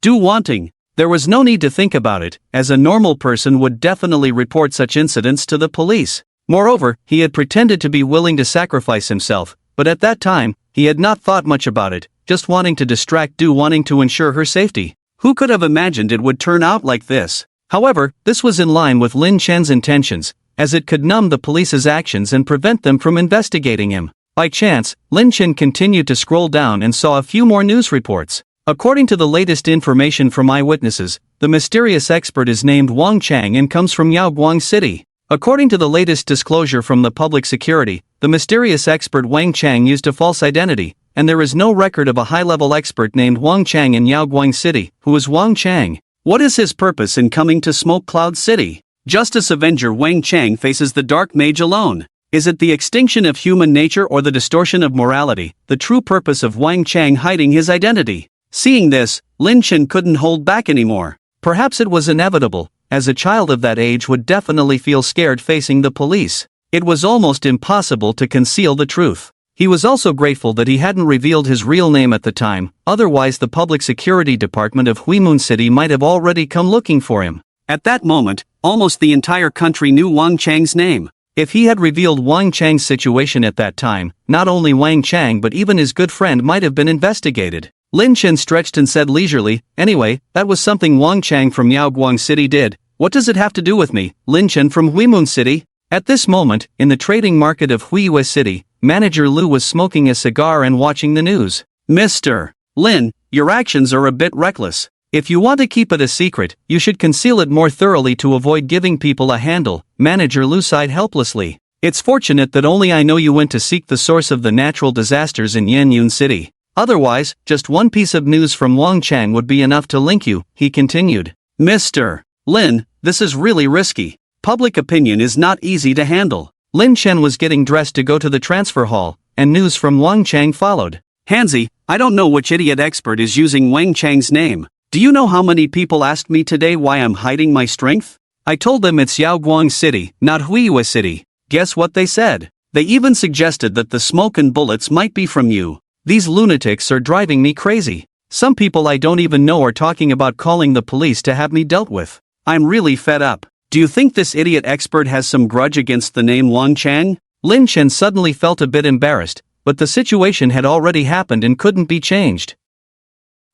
Do wanting. There was no need to think about it, as a normal person would definitely report such incidents to the police. Moreover, he had pretended to be willing to sacrifice himself, but at that time, he had not thought much about it, just wanting to distract Du, wanting to ensure her safety. Who could have imagined it would turn out like this? However, this was in line with Lin Chen's intentions, as it could numb the police's actions and prevent them from investigating him. By chance, Lin Chen continued to scroll down and saw a few more news reports. According to the latest information from eyewitnesses, the mysterious expert is named Wang Chang and comes from Yaoguang City. According to the latest disclosure from the public security, the mysterious expert Wang Chang used a false identity, and there is no record of a high-level expert named Wang Chang in Yaoguang City. Who is Wang Chang? What is his purpose in coming to Smoke Cloud City? Justice Avenger Wang Chang faces the Dark Mage alone. Is it the extinction of human nature or the distortion of morality, the true purpose of Wang Chang hiding his identity? Seeing this, Lin Chen couldn't hold back anymore. Perhaps it was inevitable, as a child of that age would definitely feel scared facing the police. It was almost impossible to conceal the truth. He was also grateful that he hadn't revealed his real name at the time, otherwise the public security department of Huimun City might have already come looking for him. At that moment, almost the entire country knew Wang Chang's name. If he had revealed Wang Chang's situation at that time, not only Wang Chang but even his good friend might have been investigated. Lin Chen stretched and said leisurely, "Anyway, that was something Wang Chang from Yaoguang City did. What does it have to do with me, Lin Chen from Huimun City?" At this moment, in the trading market of Huiyue City, Manager Lu was smoking a cigar and watching the news. "Mr. Lin, your actions are a bit reckless. If you want to keep it a secret, you should conceal it more thoroughly to avoid giving people a handle," Manager Lu sighed helplessly. "It's fortunate that only I know you went to seek the source of the natural disasters in Yanyun City. Otherwise, just one piece of news from Wang Chang would be enough to link you," he continued. "Mr. Lin, this is really risky. Public opinion is not easy to handle." Lin Chen was getting dressed to go to the transfer hall, and news from Wang Chang followed. "Hansi, I don't know which idiot expert is using Wang Chang's name. Do you know how many people asked me today why I'm hiding my strength? I told them it's Yaoguang City, not Huiyue City. Guess what they said? They even suggested that the smoke and bullets might be from you. These lunatics are driving me crazy. Some people I don't even know are talking about calling the police to have me dealt with. I'm really fed up. Do you think this idiot expert has some grudge against the name Wang Chang?" Lin Chen suddenly felt a bit embarrassed, but the situation had already happened and couldn't be changed.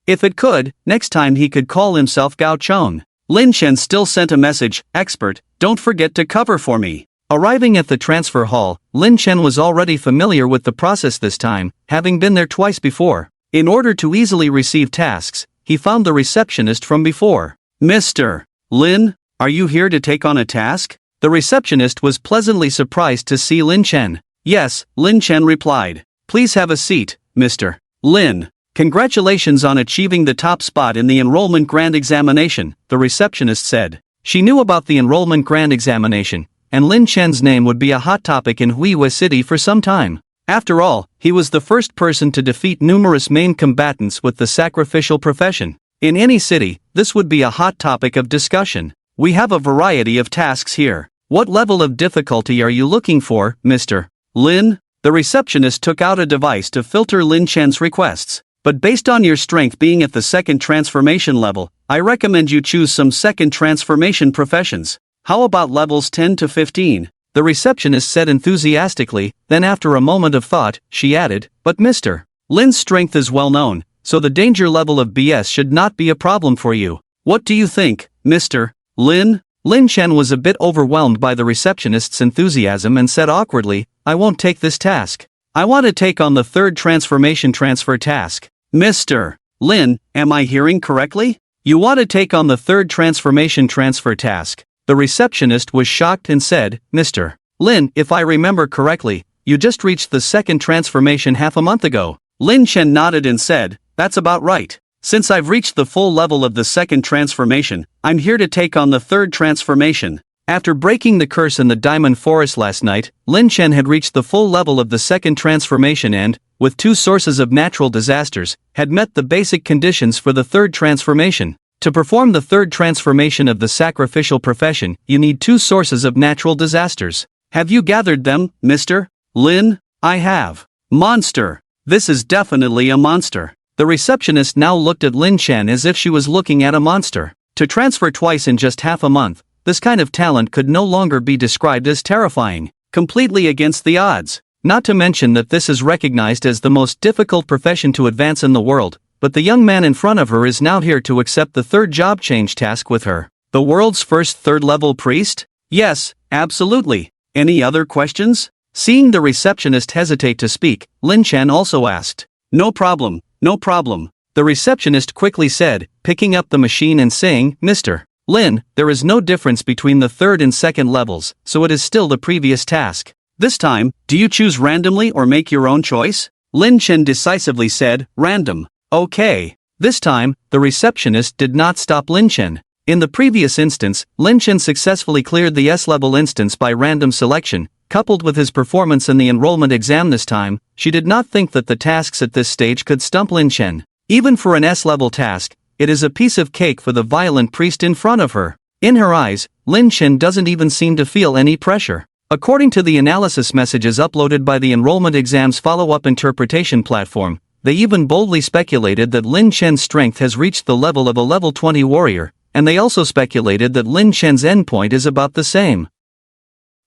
If it could, next time he could call himself Gao Chong. Lin Chen still sent a message, "Expert, don't forget to cover for me." Arriving at the transfer hall, Lin Chen was already familiar with the process this time, having been there twice before. In order to easily receive tasks, he found the receptionist from before. "Mr. Lin, are you here to take on a task?" The receptionist was pleasantly surprised to see Lin Chen. "Yes," Lin Chen replied. "Please have a seat, Mr. Lin. Congratulations on achieving the top spot in the enrollment grand examination," the receptionist said. She knew about the enrollment grand examination, and Lin Chen's name would be a hot topic in Huiyue City for some time. After all, he was the first person to defeat numerous main combatants with the sacrificial profession. In any city, this would be a hot topic of discussion. "We have a variety of tasks here. What level of difficulty are you looking for, Mr. Lin?" The receptionist took out a device to filter Lin Chen's requests. "But based on your strength being at the second transformation level, I recommend you choose some second transformation professions. How about levels 10 to 15? The receptionist said enthusiastically, then after a moment of thought, she added, "But Mr. Lin's strength is well known, so the danger level of BS should not be a problem for you. What do you think, Mr. Lin?" Lin Chen was a bit overwhelmed by the receptionist's enthusiasm and said awkwardly, "I won't take this task. I want to take on the third transformation transfer task." "Mr. Lin, am I hearing correctly? You want to take on the third transformation transfer task? The receptionist was shocked and said, "Mr. Lin, if I remember correctly, you just reached the second transformation half a month ago." Lin Chen nodded and said, "That's about right. Since I've reached the full level of the second transformation, I'm here to take on the third transformation." After breaking the curse in the Diamond Forest last night, Lin Chen had reached the full level of the second transformation and, with 2 sources of natural disasters, had met the basic conditions for the third transformation. To perform the third transformation of the sacrificial profession, you need 2 sources of natural disasters. Have you gathered them, Mr. Lin? I have. Monster. This is definitely a monster. The receptionist now looked at Lin Chen as if she was looking at a monster. To transfer twice in just half a month, this kind of talent could no longer be described as terrifying, completely against the odds. Not to mention that this is recognized as the most difficult profession to advance in the world, but the young man in front of her is now here to accept the third job change task with her. The world's first third-level priest? Yes, absolutely. Any other questions? Seeing the receptionist hesitate to speak, Lin Chen also asked. No problem, no problem. The receptionist quickly said, picking up the machine and saying, "Mr. Lin, there is no difference between the third and second levels, so it is still the previous task. This time, do you choose randomly or make your own choice?" Lin Chen decisively said, "Random." Okay. This time, the receptionist did not stop Lin Chen. In the previous instance, Lin Chen successfully cleared the S-level instance by random selection. Coupled with his performance in the enrollment exam this time, she did not think that the tasks at this stage could stump Lin Chen. Even for an S-level task, it is a piece of cake for the violent priest in front of her. In her eyes, Lin Chen doesn't even seem to feel any pressure. According to the analysis messages uploaded by the enrollment exam's follow-up interpretation platform, they even boldly speculated that Lin Chen's strength has reached the level of a level 20 warrior, and they also speculated that Lin Chen's endpoint is about the same.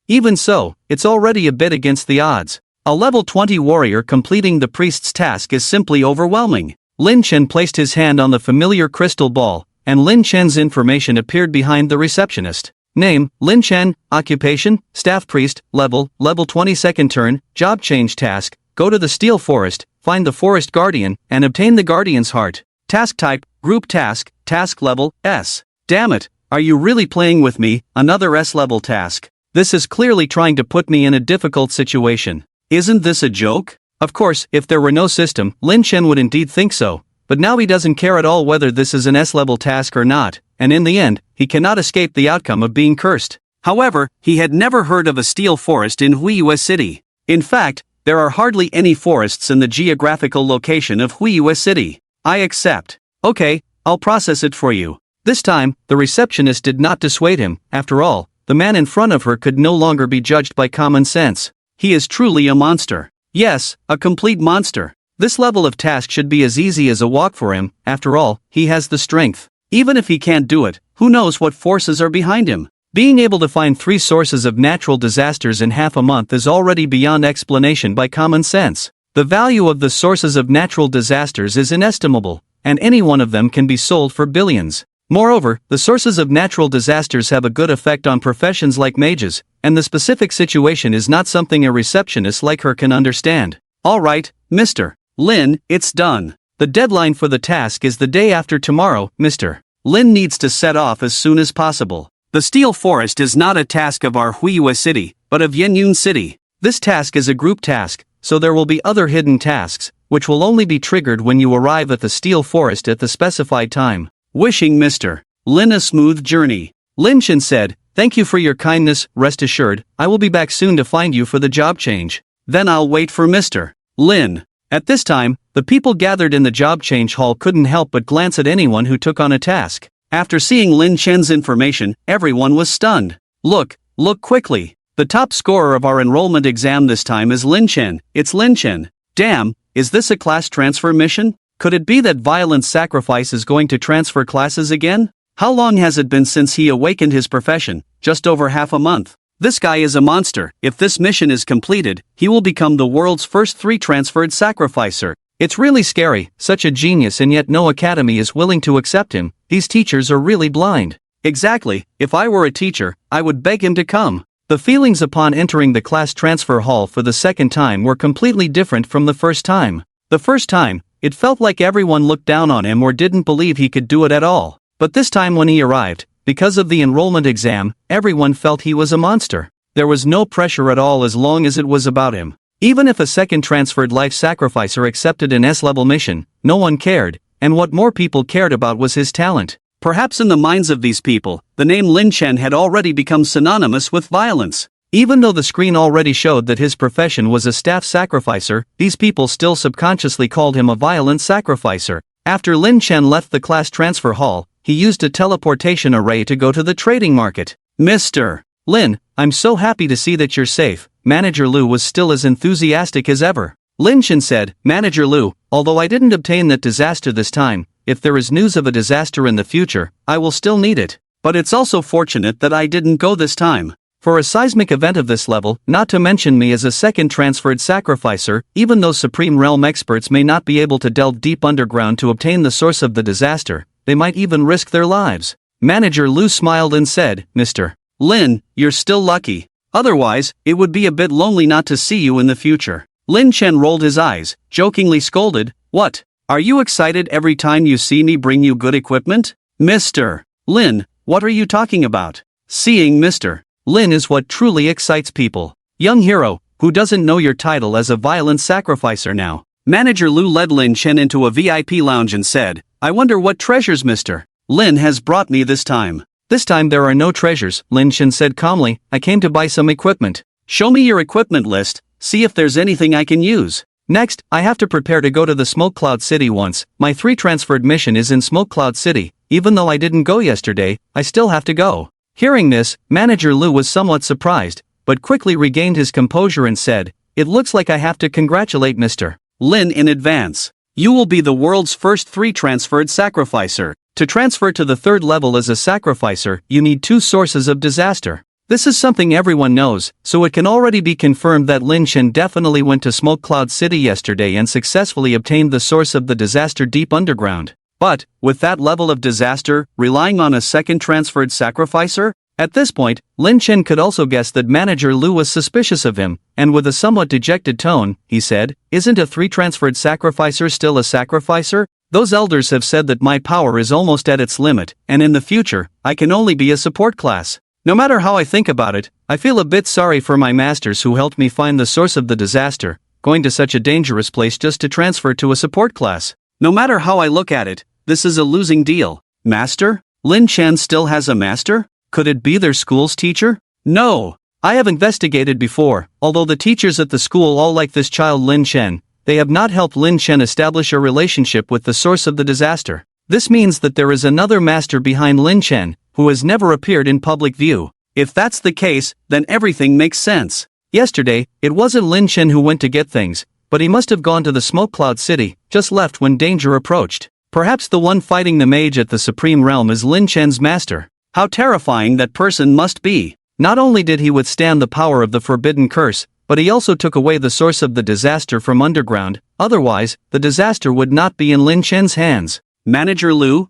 Even so, it's already a bit against the odds. A level 20 warrior completing the priest's task is simply overwhelming. Lin Chen placed his hand on the familiar crystal ball, and Lin Chen's information appeared behind the receptionist. Name, Lin Chen, occupation, staff priest, level 20 second turn, job change task, go to the Steel Forest, find the Forest Guardian, and obtain the Guardian's heart. Task type, group task, task level, S. Damn it, are you really playing with me, another S-level task? This is clearly trying to put me in a difficult situation. Isn't this a joke? Of course, if there were no system, Lin Chen would indeed think so, but now he doesn't care at all whether this is an S-level task or not, and in the end, he cannot escape the outcome of being cursed. However, he had never heard of a steel forest in Huiyue City. In fact, there are hardly any forests in the geographical location of Huiyue City. I accept. Okay, I'll process it for you. This time, the receptionist did not dissuade him. After all, the man in front of her could no longer be judged by common sense. He is truly a monster. Yes, a complete monster. This level of task should be as easy as a walk for him. After all, he has the strength. Even if he can't do it, who knows what forces are behind him? Being able to find 3 sources of natural disasters in half a month is already beyond explanation by common sense. The value of the sources of natural disasters is inestimable, and any one of them can be sold for billions. Moreover, the sources of natural disasters have a good effect on professions like mages, and the specific situation is not something a receptionist like her can understand. Alright, Mr. Lin, it's done. The deadline for the task is the day after tomorrow. Mr. Lin needs to set off as soon as possible. The Steel Forest is not a task of our Huiyue City, but of Yenyun City. This task is a group task, so there will be other hidden tasks, which will only be triggered when you arrive at the Steel Forest at the specified time. Wishing Mr. Lin a smooth journey. Lin Chen said, "Thank you for your kindness, rest assured, I will be back soon to find you for the job change. Then I'll wait for Mr. Lin." At this time, the people gathered in the job change hall couldn't help but glance at anyone who took on a task. After seeing Lin Chen's information, everyone was stunned. Look quickly. The top scorer of our enrollment exam this time is Lin Chen. It's Lin Chen. Damn, is this a class transfer mission? Could it be that Violent Sacrifice is going to transfer classes again? How long has it been since he awakened his profession? Just over half a month. This guy is a monster. If this mission is completed, he will become the world's first 3 transferred sacrificer. It's really scary, such a genius, and yet no academy is willing to accept him. These teachers are really blind. Exactly, if I were a teacher, I would beg him to come. The feelings upon entering the class transfer hall for the second time were completely different from the first time. The first time, it felt like everyone looked down on him or didn't believe he could do it at all. But this time when he arrived, Because of the enrollment exam, everyone felt he was a monster. There was no pressure at all as long as it was about him. Even if a second transferred life sacrificer accepted an S-level mission, no one cared, and what more people cared about was his talent. Perhaps in the minds of these people, the name Lin Chen had already become synonymous with violence. Even though the screen already showed that his profession was a staff sacrificer, these people still subconsciously called him a violent sacrificer. After Lin Chen left the class transfer hall, he used a teleportation array to go to the trading market. Mr. Lin, I'm so happy to see that you're safe. Manager Lu was still as enthusiastic as ever. Lin Chen said, Manager Lu, although I didn't obtain that disaster this time, if there is news of a disaster in the future, I will still need it. But it's also fortunate that I didn't go this time. For a seismic event of this level, not to mention me as a second transferred sacrificer, even though Supreme Realm experts may not be able to delve deep underground to obtain the source of the disaster, they might even risk their lives. Manager Lu smiled and said, Mr. Lin, you're still lucky. Otherwise, it would be a bit lonely not to see you in the future. Lin Chen rolled his eyes, jokingly scolded, What? Are you excited every time you see me bring you good equipment? Mr. Lin, what are you talking about? Seeing Mr. Lin is what truly excites people. Young hero, who doesn't know your title as a violent sacrificer now? Manager Lu led Lin Chen into a VIP lounge and said, I wonder what treasures Mr. Lin has brought me this time. This time there are no treasures, Lin Chen said calmly, I came to buy some equipment. Show me your equipment list, see if there's anything I can use. Next, I have to prepare to go to the Smoke Cloud City once. My 3 transferred mission is in Smoke Cloud City. Even though I didn't go yesterday, I still have to go. Hearing this, Manager Lu was somewhat surprised, but quickly regained his composure and said, It looks like I have to congratulate Mr. Lin in advance. You will be the world's first 3 transferred sacrificer. To transfer to the 3rd level as a sacrificer, you need 2 sources of disaster. This is something everyone knows, so it can already be confirmed that Lin Chen definitely went to Smoke Cloud City yesterday and successfully obtained the source of the disaster deep underground. But, with that level of disaster, relying on a second transferred sacrificer? At this point, Lin Chen could also guess that Manager Lu was suspicious of him, and with a somewhat dejected tone, he said, Isn't a 3 transferred sacrificer still a sacrificer? Those elders have said that my power is almost at its limit, and in the future, I can only be a support class. No matter how I think about it, I feel a bit sorry for my masters who helped me find the source of the disaster, going to such a dangerous place just to transfer to a support class. No matter how I look at it, this is a losing deal. Master? Lin Chen still has a master? Could it be their school's teacher? No. I have investigated before, although the teachers at the school all like this child Lin Chen, they have not helped Lin Chen establish a relationship with the source of the disaster. This means that there is another master behind Lin Chen, who has never appeared in public view. If that's the case, then everything makes sense. Yesterday, it wasn't Lin Chen who went to get things, but he must have gone to the Smoke Cloud City, just left when danger approached. Perhaps the one fighting the mage at the Supreme Realm is Lin Chen's master. How terrifying that person must be. Not only did he withstand the power of the forbidden curse, but he also took away the source of the disaster from underground, otherwise, the disaster would not be in Lin Chen's hands. Manager Lu,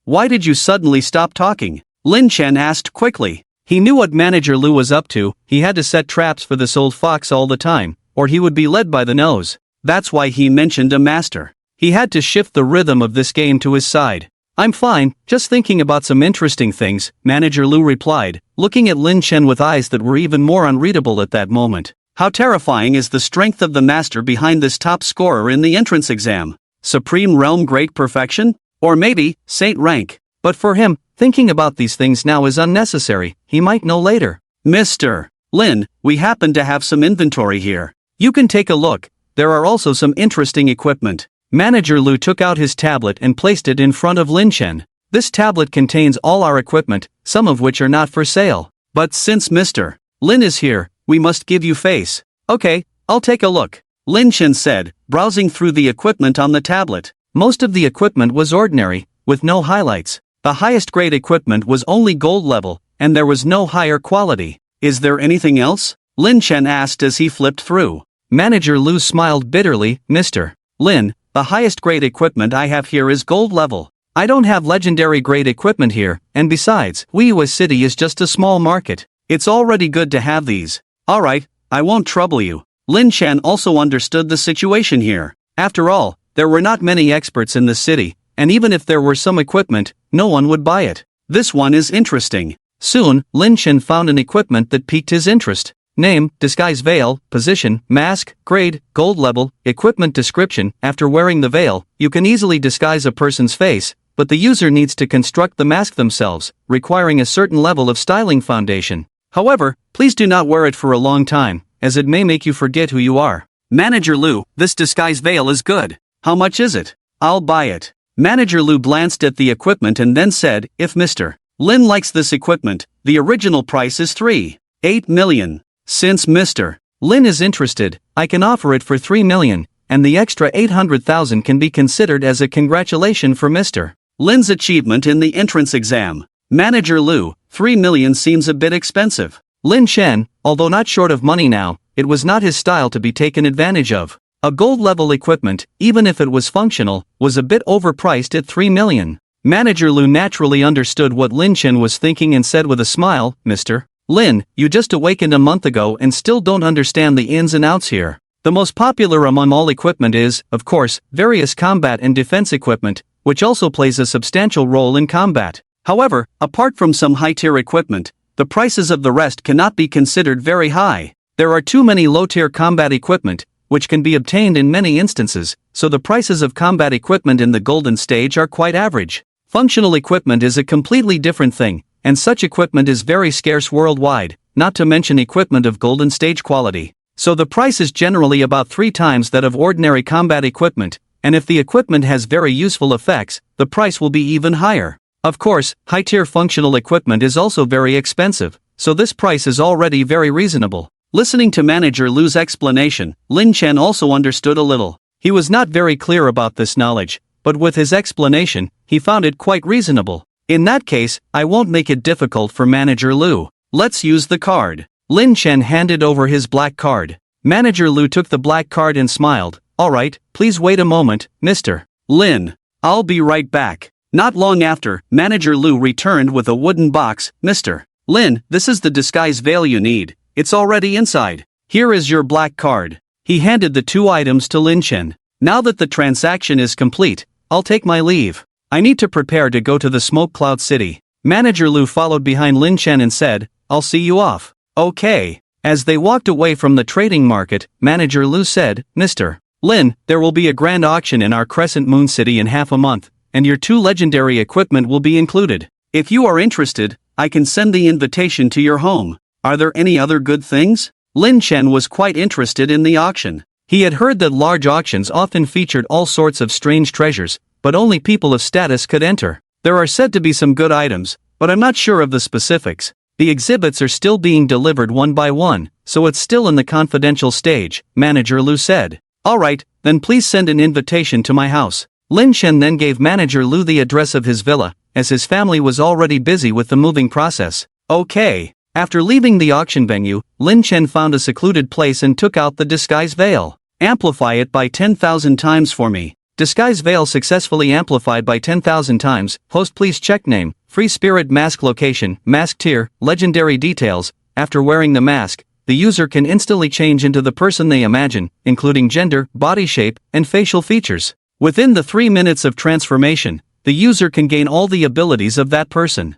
why did you suddenly stop talking? Lin Chen asked quickly. He knew what Manager Lu was up to, he had to set traps for this old fox all the time, or he would be led by the nose. That's why he mentioned a master. He had to shift the rhythm of this game to his side. I'm fine, just thinking about some interesting things, Manager Lu replied, looking at Lin Chen with eyes that were even more unreadable at that moment. How terrifying is the strength of the master behind this top scorer in the entrance exam? Supreme Realm Great Perfection? Or maybe, Saint Rank. But for him, thinking about these things now is unnecessary, he might know later. Mr. Lin, we happen to have some inventory here. You can take a look, there are also some interesting equipment. Manager Lu took out his tablet and placed it in front of Lin Chen. This tablet contains all our equipment, some of which are not for sale. But since Mr. Lin is here, we must give you face. Okay, I'll take a look. Lin Chen said, browsing through the equipment on the tablet. Most of the equipment was ordinary, with no highlights. The highest grade equipment was only gold level, and there was no higher quality. Is there anything else? Lin Chen asked as he flipped through. Manager Lu smiled bitterly, Mr. Lin, the highest grade equipment I have here is gold level. I don't have legendary grade equipment here, and besides, Weihua City is just a small market. It's already good to have these. Alright, I won't trouble you. Lin Chen also understood the situation here. After all, there were not many experts in the city, and even if there were some equipment, no one would buy it. This one is interesting. Soon, Lin Chen found an equipment that piqued his interest. Name, disguise veil, position, mask, grade, gold level, equipment description. After wearing the veil, you can easily disguise a person's face, but the user needs to construct the mask themselves, requiring a certain level of styling foundation. However, please do not wear it for a long time, as it may make you forget who you are. Manager Lu, this disguise veil is good. How much is it? I'll buy it. Manager Lu glanced at the equipment and then said, if Mr. Lin likes this equipment, the original price is 3.8 million. Since Mr. Lin is interested, I can offer it for 3 million, and the extra 800,000 can be considered as a congratulation for Mr. Lin's achievement in the entrance exam. Manager Lu, 3 million seems a bit expensive. Lin Chen, although not short of money now, it was not his style to be taken advantage of. A gold-level equipment, even if it was functional, was a bit overpriced at 3 million. Manager Lu naturally understood what Lin Chen was thinking and said with a smile, Mr. Lin, you just awakened a month ago and still don't understand the ins and outs here. The most popular among all equipment is, of course, various combat and defense equipment, which also plays a substantial role in combat. However, apart from some high-tier equipment, the prices of the rest cannot be considered very high. There are too many low-tier combat equipment, which can be obtained in many instances, so the prices of combat equipment in the golden stage are quite average. Functional equipment is a completely different thing, and such equipment is very scarce worldwide, not to mention equipment of golden stage quality. So the price is generally about 3 times that of ordinary combat equipment, and if the equipment has very useful effects, the price will be even higher. Of course, high-tier functional equipment is also very expensive, so this price is already very reasonable. Listening to Manager Lu's explanation, Lin Chen also understood a little. He was not very clear about this knowledge, but with his explanation, he found it quite reasonable. In that case, I won't make it difficult for Manager Lu. Let's use the card. Lin Chen handed over his black card. Manager Lu took the black card and smiled. Alright, please wait a moment, Mr. Lin. I'll be right back. Not long after, Manager Lu returned with a wooden box. Mr. Lin, this is the disguise veil you need. It's already inside. Here is your black card. He handed the 2 items to Lin Chen. Now that the transaction is complete, I'll take my leave. I need to prepare to go to the Smoke Cloud City. Manager Lu followed behind Lin Chen and said, I'll see you off. Okay. As they walked away from the trading market, Manager Lu said, Mr. Lin, there will be a grand auction in our Crescent Moon City in half a month, and your 2 legendary equipment will be included. If you are interested, I can send the invitation to your home. Are there any other good things? Lin Chen was quite interested in the auction. He had heard that large auctions often featured all sorts of strange treasures, but only people of status could enter. There are said to be some good items, but I'm not sure of the specifics. The exhibits are still being delivered one by one, so it's still in the confidential stage, Manager Lu said. Alright, then please send an invitation to my house. Lin Chen then gave Manager Lu the address of his villa, as his family was already busy with the moving process. Okay. After leaving the auction venue, Lin Chen found a secluded place and took out the disguise veil. Amplify it by 10,000 times for me. Disguise veil successfully amplified by 10,000 times. Host please check name, free spirit mask location, mask tier, legendary details. After wearing the mask, the user can instantly change into the person they imagine, including gender, body shape, and facial features. Within the 3 minutes of transformation, the user can gain all the abilities of that person.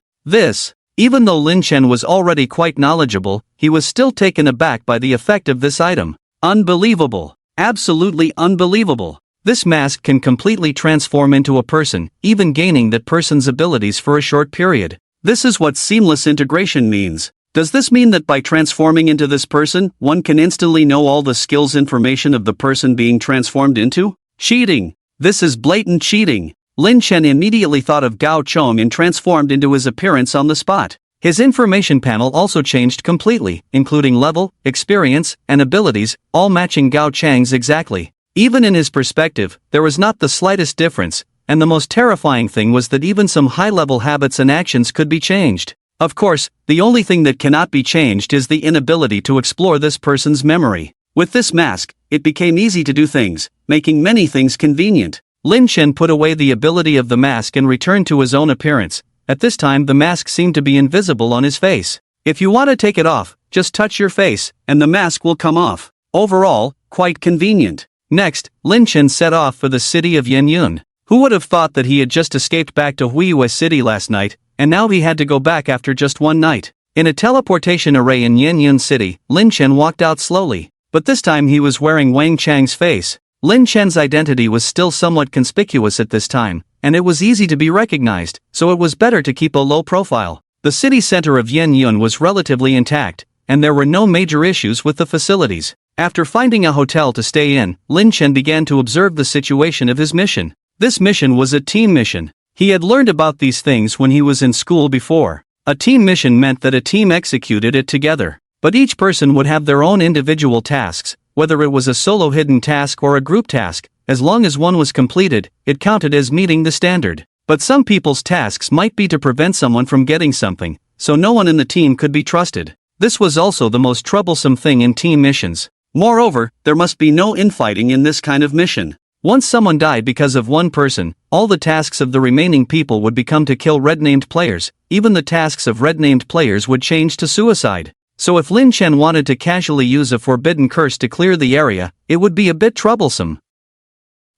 Even though Lin Chen was already quite knowledgeable, he was still taken aback by the effect of this item. Unbelievable. Absolutely unbelievable. This mask can completely transform into a person, even gaining that person's abilities for a short period. This is what seamless integration means. Does this mean that by transforming into this person, one can instantly know all the skills information of the person being transformed into? Cheating. This is blatant cheating. Lin Chen immediately thought of Gao Chong and transformed into his appearance on the spot. His information panel also changed completely, including level, experience, and abilities, all matching Gao Chang's exactly. Even in his perspective, there was not the slightest difference, and the most terrifying thing was that even some high-level habits and actions could be changed. Of course, the only thing that cannot be changed is the inability to explore this person's memory. With this mask, it became easy to do things, making many things convenient. Lin Chen put away the ability of the mask and returned to his own appearance. At this time the mask seemed to be invisible on his face. If you want to take it off, just touch your face, and the mask will come off. Overall, quite convenient. Next, Lin Chen set off for the city of Yenyun. Who would have thought that he had just escaped back to Huiyue City last night, and now he had to go back after just one night? In a teleportation array in Yin City, Lin Chen walked out slowly, but this time he was wearing Wang Chang's face. Lin Chen's identity was still somewhat conspicuous at this time, and it was easy to be recognized, so it was better to keep a low profile. The city center of Yin was relatively intact, and there were no major issues with the facilities. After finding a hotel to stay in, Lin Chen began to observe the situation of his mission. This mission was a team mission. He had learned about these things when he was in school before. A team mission meant that a team executed it together, but each person would have their own individual tasks, whether it was a solo hidden task or a group task. As long as one was completed, it counted as meeting the standard. But some people's tasks might be to prevent someone from getting something, so no one in the team could be trusted. This was also the most troublesome thing in team missions. Moreover, there must be no infighting in this kind of mission. Once someone died because of one person, all the tasks of the remaining people would become to kill red-named players. Even the tasks of red-named players would change to suicide. So if Lin Chen wanted to casually use a forbidden curse to clear the area, it would be a bit troublesome.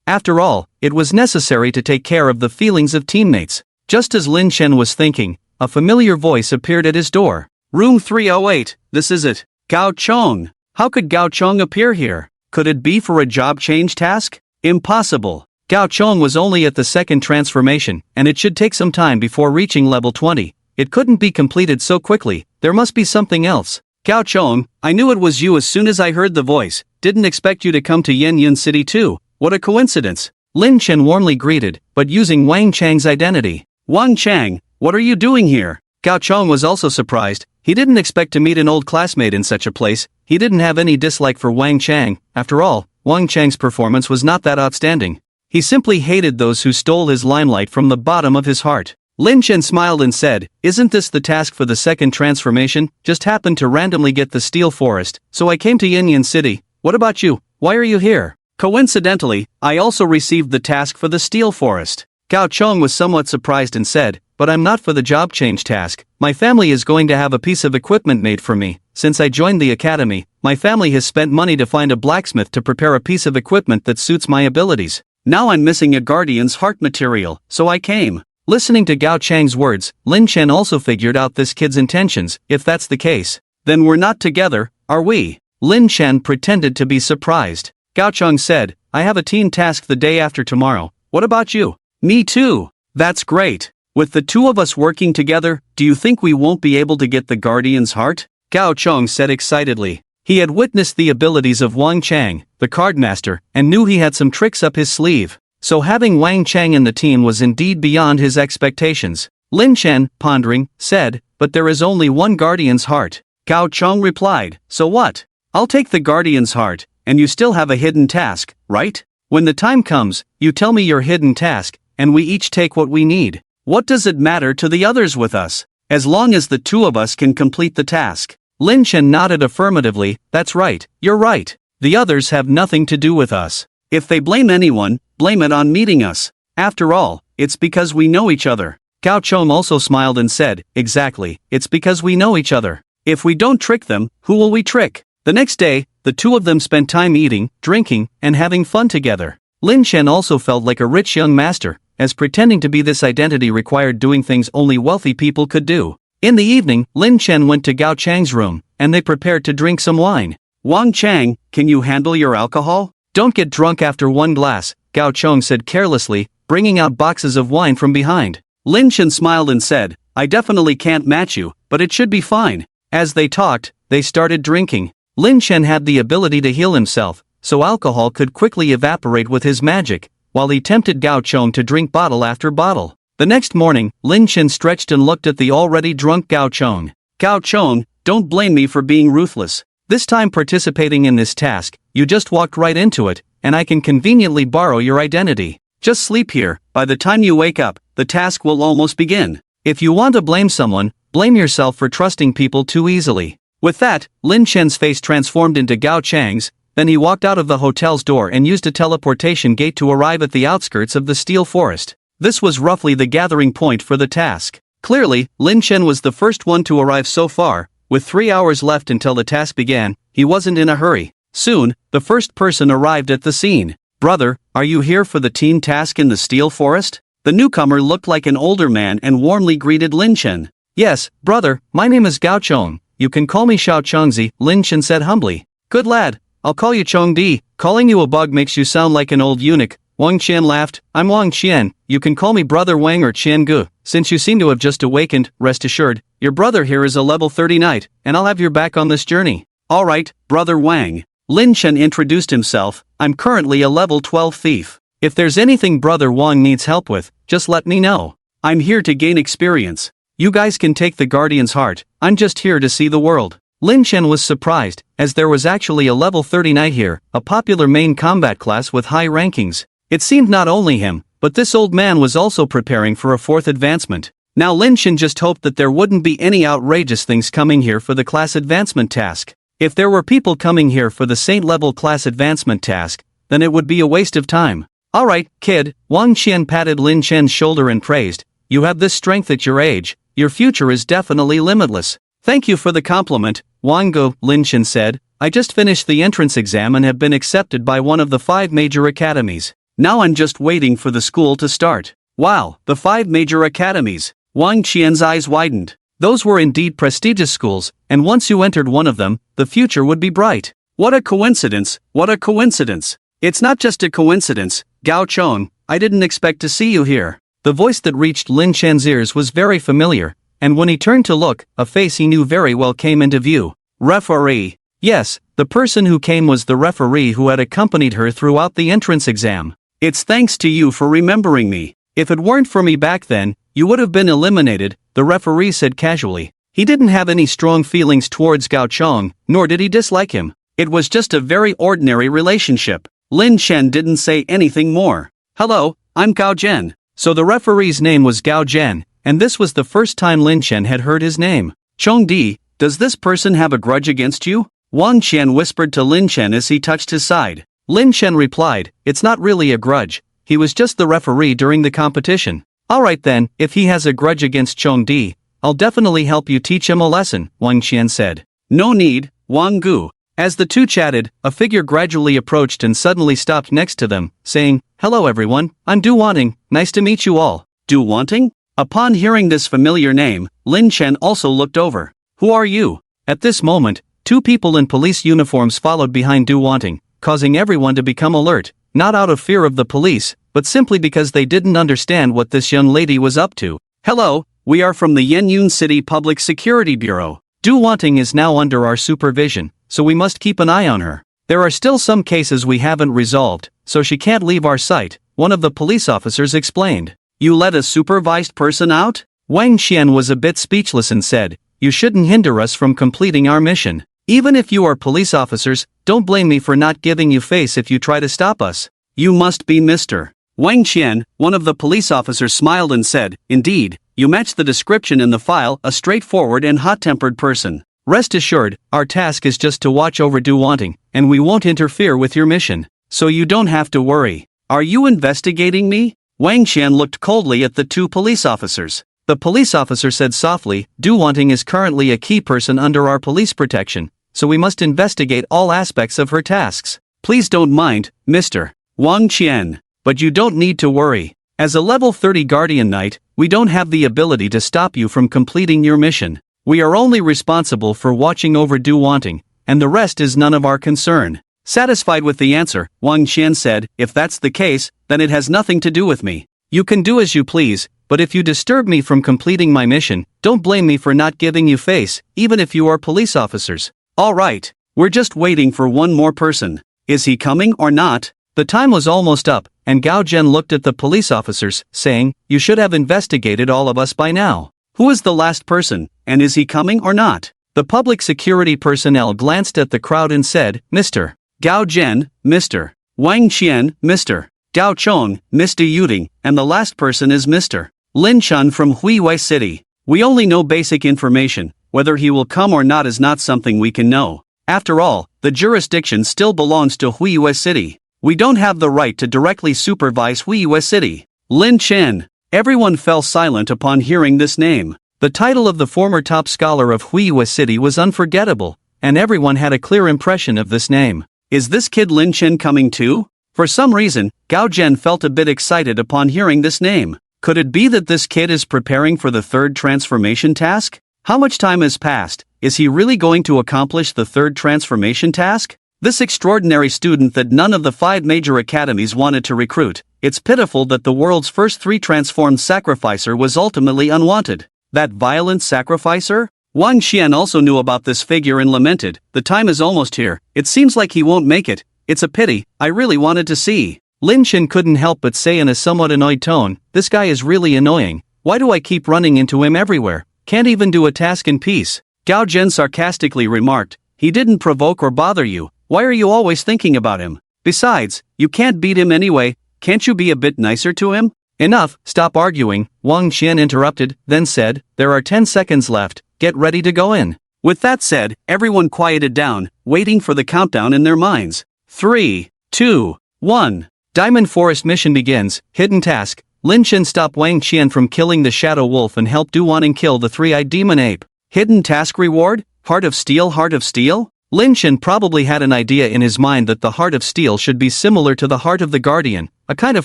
After all, it was necessary to take care of the feelings of teammates. Just as Lin Chen was thinking, a familiar voice appeared at his door. Room 308, this is it. Gao Chong. How could Gao Chong appear here? Could it be for a job change task? Impossible. Gao Chong was only at the second transformation, and it should take some time before reaching level 20. It couldn't be completed so quickly, there must be something else. Gao Chong, I knew it was you as soon as I heard the voice, didn't expect you to come to Yin City too, what a coincidence. Lin Chen warmly greeted, but using Wang Chang's identity. Wang Chang, what are you doing here? Gao Chong was also surprised. He didn't expect to meet an old classmate in such a place. He didn't have any dislike for Wang Chang. After all, Wang Chang's performance was not that outstanding. He simply hated those who stole his limelight from the bottom of his heart. Lin Chen smiled and said, isn't this the task for the second transformation? Just happened to randomly get the steel forest, so I came to Yin City. What about you? Why are you here? Coincidentally, I also received the task for the steel forest. Gao Chong was somewhat surprised and said, but I'm not for the job change task. My family is going to have a piece of equipment made for me. Since I joined the academy, my family has spent money to find a blacksmith to prepare a piece of equipment that suits my abilities. Now I'm missing a guardian's heart material, so I came. Listening to Gao Chang's words, Lin Chen also figured out this kid's intentions. If that's the case, then we're not together, are we? Lin Chen pretended to be surprised. Gao Chang said, I have a team task the day after tomorrow. What about you? Me too. That's great. With the two of us working together, do you think we won't be able to get the guardian's heart? Gao Chang said excitedly. He had witnessed the abilities of Wang Chang, the cardmaster, and knew he had some tricks up his sleeve. So having Wang Chang in the team was indeed beyond his expectations. Lin Chen, pondering, said, but there is only one guardian's heart. Gao Chang replied, so what? I'll take the guardian's heart, and you still have a hidden task, right? When the time comes, you tell me your hidden task, and we each take what we need. What does it matter to the others with us? As long as the two of us can complete the task. Lin Chen nodded affirmatively, that's right, you're right. The others have nothing to do with us. If they blame anyone, blame it on meeting us. After all, it's because we know each other. Gao Chong also smiled and said, exactly, it's because we know each other. If we don't trick them, who will we trick? The next day, the two of them spent time eating, drinking, and having fun together. Lin Chen also felt like a rich young master, as pretending to be this identity required doing things only wealthy people could do. In the evening, Lin Chen went to Gao Chang's room, and they prepared to drink some wine. Wang Chang, can you handle your alcohol? Don't get drunk after one glass, Gao Chong said carelessly, bringing out boxes of wine from behind. Lin Chen smiled and said, I definitely can't match you, but it should be fine. As they talked, they started drinking. Lin Chen had the ability to heal himself, so alcohol could quickly evaporate with his magic, while he tempted Gao Chong to drink bottle after bottle. The next morning, Lin Chen stretched and looked at the already drunk Gao Chong. Gao Chong, don't blame me for being ruthless. This time participating in this task, you just walked right into it, and I can conveniently borrow your identity. Just sleep here, by the time you wake up, the task will almost begin. If you want to blame someone, blame yourself for trusting people too easily. With that, Lin Chen's face transformed into Gao Chang's, then he walked out of the hotel's door and used a teleportation gate to arrive at the outskirts of the steel forest. This was roughly the gathering point for the task. Clearly, Lin Chen was the first one to arrive so far. With 3 hours left until the task began, he wasn't in a hurry. Soon, the first person arrived at the scene. Brother, are you here for the team task in the steel forest? The newcomer looked like an older man and warmly greeted Lin Chen. Yes, brother, my name is Gao Chong. You can call me Xiao Chongzi, Lin Chen said humbly. Good lad, I'll call you Chong Di. Calling you a bug makes you sound like an old eunuch. Wang Qian laughed. I'm Wang Qian. You can call me brother Wang or Qian Gu. Since you seem to have just awakened, rest assured, your brother here is a level 30 knight, and I'll have your back on this journey. Alright, brother Wang. Lin Chen introduced himself. I'm currently a level 12 thief. If there's anything brother Wang needs help with, just let me know. I'm here to gain experience. You guys can take the guardian's heart. I'm just here to see the world. Lin Chen was surprised, as there was actually a level 30 knight here, a popular main combat class with high rankings. It seemed not only him, but this old man was also preparing for a 4th advancement. Now Lin Chen just hoped that there wouldn't be any outrageous things coming here for the class advancement task. If there were people coming here for the saint level class advancement task, then it would be a waste of time. Alright, kid, Wang Qian patted Lin Chen's shoulder and praised. You have this strength at your age, your future is definitely limitless. Thank you for the compliment, Wang Gu, Lin Chen said. I just finished the entrance exam and have been accepted by one of the 5 major academies. Now I'm just waiting for the school to start. Wow, the 5 major academies. Wang Qian's eyes widened. Those were indeed prestigious schools, and once you entered one of them, the future would be bright. What a coincidence, what a coincidence. It's not just a coincidence, Gao Chong, I didn't expect to see you here. The voice that reached Lin Chen's ears was very familiar, and when he turned to look, a face he knew very well came into view. Referee. Yes, the person who came was the referee who had accompanied her throughout the entrance exam. It's thanks to you for remembering me. If it weren't for me back then, you would have been eliminated, the referee said casually. He didn't have any strong feelings towards Gao Chong, nor did he dislike him. It was just a very ordinary relationship. Lin Chen didn't say anything more. Hello, I'm Gao Zhen. So the referee's name was Gao Zhen, and this was the first time Lin Chen had heard his name. Chong Di, does this person have a grudge against you? Wang Qian whispered to Lin Chen as he touched his side. Lin Chen replied, it's not really a grudge, he was just the referee during the competition. Alright then, if he has a grudge against Chong Di, I'll definitely help you teach him a lesson, Wang Qian said. No need, Wang Gu. As the two chatted, a figure gradually approached and suddenly stopped next to them, saying, Hello everyone, I'm Du Wanting, nice to meet you all. Du Wanting? Upon hearing this familiar name, Lin Chen also looked over. Who are you? At this moment, 2 people in police uniforms followed behind Du Wanting, causing everyone to become alert, not out of fear of the police, but simply because they didn't understand what this young lady was up to. Hello, we are from the Yenyun City Public Security Bureau. Du Wanting is now under our supervision, so we must keep an eye on her. There are still some cases we haven't resolved, so she can't leave our sight, one of the police officers explained. You let a supervised person out? Wang Qian was a bit speechless and said, You shouldn't hinder us from completing our mission. Even if you are police officers, don't blame me for not giving you face if you try to stop us. You must be Mr. Wang Qian, one of the police officers smiled and said, Indeed, you match the description in the file, a straightforward and hot-tempered person. Rest assured, our task is just to watch over Du Wanting, and we won't interfere with your mission. So you don't have to worry. Are you investigating me? Wang Qian looked coldly at the 2 police officers. The police officer said softly, Du Wanting is currently a key person under our police protection, so we must investigate all aspects of her tasks. Please don't mind, Mr. Wang Qian. But you don't need to worry. As a level 30 Guardian Knight, we don't have the ability to stop you from completing your mission. We are only responsible for watching over Du Wanting, and the rest is none of our concern. Satisfied with the answer, Wang Qian said, If that's the case, then it has nothing to do with me. You can do as you please, but if you disturb me from completing my mission, don't blame me for not giving you face, even if you are police officers. Alright, we're just waiting for one more person. Is he coming or not? The time was almost up, and Gao Zhen looked at the police officers, saying, You should have investigated all of us by now. Who is the last person, and is he coming or not? The public security personnel glanced at the crowd and said, Mr. Gao Zhen, Mr. Wang Qian, Mr. Gao Chong, Mr. Yuding, and the last person is Mr. Lin Chun from Huiwei City. We only know basic information, whether he will come or not is not something we can know. After all, the jurisdiction still belongs to Huiwei City. We don't have the right to directly supervise Huiwei City. Lin Chen. Everyone fell silent upon hearing this name. The title of the former top scholar of Huiwei City was unforgettable, and everyone had a clear impression of this name. Is this kid Lin Chen coming too? For some reason, Gao Zhen felt a bit excited upon hearing this name. Could it be that this kid is preparing for the third transformation task? How much time has passed? Is he really going to accomplish the third transformation task? This extraordinary student that none of the 5 major academies wanted to recruit. It's pitiful that the world's first 3 transformed sacrificer was ultimately unwanted. That violent sacrificer? Wang Xian also knew about this figure and lamented, the time is almost here, it seems like he won't make it, it's a pity, I really wanted to see. Lin Chen couldn't help but say in a somewhat annoyed tone, this guy is really annoying, why do I keep running into him everywhere, can't even do a task in peace. Gao Zhen sarcastically remarked, he didn't provoke or bother you, why are you always thinking about him? Besides, you can't beat him anyway, can't you be a bit nicer to him? Enough, stop arguing, Wang Xian interrupted, then said, there are 10 seconds left, get ready to go in. With that said, everyone quieted down, waiting for the countdown in their minds. 3, 2, 1. Diamond Forest mission begins, hidden task, Lin Chen stop Wang Xian from killing the Shadow Wolf and help Du Wanting kill the 3-eyed demon ape. Hidden task reward? Heart of Steel, Heart of Steel? Lin Chen probably had an idea in his mind that the Heart of Steel should be similar to the Heart of the Guardian, a kind of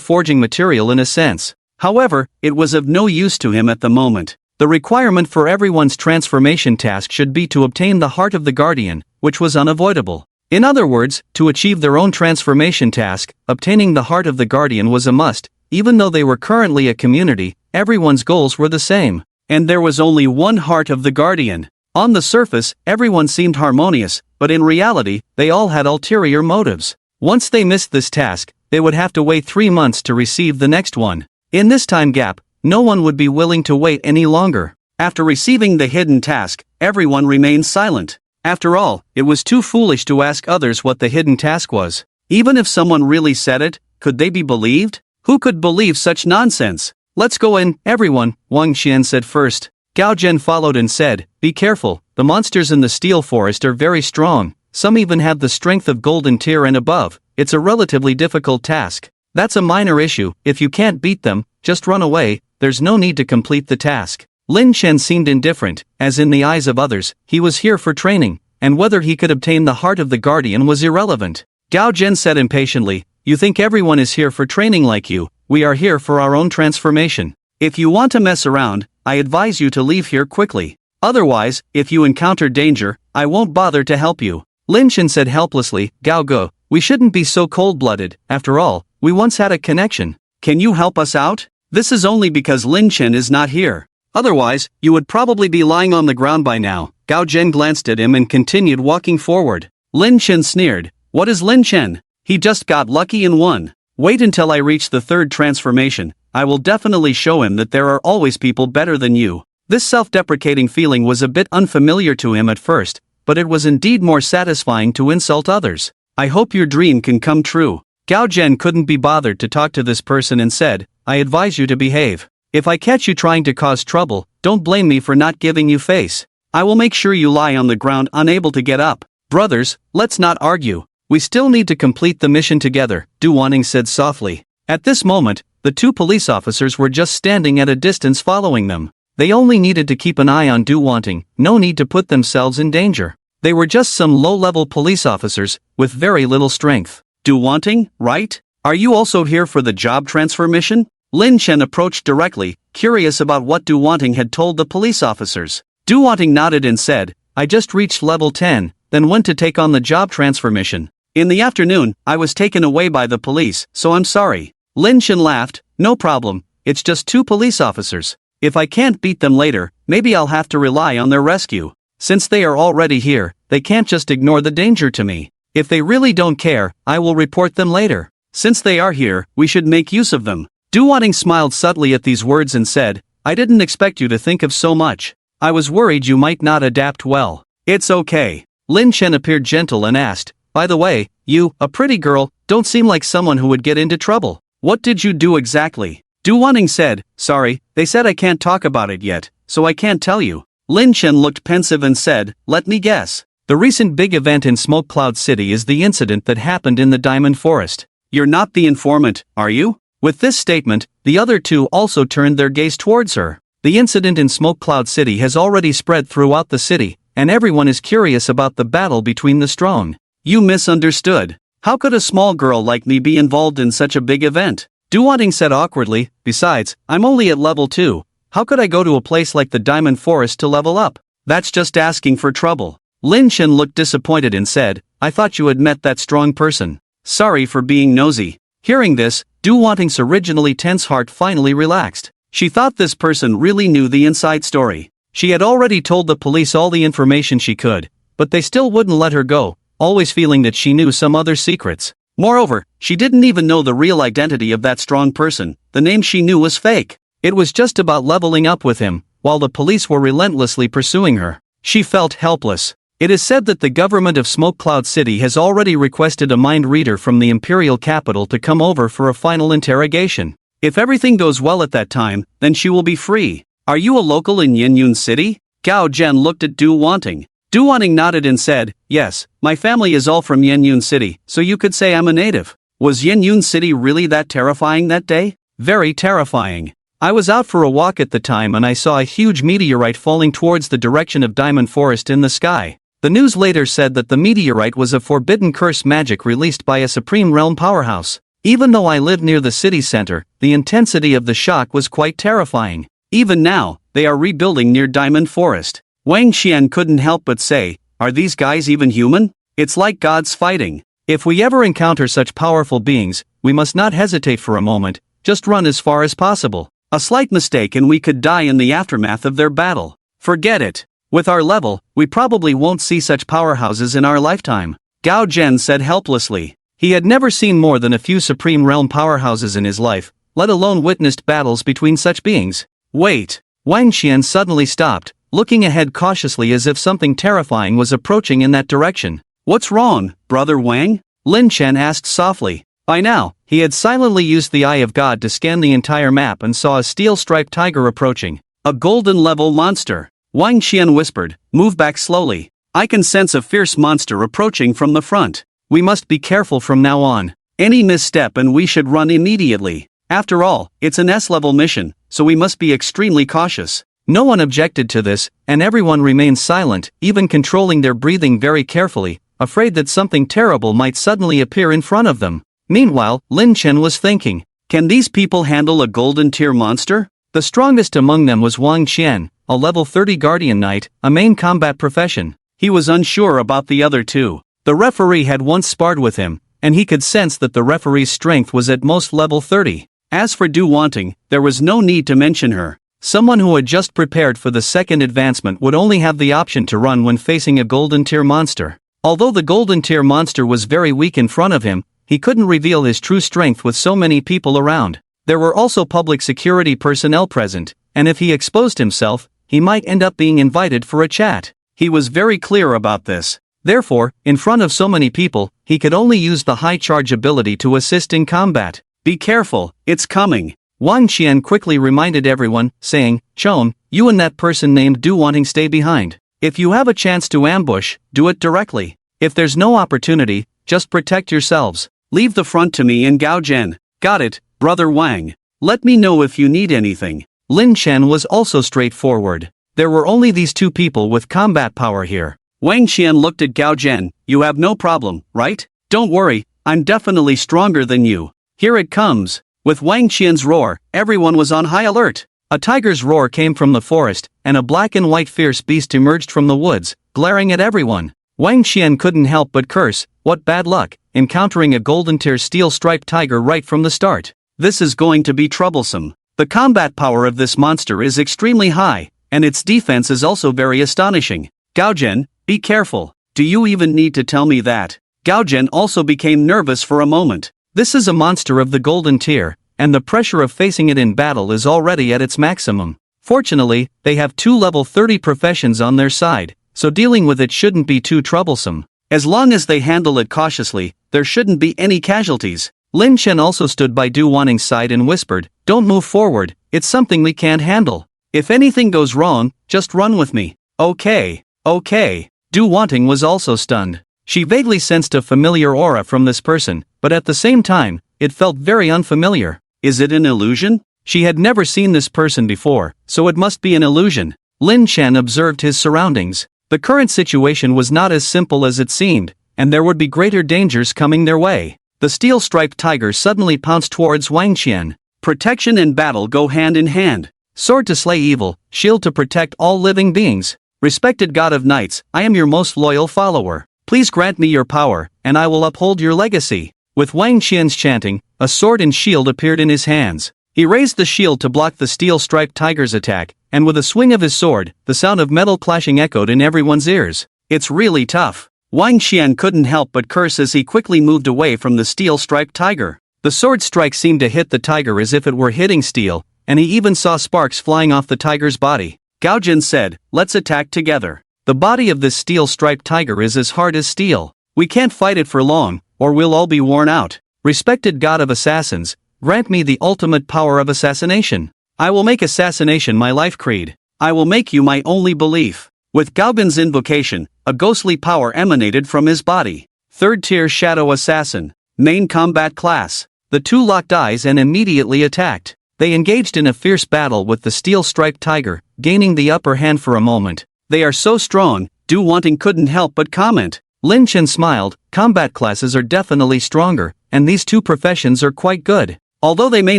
forging material in a sense. However, it was of no use to him at the moment. The requirement for everyone's transformation task should be to obtain the Heart of the Guardian, which was unavoidable. In other words, to achieve their own transformation task, obtaining the Heart of the Guardian was a must. Even though they were currently a community, everyone's goals were the same. And there was only one Heart of the Guardian. On the surface, everyone seemed harmonious, but in reality, they all had ulterior motives. Once they missed this task, they would have to wait 3 months to receive the next one. In this time gap, no one would be willing to wait any longer. After receiving the hidden task, everyone remained silent. After all, it was too foolish to ask others what the hidden task was. Even if someone really said it, could they be believed? Who could believe such nonsense? Let's go in, everyone, Wang Xian said first. Gao Zhen followed and said, be careful, the monsters in the Steel Forest are very strong, some even have the strength of Golden Tier and above, it's a relatively difficult task. That's a minor issue, if you can't beat them, just run away, there's no need to complete the task. Lin Chen seemed indifferent, as in the eyes of others, he was here for training, and whether he could obtain the Heart of the Guardian was irrelevant. Gao Zhen said impatiently, you think everyone is here for training like you, we are here for our own transformation. If you want to mess around, I advise you to leave here quickly. Otherwise, if you encounter danger, I won't bother to help you. Lin Chen said helplessly, Gao Ge, we shouldn't be so cold-blooded, after all, we once had a connection. Can you help us out? This is only because Lin Chen is not here. Otherwise, you would probably be lying on the ground by now. Gao Zhen glanced at him and continued walking forward. Lin Chen sneered, what is Lin Chen? He just got lucky and won. Wait until I reach the third transformation, I will definitely show him that there are always people better than you. This self-deprecating feeling was a bit unfamiliar to him at first, but it was indeed more satisfying to insult others. I hope your dream can come true. Gao Zhen couldn't be bothered to talk to this person and said, I advise you to behave. If I catch you trying to cause trouble, don't blame me for not giving you face. I will make sure you lie on the ground unable to get up. Brothers, let's not argue. We still need to complete the mission together, Du Wanting said softly. At this moment, the 2 police officers were just standing at a distance following them. They only needed to keep an eye on Du Wanting, no need to put themselves in danger. They were just some low-level police officers, with very little strength. Du Wanting, right? Are you also here for the job transfer mission? Lin Chen approached directly, curious about what Du Wanting had told the police officers. Du Wanting nodded and said, I just reached level 10, then went to take on the job transfer mission. In the afternoon, I was taken away by the police, so I'm sorry. Lin Chen laughed, no problem, it's just 2 police officers. If I can't beat them later, maybe I'll have to rely on their rescue. Since they are already here, they can't just ignore the danger to me. If they really don't care, I will report them later. Since they are here, we should make use of them. Du Wanting smiled subtly at these words and said, I didn't expect you to think of so much. I was worried you might not adapt well. It's okay. Lin Chen appeared gentle and asked, by the way, you, a pretty girl, don't seem like someone who would get into trouble. What did you do exactly? Du Wanting said, sorry, they said I can't talk about it yet, so I can't tell you. Lin Chen looked pensive and said, let me guess. The recent big event in Smoke Cloud City is the incident that happened in the Diamond Forest. You're not the informant, are you? With this statement, the other 2 also turned their gaze towards her. The incident in Smoke Cloud City has already spread throughout the city, and everyone is curious about the battle between the strong. You misunderstood. How could a small girl like me be involved in such a big event? Du Wanting said awkwardly, besides, I'm only at level 2. How could I go to a place like the Diamond Forest to level up? That's just asking for trouble. Lin Chen looked disappointed and said, I thought you had met that strong person. Sorry for being nosy. Hearing this, Du Wanting's originally tense heart finally relaxed. She thought this person really knew the inside story. She had already told the police all the information she could, but they still wouldn't let her go, always feeling that she knew some other secrets. Moreover, she didn't even know the real identity of that strong person. The name she knew was fake. It was just about leveling up with him, while the police were relentlessly pursuing her. She felt helpless. It is said that the government of Smoke Cloud City has already requested a mind reader from the imperial capital to come over for a final interrogation. If everything goes well at that time, then she will be free. Are you a local in Yenyun City? Gao Zhen looked at Du Wanting. Du Wanting nodded and said, yes, my family is all from Yenyun City, so you could say I'm a native. Was Yenyun City really that terrifying that day? Very terrifying. I was out for a walk at the time and I saw a huge meteorite falling towards the direction of Diamond Forest in the sky. The news later said that the meteorite was a forbidden curse magic released by a supreme realm powerhouse. Even though I lived near the city center, the intensity of the shock was quite terrifying. Even now, they are rebuilding near Diamond Forest. Wang Xian couldn't help but say, are these guys even human? It's like gods fighting. If we ever encounter such powerful beings, we must not hesitate for a moment, just run as far as possible. A slight mistake and we could die in the aftermath of their battle. Forget it. With our level, we probably won't see such powerhouses in our lifetime. Gao Zhen said helplessly. He had never seen more than a few supreme realm powerhouses in his life, let alone witnessed battles between such beings. Wait. Wang Xian suddenly stopped, looking ahead cautiously as if something terrifying was approaching in that direction. What's wrong, Brother Wang? Lin Chen asked softly. By now, he had silently used the Eye of God to scan the entire map and saw a steel-striped tiger approaching. A golden-level monster. Wang Xian whispered, move back slowly. I can sense a fierce monster approaching from the front. We must be careful from now on. Any misstep and we should run immediately. After all, it's an S-level mission, so we must be extremely cautious. No one objected to this, and everyone remained silent, even controlling their breathing very carefully, afraid that something terrible might suddenly appear in front of them. Meanwhile, Lin Chen was thinking, can these people handle a golden tier monster? The strongest among them was Wang Qian, a level 30 guardian knight, a main combat profession. He was unsure about the other two. The referee had once sparred with him, and he could sense that the referee's strength was at most level 30. As for Du Wanting, there was no need to mention her. Someone who had just prepared for the second advancement would only have the option to run when facing a golden tier monster. Although the golden tier monster was very weak in front of him, he couldn't reveal his true strength with so many people around. There were also public security personnel present, and if he exposed himself, he might end up being invited for a chat. He was very clear about this. Therefore, in front of so many people, he could only use the high charge ability to assist in combat. Be careful, it's coming. Wang Qian quickly reminded everyone, saying, Chon, you and that person named Du Wanting stay behind. If you have a chance to ambush, do it directly. If there's no opportunity, just protect yourselves. Leave the front to me and Gao Zhen. Got it, Brother Wang. Let me know if you need anything. Lin Chen was also straightforward. There were only these two people with combat power here. Wang Qian looked at Gao Zhen. You have no problem, right? Don't worry, I'm definitely stronger than you. Here it comes. With Wang Qian's roar, everyone was on high alert. A tiger's roar came from the forest, and a black and white fierce beast emerged from the woods, glaring at everyone. Wang Qian couldn't help but curse, what bad luck, encountering a golden tier steel-striped tiger right from the start. This is going to be troublesome. The combat power of this monster is extremely high, and its defense is also very astonishing. Gao Zhen, be careful. Do you even need to tell me that? Gao Zhen also became nervous for a moment. This is a monster of the golden tier, and the pressure of facing it in battle is already at its maximum. Fortunately, they have two level 30 professions on their side, so dealing with it shouldn't be too troublesome. As long as they handle it cautiously, there shouldn't be any casualties. Lin Chen also stood by Du Wanting's side and whispered, don't move forward, it's something we can't handle. If anything goes wrong, just run with me. Okay. Du Wanting was also stunned. She vaguely sensed a familiar aura from this person, but at the same time, it felt very unfamiliar. Is it an illusion? She had never seen this person before, so it must be an illusion. Lin Chen observed his surroundings. The current situation was not as simple as it seemed, and there would be greater dangers coming their way. The steel-striped tiger suddenly pounced towards Wang Qian. Protection and battle go hand in hand. Sword to slay evil, shield to protect all living beings. Respected God of Knights, I am your most loyal follower. Please grant me your power, and I will uphold your legacy. With Wang Qian's chanting, a sword and shield appeared in his hands. He raised the shield to block the steel-striped tiger's attack, and with a swing of his sword, the sound of metal clashing echoed in everyone's ears. It's really tough. Wang Qian couldn't help but curse as he quickly moved away from the steel-striped tiger. The sword strike seemed to hit the tiger as if it were hitting steel, and he even saw sparks flying off the tiger's body. Gaojin said, "Let's attack together. The body of this steel-striped tiger is as hard as steel. We can't fight it for long, or we'll all be worn out. Respected God of Assassins, grant me the ultimate power of assassination. I will make assassination my life creed. I will make you my only belief." With Gaojin's invocation, a ghostly power emanated from his body. Third-tier Shadow Assassin. Main combat class. The two locked eyes and immediately attacked. They engaged in a fierce battle with the steel-striped tiger, gaining the upper hand for a moment. "They are so strong," Du Wanting couldn't help but comment. Lin Chen smiled. Combat classes are definitely stronger, and these two professions are quite good. Although they may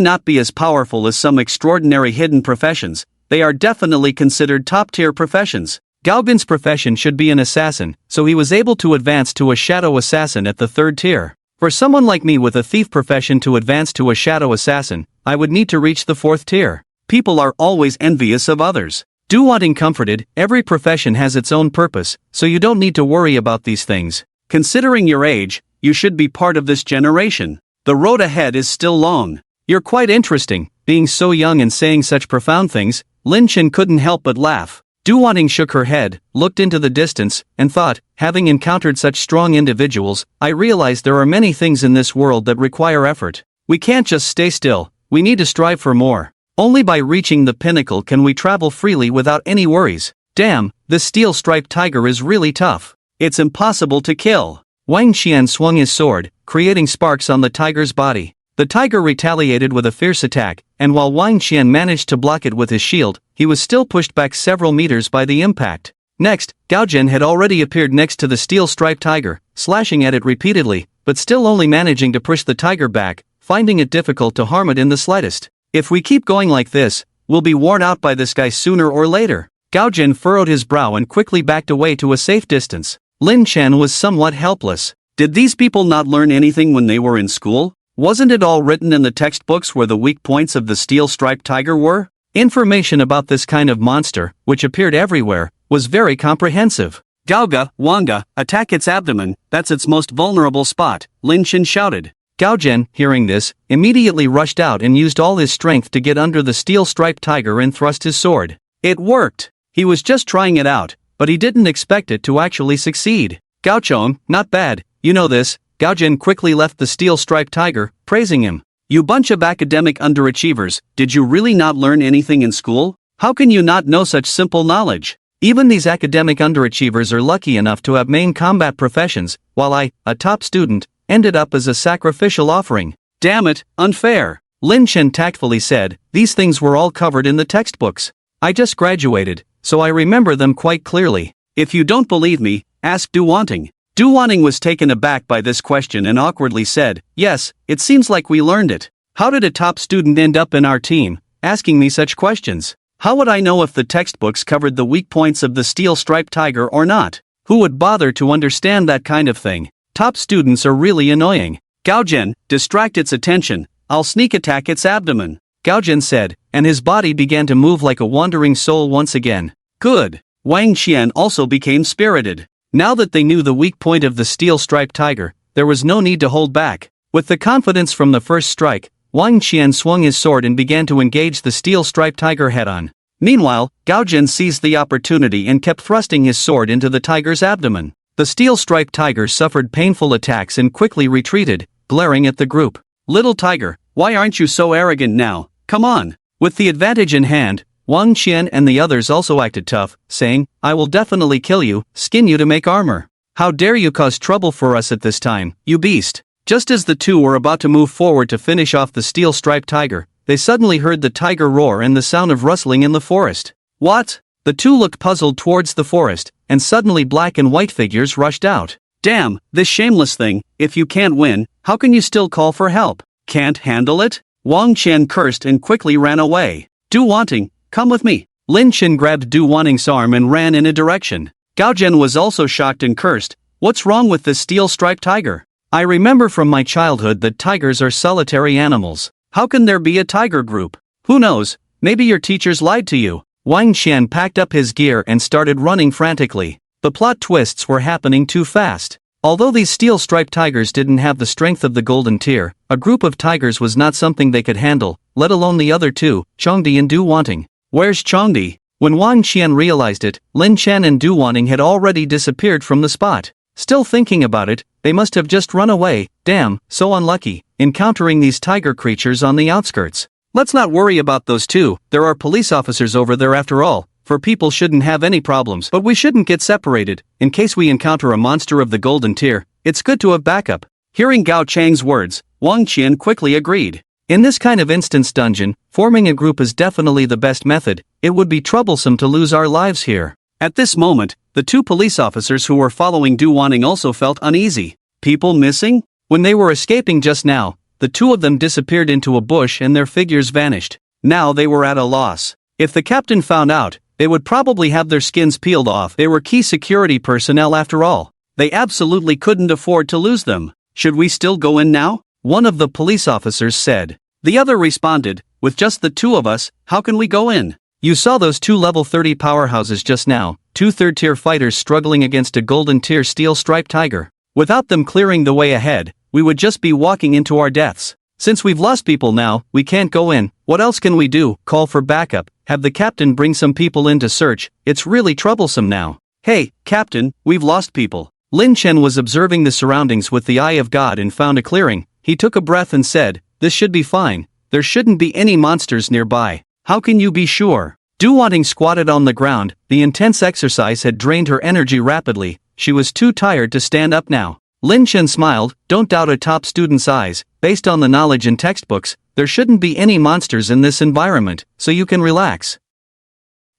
not be as powerful as some extraordinary hidden professions, they are definitely considered top-tier professions. Gaobin's profession should be an assassin, so he was able to advance to a shadow assassin at the third tier. For someone like me with a thief profession to advance to a shadow assassin, I would need to reach the fourth tier. People are always envious of others. Du Wanting comforted, every profession has its own purpose, so you don't need to worry about these things. Considering your age, you should be part of this generation. The road ahead is still long. You're quite interesting, being so young and saying such profound things. Lin Chen couldn't help but laugh. Du Wanting shook her head, looked into the distance, and thought, having encountered such strong individuals, I realize there are many things in this world that require effort. We can't just stay still, we need to strive for more. Only by reaching the pinnacle can we travel freely without any worries. Damn, this steel-striped tiger is really tough. It's impossible to kill. Wang Qian swung his sword, creating sparks on the tiger's body. The tiger retaliated with a fierce attack, and while Wang Qian managed to block it with his shield, he was still pushed back several meters by the impact. Next, Gaojin had already appeared next to the steel-striped tiger, slashing at it repeatedly, but still only managing to push the tiger back, finding it difficult to harm it in the slightest. If we keep going like this, we'll be worn out by this guy sooner or later. Gaojin furrowed his brow and quickly backed away to a safe distance. Lin Chen was somewhat helpless. Did these people not learn anything when they were in school? Wasn't it all written in the textbooks where the weak points of the steel-striped tiger were? Information about this kind of monster, which appeared everywhere, was very comprehensive. Gaoga, Wanga, attack its abdomen, that's its most vulnerable spot, Lin Chen shouted. Gaojin, hearing this, immediately rushed out and used all his strength to get under the steel-striped tiger and thrust his sword. It worked! He was just trying it out, but he didn't expect it to actually succeed. Gaochong, not bad, you know this. Gaojin quickly left the steel-striped tiger, praising him. You bunch of academic underachievers, did you really not learn anything in school? How can you not know such simple knowledge? Even these academic underachievers are lucky enough to have main combat professions, while I, a top student, ended up as a sacrificial offering. Damn it, unfair. Lin Chen tactfully said, these things were all covered in the textbooks. I just graduated, so I remember them quite clearly. If you don't believe me, ask Du Wanting. Du Wanting was taken aback by this question and awkwardly said, yes, it seems like we learned it. How did a top student end up in our team, asking me such questions? How would I know if the textbooks covered the weak points of the steel-striped tiger or not? Who would bother to understand that kind of thing? Top students are really annoying. Gaojin, distract its attention, I'll sneak attack its abdomen. Gaojin said, and his body began to move like a wandering soul once again. Good. Wang Qian also became spirited. Now that they knew the weak point of the steel-striped tiger, there was no need to hold back. With the confidence from the first strike, Wang Qian swung his sword and began to engage the steel-striped tiger head-on. Meanwhile, Gaojin seized the opportunity and kept thrusting his sword into the tiger's abdomen. The steel-striped tiger suffered painful attacks and quickly retreated, glaring at the group. Little tiger, why aren't you so arrogant now? Come on. With the advantage in hand, Wang Qian and the others also acted tough, saying, I will definitely kill you, skin you to make armor. How dare you cause trouble for us at this time, you beast. Just as the two were about to move forward to finish off the steel-striped tiger, they suddenly heard the tiger roar and the sound of rustling in the forest. What? The two looked puzzled towards the forest, and suddenly black and white figures rushed out. Damn, this shameless thing, if you can't win, how can you still call for help? Can't handle it? Wang Qian cursed and quickly ran away. Du Wanting, come with me. Lin Chen grabbed Du Wanting's arm and ran in a direction. Gao Zhen was also shocked and cursed. What's wrong with this steel-striped tiger? I remember from my childhood that tigers are solitary animals. How can there be a tiger group? Who knows, maybe your teachers lied to you. Wang Qian packed up his gear and started running frantically. The plot twists were happening too fast. Although these steel-striped tigers didn't have the strength of the golden tier, a group of tigers was not something they could handle, let alone the other two, Chongdi and Du Wanting. Where's Chongdi? When Wang Qian realized it, Lin Chen and Du Wanting had already disappeared from the spot. Still thinking about it, they must have just run away. Damn, so unlucky, encountering these tiger creatures on the outskirts. Let's not worry about those two, there are police officers over there after all. For people shouldn't have any problems, but we shouldn't get separated. In case we encounter a monster of the golden tier, it's good to have backup. Hearing Gao Chang's words, Wang Qian quickly agreed. In this kind of instance dungeon, forming a group is definitely the best method. It would be troublesome to lose our lives here. At this moment, the two police officers who were following Du Wanting also felt uneasy. People missing? When they were escaping just now, the two of them disappeared into a bush and their figures vanished. Now they were at a loss. If the captain found out, they would probably have their skins peeled off. They were key security personnel after all. They absolutely couldn't afford to lose them. Should we still go in now? One of the police officers said. The other responded, with just the two of us, how can we go in? You saw those two level 30 powerhouses just now, two third-tier fighters struggling against a golden-tier steel-striped tiger. Without them clearing the way ahead, we would just be walking into our deaths. Since we've lost people now, we can't go in. What else can we do? Call for backup, have the captain bring some people in to search. It's really troublesome now. Hey, captain, we've lost people. Lin Chen was observing the surroundings with the eye of God and found a clearing. He took a breath and said, this should be fine. There shouldn't be any monsters nearby. How can you be sure? Du Wanting squatted on the ground. The intense exercise had drained her energy rapidly. She was too tired to stand up now. Lin Chen smiled, don't doubt a top student's eyes. Based on the knowledge in textbooks, there shouldn't be any monsters in this environment, so you can relax.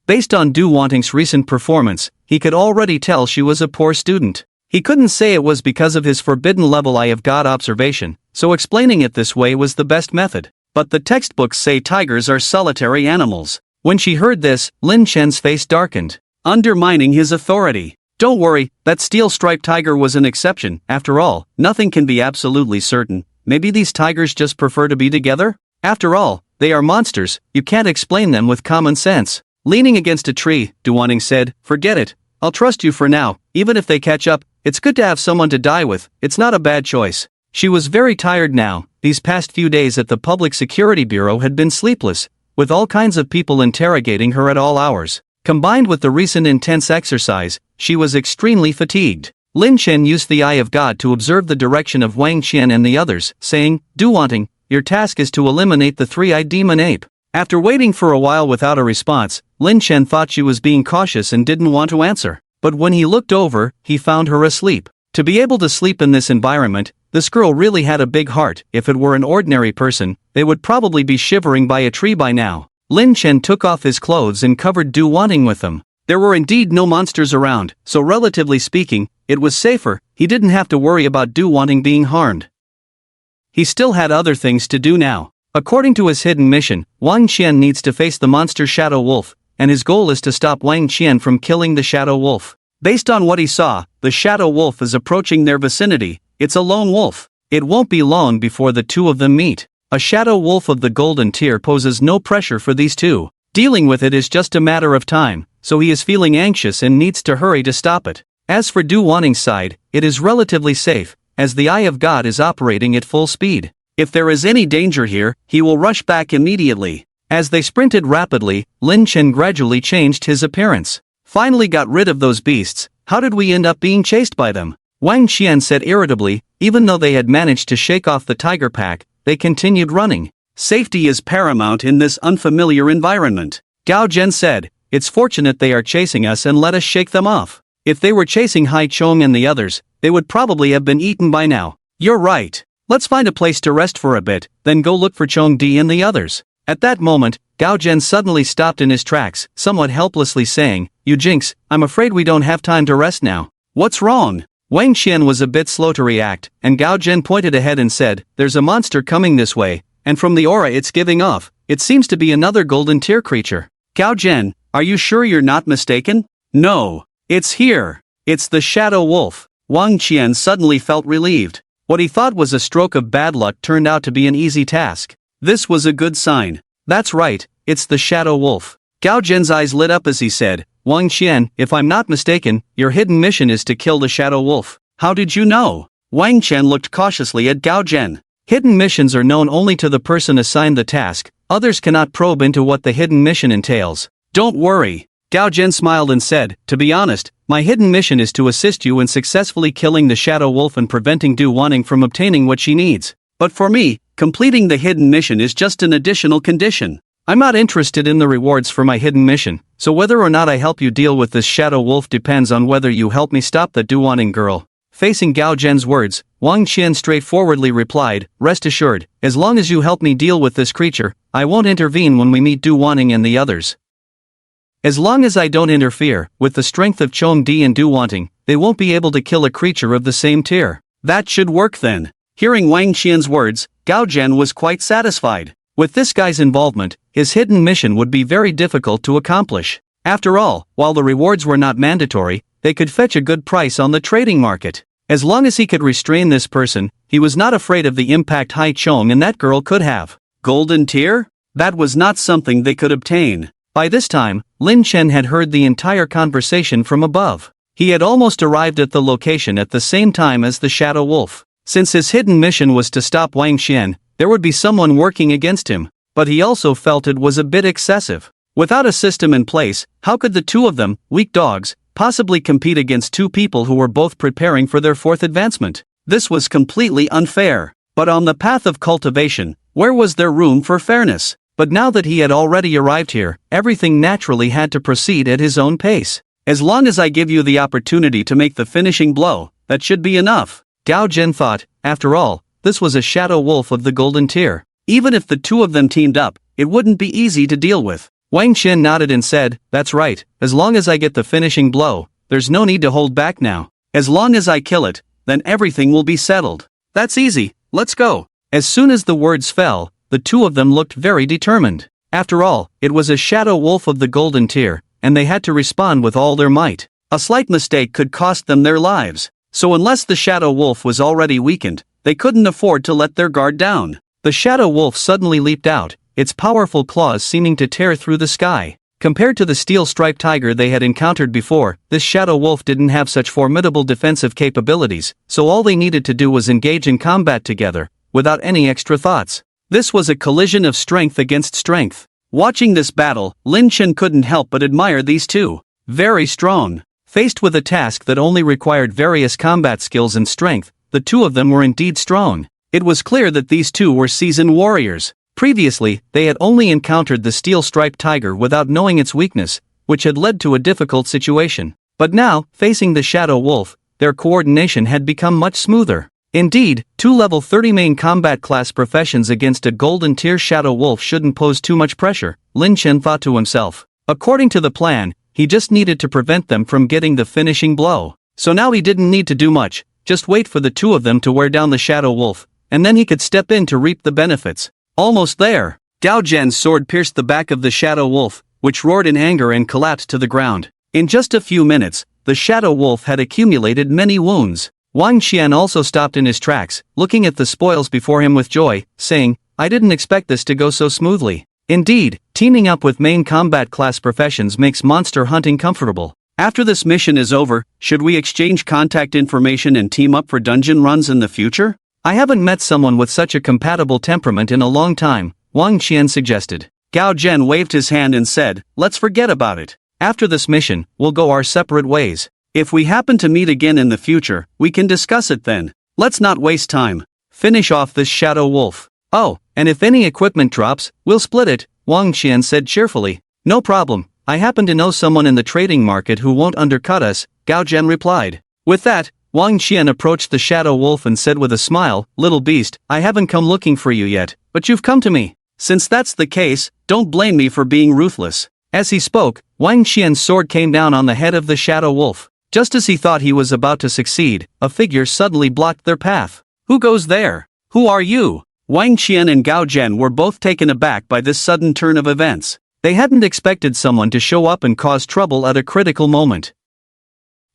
Based on Du Wanting's recent performance, he could already tell she was a poor student. He couldn't say it was because of his forbidden level eye of God observation, so explaining it this way was the best method. But the textbooks say tigers are solitary animals. When she heard this, Lin Chen's face darkened, undermining his authority. Don't worry, that steel-striped tiger was an exception. After all, nothing can be absolutely certain. Maybe these tigers just prefer to be together? After all, they are monsters, you can't explain them with common sense. Leaning against a tree, Du Wanting said, forget it. I'll trust you for now, even if they catch up. It's good to have someone to die with, it's not a bad choice. She was very tired now. These past few days at the Public Security Bureau had been sleepless, with all kinds of people interrogating her at all hours. Combined with the recent intense exercise, she was extremely fatigued. Lin Chen used the eye of God to observe the direction of Wang Qian and the others, saying, Du Wanting, your task is to eliminate the three-eyed demon ape. After waiting for a while without a response, Lin Chen thought she was being cautious and didn't want to answer. But when he looked over, he found her asleep. To be able to sleep in this environment, this girl really had a big heart. If it were an ordinary person, they would probably be shivering by a tree by now. Lin Chen took off his clothes and covered Du Wanting with them. There were indeed no monsters around, so relatively speaking, it was safer. He didn't have to worry about Du Wanting being harmed. He still had other things to do now. According to his hidden mission, Wang Qian needs to face the monster Shadow Wolf, and his goal is to stop Wang Qian from killing the Shadow Wolf. Based on what he saw, the Shadow Wolf is approaching their vicinity. It's a lone wolf. It won't be long before the two of them meet. A Shadow Wolf of the golden tier poses no pressure for these two. Dealing with it is just a matter of time, so he is feeling anxious and needs to hurry to stop it. As for Du Wanting's side, it is relatively safe, as the Eye of God is operating at full speed. If there is any danger here, he will rush back immediately. As they sprinted rapidly, Lin Chen gradually changed his appearance. Finally got rid of those beasts. How did we end up being chased by them? Wang Qian said irritably. Even though they had managed to shake off the tiger pack, they continued running. Safety is paramount in this unfamiliar environment. Gao Zhen said, it's fortunate they are chasing us and let us shake them off. If they were chasing Hai Chong and the others, they would probably have been eaten by now. You're right. Let's find a place to rest for a bit, then go look for Chong Di and the others. At that moment, Gao Zhen suddenly stopped in his tracks, somewhat helplessly saying, you jinx, I'm afraid we don't have time to rest now. What's wrong? Wang Qian was a bit slow to react, and Gao Zhen pointed ahead and said, "There's a monster coming this way, and from the aura it's giving off, it seems to be another golden tier creature." "Gao Zhen, are you sure you're not mistaken?" "No. It's here. It's the Shadow Wolf." Wang Qian suddenly felt relieved. What he thought was a stroke of bad luck turned out to be an easy task. This was a good sign. "That's right, it's the Shadow Wolf." Gao Zhen's eyes lit up as he said, "Wang Qian, if I'm not mistaken, your hidden mission is to kill the Shadow Wolf." "How did you know?" Wang Qian looked cautiously at Gao Zhen. Hidden missions are known only to the person assigned the task, others cannot probe into what the hidden mission entails. "Don't worry." Gao Zhen smiled and said, "To be honest, my hidden mission is to assist you in successfully killing the Shadow Wolf and preventing Du Wanting from obtaining what she needs. But for me, completing the hidden mission is just an additional condition. I'm not interested in the rewards for my hidden mission, so whether or not I help you deal with this Shadow Wolf depends on whether you help me stop the Du Wanting girl." Facing Gao Zhen's words, Wang Qian straightforwardly replied, "Rest assured, as long as you help me deal with this creature, I won't intervene when we meet Du Wanting and the others. As long as I don't interfere, with the strength of Chong Di and Du Wanting, they won't be able to kill a creature of the same tier." "That should work then." Hearing Wang Qian's words, Gao Zhen was quite satisfied. With this guy's involvement, his hidden mission would be very difficult to accomplish. After all, while the rewards were not mandatory, they could fetch a good price on the trading market. As long as he could restrain this person, he was not afraid of the impact Hai Chong and that girl could have. Golden tier? That was not something they could obtain. By this time, Lin Chen had heard the entire conversation from above. He had almost arrived at the location at the same time as the Shadow Wolf. Since his hidden mission was to stop Wang Qian, there would be someone working against him, but he also felt it was a bit excessive. Without a system in place, how could the two of them, weak dogs, possibly compete against two people who were both preparing for their fourth advancement? This was completely unfair. But on the path of cultivation, where was there room for fairness? But now that he had already arrived here, everything naturally had to proceed at his own pace. "As long as I give you the opportunity to make the finishing blow, that should be enough," Gao Zhen thought. After all, this was a Shadow Wolf of the golden tier. Even if the two of them teamed up, it wouldn't be easy to deal with. Wang Qian nodded and said, "That's right, as long as I get the finishing blow, there's no need to hold back now. As long as I kill it, then everything will be settled. That's easy, let's go." As soon as the words fell, the two of them looked very determined. After all, it was a Shadow Wolf of the golden tier, and they had to respond with all their might. A slight mistake could cost them their lives. So unless the Shadow Wolf was already weakened, they couldn't afford to let their guard down. The Shadow Wolf suddenly leaped out, its powerful claws seeming to tear through the sky. Compared to the steel-striped tiger they had encountered before, this Shadow Wolf didn't have such formidable defensive capabilities, so all they needed to do was engage in combat together, without any extra thoughts. This was a collision of strength against strength. Watching this battle, Lin Chen couldn't help but admire these two. Very strong. Faced with a task that only required various combat skills and strength, the two of them were indeed strong. It was clear that these two were seasoned warriors. Previously, they had only encountered the steel-striped tiger without knowing its weakness, which had led to a difficult situation. But now, facing the Shadow Wolf, their coordination had become much smoother. Indeed, two level 30 main combat class professions against a golden tier Shadow Wolf shouldn't pose too much pressure, Lin Chen thought to himself. According to the plan, he just needed to prevent them from getting the finishing blow. So now he didn't need to do much, just wait for the two of them to wear down the Shadow Wolf, and then he could step in to reap the benefits. Almost there. Gao Zhen's sword pierced the back of the Shadow Wolf, which roared in anger and collapsed to the ground. In just a few minutes, the Shadow Wolf had accumulated many wounds. Wang Qian also stopped in his tracks, looking at the spoils before him with joy, saying, "I didn't expect this to go so smoothly." Indeed, teaming up with main combat class professions makes monster hunting comfortable. After this mission is over, should we exchange contact information and team up for dungeon runs in the future? I haven't met someone with such a compatible temperament in a long time, Wang Qian suggested. Gao Zhen waved his hand and said, "Let's forget about it. After this mission, we'll go our separate ways. If we happen to meet again in the future, we can discuss it then. Let's not waste time. Finish off this Shadow Wolf. Oh, and if any equipment drops, we'll split it," Wang Qian said cheerfully. "No problem, I happen to know someone in the trading market who won't undercut us," Gao Zhen replied. With that, Wang Qian approached the Shadow Wolf and said with a smile, "Little beast, I haven't come looking for you yet, but you've come to me. Since that's the case, don't blame me for being ruthless." As he spoke, Wang Qian's sword came down on the head of the Shadow Wolf. Just as he thought he was about to succeed, a figure suddenly blocked their path. Who goes there? Who are you? Wang Qian and Gao Zhen were both taken aback by this sudden turn of events. They hadn't expected someone to show up and cause trouble at a critical moment.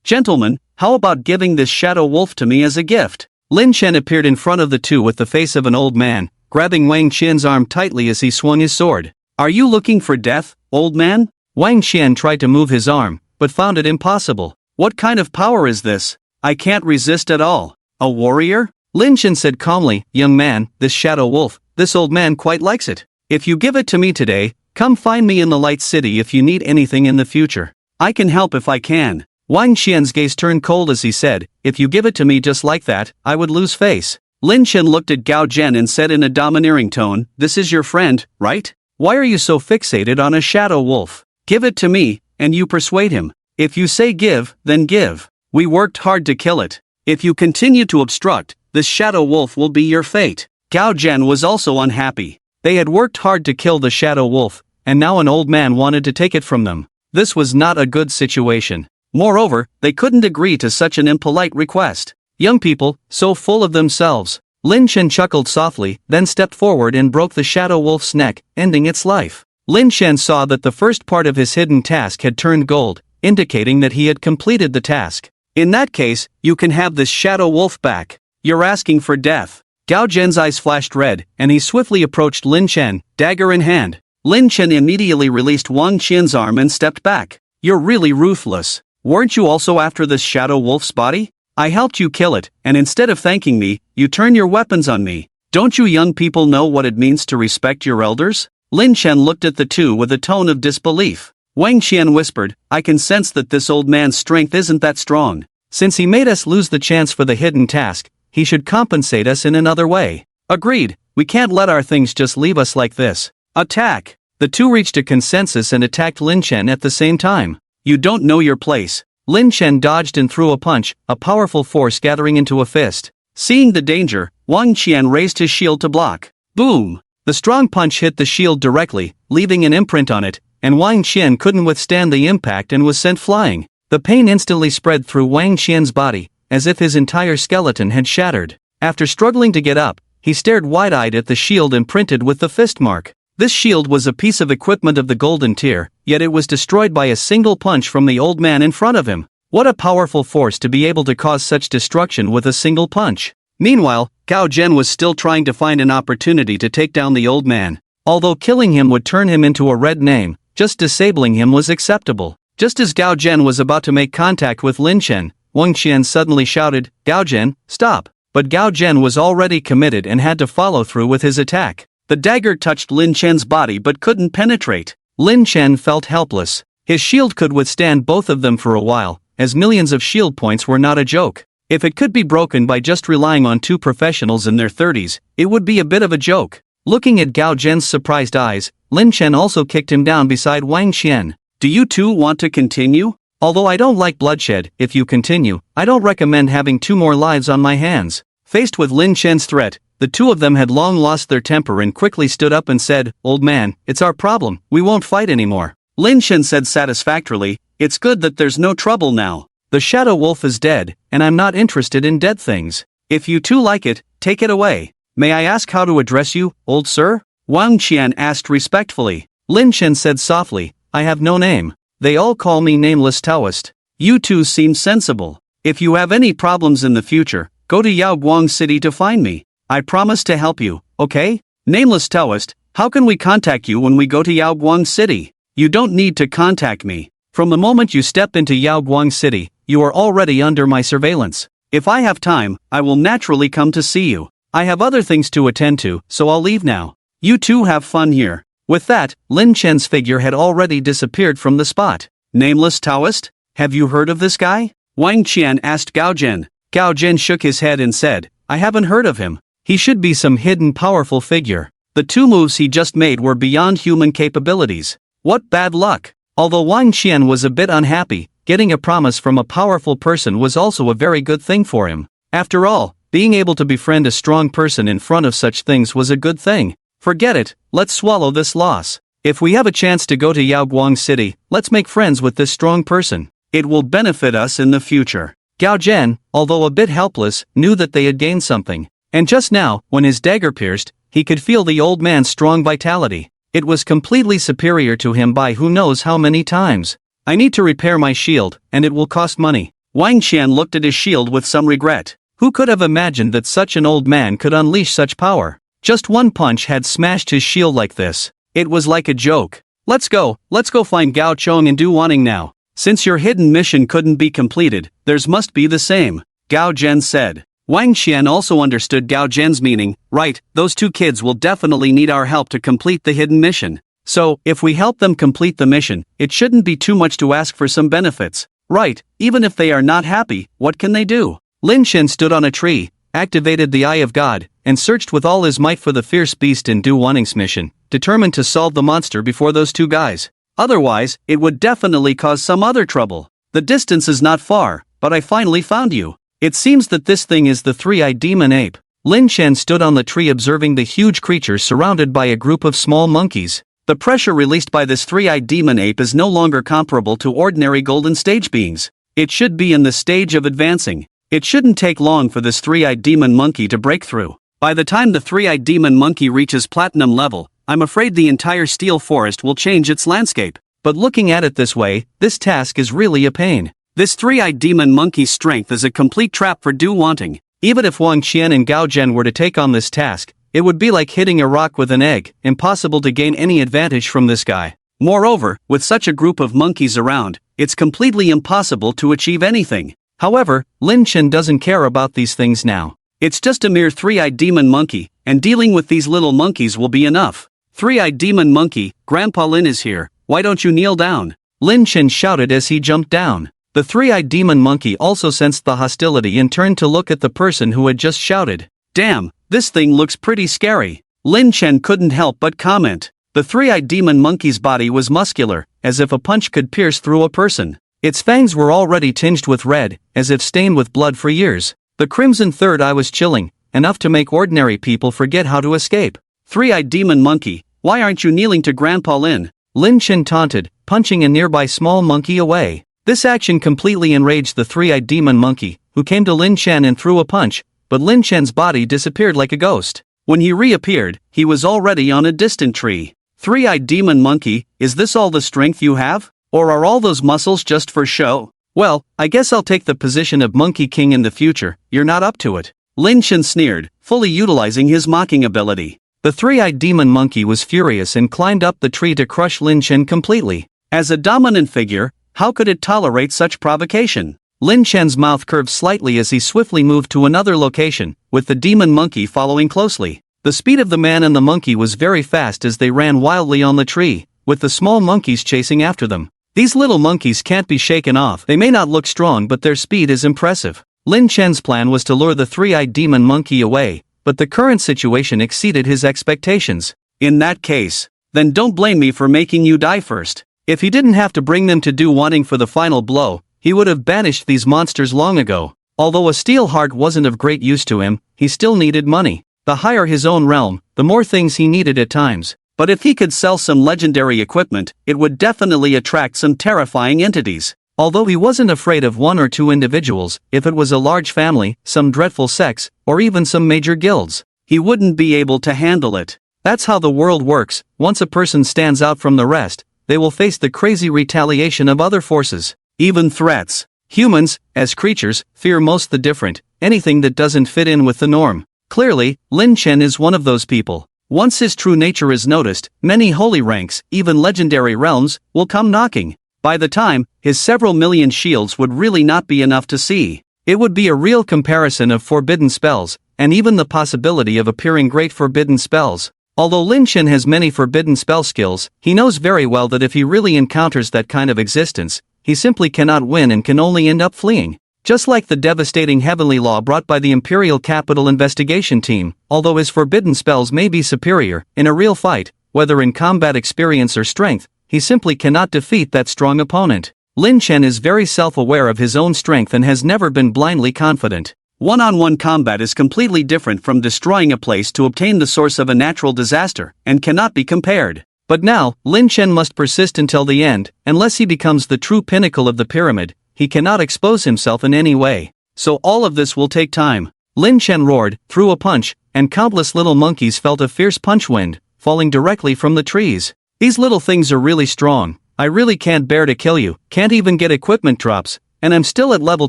Gentlemen, how about giving this shadow wolf to me as a gift? Lin Chen appeared in front of the two with the face of an old man, grabbing Wang Qian's arm tightly as he swung his sword. Are you looking for death, old man? Wang Qian tried to move his arm, but found it impossible. What kind of power is this? I can't resist at all. A warrior? Lin Chen said calmly, young man, this shadow wolf, this old man quite likes it. If you give it to me today, come find me in the Light City if you need anything in the future. I can help if I can. Wang Qian's gaze turned cold as he said, if you give it to me just like that, I would lose face. Lin Chen looked at Gao Zhen and said in a domineering tone, this is your friend, right? Why are you so fixated on a shadow wolf? Give it to me, and you persuade him. If you say give, then give. We worked hard to kill it. If you continue to obstruct, this shadow wolf will be your fate. Gao Zhen was also unhappy. They had worked hard to kill the shadow wolf, and now an old man wanted to take it from them. This was not a good situation. Moreover, they couldn't agree to such an impolite request. Young people, so full of themselves. Lin Chen chuckled softly, then stepped forward and broke the shadow wolf's neck, ending its life. Lin Chen saw that the first part of his hidden task had turned gold, indicating that he had completed the task. In that case, you can have this shadow wolf back. You're asking for death. Gao Zhen's eyes flashed red, and he swiftly approached Lin Chen, dagger in hand. Lin Chen immediately released Wang Qian's arm and stepped back. You're really ruthless. Weren't you also after this shadow wolf's body? I helped you kill it, and instead of thanking me, you turn your weapons on me. Don't you young people know what it means to respect your elders? Lin Chen looked at the two with a tone of disbelief. Wang Qian whispered, I can sense that this old man's strength isn't that strong. Since he made us lose the chance for the hidden task, he should compensate us in another way. Agreed, we can't let our things just leave us like this. Attack! The two reached a consensus and attacked Lin Chen at the same time. You don't know your place. Lin Chen dodged and threw a punch, a powerful force gathering into a fist. Seeing the danger, Wang Qian raised his shield to block. Boom! The strong punch hit the shield directly, leaving an imprint on it, and Wang Qian couldn't withstand the impact and was sent flying. The pain instantly spread through Wang Qian's body, as if his entire skeleton had shattered. After struggling to get up, he stared wide-eyed at the shield imprinted with the fist mark. This shield was a piece of equipment of the golden tier, yet it was destroyed by a single punch from the old man in front of him. What a powerful force to be able to cause such destruction with a single punch. Meanwhile, Gao Zhen was still trying to find an opportunity to take down the old man. Although killing him would turn him into a red name, just disabling him was acceptable. Just as Gao Zhen was about to make contact with Lin Chen, Wang Qian suddenly shouted, Gao Zhen, stop! But Gao Zhen was already committed and had to follow through with his attack. The dagger touched Lin Chen's body but couldn't penetrate. Lin Chen felt helpless. His shield could withstand both of them for a while, as millions of shield points were not a joke. If it could be broken by just relying on two professionals in their 30s, it would be a bit of a joke. Looking at Gao Zhen's surprised eyes, Lin Chen also kicked him down beside Wang Qian. Do you two want to continue? Although I don't like bloodshed, if you continue, I don't recommend having 2 more lives on my hands. Faced with Lin Chen's threat, the two of them had long lost their temper and quickly stood up and said, Old man, it's our problem, we won't fight anymore. Lin Chen said satisfactorily, it's good that there's no trouble now. The shadow wolf is dead, and I'm not interested in dead things. If you two like it, take it away. May I ask how to address you, old sir? Wang Qian asked respectfully. Lin Chen said softly, I have no name. They all call me Nameless Taoist. You two seem sensible. If you have any problems in the future, go to Yaoguang City to find me. I promise to help you, okay? Nameless Taoist, how can we contact you when we go to Yaoguang City? You don't need to contact me. From the moment you step into Yaoguang City, you are already under my surveillance. If I have time, I will naturally come to see you. I have other things to attend to, so I'll leave now. You two have fun here. With that, Lin Chen's figure had already disappeared from the spot. Nameless Taoist? Have you heard of this guy? Wang Qian asked Gao Zhen. Gao Zhen shook his head and said, I haven't heard of him. He should be some hidden powerful figure. The 2 moves he just made were beyond human capabilities. What bad luck. Although Wang Qian was a bit unhappy, getting a promise from a powerful person was also a very good thing for him. After all, being able to befriend a strong person in front of such things was a good thing. Forget it, let's swallow this loss. If we have a chance to go to Yaoguang City, let's make friends with this strong person. It will benefit us in the future. Gao Zhen, although a bit helpless, knew that they had gained something. And just now, when his dagger pierced, he could feel the old man's strong vitality. It was completely superior to him by who knows how many times. I need to repair my shield, and it will cost money. Wang Qian looked at his shield with some regret. Who could have imagined that such an old man could unleash such power? Just one punch had smashed his shield like this. It was like a joke. Let's go find Gao Chong and do Wanting now. Since your hidden mission couldn't be completed, theirs must be the same, Gao Zhen said. Wang Qian also understood Gao Zhen's meaning. Right, those two kids will definitely need our help to complete the hidden mission. So, if we help them complete the mission, it shouldn't be too much to ask for some benefits. Right, even if they are not happy, what can they do? Lin Shen stood on a tree, activated the Eye of God, and searched with all his might for the fierce beast in Du Wanting's mission, determined to solve the monster before those two guys. Otherwise, it would definitely cause some other trouble. The distance is not far, but I finally found you. It seems that this thing is the three-eyed demon ape. Lin Shen stood on the tree observing the huge creature surrounded by a group of small monkeys. The pressure released by this three-eyed demon ape is no longer comparable to ordinary golden stage beings. It should be in the stage of advancing. It shouldn't take long for this three-eyed demon monkey to break through. By the time the three-eyed demon monkey reaches platinum level, I'm afraid the entire steel forest will change its landscape. But looking at it this way, this task is really a pain. This three-eyed demon monkey's strength is a complete trap for Du Wanting. Even if Wang Qian and Gao Zhen were to take on this task, it would be like hitting a rock with an egg, impossible to gain any advantage from this guy. Moreover, with such a group of monkeys around, it's completely impossible to achieve anything. However, Lin Shen doesn't care about these things now. It's just a mere three-eyed demon monkey, and dealing with these little monkeys will be enough. Three-eyed demon monkey, Grandpa Lin is here, why don't you kneel down? Lin Shen shouted as he jumped down. The three-eyed demon monkey also sensed the hostility and turned to look at the person who had just shouted. Damn, this thing looks pretty scary. Lin Shen couldn't help but comment. The three-eyed demon monkey's body was muscular, as if a punch could pierce through a person. Its fangs were already tinged with red, as if stained with blood for years. The crimson third eye was chilling, enough to make ordinary people forget how to escape. Three-eyed demon monkey, why aren't you kneeling to Grandpa Lin? Lin Shen taunted, punching a nearby small monkey away. This action completely enraged the three-eyed demon monkey, who came to Lin Shen and threw a punch, but Lin Shen's body disappeared like a ghost. When he reappeared, he was already on a distant tree. Three-eyed demon monkey, is this all the strength you have? Or are all those muscles just for show? Well, I guess I'll take the position of Monkey King in the future, you're not up to it. Lin Shen sneered, fully utilizing his mocking ability. The three-eyed demon monkey was furious and climbed up the tree to crush Lin Shen completely. As a dominant figure, how could it tolerate such provocation? Lin Shen's mouth curved slightly as he swiftly moved to another location, with the demon monkey following closely. The speed of the man and the monkey was very fast as they ran wildly on the tree, with the small monkeys chasing after them. These little monkeys can't be shaken off. They may not look strong, but their speed is impressive. Lin Shen's plan was to lure the three-eyed demon monkey away, but the current situation exceeded his expectations. In that case, then don't blame me for making you die first. If he didn't have to bring them to Du Wanting for the final blow, he would have banished these monsters long ago. Although a steel heart wasn't of great use to him, he still needed money. The higher his own realm, the more things he needed at times. But if he could sell some legendary equipment, it would definitely attract some terrifying entities. Although he wasn't afraid of one or two individuals, if it was a large family, some dreadful sects, or even some major guilds, he wouldn't be able to handle it. That's how the world works. Once a person stands out from the rest, they will face the crazy retaliation of other forces, even threats. Humans, as creatures, fear most the different, anything that doesn't fit in with the norm. Clearly, Lin Shen is one of those people. Once his true nature is noticed, many holy ranks, even legendary realms, will come knocking. By the time, his several million shields would really not be enough to see. It would be a real comparison of forbidden spells, and even the possibility of appearing great forbidden spells. Although Lin Shen has many forbidden spell skills, he knows very well that if he really encounters that kind of existence, he simply cannot win and can only end up fleeing. Just like the devastating heavenly law brought by the Imperial Capital Investigation Team, although his forbidden spells may be superior, in a real fight, whether in combat experience or strength, he simply cannot defeat that strong opponent. Lin Shen is very self-aware of his own strength and has never been blindly confident. One-on-one combat is completely different from destroying a place to obtain the source of a natural disaster, and cannot be compared. But now, Lin Chen must persist until the end. Unless he becomes the true pinnacle of the pyramid, he cannot expose himself in any way. So all of this will take time. Lin Chen roared, threw a punch, and countless little monkeys felt a fierce punch wind, falling directly from the trees. These little things are really strong. I really can't bear to kill you, can't even get equipment drops, and I'm still at level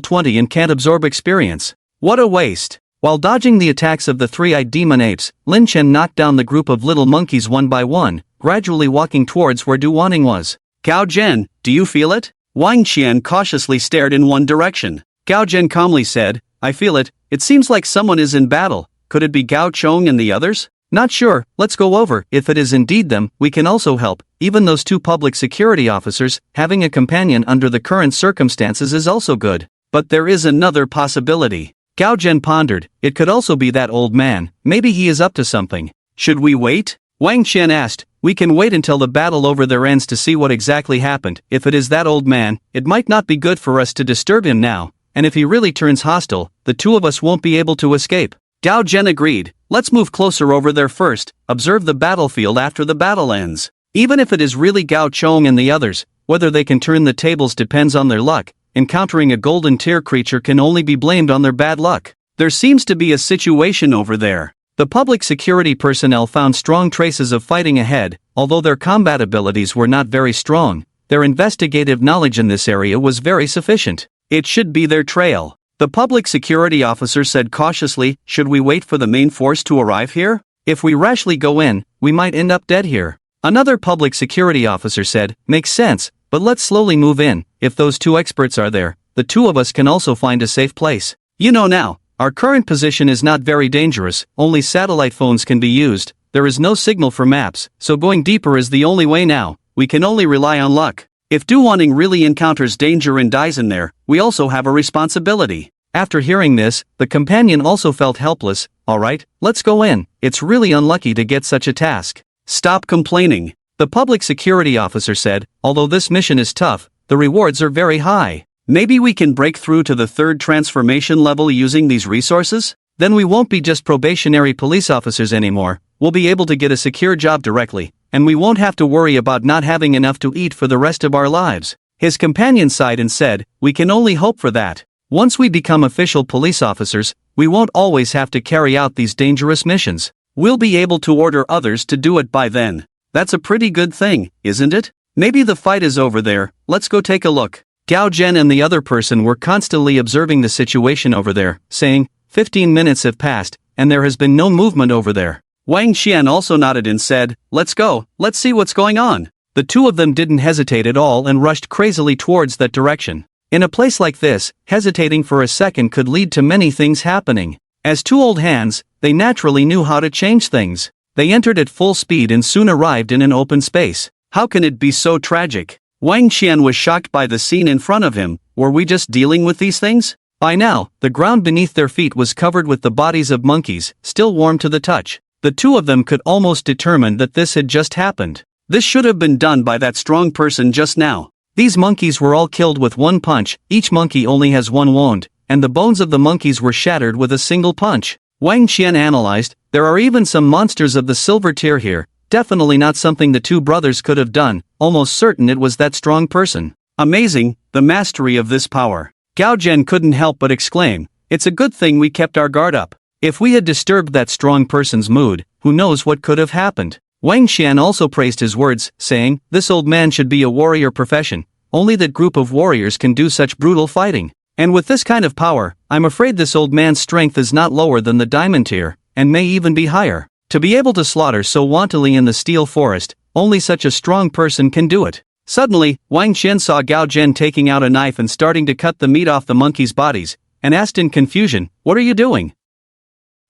20 and can't absorb experience. What a waste. While dodging the attacks of the three-eyed demon apes, Lin Chen knocked down the group of little monkeys one by one, gradually walking towards where Du Wanning was. Gao Zhen, do you feel it? Wang Qian cautiously stared in one direction. Gao Zhen calmly said, I feel it. It seems like someone is in battle. Could it be Gao Chong and the others? Not sure, let's go over. If it is indeed them, we can also help. Even those two public security officers, having a companion under the current circumstances is also good. But there is another possibility. Gao Zhen pondered, it could also be that old man, maybe he is up to something. Should we wait? Wang Qian asked. We can wait until the battle over there ends to see what exactly happened. If it is that old man, it might not be good for us to disturb him now, and if he really turns hostile, the two of us won't be able to escape. Gao Zhen agreed. Let's move closer over there first, observe the battlefield after the battle ends. Even if it is really Gao Chong and the others, whether they can turn the tables depends on their luck. Encountering a golden tear creature can only be blamed on their bad luck. There seems to be a situation over there. The public security personnel found strong traces of fighting ahead. Although their combat abilities were not very strong, their investigative knowledge in this area was very sufficient. It should be their trail. The public security officer said cautiously, should we wait for the main force to arrive here? If we rashly go in, we might end up dead here. Another public security officer said, makes sense, but let's slowly move in. If those two experts are there, the two of us can also find a safe place. You know now, our current position is not very dangerous, only satellite phones can be used, there is no signal for maps, so going deeper is the only way now, we can only rely on luck. If Du Wanning really encounters danger and dies in there, we also have a responsibility. After hearing this, the companion also felt helpless. Alright, let's go in, it's really unlucky to get such a task. Stop complaining. The public security officer said, although this mission is tough, the rewards are very high. Maybe we can break through to the third transformation level using these resources? Then we won't be just probationary police officers anymore, we'll be able to get a secure job directly, and we won't have to worry about not having enough to eat for the rest of our lives. His companion sighed and said, we can only hope for that. Once we become official police officers, we won't always have to carry out these dangerous missions. We'll be able to order others to do it by then. That's a pretty good thing, isn't it? Maybe the fight is over there, let's go take a look. Gao Zhen and the other person were constantly observing the situation over there, saying, 15 minutes have passed, and there has been no movement over there. Wang Qian also nodded and said, let's go, let's see what's going on. The two of them didn't hesitate at all and rushed crazily towards that direction. In a place like this, hesitating for a second could lead to many things happening. As two old hands, they naturally knew how to change things. They entered at full speed and soon arrived in an open space. How can it be so tragic? Wang Qian was shocked by the scene in front of him. Were we just dealing with these things? By now, the ground beneath their feet was covered with the bodies of monkeys, still warm to the touch. The two of them could almost determine that this had just happened. This should have been done by that strong person just now. These monkeys were all killed with one punch, each monkey only has one wound, and the bones of the monkeys were shattered with a single punch. Wang Qian analyzed, there are even some monsters of the silver tier here, definitely not something the two brothers could have done, almost certain it was that strong person. Amazing, the mastery of this power. Gao Zhen couldn't help but exclaim, it's a good thing we kept our guard up. If we had disturbed that strong person's mood, who knows what could have happened. Wang Qian also praised his words, saying, this old man should be a warrior profession, only that group of warriors can do such brutal fighting. And with this kind of power, I'm afraid this old man's strength is not lower than the diamond tier, and may even be higher. To be able to slaughter so wantonly in the steel forest, only such a strong person can do it. Suddenly, Wang Qian saw Gao Zhen taking out a knife and starting to cut the meat off the monkeys' bodies, and asked in confusion, what are you doing?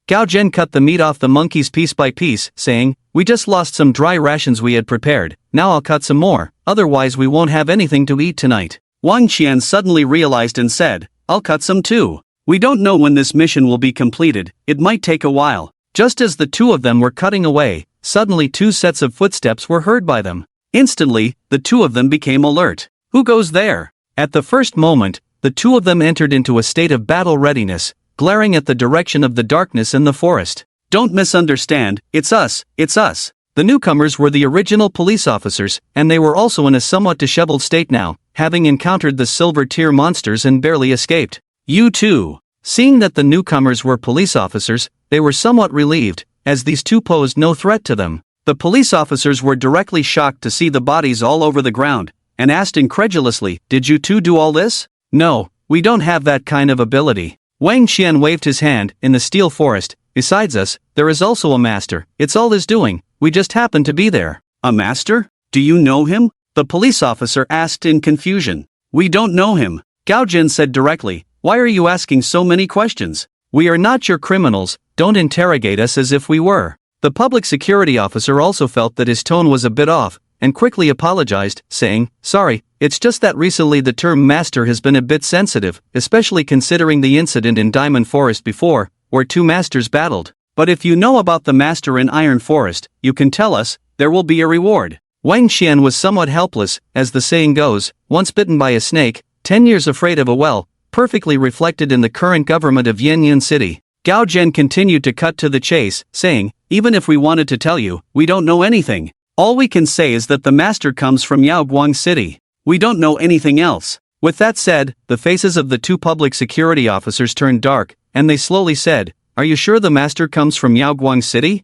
Gao Zhen cut the meat off the monkeys piece by piece, saying, we just lost some dry rations we had prepared, now I'll cut some more, otherwise we won't have anything to eat tonight. Wang Qian suddenly realized and said, I'll cut some too. We don't know when this mission will be completed, it might take a while. Just as the two of them were cutting away, suddenly two sets of footsteps were heard by them. Instantly, the two of them became alert. Who goes there? At the first moment, the two of them entered into a state of battle readiness, glaring at the direction of the darkness in the forest. Don't misunderstand, it's us, it's us. The newcomers were the original police officers, and they were also in a somewhat disheveled state now, having encountered the silver tier monsters and barely escaped. You too. Seeing that the newcomers were police officers, they were somewhat relieved, as these two posed no threat to them. The police officers were directly shocked to see the bodies all over the ground, and asked incredulously, "Did you two do all this?" "No, we don't have that kind of ability." Wang Qian waved his hand. "In the steel forest, besides us, there is also a master. It's all his doing, we just happened to be there." "A master? Do you know him?" the police officer asked in confusion. "We don't know him," Gao Jin said directly. "Why are you asking so many questions? We are not your criminals, don't interrogate us as if we were." The public security officer also felt that his tone was a bit off, and quickly apologized, saying, "Sorry, it's just that recently the term master has been a bit sensitive, especially considering the incident in Diamond Forest before, where two masters battled. But if you know about the master in Iron Forest, you can tell us, there will be a reward." Wang Qian was somewhat helpless, as the saying goes, once bitten by a snake, 10 years afraid of a well, perfectly reflected in the current government of Yanyan City. Gao Zhen continued to cut to the chase, saying, "Even if we wanted to tell you, we don't know anything. All we can say is that the master comes from Yaoguang City. We don't know anything else." With that said, the faces of the two public security officers turned dark, and they slowly said, "Are you sure the master comes from Yaoguang City?"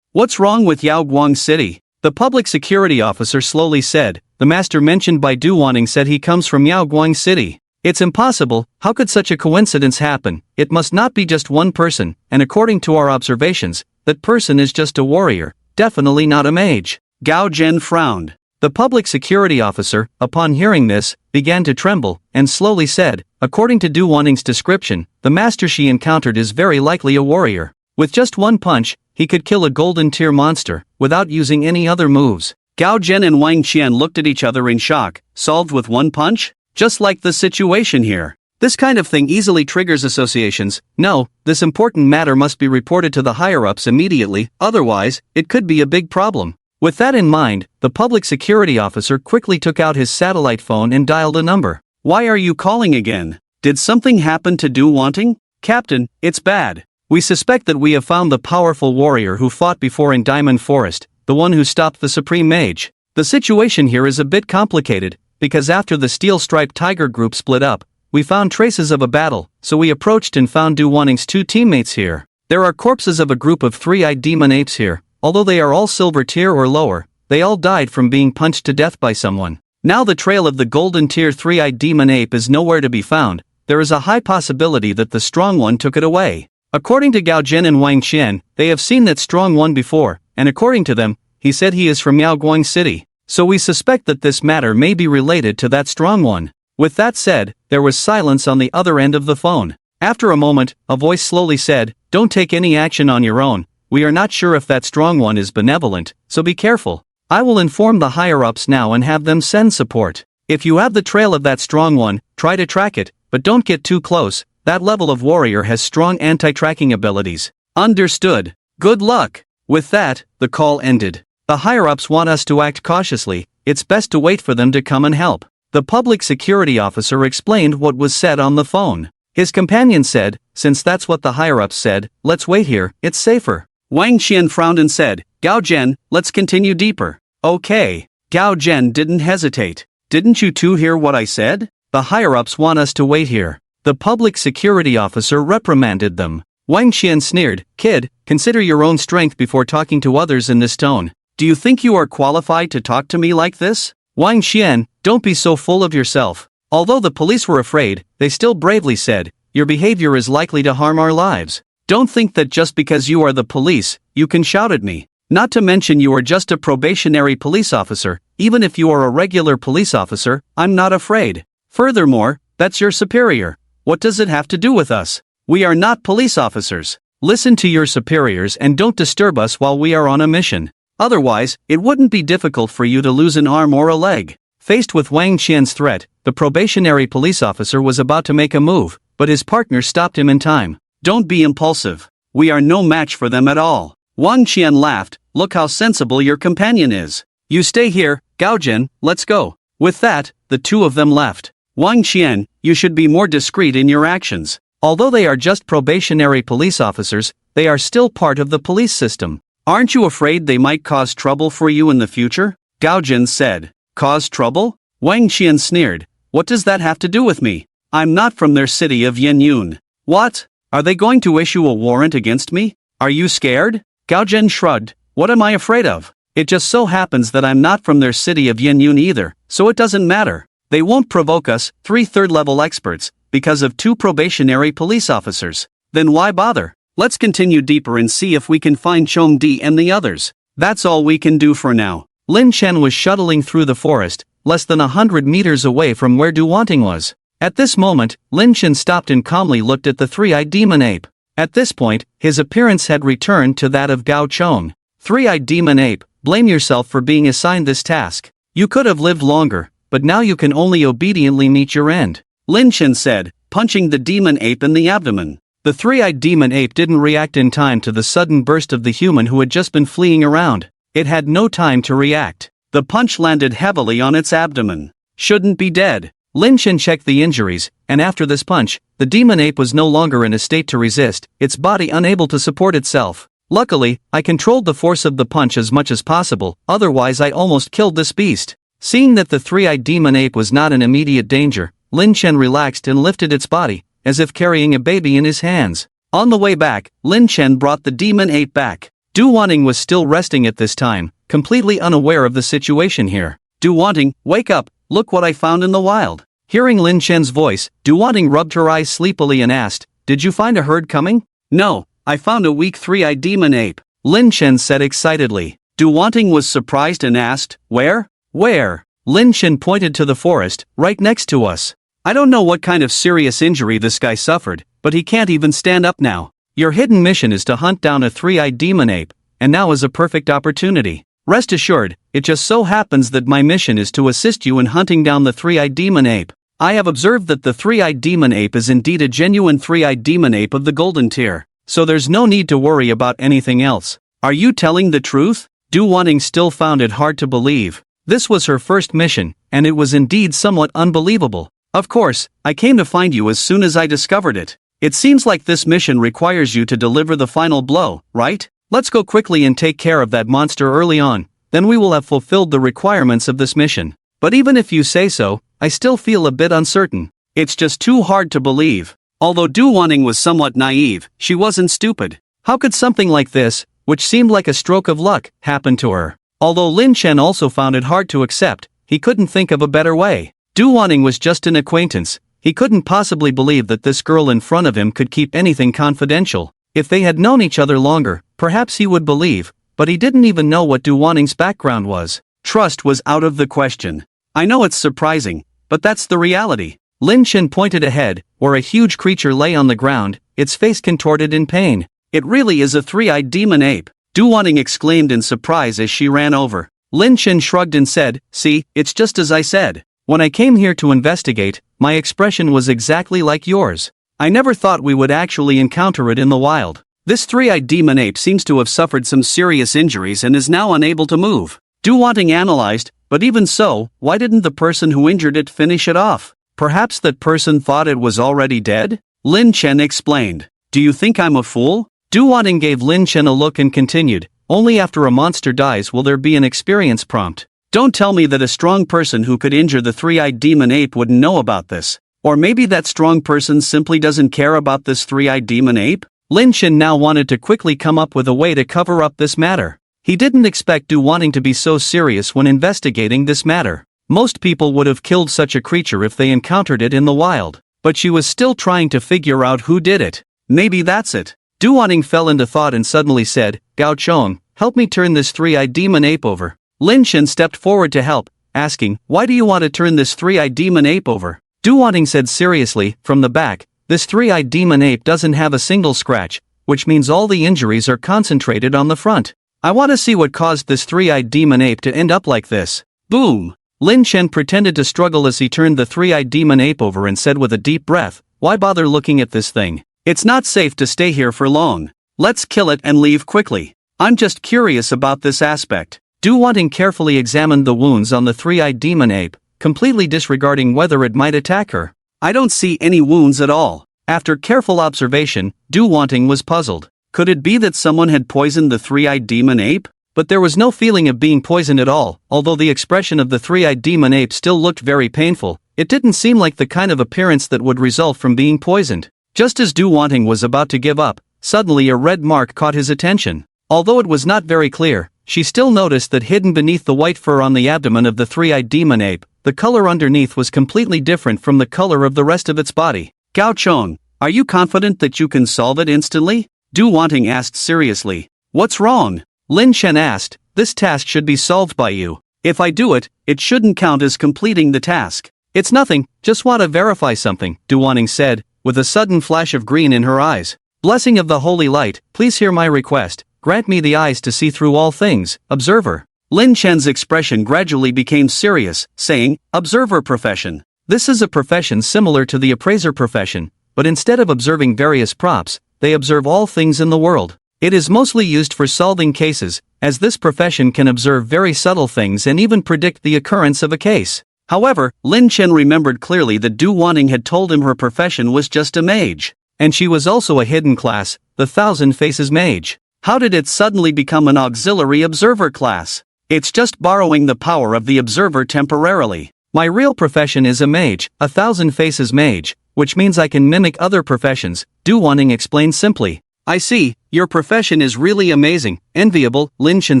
"What's wrong with Yaoguang City?" the public security officer slowly said. "The master mentioned by Du Wanting said he comes from Yaoguang City. It's impossible, how could such a coincidence happen? It must not be just one person, and according to our observations, that person is just a warrior, definitely not a mage." Gao Zhen frowned. The public security officer, upon hearing this, began to tremble, and slowly said, "According to Du Wanting's description, the master she encountered is very likely a warrior. With just one punch, he could kill a golden tier monster, without using any other moves." Gao Zhen and Wang Qian looked at each other in shock. Solved with one punch? Just like the situation here. This kind of thing easily triggers associations. No, this important matter must be reported to the higher-ups immediately, otherwise, it could be a big problem. With that in mind, the public security officer quickly took out his satellite phone and dialed a number. "Why are you calling again? Did something happen to Du Wanting?" "Captain, it's bad. We suspect that we have found the powerful warrior who fought before in Diamond Forest, the one who stopped the Supreme Mage. The situation here is a bit complicated, because after the Steel Striped Tiger group split up, we found traces of a battle, so we approached and found Du Wanting's two teammates here. There are corpses of a group of three-eyed demon apes here, although they are all silver tier or lower, they all died from being punched to death by someone. Now the trail of the golden tier three-eyed demon ape is nowhere to be found. There is a high possibility that the strong one took it away." According to Gao Zhen and Wang Qian, they have seen that strong one before, and according to them, he said he is from Yaoguang City. So we suspect that this matter may be related to that strong one. With that said, there was silence on the other end of the phone. After a moment, a voice slowly said, "Don't take any action on your own. We are not sure if that strong one is benevolent, so be careful. I will inform the higher-ups now and have them send support. If you have the trail of that strong one, try to track it, but don't get too close. That level of warrior has strong anti-tracking abilities." "Understood. Good luck." With that, the call ended. The higher-ups want us to act cautiously, it's best to wait for them to come and help. The public security officer explained what was said on the phone. His companion said, "Since that's what the higher-ups said, let's wait here, it's safer." Wang Qian frowned and said, "Gao Zhen, let's continue deeper." "Okay." Gao Zhen didn't hesitate. "Didn't you two hear what I said? The higher-ups want us to wait here." The public security officer reprimanded them. Wang Qian sneered, "Kid, consider your own strength before talking to others in this tone. Do you think you are qualified to talk to me like this?" "Wang Qian, don't be so full of yourself." Although the police were afraid, they still bravely said, "Your behavior is likely to harm our lives. Don't think that just because you are the police, you can shout at me. Not to mention you are just a probationary police officer. Even if you are a regular police officer, I'm not afraid. Furthermore, that's your superior. What does it have to do with us? We are not police officers. Listen to your superiors and don't disturb us while we are on a mission. Otherwise, it wouldn't be difficult for you to lose an arm or a leg." Faced with Wang Qian's threat, the probationary police officer was about to make a move, but his partner stopped him in time. "Don't be impulsive. We are no match for them at all." Wang Qian laughed, "Look how sensible your companion is. You stay here, Gao Zhen, let's go." With that, the two of them left. "Wang Qian, you should be more discreet in your actions. Although they are just probationary police officers, they are still part of the police system. Aren't you afraid they might cause trouble for you in the future? Gao Jin said. Cause trouble? Wang Qian sneered. What does that have to do with me? I'm not from their city of Yenyun. What? Are they going to issue a warrant against me? Are you scared? Gao Jin shrugged. What am I afraid of? It just so happens that I'm not from their city of Yenyun either, so it doesn't matter. They won't provoke us, 3 third-level experts, because of 2 probationary police officers. Then why bother? Let's continue deeper and see if we can find Chongdi and the others. That's all we can do for now. Lin Chen was shuttling through the forest, less than 100 meters away from where Du Wanting was. At this moment, Lin Chen stopped and calmly looked at the 3-eyed demon ape. At this point, his appearance had returned to that of Gao Chong. 3-eyed demon ape, blame yourself for being assigned this task. You could have lived longer, but now you can only obediently meet your end. Lin Chen said, punching the demon ape in the abdomen. The 3-eyed demon ape didn't react in time to the sudden burst of the human who had just been fleeing around. It had no time to react. The punch landed heavily on its abdomen. Shouldn't be dead. Lin Chen checked the injuries, and after this punch, the demon ape was no longer in a state to resist, its body unable to support itself. Luckily, I controlled the force of the punch as much as possible, otherwise I almost killed this beast. Seeing that the 3-eyed demon ape was not in immediate danger, Lin Chen relaxed and lifted its body, as if carrying a baby in his hands. On the way back, Lin Chen brought the demon ape back. Du Wanting was still resting at this time, completely unaware of the situation here. Du Wanting, wake up, look what I found in the wild. Hearing Lin Chen's voice, Du Wanting rubbed her eyes sleepily and asked, did you find a herd coming? No, I found a weak 3-eyed demon ape. Lin Chen said excitedly. Du Wanting was surprised and asked, where? Where? Lin Chen pointed to the forest, right next to us. I don't know what kind of serious injury this guy suffered, but he can't even stand up now. Your hidden mission is to hunt down a 3-eyed demon ape, and now is a perfect opportunity. Rest assured, it just so happens that my mission is to assist you in hunting down the 3-eyed demon ape. I have observed that the 3-eyed demon ape is indeed a genuine 3-eyed demon ape of the golden tier, so there's no need to worry about anything else. Are you telling the truth? Du Wanting still found it hard to believe. This was her first mission, and it was indeed somewhat unbelievable. Of course, I came to find you as soon as I discovered it. It seems like this mission requires you to deliver the final blow, right? Let's go quickly and take care of that monster early on, then we will have fulfilled the requirements of this mission. But even if you say so, I still feel a bit uncertain. It's just too hard to believe. Although Du Wanting was somewhat naive, she wasn't stupid. How could something like this, which seemed like a stroke of luck, happen to her? Although Lin Chen also found it hard to accept, he couldn't think of a better way. Du Wanting was just an acquaintance. He couldn't possibly believe that this girl in front of him could keep anything confidential. If they had known each other longer, perhaps he would believe, but he didn't even know what Du Wanting's background was. Trust was out of the question. I know it's surprising, but that's the reality. Lin Chen pointed ahead, where a huge creature lay on the ground, its face contorted in pain. It really is a 3-eyed demon ape. Du Wanting exclaimed in surprise as she ran over. Lin Chen shrugged and said, see, it's just as I said. When I came here to investigate, my expression was exactly like yours. I never thought we would actually encounter it in the wild. This 3-eyed demon ape seems to have suffered some serious injuries and is now unable to move. Du Wanting analyzed, but even so, why didn't the person who injured it finish it off? Perhaps that person thought it was already dead? Lin Chen explained. Do you think I'm a fool? Du Wanting gave Lin Chen a look and continued, only after a monster dies will there be an experience prompt. Don't tell me that a strong person who could injure the 3-eyed demon ape wouldn't know about this. Or maybe that strong person simply doesn't care about this 3-eyed demon ape? Lin Chen now wanted to quickly come up with a way to cover up this matter. He didn't expect Du Wanting to be so serious when investigating this matter. Most people would have killed such a creature if they encountered it in the wild. But she was still trying to figure out who did it. Maybe that's it. Du Wanting fell into thought and suddenly said, Gao Chong, help me turn this 3-eyed demon ape over. Lin Chen stepped forward to help, asking, why do you want to turn this 3-eyed demon ape over? Du Wanting said seriously, from the back, this 3-eyed demon ape doesn't have a single scratch, which means all the injuries are concentrated on the front. I want to see what caused this 3-eyed demon ape to end up like this. Boom! Lin Chen pretended to struggle as he turned the 3-eyed demon ape over and said with a deep breath, why bother looking at this thing? It's not safe to stay here for long. Let's kill it and leave quickly. I'm just curious about this aspect. Du Wanting carefully examined the wounds on the 3-eyed demon ape, completely disregarding whether it might attack her. I don't see any wounds at all. After careful observation, Du Wanting was puzzled. Could it be that someone had poisoned the three-eyed demon ape? But there was no feeling of being poisoned at all. Although the expression of the three-eyed demon ape still looked very painful, it didn't seem like the kind of appearance that would result from being poisoned. Just as Du Wanting was about to give up, suddenly a red mark caught his attention. Although it was not very clear, she still noticed that hidden beneath the white fur on the abdomen of the three-eyed demon ape, the color underneath was completely different from the color of the rest of its body. Gao Chong, are you confident that you can solve it instantly? Du Wanting asked seriously. What's wrong? Lin Chen asked. This task should be solved by you. If I do it, it shouldn't count as completing the task. It's nothing, just want to verify something, Du Wanting said, with a sudden flash of green in her eyes. Blessing of the holy light, please hear my request. Grant me the eyes to see through all things, observer. Lin Chen's expression gradually became serious, saying, observer profession. This is a profession similar to the appraiser profession, but instead of observing various props, they observe all things in the world. It is mostly used for solving cases, as this profession can observe very subtle things and even predict the occurrence of a case. However, Lin Chen remembered clearly that Du Wanting had told him her profession was just a mage. And she was also a hidden class, the Thousand Faces Mage. How did it suddenly become an auxiliary observer class? It's just borrowing the power of the observer temporarily. My real profession is a mage, a Thousand Faces Mage, which means I can mimic other professions, Du Wanting explained simply. I see, your profession is really amazing, enviable, Lin Chen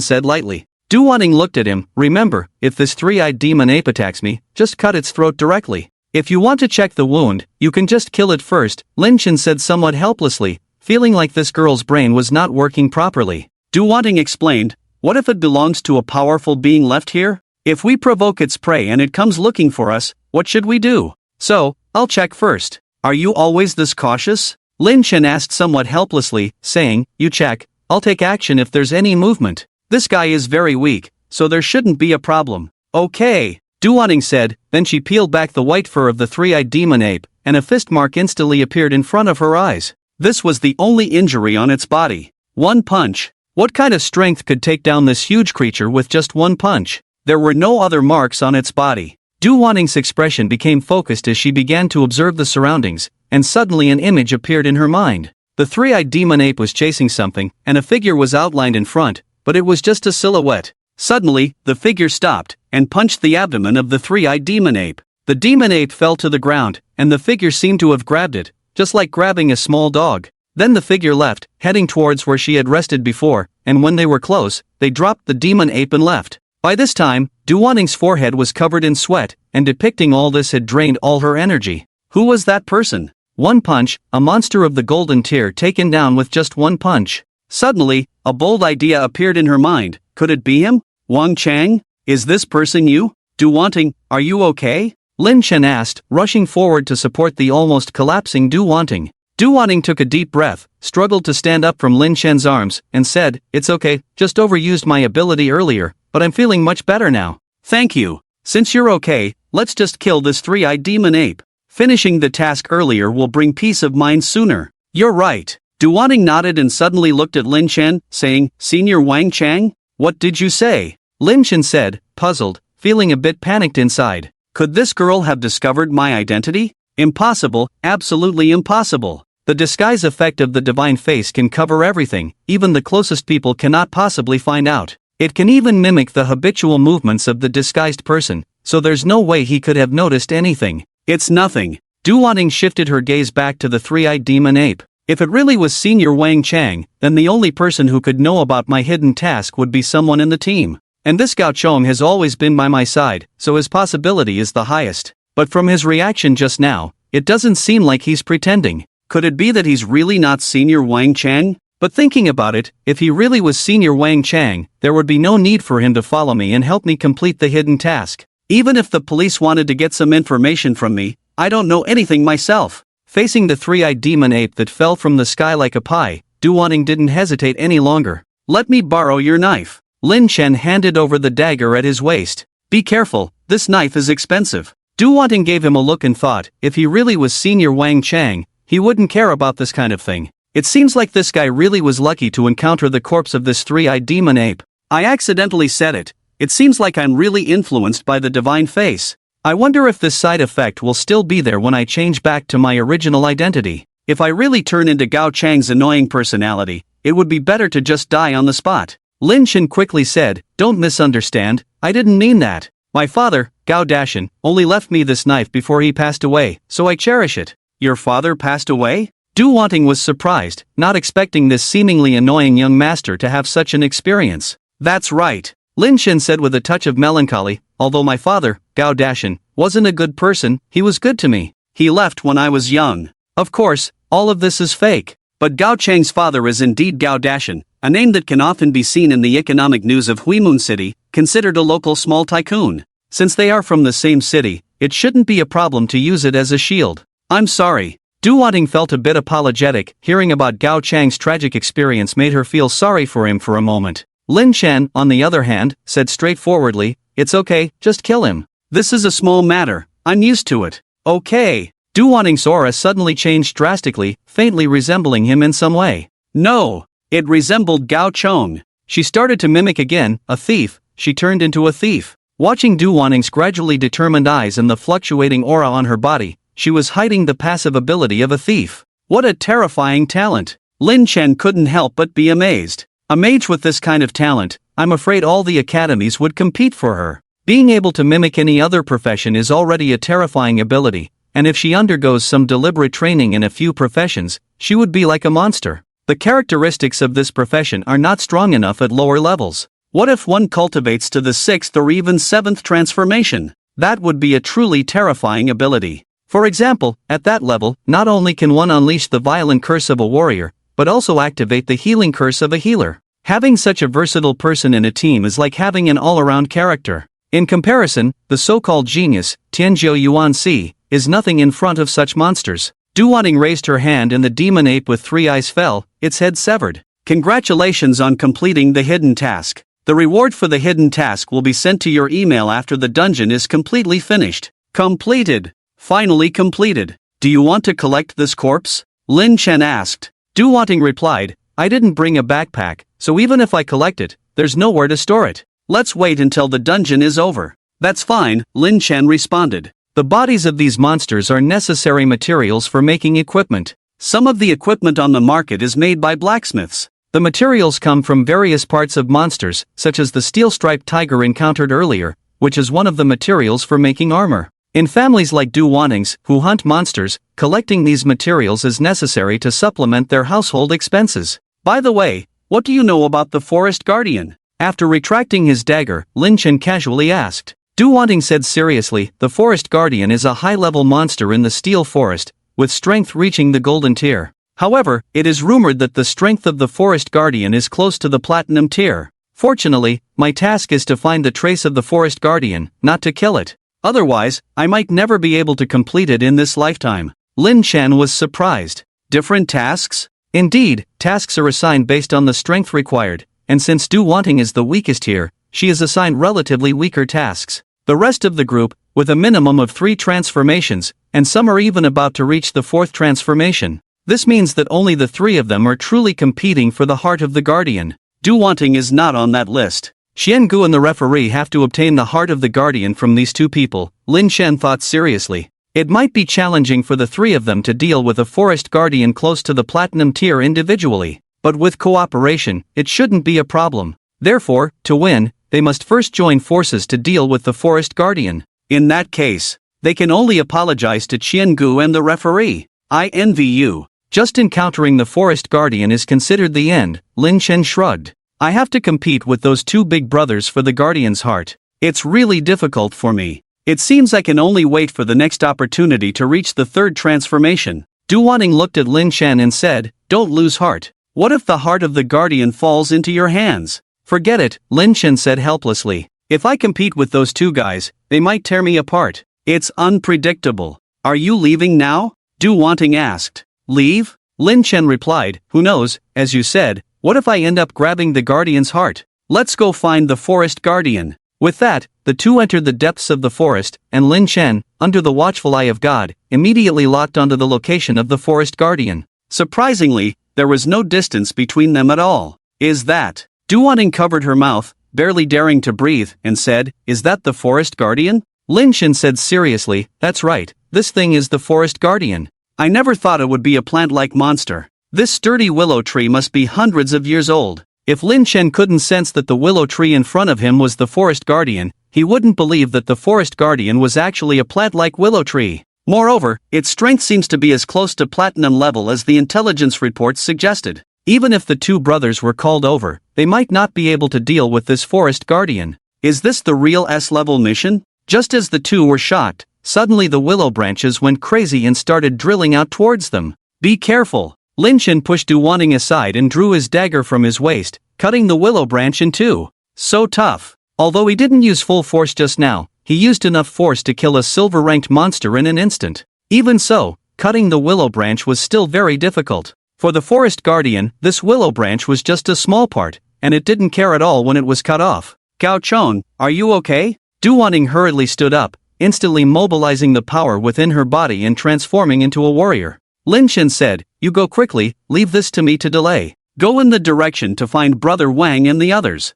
said lightly. Du Wanting looked at him. Remember, if this three-eyed demon ape attacks me, just cut its throat directly. If you want to check the wound, you can just kill it first, Lin Chen said somewhat helplessly, feeling like this girl's brain was not working properly. Du Wanting explained, what if it belongs to a powerful being left here? If we provoke its prey and it comes looking for us, what should we do? So, I'll check first. Are you always this cautious? Lin Chen asked somewhat helplessly, saying, you check, I'll take action if there's any movement. This guy is very weak, so there shouldn't be a problem. Okay, Du Wanting said, then she peeled back the white fur of the three-eyed demon ape, and a fist mark instantly appeared in front of her eyes. This was the only injury on its body. One punch. What kind of strength could take down this huge creature with just one punch? There were no other marks on its body. Du Wanting's expression became focused as she began to observe the surroundings, and suddenly an image appeared in her mind. The three-eyed demon ape was chasing something, and a figure was outlined in front, but it was just a silhouette. Suddenly, the figure stopped, and punched the abdomen of the three-eyed demon ape. The demon ape fell to the ground, and the figure seemed to have grabbed it, just like grabbing a small dog. Then the figure left, heading towards where she had rested before, and when they were close, they dropped the demon ape and left. By this time, Du Wanting's forehead was covered in sweat, and depicting all this had drained all her energy. Who was that person? One punch, a monster of the golden tier taken down with just one punch. Suddenly, a bold idea appeared in her mind. Could it be him? Wang Chang? Is this person you? Du Wanting, are you okay? Lin Chen asked, rushing forward to support the almost collapsing Du Wanting. Du Wanting took a deep breath, struggled to stand up from Lin Chen's arms, and said, it's okay, just overused my ability earlier, but I'm feeling much better now. Thank you. Since you're okay, let's just kill this three-eyed demon ape. Finishing the task earlier will bring peace of mind sooner. You're right. Du Wanting nodded and suddenly looked at Lin Chen, saying, Senior Wang Chang? What did you say? Lin Chen said, puzzled, feeling a bit panicked inside. Could this girl have discovered my identity? Impossible, absolutely impossible. The disguise effect of the divine face can cover everything, even the closest people cannot possibly find out. It can even mimic the habitual movements of the disguised person, so there's no way he could have noticed anything. It's nothing. Du Wanting shifted her gaze back to the three-eyed demon ape. If it really was Senior Wang Chang, then the only person who could know about my hidden task would be someone in the team. And this Gao Chong has always been by my side, so his possibility is the highest. But from his reaction just now, it doesn't seem like he's pretending. Could it be that he's really not Senior Wang Chang? But thinking about it, if he really was Senior Wang Chang, there would be no need for him to follow me and help me complete the hidden task. Even if the police wanted to get some information from me, I don't know anything myself. Facing the three-eyed demon ape that fell from the sky like a pie, Du Wanting didn't hesitate any longer. Let me borrow your knife. Lin Chen handed over the dagger at his waist. Be careful, this knife is expensive. Du Wanting gave him a look and thought, if he really was Senior Wang Chang, he wouldn't care about this kind of thing. It seems like this guy really was lucky to encounter the corpse of this three-eyed demon ape. I accidentally said it. It seems like I'm really influenced by the divine face. I wonder if this side effect will still be there when I change back to my original identity. If I really turn into Gao Chang's annoying personality, it would be better to just die on the spot. Lin Chen quickly said, "Don't misunderstand, I didn't mean that. My father, Gao Dashan, only left me this knife before he passed away, so I cherish it." "Your father passed away?" Du Wanting was surprised, not expecting this seemingly annoying young master to have such an experience. "That's right," Lin Chen said with a touch of melancholy, "although my father, Gao Dashan, wasn't a good person, he was good to me. He left when I was young. Of course, all of this is fake. But Gao Cheng's father is indeed Gao Dashan, a name that can often be seen in the economic news of Huimun City, considered a local small tycoon. Since they are from the same city, it shouldn't be a problem to use it as a shield. I'm sorry." Du Wanting felt a bit apologetic. Hearing about Gao Chang's tragic experience made her feel sorry for him for a moment. Lin Chen, on the other hand, said straightforwardly, "It's okay, just kill him. This is a small matter, I'm used to it." "Okay." Du Wanting's aura suddenly changed drastically, faintly resembling him in some way. No, it resembled Gao Chong. She started to mimic again, a thief, she turned into a thief. Watching Du Wanting's gradually determined eyes and the fluctuating aura on her body, she was hiding the passive ability of a thief. What a terrifying talent! Lin Chen couldn't help but be amazed. A mage with this kind of talent, I'm afraid all the academies would compete for her. Being able to mimic any other profession is already a terrifying ability, and if she undergoes some deliberate training in a few professions, she would be like a monster. The characteristics of this profession are not strong enough at lower levels. What if one cultivates to the 6th or even 7th transformation? That would be a truly terrifying ability. For example, at that level, not only can one unleash the violent curse of a warrior, but also activate the healing curse of a healer. Having such a versatile person in a team is like having an all-around character. In comparison, the so-called genius, Tianzhou Yuan Si, is nothing in front of such monsters. Du Wanting raised her hand and the demon ape with 3 eyes fell, its head severed. Congratulations on completing the hidden task. The reward for the hidden task will be sent to your email after the dungeon is completely finished. Completed. Finally completed. Do you want to collect this corpse? Lin Chen asked. Du Wanting replied, I didn't bring a backpack, so even if I collect it, there's nowhere to store it. Let's wait until the dungeon is over. That's fine, Lin Chen responded. The bodies of these monsters are necessary materials for making equipment. Some of the equipment on the market is made by blacksmiths. The materials come from various parts of monsters, such as the steel-striped tiger encountered earlier, which is one of the materials for making armor. In families like Du Wanting's, who hunt monsters, collecting these materials is necessary to supplement their household expenses. By the way, what do you know about the Forest Guardian? After retracting his dagger, Lin Chen casually asked. Du Wanting said seriously, the Forest Guardian is a high-level monster in the Steel Forest, with strength reaching the Golden Tier. However, it is rumored that the strength of the Forest Guardian is close to the Platinum Tier. Fortunately, my task is to find the trace of the Forest Guardian, not to kill it. Otherwise, I might never be able to complete it in this lifetime. Lin Chen was surprised. Different tasks? Indeed, tasks are assigned based on the strength required, and since Du Wanting is the weakest here, she is assigned relatively weaker tasks. The rest of the group, with a minimum of 3 transformations, and some are even about to reach the 4th transformation. This means that only the 3 of them are truly competing for the heart of the Guardian. Du Wanting is not on that list. Xian Gu and the referee have to obtain the heart of the Guardian from these 2 people, Lin Chen thought seriously. It might be challenging for the 3 of them to deal with a Forest Guardian close to the Platinum Tier individually, but with cooperation, it shouldn't be a problem. Therefore, to win, they must first join forces to deal with the Forest Guardian. In that case, they can only apologize to Qian Gu and the referee. I envy you. Just encountering the Forest Guardian is considered the end, Lin Chen shrugged. I have to compete with those 2 big brothers for the Guardian's heart. It's really difficult for me. It seems I can only wait for the next opportunity to reach the 3rd transformation. Du Wanting looked at Lin Chen and said, don't lose heart. What if the heart of the Guardian falls into your hands? Forget it, Lin Chen said helplessly. If I compete with those 2 guys, they might tear me apart. It's unpredictable. Are you leaving now? Du Wanting asked. Leave? Lin Chen replied, who knows, as you said, what if I end up grabbing the Guardian's heart? Let's go find the Forest Guardian. With that, the 2 entered the depths of the forest, and Lin Chen, under the watchful eye of God, immediately locked onto the location of the Forest Guardian. Surprisingly, there was no distance between them at all. Is that? Du Wanting covered her mouth, barely daring to breathe, and said, is that the Forest Guardian? Lin Chen said seriously, that's right, this thing is the Forest Guardian. I never thought it would be a plant-like monster. This sturdy willow tree must be hundreds of years old. If Lin Chen couldn't sense that the willow tree in front of him was the forest guardian, he wouldn't believe that the forest guardian was actually a plant-like willow tree. Moreover, its strength seems to be as close to platinum level as the intelligence reports suggested. Even if the two brothers were called over, they might not be able to deal with this forest guardian. Is this the real S-level mission? Just as the two were shocked, suddenly the willow branches went crazy and started drilling out towards them. Be careful! Lin Chen pushed Du Wanting aside and drew his dagger from his waist, cutting the willow branch in two. So tough. Although he didn't use full force just now, he used enough force to kill a silver-ranked monster in an instant. Even so, cutting the willow branch was still very difficult. For the forest guardian, this willow branch was just a small part, and it didn't care at all when it was cut off. Gao Chong, are you okay? Du Wanting hurriedly stood up, instantly mobilizing the power within her body and transforming into a warrior. Lin Chen said, "You go quickly, leave this to me to delay. Go in the direction to find Brother Wang and the others."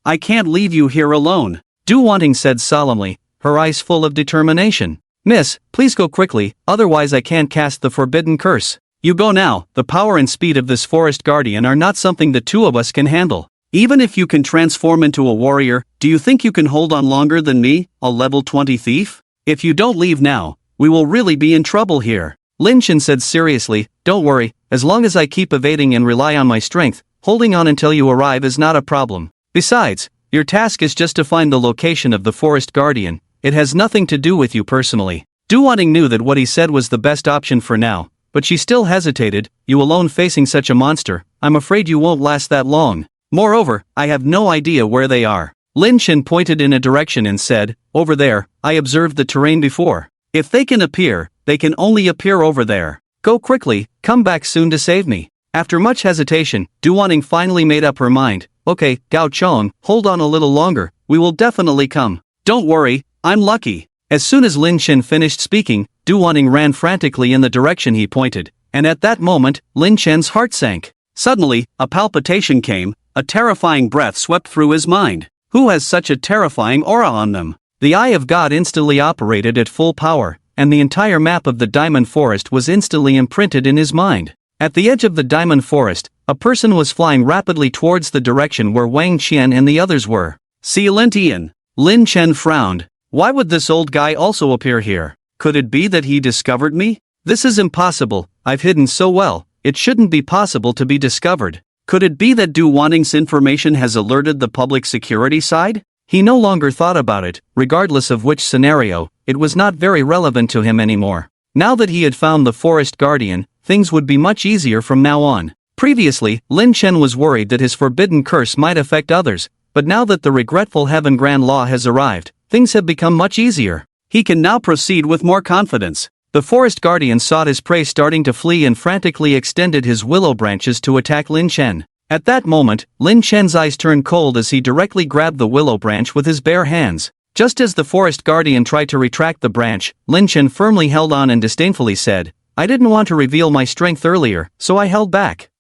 "I can't leave you here alone," Du Wanting said solemnly, her eyes full of determination. "Miss, please go quickly, otherwise I can't cast the forbidden curse." "You go now, the power and speed of this forest guardian are not something the two of us can handle. Even if you can transform into a warrior, do you think you can hold on longer than me, a level 20 thief? If you don't leave now, we will really be in trouble here." Lin Chen said seriously, "Don't worry, as long as I keep evading and rely on my strength, holding on until you arrive is not a problem. Besides, your task is just to find the location of the forest guardian, it has nothing to do with you personally." Du Wanting knew that what he said was the best option for now, but she still hesitated. "You alone facing such a monster, I'm afraid you won't last that long. Moreover, I have no idea where they are." Lin Chen pointed in a direction and said, "Over there, I observed the terrain before. If they can appear, they can only appear over there. Go quickly, come back soon to save me." After much hesitation, Du Wanting finally made up her mind. "Okay, Gao Chong, hold on a little longer, we will definitely come. Don't worry, I'm lucky." As soon as Lin Chen finished speaking, Du Wanting ran frantically in the direction he pointed, and at that moment, Lin Chen's heart sank. Suddenly, a palpitation came, a terrifying breath swept through his mind. Who has such a terrifying aura on them? The Eye of God instantly operated at full power, and the entire map of the Diamond Forest was instantly imprinted in his mind. At the edge of the Diamond Forest, a person was flying rapidly towards the direction where Wang Qian and the others were. "See Lin Lin Chen frowned. Why would this old guy also appear here? Could it be that he discovered me? This is impossible, I've hidden so well, it shouldn't be possible to be discovered. Could it be that Du Wanting's information has alerted the public security side?" He no longer thought about it, regardless of which scenario, it was not very relevant to him anymore. Now that he had found the forest guardian, things would be much easier from now on. Previously, Lin Chen was worried that his forbidden curse might affect others, but now that the regretful Heaven Grand Law has arrived, things have become much easier. He can now proceed with more confidence. The forest guardian saw his prey starting to flee and frantically extended his willow branches to attack Lin Chen. At that moment, Lin Chen's eyes turned cold as he directly grabbed the willow branch with his bare hands. Just as the forest guardian tried to retract the branch, Lin Chen firmly held on and disdainfully said, "I didn't want to reveal my strength earlier, so I held back.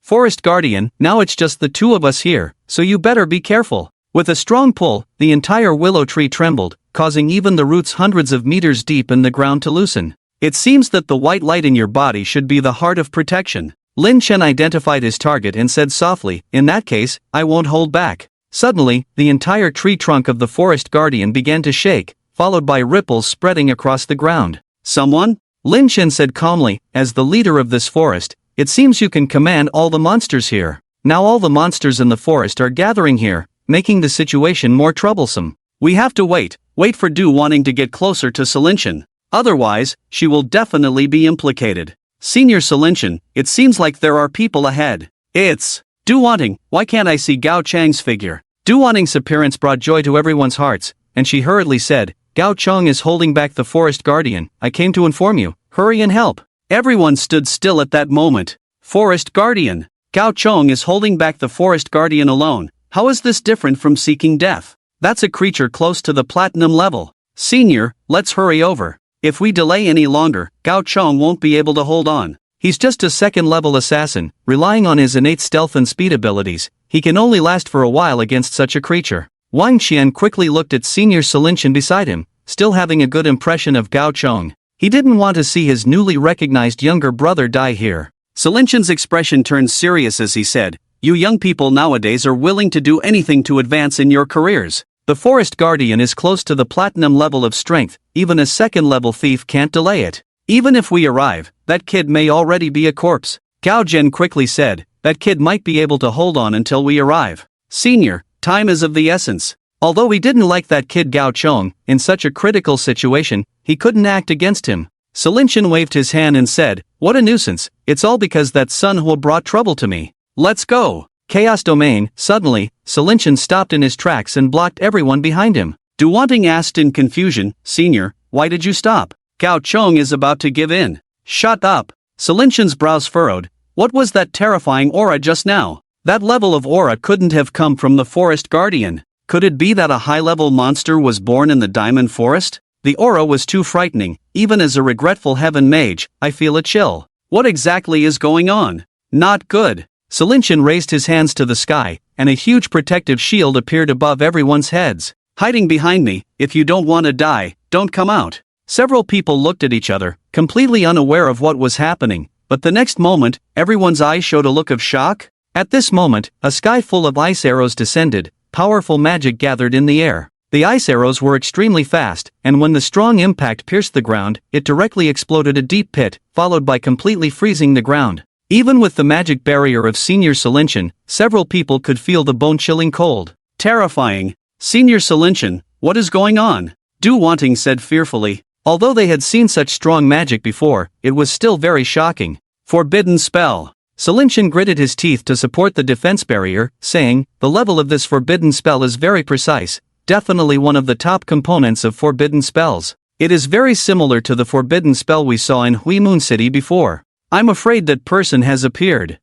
Forest guardian, now it's just the two of us here, so you better be careful." With a strong pull, the entire willow tree trembled, causing even the roots hundreds of meters deep in the ground to loosen. "It seems that the white light in your body should be the heart of protection." Lin Chen identified his target and said softly, "In that case, I won't hold back." Suddenly, the entire tree trunk of the forest guardian began to shake, followed by ripples spreading across the ground. "Someone?" Lin Chen said calmly, "As the leader of this forest, it seems you can command all the monsters here. Now all the monsters in the forest are gathering here, making the situation more troublesome. We have to wait for Du Wanting to get closer to Salinshan. Otherwise, she will definitely be implicated. Senior Salinshan, it seems like there are people ahead. It's Du Wanting, why can't I see Gao Chang's figure?" Du Wanting's appearance brought joy to everyone's hearts, and she hurriedly said, "Gao Chang is holding back the forest guardian, I came to inform you, hurry and help." Everyone stood still at that moment. Forest guardian. Gao Chang is holding back the forest guardian alone. How is this different from seeking death? That's a creature close to the platinum level. Senior, let's hurry over. If we delay any longer, Gao Chang won't be able to hold on. He's just a second-level assassin, relying on his innate stealth and speed abilities. He can only last for a while against such a creature. Wang Qian quickly looked at Senior Salinshan beside him, still having a good impression of Gao Chang. He didn't want to see his newly recognized younger brother die here. Silinchen's expression turned serious as he said, "You young people nowadays are willing to do anything to advance in your careers. The forest guardian is close to the platinum level of strength, even a second-level thief can't delay it. Even if we arrive, that kid may already be a corpse." Gao Zhen quickly said, "That kid might be able to hold on until we arrive. Senior, time is of the essence." Although he didn't like that kid Gao Chong, in such a critical situation, he couldn't act against him. Silinchen waved his hand and said, "What a nuisance, it's all because that Sun Hua brought trouble to me. Let's go." Chaos Domain. Suddenly, Silinchen stopped in his tracks and blocked everyone behind him. Du Wanting asked in confusion, "Senior, why did you stop? Gao Chong is about to give in." "Shut up." Silinchen's brows furrowed. What was that terrifying aura just now? That level of aura couldn't have come from the forest guardian. Could it be that a high-level monster was born in the Diamond Forest? The aura was too frightening. Even as a regretful heaven mage, I feel a chill. What exactly is going on? Not good. Silinchen raised his hands to the sky, and a huge protective shield appeared above everyone's heads. "Hiding behind me, if you don't want to die, don't come out." Several people looked at each other, completely unaware of what was happening, but the next moment, everyone's eyes showed a look of shock. At this moment, a sky full of ice arrows descended. Powerful magic gathered in the air. The ice arrows were extremely fast, and when the strong impact pierced the ground, it directly exploded a deep pit, followed by completely freezing the ground. Even with the magic barrier of Senior Silinchen, several people could feel the bone-chilling cold. Terrifying. "Senior Silinchen, what is going on?" Du Wanting said fearfully. Although they had seen such strong magic before, it was still very shocking. "Forbidden spell." Silinchen gritted his teeth to support the defense barrier, saying, "The level of this forbidden spell is very precise, definitely one of the top components of forbidden spells. It is very similar to the forbidden spell we saw in Hui Moon City before. I'm afraid that person has appeared."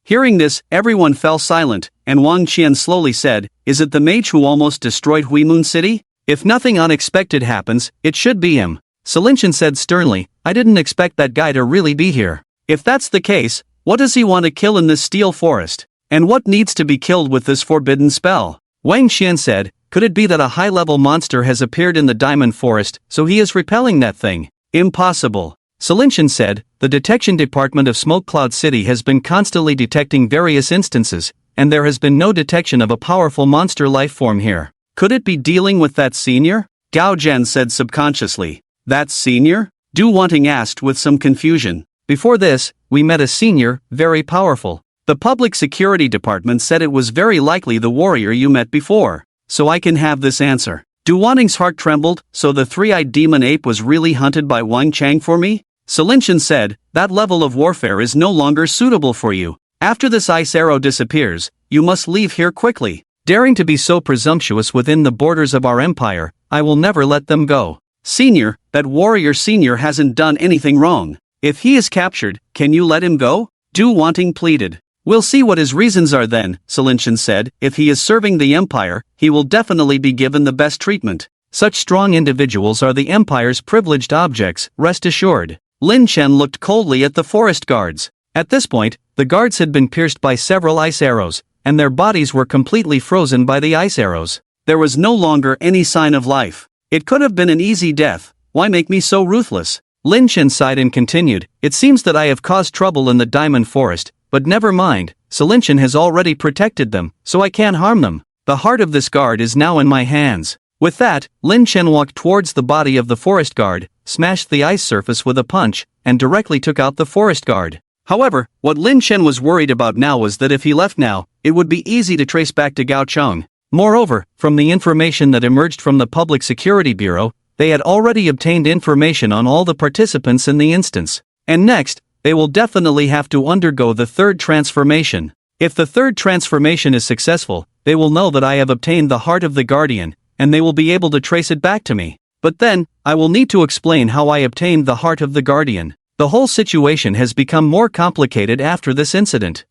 Hearing this, everyone fell silent, and Wang Qian slowly said, "Is it the mage who almost destroyed Hui Moon City? If nothing unexpected happens, it should be him." Silinchen said sternly, "I didn't expect that guy to really be here. If that's the case, what does he want to kill in this steel forest? And what needs to be killed with this forbidden spell?" Wang Qian said, "Could it be that a high-level monster has appeared in the Diamond Forest, so he is repelling that thing?" "Impossible." Silinchen said, "The detection department of Smoke Cloud City has been constantly detecting various instances, and there has been no detection of a powerful monster life form here. Could it be dealing with that senior?" Gao Zhen said subconsciously. "That senior?" Du Wanting asked with some confusion. "Before this, we met a senior, very powerful. The public security department said it was very likely the warrior you met before. So I can have this answer." Du Wanting's heart trembled. "So the three-eyed demon ape was really hunted by Wang Chang for me?" Silinchen said, "That level of warfare is no longer suitable for you. After this ice arrow disappears, you must leave here quickly. Daring to be so presumptuous within the borders of our empire, I will never let them go." "Senior, that warrior senior hasn't done anything wrong. If he is captured, can you let him go?" Du Wanting pleaded. "We'll see what his reasons are then," Silinchen said. "If he is serving the empire, he will definitely be given the best treatment. Such strong individuals are the empire's privileged objects, rest assured." Lin Chen looked coldly at the forest guards. At this point, the guards had been pierced by several ice arrows, and their bodies were completely frozen by the ice arrows. There was no longer any sign of life. It could have been an easy death. Why make me so ruthless? Lin Chen sighed and continued, "It seems that I have caused trouble in the Diamond Forest, but never mind, Silinchen has already protected them, so I can't harm them. The heart of this guard is now in my hands." With that, Lin Chen walked towards the body of the forest guard, smashed the ice surface with a punch, and directly took out the forest guard. However, what Lin Chen was worried about now was that if he left now, it would be easy to trace back to Gao Chong. Moreover, from the information that emerged from the Public Security Bureau, they had already obtained information on all the participants in the instance. And next, they will definitely have to undergo the third transformation. If the third transformation is successful, they will know that I have obtained the heart of the guardian, and they will be able to trace it back to me. But then, I will need to explain how I obtained the heart of the guardian. The whole situation has become more complicated after this incident.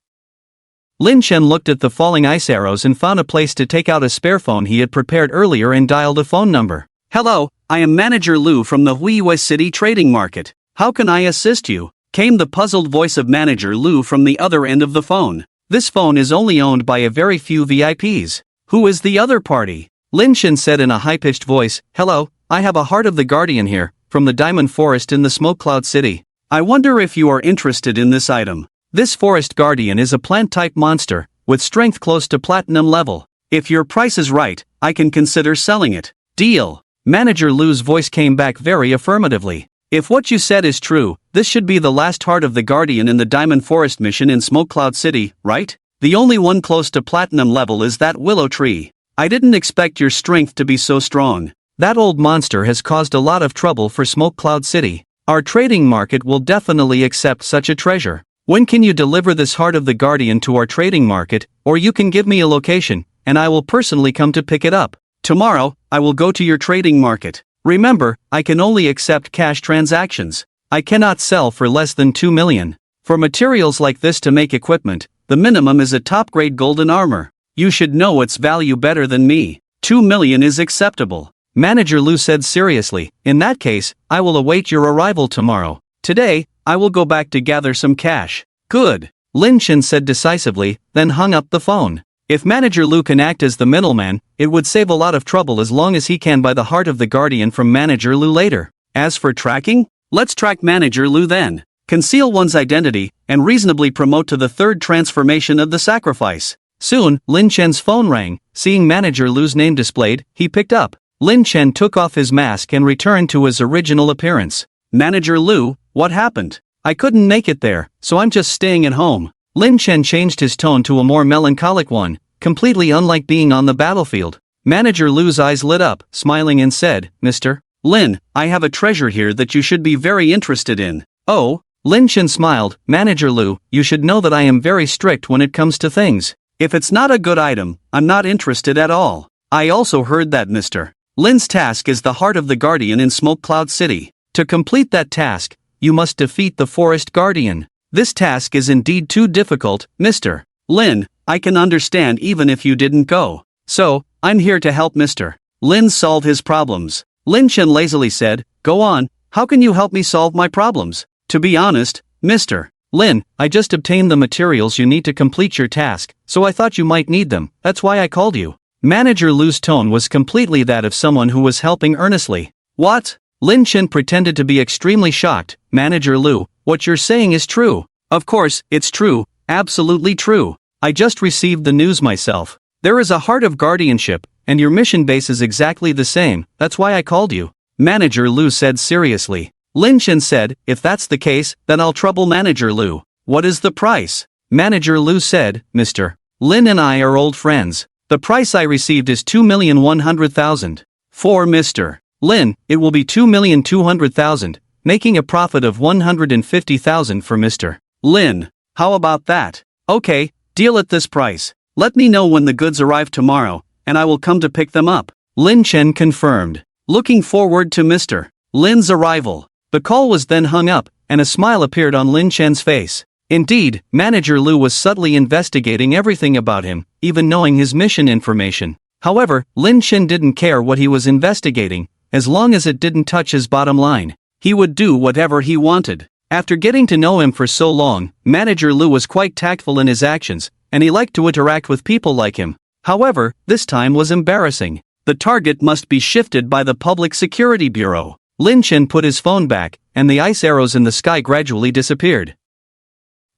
Lin Chen looked at the falling ice arrows and found a place to take out a spare phone he had prepared earlier and dialed a phone number. "Hello, I am Manager Lu from the Huiyue City Trading Market. How can I assist you?" came the puzzled voice of Manager Lu from the other end of the phone. "This phone is only owned by a very few VIPs. Who is the other party?" Lin Chen said in a high-pitched voice, "Hello, I have a heart of the guardian here, from the Diamond Forest in the Smoke Cloud City. I wonder if you are interested in this item. This forest guardian is a plant-type monster, with strength close to platinum level. If your price is right, I can consider selling it. Deal. Manager Lu's voice came back very affirmatively. If what you said is true, this should be the last heart of the Guardian in the Diamond Forest mission in Smoke Cloud City, right? The only one close to platinum level is that willow tree. I didn't expect your strength to be so strong. That old monster has caused a lot of trouble for Smoke Cloud City. Our trading market will definitely accept such a treasure. When can you deliver this heart of the Guardian to our trading market, or you can give me a location, and I will personally come to pick it up. Tomorrow, I will go to your trading market. Remember, I can only accept cash transactions. I cannot sell for less than 2 million. For materials like this to make equipment, the minimum is a top-grade golden armor. You should know its value better than me. 2 million is acceptable. Manager Lu said seriously. In that case, I will await your arrival tomorrow. Today, I will go back to gather some cash. Good. Lin Chen said decisively, then hung up the phone. If Manager Lu can act as the middleman, it would save a lot of trouble as long as he can buy the heart of the Guardian from Manager Lu later. As for tracking, let's track Manager Lu then. Conceal one's identity, and reasonably promote to the third transformation of the sacrifice. Soon, Lin Chen's phone rang. Seeing Manager Lu's name displayed, he picked up. Lin Chen took off his mask and returned to his original appearance. Manager Lu, what happened? I couldn't make it there, so I'm just staying at home. Lin Chen changed his tone to a more melancholic one, completely unlike being on the battlefield. Manager Lu's eyes lit up, smiling and said, Mr. Lin, I have a treasure here that you should be very interested in. Oh? Lin Chen smiled. Manager Lu, you should know that I am very strict when it comes to things. If it's not a good item, I'm not interested at all. I also heard that Mr. Lin's task is the heart of the Guardian in Smoke Cloud City. To complete that task, you must defeat the Forest Guardian. This task is indeed too difficult, Mr. Lin. I can understand even if you didn't go. So, I'm here to help Mr. Lin solve his problems. Lin Chen lazily said, Go on, how can you help me solve my problems? To be honest, Mr. Lin, I just obtained the materials you need to complete your task, so I thought you might need them, that's why I called you. Manager Lu's tone was completely that of someone who was helping earnestly. What? Lin Chen pretended to be extremely shocked. Manager Lu, what you're saying is true. Of course, it's true, absolutely true. I just received the news myself. There is a heart of guardianship, and your mission base is exactly the same, that's why I called you. Manager Lu said seriously. Lin Chen said, if that's the case, then I'll trouble Manager Lu. What is the price? Manager Lu said, Mr. Lin and I are old friends. The price I received is 2,100,000. For Mr. Lin, it will be 2,200,000, making a profit of 150,000 for Mr. Lin. How about that? Okay, deal at this price. Let me know when the goods arrive tomorrow, and I will come to pick them up. Lin Chen confirmed. Looking forward to Mr. Lin's arrival. The call was then hung up, and a smile appeared on Lin Chen's face. Indeed, Manager Lu was subtly investigating everything about him, even knowing his mission information. However, Lin Chen didn't care what he was investigating, as long as it didn't touch his bottom line. He would do whatever he wanted. After getting to know him for so long, Manager Lu was quite tactful in his actions, and he liked to interact with people like him. However, this time was embarrassing. The target must be shifted by the Public Security Bureau. Lin Chen put his phone back, and the ice arrows in the sky gradually disappeared.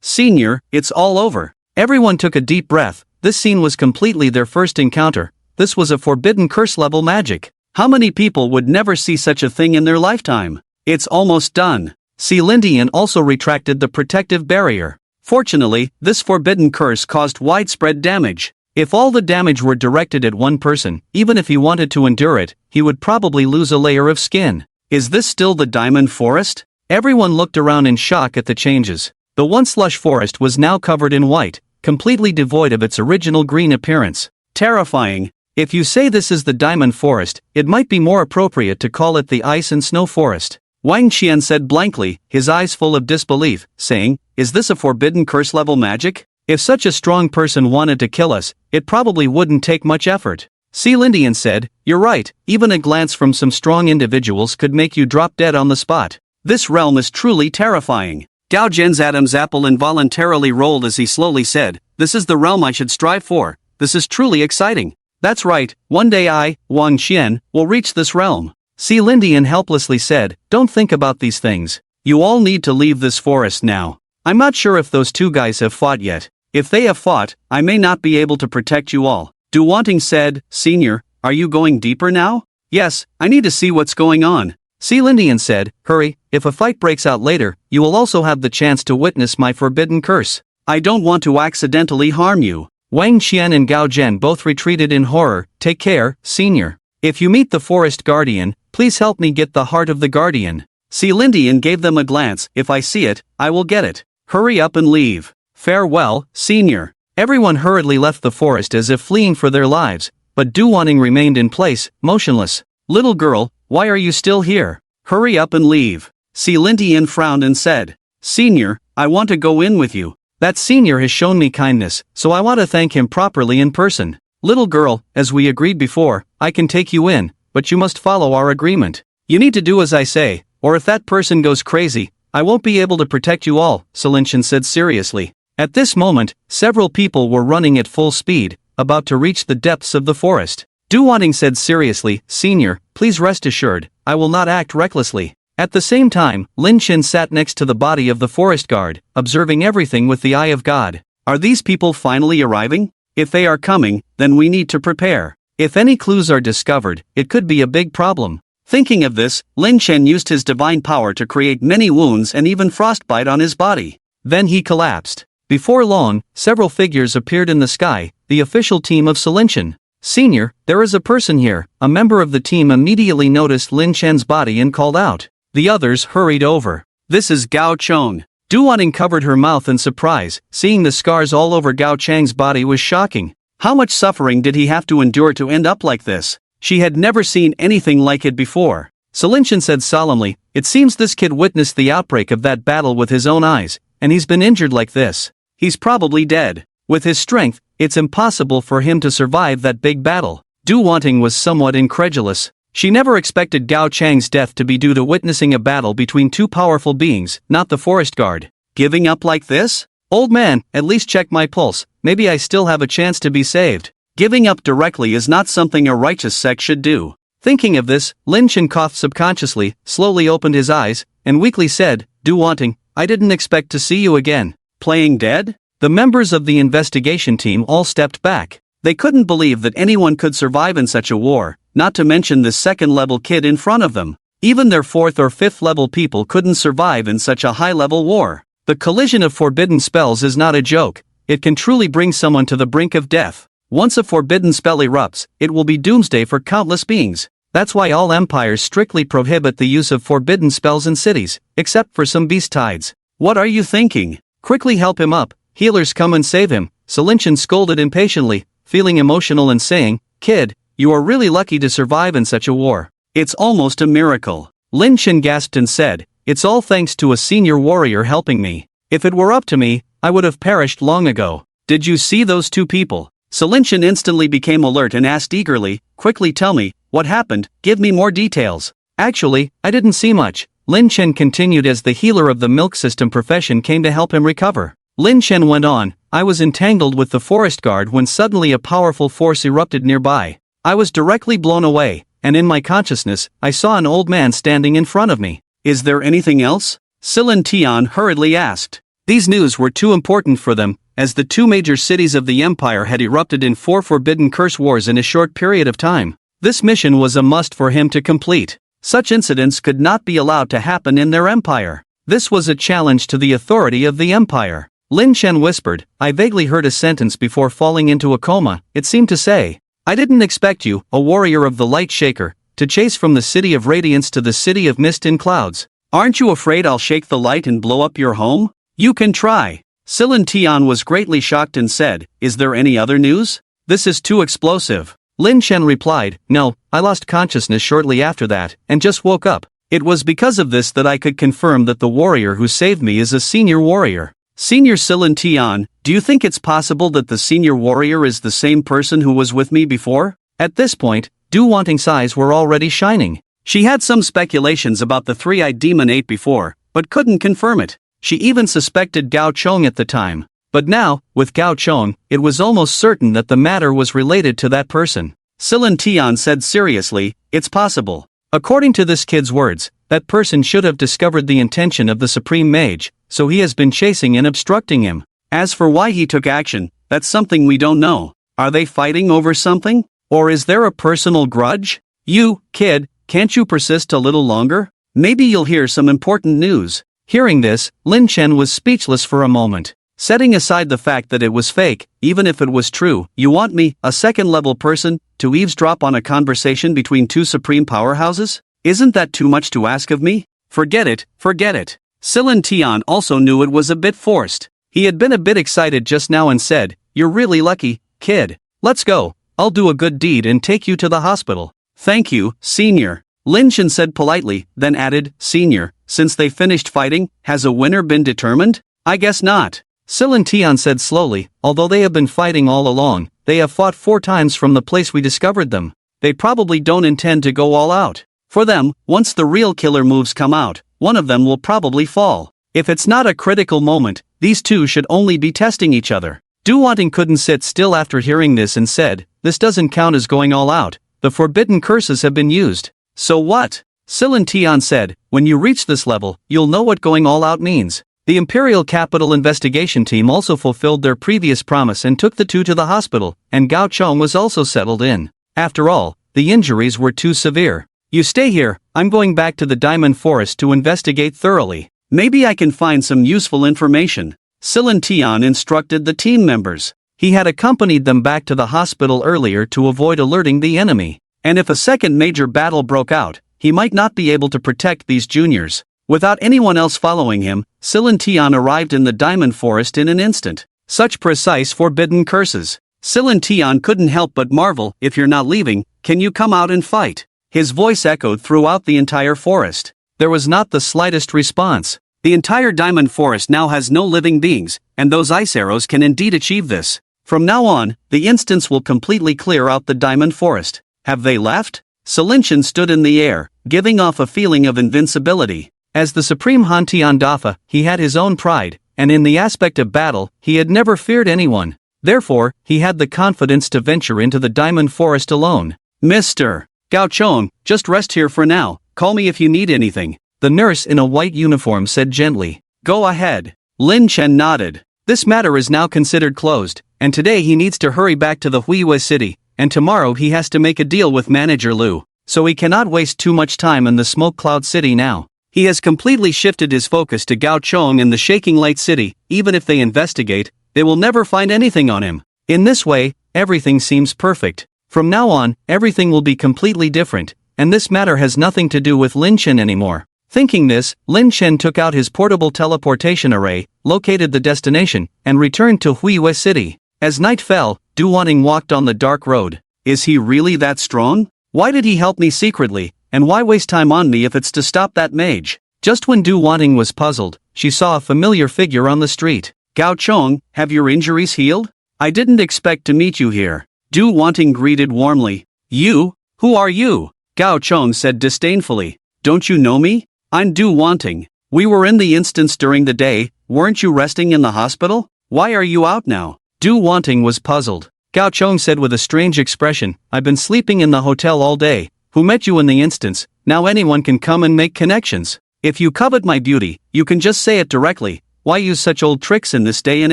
Senior, it's all over. Everyone took a deep breath. This scene was completely their first encounter. This was a forbidden curse-level magic. How many people would never see such a thing in their lifetime? It's almost done. Lindian also retracted the protective barrier. Fortunately, this forbidden curse caused widespread damage. If all the damage were directed at one person, even if he wanted to endure it, he would probably lose a layer of skin. Is this still the Diamond Forest? Everyone looked around in shock at the changes. The once lush forest was now covered in white, completely devoid of its original green appearance. Terrifying. If you say this is the Diamond Forest, it might be more appropriate to call it the Ice and Snow Forest. Wang Qian said blankly, his eyes full of disbelief, saying, Is this a forbidden curse-level magic? If such a strong person wanted to kill us, it probably wouldn't take much effort. Lindian said, You're right, even a glance from some strong individuals could make you drop dead on the spot. This realm is truly terrifying. Gao Zhen's Adam's apple involuntarily rolled as he slowly said, This is the realm I should strive for. This is truly exciting. That's right, one day I, Wang Qian, will reach this realm. Lindian helplessly said, Don't think about these things. You all need to leave this forest now. I'm not sure if those two guys have fought yet. If they have fought, I may not be able to protect you all. Do Wanting said, Senior, are you going deeper now? Yes, I need to see what's going on. Lindian said, hurry, if a fight breaks out later, you will also have the chance to witness my forbidden curse. I don't want to accidentally harm you. Wang Qian and Gao Zhen both retreated in horror. Take care, Senior. If you meet the forest guardian, please help me get the heart of the guardian. Lindian gave them a glance. If I see it, I will get it. Hurry up and leave. Farewell, Senior. Everyone hurriedly left the forest as if fleeing for their lives, but Du Wanting remained in place, motionless. Little girl, why are you still here? Hurry up and leave. Lindian frowned and said, Senior, I want to go in with you. That senior has shown me kindness, so I want to thank him properly in person. Little girl, as we agreed before, I can take you in, but you must follow our agreement. You need to do as I say, or if that person goes crazy, I won't be able to protect you all, Silinshan said seriously. At this moment, several people were running at full speed, about to reach the depths of the forest. Du Wanting said seriously, Senior, please rest assured, I will not act recklessly. At the same time, Lin Chen sat next to the body of the forest guard, observing everything with the eye of God. Are these people finally arriving? If they are coming, then we need to prepare. If any clues are discovered, it could be a big problem. Thinking of this, Lin Chen used his divine power to create many wounds and even frostbite on his body. Then he collapsed. Before long, several figures appeared in the sky, the official team of Silinshan. Senior, there is a person here. A member of the team immediately noticed Lin Chen's body and called out. The others hurried over. This is Gao Chong. Du Wanting covered her mouth in surprise. Seeing the scars all over Gao Chang's body was shocking. How much suffering did he have to endure to end up like this? She had never seen anything like it before. Silinshan said solemnly, it seems this kid witnessed the outbreak of that battle with his own eyes, and he's been injured like this. He's probably dead. With his strength, it's impossible for him to survive that big battle. Du Wanting was somewhat incredulous. She never expected Gao Chang's death to be due to witnessing a battle between two powerful beings, not the forest guard. Giving up like this? Old man, at least check my pulse, maybe I still have a chance to be saved. Giving up directly is not something a righteous sect should do. Thinking of this, Lin Chen coughed subconsciously, slowly opened his eyes, and weakly said, Du Wanting, I didn't expect to see you again. Playing dead? The members of the investigation team all stepped back. They couldn't believe that anyone could survive in such a war, not to mention this second-level kid in front of them. Even their fourth or fifth-level people couldn't survive in such a high-level war. The collision of forbidden spells is not a joke. It can truly bring someone to the brink of death. Once a forbidden spell erupts, it will be doomsday for countless beings. That's why all empires strictly prohibit the use of forbidden spells in cities, except for some beast tides. What are you thinking? Quickly help him up. Healers come and save him. Silinshan scolded impatiently, feeling emotional and saying, Kid, you are really lucky to survive in such a war. It's almost a miracle. Lin Chen gasped and said, it's all thanks to a senior warrior helping me. If it were up to me, I would have perished long ago. Did you see those two people? Silinshan instantly became alert and asked eagerly, quickly tell me, what happened, give me more details. Actually, I didn't see much. Lin Chen continued as the healer of the milk system profession came to help him recover. Lin Chen went on, I was entangled with the forest guard when suddenly a powerful force erupted nearby. I was directly blown away, and in my consciousness, I saw an old man standing in front of me. Is there anything else? Silin Tian hurriedly asked. These news were too important for them, as the two major cities of the empire had erupted in 4 forbidden curse wars in a short period of time. This mission was a must for him to complete. Such incidents could not be allowed to happen in their empire. This was a challenge to the authority of the empire. Lin Chen whispered, I vaguely heard a sentence before falling into a coma. It seemed to say, I didn't expect you, a warrior of the light shaker, to chase from the city of radiance to the city of mist and clouds. Aren't you afraid I'll shake the light and blow up your home? You can try. Silin Tian was greatly shocked and said, is there any other news? This is too explosive. Lin Chen replied, no, I lost consciousness shortly after that, and just woke up. It was because of this that I could confirm that the warrior who saved me is a senior warrior. Senior Silin Tian, do you think it's possible that the senior warrior is the same person who was with me before? At this point, Du Wanting's eyes were already shining. She had some speculations about the three-eyed demon ape before, but couldn't confirm it. She even suspected Gao Chong at the time. But now, with Gao Chong, it was almost certain that the matter was related to that person. Silin Tian said seriously, it's possible. According to this kid's words, That person should have discovered the intention of the Supreme Mage, so he has been chasing and obstructing him. As for why he took action, that's something we don't know. Are they fighting over something? Or is there a personal grudge? You, kid, can't you persist a little longer? Maybe you'll hear some important news. Hearing this, Lin Chen was speechless for a moment. Setting aside the fact that it was fake, even if it was true, you want me, a second-level person, to eavesdrop on a conversation between two supreme powerhouses? Isn't that too much to ask of me? Forget it, forget it. Silin Tian also knew it was a bit forced. He had been a bit excited just now and said, "You're really lucky, kid. Let's go. I'll do a good deed and take you to the hospital." "Thank you, senior," Lin Chen said politely, then added, "Senior, since they finished fighting, has a winner been determined?" "I guess not," Silin Tian said slowly. "Although they have been fighting all along, they have fought 4 times from the place we discovered them. They probably don't intend to go all out. For them, once the real killer moves come out, one of them will probably fall. If it's not a critical moment, these two should only be testing each other." Du Wanting couldn't sit still after hearing this and said, "This doesn't count as going all out. The forbidden curses have been used." "So what?" Silin Tian said, "When you reach this level, you'll know what going all out means." The Imperial Capital investigation team also fulfilled their previous promise and took the two to the hospital, and Gao Chong was also settled in. After all, the injuries were too severe. "You stay here, I'm going back to the Diamond Forest to investigate thoroughly. Maybe I can find some useful information," Silin Tian instructed the team members. He had accompanied them back to the hospital earlier to avoid alerting the enemy. And if a second major battle broke out, he might not be able to protect these juniors. Without anyone else following him, Silin Tian arrived in the Diamond Forest in an instant. Such precise forbidden curses. Silin Tian couldn't help but marvel. "If you're not leaving, can you come out and fight?" His voice echoed throughout the entire forest. There was not the slightest response. The entire Diamond Forest now has no living beings, and those ice arrows can indeed achieve this. From now on, the instance will completely clear out the Diamond Forest. Have they left? Silin Chen stood in the air, giving off a feeling of invincibility. As the Supreme Hantian Dafa, he had his own pride, and in the aspect of battle, he had never feared anyone. Therefore, he had the confidence to venture into the Diamond Forest alone. "Mr. Gao Chong, just rest here for now, call me if you need anything," the nurse in a white uniform said gently. "Go ahead." Lin Chen nodded. This matter is now considered closed, and today he needs to hurry back to the Huiyue city, and tomorrow he has to make a deal with Manager Liu, so he cannot waste too much time in the Smoke Cloud City now. He has completely shifted his focus to Gao Chong in the Shaking Light City. Even if they investigate, they will never find anything on him. In this way, everything seems perfect. From now on, everything will be completely different, and this matter has nothing to do with Lin Chen anymore. Thinking this, Lin Chen took out his portable teleportation array, located the destination, and returned to Huiyue City. As night fell, Du Wanting walked on the dark road. Is he really that strong? Why did he help me secretly, and why waste time on me if it's to stop that mage? Just when Du Wanting was puzzled, she saw a familiar figure on the street. "Gao Chong, have your injuries healed? I didn't expect to meet you here." Du Wanting greeted warmly. "You? Who are you?" Gao Chong said disdainfully. "Don't you know me? I'm Du Wanting. We were in the instance during the day, weren't you resting in the hospital? Why are you out now?" Du Wanting was puzzled. Gao Chong said with a strange expression, "I've been sleeping in the hotel all day. Who met you in the instance? Now anyone can come and make connections. If you covet my beauty, you can just say it directly. Why use such old tricks in this day and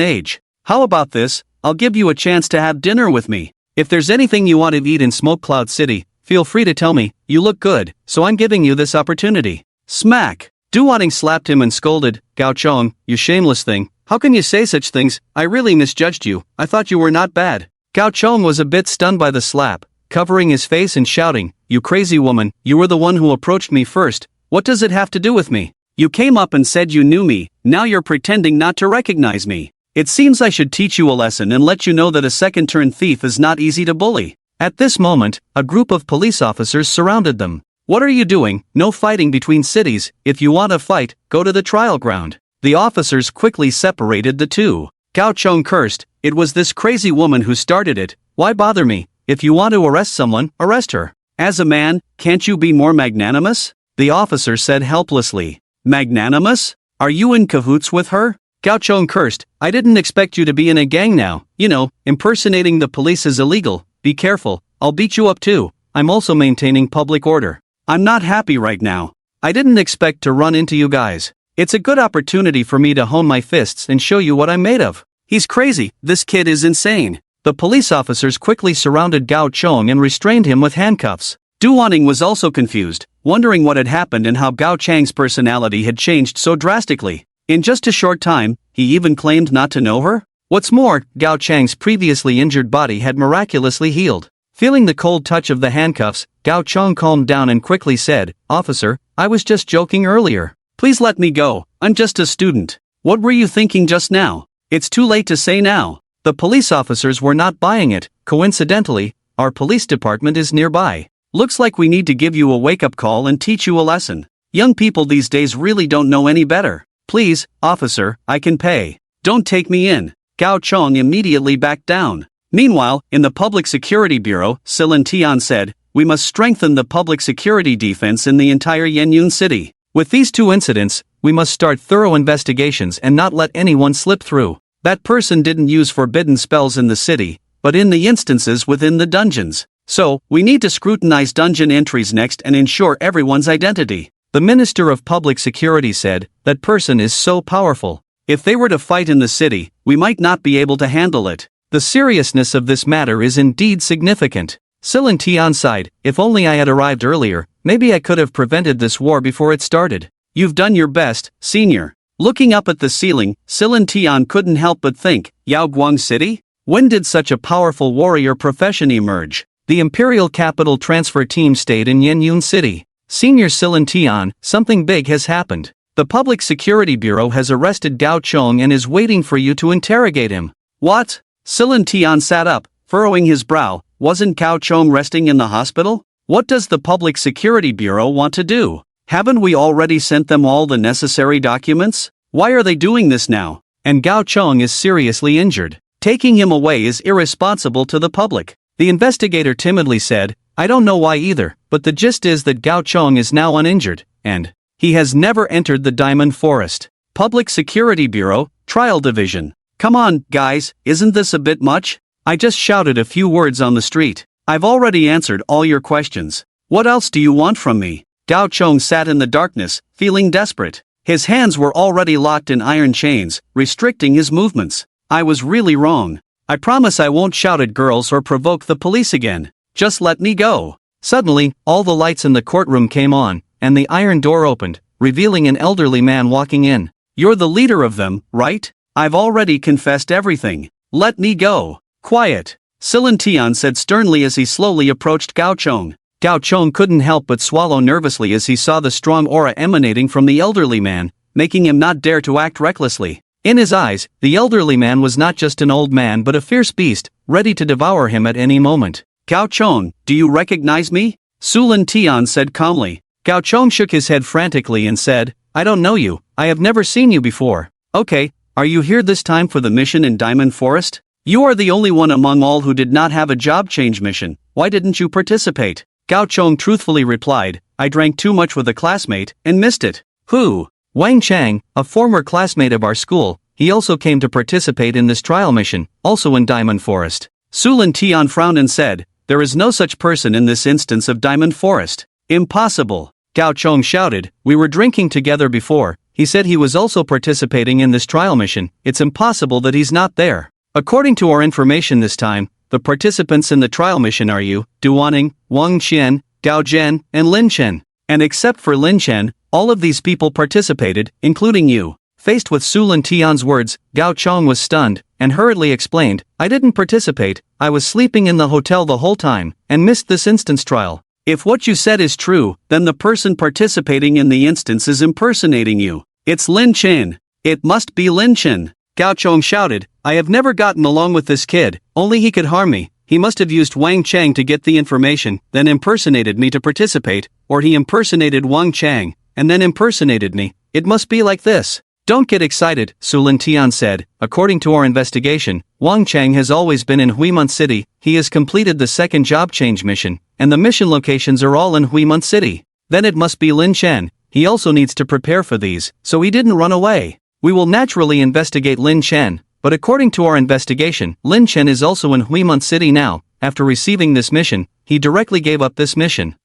age? How about this? I'll give you a chance to have dinner with me. If there's anything you want to eat in Smoke Cloud City, feel free to tell me. You look good, so I'm giving you this opportunity." Smack! Du Wanting slapped him and scolded. "Gao Chong, you shameless thing. How can you say such things? I really misjudged you. I thought you were not bad." Gao Chong was a bit stunned by the slap, covering his face and shouting, "You crazy woman, you were the one who approached me first. What does it have to do with me? You came up and said you knew me, now you're pretending not to recognize me. It seems I should teach you a lesson and let you know that a second-turn thief is not easy to bully." At this moment, a group of police officers surrounded them. "What are you doing? No fighting between cities. If you want to fight, go to the trial ground." The officers quickly separated the two. Gao Chong cursed, "It was this crazy woman who started it. Why bother me? If you want to arrest someone, arrest her. As a man, can't you be more magnanimous?" The officer said helplessly. "Magnanimous? Are you in cahoots with her?" Gao Chong cursed, "I didn't expect you to be in a gang now. You know, impersonating the police is illegal. Be careful, I'll beat you up too. I'm also maintaining public order. I'm not happy right now. I didn't expect to run into you guys. It's a good opportunity for me to hone my fists and show you what I'm made of. He's crazy, this kid is insane. The police officers quickly surrounded Gao Chong and restrained him with handcuffs. Du Wanning was also confused, wondering what had happened and how Gao Chang's personality had changed so drastically. In just a short time, he even claimed not to know her? What's more, Gao Chang's previously injured body had miraculously healed. Feeling the cold touch of the handcuffs, Gao Chong calmed down and quickly said, "Officer, I was just joking earlier. Please let me go, I'm just a student." "What were you thinking just now?" "It's too late to say now." The police officers were not buying it. Coincidentally, our police department is nearby. "Looks like we need to give you a wake-up call and teach you a lesson. Young people these days really don't know any better. Please, officer, I can pay. Don't take me in." Gao Chong immediately backed down. Meanwhile, in the Public Security Bureau, Silin Tian said, "We must strengthen the public security defense in the entire Yenyun city. With these two incidents, we must start thorough investigations and not let anyone slip through. That person didn't use forbidden spells in the city, but in the instances within the dungeons. So, we need to scrutinize dungeon entries next and ensure everyone's identity." The Minister of Public Security said, "That person is so powerful. If they were to fight in the city, we might not be able to handle it. The seriousness of this matter is indeed significant." Silin Tian sighed, "If only I had arrived earlier, maybe I could have prevented this war before it started." "You've done your best, senior." Looking up at the ceiling, Silin Tian couldn't help but think, Yaoguang City? When did such a powerful warrior profession emerge? The Imperial Capital Transfer Team stayed in Yenyun City. Senior Silin Tian, something big has happened. The Public Security Bureau has arrested Gao Chong and is waiting for you to interrogate him. What? Silin Tian sat up, furrowing his brow. Wasn't Gao Chong resting in the hospital? What does the Public Security Bureau want to do? Haven't we already sent them all the necessary documents? Why are they doing this now? And Gao Chong is seriously injured. Taking him away is irresponsible to the public. The investigator timidly said, "I don't know why either, but the gist is that Gao Chong is now uninjured, and he has never entered the Diamond Forest." Public Security Bureau, Trial Division. "Come on, guys, isn't this a bit much? I just shouted a few words on the street. I've already answered all your questions. What else do you want from me?" Gao Chong sat in the darkness, feeling desperate. His hands were already locked in iron chains, restricting his movements. "I was really wrong. I promise I won't shout at girls or provoke the police again. Just let me go." Suddenly, all the lights in the courtroom came on, and the iron door opened, revealing an elderly man walking in. "You're the leader of them, right? I've already confessed everything. Let me go." "Quiet," Silin Tian said sternly as he slowly approached Gao Chong. Gao Chong couldn't help but swallow nervously as he saw the strong aura emanating from the elderly man, making him not dare to act recklessly. In his eyes, the elderly man was not just an old man but a fierce beast, ready to devour him at any moment. "Gao Chong, do you recognize me?" Silin Tian said calmly. Gao Chong shook his head frantically and said, "I don't know you, I have never seen you before." "Okay, are you here this time for the mission in Diamond Forest? You are the only one among all who did not have a job change mission. Why didn't you participate?" Gao Chong truthfully replied, "I drank too much with a classmate, and missed it." "Who?" "Wang Chang, a former classmate of our school. He also came to participate in this trial mission, also in Diamond Forest." Silin Tian frowned and said, "There is no such person in this instance of Diamond Forest. Impossible." Gao Chong shouted, "We were drinking together before. He said he was also participating in this trial mission. It's impossible that he's not there." "According to our information this time, the participants in the trial mission are you, Du Wanning, Wang Qian, Gao Zhen, and Lin Chen. And except for Lin Chen, all of these people participated, including you." Faced with Silin Tian's words, Gao Chong was stunned, and hurriedly explained, "I didn't participate, I was sleeping in the hotel the whole time, and missed this instance trial." "If what you said is true, then the person participating in the instance is impersonating you. It's Lin Chen. It must be Lin Chen." Gao Chong shouted, "I have never gotten along with this kid, only he could harm me. He must have used Wang Chang to get the information, then impersonated me to participate, or he impersonated Wang Chang, and then impersonated me. It must be like this." "Don't get excited," Silin Tian said. "According to our investigation, Wang Chang has always been in Huimun City. He has completed the second job change mission, and the mission locations are all in Huimun City. Then it must be Lin Chen. He also needs to prepare for these, so he didn't run away. We will naturally investigate Lin Chen, but according to our investigation, Lin Chen is also in Huimun City now. After receiving this mission, he directly gave up this mission."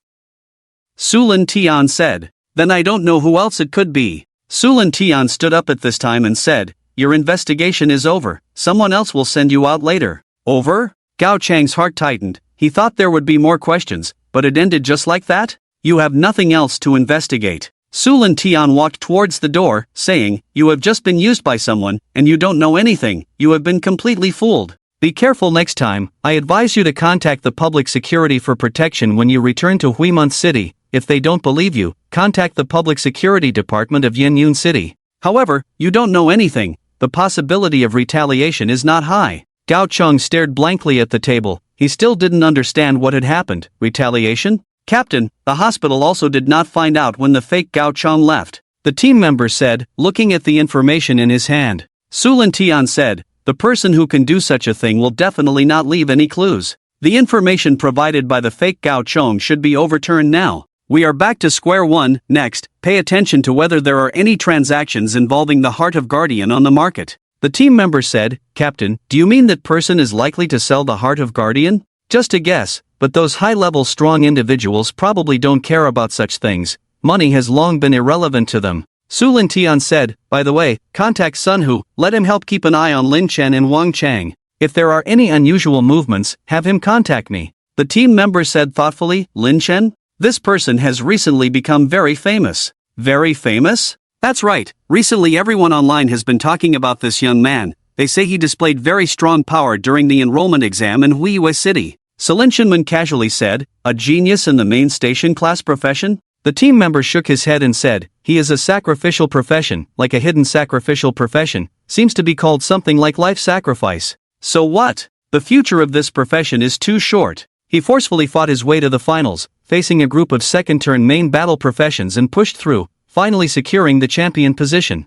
Silin Tian said. Then I don't know who else it could be. Sulin Tian stood up at this time and said, "Your investigation is over, someone else will send you out later." Over? Gao Chang's heart tightened. He thought there would be more questions, but it ended just like that? You have nothing else to investigate. Sulin Tian walked towards the door, saying, "You have just been used by someone, and you don't know anything, you have been completely fooled. Be careful next time. I advise you to contact the public security for protection when you return to Huimonth City. If they don't believe you, contact the public security department of Yenyun City. However, you don't know anything, the possibility of retaliation is not high." Gao Cheng stared blankly at the table. He still didn't understand what had happened. Retaliation? "Captain, the hospital also did not find out when the fake Gao Cheng left," the team member said, looking at the information in his hand. Sulin Tian said, "The person who can do such a thing will definitely not leave any clues. The information provided by the fake Gao Cheng should be overturned now. We are back to square one. Next, pay attention to whether there are any transactions involving the Heart of Guardian on the market." The team member said, "Captain, do you mean that person is likely to sell the Heart of Guardian?" "Just a guess, but those high-level strong individuals probably don't care about such things. Money has long been irrelevant to them." Sulin Tian said, "By the way, contact Sun Hu, let him help keep an eye on Lin Chen and Wang Chang. If there are any unusual movements, have him contact me." The team member said thoughtfully, "Lin Chen? This person has recently become very famous." "Very famous?" "That's right, recently everyone online has been talking about this young man. They say he displayed very strong power during the enrollment exam in Huiyue City." Lin Shenman casually said, "A genius in the main station class profession?" The team member shook his head and said, "He is a sacrificial profession, like a hidden sacrificial profession, seems to be called something like life sacrifice." "So what? The future of this profession is too short." He forcefully fought his way to the finals, facing a group of second-turn main battle professions and pushed through, finally securing the champion position.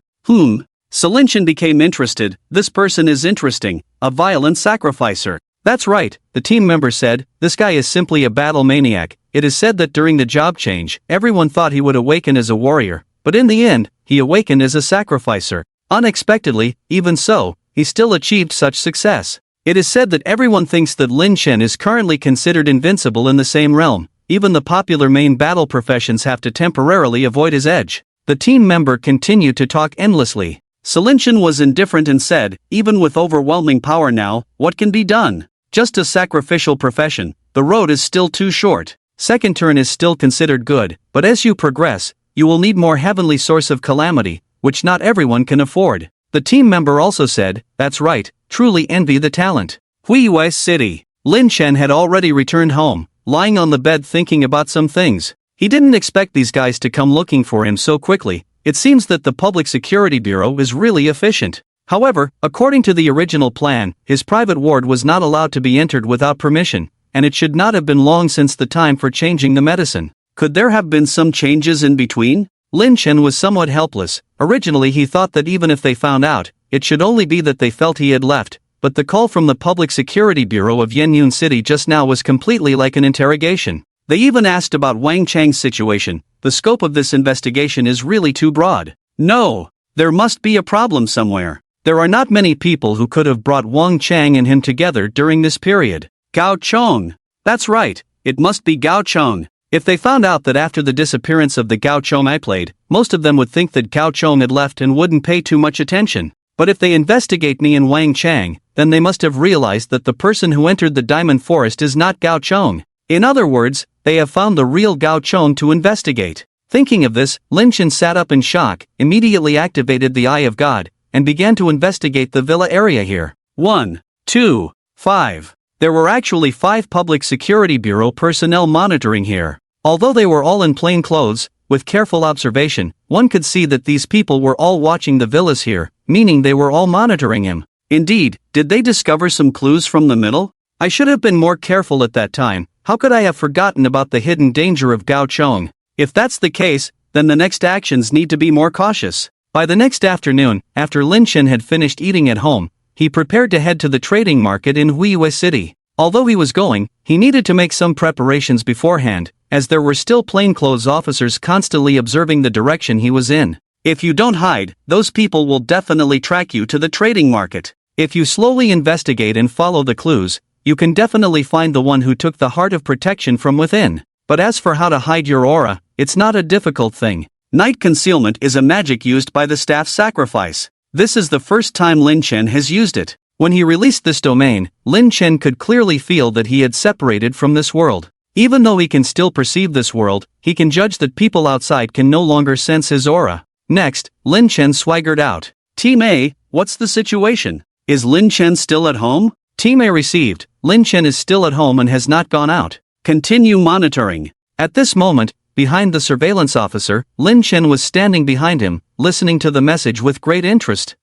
Selinshin became interested. "This person is interesting, a violent sacrificer." "That's right," the team member said, "this guy is simply a battle maniac. It is said that during the job change, everyone thought he would awaken as a warrior, but in the end, he awakened as a sacrificer. Unexpectedly, even so, he still achieved such success. It is said that everyone thinks that Lin Chen is currently considered invincible in the same realm. Even the popular main battle professions have to temporarily avoid his edge." The team member continued to talk endlessly. Selinshin was indifferent and said, "Even with overwhelming power now, what can be done? Just a sacrificial profession, the road is still too short. Second turn is still considered good, but as you progress, you will need more heavenly source of calamity, which not everyone can afford." The team member also said, "That's right, truly envy the talent." Huiyue City. Lin Chen had already returned home, lying on the bed thinking about some things. He didn't expect these guys to come looking for him so quickly. It seems that the Public Security Bureau is really efficient. However, according to the original plan, his private ward was not allowed to be entered without permission, and it should not have been long since the time for changing the medicine. Could there have been some changes in between? Lin Chen was somewhat helpless. Originally he thought that even if they found out, it should only be that they felt he had left, but the call from the Public Security Bureau of Yenyun City just now was completely like an interrogation. They even asked about Wang Chang's situation. The scope of this investigation is really too broad. No, there must be a problem somewhere. There are not many people who could have brought Wang Chang and him together during this period. Gao Chong. That's right, it must be Gao Chong. If they found out that after the disappearance of the Gao Chong I played, most of them would think that Gao Chong had left and wouldn't pay too much attention. But if they investigate me and Wang Chang, then they must have realized that the person who entered the Diamond Forest is not Gao Chong. In other words, they have found the real Gao Chong to investigate. Thinking of this, Lin Chen sat up in shock, immediately activated the Eye of God, and began to investigate the villa area here. 1, 2, 5. There were actually 5 Public Security Bureau personnel monitoring here. Although they were all in plain clothes, with careful observation, one could see that these people were all watching the villas here, meaning they were all monitoring him. Indeed, did they discover some clues from the middle? I should have been more careful at that time. How could I have forgotten about the hidden danger of Gao Chong? If that's the case, then the next actions need to be more cautious. By the next afternoon, after Lin Chen had finished eating at home, he prepared to head to the trading market in Huiyue City. Although he was going, he needed to make some preparations beforehand, as there were still plainclothes officers constantly observing the direction he was in. If you don't hide, those people will definitely track you to the trading market. If you slowly investigate and follow the clues, you can definitely find the one who took the heart of protection from within. But as for how to hide your aura, it's not a difficult thing. Night concealment is a magic used by the staff sacrifice. This is the first time Lin Chen has used it. When he released this domain, Lin Chen could clearly feel that he had separated from this world. Even though he can still perceive this world, he can judge that people outside can no longer sense his aura. Next, Lin Chen swaggered out. Team A, what's the situation? Is Lin Chen still at home? Team A received. Lin Chen is still at home and has not gone out. Continue monitoring. At this moment, behind the surveillance officer, Lin Chen was standing behind him, listening to the message with great interest.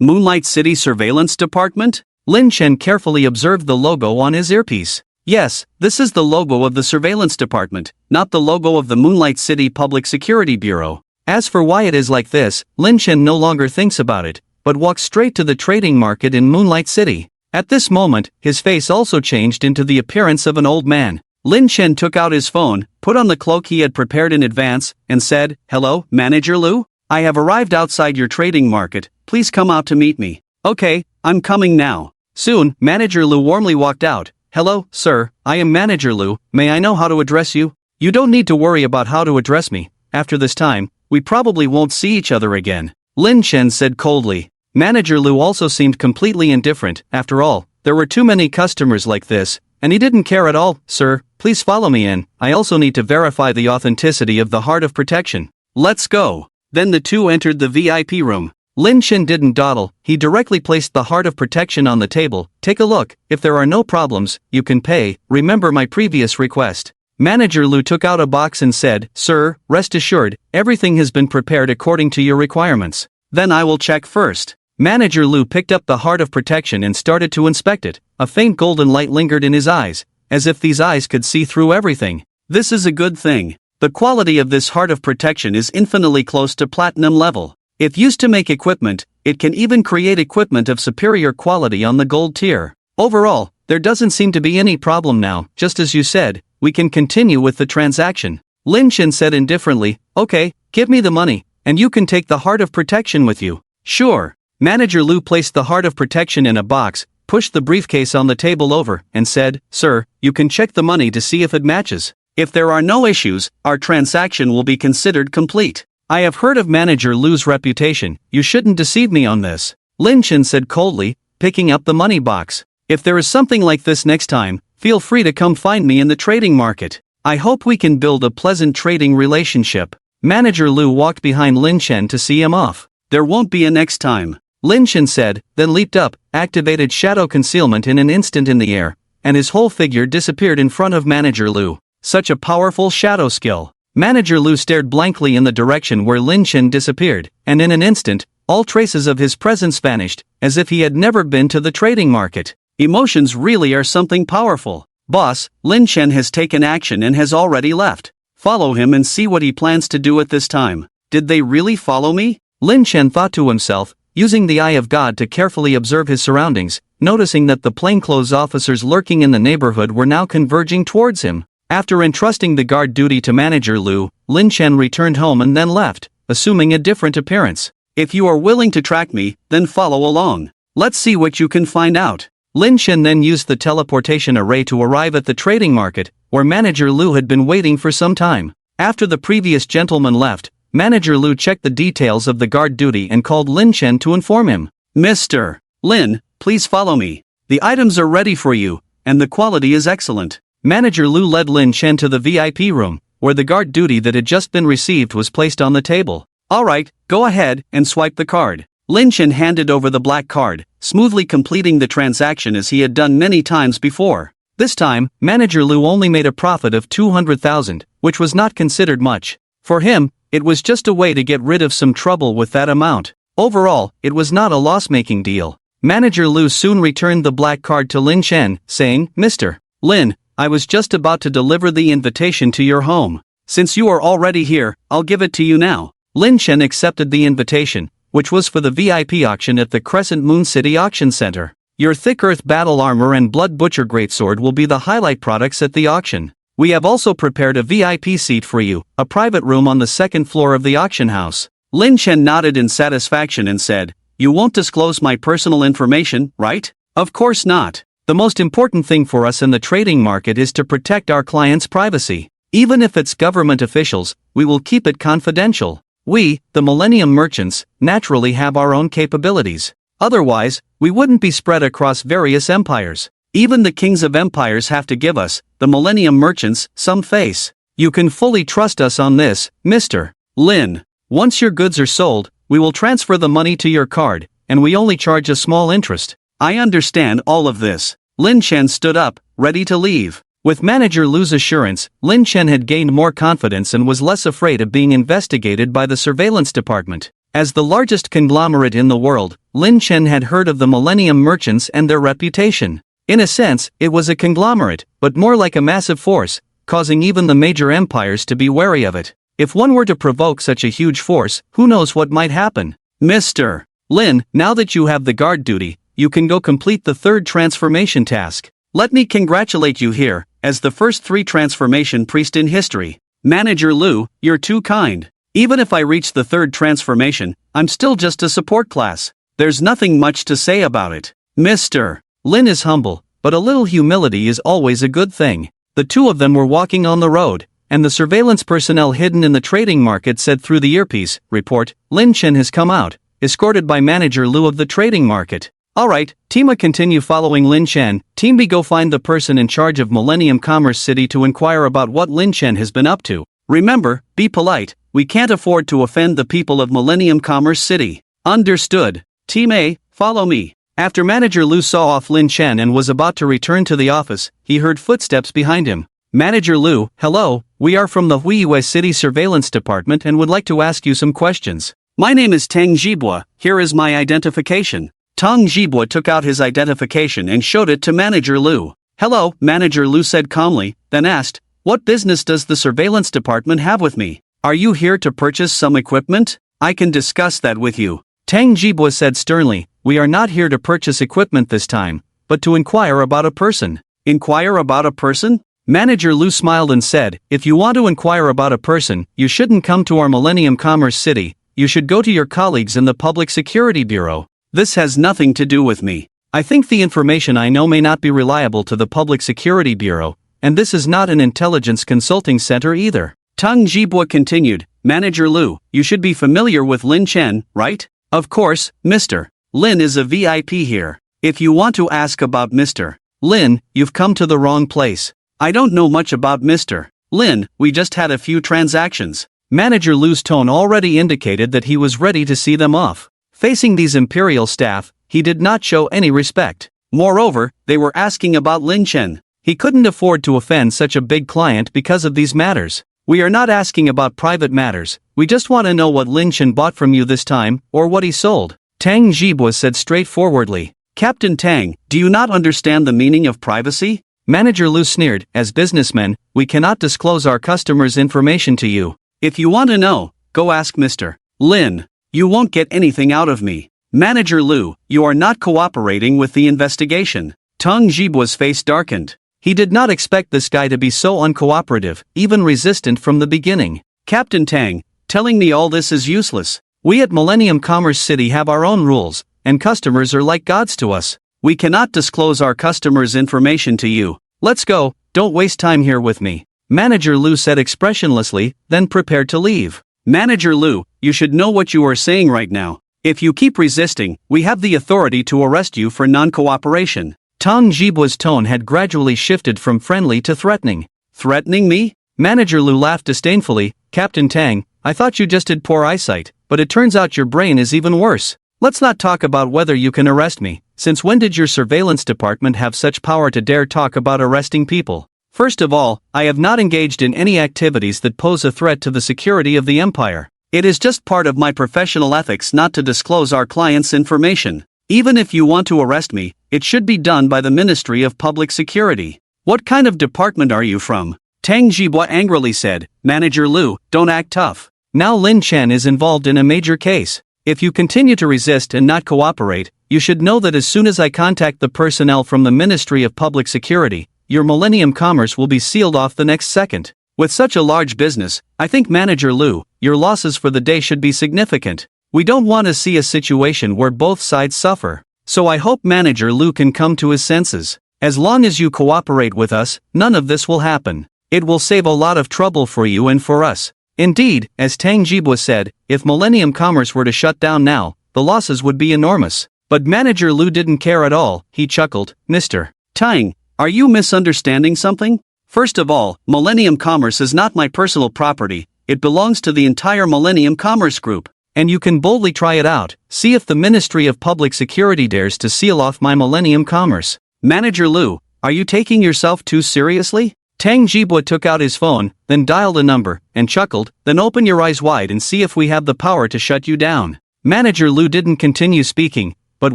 Moonlight City Surveillance Department? Lin Chen carefully observed the logo on his earpiece. Yes, this is the logo of the surveillance department, not the logo of the Moonlight City Public Security Bureau. As for why it is like this, Lin Chen no longer thinks about it, but walks straight to the trading market in Moonlight City. At this moment, his face also changed into the appearance of an old man. Lin Chen took out his phone, put on the cloak he had prepared in advance, and said, "Hello, Manager Lu? I have arrived outside your trading market, please come out to meet me." "Okay, I'm coming now." Soon, Manager Lu warmly walked out. "Hello, sir, I am Manager Lu, may I know how to address you?" "You don't need to worry about how to address me. After this time, we probably won't see each other again," Lin Chen said coldly. Manager Lu also seemed completely indifferent. After all, there were too many customers like this, and he didn't care at all. "Sir, please follow me in, I also need to verify the authenticity of the Heart of Protection." "Let's go." Then the two entered the VIP room. Lin Chen didn't dawdle, he directly placed the Heart of Protection on the table. "Take a look, if there are no problems, you can pay, remember my previous request." Manager Lu took out a box and said, "Sir, rest assured, everything has been prepared according to your requirements." "Then I will check first." Manager Lu picked up the Heart of Protection and started to inspect it. A faint golden light lingered in his eyes, as if these eyes could see through everything. This is a good thing. The quality of this Heart of Protection is infinitely close to platinum level. If used to make equipment, it can even create equipment of superior quality on the gold tier. Overall, there doesn't seem to be any problem now. Just as you said, we can continue with the transaction. Lin Chen said indifferently, "Okay, give me the money, and you can take the Heart of Protection with you." "Sure." Manager Lu placed the Heart of Protection in a box, pushed the briefcase on the table over, and said, "Sir, you can check the money to see if it matches. If there are no issues, our transaction will be considered complete. I have heard of Manager Lu's reputation, you shouldn't deceive me on this," Lin Chen said coldly, picking up the money box. "If there is something like this next time, feel free to come find me in the trading market. I hope we can build a pleasant trading relationship." Manager Lu walked behind Lin Chen to see him off. "There won't be a next time," Lin Chen said, then leaped up, activated shadow concealment in an instant in the air, and his whole figure disappeared in front of Manager Lu. Such a powerful shadow skill. Manager Lu stared blankly in the direction where Lin Chen disappeared, and in an instant, all traces of his presence vanished, as if he had never been to the trading market. Emotions really are something powerful. "Boss, Lin Chen has taken action and has already left. Follow him and see what he plans to do at this time." Did they really follow me? Lin Chen thought to himself, using the eye of God to carefully observe his surroundings, noticing that the plainclothes officers lurking in the neighborhood were now converging towards him. After entrusting the guard duty to Manager Lu, Lin Chen returned home and then left, assuming a different appearance. "If you are willing to track me, then follow along. Let's see what you can find out." Lin Chen then used the teleportation array to arrive at the trading market, where Manager Lu had been waiting for some time. After the previous gentleman left, Manager Lu checked the details of the guard duty and called Lin Chen to inform him. "Mr. Lin, please follow me. The items are ready for you, and the quality is excellent." Manager Lu led Lin Chen to the VIP room, where the guard duty that had just been received was placed on the table. "Alright, go ahead and swipe the card." Lin Chen handed over the black card, smoothly completing the transaction as he had done many times before. This time, Manager Lu only made a profit of 200,000, which was not considered much. For him, it was just a way to get rid of some trouble with that amount. Overall, it was not a loss-making deal. Manager Lu soon returned the black card to Lin Chen, saying, "Mr. Lin, I was just about to deliver the invitation to your home. Since you are already here, I'll give it to you now." Lin Chen accepted the invitation, which was for the VIP auction at the Crescent Moon City Auction Center. Your Thick Earth Battle Armor and Blood Butcher Greatsword will be the highlight products at the auction. We have also prepared a VIP seat for you, a private room on the second floor of the auction house. Lin Chen nodded in satisfaction and said, "You won't disclose my personal information, right?" "Of course not. The most important thing for us in the trading market is to protect our clients' privacy. Even if it's government officials, we will keep it confidential. We, the Millennium Merchants, naturally have our own capabilities. Otherwise, we wouldn't be spread across various empires. Even the kings of empires have to give us, the Millennium Merchants, some face. You can fully trust us on this, Mr. Lin. Once your goods are sold, we will transfer the money to your card, and we only charge a small interest. I understand all of this. Lin Chen stood up, ready to leave. With Manager Lu's assurance, Lin Chen had gained more confidence and was less afraid of being investigated by the surveillance department. As the largest conglomerate in the world, Lin Chen had heard of the Millennium Merchants and their reputation. In a sense, it was a conglomerate, but more like a massive force, causing even the major empires to be wary of it. If one were to provoke such a huge force, who knows what might happen? Mr. Lin, now that you have the guard duty, you can go complete the third transformation task. Let me congratulate you here, as the first 3 transformation priest in history. Manager Lu, you're too kind. Even if I reach the 3rd transformation, I'm still just a support class. There's nothing much to say about it. Mr. Lin is humble, but a little humility is always a good thing. The two of them were walking on the road, and the surveillance personnel hidden in the trading market said through the earpiece, "Report, Lin Chen has come out, escorted by Manager Lu of the trading market." Alright, Team A continue following Lin Chen. Team B go find the person in charge of Millennium Commerce City to inquire about what Lin Chen has been up to. Remember, be polite, we can't afford to offend the people of Millennium Commerce City. Understood. Team A, follow me. After Manager Lu saw off Lin Chen and was about to return to the office, he heard footsteps behind him. Manager Lu, hello, we are from the Huiyue City Surveillance Department and would like to ask you some questions. My name is Tang Jibua, here is my identification. Tang Jibua took out his identification and showed it to Manager Lu. Hello, Manager Lu said calmly, then asked, what business does the surveillance department have with me? Are you here to purchase some equipment? I can discuss that with you. Tang Jibua said sternly, we are not here to purchase equipment this time, but to inquire about a person. Inquire about a person? Manager Lu smiled and said, if you want to inquire about a person, you shouldn't come to our Millennium Commerce City, you should go to your colleagues in the Public Security Bureau. This has nothing to do with me. I think the information I know may not be reliable to the Public Security Bureau, and this is not an intelligence consulting center either. Tang Jibua continued, Manager Lu, you should be familiar with Lin Chen, right? Of course, Mr. Lin is a VIP here. If you want to ask about Mr. Lin, you've come to the wrong place. I don't know much about Mr. Lin, we just had a few transactions. Manager Lu's tone already indicated that he was ready to see them off. Facing these imperial staff, he did not show any respect. Moreover, they were asking about Lin Chen. He couldn't afford to offend such a big client because of these matters. We are not asking about private matters, we just want to know what Lin Chen bought from you this time, or what he sold. Tang Jibua said straightforwardly. Captain Tang, do you not understand the meaning of privacy? Manager Lu sneered, as businessmen, we cannot disclose our customers' information to you. If you want to know, go ask Mr. Lin. You won't get anything out of me. Manager Lu, you are not cooperating with the investigation. Tang Jibua's face darkened. He did not expect this guy to be so uncooperative, even resistant from the beginning. Captain Tang, telling me all this is useless. We at Millennium Commerce City have our own rules, and customers are like gods to us. We cannot disclose our customers' information to you. Let's go, don't waste time here with me. Manager Lu said expressionlessly, then prepared to leave. Manager Lu, you should know what you are saying right now. If you keep resisting, we have the authority to arrest you for non-cooperation. Tang Jibua's tone had gradually shifted from friendly to threatening. Threatening me? Manager Lu laughed disdainfully. Captain Tang, I thought you just had poor eyesight, but it turns out your brain is even worse. Let's not talk about whether you can arrest me. Since when did your surveillance department have such power to dare talk about arresting people? First of all, I have not engaged in any activities that pose a threat to the security of the empire. It is just part of my professional ethics not to disclose our clients' information. Even if you want to arrest me, it should be done by the Ministry of Public Security. What kind of department are you from? Tang Jibua angrily said, Manager Lu, don't act tough. Now Lin Chen is involved in a major case. If you continue to resist and not cooperate, you should know that as soon as I contact the personnel from the Ministry of Public Security, your Millennium Commerce will be sealed off the next second. With such a large business, I think Manager Lu, your losses for the day should be significant. We don't want to see a situation where both sides suffer. So I hope Manager Lu can come to his senses. As long as you cooperate with us, none of this will happen. It will save a lot of trouble for you and for us. Indeed, as Tang Jibwa said, if Millennium Commerce were to shut down now, the losses would be enormous. But Manager Lu didn't care at all. He chuckled. Mr. Tang, are you misunderstanding something? First of all, Millennium Commerce is not my personal property, it belongs to the entire Millennium Commerce Group. And you can boldly try it out, see if the Ministry of Public Security dares to seal off my Millennium Commerce. Manager Lu, are you taking yourself too seriously? Tang Jibwa took out his phone, then dialed a number, and chuckled, then open your eyes wide and see if we have the power to shut you down. Manager Lu didn't continue speaking, but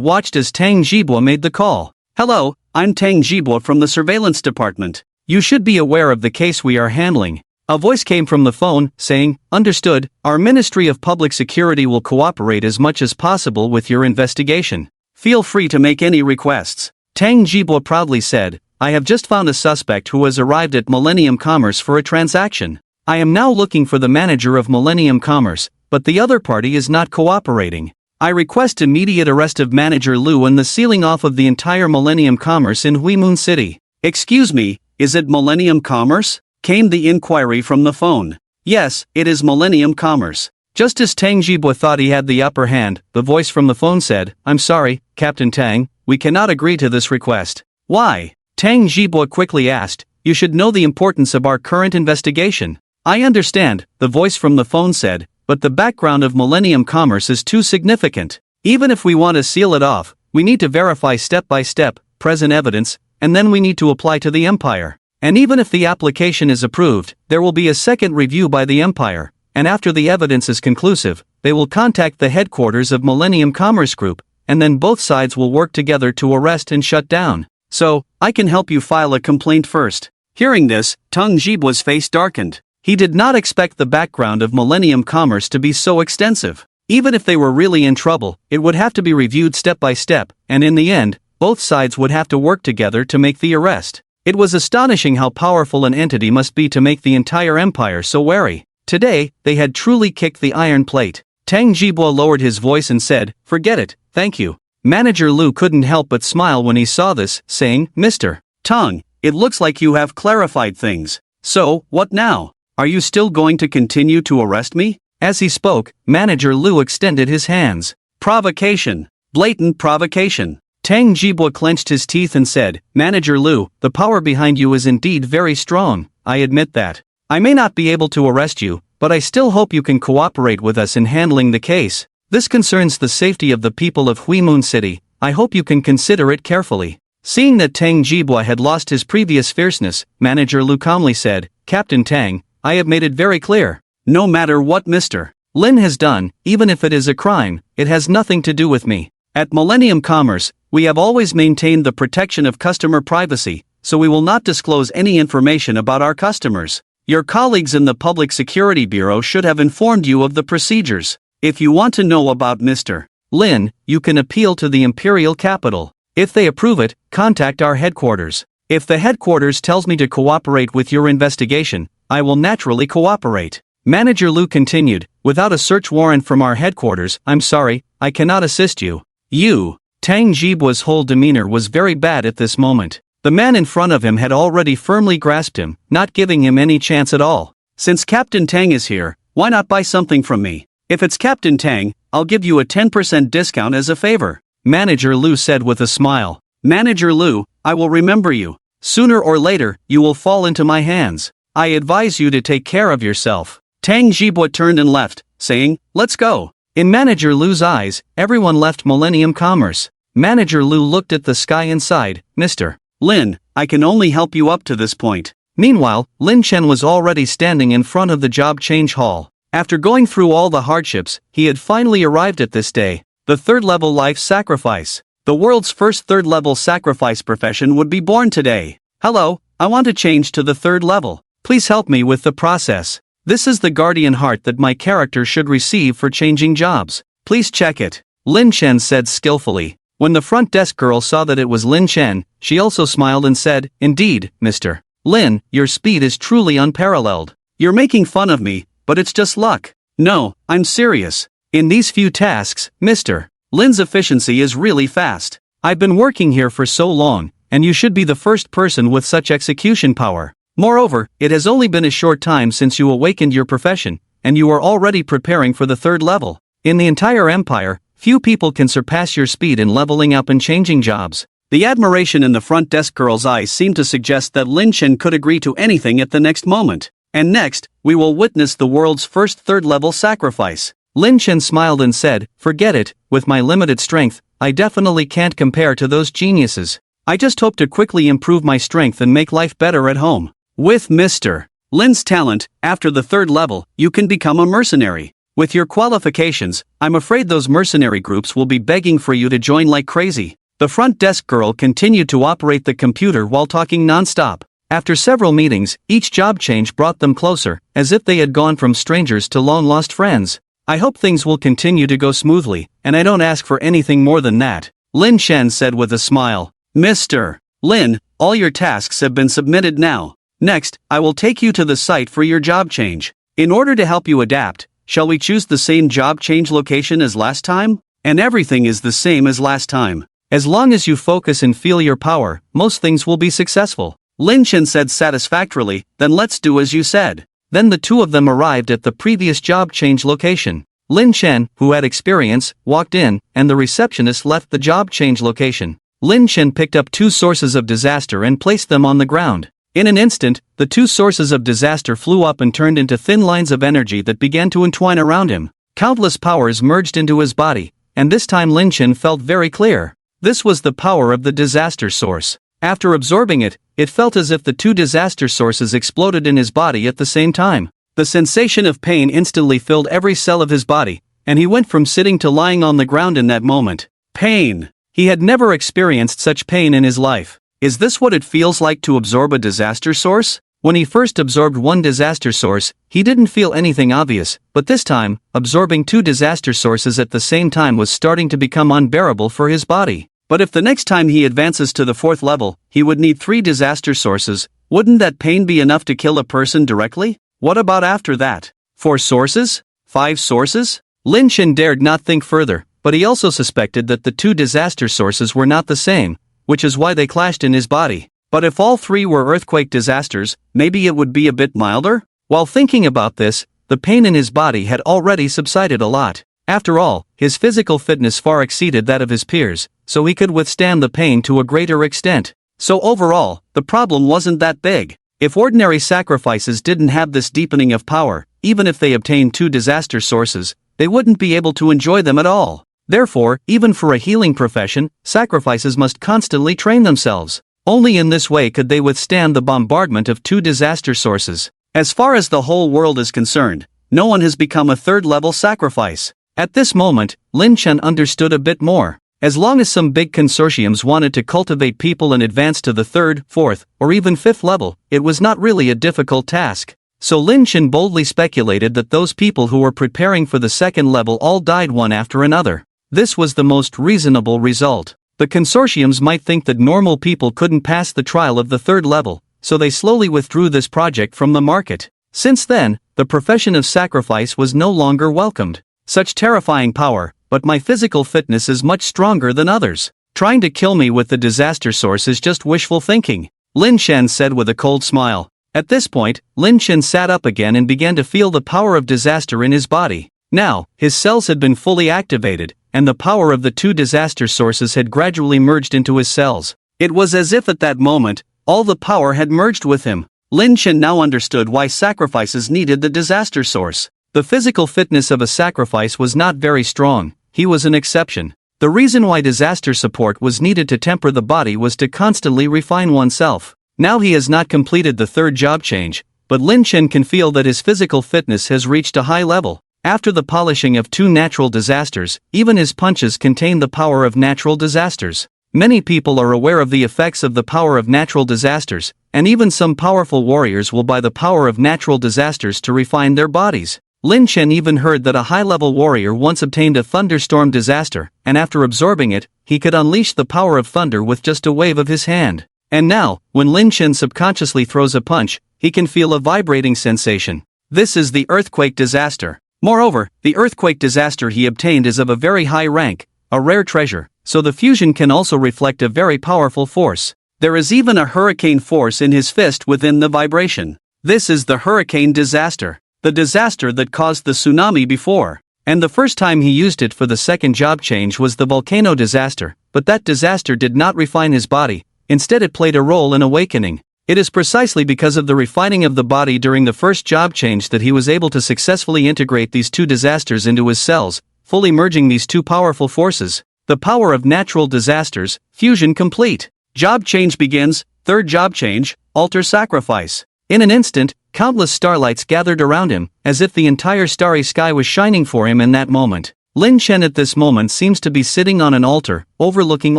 watched as Tang Jibwa made the call. Hello, I'm Tang Jibwa from the Surveillance Department. You should be aware of the case we are handling. A voice came from the phone, saying, understood, our Ministry of Public Security will cooperate as much as possible with your investigation. Feel free to make any requests. Tang Jibwa proudly said, I have just found a suspect who has arrived at Millennium Commerce for a transaction. I am now looking for the manager of Millennium Commerce, but the other party is not cooperating. I request immediate arrest of Manager Lu and the sealing off of the entire Millennium Commerce in Huimun City. Excuse me, is it Millennium Commerce? Came the inquiry from the phone. Yes, it is Millennium Commerce. Just as Tang Jibwa thought he had the upper hand, the voice from the phone said, I'm sorry, Captain Tang, we cannot agree to this request. Why? Tang Jibwa quickly asked, you should know the importance of our current investigation. I understand, the voice from the phone said, but the background of Millennium Commerce is too significant. Even if we want to seal it off, we need to verify step by step, present evidence, and then we need to apply to the Empire. And even if the application is approved, there will be a second review by the Empire, and after the evidence is conclusive, they will contact the headquarters of Millennium Commerce Group, and then both sides will work together to arrest and shut down. So, I can help you file a complaint first. Hearing this, Tang Jibwa's face darkened. He did not expect the background of Millennium Commerce to be so extensive. Even if they were really in trouble, it would have to be reviewed step by step, and in the end, both sides would have to work together to make the arrest. It was astonishing how powerful an entity must be to make the entire empire so wary. Today, they had truly kicked the iron plate. Tang Jibwa lowered his voice and said, forget it, thank you. Manager Lu couldn't help but smile when he saw this, saying, Mr. Tang, it looks like you have clarified things. So, what now? Are you still going to continue to arrest me? As he spoke, Manager Lu extended his hands. Provocation. Blatant provocation. Tang Jibwa clenched his teeth and said, Manager Lu, the power behind you is indeed very strong, I admit that. I may not be able to arrest you, but I still hope you can cooperate with us in handling the case. This concerns the safety of the people of Huimun City, I hope you can consider it carefully. Seeing that Tang Jibwa had lost his previous fierceness, Manager Lu calmly said, Captain Tang, I have made it very clear. No matter what Mr. Lin has done, even if it is a crime, it has nothing to do with me. At Millennium Commerce, we have always maintained the protection of customer privacy, so we will not disclose any information about our customers. Your colleagues in the Public Security Bureau should have informed you of the procedures. If you want to know about Mr. Lin, you can appeal to the Imperial Capital. If they approve it, contact our headquarters. If the headquarters tells me to cooperate with your investigation, I will naturally cooperate. Manager Lu continued, without a search warrant from our headquarters, I'm sorry, I cannot assist you. You. Tang Jibwa's whole demeanor was very bad at this moment. The man in front of him had already firmly grasped him, not giving him any chance at all. Since Captain Tang is here, why not buy something from me? If it's Captain Tang, I'll give you a 10% discount as a favor. Manager Lu said with a smile. Manager Lu, I will remember you. Sooner or later, you will fall into my hands. I advise you to take care of yourself. Tang Jibwa turned and left, saying, let's go. In Manager Lu's eyes, everyone left Millennium Commerce. Manager Lu looked at the sky and sighed, Mr. Lin, I can only help you up to this point. Meanwhile, Lin Chen was already standing in front of the job change hall. After going through all the hardships, he had finally arrived at this day. The third-level life sacrifice. The world's first third-level sacrifice profession would be born today. Hello, I want to change to the third level. Please help me with the process. This is the guardian heart that my character should receive for changing jobs. Please check it. Lin Chen said skillfully. When the front desk girl saw that it was Lin Chen, she also smiled and said, indeed, Mr. Lin, your speed is truly unparalleled. You're making fun of me, but it's just luck. No, I'm serious. In these few tasks, Mr. Lin's efficiency is really fast. I've been working here for so long, and you should be the first person with such execution power. Moreover, it has only been a short time since you awakened your profession, and you are already preparing for the third level. In the entire empire, few people can surpass your speed in leveling up and changing jobs. The admiration in the front desk girl's eyes seemed to suggest that Lin Chen could agree to anything at the next moment. And next, we will witness the world's first third-level sacrifice. Lin Chen smiled and said, "Forget it, with my limited strength, I definitely can't compare to those geniuses. I just hope to quickly improve my strength and make life better at home." With Mr. Lin's talent, after the third level, you can become a mercenary. With your qualifications, I'm afraid those mercenary groups will be begging for you to join like crazy. The front desk girl continued to operate the computer while talking non-stop. After several meetings, each job change brought them closer, as if they had gone from strangers to long-lost friends. "I hope things will continue to go smoothly, and I don't ask for anything more than that," Lin Chen said with a smile. "Mr. Lin, all your tasks have been submitted now. Next, I will take you to the site for your job change. In order to help you adapt, shall we choose the same job change location as last time? And everything is the same as last time. As long as you focus and feel your power, most things will be successful," Lin Chen said satisfactorily. "Then let's do as you said." Then the two of them arrived at the previous job change location. Lin Chen, who had experience, walked in, and the receptionist left the job change location. Lin Chen picked up two sources of disaster and placed them on the ground. In an instant, the two sources of disaster flew up and turned into thin lines of energy that began to entwine around him. Countless powers merged into his body, and this time Lin Chen felt very clear. This was the power of the disaster source. After absorbing it, it felt as if the two disaster sources exploded in his body at the same time. The sensation of pain instantly filled every cell of his body, and he went from sitting to lying on the ground in that moment. Pain. He had never experienced such pain in his life. Is this what it feels like to absorb a disaster source? When he first absorbed one disaster source, he didn't feel anything obvious, but this time, absorbing two disaster sources at the same time was starting to become unbearable for his body. But if the next time he advances to the fourth level, he would need 3 disaster sources, wouldn't that pain be enough to kill a person directly? What about after that? 4 sources? 5 sources? Lin Chen dared not think further, but he also suspected that the 2 disaster sources were not the same, which is why they clashed in his body. But if all 3 were earthquake disasters, maybe it would be a bit milder? While thinking about this, the pain in his body had already subsided a lot. After all, his physical fitness far exceeded that of his peers, so he could withstand the pain to a greater extent. So overall, the problem wasn't that big. If ordinary sacrifices didn't have this deepening of power, even if they obtained 2 disaster sources, they wouldn't be able to enjoy them at all. Therefore, even for a healing profession, sacrifices must constantly train themselves. Only in this way could they withstand the bombardment of 2 disaster sources. As far as the whole world is concerned, no one has become a third-level sacrifice. At this moment, Lin Chen understood a bit more. As long as some big consortiums wanted to cultivate people and advance to the 3rd, 4th, or even 5th level, it was not really a difficult task. So Lin Chen boldly speculated that those people who were preparing for the 2nd level all died one after another. This was the most reasonable result. The consortiums might think that normal people couldn't pass the trial of the 3rd level, so they slowly withdrew this project from the market. Since then, the profession of sacrifice was no longer welcomed. Such terrifying power, but my physical fitness is much stronger than others. Trying to kill me with the disaster source is just wishful thinking, Lin Chen said with a cold smile. At this point, Lin Chen sat up again and began to feel the power of disaster in his body. Now, his cells had been fully activated, and the power of the 2 disaster sources had gradually merged into his cells. It was as if at that moment, all the power had merged with him. Lin Chen now understood why sacrifices needed the disaster source. The physical fitness of a sacrifice was not very strong, he was an exception. The reason why disaster support was needed to temper the body was to constantly refine oneself. Now he has not completed the 3rd job change, but Lin Chen can feel that his physical fitness has reached a high level. After the polishing of 2 natural disasters, even his punches contain the power of natural disasters. Many people are aware of the effects of the power of natural disasters, and even some powerful warriors will buy the power of natural disasters to refine their bodies. Lin Chen even heard that a high-level warrior once obtained a thunderstorm disaster, and after absorbing it, he could unleash the power of thunder with just a wave of his hand. And now, when Lin Chen subconsciously throws a punch, he can feel a vibrating sensation. This is the earthquake disaster. Moreover, the earthquake disaster he obtained is of a very high rank, a rare treasure, so the fusion can also reflect a very powerful force. There is even a hurricane force in his fist within the vibration. This is the hurricane disaster. The disaster that caused the tsunami before. And the first time he used it for the second job change was the volcano disaster, but that disaster did not refine his body, instead it played a role in awakening. It is precisely because of the refining of the body during the first job change that he was able to successfully integrate these two disasters into his cells, fully merging these two powerful forces. The power of natural disasters, fusion complete. Job change begins, third job change, altar sacrifice. In an instant, countless starlights gathered around him, as if the entire starry sky was shining for him in that moment. Lin Chen at this moment seems to be sitting on an altar, overlooking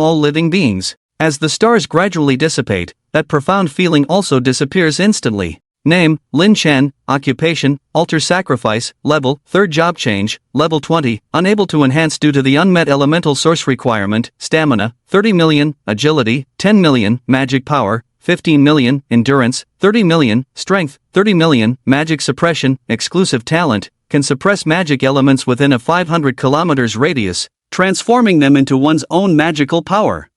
all living beings. As the stars gradually dissipate, that profound feeling also disappears instantly. Name, Lin Chen, occupation, altar sacrifice, level, third job change, level 20, unable to enhance due to the unmet elemental source requirement, stamina, 30 million, agility, 10 million, magic power, 15 million, endurance, 30 million, strength, 30 million, magic suppression, exclusive talent, can suppress magic elements within a 500 kilometers radius, transforming them into one's own magical power.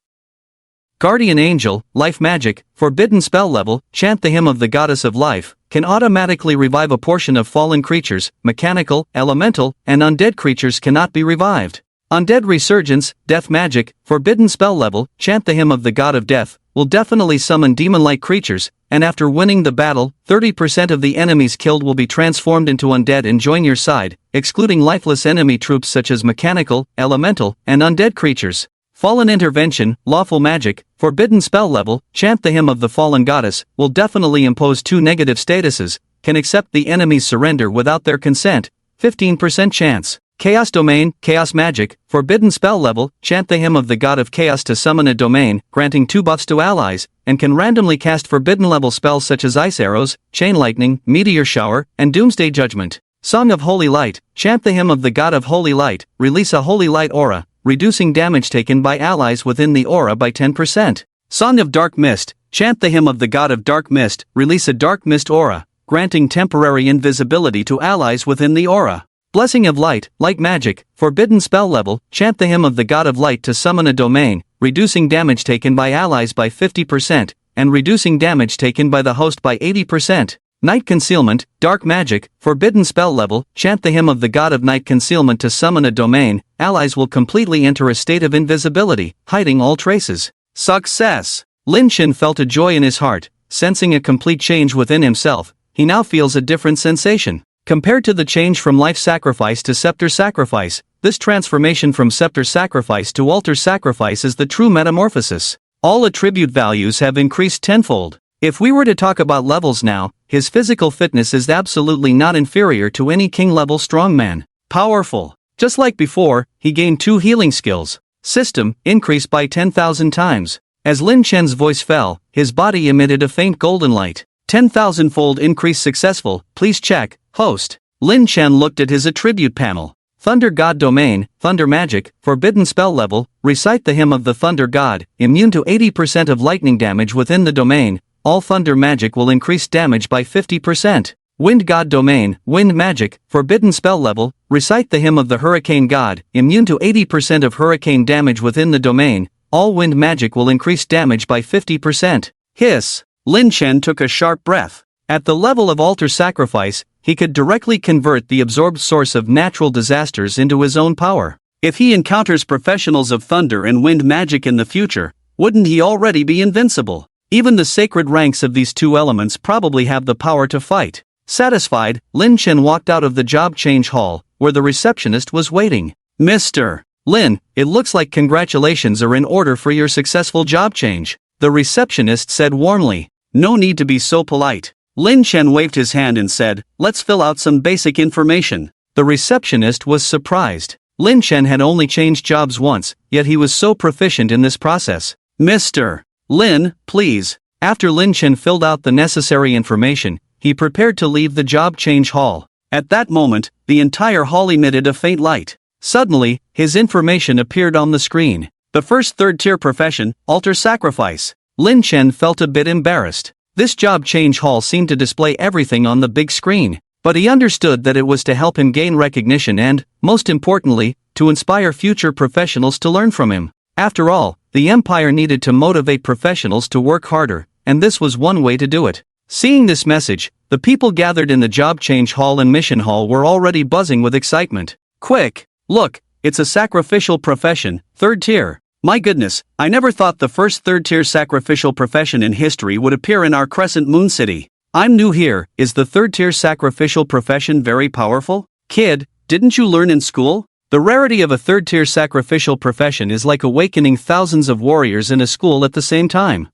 Guardian Angel, life magic, forbidden spell level, chant the hymn of the goddess of life, can automatically revive a portion of fallen creatures, mechanical, elemental, and undead creatures cannot be revived. Undead resurgence, death magic, forbidden spell level, chant the hymn of the god of death, will definitely summon demon-like creatures, and after winning the battle, 30% of the enemies killed will be transformed into undead and join your side, excluding lifeless enemy troops such as mechanical, elemental, and undead creatures. Fallen intervention, lawful magic, forbidden spell level, chant the hymn of the fallen goddess, will definitely impose 2 negative statuses, can accept the enemy's surrender without their consent, 15% chance. Chaos domain, chaos magic, forbidden spell level, chant the hymn of the god of chaos to summon a domain, granting 2 buffs to allies, and can randomly cast forbidden level spells such as ice arrows, chain lightning, meteor shower, and doomsday judgment. Song of holy light, chant the hymn of the god of holy light, release a holy light aura, reducing damage taken by allies within the aura by 10%. Song of dark mist, chant the hymn of the god of dark mist, release a dark mist aura, granting temporary invisibility to allies within the aura. Blessing of light, light magic, forbidden spell level, chant the hymn of the god of light to summon a domain, reducing damage taken by allies by 50%, and reducing damage taken by the host by 80%. Night concealment, dark magic, forbidden spell level, chant the hymn of the god of night concealment to summon a domain, allies will completely enter a state of invisibility, hiding all traces. Success! Lin Chen felt a joy in his heart, sensing a complete change within himself. He now feels a different sensation. Compared to the change from life sacrifice to scepter sacrifice, this transformation from scepter sacrifice to altar sacrifice is the true metamorphosis. All attribute values have increased tenfold. If we were to talk about levels now, his physical fitness is absolutely not inferior to any king-level strongman. Powerful. Just like before, he gained 2 healing skills. System, increased by 10,000 times. As Lin Chen's voice fell, his body emitted a faint golden light. 10,000-fold increase successful, please check, host. Lin Chen looked at his attribute panel. Thunder God Domain, Thunder Magic, Forbidden Spell Level, recite the hymn of the Thunder God, immune to 80% of lightning damage within the domain, all Thunder Magic will increase damage by 50%. Wind God Domain, Wind Magic, Forbidden Spell Level, recite the hymn of the Hurricane God, immune to 80% of hurricane damage within the domain, all Wind Magic will increase damage by 50%. Hiss. Lin Chen took a sharp breath. At the level of altar sacrifice, he could directly convert the absorbed source of natural disasters into his own power. If he encounters professionals of thunder and wind magic in the future, wouldn't he already be invincible? Even the sacred ranks of these 2 elements probably have the power to fight. Satisfied, Lin Chen walked out of the job change hall, where the receptionist was waiting. Mr. Lin, it looks like congratulations are in order for your successful job change, the receptionist said warmly. No need to be so polite. Lin Chen waved his hand and said, let's fill out some basic information. The receptionist was surprised. Lin Chen had only changed jobs once, yet he was so proficient in this process. Mr. Lin, please. After Lin Chen filled out the necessary information, he prepared to leave the job change hall. At that moment, the entire hall emitted a faint light. Suddenly, his information appeared on the screen. The first third-tier profession, altar sacrifice. Lin Chen felt a bit embarrassed. This job change hall seemed to display everything on the big screen, but he understood that it was to help him gain recognition and, most importantly, to inspire future professionals to learn from him. After all, the empire needed to motivate professionals to work harder, and this was one way to do it. Seeing this message, the people gathered in the job change hall and mission hall were already buzzing with excitement. Quick! Look, it's a sacrificial profession, 3rd tier. My goodness, I never thought the first 3rd tier sacrificial profession in history would appear in our crescent moon city. I'm new here. Is the 3rd tier sacrificial profession very powerful? Kid, didn't you learn in school? The rarity of a 3rd tier sacrificial profession is like awakening thousands of warriors in a school at the same time.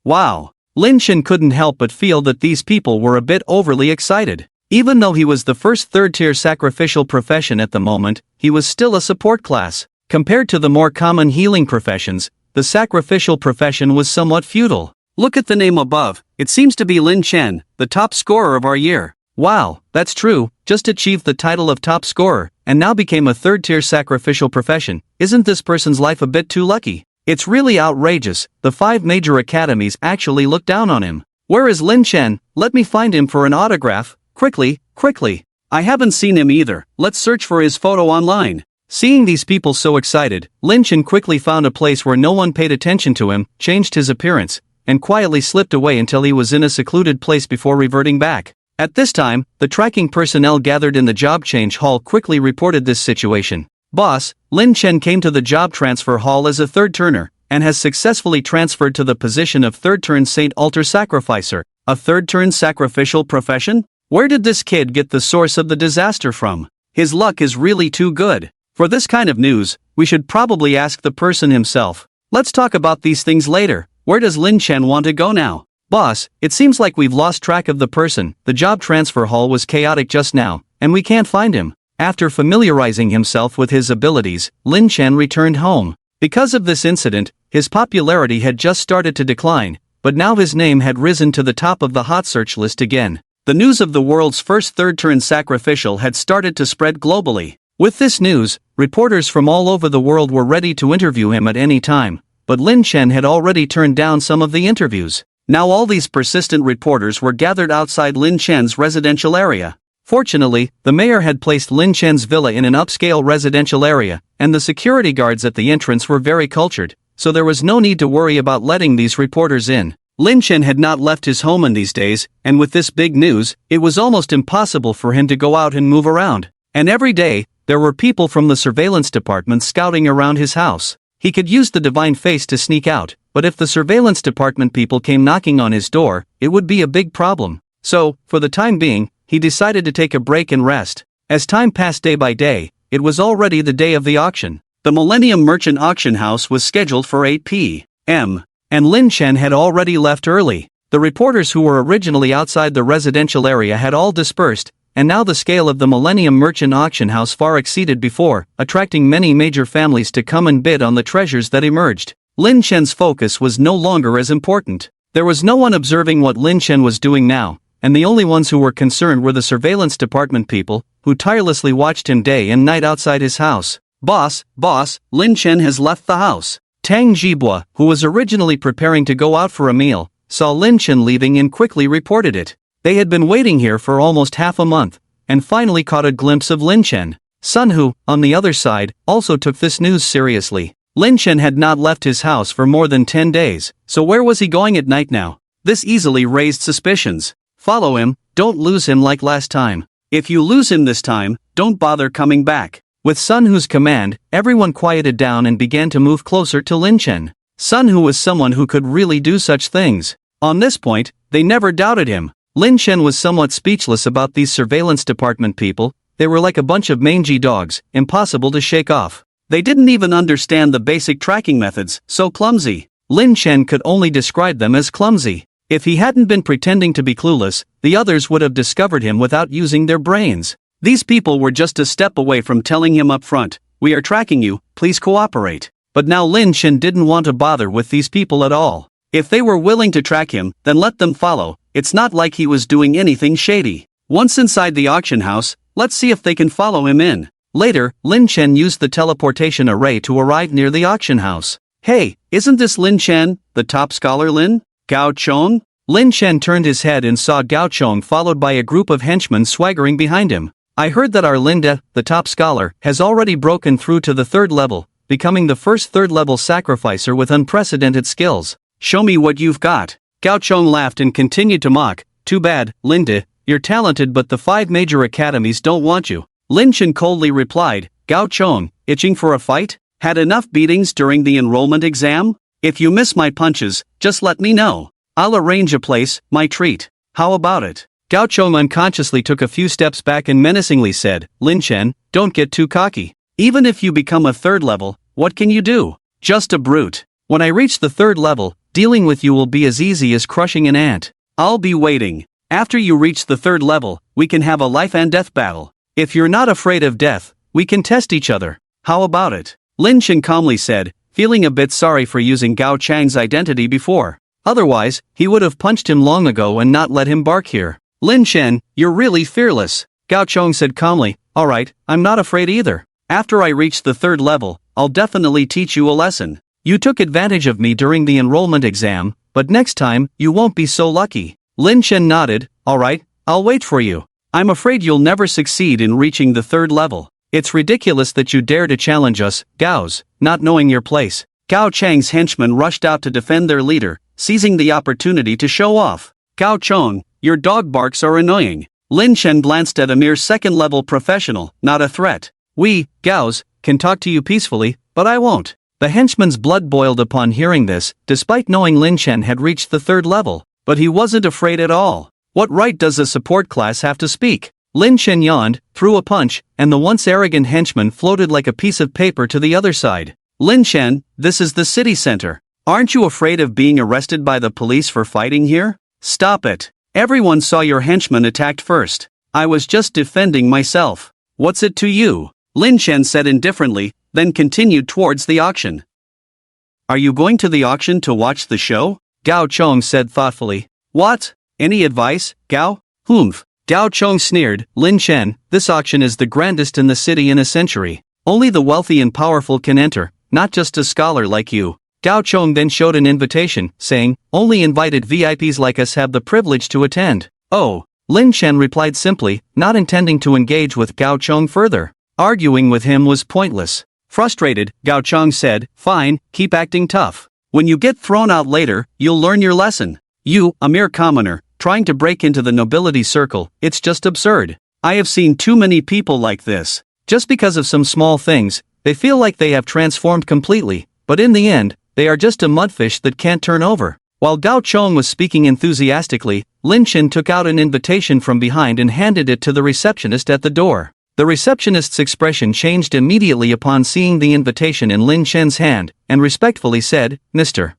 Wow! Lin Chen couldn't help but feel that these people were a bit overly excited. Even though he was the first 3rd tier sacrificial profession at the moment, he was still a support class. Compared to the more common healing professions, the sacrificial profession was somewhat futile. Look at the name above, it seems to be Lin Chen, the top scorer of our year. Wow, that's true, just achieved the title of top scorer, and now became a 3rd tier sacrificial profession. Isn't this person's life a bit too lucky? It's really outrageous, the 5 major academies actually look down on him. Where is Lin Chen? Let me find him for an autograph, quickly, quickly. I haven't seen him either, let's search for his photo online. Seeing these people so excited, Lin Chen quickly found a place where no one paid attention to him, changed his appearance, and quietly slipped away until he was in a secluded place before reverting back. At this time, the tracking personnel gathered in the job change hall quickly reported this situation. Boss, Lin Chen came to the job transfer hall as a 3rd turner, and has successfully transferred to the position of 3rd turn Saint Altar Sacrificer. A 3rd turn sacrificial profession? Where did this kid get the source of the disaster from? His luck is really too good. For this kind of news, we should probably ask the person himself. Let's talk about these things later. Where does Lin Chen want to go now? Boss, it seems like we've lost track of the person. The job transfer hall was chaotic just now, and we can't find him. After familiarizing himself with his abilities, Lin Chen returned home. Because of this incident, his popularity had just started to decline, but now his name had risen to the top of the hot search list again. The news of the world's first 3rd turn sacrificial had started to spread globally. With this news, reporters from all over the world were ready to interview him at any time, but Lin Chen had already turned down some of the interviews. Now all these persistent reporters were gathered outside Lin Chen's residential area. Fortunately, the mayor had placed Lin Chen's villa in an upscale residential area, and the security guards at the entrance were very cultured, so there was no need to worry about letting these reporters in. Lin Chen had not left his home in these days, and with this big news, it was almost impossible for him to go out and move around. And every day, there were people from the surveillance department scouting around his house. He could use the divine face to sneak out, but if the surveillance department people came knocking on his door, it would be a big problem. So, for the time being, he decided to take a break and rest. As time passed day by day, it was already the day of the auction. The Millennium Merchant Auction House was scheduled for 8 p.m., and Lin Chen had already left early. The reporters who were originally outside the residential area had all dispersed, and now the scale of the Millennium Merchant Auction House far exceeded before, attracting many major families to come and bid on the treasures that emerged. Lin Chen's focus was no longer as important. There was no one observing what Lin Chen was doing now, and the only ones who were concerned were the surveillance department people, who tirelessly watched him day and night outside his house. Boss, Lin Chen has left the house. Tang Jibua, who was originally preparing to go out for a meal, saw Lin Chen leaving and quickly reported it. They had been waiting here for almost half a month, and finally caught a glimpse of Lin Chen. Sun Hu, on the other side, also took this news seriously. Lin Chen had not left his house for more than 10 days, so where was he going at night now? This easily raised suspicions. Follow him, don't lose him like last time. If you lose him this time, don't bother coming back. With Sun Hu's command, everyone quieted down and began to move closer to Lin Chen. Sun Hu was someone who could really do such things. On this point, they never doubted him. Lin Chen was somewhat speechless about these surveillance department people. They were like a bunch of mangy dogs, impossible to shake off. They didn't even understand the basic tracking methods, so clumsy. Lin Chen could only describe them as clumsy. If he hadn't been pretending to be clueless, the others would have discovered him without using their brains. These people were just a step away from telling him up front, "We are tracking you, please cooperate." But now Lin Chen didn't want to bother with these people at all. If they were willing to track him, then let them follow. It's not like he was doing anything shady. Once inside the auction house, let's see if they can follow him in. Later, Lin Chen used the teleportation array to arrive near the auction house. Hey, isn't this Lin Chen, the top scholar Lin? Gao Chong? Lin Chen turned his head and saw Gao Chong followed by a group of henchmen swaggering behind him. I heard that our Linda, the top scholar, has already broken through to the 3rd level. becoming the first third-level sacrificer with unprecedented skills. Show me what you've got. Gao Chong laughed and continued to mock. Too bad, Linda, you're talented but the 5 major academies don't want you. Lin Chen coldly replied. Gao Chong, itching for a fight? Had enough beatings during the enrollment exam? If you miss my punches, just let me know. I'll arrange a place, my treat. How about it? Gao Chong unconsciously took a few steps back and menacingly said, Lin Chen, don't get too cocky. Even if you become a 3rd level, what can you do? Just a brute. When I reach the 3rd level, dealing with you will be as easy as crushing an ant. I'll be waiting. After you reach the 3rd level, we can have a life and death battle. If you're not afraid of death, we can test each other. How about it? Lin Chen calmly said, feeling a bit sorry for using Gao Chang's identity before. Otherwise, he would have punched him long ago and not let him bark here. Lin Chen, you're really fearless. Gao Chong said calmly, alright, I'm not afraid either. After I reach the 3rd level, I'll definitely teach you a lesson. You took advantage of me during the enrollment exam, but next time, you won't be so lucky. Lin Chen nodded, alright, I'll wait for you. I'm afraid you'll never succeed in reaching the 3rd level. It's ridiculous that you dare to challenge us, Gaos, not knowing your place. Gao Chang's henchmen rushed out to defend their leader, seizing the opportunity to show off. Gao Chong, your dog barks are annoying. Lin Chen glanced at a mere 2nd-level professional, not a threat. We, Gaos, can talk to you peacefully, but I won't. The henchman's blood boiled upon hearing this, despite knowing Lin Chen had reached the 3rd level, but he wasn't afraid at all. What right does a support class have to speak? Lin Chen yawned, threw a punch, and the once arrogant henchman floated like a piece of paper to the other side. Lin Chen, this is the city center. Aren't you afraid of being arrested by the police for fighting here? Stop it. Everyone saw your henchman attacked first. I was just defending myself. What's it to you? Lin Chen said indifferently, then continued towards the auction. Are you going to the auction to watch the show? Gao Chong said thoughtfully. What? Any advice, Gao? Humph. Gao Chong sneered, Lin Chen, this auction is the grandest in the city in a century. Only the wealthy and powerful can enter, not just a scholar like you. Gao Chong then showed an invitation, saying, only invited VIPs like us have the privilege to attend. Oh. Lin Chen replied simply, not intending to engage with Gao Chong further. Arguing with him was pointless. Frustrated, Gao Chong said, fine, keep acting tough. When you get thrown out later, you'll learn your lesson. You, a mere commoner, trying to break into the nobility circle, it's just absurd. I have seen too many people like this. Just because of some small things, they feel like they have transformed completely, but in the end, they are just a mudfish that can't turn over. While Gao Chong was speaking enthusiastically, Lin Chen took out an invitation from behind and handed it to the receptionist at the door. The receptionist's expression changed immediately upon seeing the invitation in Lin Chen's hand, and respectfully said, Mr.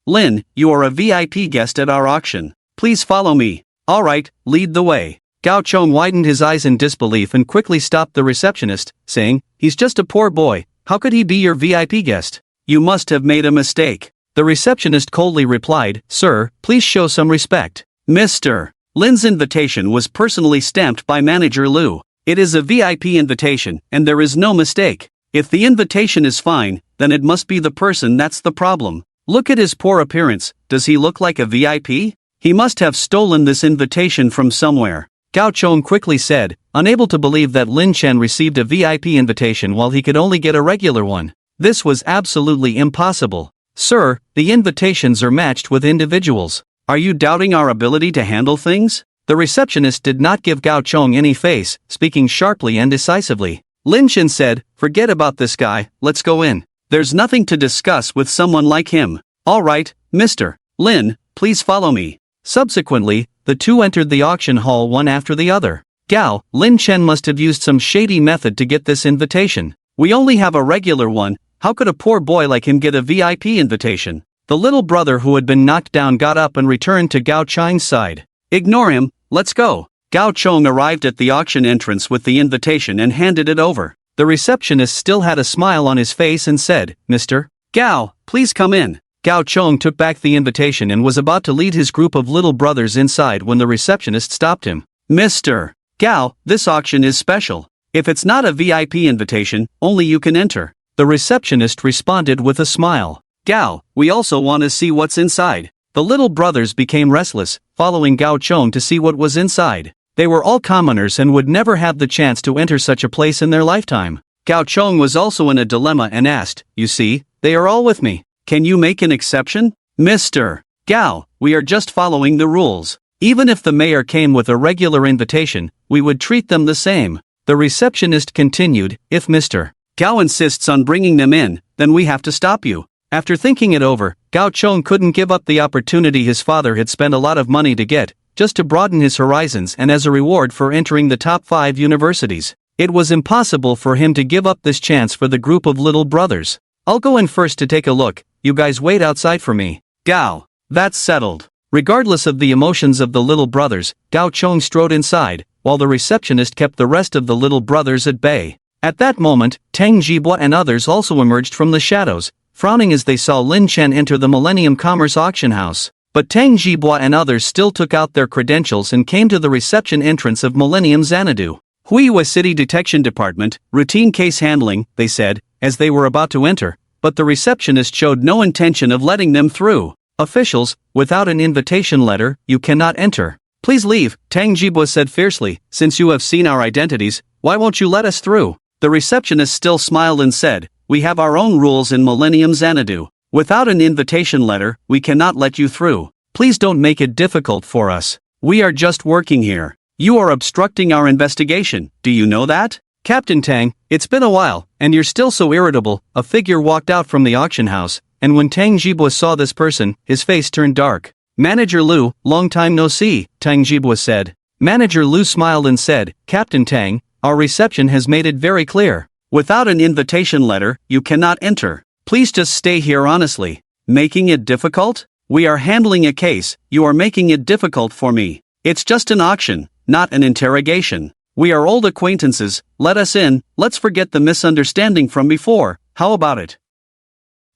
Lin, you are a VIP guest at our auction. Please follow me. Alright, lead the way. Gao Chong widened his eyes in disbelief and quickly stopped the receptionist, saying, he's just a poor boy, how could he be your VIP guest? You must have made a mistake. The receptionist coldly replied, sir, please show some respect. Mr. Lin's invitation was personally stamped by Manager Liu. It is a VIP invitation, and there is no mistake. If the invitation is fine, then it must be the person that's the problem. Look at his poor appearance, does he look like a VIP? He must have stolen this invitation from somewhere. Gao Chong quickly said, unable to believe that Lin Chen received a VIP invitation while he could only get a regular one. This was absolutely impossible. Sir, the invitations are matched with individuals. Are you doubting our ability to handle things? The receptionist did not give Gao Chong any face, speaking sharply and decisively. Lin Chen said, forget about this guy, let's go in. There's nothing to discuss with someone like him. Alright, Mr. Lin, please follow me. Subsequently, the two entered the auction hall one after the other. Gao, Lin Chen must have used some shady method to get this invitation. We only have a regular one, how could a poor boy like him get a VIP invitation? The little brother who had been knocked down got up and returned to Gao Chang's side. Ignore him, let's go. Gao Chong arrived at the auction entrance with the invitation and handed it over. The receptionist still had a smile on his face and said, Mr. Gao, please come in. Gao Chong took back the invitation and was about to lead his group of little brothers inside when the receptionist stopped him. Mr. Gao, this auction is special. If it's not a VIP invitation, only you can enter. The receptionist responded with a smile. Gao, we also want to see what's inside. The little brothers became restless, following Gao Chong to see what was inside. They were all commoners and would never have the chance to enter such a place in their lifetime. Gao Chong was also in a dilemma and asked, "You see, they are all with me. Can you make an exception?" "Mr. Gao, we are just following the rules. Even if the mayor came with a regular invitation, we would treat them the same." The receptionist continued, "If Mr. Gao insists on bringing them in, then we have to stop you." After thinking it over, Gao Chong couldn't give up the opportunity his father had spent a lot of money to get, just to broaden his horizons and as a reward for entering the top 5 universities. It was impossible for him to give up this chance for the group of little brothers. "I'll go in first to take a look, you guys wait outside for me." "Gao, that's settled." Regardless of the emotions of the little brothers, Gao Chong strode inside, while the receptionist kept the rest of the little brothers at bay. At that moment, Tang Jibwa and others also emerged from the shadows, frowning as they saw Lin Chen enter the Millennium Commerce Auction House. But Tang Jibwa and others still took out their credentials and came to the reception entrance of Millennium Xanadu. "Huiwa City Detection Department, routine case handling," they said, as they were about to enter, but the receptionist showed no intention of letting them through. "Officials, without an invitation letter, you cannot enter. Please leave," Tang Jibwa said fiercely. "Since you have seen our identities, why won't you let us through?" The receptionist still smiled and said, "We have our own rules in Millennium Xanadu. Without an invitation letter, we cannot let you through. Please don't make it difficult for us. We are just working here. You are obstructing our investigation, do you know that?" "Captain Tang, it's been a while, and you're still so irritable." A figure walked out from the auction house, and when Tang Jibwa saw this person, his face turned dark. "Manager Lu, long time no see," Tang Jibwa said. Manager Lu smiled and said, "Captain Tang, our reception has made it very clear. Without an invitation letter, you cannot enter. Please just stay here honestly." "Making it difficult? We are handling a case, you are making it difficult for me. It's just an auction, not an interrogation. We are old acquaintances, let us in, let's forget the misunderstanding from before, how about it?"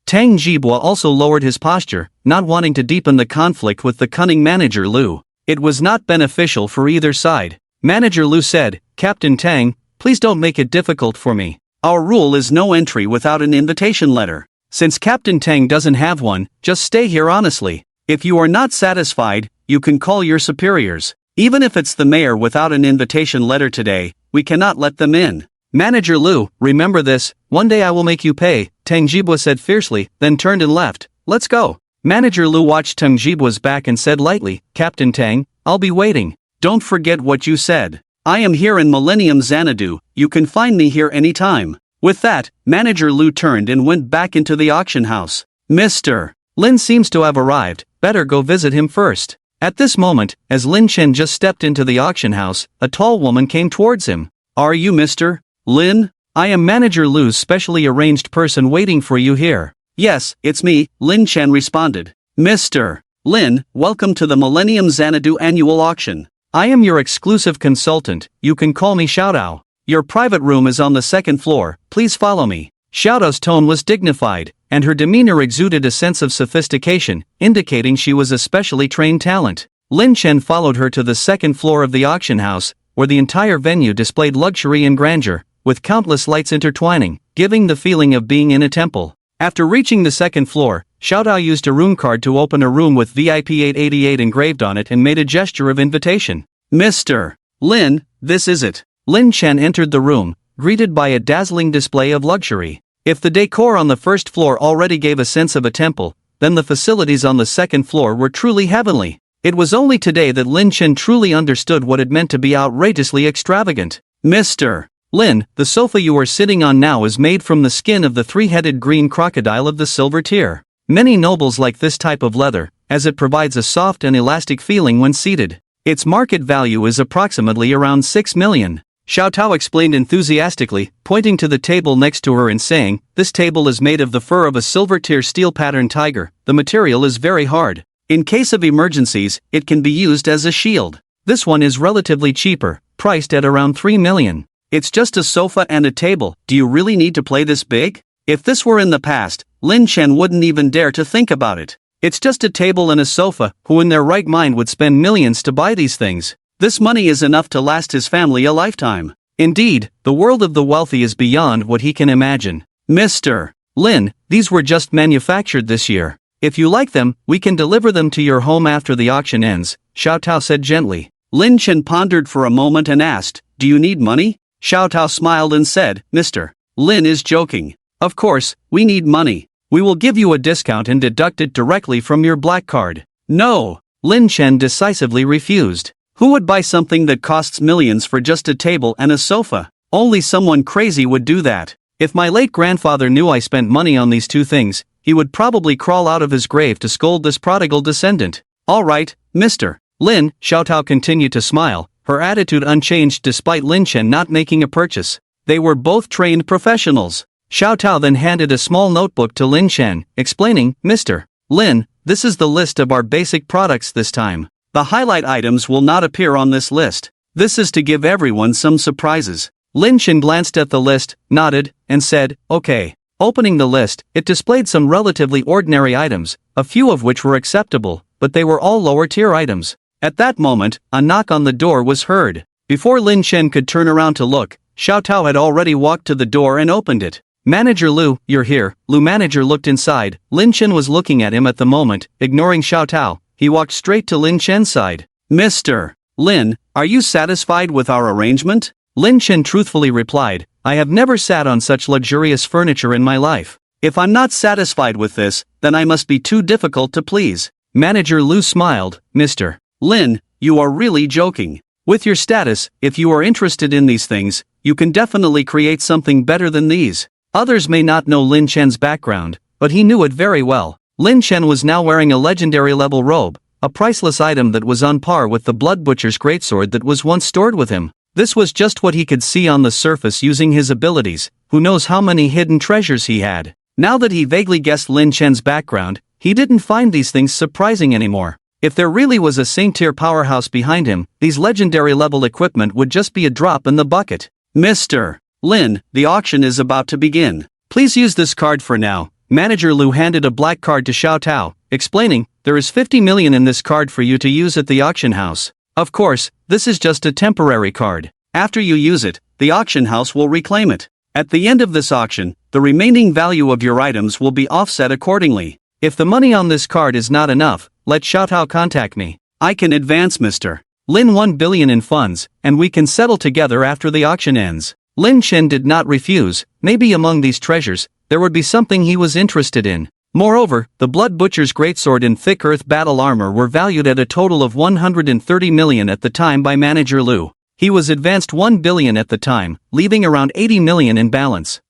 Tang Jibwa also lowered his posture, not wanting to deepen the conflict with the cunning Manager Lu. It was not beneficial for either side. Manager Lu said, "Captain Tang, please don't make it difficult for me. Our rule is no entry without an invitation letter. Since Captain Tang doesn't have one, just stay here honestly. If you are not satisfied, you can call your superiors. Even if it's the mayor without an invitation letter today, we cannot let them in." "Manager Lu, remember this, one day I will make you pay," Tang Jibwa said fiercely, then turned and left. "Let's go." Manager Lu watched Tang Jibwa's back and said lightly, "Captain Tang, I'll be waiting. Don't forget what you said. I am here in Millennium Xanadu, you can find me here anytime." With that, Manager Lu turned and went back into the auction house. "Mr. Lin seems to have arrived, better go visit him first." At this moment, as Lin Chen just stepped into the auction house, a tall woman came towards him. "Are you Mr. Lin? I am Manager Lu's specially arranged person waiting for you here." "Yes, it's me," Lin Chen responded. "Mr. Lin, welcome to the Millennium Xanadu annual auction. I am your exclusive consultant, you can call me Xiaodao. Your private room is on the 2nd floor, please follow me." Xiaodao's tone was dignified, and her demeanor exuded a sense of sophistication, indicating she was a specially trained talent. Lin Chen followed her to the 2nd floor of the auction house, where the entire venue displayed luxury and grandeur, with countless lights intertwining, giving the feeling of being in a temple. After reaching the 2nd floor, Xiaodao used a room card to open a room with VIP 888 engraved on it and made a gesture of invitation. "Mr. Lin, this is it." Lin Chen entered the room, greeted by a dazzling display of luxury. If the decor on the 1st floor already gave a sense of a temple, then the facilities on the 2nd floor were truly heavenly. It was only today that Lin Chen truly understood what it meant to be outrageously extravagant. "Mr. Lin, the sofa you are sitting on now is made from the skin of the 3-headed green crocodile of the silver tier. Many nobles like this type of leather, as it provides a soft and elastic feeling when seated. Its market value is approximately around 6 million. Xiao Tao explained enthusiastically, pointing to the table next to her and saying, "This table is made of the fur of a silver-tier steel-patterned tiger, the material is very hard. In case of emergencies, it can be used as a shield. This one is relatively cheaper, priced at around 3 million. It's just a sofa and a table, do you really need to play this big?" If this were in the past, Lin Chen wouldn't even dare to think about it. It's just a table and a sofa, who in their right mind would spend millions to buy these things? This money is enough to last his family a lifetime. Indeed, the world of the wealthy is beyond what he can imagine. "Mr. Lin, these were just manufactured this year. If you like them, we can deliver them to your home after the auction ends," Xiao Tao said gently. Lin Chen pondered for a moment and asked, "Do you need money?" Xiao Tao smiled and said, "Mr. Lin is joking. Of course, we need money. We will give you a discount and deduct it directly from your black card. No, Lin Chen decisively refused. Who would buy something that costs millions for just a table and a sofa? Only someone crazy would do that. If my late grandfather knew I spent money on these two things, he would probably crawl out of his grave to scold this prodigal descendant. All right, Mr. Lin, Xiaotao continued to smile, her attitude unchanged despite Lin Chen not making a purchase. They were both trained professionals. Xiaotao then handed a small notebook to Lin Chen, explaining, Mr. Lin, this is the list of our basic products this time. The highlight items will not appear on this list. This is to give everyone some surprises. Lin Chen glanced at the list, nodded, and said, okay. Opening the list, it displayed some relatively ordinary items, a few of which were acceptable, but they were all lower-tier items. At that moment, a knock on the door was heard. Before Lin Chen could turn around to look, Xiaotao had already walked to the door and opened it. Manager Lu, you're here. Lu manager looked inside. Lin Chen was looking at him at the moment, ignoring Xiaotao. He walked straight to Lin Chen's side. Mr. Lin, are you satisfied with our arrangement? Lin Chen truthfully replied, I have never sat on such luxurious furniture in my life. If I'm not satisfied with this, then I must be too difficult to please. Manager Lu smiled, Mr. Lin, you are really joking. With your status, if you are interested in these things, you can definitely create something better than these. Others may not know Lin Chen's background, but he knew it very well. Lin Chen was now wearing a legendary level robe, a priceless item that was on par with the Blood Butcher's greatsword that was once stored with him. This was just what he could see on the surface using his abilities, who knows how many hidden treasures he had. Now that he vaguely guessed Lin Chen's background, he didn't find these things surprising anymore. If there really was a Saint-tier powerhouse behind him, these legendary level equipment would just be a drop in the bucket. Mr. Lin, the auction is about to begin. Please use this card for now. Manager Lu handed a black card to Xiaotao, explaining, there is 50 million in this card for you to use at the auction house. Of course, this is just a temporary card. After you use it, the auction house will reclaim it. At the end of this auction, the remaining value of your items will be offset accordingly. If the money on this card is not enough, let Xiaotao contact me. I can advance Mr. Lin 1 billion in funds, and we can settle together after the auction ends. Lin Chen did not refuse. Maybe among these treasures, there would be something he was interested in. Moreover, the Blood Butcher's greatsword and thick earth battle armor were valued at a total of 130 million at the time by Manager Lu. He was advanced 1 billion at the time, leaving around 80 million in balance.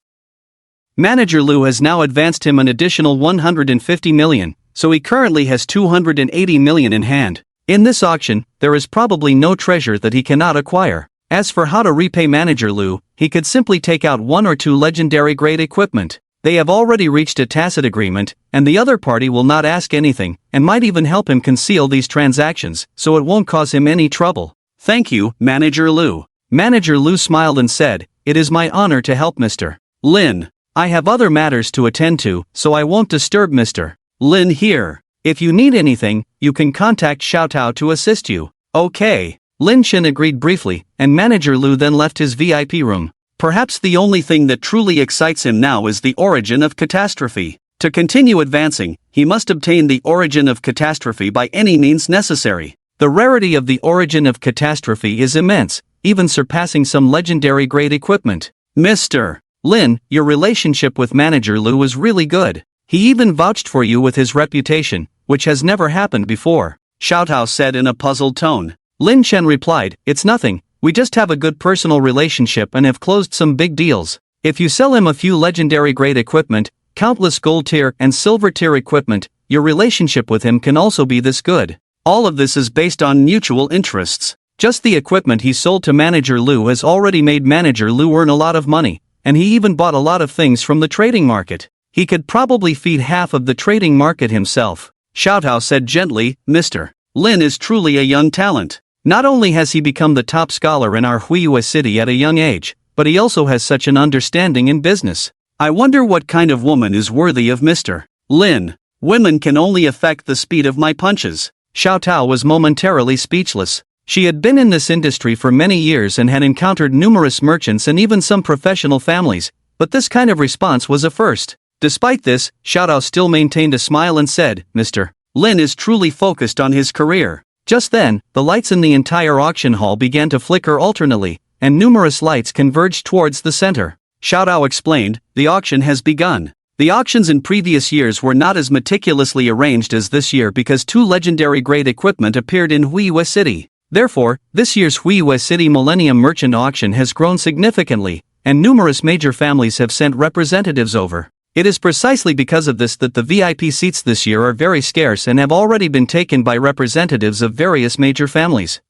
Manager Lu has now advanced him an additional 150 million, so he currently has 280 million in hand. In this auction, there is probably no treasure that he cannot acquire. As for how to repay Manager Lu, he could simply take out 1 or 2 legendary grade equipment. They have already reached a tacit agreement, and the other party will not ask anything, and might even help him conceal these transactions, so it won't cause him any trouble. Thank you, Manager Lu. Manager Lu smiled and said, it is my honor to help Mr. Lin. I have other matters to attend to, so I won't disturb Mr. Lin here. If you need anything, you can contact Xiaotao to assist you. Okay. Lin Chen agreed briefly, and Manager Lu then left his VIP room. Perhaps the only thing that truly excites him now is the origin of catastrophe. To continue advancing, he must obtain the origin of catastrophe by any means necessary. The rarity of the origin of catastrophe is immense, even surpassing some legendary grade equipment. Mr. Lin, your relationship with Manager Lu is really good. He even vouched for you with his reputation, which has never happened before. Xiaotao said in a puzzled tone. Lin Chen replied, it's nothing, we just have a good personal relationship and have closed some big deals. If you sell him a few legendary grade equipment, countless gold tier and silver tier equipment, your relationship with him can also be this good. All of this is based on mutual interests. Just the equipment he sold to Manager Lu has already made Manager Lu earn a lot of money, and he even bought a lot of things from the trading market. He could probably feed half of the trading market himself. Xiaotao said gently, Mr. Lin is truly a young talent. Not only has he become the top scholar in our Huiyue city at a young age, but he also has such an understanding in business. I wonder what kind of woman is worthy of Mr. Lin. Women can only affect the speed of my punches. Xiaotao was momentarily speechless. She had been in this industry for many years and had encountered numerous merchants and even some professional families, but this kind of response was a first. Despite this, Xiaotao still maintained a smile and said, Mr. Lin is truly focused on his career. Just then, the lights in the entire auction hall began to flicker alternately, and numerous lights converged towards the center. Xiaotao explained, the auction has begun. The auctions in previous years were not as meticulously arranged as this year because two legendary grade equipment appeared in Huiyue City. Therefore, this year's Huiyue City Millennium Merchant Auction has grown significantly, and numerous major families have sent representatives over. It is precisely because of this that the VIP seats this year are very scarce and have already been taken by representatives of various major families.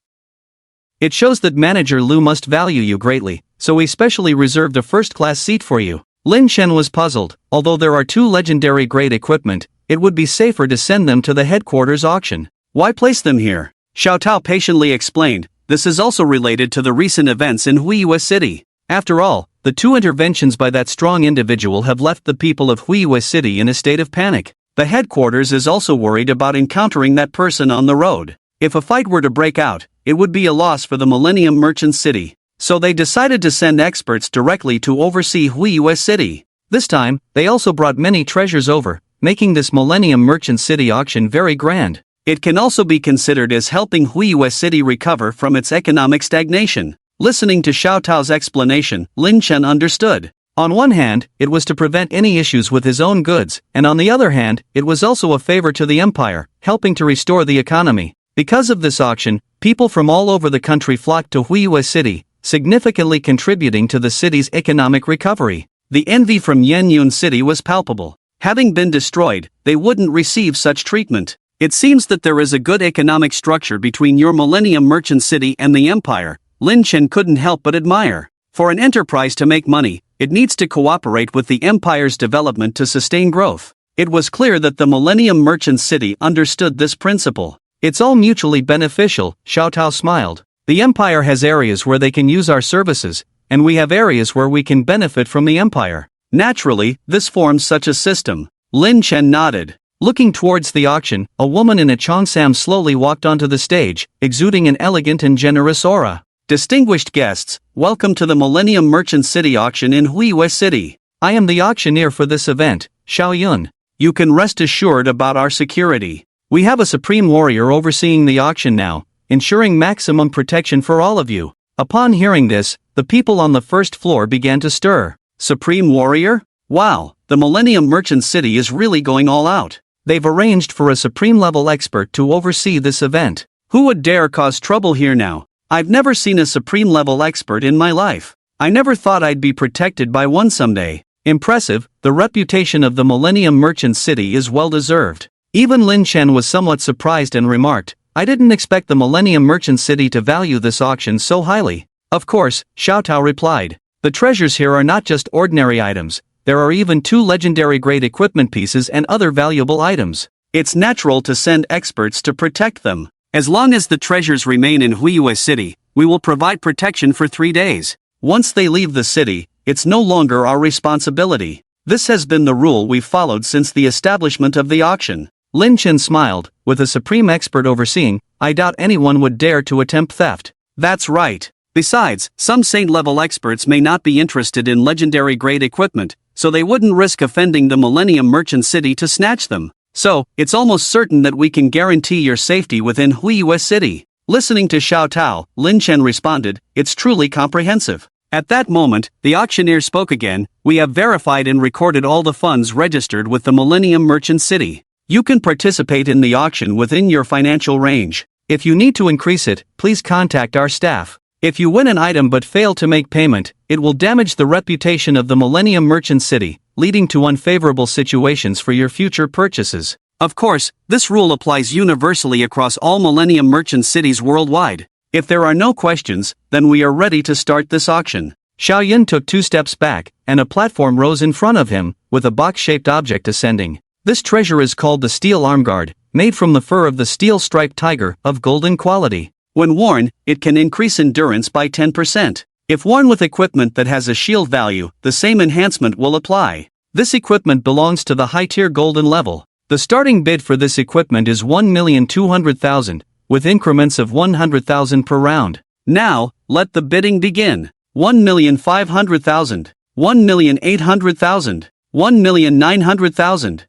It shows that Manager Lu must value you greatly, so we specially reserved a first-class seat for you. Lin Chen was puzzled. Although there are two legendary grade equipment, it would be safer to send them to the headquarters auction. Why place them here? Xiaotao patiently explained, this is also related to the recent events in Huiyue City. After all, the two interventions by that strong individual have left the people of Huiyue City in a state of panic. The headquarters is also worried about encountering that person on the road. If a fight were to break out, it would be a loss for the Millennium Merchant City. So they decided to send experts directly to oversee Huiyue City. This time, they also brought many treasures over, making this Millennium Merchant City auction very grand. It can also be considered as helping Huiyue City recover from its economic stagnation. Listening to Xiaotao's explanation, Lin Chen understood. On one hand, it was to prevent any issues with his own goods, and on the other hand, it was also a favor to the empire, helping to restore the economy. Because of this auction, people from all over the country flocked to Huiyue City, significantly contributing to the city's economic recovery. The envy from Yenyun City was palpable. Having been destroyed, they wouldn't receive such treatment. It seems that there is a good economic structure between your Millennium Merchant City and the empire. Lin Chen couldn't help but admire. For an enterprise to make money, it needs to cooperate with the empire's development to sustain growth. It was clear that the Millennium Merchant City understood this principle. It's all mutually beneficial, Xiaotao smiled. The empire has areas where they can use our services, and we have areas where we can benefit from the empire. Naturally, this forms such a system. Lin Chen nodded. Looking towards the auction, a woman in a cheongsam slowly walked onto the stage, exuding an elegant and generous aura. Distinguished guests, welcome to the Millennium Merchant City auction in Huiyue City. I am the auctioneer for this event, Xiao Yun. You can rest assured about our security. We have a supreme warrior overseeing the auction now, ensuring maximum protection for all of you. Upon hearing this, the people on the first floor began to stir. Supreme warrior? Wow, the Millennium Merchant City is really going all out. They've arranged for a supreme level expert to oversee this event. Who would dare cause trouble here now? I've never seen a supreme level expert in my life. I never thought I'd be protected by one someday. Impressive, the reputation of the Millennium Merchant City is well deserved. Even Lin Chen was somewhat surprised and remarked, I didn't expect the Millennium Merchant City to value this auction so highly. Of course, Xiaotao replied. The treasures here are not just ordinary items, there are even two legendary grade equipment pieces and other valuable items. It's natural to send experts to protect them. As long as the treasures remain in Huiyue City, we will provide protection for 3 days. Once they leave the city, it's no longer our responsibility. This has been the rule we've followed since the establishment of the auction. Lin Chen smiled. With a supreme expert overseeing, I doubt anyone would dare to attempt theft. That's right. Besides, some saint-level experts may not be interested in legendary grade equipment, so they wouldn't risk offending the Millennium Merchant City to snatch them. So, it's almost certain that we can guarantee your safety within Huiyue City. Listening to Xiaotao, Lin Chen responded, it's truly comprehensive. At that moment, the auctioneer spoke again, we have verified and recorded all the funds registered with the Millennium Merchant City. You can participate in the auction within your financial range. If you need to increase it, please contact our staff. If you win an item but fail to make payment, it will damage the reputation of the Millennium Merchant City, leading to unfavorable situations for your future purchases. Of course, this rule applies universally across all Millennium Merchant Cities worldwide. If there are no questions, then we are ready to start this auction. Xiao Yun took 2 steps back, and a platform rose in front of him, with a box-shaped object ascending. This treasure is called the Steel Armguard, made from the fur of the steel-striped tiger, of golden quality. When worn, it can increase endurance by 10%. If worn with equipment that has a shield value, the same enhancement will apply. This equipment belongs to the high-tier golden level. The starting bid for this equipment is 1,200,000, with increments of 100,000 per round. Now, let the bidding begin. 1,500,000, 1,800,000, 1,900,000.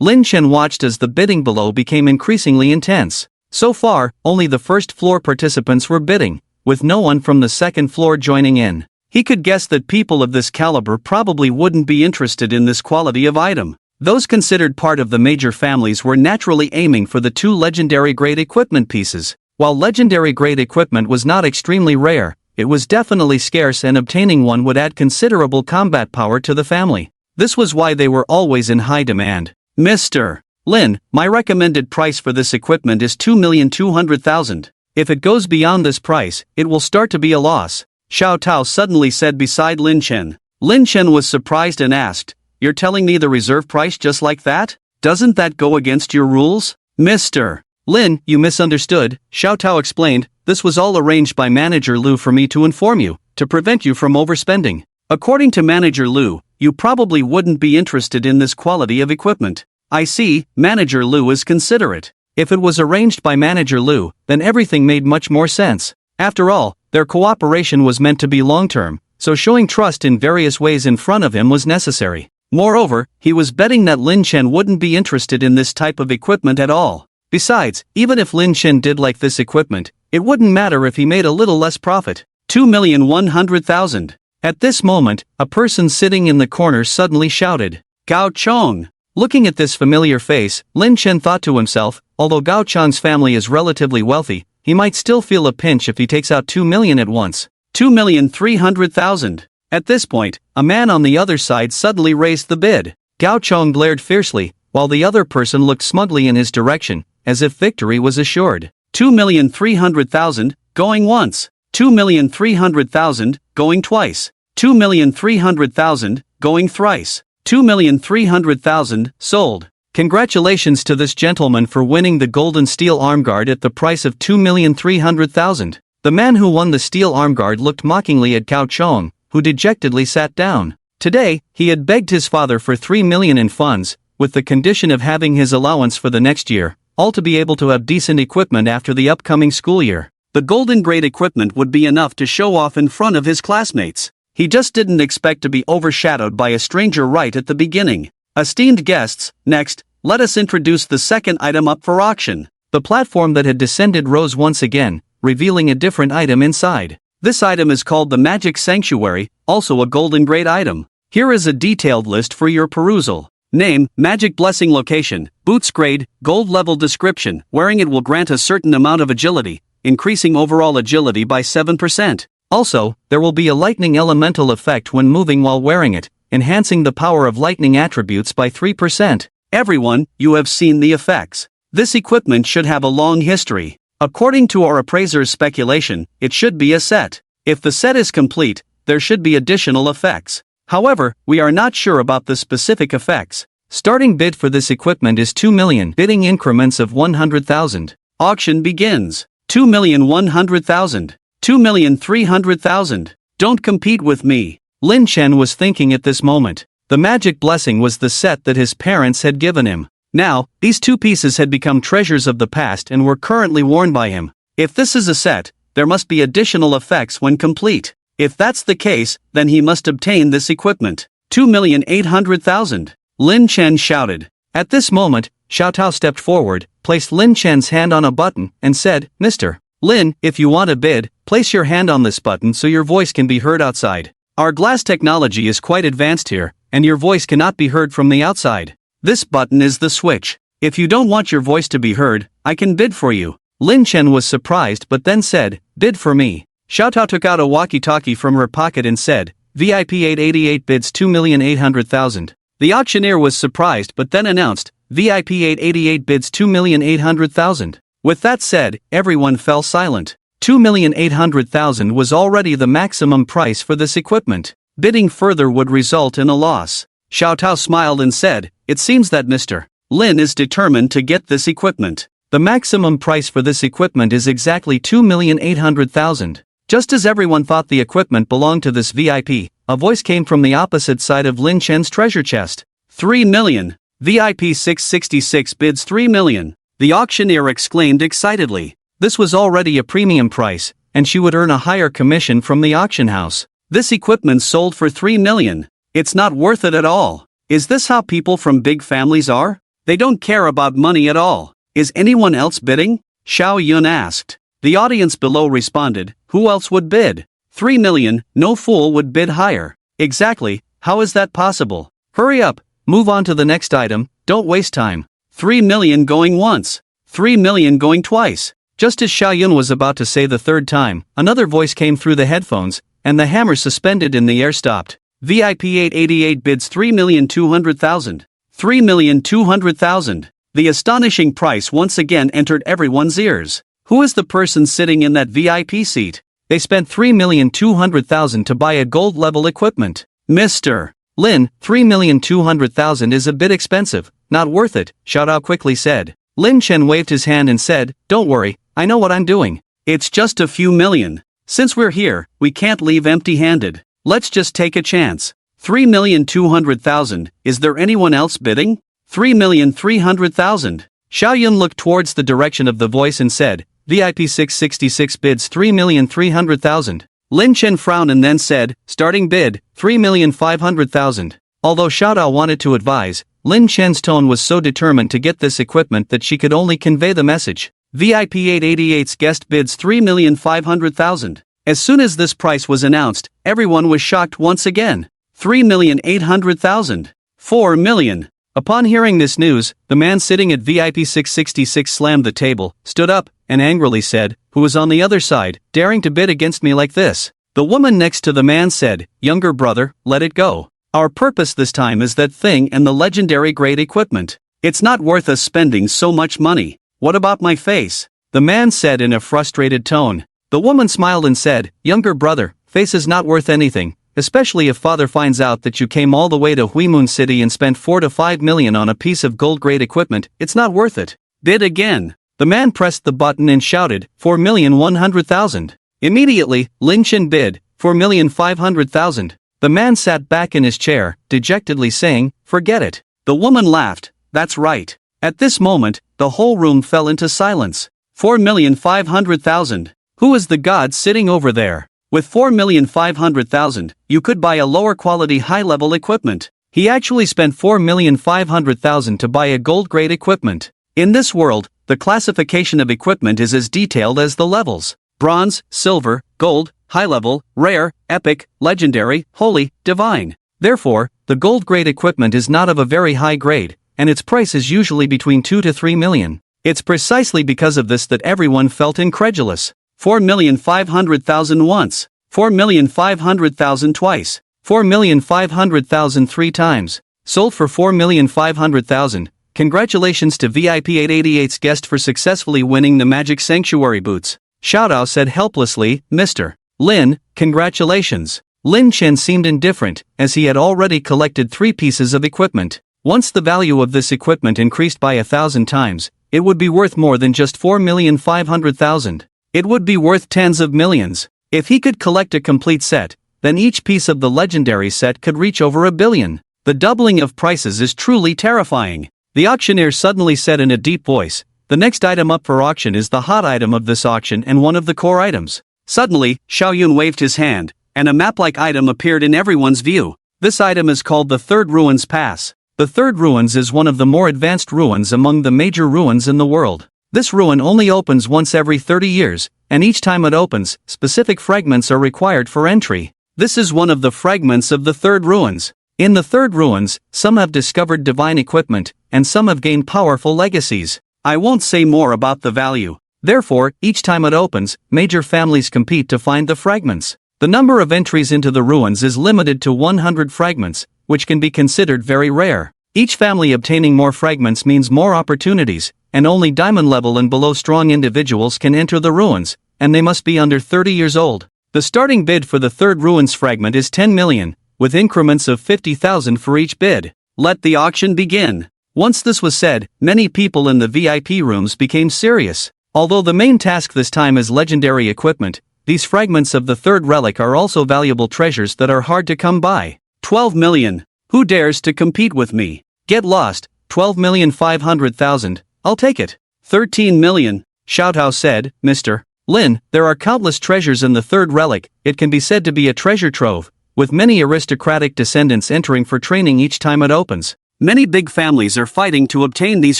Lin Chen watched as the bidding below became increasingly intense. So far, only the first floor participants were bidding, with no one from the second floor joining in. He could guess that people of this caliber probably wouldn't be interested in this quality of item. Those considered part of the major families were naturally aiming for the two legendary grade equipment pieces. While legendary grade equipment was not extremely rare, it was definitely scarce, and obtaining one would add considerable combat power to the family. This was why they were always in high demand. Mr. Lin, my recommended price for this equipment is 2,200,000. If it goes beyond this price, it will start to be a loss, Xiao Tao suddenly said beside Lin Chen. Lin Chen was surprised and asked, "You're telling me the reserve price just like that? Doesn't that go against your rules?" Mr. Lin, you misunderstood, Xiao Tao explained. This was all arranged by Manager Lu for me to inform you, to prevent you from overspending. According to Manager Lu, you probably wouldn't be interested in this quality of equipment. I see, Manager Lu is considerate. If it was arranged by Manager Lu, then everything made much more sense. After all, their cooperation was meant to be long-term, so showing trust in various ways in front of him was necessary. Moreover, he was betting that Lin Chen wouldn't be interested in this type of equipment at all. Besides, even if Lin Chen did like this equipment, it wouldn't matter if he made a little less profit. 2,100,000. At this moment, a person sitting in the corner suddenly shouted, "Gao Chong!" Looking at this familiar face, Lin Chen thought to himself, although Gao Chong's family is relatively wealthy, he might still feel a pinch if he takes out 2 million at once. 2,300,000. At this point, a man on the other side suddenly raised the bid. Gao Chong glared fiercely, while the other person looked smugly in his direction, as if victory was assured. 2,300,000, going once. 2,300,000, going twice. 2,300,000, going thrice. 2,300,000, sold. Congratulations to this gentleman for winning the golden steel armguard at the price of 2,300,000. The man who won the steel armguard looked mockingly at Gao Chong, who dejectedly sat down. Today, he had begged his father for 3 million in funds, with the condition of having his allowance for the next year, all to be able to have decent equipment after the upcoming school year. The golden grade equipment would be enough to show off in front of his classmates. He just didn't expect to be overshadowed by a stranger right at the beginning. Esteemed guests, next, let us introduce the second item up for auction. The platform that had descended rose once again, revealing a different item inside. This item is called the Magic Sanctuary, also a golden grade item. Here is a detailed list for your perusal. Name, Magic Blessing Location, Boots Grade, Gold Level Description. Wearing it will grant a certain amount of agility, increasing overall agility by 7%. Also, there will be a lightning elemental effect when moving while wearing it, enhancing the power of lightning attributes by 3%. Everyone, you have seen the effects. This equipment should have a long history. According to our appraiser's speculation, it should be a set. If the set is complete, there should be additional effects. However, we are not sure about the specific effects. Starting bid for this equipment is 2 million, bidding increments of 100,000. Auction begins. 2,100,000. 2,300,000. Don't compete with me. Lin Chen was thinking at this moment. The magic blessing was the set that his parents had given him. Now, these two pieces had become treasures of the past and were currently worn by him. If this is a set, there must be additional effects when complete. If that's the case, then he must obtain this equipment. 2,800,000. Lin Chen shouted. At this moment, Xiao Tao stepped forward, placed Lin Chen's hand on a button, and said, "Mr. Lin, if you want a bid, place your hand on this button so your voice can be heard outside. Our glass technology is quite advanced here, and your voice cannot be heard from the outside. This button is the switch. If you don't want your voice to be heard, I can bid for you." Lin Chen was surprised but then said, "Bid for me." Xiao Tao took out a walkie-talkie from her pocket and said, "VIP 888 bids 2,800,000. The auctioneer was surprised but then announced, "VIP 888 bids 2,800,000. With that said, everyone fell silent. 2,800,000 was already the maximum price for this equipment. Bidding further would result in a loss. Xiao Tao smiled and said, "It seems that Mr. Lin is determined to get this equipment. The maximum price for this equipment is exactly 2,800,000. Just as everyone thought the equipment belonged to this VIP, a voice came from the opposite side of Lin Chen's treasure chest. 3 million. VIP 666 bids 3 million. The auctioneer exclaimed excitedly. This was already a premium price, and she would earn a higher commission from the auction house. This equipment sold for 3 million. It's not worth it at all. Is this how people from big families are? They don't care about money at all. Is anyone else bidding? Xiao Yun asked. The audience below responded, "Who else would bid?" 3 million, no fool would bid higher. Exactly, how is that possible? Hurry up, move on to the next item, don't waste time. 3 million going once. 3 million going twice. Just as Xiaoyun was about to say the third time, another voice came through the headphones, and the hammer suspended in the air stopped. VIP 888 bids 3,200,000. 3,200,000. The astonishing price once again entered everyone's ears. Who is the person sitting in that VIP seat? They spent 3,200,000 to buy a gold-level equipment. Mr. Lin, 3,200,000 is a bit expensive, not worth it, Xiaodao quickly said. Lin Chen waved his hand and said, don't worry, I know what I'm doing. It's just a few million. Since we're here, we can't leave empty-handed. Let's just take a chance. 3,200,000, is there anyone else bidding? 3,300,000. Xiaoyun looked towards the direction of the voice and said, VIP 666 bids 3,300,000. Lin Chen frowned and then said, starting bid, 3,500,000. Although Xiaodao wanted to advise, Lin Chen's tone was so determined to get this equipment that she could only convey the message. VIP 888's guest bids 3,500,000. As soon as this price was announced, everyone was shocked once again. 3,800,000. 4 million. Upon hearing this news, the man sitting at VIP 666 slammed the table, stood up, and angrily said, who was on the other side, daring to bid against me like this? The woman next to the man said, younger brother, let it go. Our purpose this time is that thing and the legendary grade equipment. It's not worth us spending so much money. What about my face? The man said in a frustrated tone. The woman smiled and said, younger brother, face is not worth anything, especially if father finds out that you came all the way to Huimun City and spent 4 to 5 million on a piece of gold-grade equipment, it's not worth it. Bid again. The man pressed the button and shouted, 4,100,000. Immediately, Lin Chen bid, 4,500,000. The man sat back in his chair, dejectedly saying, forget it. The woman laughed, that's right. At this moment, the whole room fell into silence. 4,500,000. Who is the god sitting over there? With 4,500,000, you could buy a lower quality high-level equipment. He actually spent 4,500,000 to buy a gold-grade equipment. In this world, the classification of equipment is as detailed as the levels. Bronze, silver, gold, high-level, rare, epic, legendary, holy, divine. Therefore, the gold-grade equipment is not of a very high grade, and its price is usually between 2 to 3 million. It's precisely because of this that everyone felt incredulous. 4,500,000 once. 4,500,000 twice. 4,500,000 three times. Sold for 4,500,000. Congratulations to VIP 888's guest for successfully winning the Magic Sanctuary boots. Xiaodao said helplessly, Mr. Lin, congratulations. Lin Chen seemed indifferent, as he had already collected 3 pieces of equipment. Once the value of this equipment increased by 1,000 times, it would be worth more than just 4,500,000. It would be worth tens of millions. If he could collect a complete set, then each piece of the legendary set could reach over 1 billion. The doubling of prices is truly terrifying. The auctioneer suddenly said in a deep voice, the next item up for auction is the hot item of this auction and one of the core items. Suddenly, Xiaoyun waved his hand, and a map-like item appeared in everyone's view. This item is called the Third Ruins Pass. The Third Ruins is one of the more advanced ruins among the major ruins in the world. This ruin only opens once every 30 years, and each time it opens, specific fragments are required for entry. This is one of the fragments of the Third Ruins. In the Third Ruins, some have discovered divine equipment, and some have gained powerful legacies. I won't say more about the value. Therefore, each time it opens, major families compete to find the fragments. The number of entries into the ruins is limited to 100 fragments, which can be considered very rare. Each family obtaining more fragments means more opportunities, and only diamond level and below strong individuals can enter the ruins, and they must be under 30 years old. The starting bid for the Third Ruins fragment is 10 million, with increments of 50,000 for each bid. Let the auction begin. Once this was said, many people in the VIP rooms became serious. Although the main task this time is legendary equipment, these fragments of the third relic are also valuable treasures that are hard to come by. 12 million. Who dares to compete with me? Get lost. 12,500,000. I'll take it. 13 million. Xiaodao said, Mr. Lin, there are countless treasures in the third relic. It can be said to be a treasure trove, with many aristocratic descendants entering for training each time it opens. Many big families are fighting to obtain these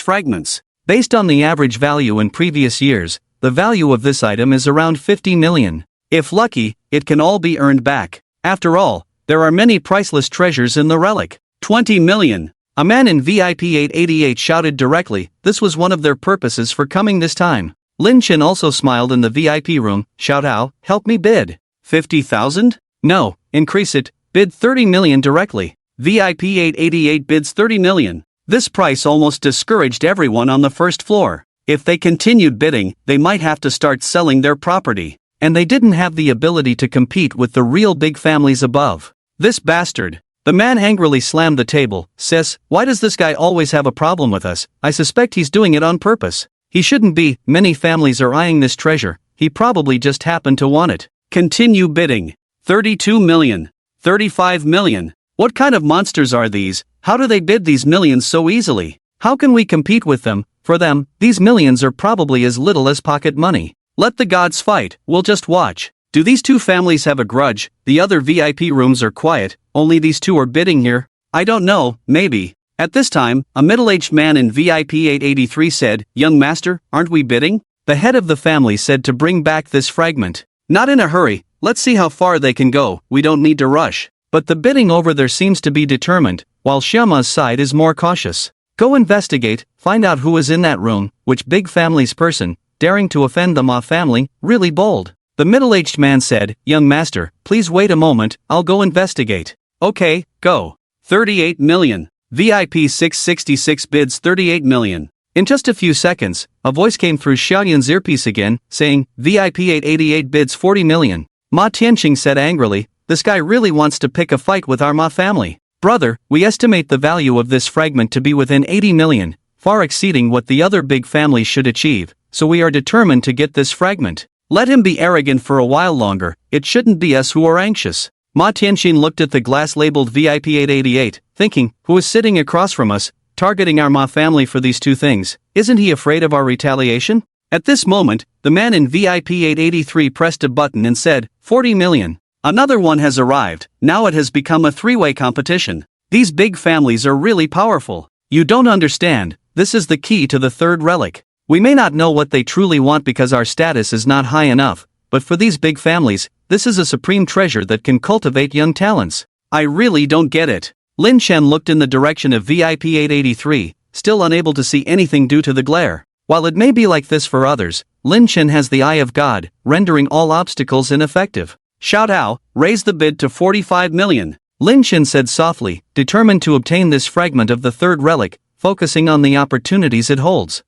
fragments. Based on the average value in previous years, the value of this item is around 50 million. If lucky, it can all be earned back. After all, there are many priceless treasures in the relic. 20 million. A man in VIP 888 shouted directly. This was one of their purposes for coming this time. Lin Chen also smiled in the VIP room. Shout out, help me bid. 50,000? No, increase it, bid 30 million directly. VIP 888 bids 30 million. This price almost discouraged everyone on the first floor. If they continued bidding, they might have to start selling their property. And they didn't have the ability to compete with the real big families above. This bastard. The man angrily slammed the table. Sis, why does this guy always have a problem with us? I suspect he's doing it on purpose. He shouldn't be. Many families are eyeing this treasure. He probably just happened to want it. Continue bidding. 32 million. 35 million. What kind of monsters are these? How do they bid these millions so easily? How can we compete with them? For them, these millions are probably as little as pocket money. Let the gods fight, we'll just watch. Do these two families have a grudge? The other VIP rooms are quiet, only these two are bidding here? I don't know, maybe. At this time, a middle-aged man in VIP 883 said, Young master, aren't we bidding? The head of the family said to bring back this fragment. Not in a hurry, let's see how far they can go, we don't need to rush. But the bidding over there seems to be determined, while Xiama's side is more cautious. Go investigate, find out who is in that room, which big family's person, daring to offend the Ma family, really bold. The middle-aged man said, Young master, please wait a moment, I'll go investigate. Okay, go. 38 million. VIP 666 bids 38 million. In just a few seconds, a voice came through Xiaoyan's earpiece again, saying, VIP 888 bids 40 million. Ma Tianqing said angrily, this guy really wants to pick a fight with our Ma family. Brother, we estimate the value of this fragment to be within 80 million, far exceeding what the other big families should achieve, so we are determined to get this fragment. Let him be arrogant for a while longer, it shouldn't be us who are anxious. Ma Tianqing looked at the glass-labeled VIP 888, thinking, who is sitting across from us, targeting our Ma family for these two things? Isn't he afraid of our retaliation? At this moment, the man in VIP 883 pressed a button and said, 40 million. Another one has arrived, now it has become a three-way competition. These big families are really powerful. You don't understand, this is the key to the third relic. We may not know what they truly want because our status is not high enough, but for these big families, this is a supreme treasure that can cultivate young talents. I really don't get it. Lin Chen looked in the direction of VIP 883, still unable to see anything due to the glare. While it may be like this for others, Lin Chen has the eye of God, rendering all obstacles ineffective. Shout out, raise the bid to 45 million. Lin Chen said softly, determined to obtain this fragment of the third relic, focusing on the opportunities it holds.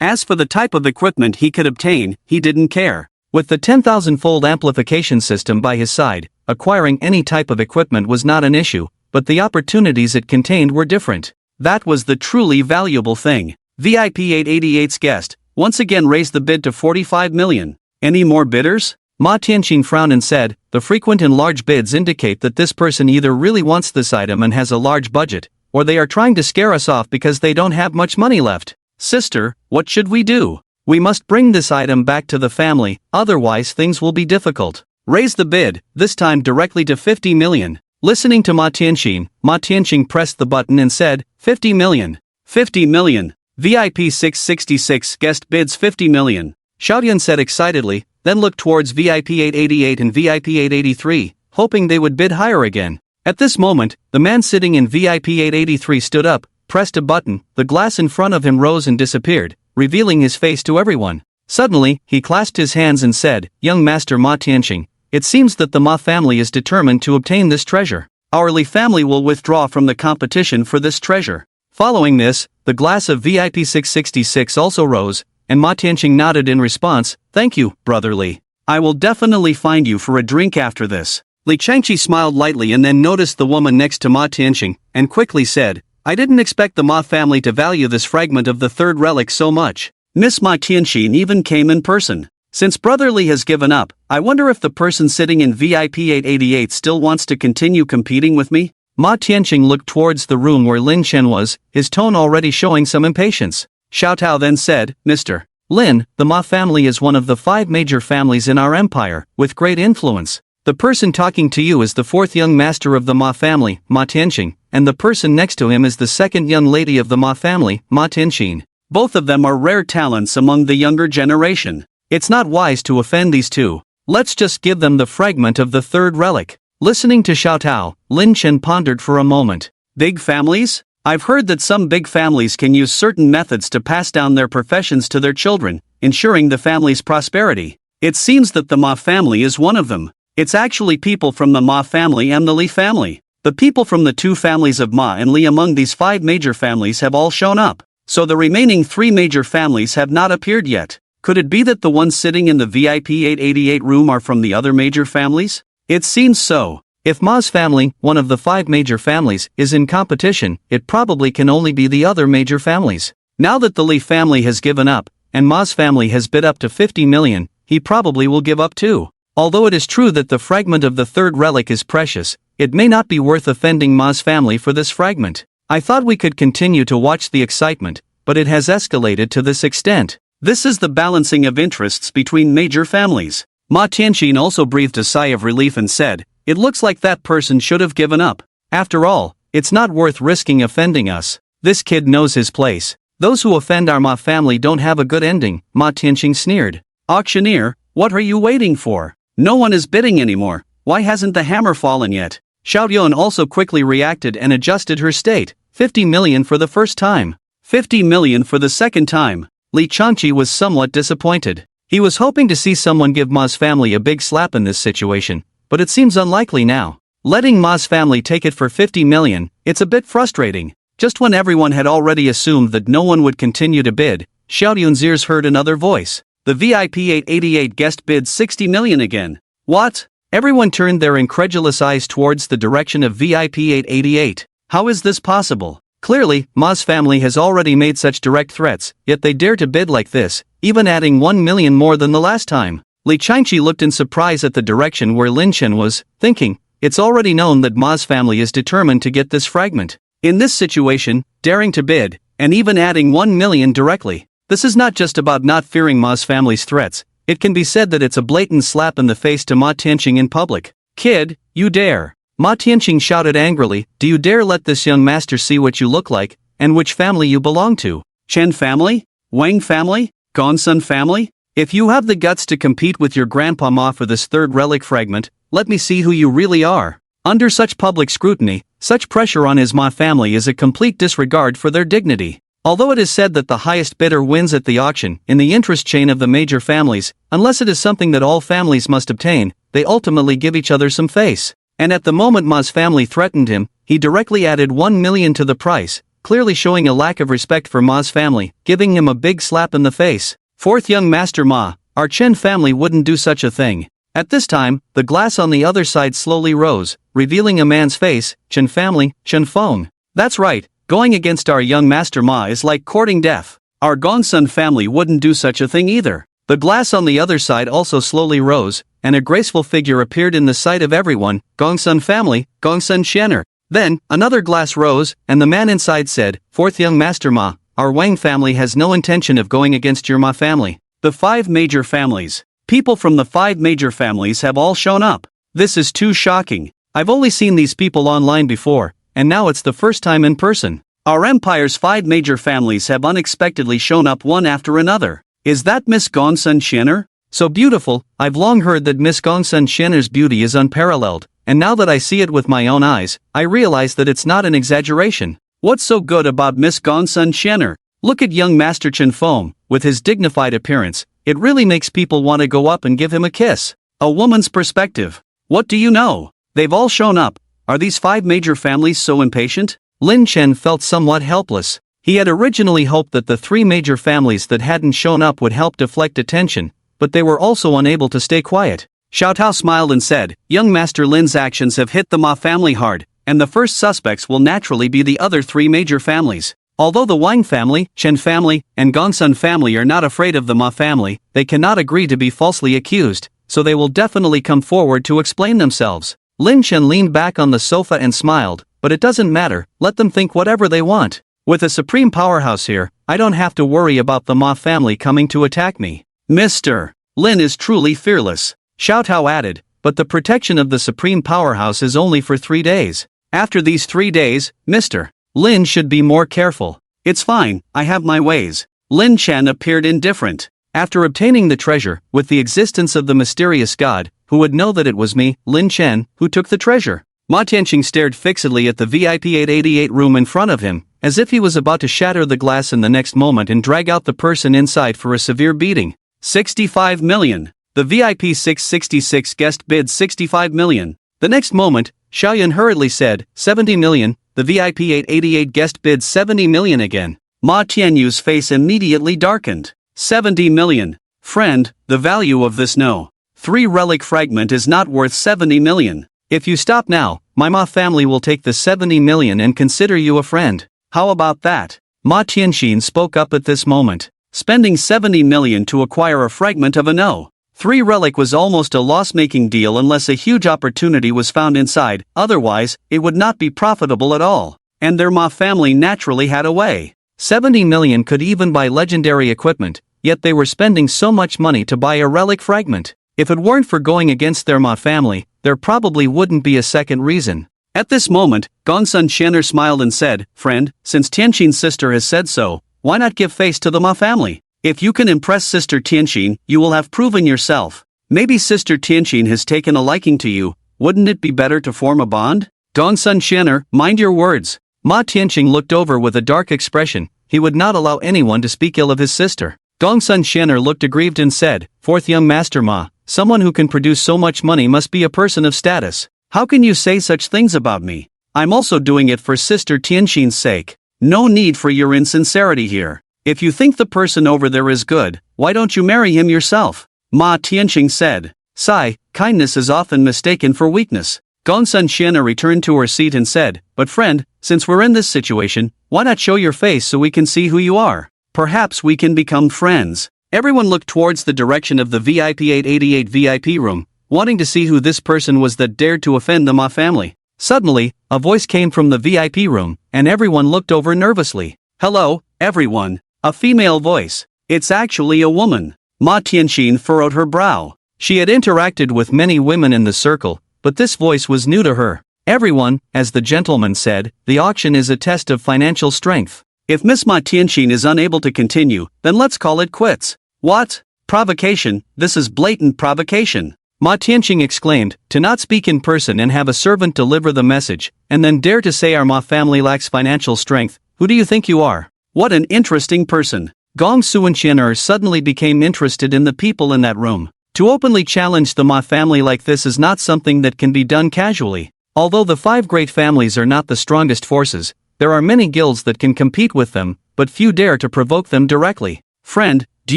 As for the type of equipment he could obtain, he didn't care. With the 10,000-fold amplification system by his side, acquiring any type of equipment was not an issue, but the opportunities it contained were different. That was the truly valuable thing. VIP 888's guest once again raised the bid to 45 million. Any more bidders? Ma Tianqing frowned and said, the frequent and large bids indicate that this person either really wants this item and has a large budget, or they are trying to scare us off because they don't have much money left. Sister, what should we do? We must bring this item back to the family, otherwise things will be difficult. Raise the bid, this time directly to 50 million. Listening to Ma Tianqing pressed the button and said, 50 million. 50 million. VIP 666 guest bids 50 million. Xiaoyan said excitedly, then looked towards VIP 888 and VIP 883, hoping they would bid higher again. At this moment, the man sitting in VIP 883 stood up, pressed a button, the glass in front of him rose and disappeared, revealing his face to everyone. Suddenly, he clasped his hands and said, Young Master Ma Tianqing, it seems that the Ma family is determined to obtain this treasure. Our Li family will withdraw from the competition for this treasure. Following this, the glass of VIP 666 also rose, and Ma Tianqing nodded in response, Thank you, Brother Li. I will definitely find you for a drink after this. Li Changqi smiled lightly and then noticed the woman next to Ma Tianqing, and quickly said, I didn't expect the Ma family to value this fragment of the third relic so much. Miss Ma Tianqing even came in person. Since Brother Li has given up, I wonder if the person sitting in VIP 888 still wants to continue competing with me? Ma Tianqing looked towards the room where Lin Chen was, his tone already showing some impatience. Xiao Tao then said, Mr. Lin, the Ma family is one of the 5 major families in our empire, with great influence. The person talking to you is the 4th young master of the Ma family, Ma Tianqing, and the person next to him is the 2nd young lady of the Ma family, Ma Tianqing. Both of them are rare talents among the younger generation. It's not wise to offend these two. Let's just give them the fragment of the third relic. Listening to Xiao Tao, Lin Chen pondered for a moment. Big families? I've heard that some big families can use certain methods to pass down their professions to their children, ensuring the family's prosperity. It seems that the Ma family is one of them. It's actually people from the Ma family and the Li family. The people from the two families of Ma and Li among these 5 major families have all shown up. So the remaining 3 major families have not appeared yet. Could it be that the ones sitting in the VIP 888 room are from the other major families? It seems so. If Ma's family, one of the 5 major families, is in competition, it probably can only be the other major families. Now that the Li family has given up, and Ma's family has bid up to 50 million, he probably will give up too. Although it is true that the fragment of the third relic is precious, it may not be worth offending Ma's family for this fragment. I thought we could continue to watch the excitement, but it has escalated to this extent. This is the balancing of interests between major families. Ma Tianxin also breathed a sigh of relief and said, "It looks like that person should have given up. After all, it's not worth risking offending us. This kid knows his place. Those who offend our Ma family don't have a good ending," Ma Tianxin sneered. "Auctioneer, what are you waiting for? No one is bidding anymore. Why hasn't the hammer fallen yet?" Xiao Yun also quickly reacted and adjusted her state. 50 million for the first time. 50 million for the second time. Li Changqi was somewhat disappointed. He was hoping to see someone give Ma's family a big slap in this situation, but it seems unlikely now. Letting Ma's family take it for 50 million, it's a bit frustrating. Just when everyone had already assumed that no one would continue to bid, Xiao Yun's ears heard another voice. The VIP 888 guest bid 60 million again. What? Everyone turned their incredulous eyes towards the direction of VIP 888. How is this possible? Clearly, Ma's family has already made such direct threats, yet they dare to bid like this, even adding 1 million more than the last time. Li Changqi looked in surprise at the direction where Lin Chen was, thinking, it's already known that Ma's family is determined to get this fragment. In this situation, daring to bid, and even adding 1 million directly. This is not just about not fearing Ma's family's threats, it can be said that it's a blatant slap in the face to Ma Tianxin in public. Kid, you dare. Ma Tianxin shouted angrily, do you dare let this young master see what you look like, and which family you belong to? Chen family? Wang family? Gongsun family? If you have the guts to compete with your grandpa Ma for this third relic fragment, let me see who you really are. Under such public scrutiny, such pressure on his Ma family is a complete disregard for their dignity. Although it is said that the highest bidder wins at the auction, in the interest chain of the major families, unless it is something that all families must obtain, they ultimately give each other some face. And at the moment Ma's family threatened him, he directly added 1 million to the price, clearly showing a lack of respect for Ma's family, giving him a big slap in the face. Fourth young master Ma, our Chen family wouldn't do such a thing. At this time, the glass on the other side slowly rose, revealing a man's face. Chen family, Chen Feng. That's right, going against our young master Ma is like courting death. Our Gongsun family wouldn't do such a thing either. The glass on the other side also slowly rose, and a graceful figure appeared in the sight of everyone. Gongsun family, Gongsun Shener. Then, another glass rose, and the man inside said, Fourth young master Ma, our Wang family has no intention of going against your Ma family. The 5 major families. People from the 5 major families have all shown up. This is too shocking. I've only seen these people online before, and now it's the first time in person. Our empire's 5 major families have unexpectedly shown up one after another. Is that Miss Gongsun Shener? So beautiful. I've long heard that Miss Gongsun Shener's beauty is unparalleled, and now that I see it with my own eyes, I realize that it's not an exaggeration. What's so good about Miss Gongsun Shener? Look at young Master Chen Feng, with his dignified appearance, it really makes people want to go up and give him a kiss. A woman's perspective. What do you know? They've all shown up. Are these 5 major families so impatient? Lin Chen felt somewhat helpless. He had originally hoped that the 3 major families that hadn't shown up would help deflect attention, but they were also unable to stay quiet. Xiao Tao smiled and said, young Master Lin's actions have hit the Ma family hard, and the first suspects will naturally be the other 3 major families. Although the Wang family, Chen family, and Gongsun family are not afraid of the Ma family, they cannot agree to be falsely accused, so they will definitely come forward to explain themselves. Lin Chen leaned back on the sofa and smiled, but it doesn't matter, let them think whatever they want. With a supreme powerhouse here, I don't have to worry about the Ma family coming to attack me. Mr. Lin is truly fearless, Xiao Tao added, but the protection of the supreme powerhouse is only for 3 days. After these 3 days, Mr. Lin should be more careful. It's fine, I have my ways. Lin Chen appeared indifferent. After obtaining the treasure, with the existence of the mysterious god, who would know that it was me, Lin Chen, who took the treasure? Ma Tianqing stared fixedly at the VIP 888 room in front of him, as if he was about to shatter the glass in the next moment and drag out the person inside for a severe beating. 65 million. The VIP 666 guest bid 65 million. The next moment, Xiaoyan hurriedly said, 70 million, the VIP 888 guest bid 70 million again. Ma Tianyu's face immediately darkened. 70 million. Friend, the value of this no. 3 relic fragment is not worth 70 million. If you stop now, my Ma family will take the 70 million and consider you a friend. How about that? Ma Tianxin spoke up at this moment. Spending 70 million to acquire a fragment of a no. 3 relic was almost a loss-making deal unless a huge opportunity was found inside, otherwise, it would not be profitable at all. And their Ma family naturally had a way. 70 million could even buy legendary equipment, yet they were spending so much money to buy a relic fragment. If it weren't for going against their Ma family, there probably wouldn't be a second reason. At this moment, Gongsun Xianer smiled and said, Friend, since Tianxin's sister has said so, why not give face to the Ma family? If you can impress Sister Tianxin, you will have proven yourself. Maybe Sister Tianxin has taken a liking to you, wouldn't it be better to form a bond? Gongsun Xianer, mind your words. Ma Tianxing looked over with a dark expression. He would not allow anyone to speak ill of his sister. Gongsun Xianer looked aggrieved and said, Fourth young master Ma, someone who can produce so much money must be a person of status. How can you say such things about me? I'm also doing it for Sister Tianxin's sake. No need for your insincerity here. If you think the person over there is good, why don't you marry him yourself? Ma Tianxing said. Sigh, kindness is often mistaken for weakness. Gongsun Xianer returned to her seat and said, But friend, since we're in this situation, why not show your face so we can see who you are? Perhaps we can become friends. Everyone looked towards the direction of the VIP 888 VIP room, wanting to see who this person was that dared to offend the Ma family. Suddenly, a voice came from the VIP room, and everyone looked over nervously. Hello, everyone. A female voice. It's actually a woman. Ma Tianxin furrowed her brow. She had interacted with many women in the circle, but this voice was new to her. Everyone, as the gentleman said, the auction is a test of financial strength. If Miss Ma Tianxin is unable to continue, then let's call it quits. What? Provocation, this is blatant provocation. Ma Tianxing exclaimed, to not speak in person and have a servant deliver the message, and then dare to say our Ma family lacks financial strength, who do you think you are? What an interesting person. Gong Suanxianer suddenly became interested in the people in that room. To openly challenge the Ma family like this is not something that can be done casually. Although the 5 great families are not the strongest forces, there are many guilds that can compete with them, but few dare to provoke them directly. Friend, do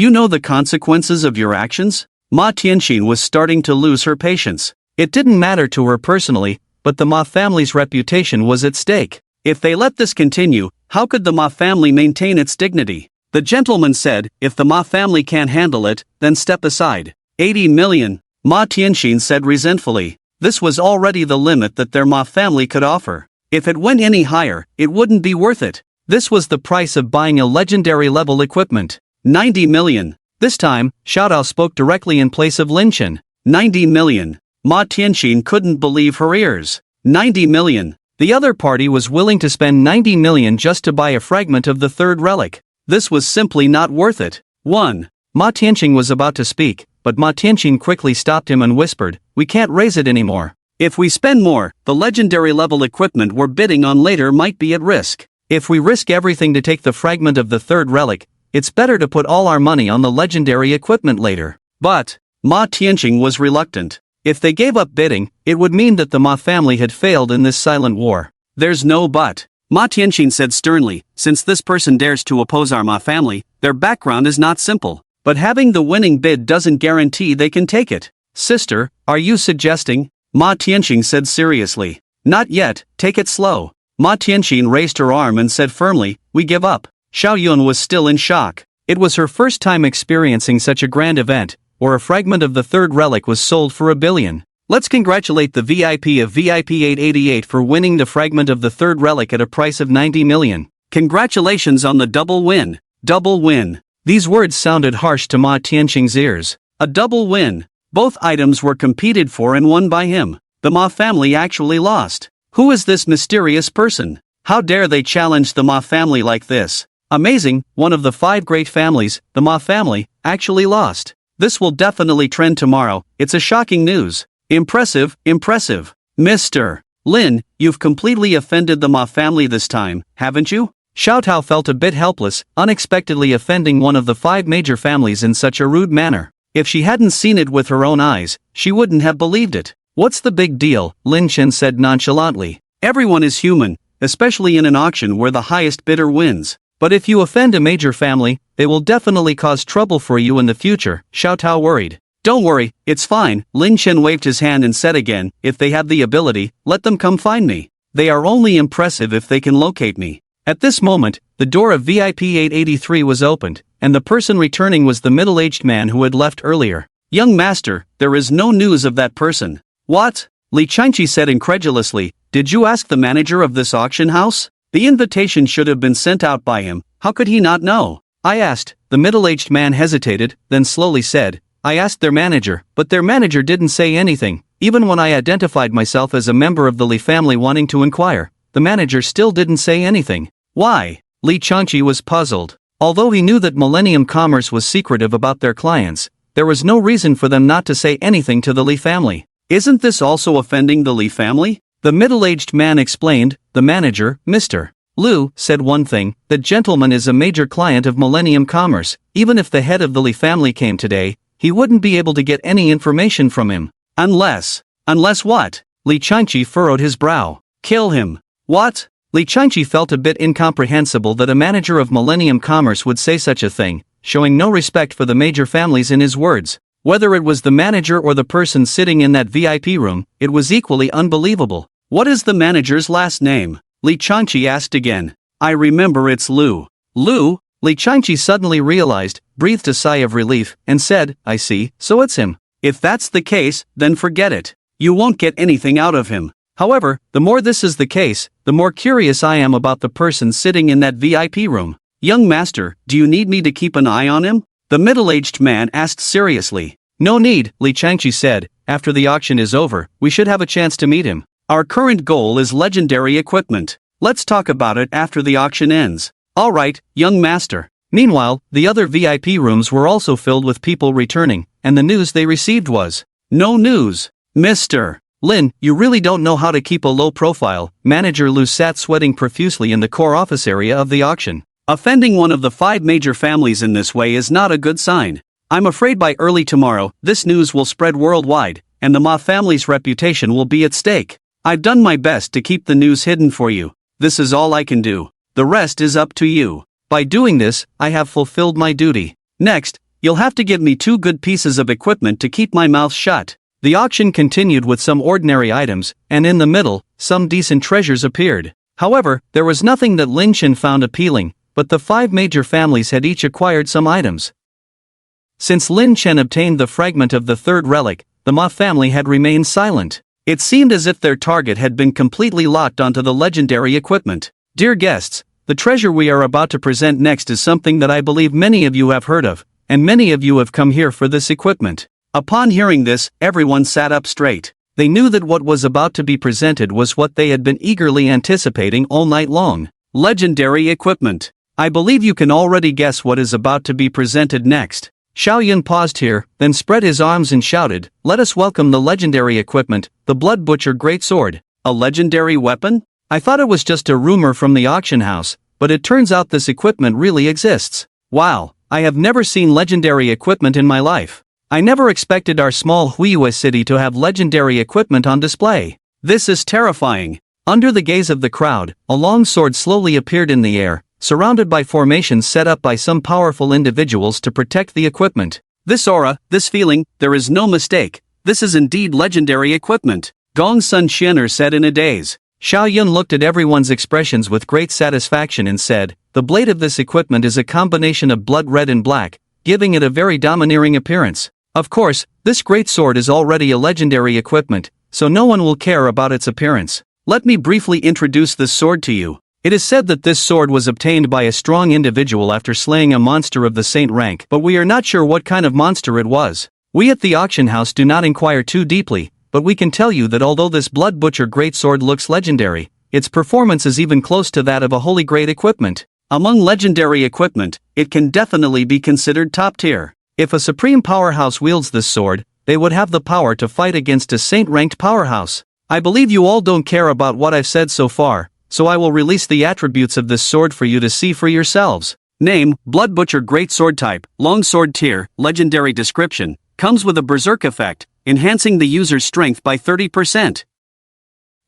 you know the consequences of your actions? Ma Tianxin was starting to lose her patience. It didn't matter to her personally, but the Ma family's reputation was at stake. If they let this continue, how could the Ma family maintain its dignity? The gentleman said, if the Ma family can't handle it, then step aside. 80 million. Ma Tianxin said resentfully. This was already the limit that their Ma family could offer. If it went any higher, it wouldn't be worth it. This was the price of buying a legendary level equipment. 90 million. This time, Xiaodao spoke directly in place of Lin Chen. 90 million. Ma Tianxin couldn't believe her ears. 90 million. The other party was willing to spend 90 million just to buy a fragment of the 3rd relic. This was simply not worth it. 1. Ma Tianxing was about to speak, but Ma Tianxin quickly stopped him and whispered, we can't raise it anymore. If we spend more, the legendary level equipment we're bidding on later might be at risk. If we risk everything to take the fragment of the 3rd relic, it's better to put all our money on the legendary equipment later. But, Ma Tianxing was reluctant. If they gave up bidding, it would mean that the Ma family had failed in this silent war. There's no but. Ma Tianxin said sternly, since this person dares to oppose our Ma family, their background is not simple. But having the winning bid doesn't guarantee they can take it. Sister, are you suggesting? Ma Tianxin said seriously. Not yet, take it slow. Ma Tianxin raised her arm and said firmly, we give up. Xiaoyun was still in shock. It was her first time experiencing such a grand event, where a fragment of the 3rd relic was sold for $1 billion. Let's congratulate the VIP of VIP 888 for winning the fragment of the 3rd relic at a price of 90 million. Congratulations on the double win. Double win. These words sounded harsh to Ma Tianxing's ears. A double win. Both items were competed for and won by him. The Ma family actually lost. Who is this mysterious person? How dare they challenge the Ma family like this? Amazing, one of the 5 great families, the Ma family, actually lost. This will definitely trend tomorrow, it's a shocking news. Impressive, impressive. Mr. Lin, you've completely offended the Ma family this time, haven't you? Xiao Tao felt a bit helpless, unexpectedly offending one of the 5 major families in such a rude manner. If she hadn't seen it with her own eyes, she wouldn't have believed it. What's the big deal? Lin Chen said nonchalantly. Everyone is human, especially in an auction where the highest bidder wins. But if you offend a major family, they will definitely cause trouble for you in the future, Xiao Tao worried. Don't worry, it's fine, Lin Chen waved his hand and said again, if they have the ability, let them come find me. They are only impressive if they can locate me. At this moment, the door of VIP 883 was opened, and the person returning was the middle-aged man who had left earlier. Young master, there is no news of that person. What? Li Changqi said incredulously, did you ask the manager of this auction house? The invitation should have been sent out by him, how could he not know? I asked, the middle-aged man hesitated, then slowly said, I asked their manager, but their manager didn't say anything. Even when I identified myself as a member of the Li family wanting to inquire, the manager still didn't say anything. Why? Li Changqi was puzzled. Although he knew that Millennium Commerce was secretive about their clients, there was no reason for them not to say anything to the Li family. Isn't this also offending the Li family? The middle-aged man explained, the manager, Mr. Liu, said one thing, that gentleman is a major client of Millennium Commerce. Even if the head of the Li family came today, he wouldn't be able to get any information from him. Unless what? Li Changqi furrowed his brow. Kill him. What? Li Changqi felt a bit incomprehensible that a manager of Millennium Commerce would say such a thing, showing no respect for the major families in his words. Whether it was the manager or the person sitting in that VIP room, it was equally unbelievable. What is the manager's last name? Li Changqi asked again. I remember it's Liu. Liu? Li Changqi suddenly realized, breathed a sigh of relief, and said, I see, so it's him. If that's the case, then forget it. You won't get anything out of him. However, the more this is the case, the more curious I am about the person sitting in that VIP room. Young master, do you need me to keep an eye on him? The middle-aged man asked seriously. No need, Li Changqi said, after the auction is over, we should have a chance to meet him. Our current goal is legendary equipment. Let's talk about it after the auction ends. Alright, young master. Meanwhile, the other VIP rooms were also filled with people returning, and the news they received was, no news. Mr. Lin, you really don't know how to keep a low profile. Manager Liu sat sweating profusely in the core office area of the auction. Offending one of the 5 major families in this way is not a good sign. I'm afraid by early tomorrow, this news will spread worldwide, and the Ma family's reputation will be at stake. I've done my best to keep the news hidden for you. This is all I can do. The rest is up to you. By doing this, I have fulfilled my duty. Next, you'll have to give me 2 good pieces of equipment to keep my mouth shut. The auction continued with some ordinary items, and in the middle, some decent treasures appeared. However, there was nothing that Lin Chen found appealing, but the 5 major families had each acquired some items. Since Lin Chen obtained the fragment of the 3rd relic, the Ma family had remained silent. It seemed as if their target had been completely locked onto the legendary equipment. Dear guests, the treasure we are about to present next is something that I believe many of you have heard of, and many of you have come here for this equipment. Upon hearing this, everyone sat up straight. They knew that what was about to be presented was what they had been eagerly anticipating all night long. Legendary equipment. I believe you can already guess what is about to be presented next. Xiao Yun paused here, then spread his arms and shouted, let us welcome the legendary equipment, the Blood Butcher Great Sword. A legendary weapon? I thought it was just a rumor from the auction house, but it turns out this equipment really exists. Wow, I have never seen legendary equipment in my life. I never expected our small Huiyue city to have legendary equipment on display. This is terrifying. Under the gaze of the crowd, a long sword slowly appeared in the air, surrounded by formations set up by some powerful individuals to protect the equipment. This aura, this feeling, there is no mistake. This is indeed legendary equipment. Gong Sun Xian'er said in a daze. Xiao Yun looked at everyone's expressions with great satisfaction and said, the blade of this equipment is a combination of blood red and black, giving it a very domineering appearance. Of course, this great sword is already a legendary equipment, so no one will care about its appearance. Let me briefly introduce this sword to you. It is said that this sword was obtained by a strong individual after slaying a monster of the saint rank, but we are not sure what kind of monster it was. We at the auction house do not inquire too deeply, but we can tell you that although this Blood Butcher Great Sword looks legendary, its performance is even close to that of a holy great equipment. Among legendary equipment, it can definitely be considered top tier. If a supreme powerhouse wields this sword, they would have the power to fight against a saint-ranked powerhouse. I believe you all don't care about what I've said so far, so I will release the attributes of this sword for you to see for yourselves. Name: Blood Butcher Great Sword Type, Long Sword Tier, Legendary Description, comes with a Berserk effect, enhancing the user's strength by 30%.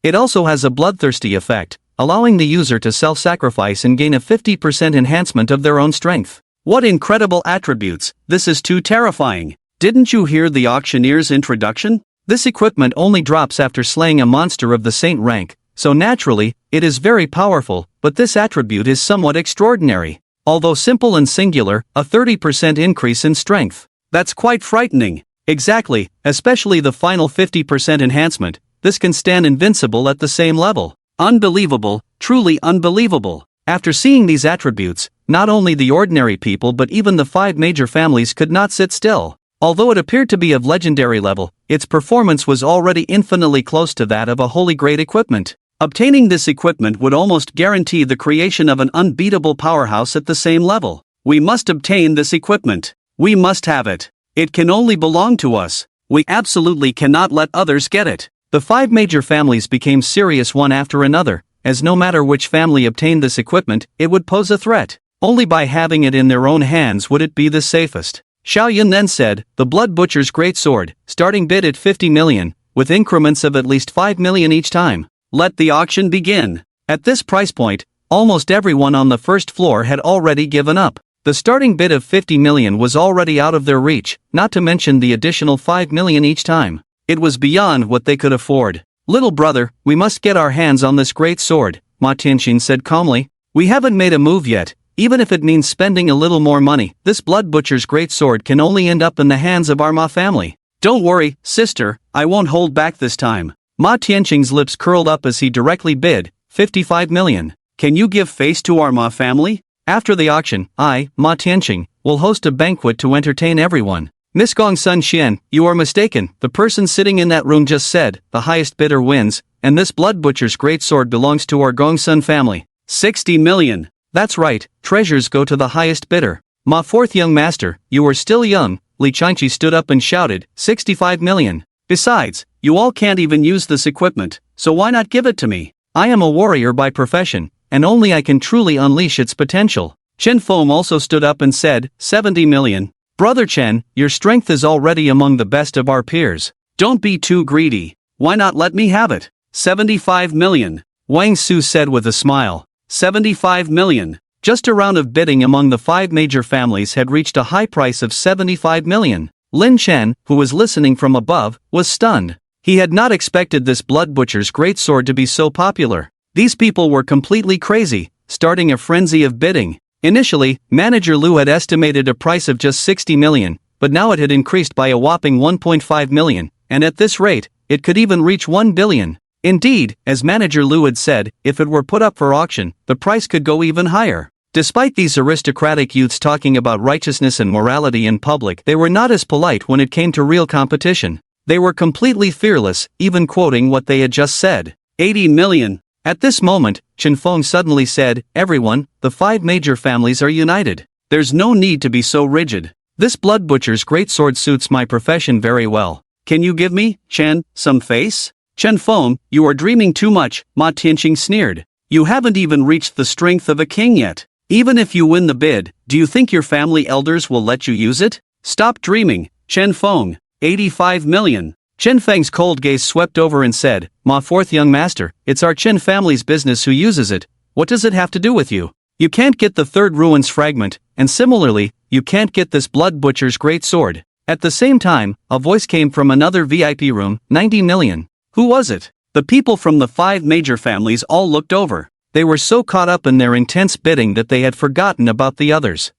It also has a Bloodthirsty effect, allowing the user to self-sacrifice and gain a 50% enhancement of their own strength. What incredible attributes! This is too terrifying. Didn't you hear the auctioneer's introduction? This equipment only drops after slaying a monster of the saint rank, so naturally, it is very powerful, but this attribute is somewhat extraordinary. Although simple and singular, a 30% increase in strength. That's quite frightening. Exactly, especially the final 50% enhancement. This can stand invincible at the same level. Unbelievable, truly unbelievable. After seeing these attributes, not only the ordinary people but even the 5 major families could not sit still. Although it appeared to be of legendary level, its performance was already infinitely close to that of a holy great equipment. Obtaining this equipment would almost guarantee the creation of an unbeatable powerhouse at the same level. We must obtain this equipment. We must have it. It can only belong to us. We absolutely cannot let others get it. The 5 major families became serious one after another, as no matter which family obtained this equipment, it would pose a threat. Only by having it in their own hands would it be the safest. Xiao Yun then said, "The Blood Butcher's Great Sword, starting bid at 50 million, with increments of at least 5 million each time. Let the auction begin." At this price point, almost everyone on the first floor had already given up. The starting bid of 50 million was already out of their reach, not to mention the additional 5 million each time. It was beyond what they could afford. "Little brother, we must get our hands on this great sword," Ma Tianxin said calmly. "We haven't made a move yet, even if it means spending a little more money. This Blood Butcher's great sword can only end up in the hands of our Ma family. Don't worry, sister, I won't hold back this time." Ma Tianxing's lips curled up as he directly bid, 55 million. "Can you give face to our Ma family? After the auction, I, Ma Tianxing, will host a banquet to entertain everyone." "Miss Gong Sun Xian, you are mistaken. The person sitting in that room just said, the highest bidder wins, and this Blood Butcher's great sword belongs to our Gong Sun family." 60 million. "That's right, treasures go to the highest bidder." "Ma fourth young master, you are still young," Li Changqi stood up and shouted, 65 million. "Besides, you all can't even use this equipment, so why not give it to me? I am a warrior by profession, and only I can truly unleash its potential." Chen Feng also stood up and said, 70 million. "Brother Chen, your strength is already among the best of our peers. Don't be too greedy. Why not let me have it?" 75 million. Wang Su said with a smile. 75 million. Just a round of bidding among the 5 major families had reached a high price of 75 million. Lin Chen, who was listening from above, was stunned. He had not expected this Blood Butcher's great sword to be so popular. These people were completely crazy, starting a frenzy of bidding. Initially, Manager Lu had estimated a price of just 60 million, but now it had increased by a whopping 1.5 million, and at this rate, it could even reach 1 billion. Indeed, as Manager Lu had said, if it were put up for auction, the price could go even higher. Despite these aristocratic youths talking about righteousness and morality in public, they were not as polite when it came to real competition. They were completely fearless, even quoting what they had just said. 80 million. At this moment, Chen Feng suddenly said, "Everyone, the 5 major families are united. There's no need to be so rigid. This Blood Butcher's great sword suits my profession very well. Can you give me, Chen, some face?" "Chen Feng, you are dreaming too much," Ma Tianxing sneered. "You haven't even reached the strength of a king yet. Even if you win the bid, do you think your family elders will let you use it? Stop dreaming, Chen Feng." 85 million. Chen Feng's cold gaze swept over and said, "Ma fourth young master, it's our Chen family's business who uses it. What does it have to do with you? You can't get the 3rd ruins fragment, and similarly, you can't get this Blood Butcher's great sword." At the same time, a voice came from another VIP room, 90 million. Who was it? The people from the 5 major families all looked over. They were so caught up in their intense bidding that they had forgotten about the others.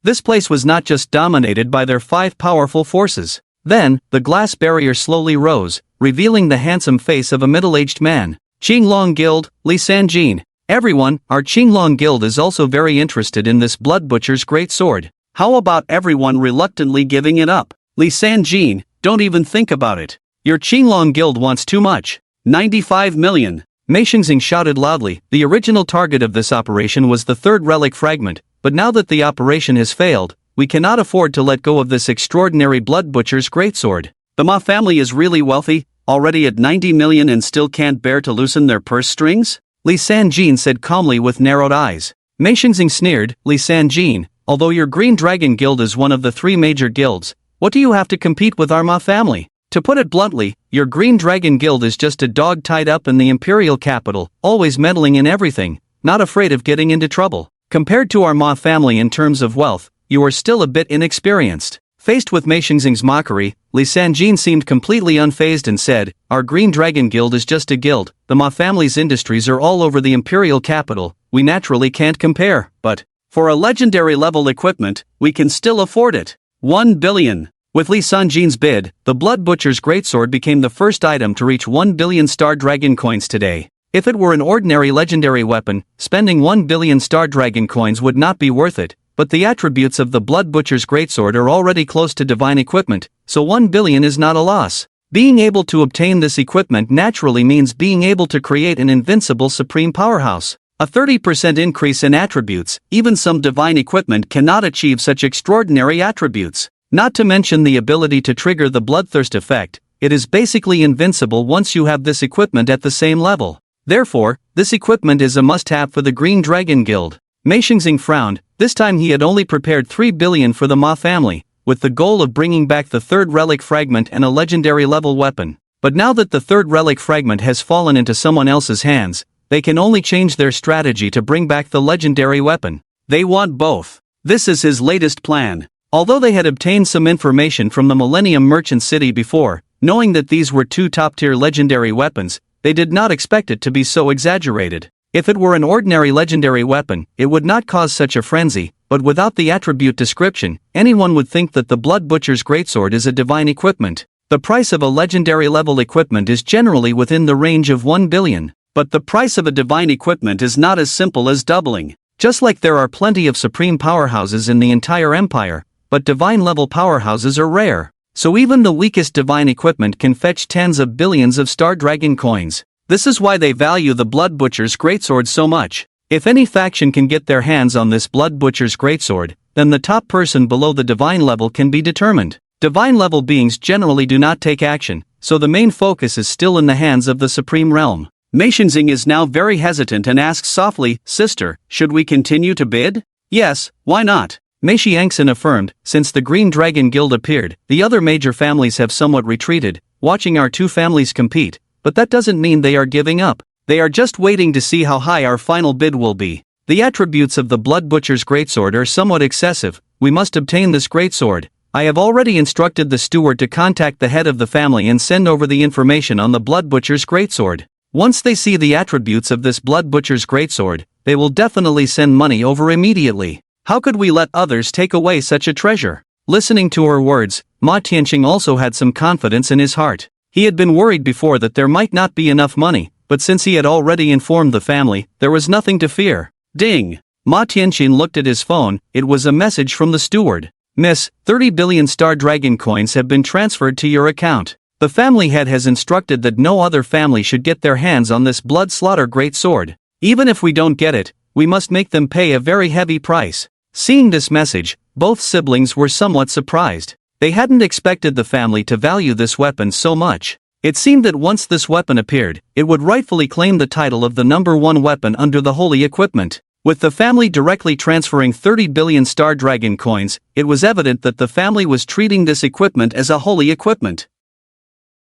This place was not just dominated by their 5 powerful forces. Then, the glass barrier slowly rose, revealing the handsome face of a middle-aged man. "Qinglong Guild, Li Sanjin. Everyone, our Qinglong Guild is also very interested in this Blood Butcher's great sword. How about everyone reluctantly giving it up? Li Sanjin, don't even think about it. Your Qinglong Guild wants too much. 95 million. Mei Xingxing shouted loudly. The original target of this operation was the third relic fragment, but now that the operation has failed, we cannot afford to let go of this extraordinary blood butcher's greatsword. The Ma family is really wealthy, already at 90 million and still can't bear to loosen their purse strings? Li Sanjin said calmly with narrowed eyes. Mei Xingxing sneered. Li Sanjin, although your Green Dragon Guild is one of the three major guilds, what do you have to compete with our Ma family? To put it bluntly, your Green Dragon Guild is just a dog tied up in the imperial capital, always meddling in everything, not afraid of getting into trouble. Compared to our Ma family in terms of wealth, you are still a bit inexperienced. Faced with Mei Xingxing's mockery, Li Sanjin seemed completely unfazed and said, our Green Dragon Guild is just a guild, the Ma family's industries are all over the imperial capital, we naturally can't compare, but for a legendary level equipment, we can still afford it. 1 billion. With Li Sanjin's bid, the Blood Butcher's Greatsword became the first item to reach 1 billion Star Dragon coins today. If it were an ordinary legendary weapon, spending 1 billion Star Dragon coins would not be worth it, but the attributes of the Blood Butcher's Greatsword are already close to divine equipment, so 1 billion is not a loss. Being able to obtain this equipment naturally means being able to create an invincible supreme powerhouse. A 30% increase in attributes, even some divine equipment cannot achieve such extraordinary attributes. Not to mention the ability to trigger the bloodthirst effect, it is basically invincible once you have this equipment at the same level. Therefore, this equipment is a must-have for the Green Dragon Guild. Mei Xingxing frowned. This time he had only prepared 3 billion for the Ma family, with the goal of bringing back the third relic fragment and a legendary level weapon. But now that the third relic fragment has fallen into someone else's hands, they can only change their strategy to bring back the legendary weapon. They want both. This is his latest plan. Although they had obtained some information from the Millennium Merchant City before, knowing that these were two top-tier legendary weapons, they did not expect it to be so exaggerated. If it were an ordinary legendary weapon, it would not cause such a frenzy, but without the attribute description, anyone would think that the Blood Butcher's Greatsword is a divine equipment. The price of a legendary level equipment is generally within the range of 1 billion, but the price of a divine equipment is not as simple as doubling. Just like there are plenty of supreme powerhouses in the entire empire, but divine-level powerhouses are rare, so even the weakest divine equipment can fetch tens of billions of Star Dragon coins. This is why they value the Blood Butcher's Greatsword so much. If any faction can get their hands on this Blood Butcher's Greatsword, then the top person below the divine level can be determined. Divine-level beings generally do not take action, so the main focus is still in the hands of the Supreme Realm. Mei Xingxing is now very hesitant and asks softly, Sister, should we continue to bid? Yes, why not? Mei Xiangxin affirmed. Since the Green Dragon Guild appeared, the other major families have somewhat retreated, watching our two families compete, but that doesn't mean they are giving up. They are just waiting to see how high our final bid will be. The attributes of the Blood Butcher's Greatsword are somewhat excessive. We must obtain this greatsword. I have already instructed the steward to contact the head of the family and send over the information on the Blood Butcher's Greatsword. Once they see the attributes of this Blood Butcher's Greatsword, they will definitely send money over immediately. How could we let others take away such a treasure? Listening to her words, Ma Tianqing also had some confidence in his heart. He had been worried before that there might not be enough money, but since he had already informed the family, there was nothing to fear. Ding! Ma Tianqing looked at his phone. It was a message from the steward. Miss, 30 billion Star Dragon coins have been transferred to your account. The family head has instructed that no other family should get their hands on this blood slaughter great sword. Even if we don't get it, we must make them pay a very heavy price. Seeing this message, both siblings were somewhat surprised. They hadn't expected the family to value this weapon so much. It seemed that once this weapon appeared, it would rightfully claim the title of the #1 weapon under the holy equipment. With the family directly transferring 30 billion Star Dragon coins, it was evident that the family was treating this equipment as a holy equipment.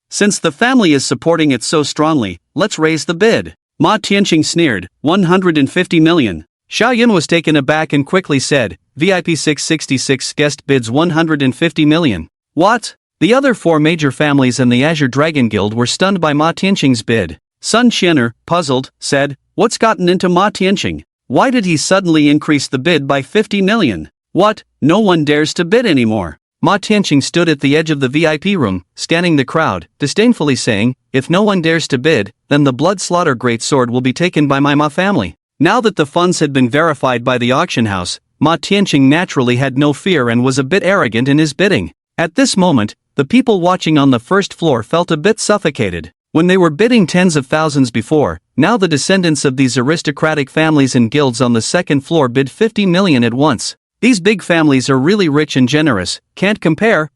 Since the family is supporting it so strongly, let's raise the bid. Ma Tianqing sneered, 150 million. Xiaoyan was taken aback and quickly said, VIP 666 guest bids 150 million. What? The other four major families and the Azure Dragon Guild were stunned by Ma Tianqing's bid. Sun Qian'er, puzzled, said, what's gotten into Ma Tianqing? Why did he suddenly increase the bid by 50 million? What? No one dares to bid anymore. Ma Tianqing stood at the edge of the VIP room, scanning the crowd, disdainfully saying, if no one dares to bid, then the blood slaughter great sword will be taken by my Ma family. Now that the funds had been verified by the auction house, Ma Tianqing naturally had no fear and was a bit arrogant in his bidding. At this moment, the people watching on the first floor felt a bit suffocated. When they were bidding tens of thousands before, now the descendants of these aristocratic families and guilds on the second floor bid 50 million at once. These big families are really rich and generous, can't compare.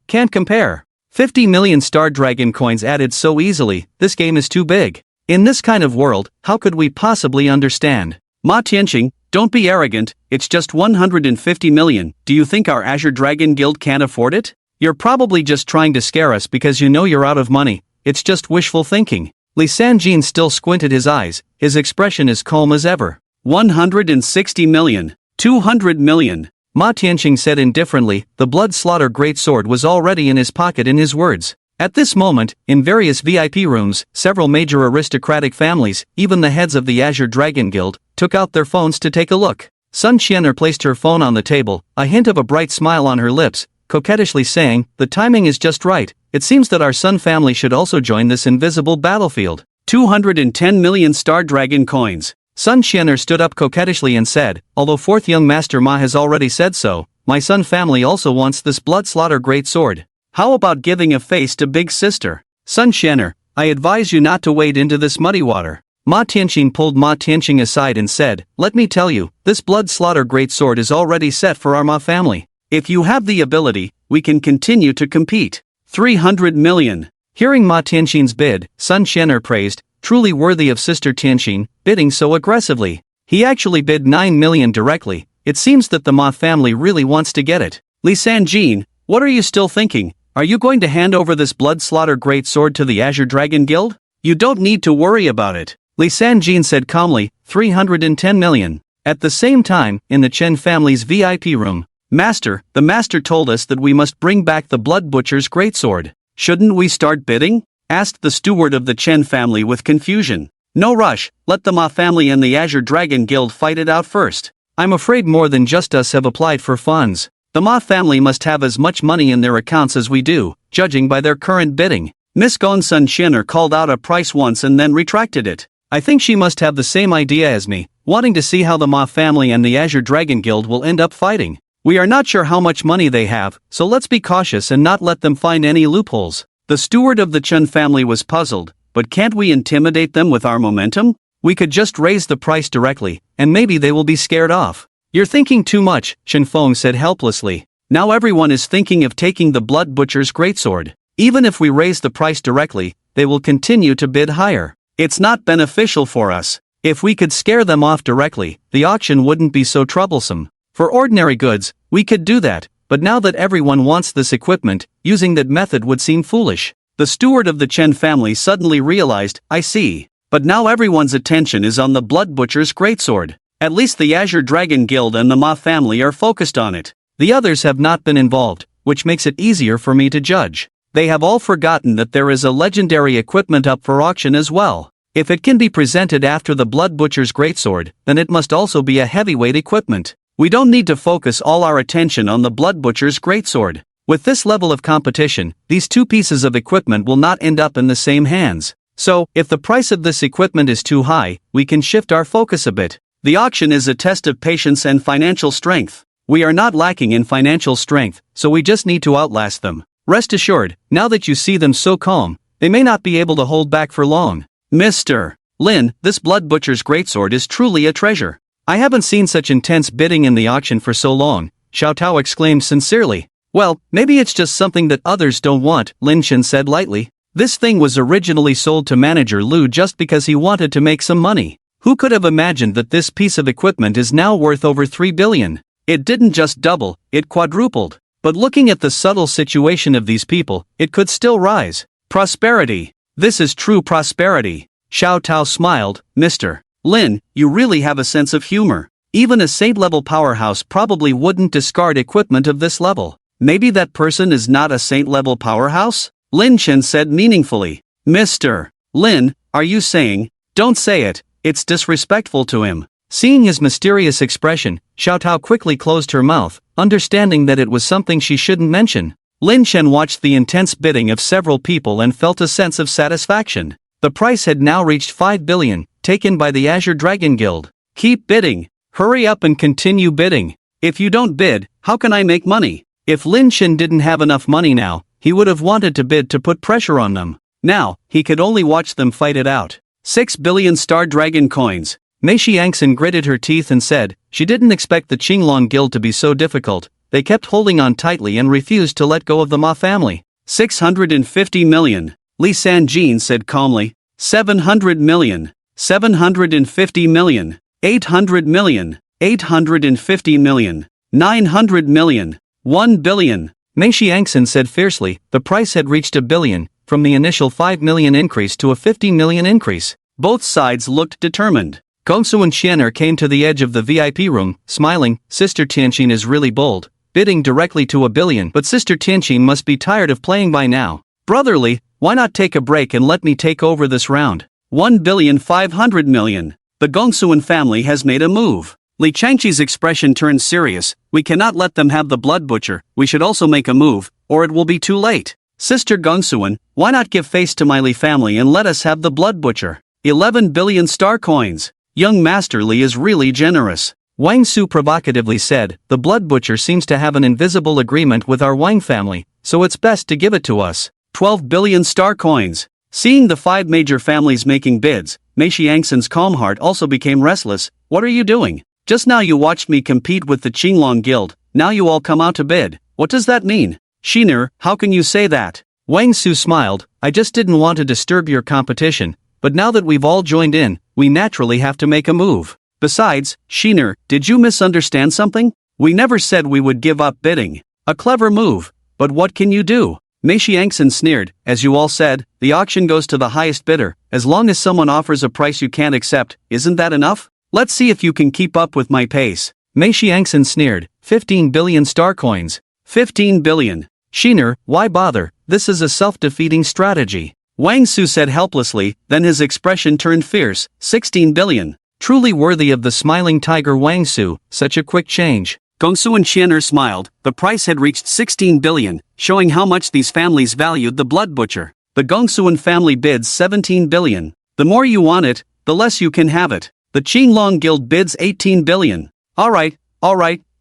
50 million Star Dragon coins added so easily, this game is too big. In this kind of world, how could we possibly understand? Ma Tianqing, don't be arrogant, it's just 150 million, do you think our Azure Dragon Guild can't afford it? You're probably just trying to scare us because you know you're out of money, it's just wishful thinking. Li Sanjin still squinted his eyes, his expression as calm as ever. 160 million, 200 million. Ma Tianqing said indifferently, the blood slaughter greatsword was already in his pocket in his words. At this moment, in various VIP rooms, several major aristocratic families, even the heads of the Azure Dragon Guild, took out their phones to take a look. Sun Qian'er placed her phone on the table, a hint of a bright smile on her lips, coquettishly saying, the timing is just right, it seems that our Sun family should also join this invisible battlefield. 210 million Star Dragon coins. Sun Qian'er stood up coquettishly and said, although fourth young master Ma has already said so, my Sun family also wants this blood slaughter great sword. How about giving a face to big sister? Sun Qian'er, I advise you not to wade into this muddy water. Ma Tianqing pulled Ma Tianqing aside and said, let me tell you, this blood slaughter great sword is already set for our Ma family. If you have the ability, we can continue to compete. 300 million. Hearing Ma Tianqing's bid, Sun Qian'er praised, truly worthy of Sister Tianqing, bidding so aggressively. He actually bid 9 million directly, it seems that the Ma family really wants to get it. Li Sanjin, what are you still thinking? Are you going to hand over this blood slaughter great sword to the Azure Dragon Guild? You don't need to worry about it. Li Sanjin said calmly, 310 million. At the same time, in the Chen family's VIP room, Master, the master told us that we must bring back the Blood Butcher's greatsword. Shouldn't we start bidding? Asked the steward of the Chen family with confusion. No rush, let the Ma family and the Azure Dragon Guild fight it out first. I'm afraid more than just us have applied for funds. The Ma family must have as much money in their accounts as we do, judging by their current bidding. Miss Gon Sun Qian'er called out a price once and then retracted it. I think she must have the same idea as me, wanting to see how the Ma family and the Azure Dragon Guild will end up fighting. We are not sure how much money they have, so let's be cautious and not let them find any loopholes. The steward of the Chen family was puzzled, but can't we intimidate them with our momentum? We could just raise the price directly, and maybe they will be scared off. You're thinking too much, Chen Feng said helplessly. Now everyone is thinking of taking the Blood Butcher's greatsword. Even if we raise the price directly, they will continue to bid higher. It's not beneficial for us. If we could scare them off directly, the auction wouldn't be so troublesome. For ordinary goods, we could do that, but now that everyone wants this equipment, using that method would seem foolish. The steward of the Chen family suddenly realized, I see. But now everyone's attention is on the Blood Butcher's greatsword. At least the Azure Dragon Guild and the Ma family are focused on it. The others have not been involved, which makes it easier for me to judge. They have all forgotten that there is a legendary equipment up for auction as well. If it can be presented after the Blood Butcher's greatsword, then it must also be a heavyweight equipment. We don't need to focus all our attention on the Blood Butcher's greatsword. With this level of competition, these two pieces of equipment will not end up in the same hands. So, if the price of this equipment is too high, we can shift our focus a bit. The auction is a test of patience and financial strength. We are not lacking in financial strength, so we just need to outlast them. Rest assured, now that you see them so calm, they may not be able to hold back for long. Mr. Lin, this Blood Butcher's greatsword is truly a treasure. I haven't seen such intense bidding in the auction for so long, Xiao Tao exclaimed sincerely. Well, maybe it's just something that others don't want, Lin Chen said lightly. This thing was originally sold to manager Lu just because he wanted to make some money. Who could have imagined that this piece of equipment is now worth over 3 billion? It didn't just double, it quadrupled. But looking at the subtle situation of these people, it could still rise. Prosperity. This is true prosperity. Xiao Tao smiled, Mr. Lin, you really have a sense of humor. Even a saint-level powerhouse probably wouldn't discard equipment of this level. Maybe that person is not a saint-level powerhouse? Lin Chen said meaningfully. Mr. Lin, are you saying? Don't say it, it's disrespectful to him. Seeing his mysterious expression, Xiao Tao quickly closed her mouth, understanding that it was something she shouldn't mention. Lin Chen watched the intense bidding of several people and felt a sense of satisfaction. The price had now reached 5 billion, taken by the Azure Dragon Guild. Keep bidding. Hurry up and continue bidding. If you don't bid, how can I make money? If Lin Chen didn't have enough money now, he would have wanted to bid to put pressure on them. Now, he could only watch them fight it out. 6 billion star dragon coins. Mei Xiangxin gritted her teeth and said, she didn't expect the Qinglong Guild to be so difficult. They kept holding on tightly and refused to let go of the Ma family. 650 million. Li Sanjin said calmly. 700 million. 750 million. 800 million. 850 million. 900 million. 1 billion. Mei Xiangxin said fiercely, the price had reached 1 billion, from the initial 5 million increase to a 50 million increase. Both sides looked determined. Gongsu and Xianer came to the edge of the VIP room, smiling. Sister Tianqin is really bold, bidding directly to 1 billion, but Sister Tianqin must be tired of playing by now. Brotherly, why not take a break and let me take over this round? 1,500 million. The Gongsuan family has made a move. Li Changqi's expression turned serious. We cannot let them have the blood butcher, we should also make a move, or it will be too late. Sister Gongsuan, why not give face to my Li family and let us have the blood butcher? 11 billion star coins. Young Master Li is really generous. Wang Su provocatively said, the blood butcher seems to have an invisible agreement with our Wang family, so it's best to give it to us. 12 billion star coins. Seeing the 5 major families making bids, Mei Xiangxin's calm heart also became restless. What are you doing? Just now you watched me compete with the Qinglong Guild, now you all come out to bid. What does that mean? Shiner, how can you say that? Wang Su smiled, I just didn't want to disturb your competition, but now that we've all joined in, we naturally have to make a move. Besides, Shiner, did you misunderstand something? We never said we would give up bidding. A clever move, but what can you do? Mei Xiangxin sneered, as you all said, the auction goes to the highest bidder, as long as someone offers a price you can't accept, isn't that enough? Let's see if you can keep up with my pace. Mei Xiangxin sneered, 15 billion star coins. 15 billion. Shiner, why bother, this is a self-defeating strategy. Wang Su said helplessly, then his expression turned fierce, 16 billion. Truly worthy of the smiling tiger Wang Su, such a quick change. Gongsu and Xianer smiled, the price had reached 16 billion, showing how much these families valued the blood butcher. The Gongsuan family bids 17 billion. The more you want it, the less you can have it. The Qinglong Guild bids 18 billion. Alright,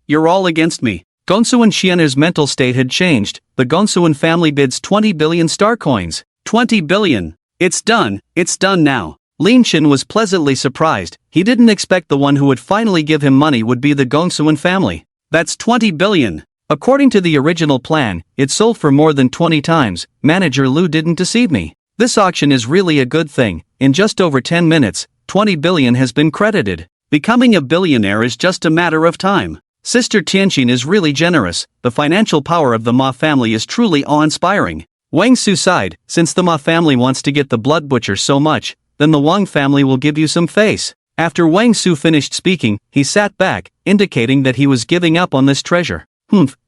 you're all against me. Gongsu and Xianer's mental state had changed. The Gongsuan family bids 20 billion star coins. 20 billion. It's done now. Lin Chen was pleasantly surprised. He didn't expect the one who would finally give him money would be the Gongsuan family. That's 20 billion. According to the original plan, it sold for more than 20 times. Manager Lu didn't deceive me. This auction is really a good thing. In just over 10 minutes, 20 billion has been credited. Becoming a billionaire is just a matter of time. Sister Tianqin is really generous. The financial power of the Ma family is truly awe-inspiring. Wang Su sighed, since the Ma family wants to get the blood butcher so much, then the Wang family will give you some face. After Wang Su finished speaking, he sat back, indicating that he was giving up on this treasure.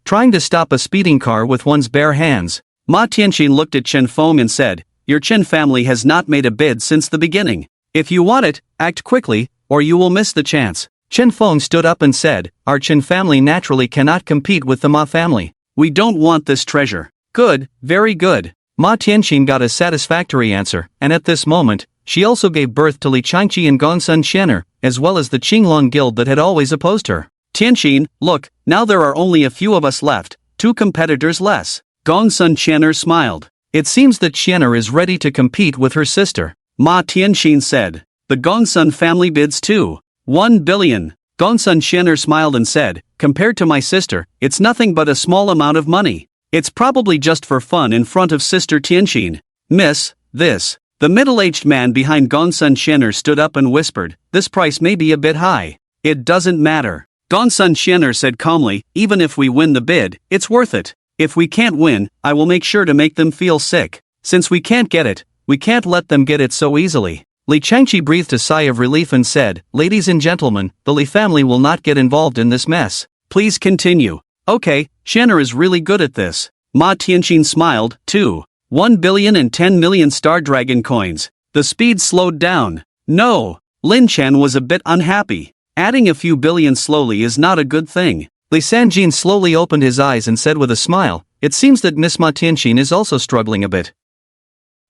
Trying to stop a speeding car with one's bare hands. Ma Tianqin looked at Chen Feng and said, your Chen family has not made a bid since the beginning. If you want it, act quickly, or you will miss the chance. Chen Feng stood up and said, our Chen family naturally cannot compete with the Ma family. We don't want this treasure. Good, very good. Ma Tianqin got a satisfactory answer, and at this moment, she also gave birth to Li Changqi and Gongsun Xianer, as well as the Qinglong Guild that had always opposed her. Tianqin, look, now there are only a few of us left, 2 competitors less. Gongsun Xianer smiled. It seems that Xianer is ready to compete with her sister. Ma Tianqin said. The Gongsun family bids too. 1 billion. Gongsun Xianer smiled and said, compared to my sister, it's nothing but a small amount of money. It's probably just for fun in front of Sister Tianqin. Miss, this. The middle-aged man behind Gongsun Xianer stood up and whispered, this price may be a bit high. It doesn't matter. Gongsun Xianer said calmly, even if we win the bid, it's worth it. If we can't win, I will make sure to make them feel sick. Since we can't get it, we can't let them get it so easily. Li Changqi breathed a sigh of relief and said, ladies and gentlemen, the Li family will not get involved in this mess. Please continue. Okay, Xianer is really good at this. Ma Tianqin smiled, too. 1 billion and 10 million star dragon coins. The speed slowed down. No. Lin Chen was a bit unhappy. Adding a few billion slowly is not a good thing. Li Sanjin slowly opened his eyes and said with a smile, it seems that Miss Ma Tianqin is also struggling a bit.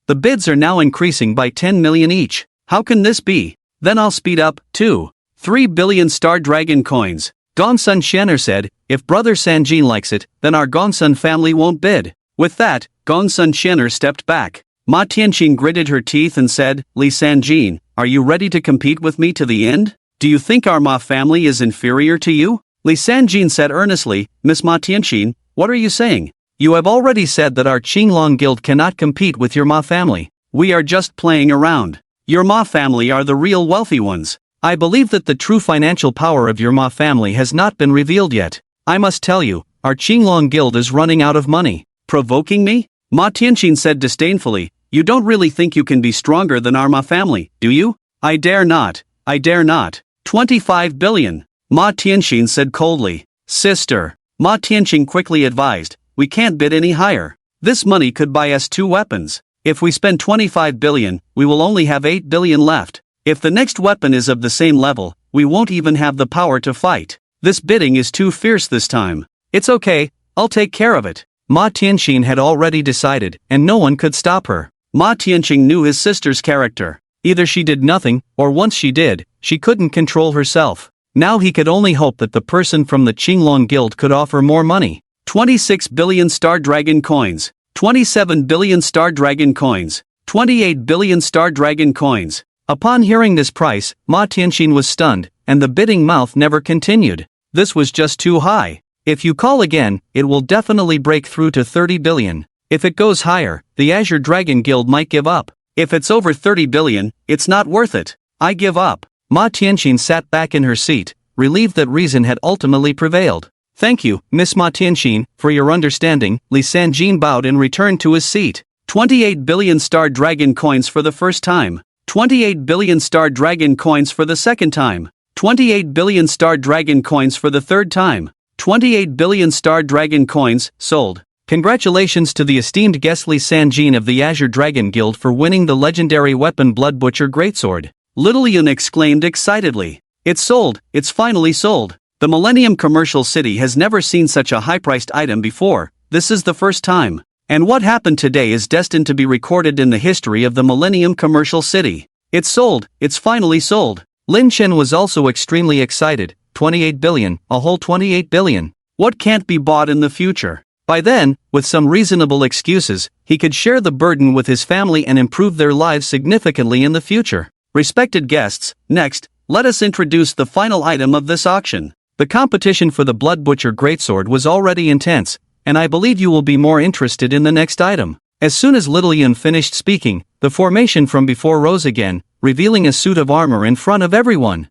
The bids are now increasing by 10 million each. How can this be? Then I'll speed up, too. 3 billion star dragon coins. Gongsun Xianer said, if Brother Sanjin likes it, then our Gongsun family won't bid. With that, Gongsun Xianer stepped back. Ma Tianqing gritted her teeth and said, Li Sanjin, are you ready to compete with me to the end? Do you think our Ma family is inferior to you? Li Sanjin said earnestly, Miss Ma Tianqing, what are you saying? You have already said that our Qinglong Guild cannot compete with your Ma family. We are just playing around. Your Ma family are the real wealthy ones. I believe that the true financial power of your Ma family has not been revealed yet. I must tell you, our Qinglong Guild is running out of money. Provoking me? Ma Tianqing said disdainfully, you don't really think you can be stronger than our Ma family, do you? I dare not. I dare not. 25 billion. Ma Tianqing said coldly. Sister. Ma Tianqing quickly advised, we can't bid any higher. This money could buy us 2 weapons. If we spend 25 billion, we will only have 8 billion left. If the next weapon is of the same level, we won't even have the power to fight. This bidding is too fierce this time. It's okay, I'll take care of it. Ma Tianqing had already decided, and no one could stop her. Ma Tianqing knew his sister's character. Either she did nothing, or once she did, she couldn't control herself. Now he could only hope that the person from the Qinglong Guild could offer more money. 26 billion Star Dragon coins. 27 billion Star Dragon coins. 28 billion Star Dragon coins. Upon hearing this price, Ma Tianqing was stunned, and the bidding mouth never continued. This was just too high. If you call again, it will definitely break through to 30 billion. If it goes higher, the Azure Dragon Guild might give up. If it's over 30 billion, it's not worth it. I give up. Ma Tianqing sat back in her seat, relieved that reason had ultimately prevailed. Thank you, Miss Ma Tianqing, for your understanding. Li Sanjin bowed and returned to his seat. 28 billion Star Dragon coins for the first time. 28 billion Star Dragon coins for the second time. 28 billion Star Dragon coins for the third time. 28 billion Star Dragon coins, sold. Congratulations to the esteemed guest Li Sanjin of the Azure Dragon Guild for winning the legendary weapon Blood Butcher Greatsword. Little Yun exclaimed excitedly. It's sold, it's finally sold. The Millennium Commercial City has never seen such a high-priced item before, this is the first time. And what happened today is destined to be recorded in the history of the Millennium Commercial City. It's sold, it's finally sold. Lin Chen was also extremely excited. 28 billion, a whole 28 billion. What can't be bought in the future? By then, with some reasonable excuses, he could share the burden with his family and improve their lives significantly in the future. Respected guests, next, let us introduce the final item of this auction. The competition for the Blood Butcher Greatsword was already intense, and I believe you will be more interested in the next item. As soon as Little Yun finished speaking, the formation from before rose again, revealing a suit of armor in front of everyone.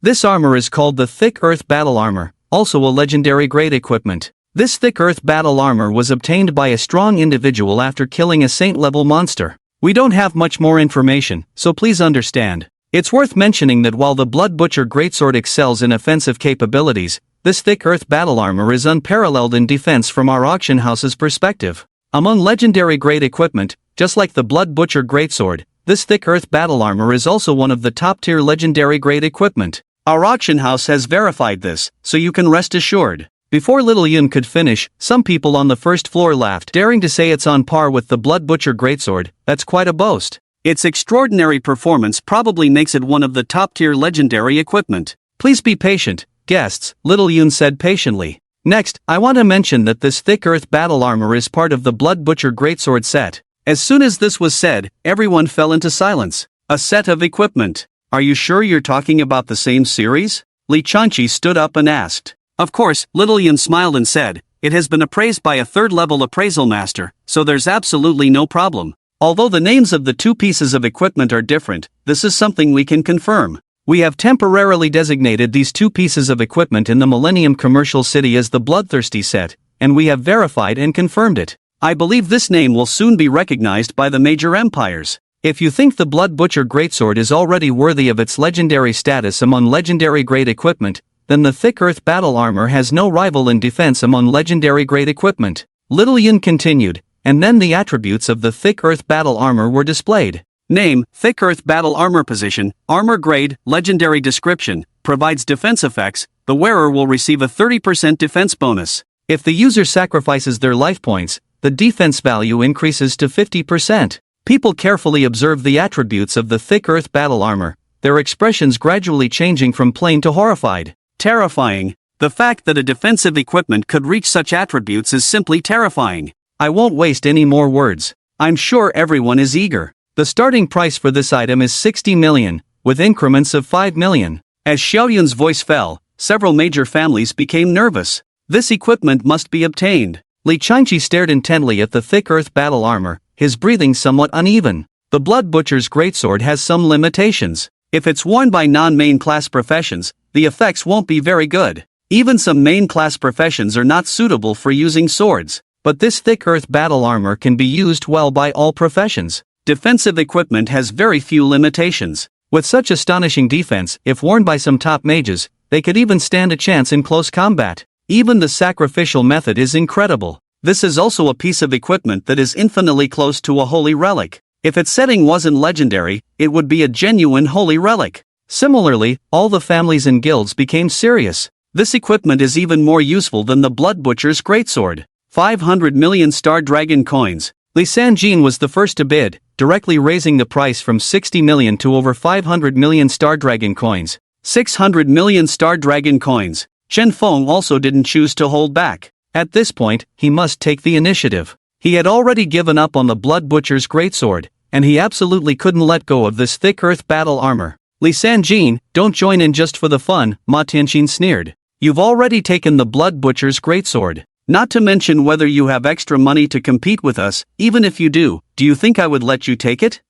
This armor is called the Thick Earth Battle Armor, also a legendary grade equipment. This Thick Earth Battle Armor was obtained by a strong individual after killing a saint-level monster. We don't have much more information, so please understand. It's worth mentioning that while the Blood Butcher Greatsword excels in offensive capabilities, this Thick Earth Battle Armor is unparalleled in defense from our auction house's perspective. Among legendary grade equipment, just like the Blood Butcher Greatsword, this Thick Earth Battle Armor is also one of the top-tier legendary grade equipment. Our auction house has verified this, so you can rest assured. Before Little Yun could finish, some people on the first floor laughed, daring to say it's on par with the Blood Butcher Greatsword. That's quite a boast. Its extraordinary performance probably makes it one of the top-tier legendary equipment. Please be patient, guests, Little Yun said patiently. Next, I want to mention that this Thick Earth Battle Armor is part of the Blood Butcher Greatsword set. As soon as this was said, everyone fell into silence. A set of equipment. Are you sure you're talking about the same series? Li Chanqi stood up and asked. Of course, Little Yun smiled and said, it has been appraised by a third-level appraisal master, so there's absolutely no problem. Although the names of the two pieces of equipment are different, this is something we can confirm. We have temporarily designated these two pieces of equipment in the Millennium Commercial City as the Bloodthirsty set, and we have verified and confirmed it. I believe this name will soon be recognized by the major empires. If you think the Blood Butcher Greatsword is already worthy of its legendary status among legendary grade equipment, then the Thick Earth Battle Armor has no rival in defense among legendary grade equipment. Little Yun continued, and then the attributes of the Thick Earth Battle Armor were displayed. Name, Thick Earth Battle Armor Position, Armor Grade, Legendary Description, provides defense effects, the wearer will receive a 30% defense bonus. If the user sacrifices their life points, the defense value increases to 50%. People carefully observe the attributes of the Thick Earth Battle Armor, their expressions gradually changing from plain to horrified. Terrifying. The fact that a defensive equipment could reach such attributes is simply terrifying. I won't waste any more words. I'm sure everyone is eager. The starting price for this item is 60 million, with increments of 5 million. As Xiaoyun's voice fell, several major families became nervous. This equipment must be obtained. Li Changqi stared intently at the thick earth battle armor, his breathing somewhat uneven. The Blood Butcher's greatsword has some limitations. If it's worn by non-main class professions, the effects won't be very good. Even some main class professions are not suitable for using swords. But this thick earth battle armor can be used well by all professions. Defensive equipment has very few limitations. With such astonishing defense, if worn by some top mages, they could even stand a chance in close combat. Even the sacrificial method is incredible. This is also a piece of equipment that is infinitely close to a holy relic. If its setting wasn't legendary, it would be a genuine holy relic. Similarly, all the families and guilds became serious. This equipment is even more useful than the Blood Butcher's greatsword. 500 million Star Dragon coins. Li Sanjin was the first to bid, directly raising the price from 60 million to over 500 million Star Dragon coins. 600 million Star Dragon coins. Chen Feng also didn't choose to hold back. At this point, he must take the initiative. He had already given up on the Blood Butcher's greatsword, and he absolutely couldn't let go of this thick earth battle armor. Li Sanjin, don't join in just for the fun, Ma Tianxin sneered. You've already taken the Blood Butcher's greatsword. Not to mention whether you have extra money to compete with us. Even if you do you think I would let you take it?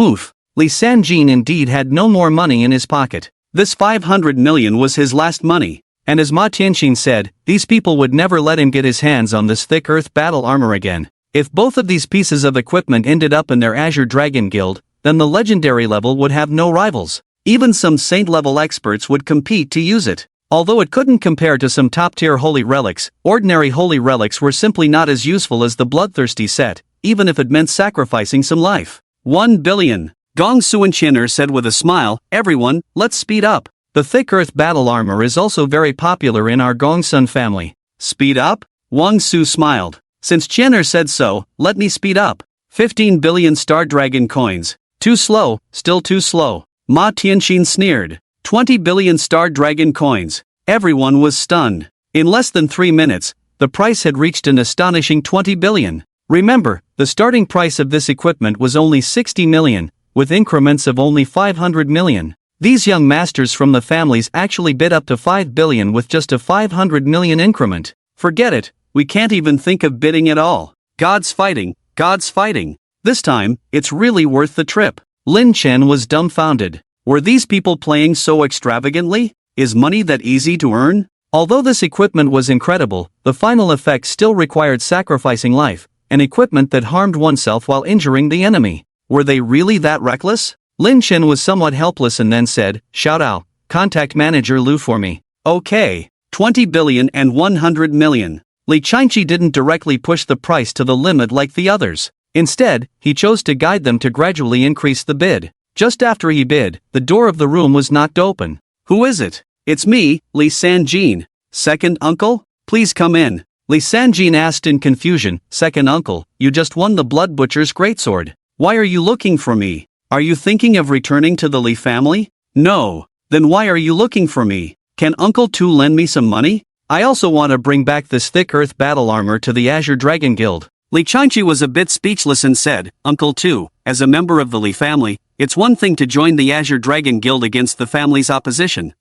Oof. Li Sanjin indeed had no more money in his pocket. This 500 million was his last money. And as Ma Tianxin said, these people would never let him get his hands on this thick earth battle armor again. If both of these pieces of equipment ended up in their Azure Dragon Guild, then the legendary level would have no rivals. Even some saint level experts would compete to use it. Although it couldn't compare to some top-tier holy relics, ordinary holy relics were simply not as useful as the bloodthirsty set, even if it meant sacrificing some life. 1 billion. Gong Suanchiner said with a smile, everyone, let's speed up. The thick earth battle armor is also very popular in our Gongsun family. Speed up? Wang Su smiled. Since Chiner said so, let me speed up. 15 billion Star Dragon coins. Too slow, still too slow. Ma Tianxin sneered. 20 billion Star Dragon coins. Everyone was stunned. In less than 3 minutes, the price had reached an astonishing 20 billion. Remember, the starting price of this equipment was only 60 million, with increments of only 500 million. These young masters from the families actually bid up to 5 billion with just a 500 million increment. Forget it, we can't even think of bidding at all. God's fighting, God's fighting. This time, it's really worth the trip. Lin Chen was dumbfounded. Were these people playing so extravagantly? Is money that easy to earn? Although this equipment was incredible, the final effect still required sacrificing life, an equipment that harmed oneself while injuring the enemy. Were they really that reckless? Lin Chen was somewhat helpless and then said, Shout out, contact manager Lu for me. Okay. 20 billion and 100 million. Li Changqi didn't directly push the price to the limit like the others. Instead, he chose to guide them to gradually increase the bid. Just after he bid, the door of the room was knocked open. Who is it? It's me, Li Sanjin. Second uncle? Please come in. Li Sanjin asked in confusion, Second uncle, you just won the Blood Butcher's greatsword. Why are you looking for me? Are you thinking of returning to the Li family? No. Then why are you looking for me? Can Uncle Tu lend me some money? I also want to bring back this thick earth battle armor to the Azure Dragon Guild. Li Changqi was a bit speechless and said, Uncle Tu, as a member of the Li family, it's one thing to join the Azure Dragon Guild against the family's opposition.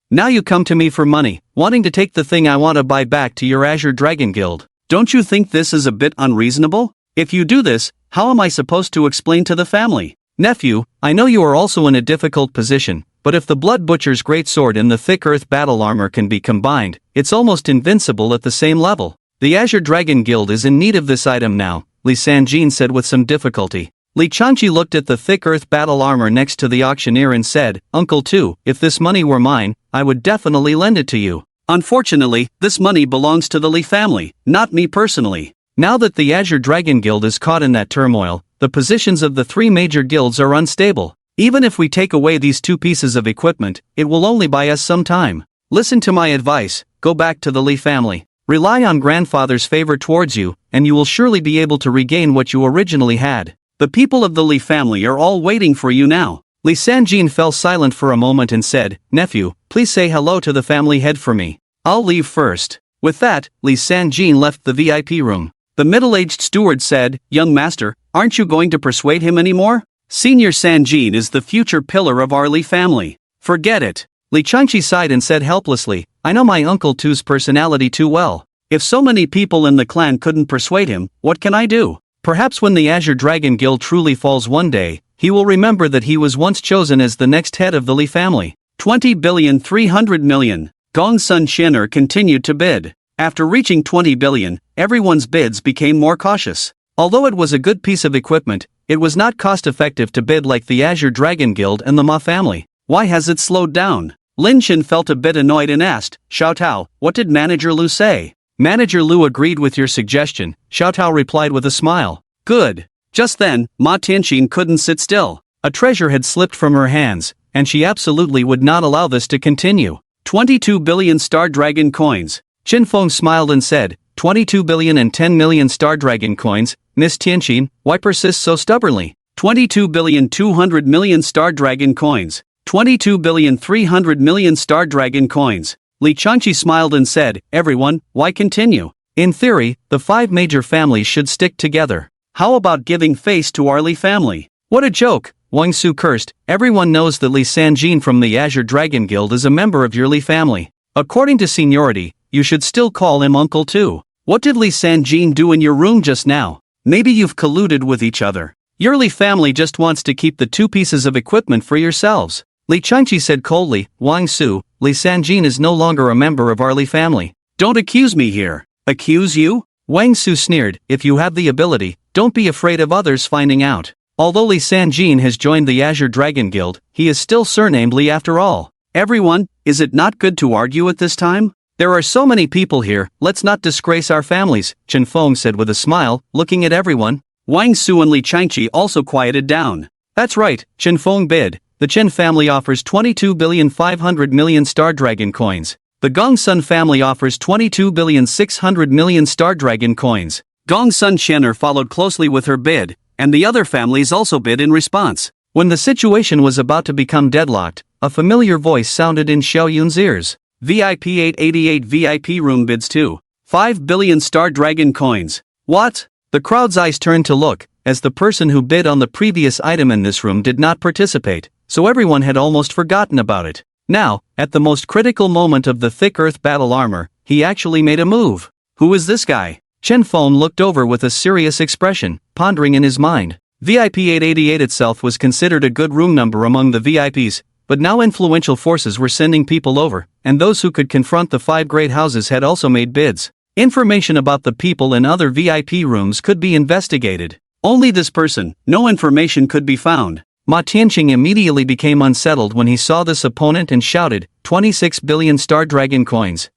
Now you come to me for money, wanting to take the thing I want to buy back to your Azure Dragon Guild. Don't you think this is a bit unreasonable? If you do this, how am I supposed to explain to the family? Nephew, I know you are also in a difficult position, but if the Blood Butcher's great sword and the thick earth battle armor can be combined, it's almost invincible at the same level. The Azure Dragon Guild is in need of this item now, Li Sanjin said with some difficulty. Li Changqi looked at the thick earth battle armor next to the auctioneer and said, Uncle Tu, if this money were mine, I would definitely lend it to you. Unfortunately, this money belongs to the Li family, not me personally. Now that the Azure Dragon Guild is caught in that turmoil, the positions of the 3 major guilds are unstable. Even if we take away these 2 pieces of equipment, it will only buy us some time. Listen to my advice, go back to the Li family. Rely on grandfather's favor towards you, and you will surely be able to regain what you originally had. The people of the Li family are all waiting for you now. Li Sanjin fell silent for a moment and said, Nephew, please say hello to the family head for me. I'll leave first. With that, Li Sanjin left the VIP room. The middle-aged steward said, "Young master, aren't you going to persuade him anymore? Senior Sanjin is the future pillar of our Li family. Forget it." Li Changqi sighed and said helplessly, "I know my Uncle Tu's personality too well. If so many people in the clan couldn't persuade him, what can I do? Perhaps when the Azure Dragon Guild truly falls one day, he will remember that he was once chosen as the next head of the Li family." 20,300,000,000. Gongsun Shin'er continued to bid. After reaching 20 billion, everyone's bids became more cautious. Although it was a good piece of equipment, it was not cost-effective to bid like the Azure Dragon Guild and the Ma family. Why has it slowed down? Lin Shin felt a bit annoyed and asked, "Xiao Tao, what did Manager Lu say?" "Manager Lu agreed with your suggestion," Xiao Tao replied with a smile. "Good." Just then, Ma Tianxin couldn't sit still. A treasure had slipped from her hands, and she absolutely would not allow this to continue. 22 billion Star Dragon coins. Qin Feng smiled and said, 22 billion and 10 million Star Dragon coins, Miss Tianxin, why persist so stubbornly? 22 billion 200 million Star Dragon coins. 22 billion 300 million Star Dragon coins. Li Changqi smiled and said, "Everyone, why continue? In theory, the 5 major families should stick together. How about giving face to our Li family?" "What a joke," Wang Su cursed. "Everyone knows that Li Sanjin from the Azure Dragon Guild is a member of your Li family. According to seniority, you should still call him Uncle too. What did Li Sanjin do in your room just now? Maybe you've colluded with each other. Your Li family just wants to keep the 2 pieces of equipment for yourselves." Li Changqi said coldly, "Wang Su, Li Sanjin is no longer a member of our Li family." "Don't accuse me here." "Accuse you?" Wang Su sneered, "If you have the ability, don't be afraid of others finding out. Although Li Sanjin has joined the Azure Dragon Guild, he is still surnamed Li after all." "Everyone, is it not good to argue at this time? There are so many people here, let's not disgrace our families," Qin Feng said with a smile, looking at everyone. Wang Su and Li Changqi also quieted down. "That's right," Qin Feng bid. "The Chen family offers 22 billion 500 million Star Dragon coins. The Gongsun family offers 22 billion 600 million Star Dragon coins." Gongsun Shen'er followed closely with her bid, and the other families also bid in response. When the situation was about to become deadlocked, a familiar voice sounded in Xiao Yun's ears. "VIP 888 VIP room bids too. 5 billion Star Dragon coins." "What?" The crowd's eyes turned to look, as the person who bid on the previous item in this room did not participate, so everyone had almost forgotten about it. Now, at the most critical moment of the thick earth battle armor, he actually made a move. Who is this guy? Chen Feng looked over with a serious expression, pondering in his mind. VIP 888 itself was considered a good room number among the VIPs, but now influential forces were sending people over, and those who could confront the 5 great houses had also made bids. Information about the people in other VIP rooms could be investigated. Only this person, no information could be found. Ma Tianxing immediately became unsettled when he saw this opponent and shouted, 26 billion Star Dragon coins.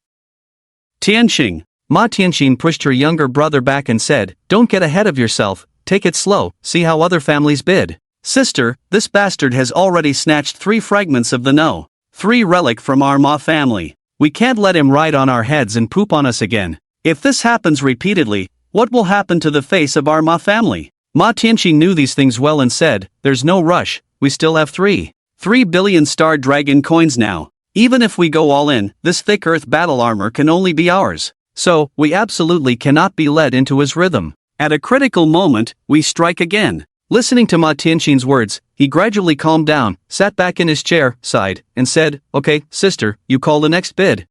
"Tianxing." Ma Tianxing pushed her younger brother back and said, "Don't get ahead of yourself, take it slow, see how other families bid." "Sister, this bastard has already snatched 3 fragments of the No. 3 relic from our Ma family. We can't let him ride on our heads and poop on us again. If this happens repeatedly, what will happen to the face of our Ma family?" Ma Tianxing knew these things well and said, "There's no rush, we still have 3 billion Star Dragon coins now. Even if we go all in, this thick earth battle armor can only be ours. So, we absolutely cannot be led into his rhythm. At a critical moment, we strike again." Listening to Ma Tianxing's words, he gradually calmed down, sat back in his chair, sighed, and said, "Okay, sister, you call the next bid."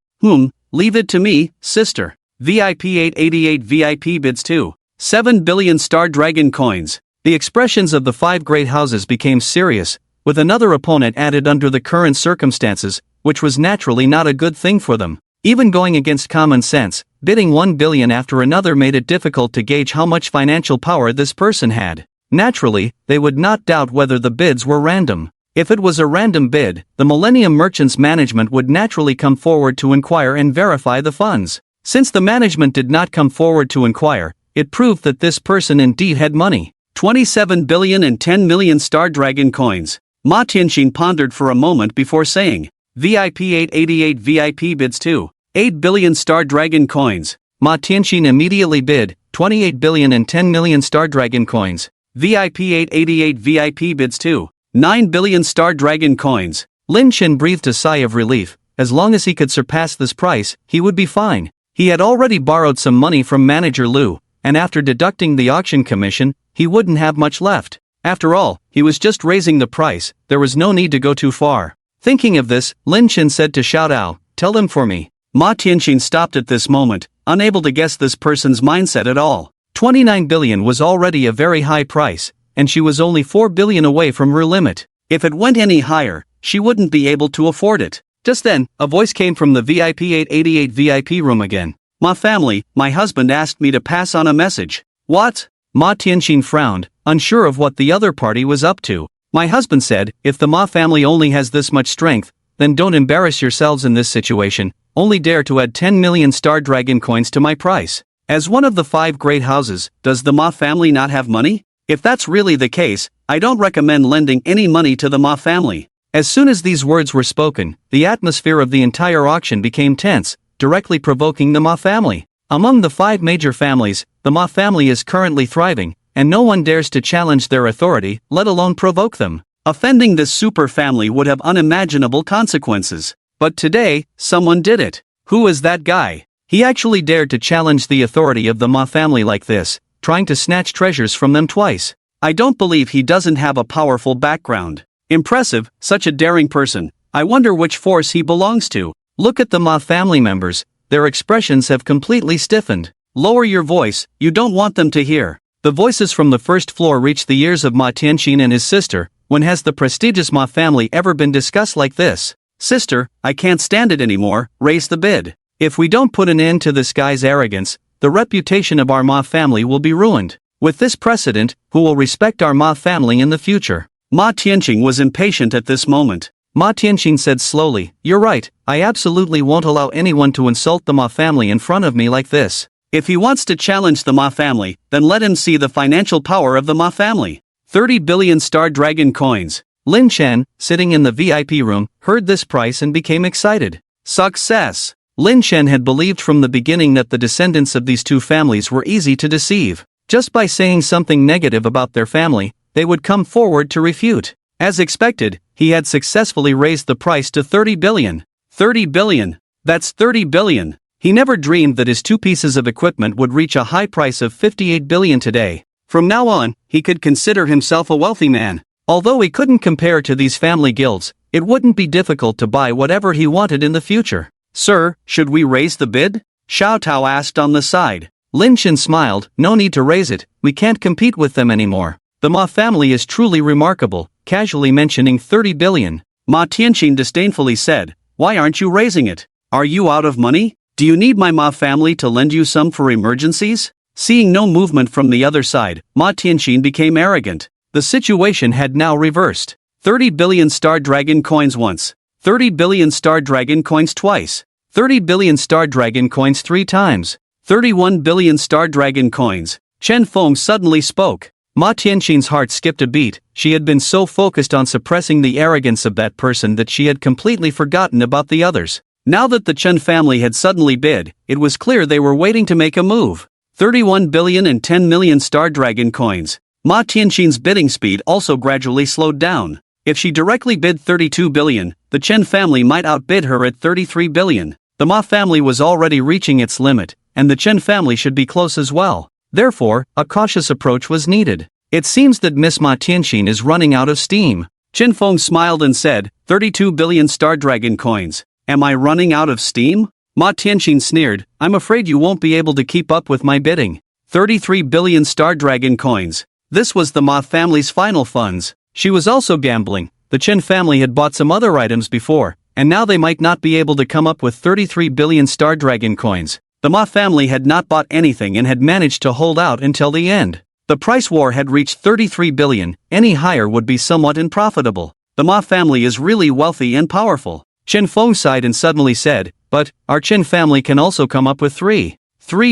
Leave it to me, sister." VIP 888 VIP bids too. 7 billion Star Dragon coins. The expressions of the 5 great houses became serious, with another opponent added under the current circumstances, which was naturally not a good thing for them. Even going against common sense, bidding 1 billion after another made it difficult to gauge how much financial power this person had. Naturally, they would not doubt whether the bids were random. If it was a random bid, the Millennium Merchants management would naturally come forward to inquire and verify the funds. Since the management did not come forward to inquire, it proved that this person indeed had money. 27 billion and 10 million Star Dragon coins. Ma Tianxing pondered for a moment before saying, VIP 888 VIP bids too. 8 billion Star Dragon coins. Ma Tianxing immediately bid, 28 billion and 10 million Star Dragon coins. VIP 888 VIP bids too. 9 billion Star Dragon coins. Lin Chen breathed a sigh of relief. As long as he could surpass this price, he would be fine. He had already borrowed some money from Manager Lu, and after deducting the auction commission, he wouldn't have much left. After all, he was just raising the price, there was no need to go too far. Thinking of this, Lin Chen said to Xiao Dao, "Tell them for me." Ma Tianqing stopped at this moment, unable to guess this person's mindset at all. 29 billion was already a very high price, and she was only 4 billion away from her limit. If it went any higher, she wouldn't be able to afford it. Just then, a voice came from the VIP 888 VIP room again. "Ma family, my husband asked me to pass on a message." "What?" Ma Tianqing frowned, unsure of what the other party was up to. "My husband said, if the Ma family only has this much strength, then don't embarrass yourselves in this situation, only dare to add 10 million Star Dragon coins to my price. As one of the 5 great houses, does the Ma family not have money? If that's really the case, I don't recommend lending any money to the Ma family." As soon as these words were spoken, the atmosphere of the entire auction became tense, directly provoking the Ma family. Among the 5 major families, the Ma family is currently thriving, and no one dares to challenge their authority, let alone provoke them. Offending this super family would have unimaginable consequences. But today, someone did it. Who is that guy? He actually dared to challenge the authority of the Ma family like this, trying to snatch treasures from them twice. I don't believe he doesn't have a powerful background. Impressive, such a daring person. I wonder which force he belongs to. Look at the Ma family members, their expressions have completely stiffened. Lower your voice, you don't want them to hear. The voices from the first floor reached the ears of Ma Tianqing and his sister. When has the prestigious Ma family ever been discussed like this? Sister, I can't stand it anymore, raise the bid. If we don't put an end to this guy's arrogance, the reputation of our Ma family will be ruined. With this precedent, who will respect our Ma family in the future? Ma Tianqing was impatient at this moment. Ma Tianqing said slowly, "You're right, I absolutely won't allow anyone to insult the Ma family in front of me like this. If he wants to challenge the Ma family, then let him see the financial power of the Ma family. 30 billion Star Dragon coins." Lin Chen, sitting in the VIP room, heard this price and became excited. Success! Lin Chen had believed from the beginning that the descendants of these two families were easy to deceive. Just by saying something negative about their family, they would come forward to refute. As expected, he had successfully raised the price to 30 billion. 30 billion! That's 30 billion! He never dreamed that his 2 pieces of equipment would reach a high price of 58 billion today. From now on, he could consider himself a wealthy man. Although he couldn't compare to these family guilds, it wouldn't be difficult to buy whatever he wanted in the future. "Sir, should we raise the bid?" Xiao Tao asked on the side. Lin Chen smiled, "No need to raise it, we can't compete with them anymore. The Ma family is truly remarkable," casually mentioning 30 billion. Ma Tianqing disdainfully said, "Why aren't you raising it? Are you out of money? Do you need my Ma family to lend you some for emergencies?" Seeing no movement from the other side, Ma Tianqing became arrogant. The situation had now reversed. 30 billion Star Dragon coins once. 30 billion Star Dragon coins twice. 30 billion Star Dragon coins 3 times. 31 billion Star Dragon coins. Chen Feng suddenly spoke. Ma Tianqing's heart skipped a beat. She had been so focused on suppressing the arrogance of that person that she had completely forgotten about the others. Now that the Chen family had suddenly bid, it was clear they were waiting to make a move. 31 billion and 10 million Star Dragon coins. Ma Tianqing's bidding speed also gradually slowed down. If she directly bid 32 billion, the Chen family might outbid her at 33 billion. The Ma family was already reaching its limit, and the Chen family should be close as well. Therefore, a cautious approach was needed. It seems that Miss Ma Tianqing is running out of steam. Chen Feng smiled and said, 32 billion Star Dragon coins. Am I running out of steam? Ma Tianqing sneered, I'm afraid you won't be able to keep up with my bidding. 33 billion Star Dragon coins. This was the Ma family's final funds. She was also gambling. The Chen family had bought some other items before, and now they might not be able to come up with 33 billion Star Dragon coins. The Ma family had not bought anything and had managed to hold out until the end. The price war had reached 33 billion, any higher would be somewhat unprofitable. The Ma family is really wealthy and powerful. Chen Feng sighed and suddenly said, but, our Chen family can also come up with 3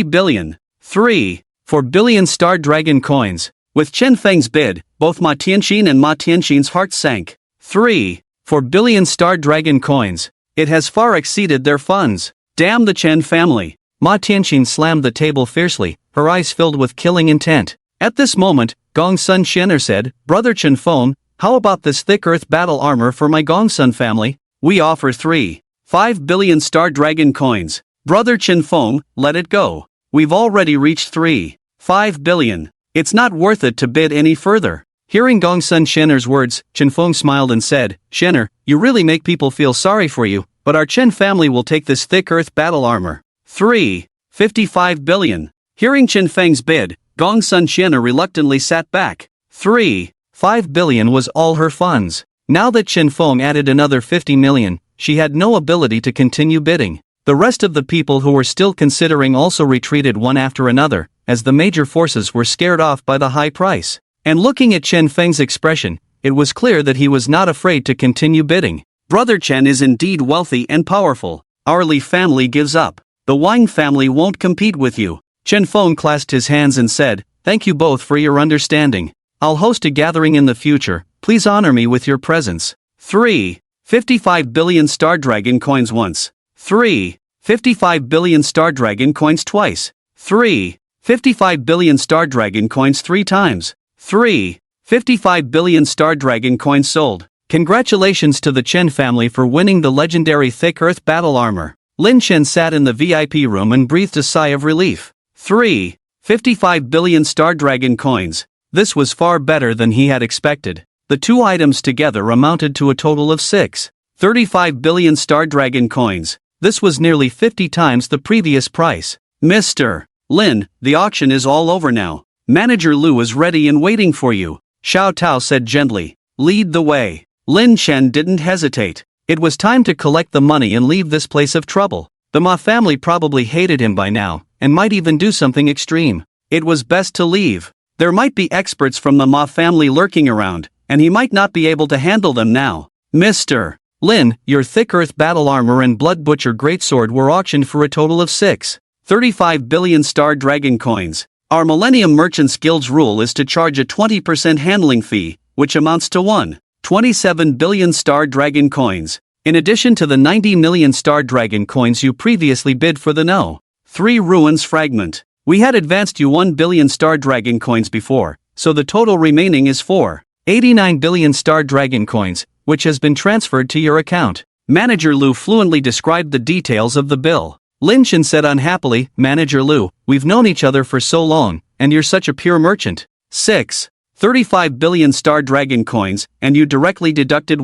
billion. 4 billion Star Dragon coins. With Chen Feng's bid, both Ma Tianqing and Ma Tianqing's hearts sank. 4 billion Star Dragon coins. It has far exceeded their funds. Damn the Chen family. Ma Tianqing slammed the table fiercely, her eyes filled with killing intent. At this moment, Gong Sun Xian'er said, Brother Chen Feng, how about this thick earth battle armor for my Gong Sun family? We offer 5 billion Star Dragon coins. Brother Chen Feng, let it go. We've already reached 3 5 billion. It's not worth it to bid any further. Hearing Gongsun Shener's words, Chen Feng smiled and said, Shener, you really make people feel sorry for you, but our Chen family will take this thick earth battle armor. 55 billion. Hearing Chen Feng's bid, Gongsun Shener reluctantly sat back. 5 billion was all her funds. Now that Chen Feng added another 50 million, she had no ability to continue bidding. The rest of the people who were still considering also retreated one after another, as the major forces were scared off by the high price. And looking at Chen Feng's expression, it was clear that he was not afraid to continue bidding. Brother Chen is indeed wealthy and powerful. Our Li family gives up. The Wang family won't compete with you. Chen Feng clasped his hands and said, thank you both for your understanding. I'll host a gathering in the future, please honor me with your presence. 55 billion Star Dragon coins once. 55 billion Star Dragon coins twice. 55 billion Star Dragon coins 3 times. 55 billion Star Dragon coins sold. Congratulations to the Chen family for winning the legendary thick earth battle armor. Lin Chen sat in the VIP room and breathed a sigh of relief. 55 billion Star Dragon coins. This was far better than he had expected. The two items together amounted to a total of 35 billion Star Dragon coins. This was nearly 50 times the previous price. Mr. Lin, the auction is all over now. Manager Lu is ready and waiting for you. Xiao Tao said gently. Lead the way. Lin Chen didn't hesitate. It was time to collect the money and leave this place of trouble. The Ma family probably hated him by now, and might even do something extreme. It was best to leave. There might be experts from the Ma family lurking around, and he might not be able to handle them now. Mr. Lin, your thick earth battle armor and blood butcher greatsword were auctioned for a total of 35 billion Star Dragon coins. Our Millennium Merchants Guild's rule is to charge a 20% handling fee, which amounts to 27 billion Star Dragon coins. In addition to the 90 million Star Dragon coins you previously bid for the No. 3 Ruins fragment. We had advanced you 1 billion Star Dragon coins before, so the total remaining is 89 billion Star Dragon coins, which has been transferred to your account. Manager Lu fluently described the details of the bill. Lin Chen said unhappily, Manager Lu, we've known each other for so long, and you're such a pure merchant. 35 billion Star Dragon coins, and you directly deducted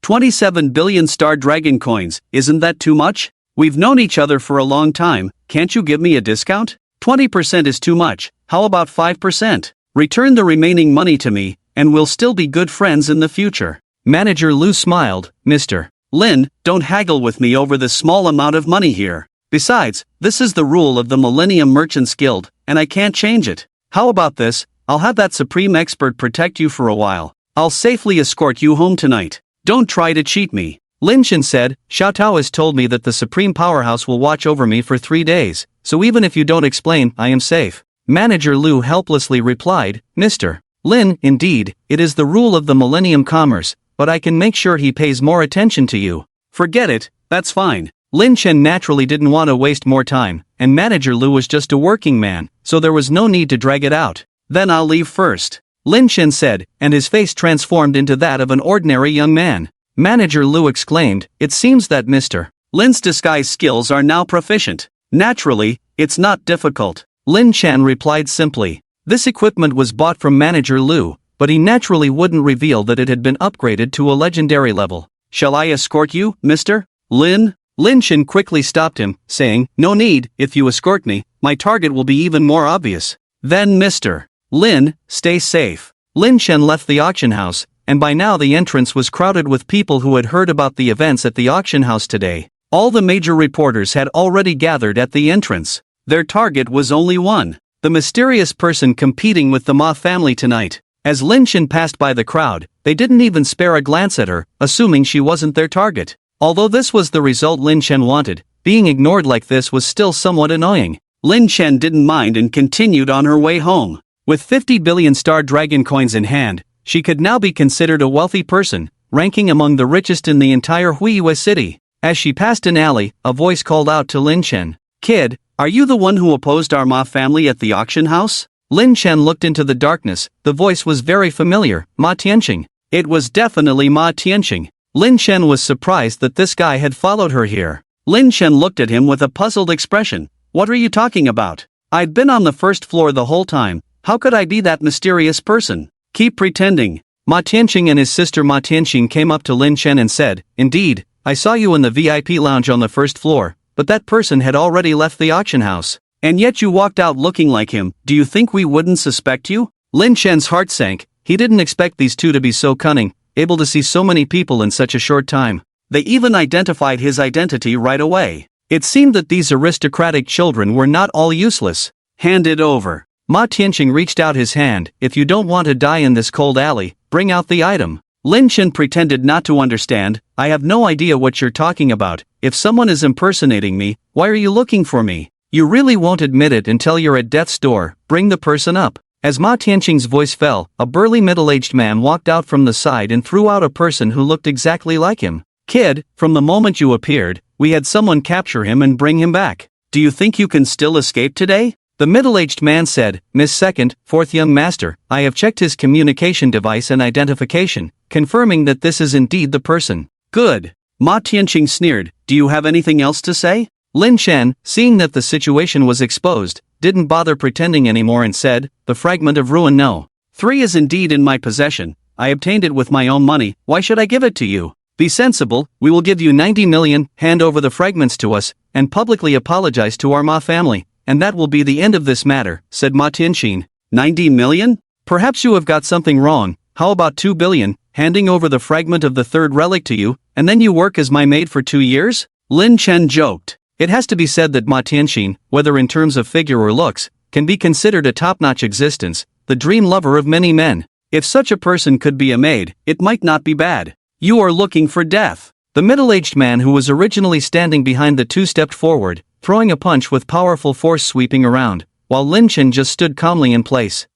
27 billion Star Dragon coins, isn't that too much? We've known each other for a long time, can't you give me a discount? 20% is too much, how about 5%? Return the remaining money to me, and we'll still be good friends in the future. Manager Lu smiled, Mr. Lin, don't haggle with me over this small amount of money here. Besides, this is the rule of the Millennium Merchants Guild, and I can't change it. How about this? I'll have that supreme expert protect you for a while. I'll safely escort you home tonight. Don't try to cheat me. Lin Chen said, Xiao Tao has told me that the Supreme Powerhouse will watch over me for 3 days, so even if you don't explain, I am safe. Manager Lu helplessly replied, Mr. Lin, indeed, it is the rule of the Millennium Commerce, but I can make sure he pays more attention to you. Forget it, that's fine. Lin Chen naturally didn't want to waste more time, and Manager Lu was just a working man, so there was no need to drag it out. Then I'll leave first. Lin Chen said, and his face transformed into that of an ordinary young man. Manager Lu exclaimed, it seems that Mr. Lin's disguise skills are now proficient. Naturally, it's not difficult. Lin Chen replied simply. This equipment was bought from Manager Lu, but he naturally wouldn't reveal that it had been upgraded to a legendary level. Shall I escort you, Mr. Lin? Lin Chen quickly stopped him, saying, no need, if you escort me, my target will be even more obvious. Then Mr. Lin, stay safe. Lin Chen left the auction house, and by now the entrance was crowded with people who had heard about the events at the auction house today. All the major reporters had already gathered at the entrance. Their target was only one, the mysterious person competing with the Ma family tonight. As Lin Chen passed by the crowd, they didn't even spare a glance at her, assuming she wasn't their target. Although this was the result Lin Chen wanted, being ignored like this was still somewhat annoying. Lin Chen didn't mind and continued on her way home. With 50 billion Star Dragon coins in hand, she could now be considered a wealthy person, ranking among the richest in the entire Huiyue city. As she passed an alley, a voice called out to Lin Chen. Kid, are you the one who opposed our Ma family at the auction house? Lin Chen looked into the darkness, the voice was very familiar, Ma Tianqing. It was definitely Ma Tianqing. Lin Chen was surprised that this guy had followed her here. Lin Chen looked at him with a puzzled expression. What are you talking about? I'd been on the first floor the whole time. How could I be that mysterious person? Keep pretending. Ma Tianqing and his sister Ma Tianxing came up to Lin Chen and said, indeed, I saw you in the VIP lounge on the first floor, but that person had already left the auction house. And yet you walked out looking like him. Do you think we wouldn't suspect you? Lin Chen's heart sank. He didn't expect these two to be so cunning, able to see so many people in such a short time. They even identified his identity right away. It seemed that these aristocratic children were not all useless. Hand it over. Ma Tianqing reached out his hand. If you don't want to die in this cold alley, bring out the item. Lin Chen pretended not to understand. I have no idea what you're talking about. If someone is impersonating me, why are you looking for me? You really won't admit it until you're at death's door. Bring the person up. As Ma Tianqing's voice fell, a burly middle-aged man walked out from the side and threw out a person who looked exactly like him. Kid, from the moment you appeared, we had someone capture him and bring him back. Do you think you can still escape today? The middle-aged man said, Miss Second, Fourth Young Master, I have checked his communication device and identification, confirming that this is indeed the person. Good. Ma Tianqing sneered, do you have anything else to say? Lin Chen, seeing that the situation was exposed, didn't bother pretending anymore and said, the fragment of ruin no. 3 is indeed in my possession. I obtained it with my own money. Why should I give it to you? Be sensible. We will give you 90 million, hand over the fragments to us, and publicly apologize to our Ma family, and that will be the end of this matter, said Ma Tianqing. 90 million? Perhaps you have got something wrong. How about 2 billion, handing over the fragment of the third relic to you, and then you work as my maid for 2 years? Lin Chen joked. It has to be said that Ma Tianqing, whether in terms of figure or looks, can be considered a top-notch existence, the dream lover of many men. If such a person could be a maid, it might not be bad. You are looking for death. The middle-aged man who was originally standing behind the two stepped forward, throwing a punch with powerful force sweeping around, while Lin Chen just stood calmly in place.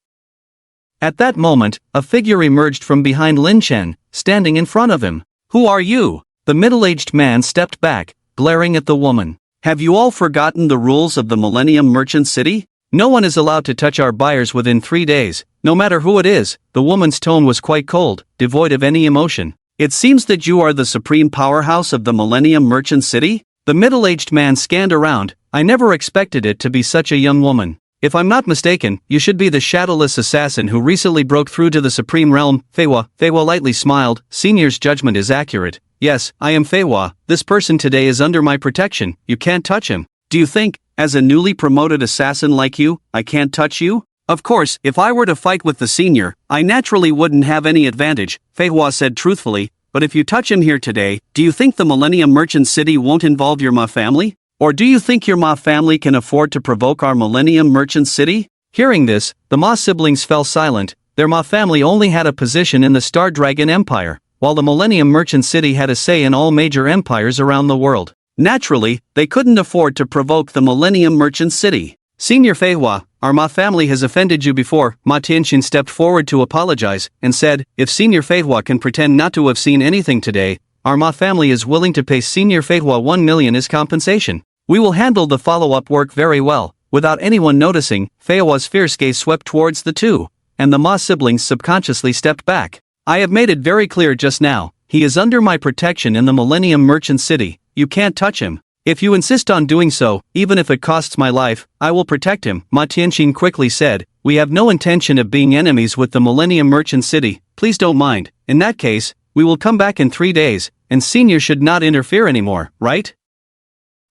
At that moment, a figure emerged from behind Lin Chen, standing in front of him. Who are you? The middle-aged man stepped back, glaring at the woman. Have you all forgotten the rules of the Millennium Merchant City? No one is allowed to touch our buyers within 3 days, no matter who it is. The woman's tone was quite cold, devoid of any emotion. It seems that you are the supreme powerhouse of the Millennium Merchant City? The middle-aged man scanned around. I never expected it to be such a young woman. If I'm not mistaken, you should be the shadowless assassin who recently broke through to the supreme realm. Feiwa lightly smiled. Senior's judgment is accurate. Yes, I am Feiwa. This person today is under my protection. You can't touch him. Do you think, as a newly promoted assassin like you, I can't touch you? Of course, if I were to fight with the senior, I naturally wouldn't have any advantage, Feihua said truthfully, but if you touch him here today, do you think the Millennium Merchant City won't involve your Ma family? Or do you think your Ma family can afford to provoke our Millennium Merchant City? Hearing this, the Ma siblings fell silent. Their Ma family only had a position in the Star Dragon Empire, while the Millennium Merchant City had a say in all major empires around the world. Naturally, they couldn't afford to provoke the Millennium Merchant City. Senior Feihua, our Ma family has offended you before. Ma Tianqing stepped forward to apologize, and said, if Senior Feihua can pretend not to have seen anything today, our Ma family is willing to pay Senior Feihua 1 million as compensation. We will handle the follow-up work very well. Without anyone noticing, Feihua's fierce gaze swept towards the two, and the Ma siblings subconsciously stepped back. I have made it very clear just now, he is under my protection in the Millennium Merchant City. You can't touch him. If you insist on doing so, even if it costs my life, I will protect him, Ma Tianqing quickly said. We have no intention of being enemies with the Millennium Merchant City, please don't mind. In that case, we will come back in 3 days, and Senior should not interfere anymore, right?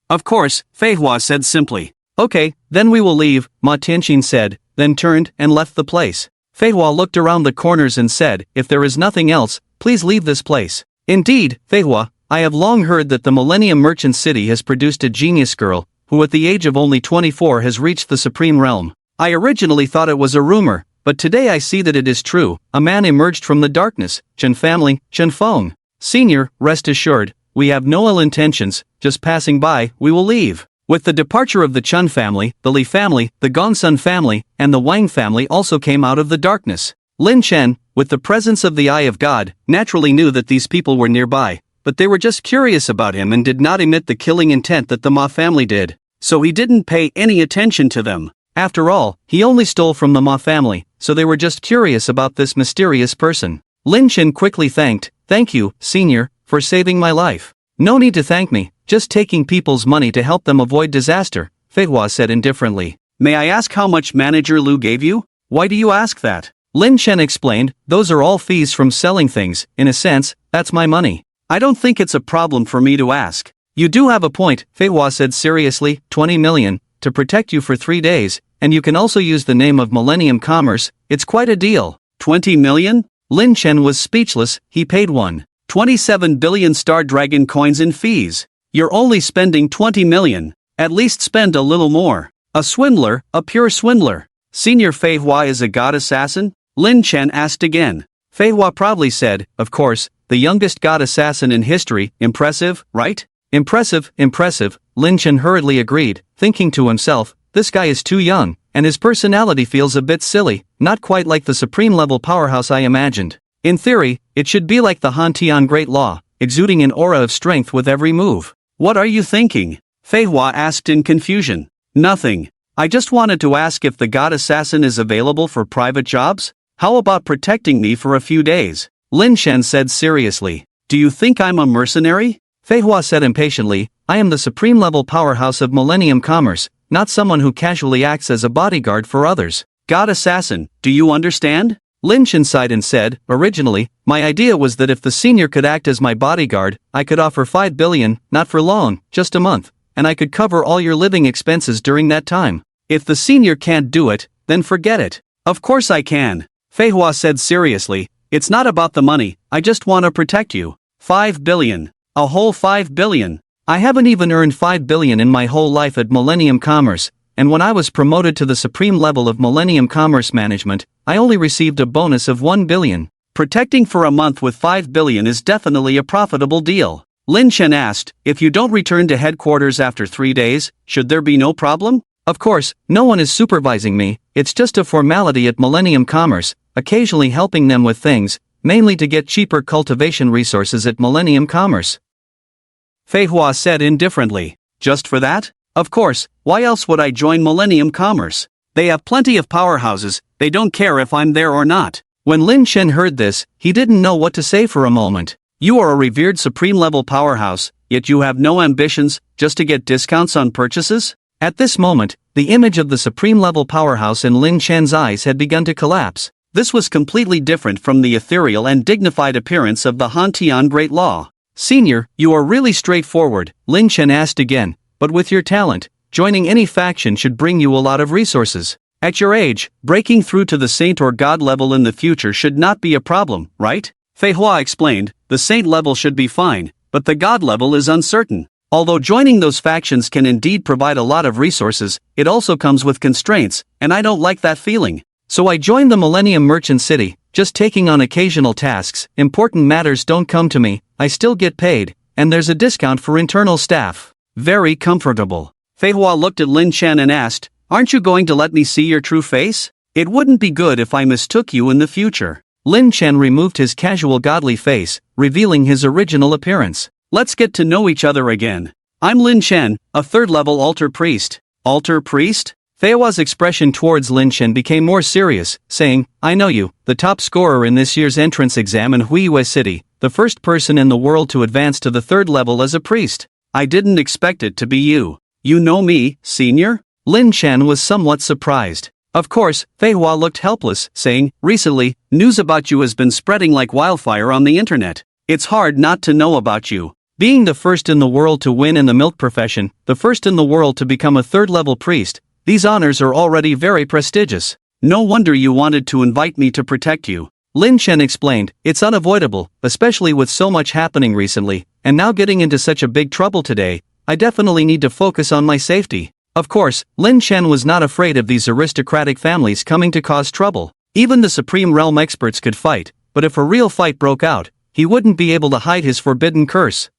Of course, Feihua said simply. Okay, then we will leave, Ma Tianqing said, then turned and left the place. Feihua looked around the corners and said, if there is nothing else, please leave this place. Indeed, Feihua, I have long heard that the Millennium Merchant City has produced a genius girl, who at the age of only 24 has reached the supreme realm. I originally thought it was a rumor, but today I see that it is true. A man emerged from the darkness. Chen family, Chen Feng. Senior, rest assured, we have no ill intentions, just passing by, we will leave. With the departure of the Chen family, the Li family, the Gongsun family, and the Wang family also came out of the darkness. Lin Chen, with the presence of the Eye of God, naturally knew that these people were nearby. But they were just curious about him and did not emit the killing intent that the Ma family did. So he didn't pay any attention to them. After all, he only stole from the Ma family, so they were just curious about this mysterious person. Lin Chen quickly thanked, thank you, Senior, for saving my life. No need to thank me, just taking people's money to help them avoid disaster, Feihua said indifferently. May I ask how much Manager Lu gave you? Why do you ask that? Lin Chen explained, those are all fees from selling things, in a sense, that's my money. I don't think it's a problem for me to ask. You do have a point, Fei Hua said seriously, 20 million, to protect you for 3 days, and you can also use the name of Millennium Commerce, it's quite a deal. 20 million? Lin Chen was speechless, he paid 1.27 billion Star Dragon coins in fees. You're only spending 20 million. At least spend a little more. A swindler, a pure swindler. Senior Fei Hua is a god assassin? Lin Chen asked again. Fei Hua proudly said, of course, the youngest god assassin in history, impressive, right? Impressive, impressive, Lin Chen hurriedly agreed, thinking to himself, this guy is too young, and his personality feels a bit silly, not quite like the supreme-level powerhouse I imagined. In theory, it should be like the Han Tian Great Law, exuding an aura of strength with every move. What are you thinking? Fei Hua asked in confusion. Nothing. I just wanted to ask if the god assassin is available for private jobs? How about protecting me for a few days? Lin Chen said seriously. Do you think I'm a mercenary? Fei Hua said impatiently, I am the supreme-level powerhouse of Millennium Commerce, not someone who casually acts as a bodyguard for others. God assassin, do you understand? Lin Chen sighed and said, originally, my idea was that if the senior could act as my bodyguard, I could offer 5 billion, not for long, just a month, and I could cover all your living expenses during that time. If the senior can't do it, then forget it. Of course I can. Fei Hua said seriously, it's not about the money, I just want to protect you. 5 billion. A whole 5 billion. I haven't even earned 5 billion in my whole life at Millennium Commerce, and when I was promoted to the supreme level of Millennium Commerce Management, I only received a bonus of 1 billion. Protecting for a month with 5 billion is definitely a profitable deal. Lin Chen asked, if you don't return to headquarters after 3 days, should there be no problem? Of course, no one is supervising me, it's just a formality at Millennium Commerce, occasionally helping them with things, mainly to get cheaper cultivation resources at Millennium Commerce. Fei Hua said indifferently, just for that? Of course, why else would I join Millennium Commerce? They have plenty of powerhouses, they don't care if I'm there or not. When Lin Chen heard this, he didn't know what to say for a moment. You are a revered supreme-level powerhouse, yet you have no ambitions, just to get discounts on purchases? At this moment, the image of the supreme-level powerhouse in Lin Chen's eyes had begun to collapse. This was completely different from the ethereal and dignified appearance of the Han Tian Great Law. Senior, you are really straightforward, Lin Chen asked again, but with your talent, joining any faction should bring you a lot of resources. At your age, breaking through to the saint or god level in the future should not be a problem, right? Fei Hua explained, the saint level should be fine, but the god level is uncertain. Although joining those factions can indeed provide a lot of resources, it also comes with constraints, and I don't like that feeling. So I joined the Millennium Merchant City, just taking on occasional tasks, important matters don't come to me, I still get paid, and there's a discount for internal staff. Very comfortable. Fei Hua looked at Lin Chen and asked, aren't you going to let me see your true face? It wouldn't be good if I mistook you in the future. Lin Chen removed his casual godly face, revealing his original appearance. Let's get to know each other again. I'm Lin Chen, a third-level altar priest. Altar priest? Fei Hua's expression towards Lin Chen became more serious, saying, I know you, the top scorer in this year's entrance exam in Huiyue City, the first person in the world to advance to the third level as a priest. I didn't expect it to be you. You know me, senior? Lin Chen was somewhat surprised. Of course, Fei Hua looked helpless, saying, recently, news about you has been spreading like wildfire on the internet. It's hard not to know about you. Being the first in the world to win in the milk profession, the first in the world to become a third-level priest, these honors are already very prestigious. No wonder you wanted to invite me to protect you. Lin Chen explained, it's unavoidable, especially with so much happening recently, and now getting into such a big trouble today, I definitely need to focus on my safety. Of course, Lin Chen was not afraid of these aristocratic families coming to cause trouble. Even the Supreme Realm experts could fight, but if a real fight broke out, he wouldn't be able to hide his forbidden curse.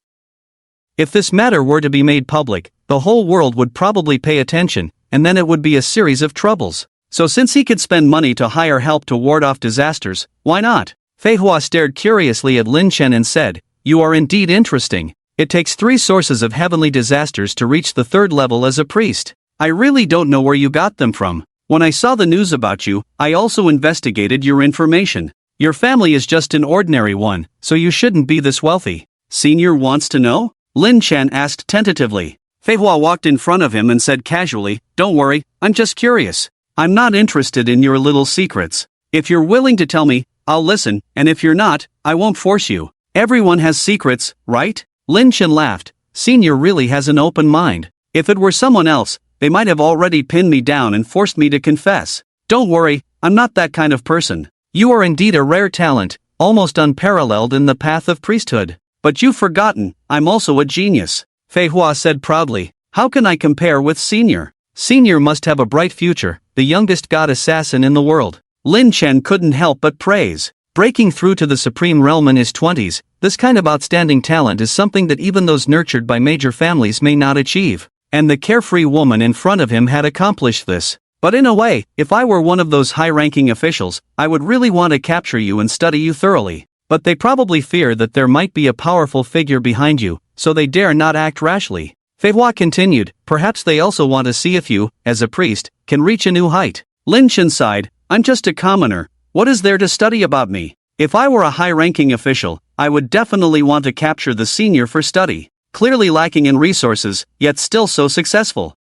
If this matter were to be made public, the whole world would probably pay attention, and then it would be a series of troubles. So since he could spend money to hire help to ward off disasters, why not? Fei Hua stared curiously at Lin Chen and said, you are indeed interesting. It takes 3 sources of heavenly disasters to reach the third level as a priest. I really don't know where you got them from. When I saw the news about you, I also investigated your information. Your family is just an ordinary one, so you shouldn't be this wealthy. Senior wants to know? Lin Chen asked tentatively. Fei Hua walked in front of him and said casually, "Don't worry, I'm just curious. I'm not interested in your little secrets. If you're willing to tell me, I'll listen, and if you're not, I won't force you. Everyone has secrets, right?" Lin Chen laughed. Senior really has an open mind. If it were someone else, they might have already pinned me down and forced me to confess. Don't worry, I'm not that kind of person. You are indeed a rare talent, almost unparalleled in the path of priesthood. But you've forgotten, I'm also a genius. Fei Hua said proudly. How can I compare with Senior? Senior must have a bright future, the youngest god assassin in the world. Lin Chen couldn't help but praise. Breaking through to the supreme realm in his 20s, this kind of outstanding talent is something that even those nurtured by major families may not achieve. And the carefree woman in front of him had accomplished this. But in a way, if I were one of those high-ranking officials, I would really want to capture you and study you thoroughly. But they probably fear that there might be a powerful figure behind you, so they dare not act rashly. Fei Hua continued, perhaps they also want to see if you, as a priest, can reach a new height. Lin Chen sighed, I'm just a commoner. What is there to study about me? If I were a high-ranking official, I would definitely want to capture the senior for study. Clearly lacking in resources, yet still so successful.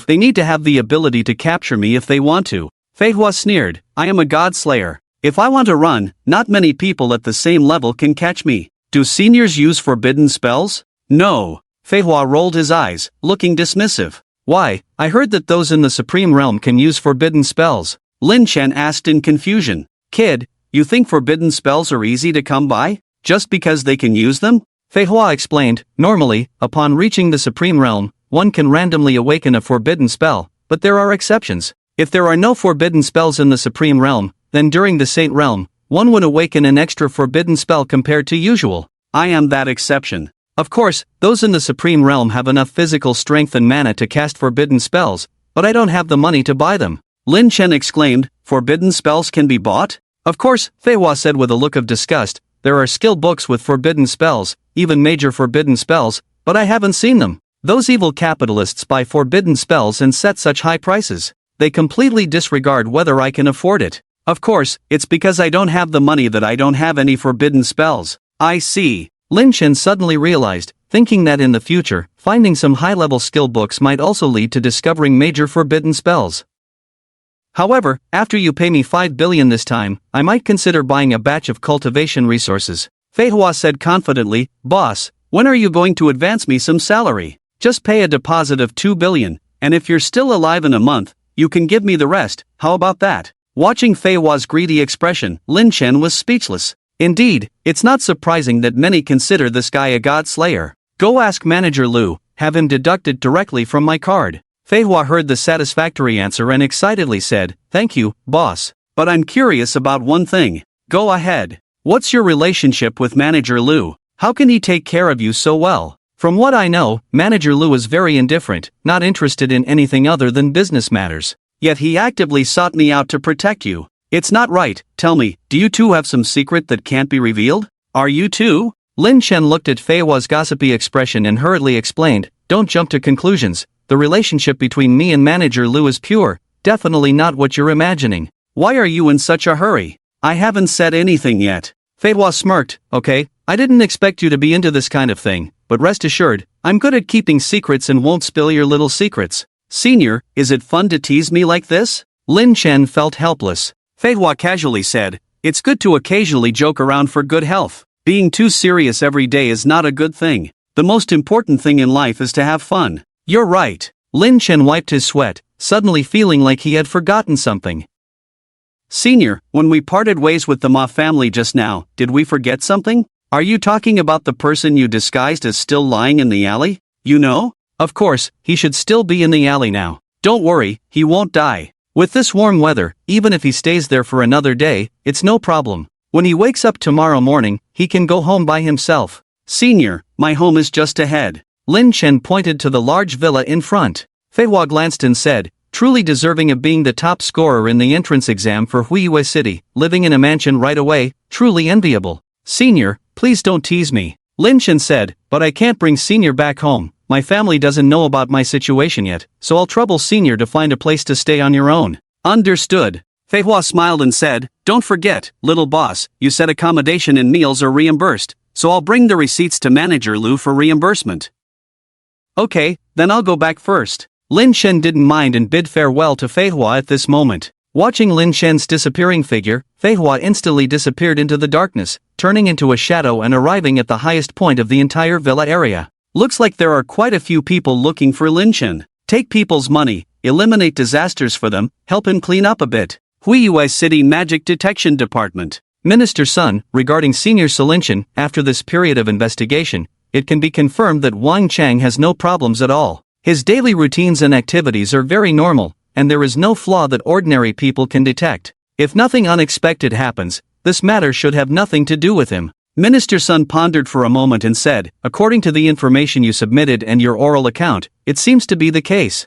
They need to have the ability to capture me if they want to. Fei Hua sneered, I am a god slayer. If I want to run, not many people at the same level can catch me. Do seniors use forbidden spells? No. Fei Hua rolled his eyes, looking dismissive. Why, I heard that those in the supreme realm can use forbidden spells. Lin Chen asked in confusion. Kid, you think forbidden spells are easy to come by? Just because they can use them? Fei Hua explained, normally, upon reaching the supreme realm, one can randomly awaken a forbidden spell, but there are exceptions. If there are no forbidden spells in the supreme realm, then during the saint realm, one would awaken an extra forbidden spell compared to usual. I am that exception. Of course, those in the supreme realm have enough physical strength and mana to cast forbidden spells, but I don't have the money to buy them. Lin Chen exclaimed, forbidden spells can be bought? Of course, Fei Hua said with a look of disgust, there are skill books with forbidden spells, even major forbidden spells, but I haven't seen them. Those evil capitalists buy forbidden spells and set such high prices. They completely disregard whether I can afford it. Of course, it's because I don't have the money that I don't have any forbidden spells. I see. Lin Chen suddenly realized, thinking that in the future, finding some high-level skill books might also lead to discovering major forbidden spells. However, after you pay me 5 billion this time, I might consider buying a batch of cultivation resources. Fei Hua said confidently, Boss, when are you going to advance me some salary? Just pay a deposit of 2 billion, and if you're still alive in a month, you can give me the rest, how about that? Watching Fei Hua's greedy expression, Lin Chen was speechless. Indeed, it's not surprising that many consider this guy a god slayer. Go ask Manager Lu, have him deducted directly from my card. Fei Hua heard the satisfactory answer and excitedly said, Thank you, boss. But I'm curious about one thing. Go ahead. What's your relationship with Manager Lu? How can he take care of you so well? From what I know, Manager Lu is very indifferent, not interested in anything other than business matters. Yet he actively sought me out to protect you. It's not right. Tell me, do you two have some secret that can't be revealed? Are you two? Lin Chen looked at Fei Hua's gossipy expression and hurriedly explained, Don't jump to conclusions. The relationship between me and Manager Lu is pure, definitely not what you're imagining. Why are you in such a hurry? I haven't said anything yet. Fei Hua smirked, okay, I didn't expect you to be into this kind of thing, but rest assured, I'm good at keeping secrets and won't spill your little secrets. Senior, is it fun to tease me like this? Lin Chen felt helpless. Fei Hua casually said, It's good to occasionally joke around for good health. Being too serious every day is not a good thing. The most important thing in life is to have fun. You're right. Lin Chen wiped his sweat, suddenly feeling like he had forgotten something. Senior, when we parted ways with the Ma family just now, did we forget something? Are you talking about the person you disguised as still lying in the alley? You know? Of course, he should still be in the alley now. Don't worry, he won't die. With this warm weather, even if he stays there for another day, it's no problem. When he wakes up tomorrow morning, he can go home by himself. Senior, my home is just ahead. Lin Chen pointed to the large villa in front. Fei Hua glanced and said, Truly deserving of being the top scorer in the entrance exam for Huiyue City, living in a mansion right away, truly enviable. Senior, please don't tease me. Lin Chen said, But I can't bring Senior back home. My family doesn't know about my situation yet, so I'll trouble Senior to find a place to stay on your own. Understood. Fei Hua smiled and said, Don't forget, little boss, you said accommodation and meals are reimbursed, so I'll bring the receipts to Manager Lu for reimbursement. Okay, then I'll go back first. Lin Shen didn't mind and bid farewell to Fei Hua at this moment. Watching Lin Shen's disappearing figure, Fei Hua instantly disappeared into the darkness, turning into a shadow and arriving at the highest point of the entire villa area. Looks like there are quite a few people looking for Lin Shen. Take people's money, eliminate disasters for them, help him clean up a bit. Huiyue City Magic Detection Department. Minister Sun, regarding Senior Solinshan, after this period of investigation, it can be confirmed that Wang Chang has no problems at all. His daily routines and activities are very normal, and there is no flaw that ordinary people can detect. If nothing unexpected happens, this matter should have nothing to do with him. Minister Sun pondered for a moment and said, according to the information you submitted and your oral account, it seems to be the case.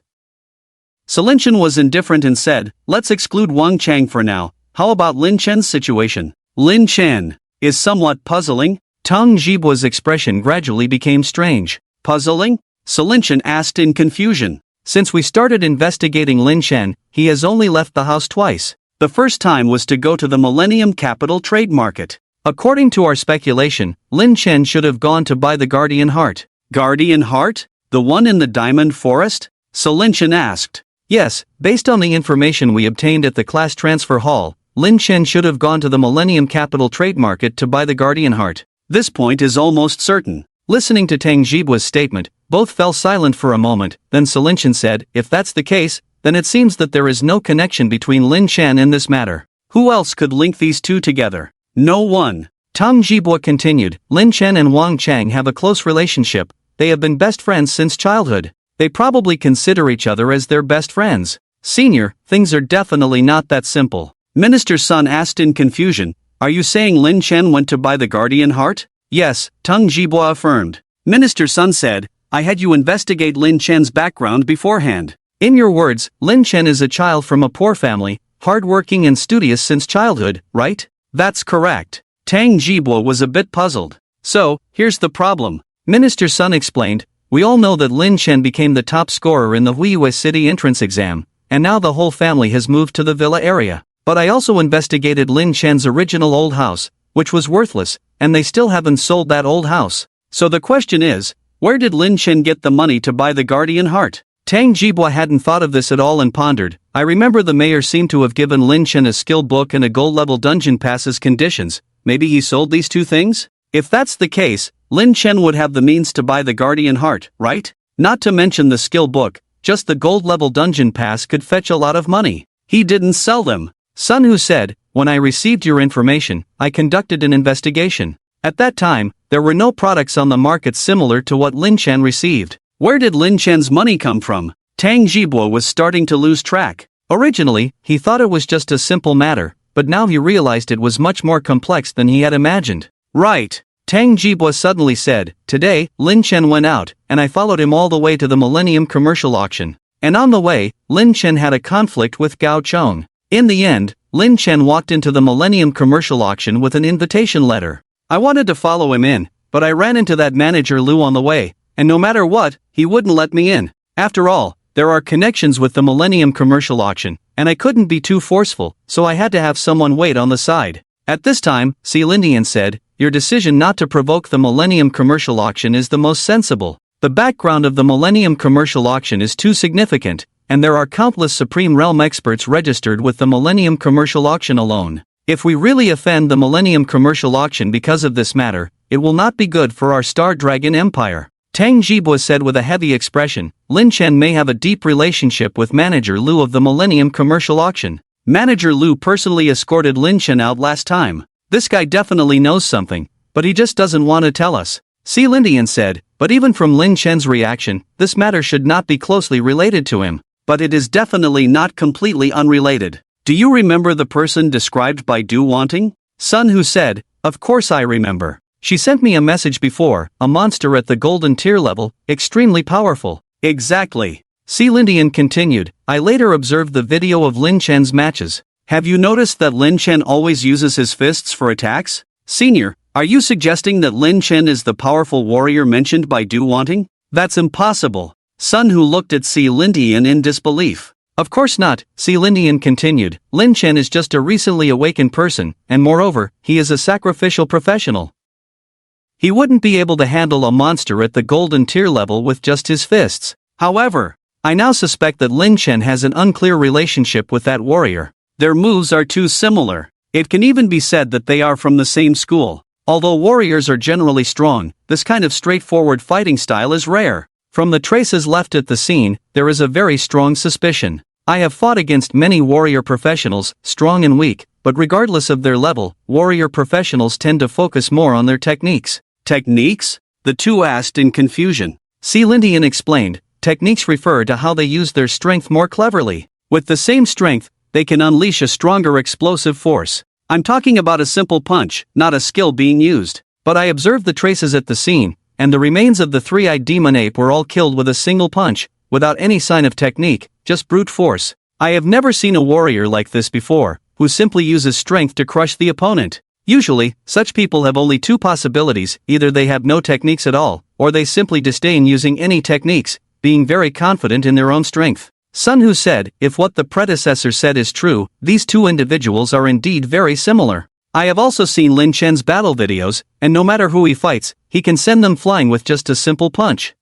Solinshan was indifferent and said, let's exclude Wang Chang for now. How about Lin Chen's situation? Lin Chen is somewhat puzzling. Tang Jibua's expression gradually became strange. Puzzling? Solinshan asked in confusion. Since we started investigating Lin Chen, he has only left the house twice. The first time was to go to the Millennium Capital Trade Market. According to our speculation, Lin Chen should have gone to buy the Guardian Heart. Guardian Heart? The one in the Diamond Forest? Solinshan asked. Yes, based on the information we obtained at the class transfer hall, Lin Chen should have gone to the Millennium Capital Trade Market to buy the Guardian Heart. This point is almost certain. Listening to Tang Jibua's statement, both fell silent for a moment, then Solinshan said, if that's the case, then it seems that there is no connection between Lin Chen and this matter. Who else could link these two together? No one. Tang Jibua continued, Lin Chen and Wang Chang have a close relationship, they have been best friends since childhood. They probably consider each other as their best friends. Senior, things are definitely not that simple. Minister Sun asked in confusion, are you saying Lin Chen went to buy the Guardian Heart? Yes, Tang Jibua affirmed. Minister Sun said, I had you investigate Lin Chen's background beforehand. In your words, Lin Chen is a child from a poor family, hardworking and studious since childhood, right? That's correct. Tang Jibua was a bit puzzled. So, here's the problem. Minister Sun explained, we all know that Lin Chen became the top scorer in the Huiyue City entrance exam, and now the whole family has moved to the villa area. But I also investigated Lin Chen's original old house, which was worthless, and they still haven't sold that old house. So the question is, where did Lin Chen get the money to buy the Guardian Heart? Tang Jibua hadn't thought of this at all and pondered. I remember the mayor seemed to have given Lin Chen a skill book and a gold-level dungeon pass as conditions. Maybe he sold these two things? If that's the case, Lin Chen would have the means to buy the Guardian Heart, right? Not to mention the skill book, just the gold-level dungeon pass could fetch a lot of money. He didn't sell them. Sun Hu said, when I received your information, I conducted an investigation. At that time, there were no products on the market similar to what Lin Chen received. Where did Lin Chen's money come from? Tang Jibua was starting to lose track. Originally, he thought it was just a simple matter, but now he realized it was much more complex than he had imagined. Right. Tang Jibua suddenly said, today, Lin Chen went out, and I followed him all the way to the Millennium Commercial Auction. And on the way, Lin Chen had a conflict with Gao Chong. In the end, Lin Chen walked into the Millennium Commercial Auction with an invitation letter. I wanted to follow him in, but I ran into that manager Lu on the way, and no matter what, he wouldn't let me in. After all, there are connections with the Millennium Commercial Auction, and I couldn't be too forceful, so I had to have someone wait on the side. At this time, Lindian said, your decision not to provoke the Millennium Commercial Auction is the most sensible. The background of the Millennium Commercial Auction is too significant, and there are countless Supreme Realm experts registered with the Millennium Commercial Auction alone. If we really offend the Millennium Commercial Auction because of this matter, it will not be good for our Star Dragon Empire. Tang Jibua said with a heavy expression, Lin Chen may have a deep relationship with Manager Lu of the Millennium Commercial Auction. Manager Lu personally escorted Lin Chen out last time. This guy definitely knows something, but he just doesn't want to tell us. Lindian said, but even from Lin Chen's reaction, this matter should not be closely related to him. But it is definitely not completely unrelated. Do you remember the person described by Du Wanting? Sun Hu said, of course I remember. She sent me a message before, a monster at the golden tier level, extremely powerful. Exactly. Lindian continued, I later observed the video of Lin Chen's matches. Have you noticed that Lin Chen always uses his fists for attacks? Senior, are you suggesting that Lin Chen is the powerful warrior mentioned by Du Wanting? That's impossible. Sun Hu looked at Lindian in disbelief. Of course not, Lindian continued. Lin Chen is just a recently awakened person, and moreover, he is a sacrificial professional. He wouldn't be able to handle a monster at the golden tier level with just his fists. However, I now suspect that Lin Chen has an unclear relationship with that warrior. Their moves are too similar. It can even be said that they are from the same school. Although warriors are generally strong, this kind of straightforward fighting style is rare. From the traces left at the scene, there is a very strong suspicion. I have fought against many warrior professionals, strong and weak, but regardless of their level, warrior professionals tend to focus more on their techniques. Techniques? The two asked in confusion. Lindian explained, techniques refer to how they use their strength more cleverly. With the same strength, they can unleash a stronger explosive force. I'm talking about a simple punch, not a skill being used. But I observed the traces at the scene, and the remains of the three-eyed demon ape were all killed with a single punch, without any sign of technique, just brute force. I have never seen a warrior like this before, who simply uses strength to crush the opponent. Usually, such people have only two possibilities: either they have no techniques at all, or they simply disdain using any techniques, being very confident in their own strength. Sun Hu said, if what the predecessor said is true, these two individuals are indeed very similar. I have also seen Lin Chen's battle videos, and no matter who he fights, he can send them flying with just a simple punch.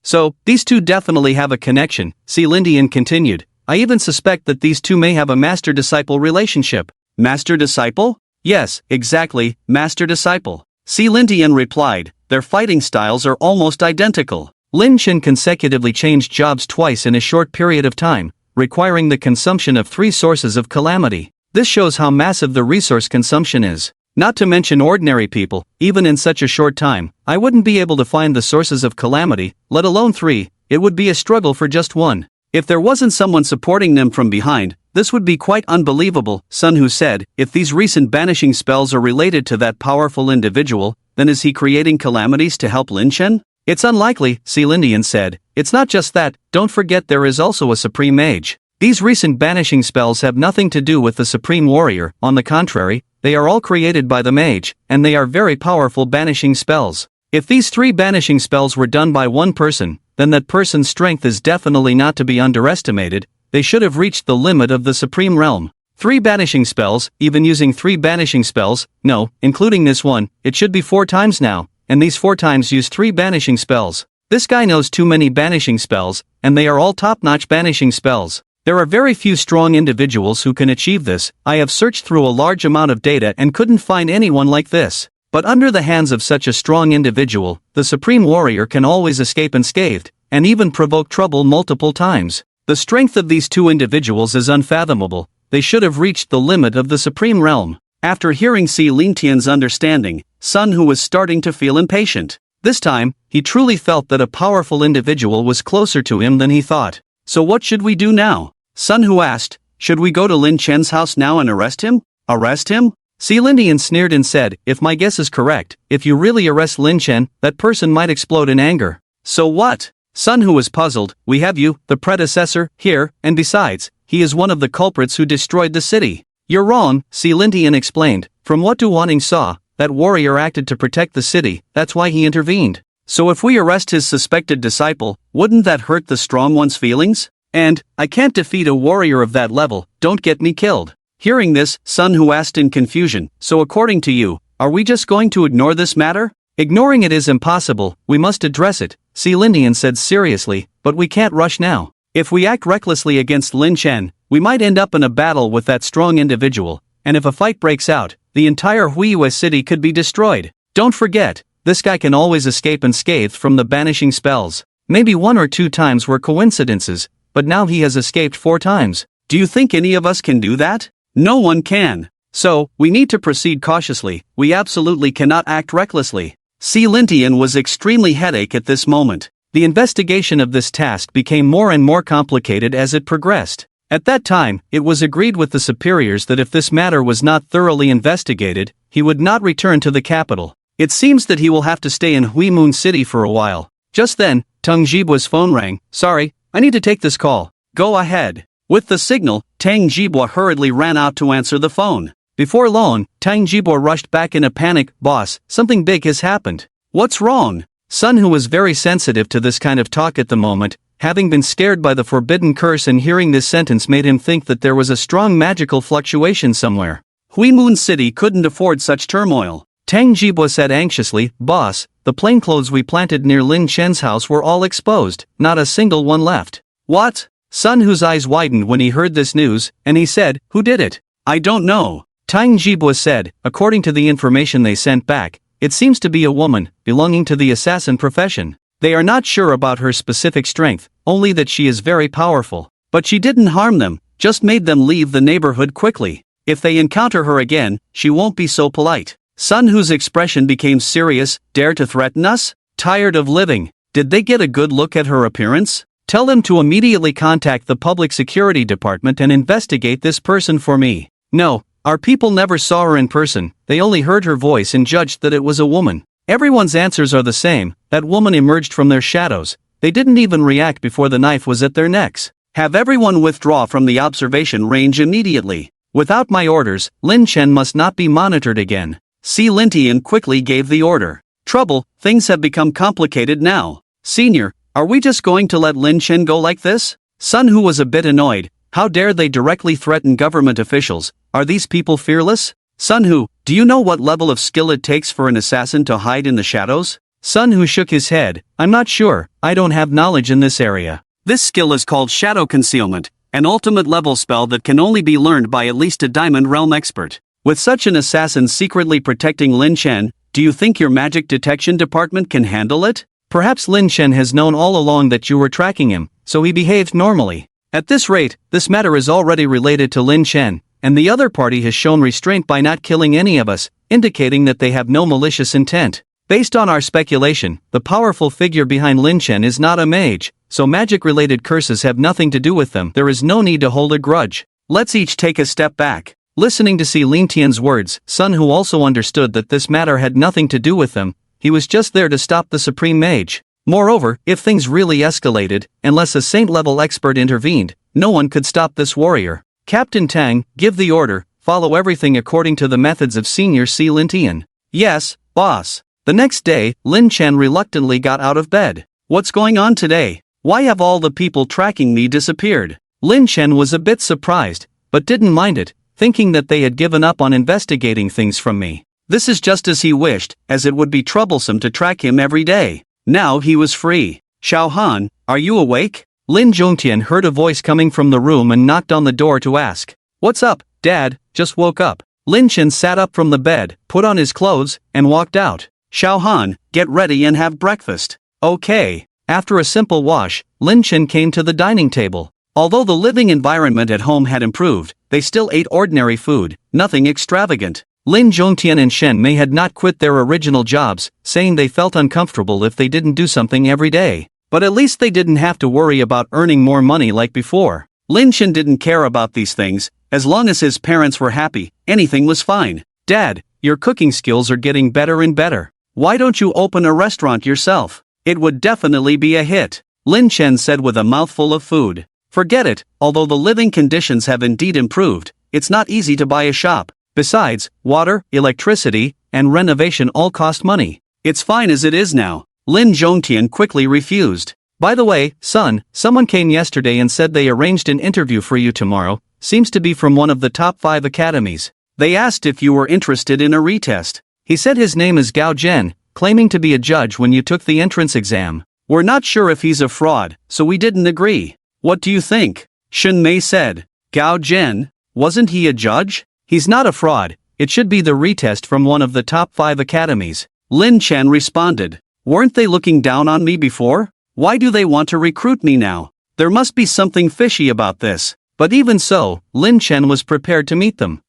So, these two definitely have a connection, Lindian continued. I even suspect that these two may have a master-disciple relationship. Master-disciple? Yes, exactly, master-disciple. Lindian replied, their fighting styles are almost identical. Lin Chen consecutively changed jobs twice in a short period of time, requiring the consumption of 3 sources of calamity. This shows how massive the resource consumption is. Not to mention ordinary people, even in such a short time, I wouldn't be able to find the sources of calamity, let alone 3, it would be a struggle for just one. If there wasn't someone supporting them from behind, this would be quite unbelievable, Sun Hu said. If these recent banishing spells are related to that powerful individual, then is he creating calamities to help Lin Chen? It's unlikely, Lindian said. It's not just that, don't forget there is also a supreme mage. These recent banishing spells have nothing to do with the supreme warrior, on the contrary, they are all created by the mage, and they are very powerful banishing spells. If these 3 banishing spells were done by one person, then that person's strength is definitely not to be underestimated. They should have reached the limit of the supreme realm. 3 banishing spells, even using 3 banishing spells, no, including this one, it should be 4 times now, and these 4 times use 3 banishing spells. This guy knows too many banishing spells, and they are all top-notch banishing spells. There are very few strong individuals who can achieve this. I have searched through a large amount of data and couldn't find anyone like this. But under the hands of such a strong individual, the supreme warrior can always escape unscathed, and even provoke trouble multiple times. The strength of these 2 individuals is unfathomable. They should have reached the limit of the supreme realm. After hearing Lindian's understanding, Sun Hu was starting to feel impatient. This time, he truly felt that a powerful individual was closer to him than he thought. So what should we do now? Sun Hu asked, should we go to Lin Chen's house now and arrest him? Arrest him? Lindian sneered and said, if my guess is correct, if you really arrest Lin Chen, that person might explode in anger. So what? Sun Hu was puzzled. We have you, the predecessor, here, and besides, he is one of the culprits who destroyed the city. You're wrong, Lindian explained. From what Du Wanning saw, that warrior acted to protect the city, that's why he intervened. So if we arrest his suspected disciple, wouldn't that hurt the strong one's feelings? And, I can't defeat a warrior of that level, don't get me killed. Hearing this, Sun Hu asked in confusion, so according to you, are we just going to ignore this matter? Ignoring it is impossible, we must address it, Lindian said seriously, but we can't rush now. If we act recklessly against Lin Chen, we might end up in a battle with that strong individual, and if a fight breaks out, the entire Huiyue city could be destroyed. Don't forget, this guy can always escape unscathed from the banishing spells. Maybe 1 or 2 times were coincidences, but now he has escaped 4 times. Do you think any of us can do that? No one can. So, we need to proceed cautiously, we absolutely cannot act recklessly. Lindian was extremely headache at this moment. The investigation of this task became more and more complicated as it progressed. At that time, it was agreed with the superiors that if this matter was not thoroughly investigated, he would not return to the capital. It seems that he will have to stay in Huimun City for a while. Just then, Tang Jibua's phone rang. Sorry, I need to take this call. Go ahead. With the signal, Tang Jibua hurriedly ran out to answer the phone. Before long, Tang Jibua rushed back in a panic. Boss, something big has happened. What's wrong? Sun Hu was very sensitive to this kind of talk at the moment, having been scared by the forbidden curse, and hearing this sentence made him think that there was a strong magical fluctuation somewhere. Huimun City couldn't afford such turmoil. Tang Jibwa said anxiously, "Boss, the plainclothes we planted near Lin Chen's house were all exposed, not a single one left." "What?" Sun Hu's eyes widened when he heard this news, and he said, "Who did it?" "I don't know." Tang Jibwa said, "According to the information they sent back, it seems to be a woman, belonging to the assassin profession. They are not sure about her specific strength, only that she is very powerful. But she didn't harm them, just made them leave the neighborhood quickly. If they encounter her again, she won't be so polite." Sun Hu's expression became serious. "Dare to threaten us? Tired of living." "Did they get a good look at her appearance? Tell them to immediately contact the public security department and investigate this person for me." "No, our people never saw her in person, they only heard her voice and judged that it was a woman." Everyone's answers are the same. That woman emerged from their shadows. They didn't even react before the knife was at their necks. "Have everyone withdraw from the observation range immediately. Without my orders, Lin Chen must not be monitored again." Si Lintian quickly gave the order. "Trouble, things have become complicated now. Senior, are we just going to let Lin Chen go like this?" Sun Hu was a bit annoyed. How dare they directly threaten government officials? Are these people fearless? "Sun Hu, do you know what level of skill it takes for an assassin to hide in the shadows?" Sun Hu shook his head. "I'm not sure, I don't have knowledge in this area." "This skill is called shadow concealment, an ultimate level spell that can only be learned by at least a diamond realm expert. With such an assassin secretly protecting Lin Chen, do you think your magic detection department can handle it? Perhaps Lin Chen has known all along that you were tracking him, so he behaved normally. At this rate, this matter is already related to Lin Chen, and the other party has shown restraint by not killing any of us, indicating that they have no malicious intent. Based on our speculation, the powerful figure behind Lin Chen is not a mage, so magic-related curses have nothing to do with them. There is no need to hold a grudge. Let's each take a step back." Listening to Si Lintian's words, Sun Hu also understood that this matter had nothing to do with them. He was just there to stop the Supreme Mage. Moreover, if things really escalated, unless a saint-level expert intervened, no one could stop this warrior. "Captain Tang, give the order, follow everything according to the methods of Senior Si Lintian." "Yes, boss." The next day, Lin Chen reluctantly got out of bed. "What's going on today? Why have all the people tracking me disappeared?" Lin Chen was a bit surprised, but didn't mind it, thinking that they had given up on investigating things from me. This is just as he wished, as it would be troublesome to track him every day. Now he was free. "Xiao Han, are you awake?" Lin Zhongtian heard a voice coming from the room and knocked on the door to ask. "What's up, Dad? Just woke up." Lin Chen sat up from the bed, put on his clothes, and walked out. "Xiao Han, get ready and have breakfast." "Okay." After a simple wash, Lin Chen came to the dining table. Although the living environment at home had improved, they still ate ordinary food, nothing extravagant. Lin Zhongtian and Shen Mei had not quit their original jobs, saying they felt uncomfortable if they didn't do something every day. But at least they didn't have to worry about earning more money like before. Lin Chen didn't care about these things. As long as his parents were happy, anything was fine. "Dad, your cooking skills are getting better and better. Why don't you open a restaurant yourself? It would definitely be a hit," Lin Chen said with a mouthful of food. "Forget it, although the living conditions have indeed improved, it's not easy to buy a shop. Besides, water, electricity, and renovation all cost money. It's fine as it is now." Lin Zhongtian quickly refused. "By the way, son, someone came yesterday and said they arranged an interview for you tomorrow, seems to be from one of the top 5 academies. They asked if you were interested in a retest. He said his name is Gao Zhen, claiming to be a judge when you took the entrance exam. We're not sure if he's a fraud, so we didn't agree." "What do you think?" Shen Mei said. "Gao Zhen? Wasn't he a judge? He's not a fraud, it should be the retest from one of the top 5 academies." Lin Chen responded. "Weren't they looking down on me before? Why do they want to recruit me now? There must be something fishy about this." But even so, Lin Chen was prepared to meet them.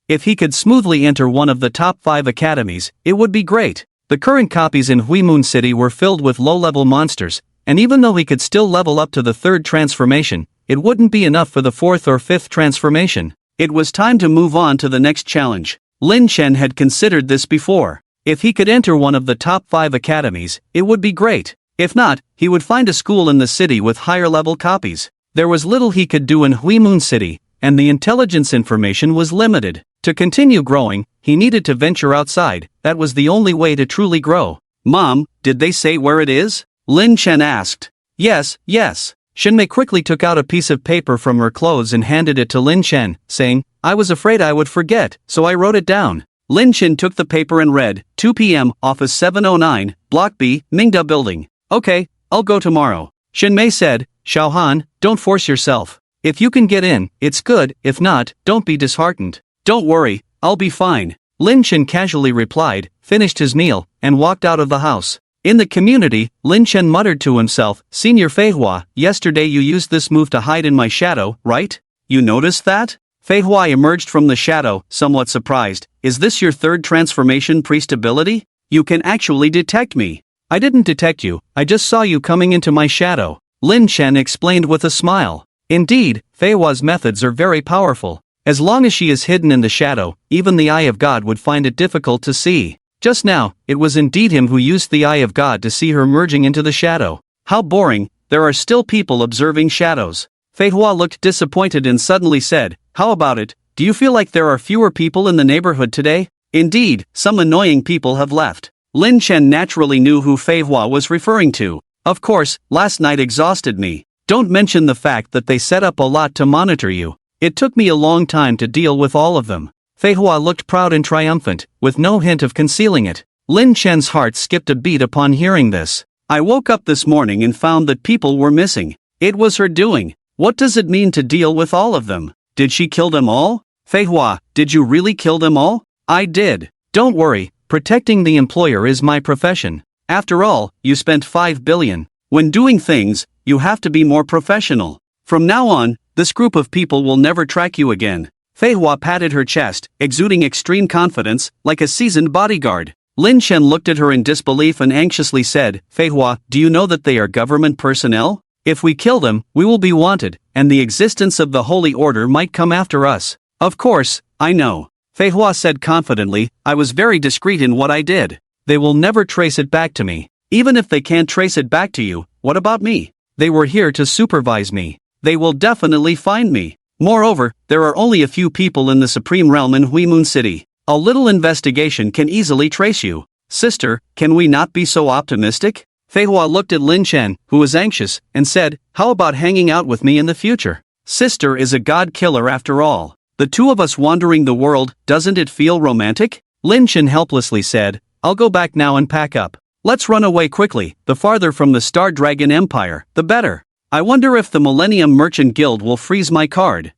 If he could smoothly enter one of the top 5 academies, it would be great. The current copies in Huimun City were filled with low-level monsters, and even though he could still level up to the 3rd transformation, it wouldn't be enough for the 4th or 5th transformation. It was time to move on to the next challenge. Lin Chen had considered this before. If he could enter one of the top 5 academies, it would be great. If not, he would find a school in the city with higher-level copies. There was little he could do in Huimun City, and the intelligence information was limited. To continue growing, he needed to venture outside. That was the only way to truly grow. "Mom, did they say where it is?" Lin Chen asked. Yes. Shinmei quickly took out a piece of paper from her clothes and handed it to Lin Chen, saying, "I was afraid I would forget, so I wrote it down." Lin Chen took the paper and read, 2 p.m., Office 709, Block B, Mingda Building. Okay, I'll go tomorrow. Shen Mei said, Xiaohan, don't force yourself. If you can get in, it's good, if not, don't be disheartened. Don't worry, I'll be fine. Lin Chen casually replied, finished his meal, and walked out of the house. In the community, Lin Chen muttered to himself, Senior Fei Hua, yesterday you used this move to hide in my shadow, right? You noticed that? Fei Hua emerged from the shadow, somewhat surprised. Is this your third transformation priest ability? You can actually detect me. I didn't detect you, I just saw you coming into my shadow. Lin Chen explained with a smile. Indeed, Fei Hua's methods are very powerful. As long as she is hidden in the shadow, even the eye of God would find it difficult to see. Just now, it was indeed him who used the eye of God to see her merging into the shadow. How boring, there are still people observing shadows. Fei Hua looked disappointed and suddenly said, how about it, do you feel like there are fewer people in the neighborhood today? Indeed, some annoying people have left. Lin Chen naturally knew who Fei Hua was referring to. Of course, last night exhausted me. Don't mention the fact that they set up a lot to monitor you. It took me a long time to deal with all of them. Fei Hua looked proud and triumphant, with no hint of concealing it. Lin Chen's heart skipped a beat upon hearing this. I woke up this morning and found that people were missing. It was her doing. What does it mean to deal with all of them? Did she kill them all? Fei Hua, did you really kill them all? I did. Don't worry, protecting the employer is my profession. After all, you spent 5 billion. When doing things, you have to be more professional. From now on, this group of people will never track you again. Fei Hua patted her chest, exuding extreme confidence, like a seasoned bodyguard. Lin Chen looked at her in disbelief and anxiously said, Fei Hua, do you know that they are government personnel? If we kill them, we will be wanted, and the existence of the Holy Order might come after us. Of course, I know. Fei Hua said confidently, I was very discreet in what I did. They will never trace it back to me. Even if they can't trace it back to you, what about me? They were here to supervise me. They will definitely find me. Moreover, there are only a few people in the Supreme Realm in Huimun City. A little investigation can easily trace you. Sister, can we not be so optimistic? Fei Hua looked at Lin Chen, who was anxious, and said, how about hanging out with me in the future? Sister is a god killer after all. The two of us wandering the world, doesn't it feel romantic? Lin Chen helplessly said, I'll go back now and pack up. Let's run away quickly, the farther from the Star Dragon Empire, the better. I wonder if the Millennium Merchant Guild will freeze my card.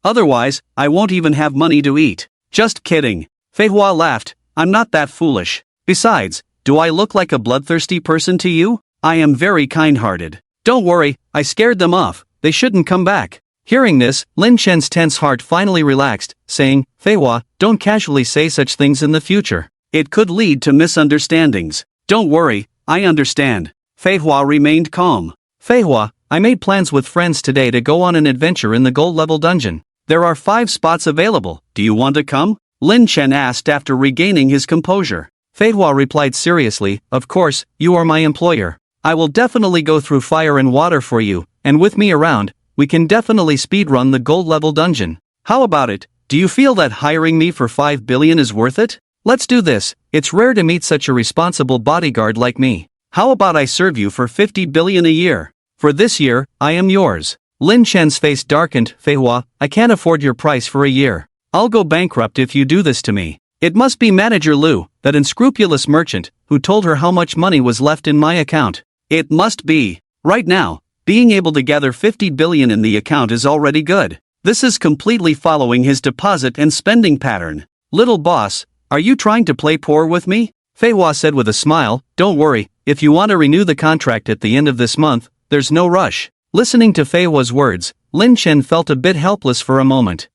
Otherwise, I won't even have money to eat. Just kidding. Fei Hua laughed, I'm not that foolish. Besides, do I look like a bloodthirsty person to you? I am very kind-hearted. Don't worry, I scared them off, they shouldn't come back. Hearing this, Lin Chen's tense heart finally relaxed, saying, Fei Hua, don't casually say such things in the future. It could lead to misunderstandings. Don't worry, I understand. Fei Hua remained calm. Fei Hua, I made plans with friends today to go on an adventure in the gold level dungeon. There are 5 spots available, do you want to come? Lin Chen asked after regaining his composure. Fei Hua replied seriously, of course, you are my employer. I will definitely go through fire and water for you, and with me around, we can definitely speedrun the gold level dungeon. How about it? Do you feel that hiring me for 5 billion is worth it? Let's do this, it's rare to meet such a responsible bodyguard like me. How about I serve you for 50 billion a year? For this year, I am yours. Lin Chen's face darkened, Fei Hua, I can't afford your price for a year. I'll go bankrupt if you do this to me. It must be Manager Lu, that unscrupulous merchant, who told her how much money was left in my account. It must be. Right now, being able to gather 50 billion in the account is already good. This is completely following his deposit and spending pattern. Little boss, are you trying to play poor with me? Fei Hua said with a smile, don't worry, if you want to renew the contract at the end of this month, there's no rush. Listening to Fei Hua's words, Lin Chen felt a bit helpless for a moment.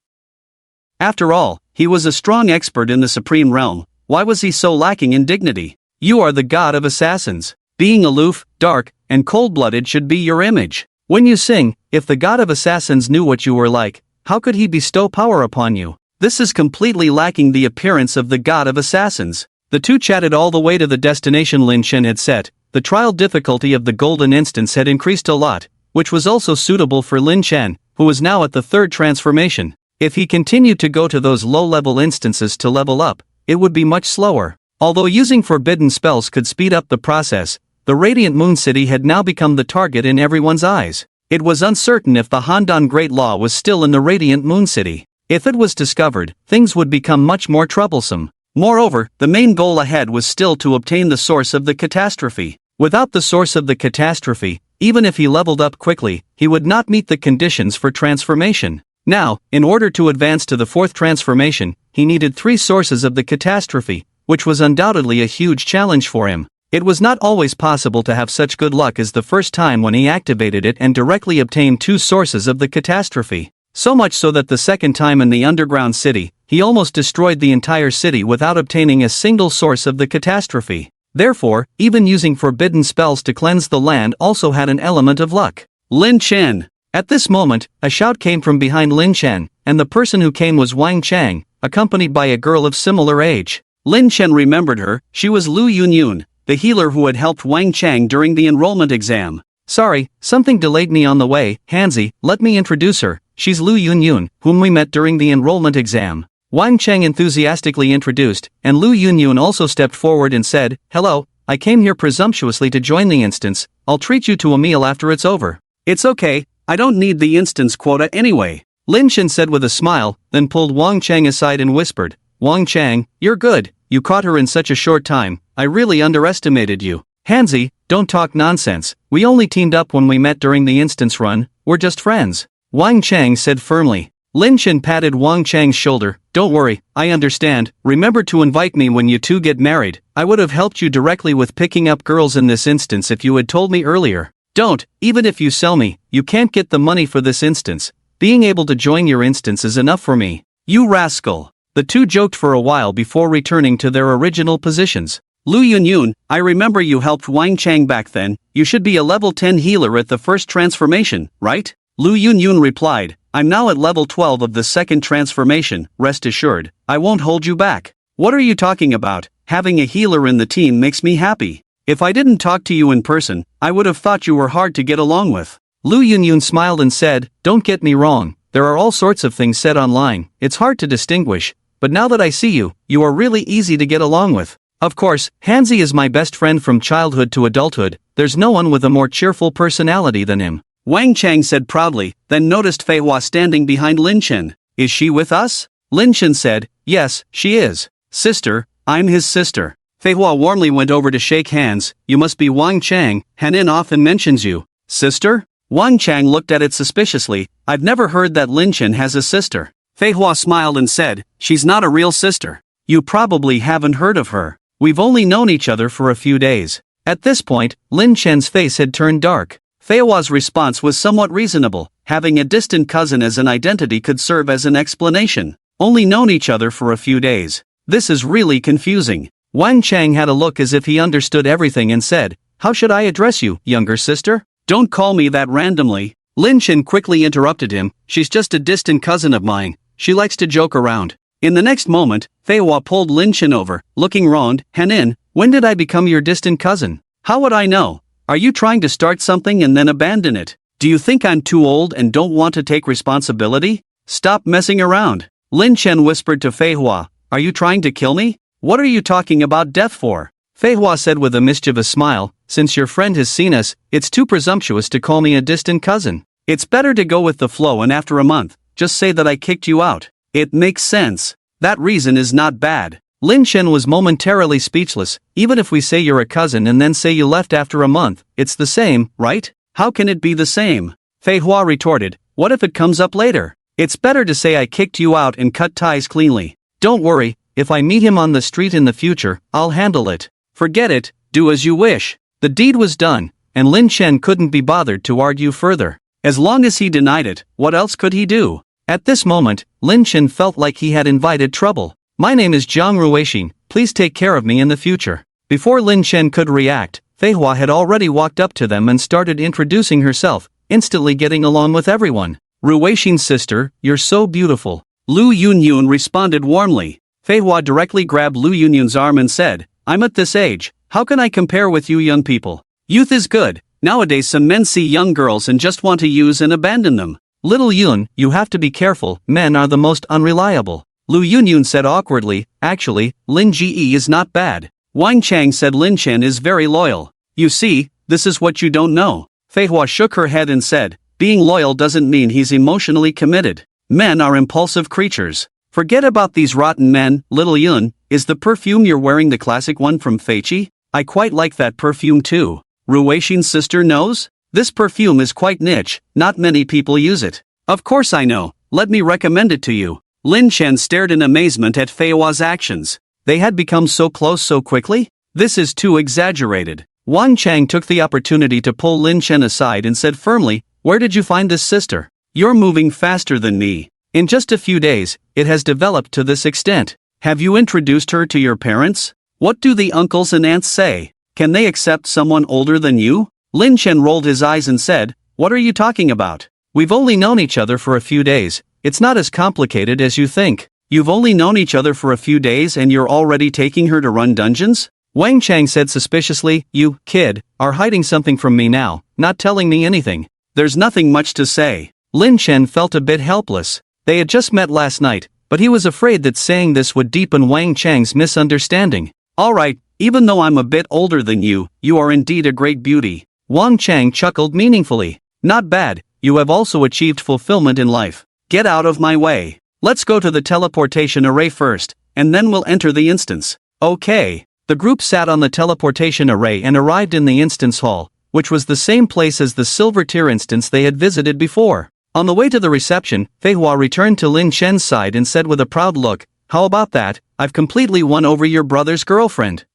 After all, he was a strong expert in the Supreme Realm, why was he so lacking in dignity? You are the god of assassins. Being aloof, dark, and cold-blooded should be your image. When you sing, if the god of assassins knew what you were like, how could he bestow power upon you? This is completely lacking the appearance of the god of assassins. The two chatted all the way to the destination Lin Chen had set. The trial difficulty of the golden instance had increased a lot, which was also suitable for Lin Chen, who was now at the 3rd transformation. If he continued to go to those low-level instances to level up, it would be much slower. Although using forbidden spells could speed up the process, the Radiant Moon City had now become the target in everyone's eyes. It was uncertain if the Handan Great Law was still in the Radiant Moon City. If it was discovered, things would become much more troublesome. Moreover, the main goal ahead was still to obtain the source of the catastrophe. Without the source of the catastrophe, even if he leveled up quickly, he would not meet the conditions for transformation. Now, in order to advance to the fourth transformation, he needed 3 sources of the catastrophe, which was undoubtedly a huge challenge for him. It was not always possible to have such good luck as the first time when he activated it and directly obtained 2 sources of the catastrophe. So much so that the second time in the underground city, he almost destroyed the entire city without obtaining a single source of the catastrophe. Therefore, even using forbidden spells to cleanse the land also had an element of luck. Lin Chen. At this moment, a shout came from behind Lin Chen, and the person who came was Wang Chang, accompanied by a girl of similar age. Lin Chen remembered her. She was Lu Yunyun, the healer who had helped Wang Chang during the enrollment exam. Sorry, something delayed me on the way. Hanzi, let me introduce her. She's Lu Yunyun, whom we met during the enrollment exam. Wang Chang enthusiastically introduced, and Lu Yunyun also stepped forward and said, "Hello, I came here presumptuously to join the instance. I'll treat you to a meal after it's over." "It's okay, I don't need the instance quota anyway," Lin Chen said with a smile, then pulled Wang Chang aside and whispered, "Wang Chang, you're good, you caught her in such a short time. I really underestimated you." "Hanzi, don't talk nonsense, we only teamed up when we met during the instance run, we're just friends," Wang Chang said firmly. Lin Chen patted Wang Chang's shoulder. "Don't worry, I understand. Remember to invite me when you two get married. I would have helped you directly with picking up girls in this instance if you had told me earlier." "Don't, even if you sell me, you can't get the money for this instance. Being able to join your instance is enough for me." "You rascal." The two joked for a while before returning to their original positions. "Lu Yunyun, I remember you helped Wang Chang back then. You should be a level 10 healer at the first transformation, right?" Lu Yunyun replied, "I'm now at level 12 of the second transformation, rest assured, I won't hold you back." "What are you talking about? Having a healer in the team makes me happy. If I didn't talk to you in person, I would have thought you were hard to get along with." Lu Yunyun smiled and said, "Don't get me wrong, there are all sorts of things said online, it's hard to distinguish, but now that I see you, you are really easy to get along with. Of course, Hanzi is my best friend from childhood to adulthood, there's no one with a more cheerful personality than him," Wang Chang said proudly, then noticed Fei Hua standing behind Lin Chen. "Is she with us?" Lin Chen said, "Yes, she is. Sister, I'm his sister." Fei Hua warmly went over to shake hands. "You must be Wang Chang, Hanin often mentions you." "Sister?" Wang Chang looked at it suspiciously. "I've never heard that Lin Chen has a sister." Fei Hua smiled and said, "She's not a real sister. You probably haven't heard of her. We've only known each other for a few days." At this point, Lin Chen's face had turned dark. Fei Hua's response was somewhat reasonable. Having a distant cousin as an identity could serve as an explanation. Only known each other for a few days. This is really confusing. Wang Chang had a look as if he understood everything and said, "How should I address you, younger sister?" "Don't call me that randomly." Lin Chen quickly interrupted him. "She's just a distant cousin of mine. She likes to joke around." In the next moment, Fei Hua pulled Lin Chen over, looking round. "Hanin, when did I become your distant cousin?" "How would I know? Are you trying to start something and then abandon it? Do you think I'm too old and don't want to take responsibility? Stop messing around." Lin Chen whispered to Fei Hua, "Are you trying to kill me? What are you talking about death for?" Fei Hua said with a mischievous smile, "Since your friend has seen us, it's too presumptuous to call me a distant cousin. It's better to go with the flow and after a month, just say that I kicked you out. It makes sense. That reason is not bad." Lin Chen was momentarily speechless. "Even if we say you're a cousin and then say you left after a month, it's the same, right? How can it be the same?" Fei Hua retorted, "What if it comes up later? It's better to say I kicked you out and cut ties cleanly. Don't worry, if I meet him on the street in the future, I'll handle it." "Forget it, do as you wish." The deed was done, and Lin Chen couldn't be bothered to argue further. As long as he denied it, what else could he do? At this moment, Lin Chen felt like he had invited trouble. "My name is Jiang Ruixin, please take care of me in the future." Before Lin Chen could react, Fei Hua had already walked up to them and started introducing herself, instantly getting along with everyone. "Ruixin's sister, you're so beautiful." Lu Yunyun responded warmly. Fei Hua directly grabbed Lu Yunyun's arm and said, "I'm at this age, how can I compare with you young people? Youth is good, nowadays some men see young girls and just want to use and abandon them." "Little Yun, you have to be careful, men are the most unreliable," Lu Yunyun said awkwardly. "Actually, Lin Ge is not bad." Wang Chang said Lin Chen is very loyal. "You see, this is what you don't know." Fei Hua shook her head and said, "Being loyal doesn't mean he's emotionally committed. Men are impulsive creatures. Forget about these rotten men, little Yun. Is the perfume you're wearing the classic one from Feichi? I quite like that perfume too. Rueishin's sister knows? This perfume is quite niche, not many people use it. Of course I know, let me recommend it to you. Lin Chen stared in amazement at Fei Hua's actions. They had become so close so quickly? This is too exaggerated. Wang Chang took the opportunity to pull Lin Chen aside and said firmly, "Where did you find this sister? You're moving faster than me. In just a few days, it has developed to this extent. Have you introduced her to your parents? What do the uncles and aunts say? Can they accept someone older than you?" Lin Chen rolled his eyes and said, "What are you talking about? We've only known each other for a few days. It's not as complicated as you think." "You've only known each other for a few days and you're already taking her to run dungeons?" Wang Chang said suspiciously. "You, kid, are hiding something from me now, not telling me anything." "There's nothing much to say." Lin Chen felt a bit helpless. They had just met last night, but he was afraid that saying this would deepen Wang Chang's misunderstanding. "Alright, even though I'm a bit older than you, you are indeed a great beauty." Wang Chang chuckled meaningfully. "Not bad, you have also achieved fulfillment in life. Get out of my way. Let's go to the teleportation array first, and then we'll enter the instance." "Okay." The group sat on the teleportation array and arrived in the instance hall, which was the same place as the silver tier instance they had visited before. On the way to the reception, Fei Hua returned to Lin Chen's side and said with a proud look, "How about that? I've completely won over your brother's girlfriend.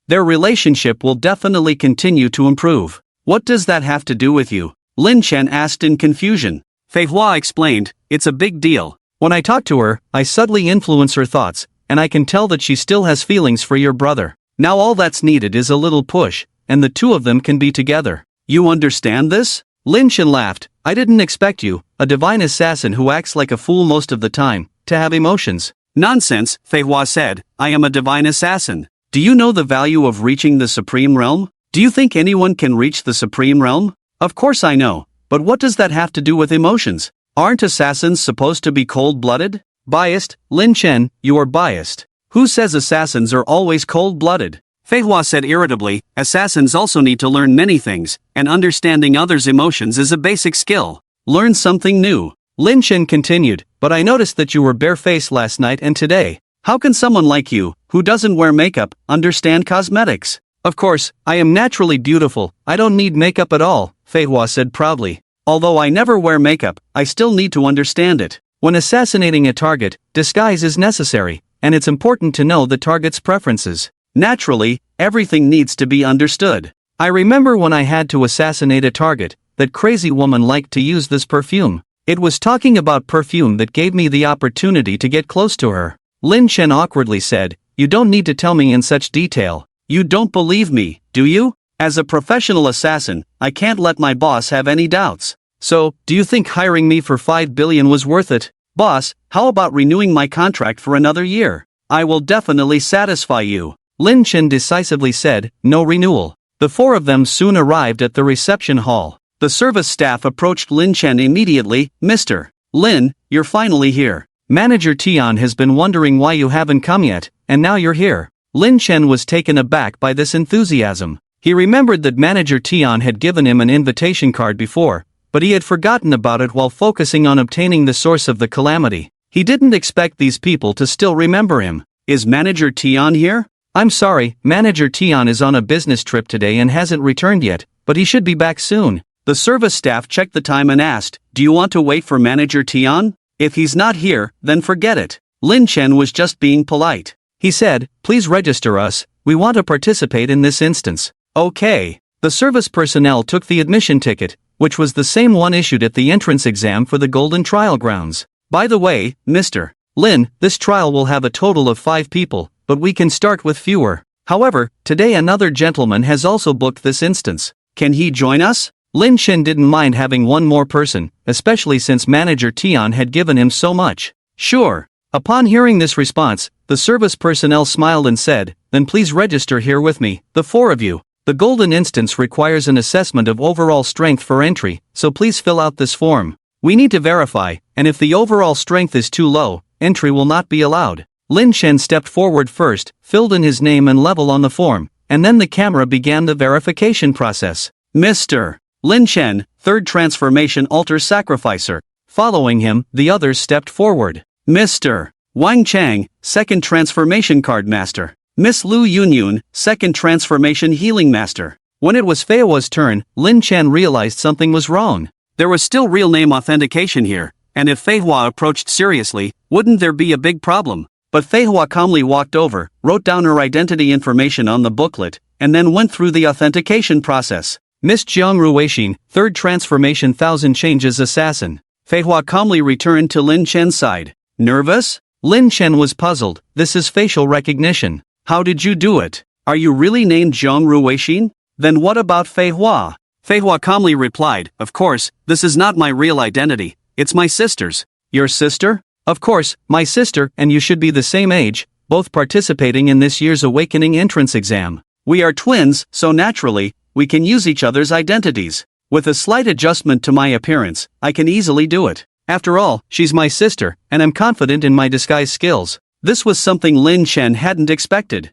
Their relationship will definitely continue to improve." "What does that have to do with you?" Lin Chen asked in confusion. Fei Hua explained, "It's a big deal. When I talk to her, I subtly influence her thoughts, and I can tell that she still has feelings for your brother. Now all that's needed is a little push, and the two of them can be together." "You understand this?" Lin Chen laughed. "I didn't expect you, a divine assassin who acts like a fool most of the time, to have emotions." "Nonsense," Fei Hua said, "I am a divine assassin. Do you know the value of reaching the Supreme Realm? Do you think anyone can reach the Supreme Realm?" "Of course I know, but what does that have to do with emotions? Aren't assassins supposed to be cold-blooded?" "Biased, Lin Chen, you are biased. Who says assassins are always cold-blooded?" Fei Hua said irritably, "Assassins also need to learn many things, and understanding others' emotions is a basic skill. Learn something new." Lin Chen continued, "But I noticed that you were barefaced last night and today. How can someone like you, who doesn't wear makeup, understand cosmetics?" "Of course, I am naturally beautiful, I don't need makeup at all," Fei Hua said proudly. "Although I never wear makeup, I still need to understand it. When assassinating a target, disguise is necessary, and it's important to know the target's preferences. Naturally, everything needs to be understood. I remember when I had to assassinate a target, that crazy woman liked to use this perfume. It was talking about perfume that gave me the opportunity to get close to her." Lin Chen awkwardly said, "You don't need to tell me in such detail." "You don't believe me, do you? As a professional assassin, I can't let my boss have any doubts. So, do you think hiring me for 5 billion was worth it? Boss, how about renewing my contract for another year? I will definitely satisfy you." Lin Chen decisively said, "No renewal." The four of them soon arrived at the reception hall. The service staff approached Lin Chen immediately. "Mr. Lin, you're finally here. Manager Tian has been wondering why you haven't come yet, and now you're here." Lin Chen was taken aback by this enthusiasm. He remembered that Manager Tian had given him an invitation card before, but he had forgotten about it while focusing on obtaining the source of the calamity. He didn't expect these people to still remember him. "Is Manager Tian here?" "I'm sorry, Manager Tian is on a business trip today and hasn't returned yet, but he should be back soon." The service staff checked the time and asked, "Do you want to wait for Manager Tian? If he's not here, then forget it." Lin Chen was just being polite. He said, "Please register us, we want to participate in this instance." "Okay." The service personnel took the admission ticket, which was the same one issued at the entrance exam for the Golden Trial Grounds. "By the way, Mr. Lin, this trial will have a total of 5 people, but we can start with fewer. However, today another gentleman has also booked this instance. Can he join us?" Lin Chen didn't mind having one more person, especially since Manager Tian had given him so much. "Sure." Upon hearing this response, the service personnel smiled and said, "Then please register here with me, the 4 of you. The golden instance requires an assessment of overall strength for entry, so please fill out this form. We need to verify, and if the overall strength is too low, entry will not be allowed." Lin Chen stepped forward first, filled in his name and level on the form, and then the camera began the verification process. "Mr. Lin Chen, 3rd Transformation Altar Sacrificer, Following him, the others stepped forward. Mr. Wang Chang, second transformation card master. Miss Lu Yunyun, second transformation healing master. When it was Fei Hua's turn, Lin Chen realized something was wrong. There was still real name authentication here, and if Fei Hua approached seriously, wouldn't there be a big problem? But Fei Hua calmly walked over, wrote down her identity information on the booklet, and then went through the authentication process. Miss Jiang Ruixin, third transformation Thousand Changes assassin. Fei Hua calmly returned to Lin Chen's side. Nervous? Lin Chen was puzzled. This is facial recognition. How did you do it? Are you really named Jiang Ruixin? Then what about Fei Hua? Fei Hua calmly replied, of course, this is not my real identity, it's my sister's. Your sister? Of course, my sister, and you should be the same age, both participating in this year's Awakening entrance exam. We are twins, so naturally, we can use each other's identities. With a slight adjustment to my appearance, I can easily do it. After all, she's my sister, and I'm confident in my disguise skills. This was something Lin Chen hadn't expected.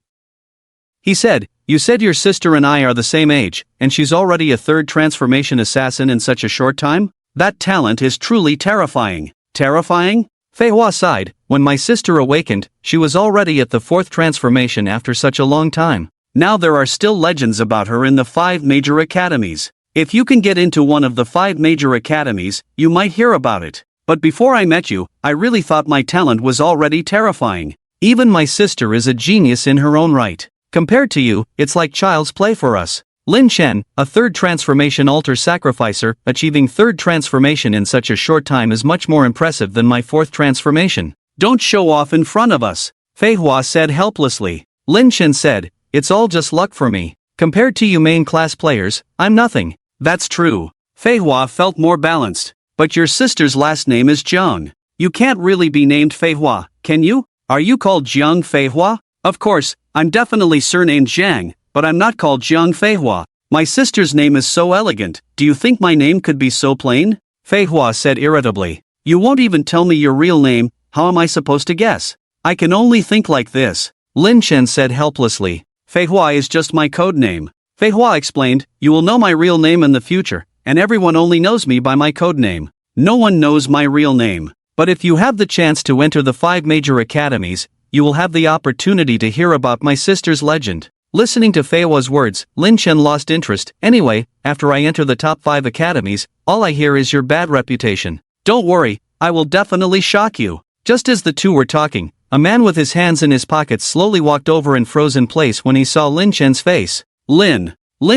He said, you said your sister and I are the same age, and she's already a third transformation assassin in such a short time? That talent is truly terrifying. Terrifying? Fei Hua sighed. When my sister awakened, she was already at the fourth transformation after such a long time. Now there are still legends about her in the 5 major academies. If you can get into one of the 5 major academies, you might hear about it. But before I met you, I really thought my talent was already terrifying. Even my sister is a genius in her own right. Compared to you, it's like child's play for us. Lin Chen, a third transformation altar sacrificer, achieving third transformation in such a short time is much more impressive than my fourth transformation. Don't show off in front of us, Fei Hua said helplessly. Lin Chen said, it's all just luck for me. Compared to you main class players, I'm nothing. That's true. Fei Hua felt more balanced. But your sister's last name is Jiang. You can't really be named Fei Hua, can you? Are you called Jiang Fei Hua? Of course, I'm definitely surnamed Jiang, but I'm not called Jiang Fei Hua. My sister's name is so elegant, do you think my name could be so plain? Fei Hua said irritably. You won't even tell me your real name, how am I supposed to guess? I can only think like this. Lin Chen said helplessly. Fei Hua is just my code name. Fei Hua explained, you will know my real name in the future, and everyone only knows me by my code name. No one knows my real name. But if you have the chance to enter the 5 major academies, you will have the opportunity to hear about my sister's legend. Listening to Fei Hua's words, Lin Chen lost interest. Anyway, after I enter the top 5 academies, all I hear is your bad reputation. Don't worry, I will definitely shock you. Just as the two were talking, a man with his hands in his pockets slowly walked over and froze in place when he saw Lin Chen's face. Lin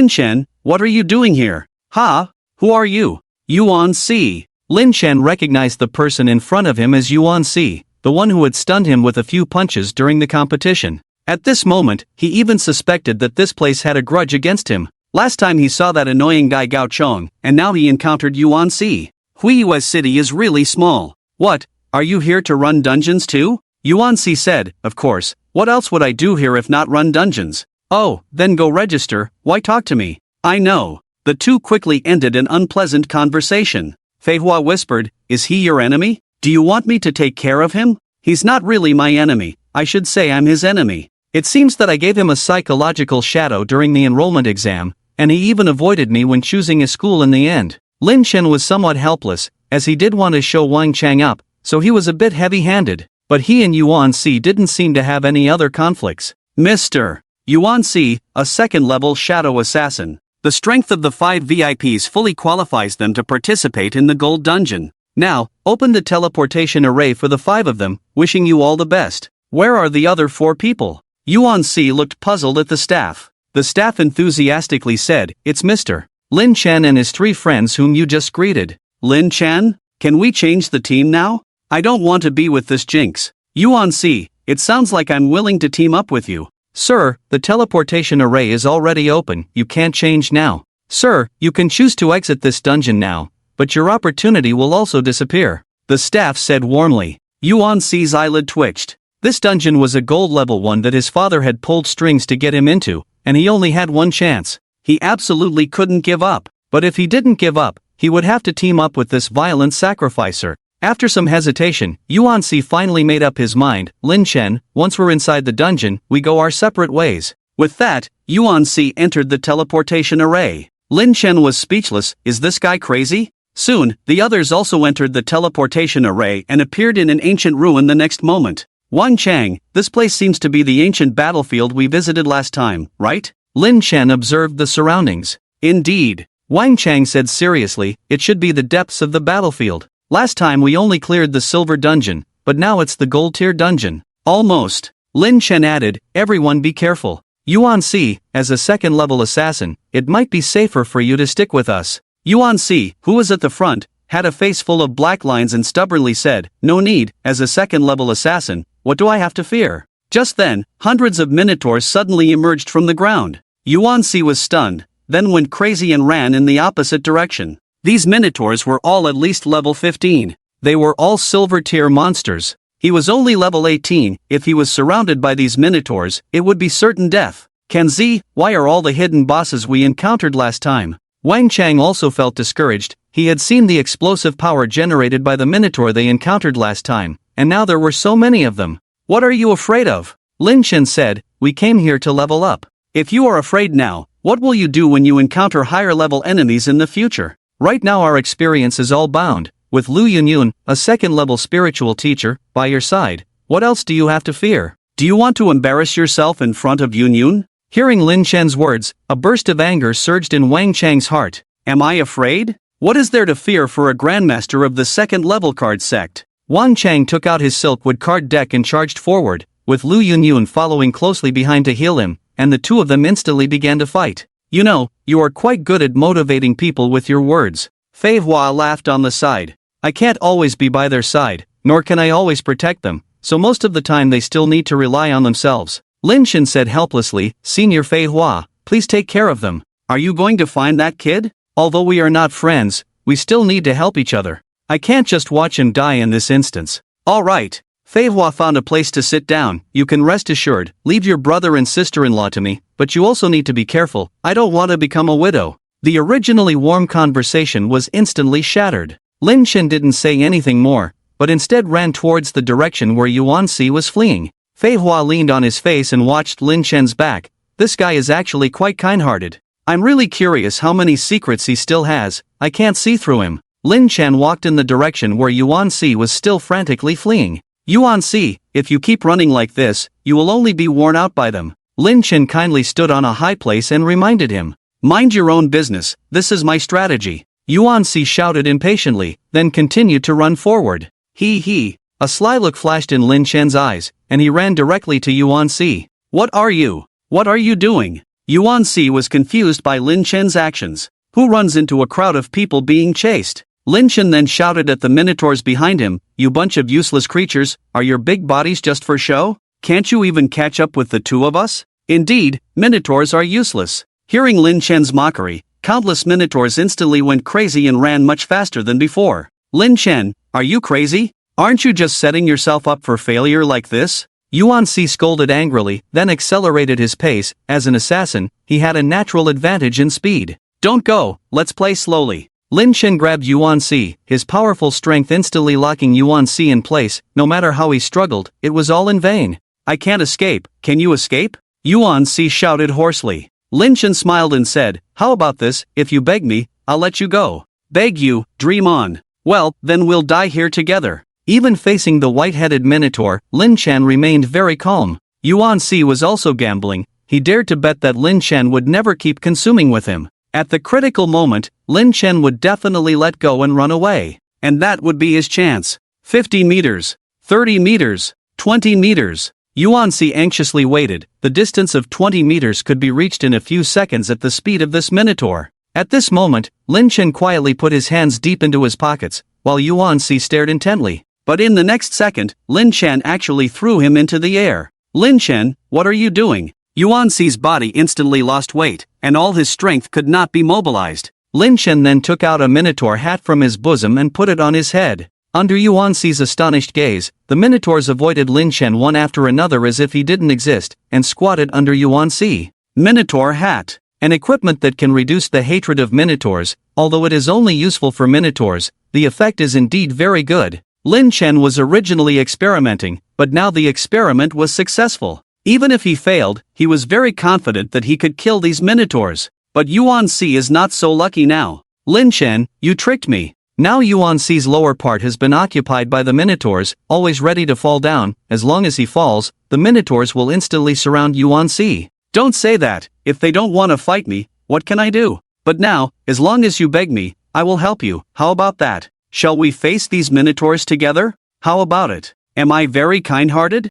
Chen, what are you doing here? Ha? Who are you? Yuan Si. Lin Chen recognized the person in front of him as Yuan Si, the one who had stunned him with a few punches during the competition. At this moment, he even suspected that this place had a grudge against him. Last time he saw that annoying guy Gao Chong, and now he encountered Yuan Si. Huiyue's city is really small. What, are you here to run dungeons too? Yuan Si said, of course, what else would I do here if not run dungeons? Oh, then go register, why talk to me? I know. The two quickly ended an unpleasant conversation. Fei Hua whispered, is he your enemy? Do you want me to take care of him? He's not really my enemy, I should say I'm his enemy. It seems that I gave him a psychological shadow during the enrollment exam, and he even avoided me when choosing a school in the end. Lin Chen was somewhat helpless, as he did want to show Wang Chang up, so he was a bit heavy-handed, but he and Yuan Si didn't seem to have any other conflicts. Mr. Yuan Si, a second-level shadow assassin. The strength of the 5 VIPs fully qualifies them to participate in the gold dungeon. Now, open the teleportation array for the 5 of them, wishing you all the best. Where are the other 4 people? Yuan Si looked puzzled at the staff. The staff enthusiastically said, it's Mr. Lin Chen and his 3 friends whom you just greeted. Lin Chen? Can we change the team now? I don't want to be with this jinx. Yuan Si, it sounds like I'm willing to team up with you. Sir, the teleportation array is already open, you can't change now. Sir, you can choose to exit this dungeon now, but your opportunity will also disappear. The staff said warmly. Yuan Si's eyelid twitched. This dungeon was a gold level one that his father had pulled strings to get him into, and he only had one chance. He absolutely couldn't give up. But if he didn't give up, he would have to team up with this violent sacrificer. After some hesitation, Yuan Si finally made up his mind. Lin Chen, once we're inside the dungeon, we go our separate ways. With that, Yuan Si entered the teleportation array. Lin Chen was speechless. Is this guy crazy? Soon, the others also entered the teleportation array and appeared in an ancient ruin the next moment. Wang Chang, this place seems to be the ancient battlefield we visited last time, right? Lin Chen observed the surroundings. Indeed. Wang Chang said seriously, it should be the depths of the battlefield. Last time we only cleared the silver dungeon, but now it's the gold tier dungeon. Almost. Lin Chen added, everyone be careful. Yuan Si, as a second level assassin, it might be safer for you to stick with us. Yuan Si, who was at the front, had a face full of black lines and stubbornly said, no need, as a second level assassin, what do I have to fear? Just then, hundreds of minotaurs suddenly emerged from the ground. Yuan Si was stunned, then went crazy and ran in the opposite direction. These minotaurs were all at least level 15. They were all silver tier monsters. He was only level 18, if he was surrounded by these minotaurs, it would be certain death. Kenzi, why are all the hidden bosses we encountered last time? Wang Chang also felt discouraged. He had seen the explosive power generated by the minotaur they encountered last time, and now there were so many of them. What are you afraid of? Lin Chen said, we came here to level up. If you are afraid now, what will you do when you encounter higher level enemies in the future? Right now our experience is all bound, with Lu Yunyun, a second level spiritual teacher, by your side. What else do you have to fear? Do you want to embarrass yourself in front of Yunyun? Hearing Lin Chen's words, a burst of anger surged in Wang Chang's heart. Am I afraid? What is there to fear for a grandmaster of the second level card sect? Wang Chang took out his Silkwood card deck and charged forward, with Lu Yunyun following closely behind to heal him, and the two of them instantly began to fight. You know, you are quite good at motivating people with your words. Fei Hua laughed on the side. I can't always be by their side, nor can I always protect them, so most of the time they still need to rely on themselves. Lin Chen said helplessly, Senior Fei Hua, please take care of them. Are you going to find that kid? Although we are not friends, we still need to help each other. I can't just watch him die in this instance. Alright. Fei Hua found a place to sit down. You can rest assured, leave your brother and sister-in-law to me, but you also need to be careful, I don't want to become a widow. The originally warm conversation was instantly shattered. Lin Chen didn't say anything more, but instead ran towards the direction where Yuan Si was fleeing. Fei Hua leaned on his face and watched Lin Chen's back. This guy is actually quite kind-hearted. I'm really curious how many secrets he still has, I can't see through him. Lin Chen walked in the direction where Yuan Si was still frantically fleeing. Yuan Si, if you keep running like this, you will only be worn out by them. Lin Chen kindly stood on a high place and reminded him. Mind your own business, this is my strategy. Yuan Si shouted impatiently, then continued to run forward. He. A sly look flashed in Lin Chen's eyes, and he ran directly to Yuan Si. What are you? What are you doing? Yuan Si was confused by Lin Chen's actions. Who runs into a crowd of people being chased? Lin Chen then shouted at the minotaurs behind him, you bunch of useless creatures, are your big bodies just for show? Can't you even catch up with the two of us? Indeed, minotaurs are useless. Hearing Lin Chen's mockery, countless minotaurs instantly went crazy and ran much faster than before. Lin Chen, are you crazy? Aren't you just setting yourself up for failure like this? Yuan Si scolded angrily, then accelerated his pace. As an assassin, he had a natural advantage in speed. Don't go, let's play slowly. Lin Chen grabbed Yuan Si, his powerful strength instantly locking Yuan Si in place. No matter how he struggled, it was all in vain. I can't escape, can you escape? Yuan Si shouted hoarsely. Lin Chen smiled and said, how about this, if you beg me, I'll let you go. Beg you, dream on. Well, then we'll die here together. Even facing the white-headed minotaur, Lin Chen remained very calm. Yuan Si was also gambling. He dared to bet that Lin Chen would never keep consuming with him. At the critical moment, Lin Chen would definitely let go and run away. And that would be his chance. 50 meters. 30 meters. 20 meters. Yuan Si anxiously waited. The distance of 20 meters could be reached in a few seconds at the speed of this minotaur. At this moment, Lin Chen quietly put his hands deep into his pockets, while Yuan Si stared intently. But in the next second, Lin Chen actually threw him into the air. Lin Chen, what are you doing? Yuan Si's body instantly lost weight, and all his strength could not be mobilized. Lin Chen then took out a minotaur hat from his bosom and put it on his head. Under Yuan Si's astonished gaze, the minotaurs avoided Lin Chen one after another as if he didn't exist, and squatted under Yuan Si. Minotaur hat. An equipment that can reduce the hatred of minotaurs. Although it is only useful for minotaurs, the effect is indeed very good. Lin Chen was originally experimenting, but now the experiment was successful. Even if he failed, he was very confident that he could kill these minotaurs. But Yuan Si is not so lucky now. Lin Chen, you tricked me. Now Yuan Ci's lower part has been occupied by the Minotaurs, always ready to fall down. As long as he falls, the Minotaurs will instantly surround Yuan Ci. Don't say that. If they don't want to fight me, what can I do? But now, as long as you beg me, I will help you. How about that? Shall we face these Minotaurs together? How about it? Am I very kind-hearted?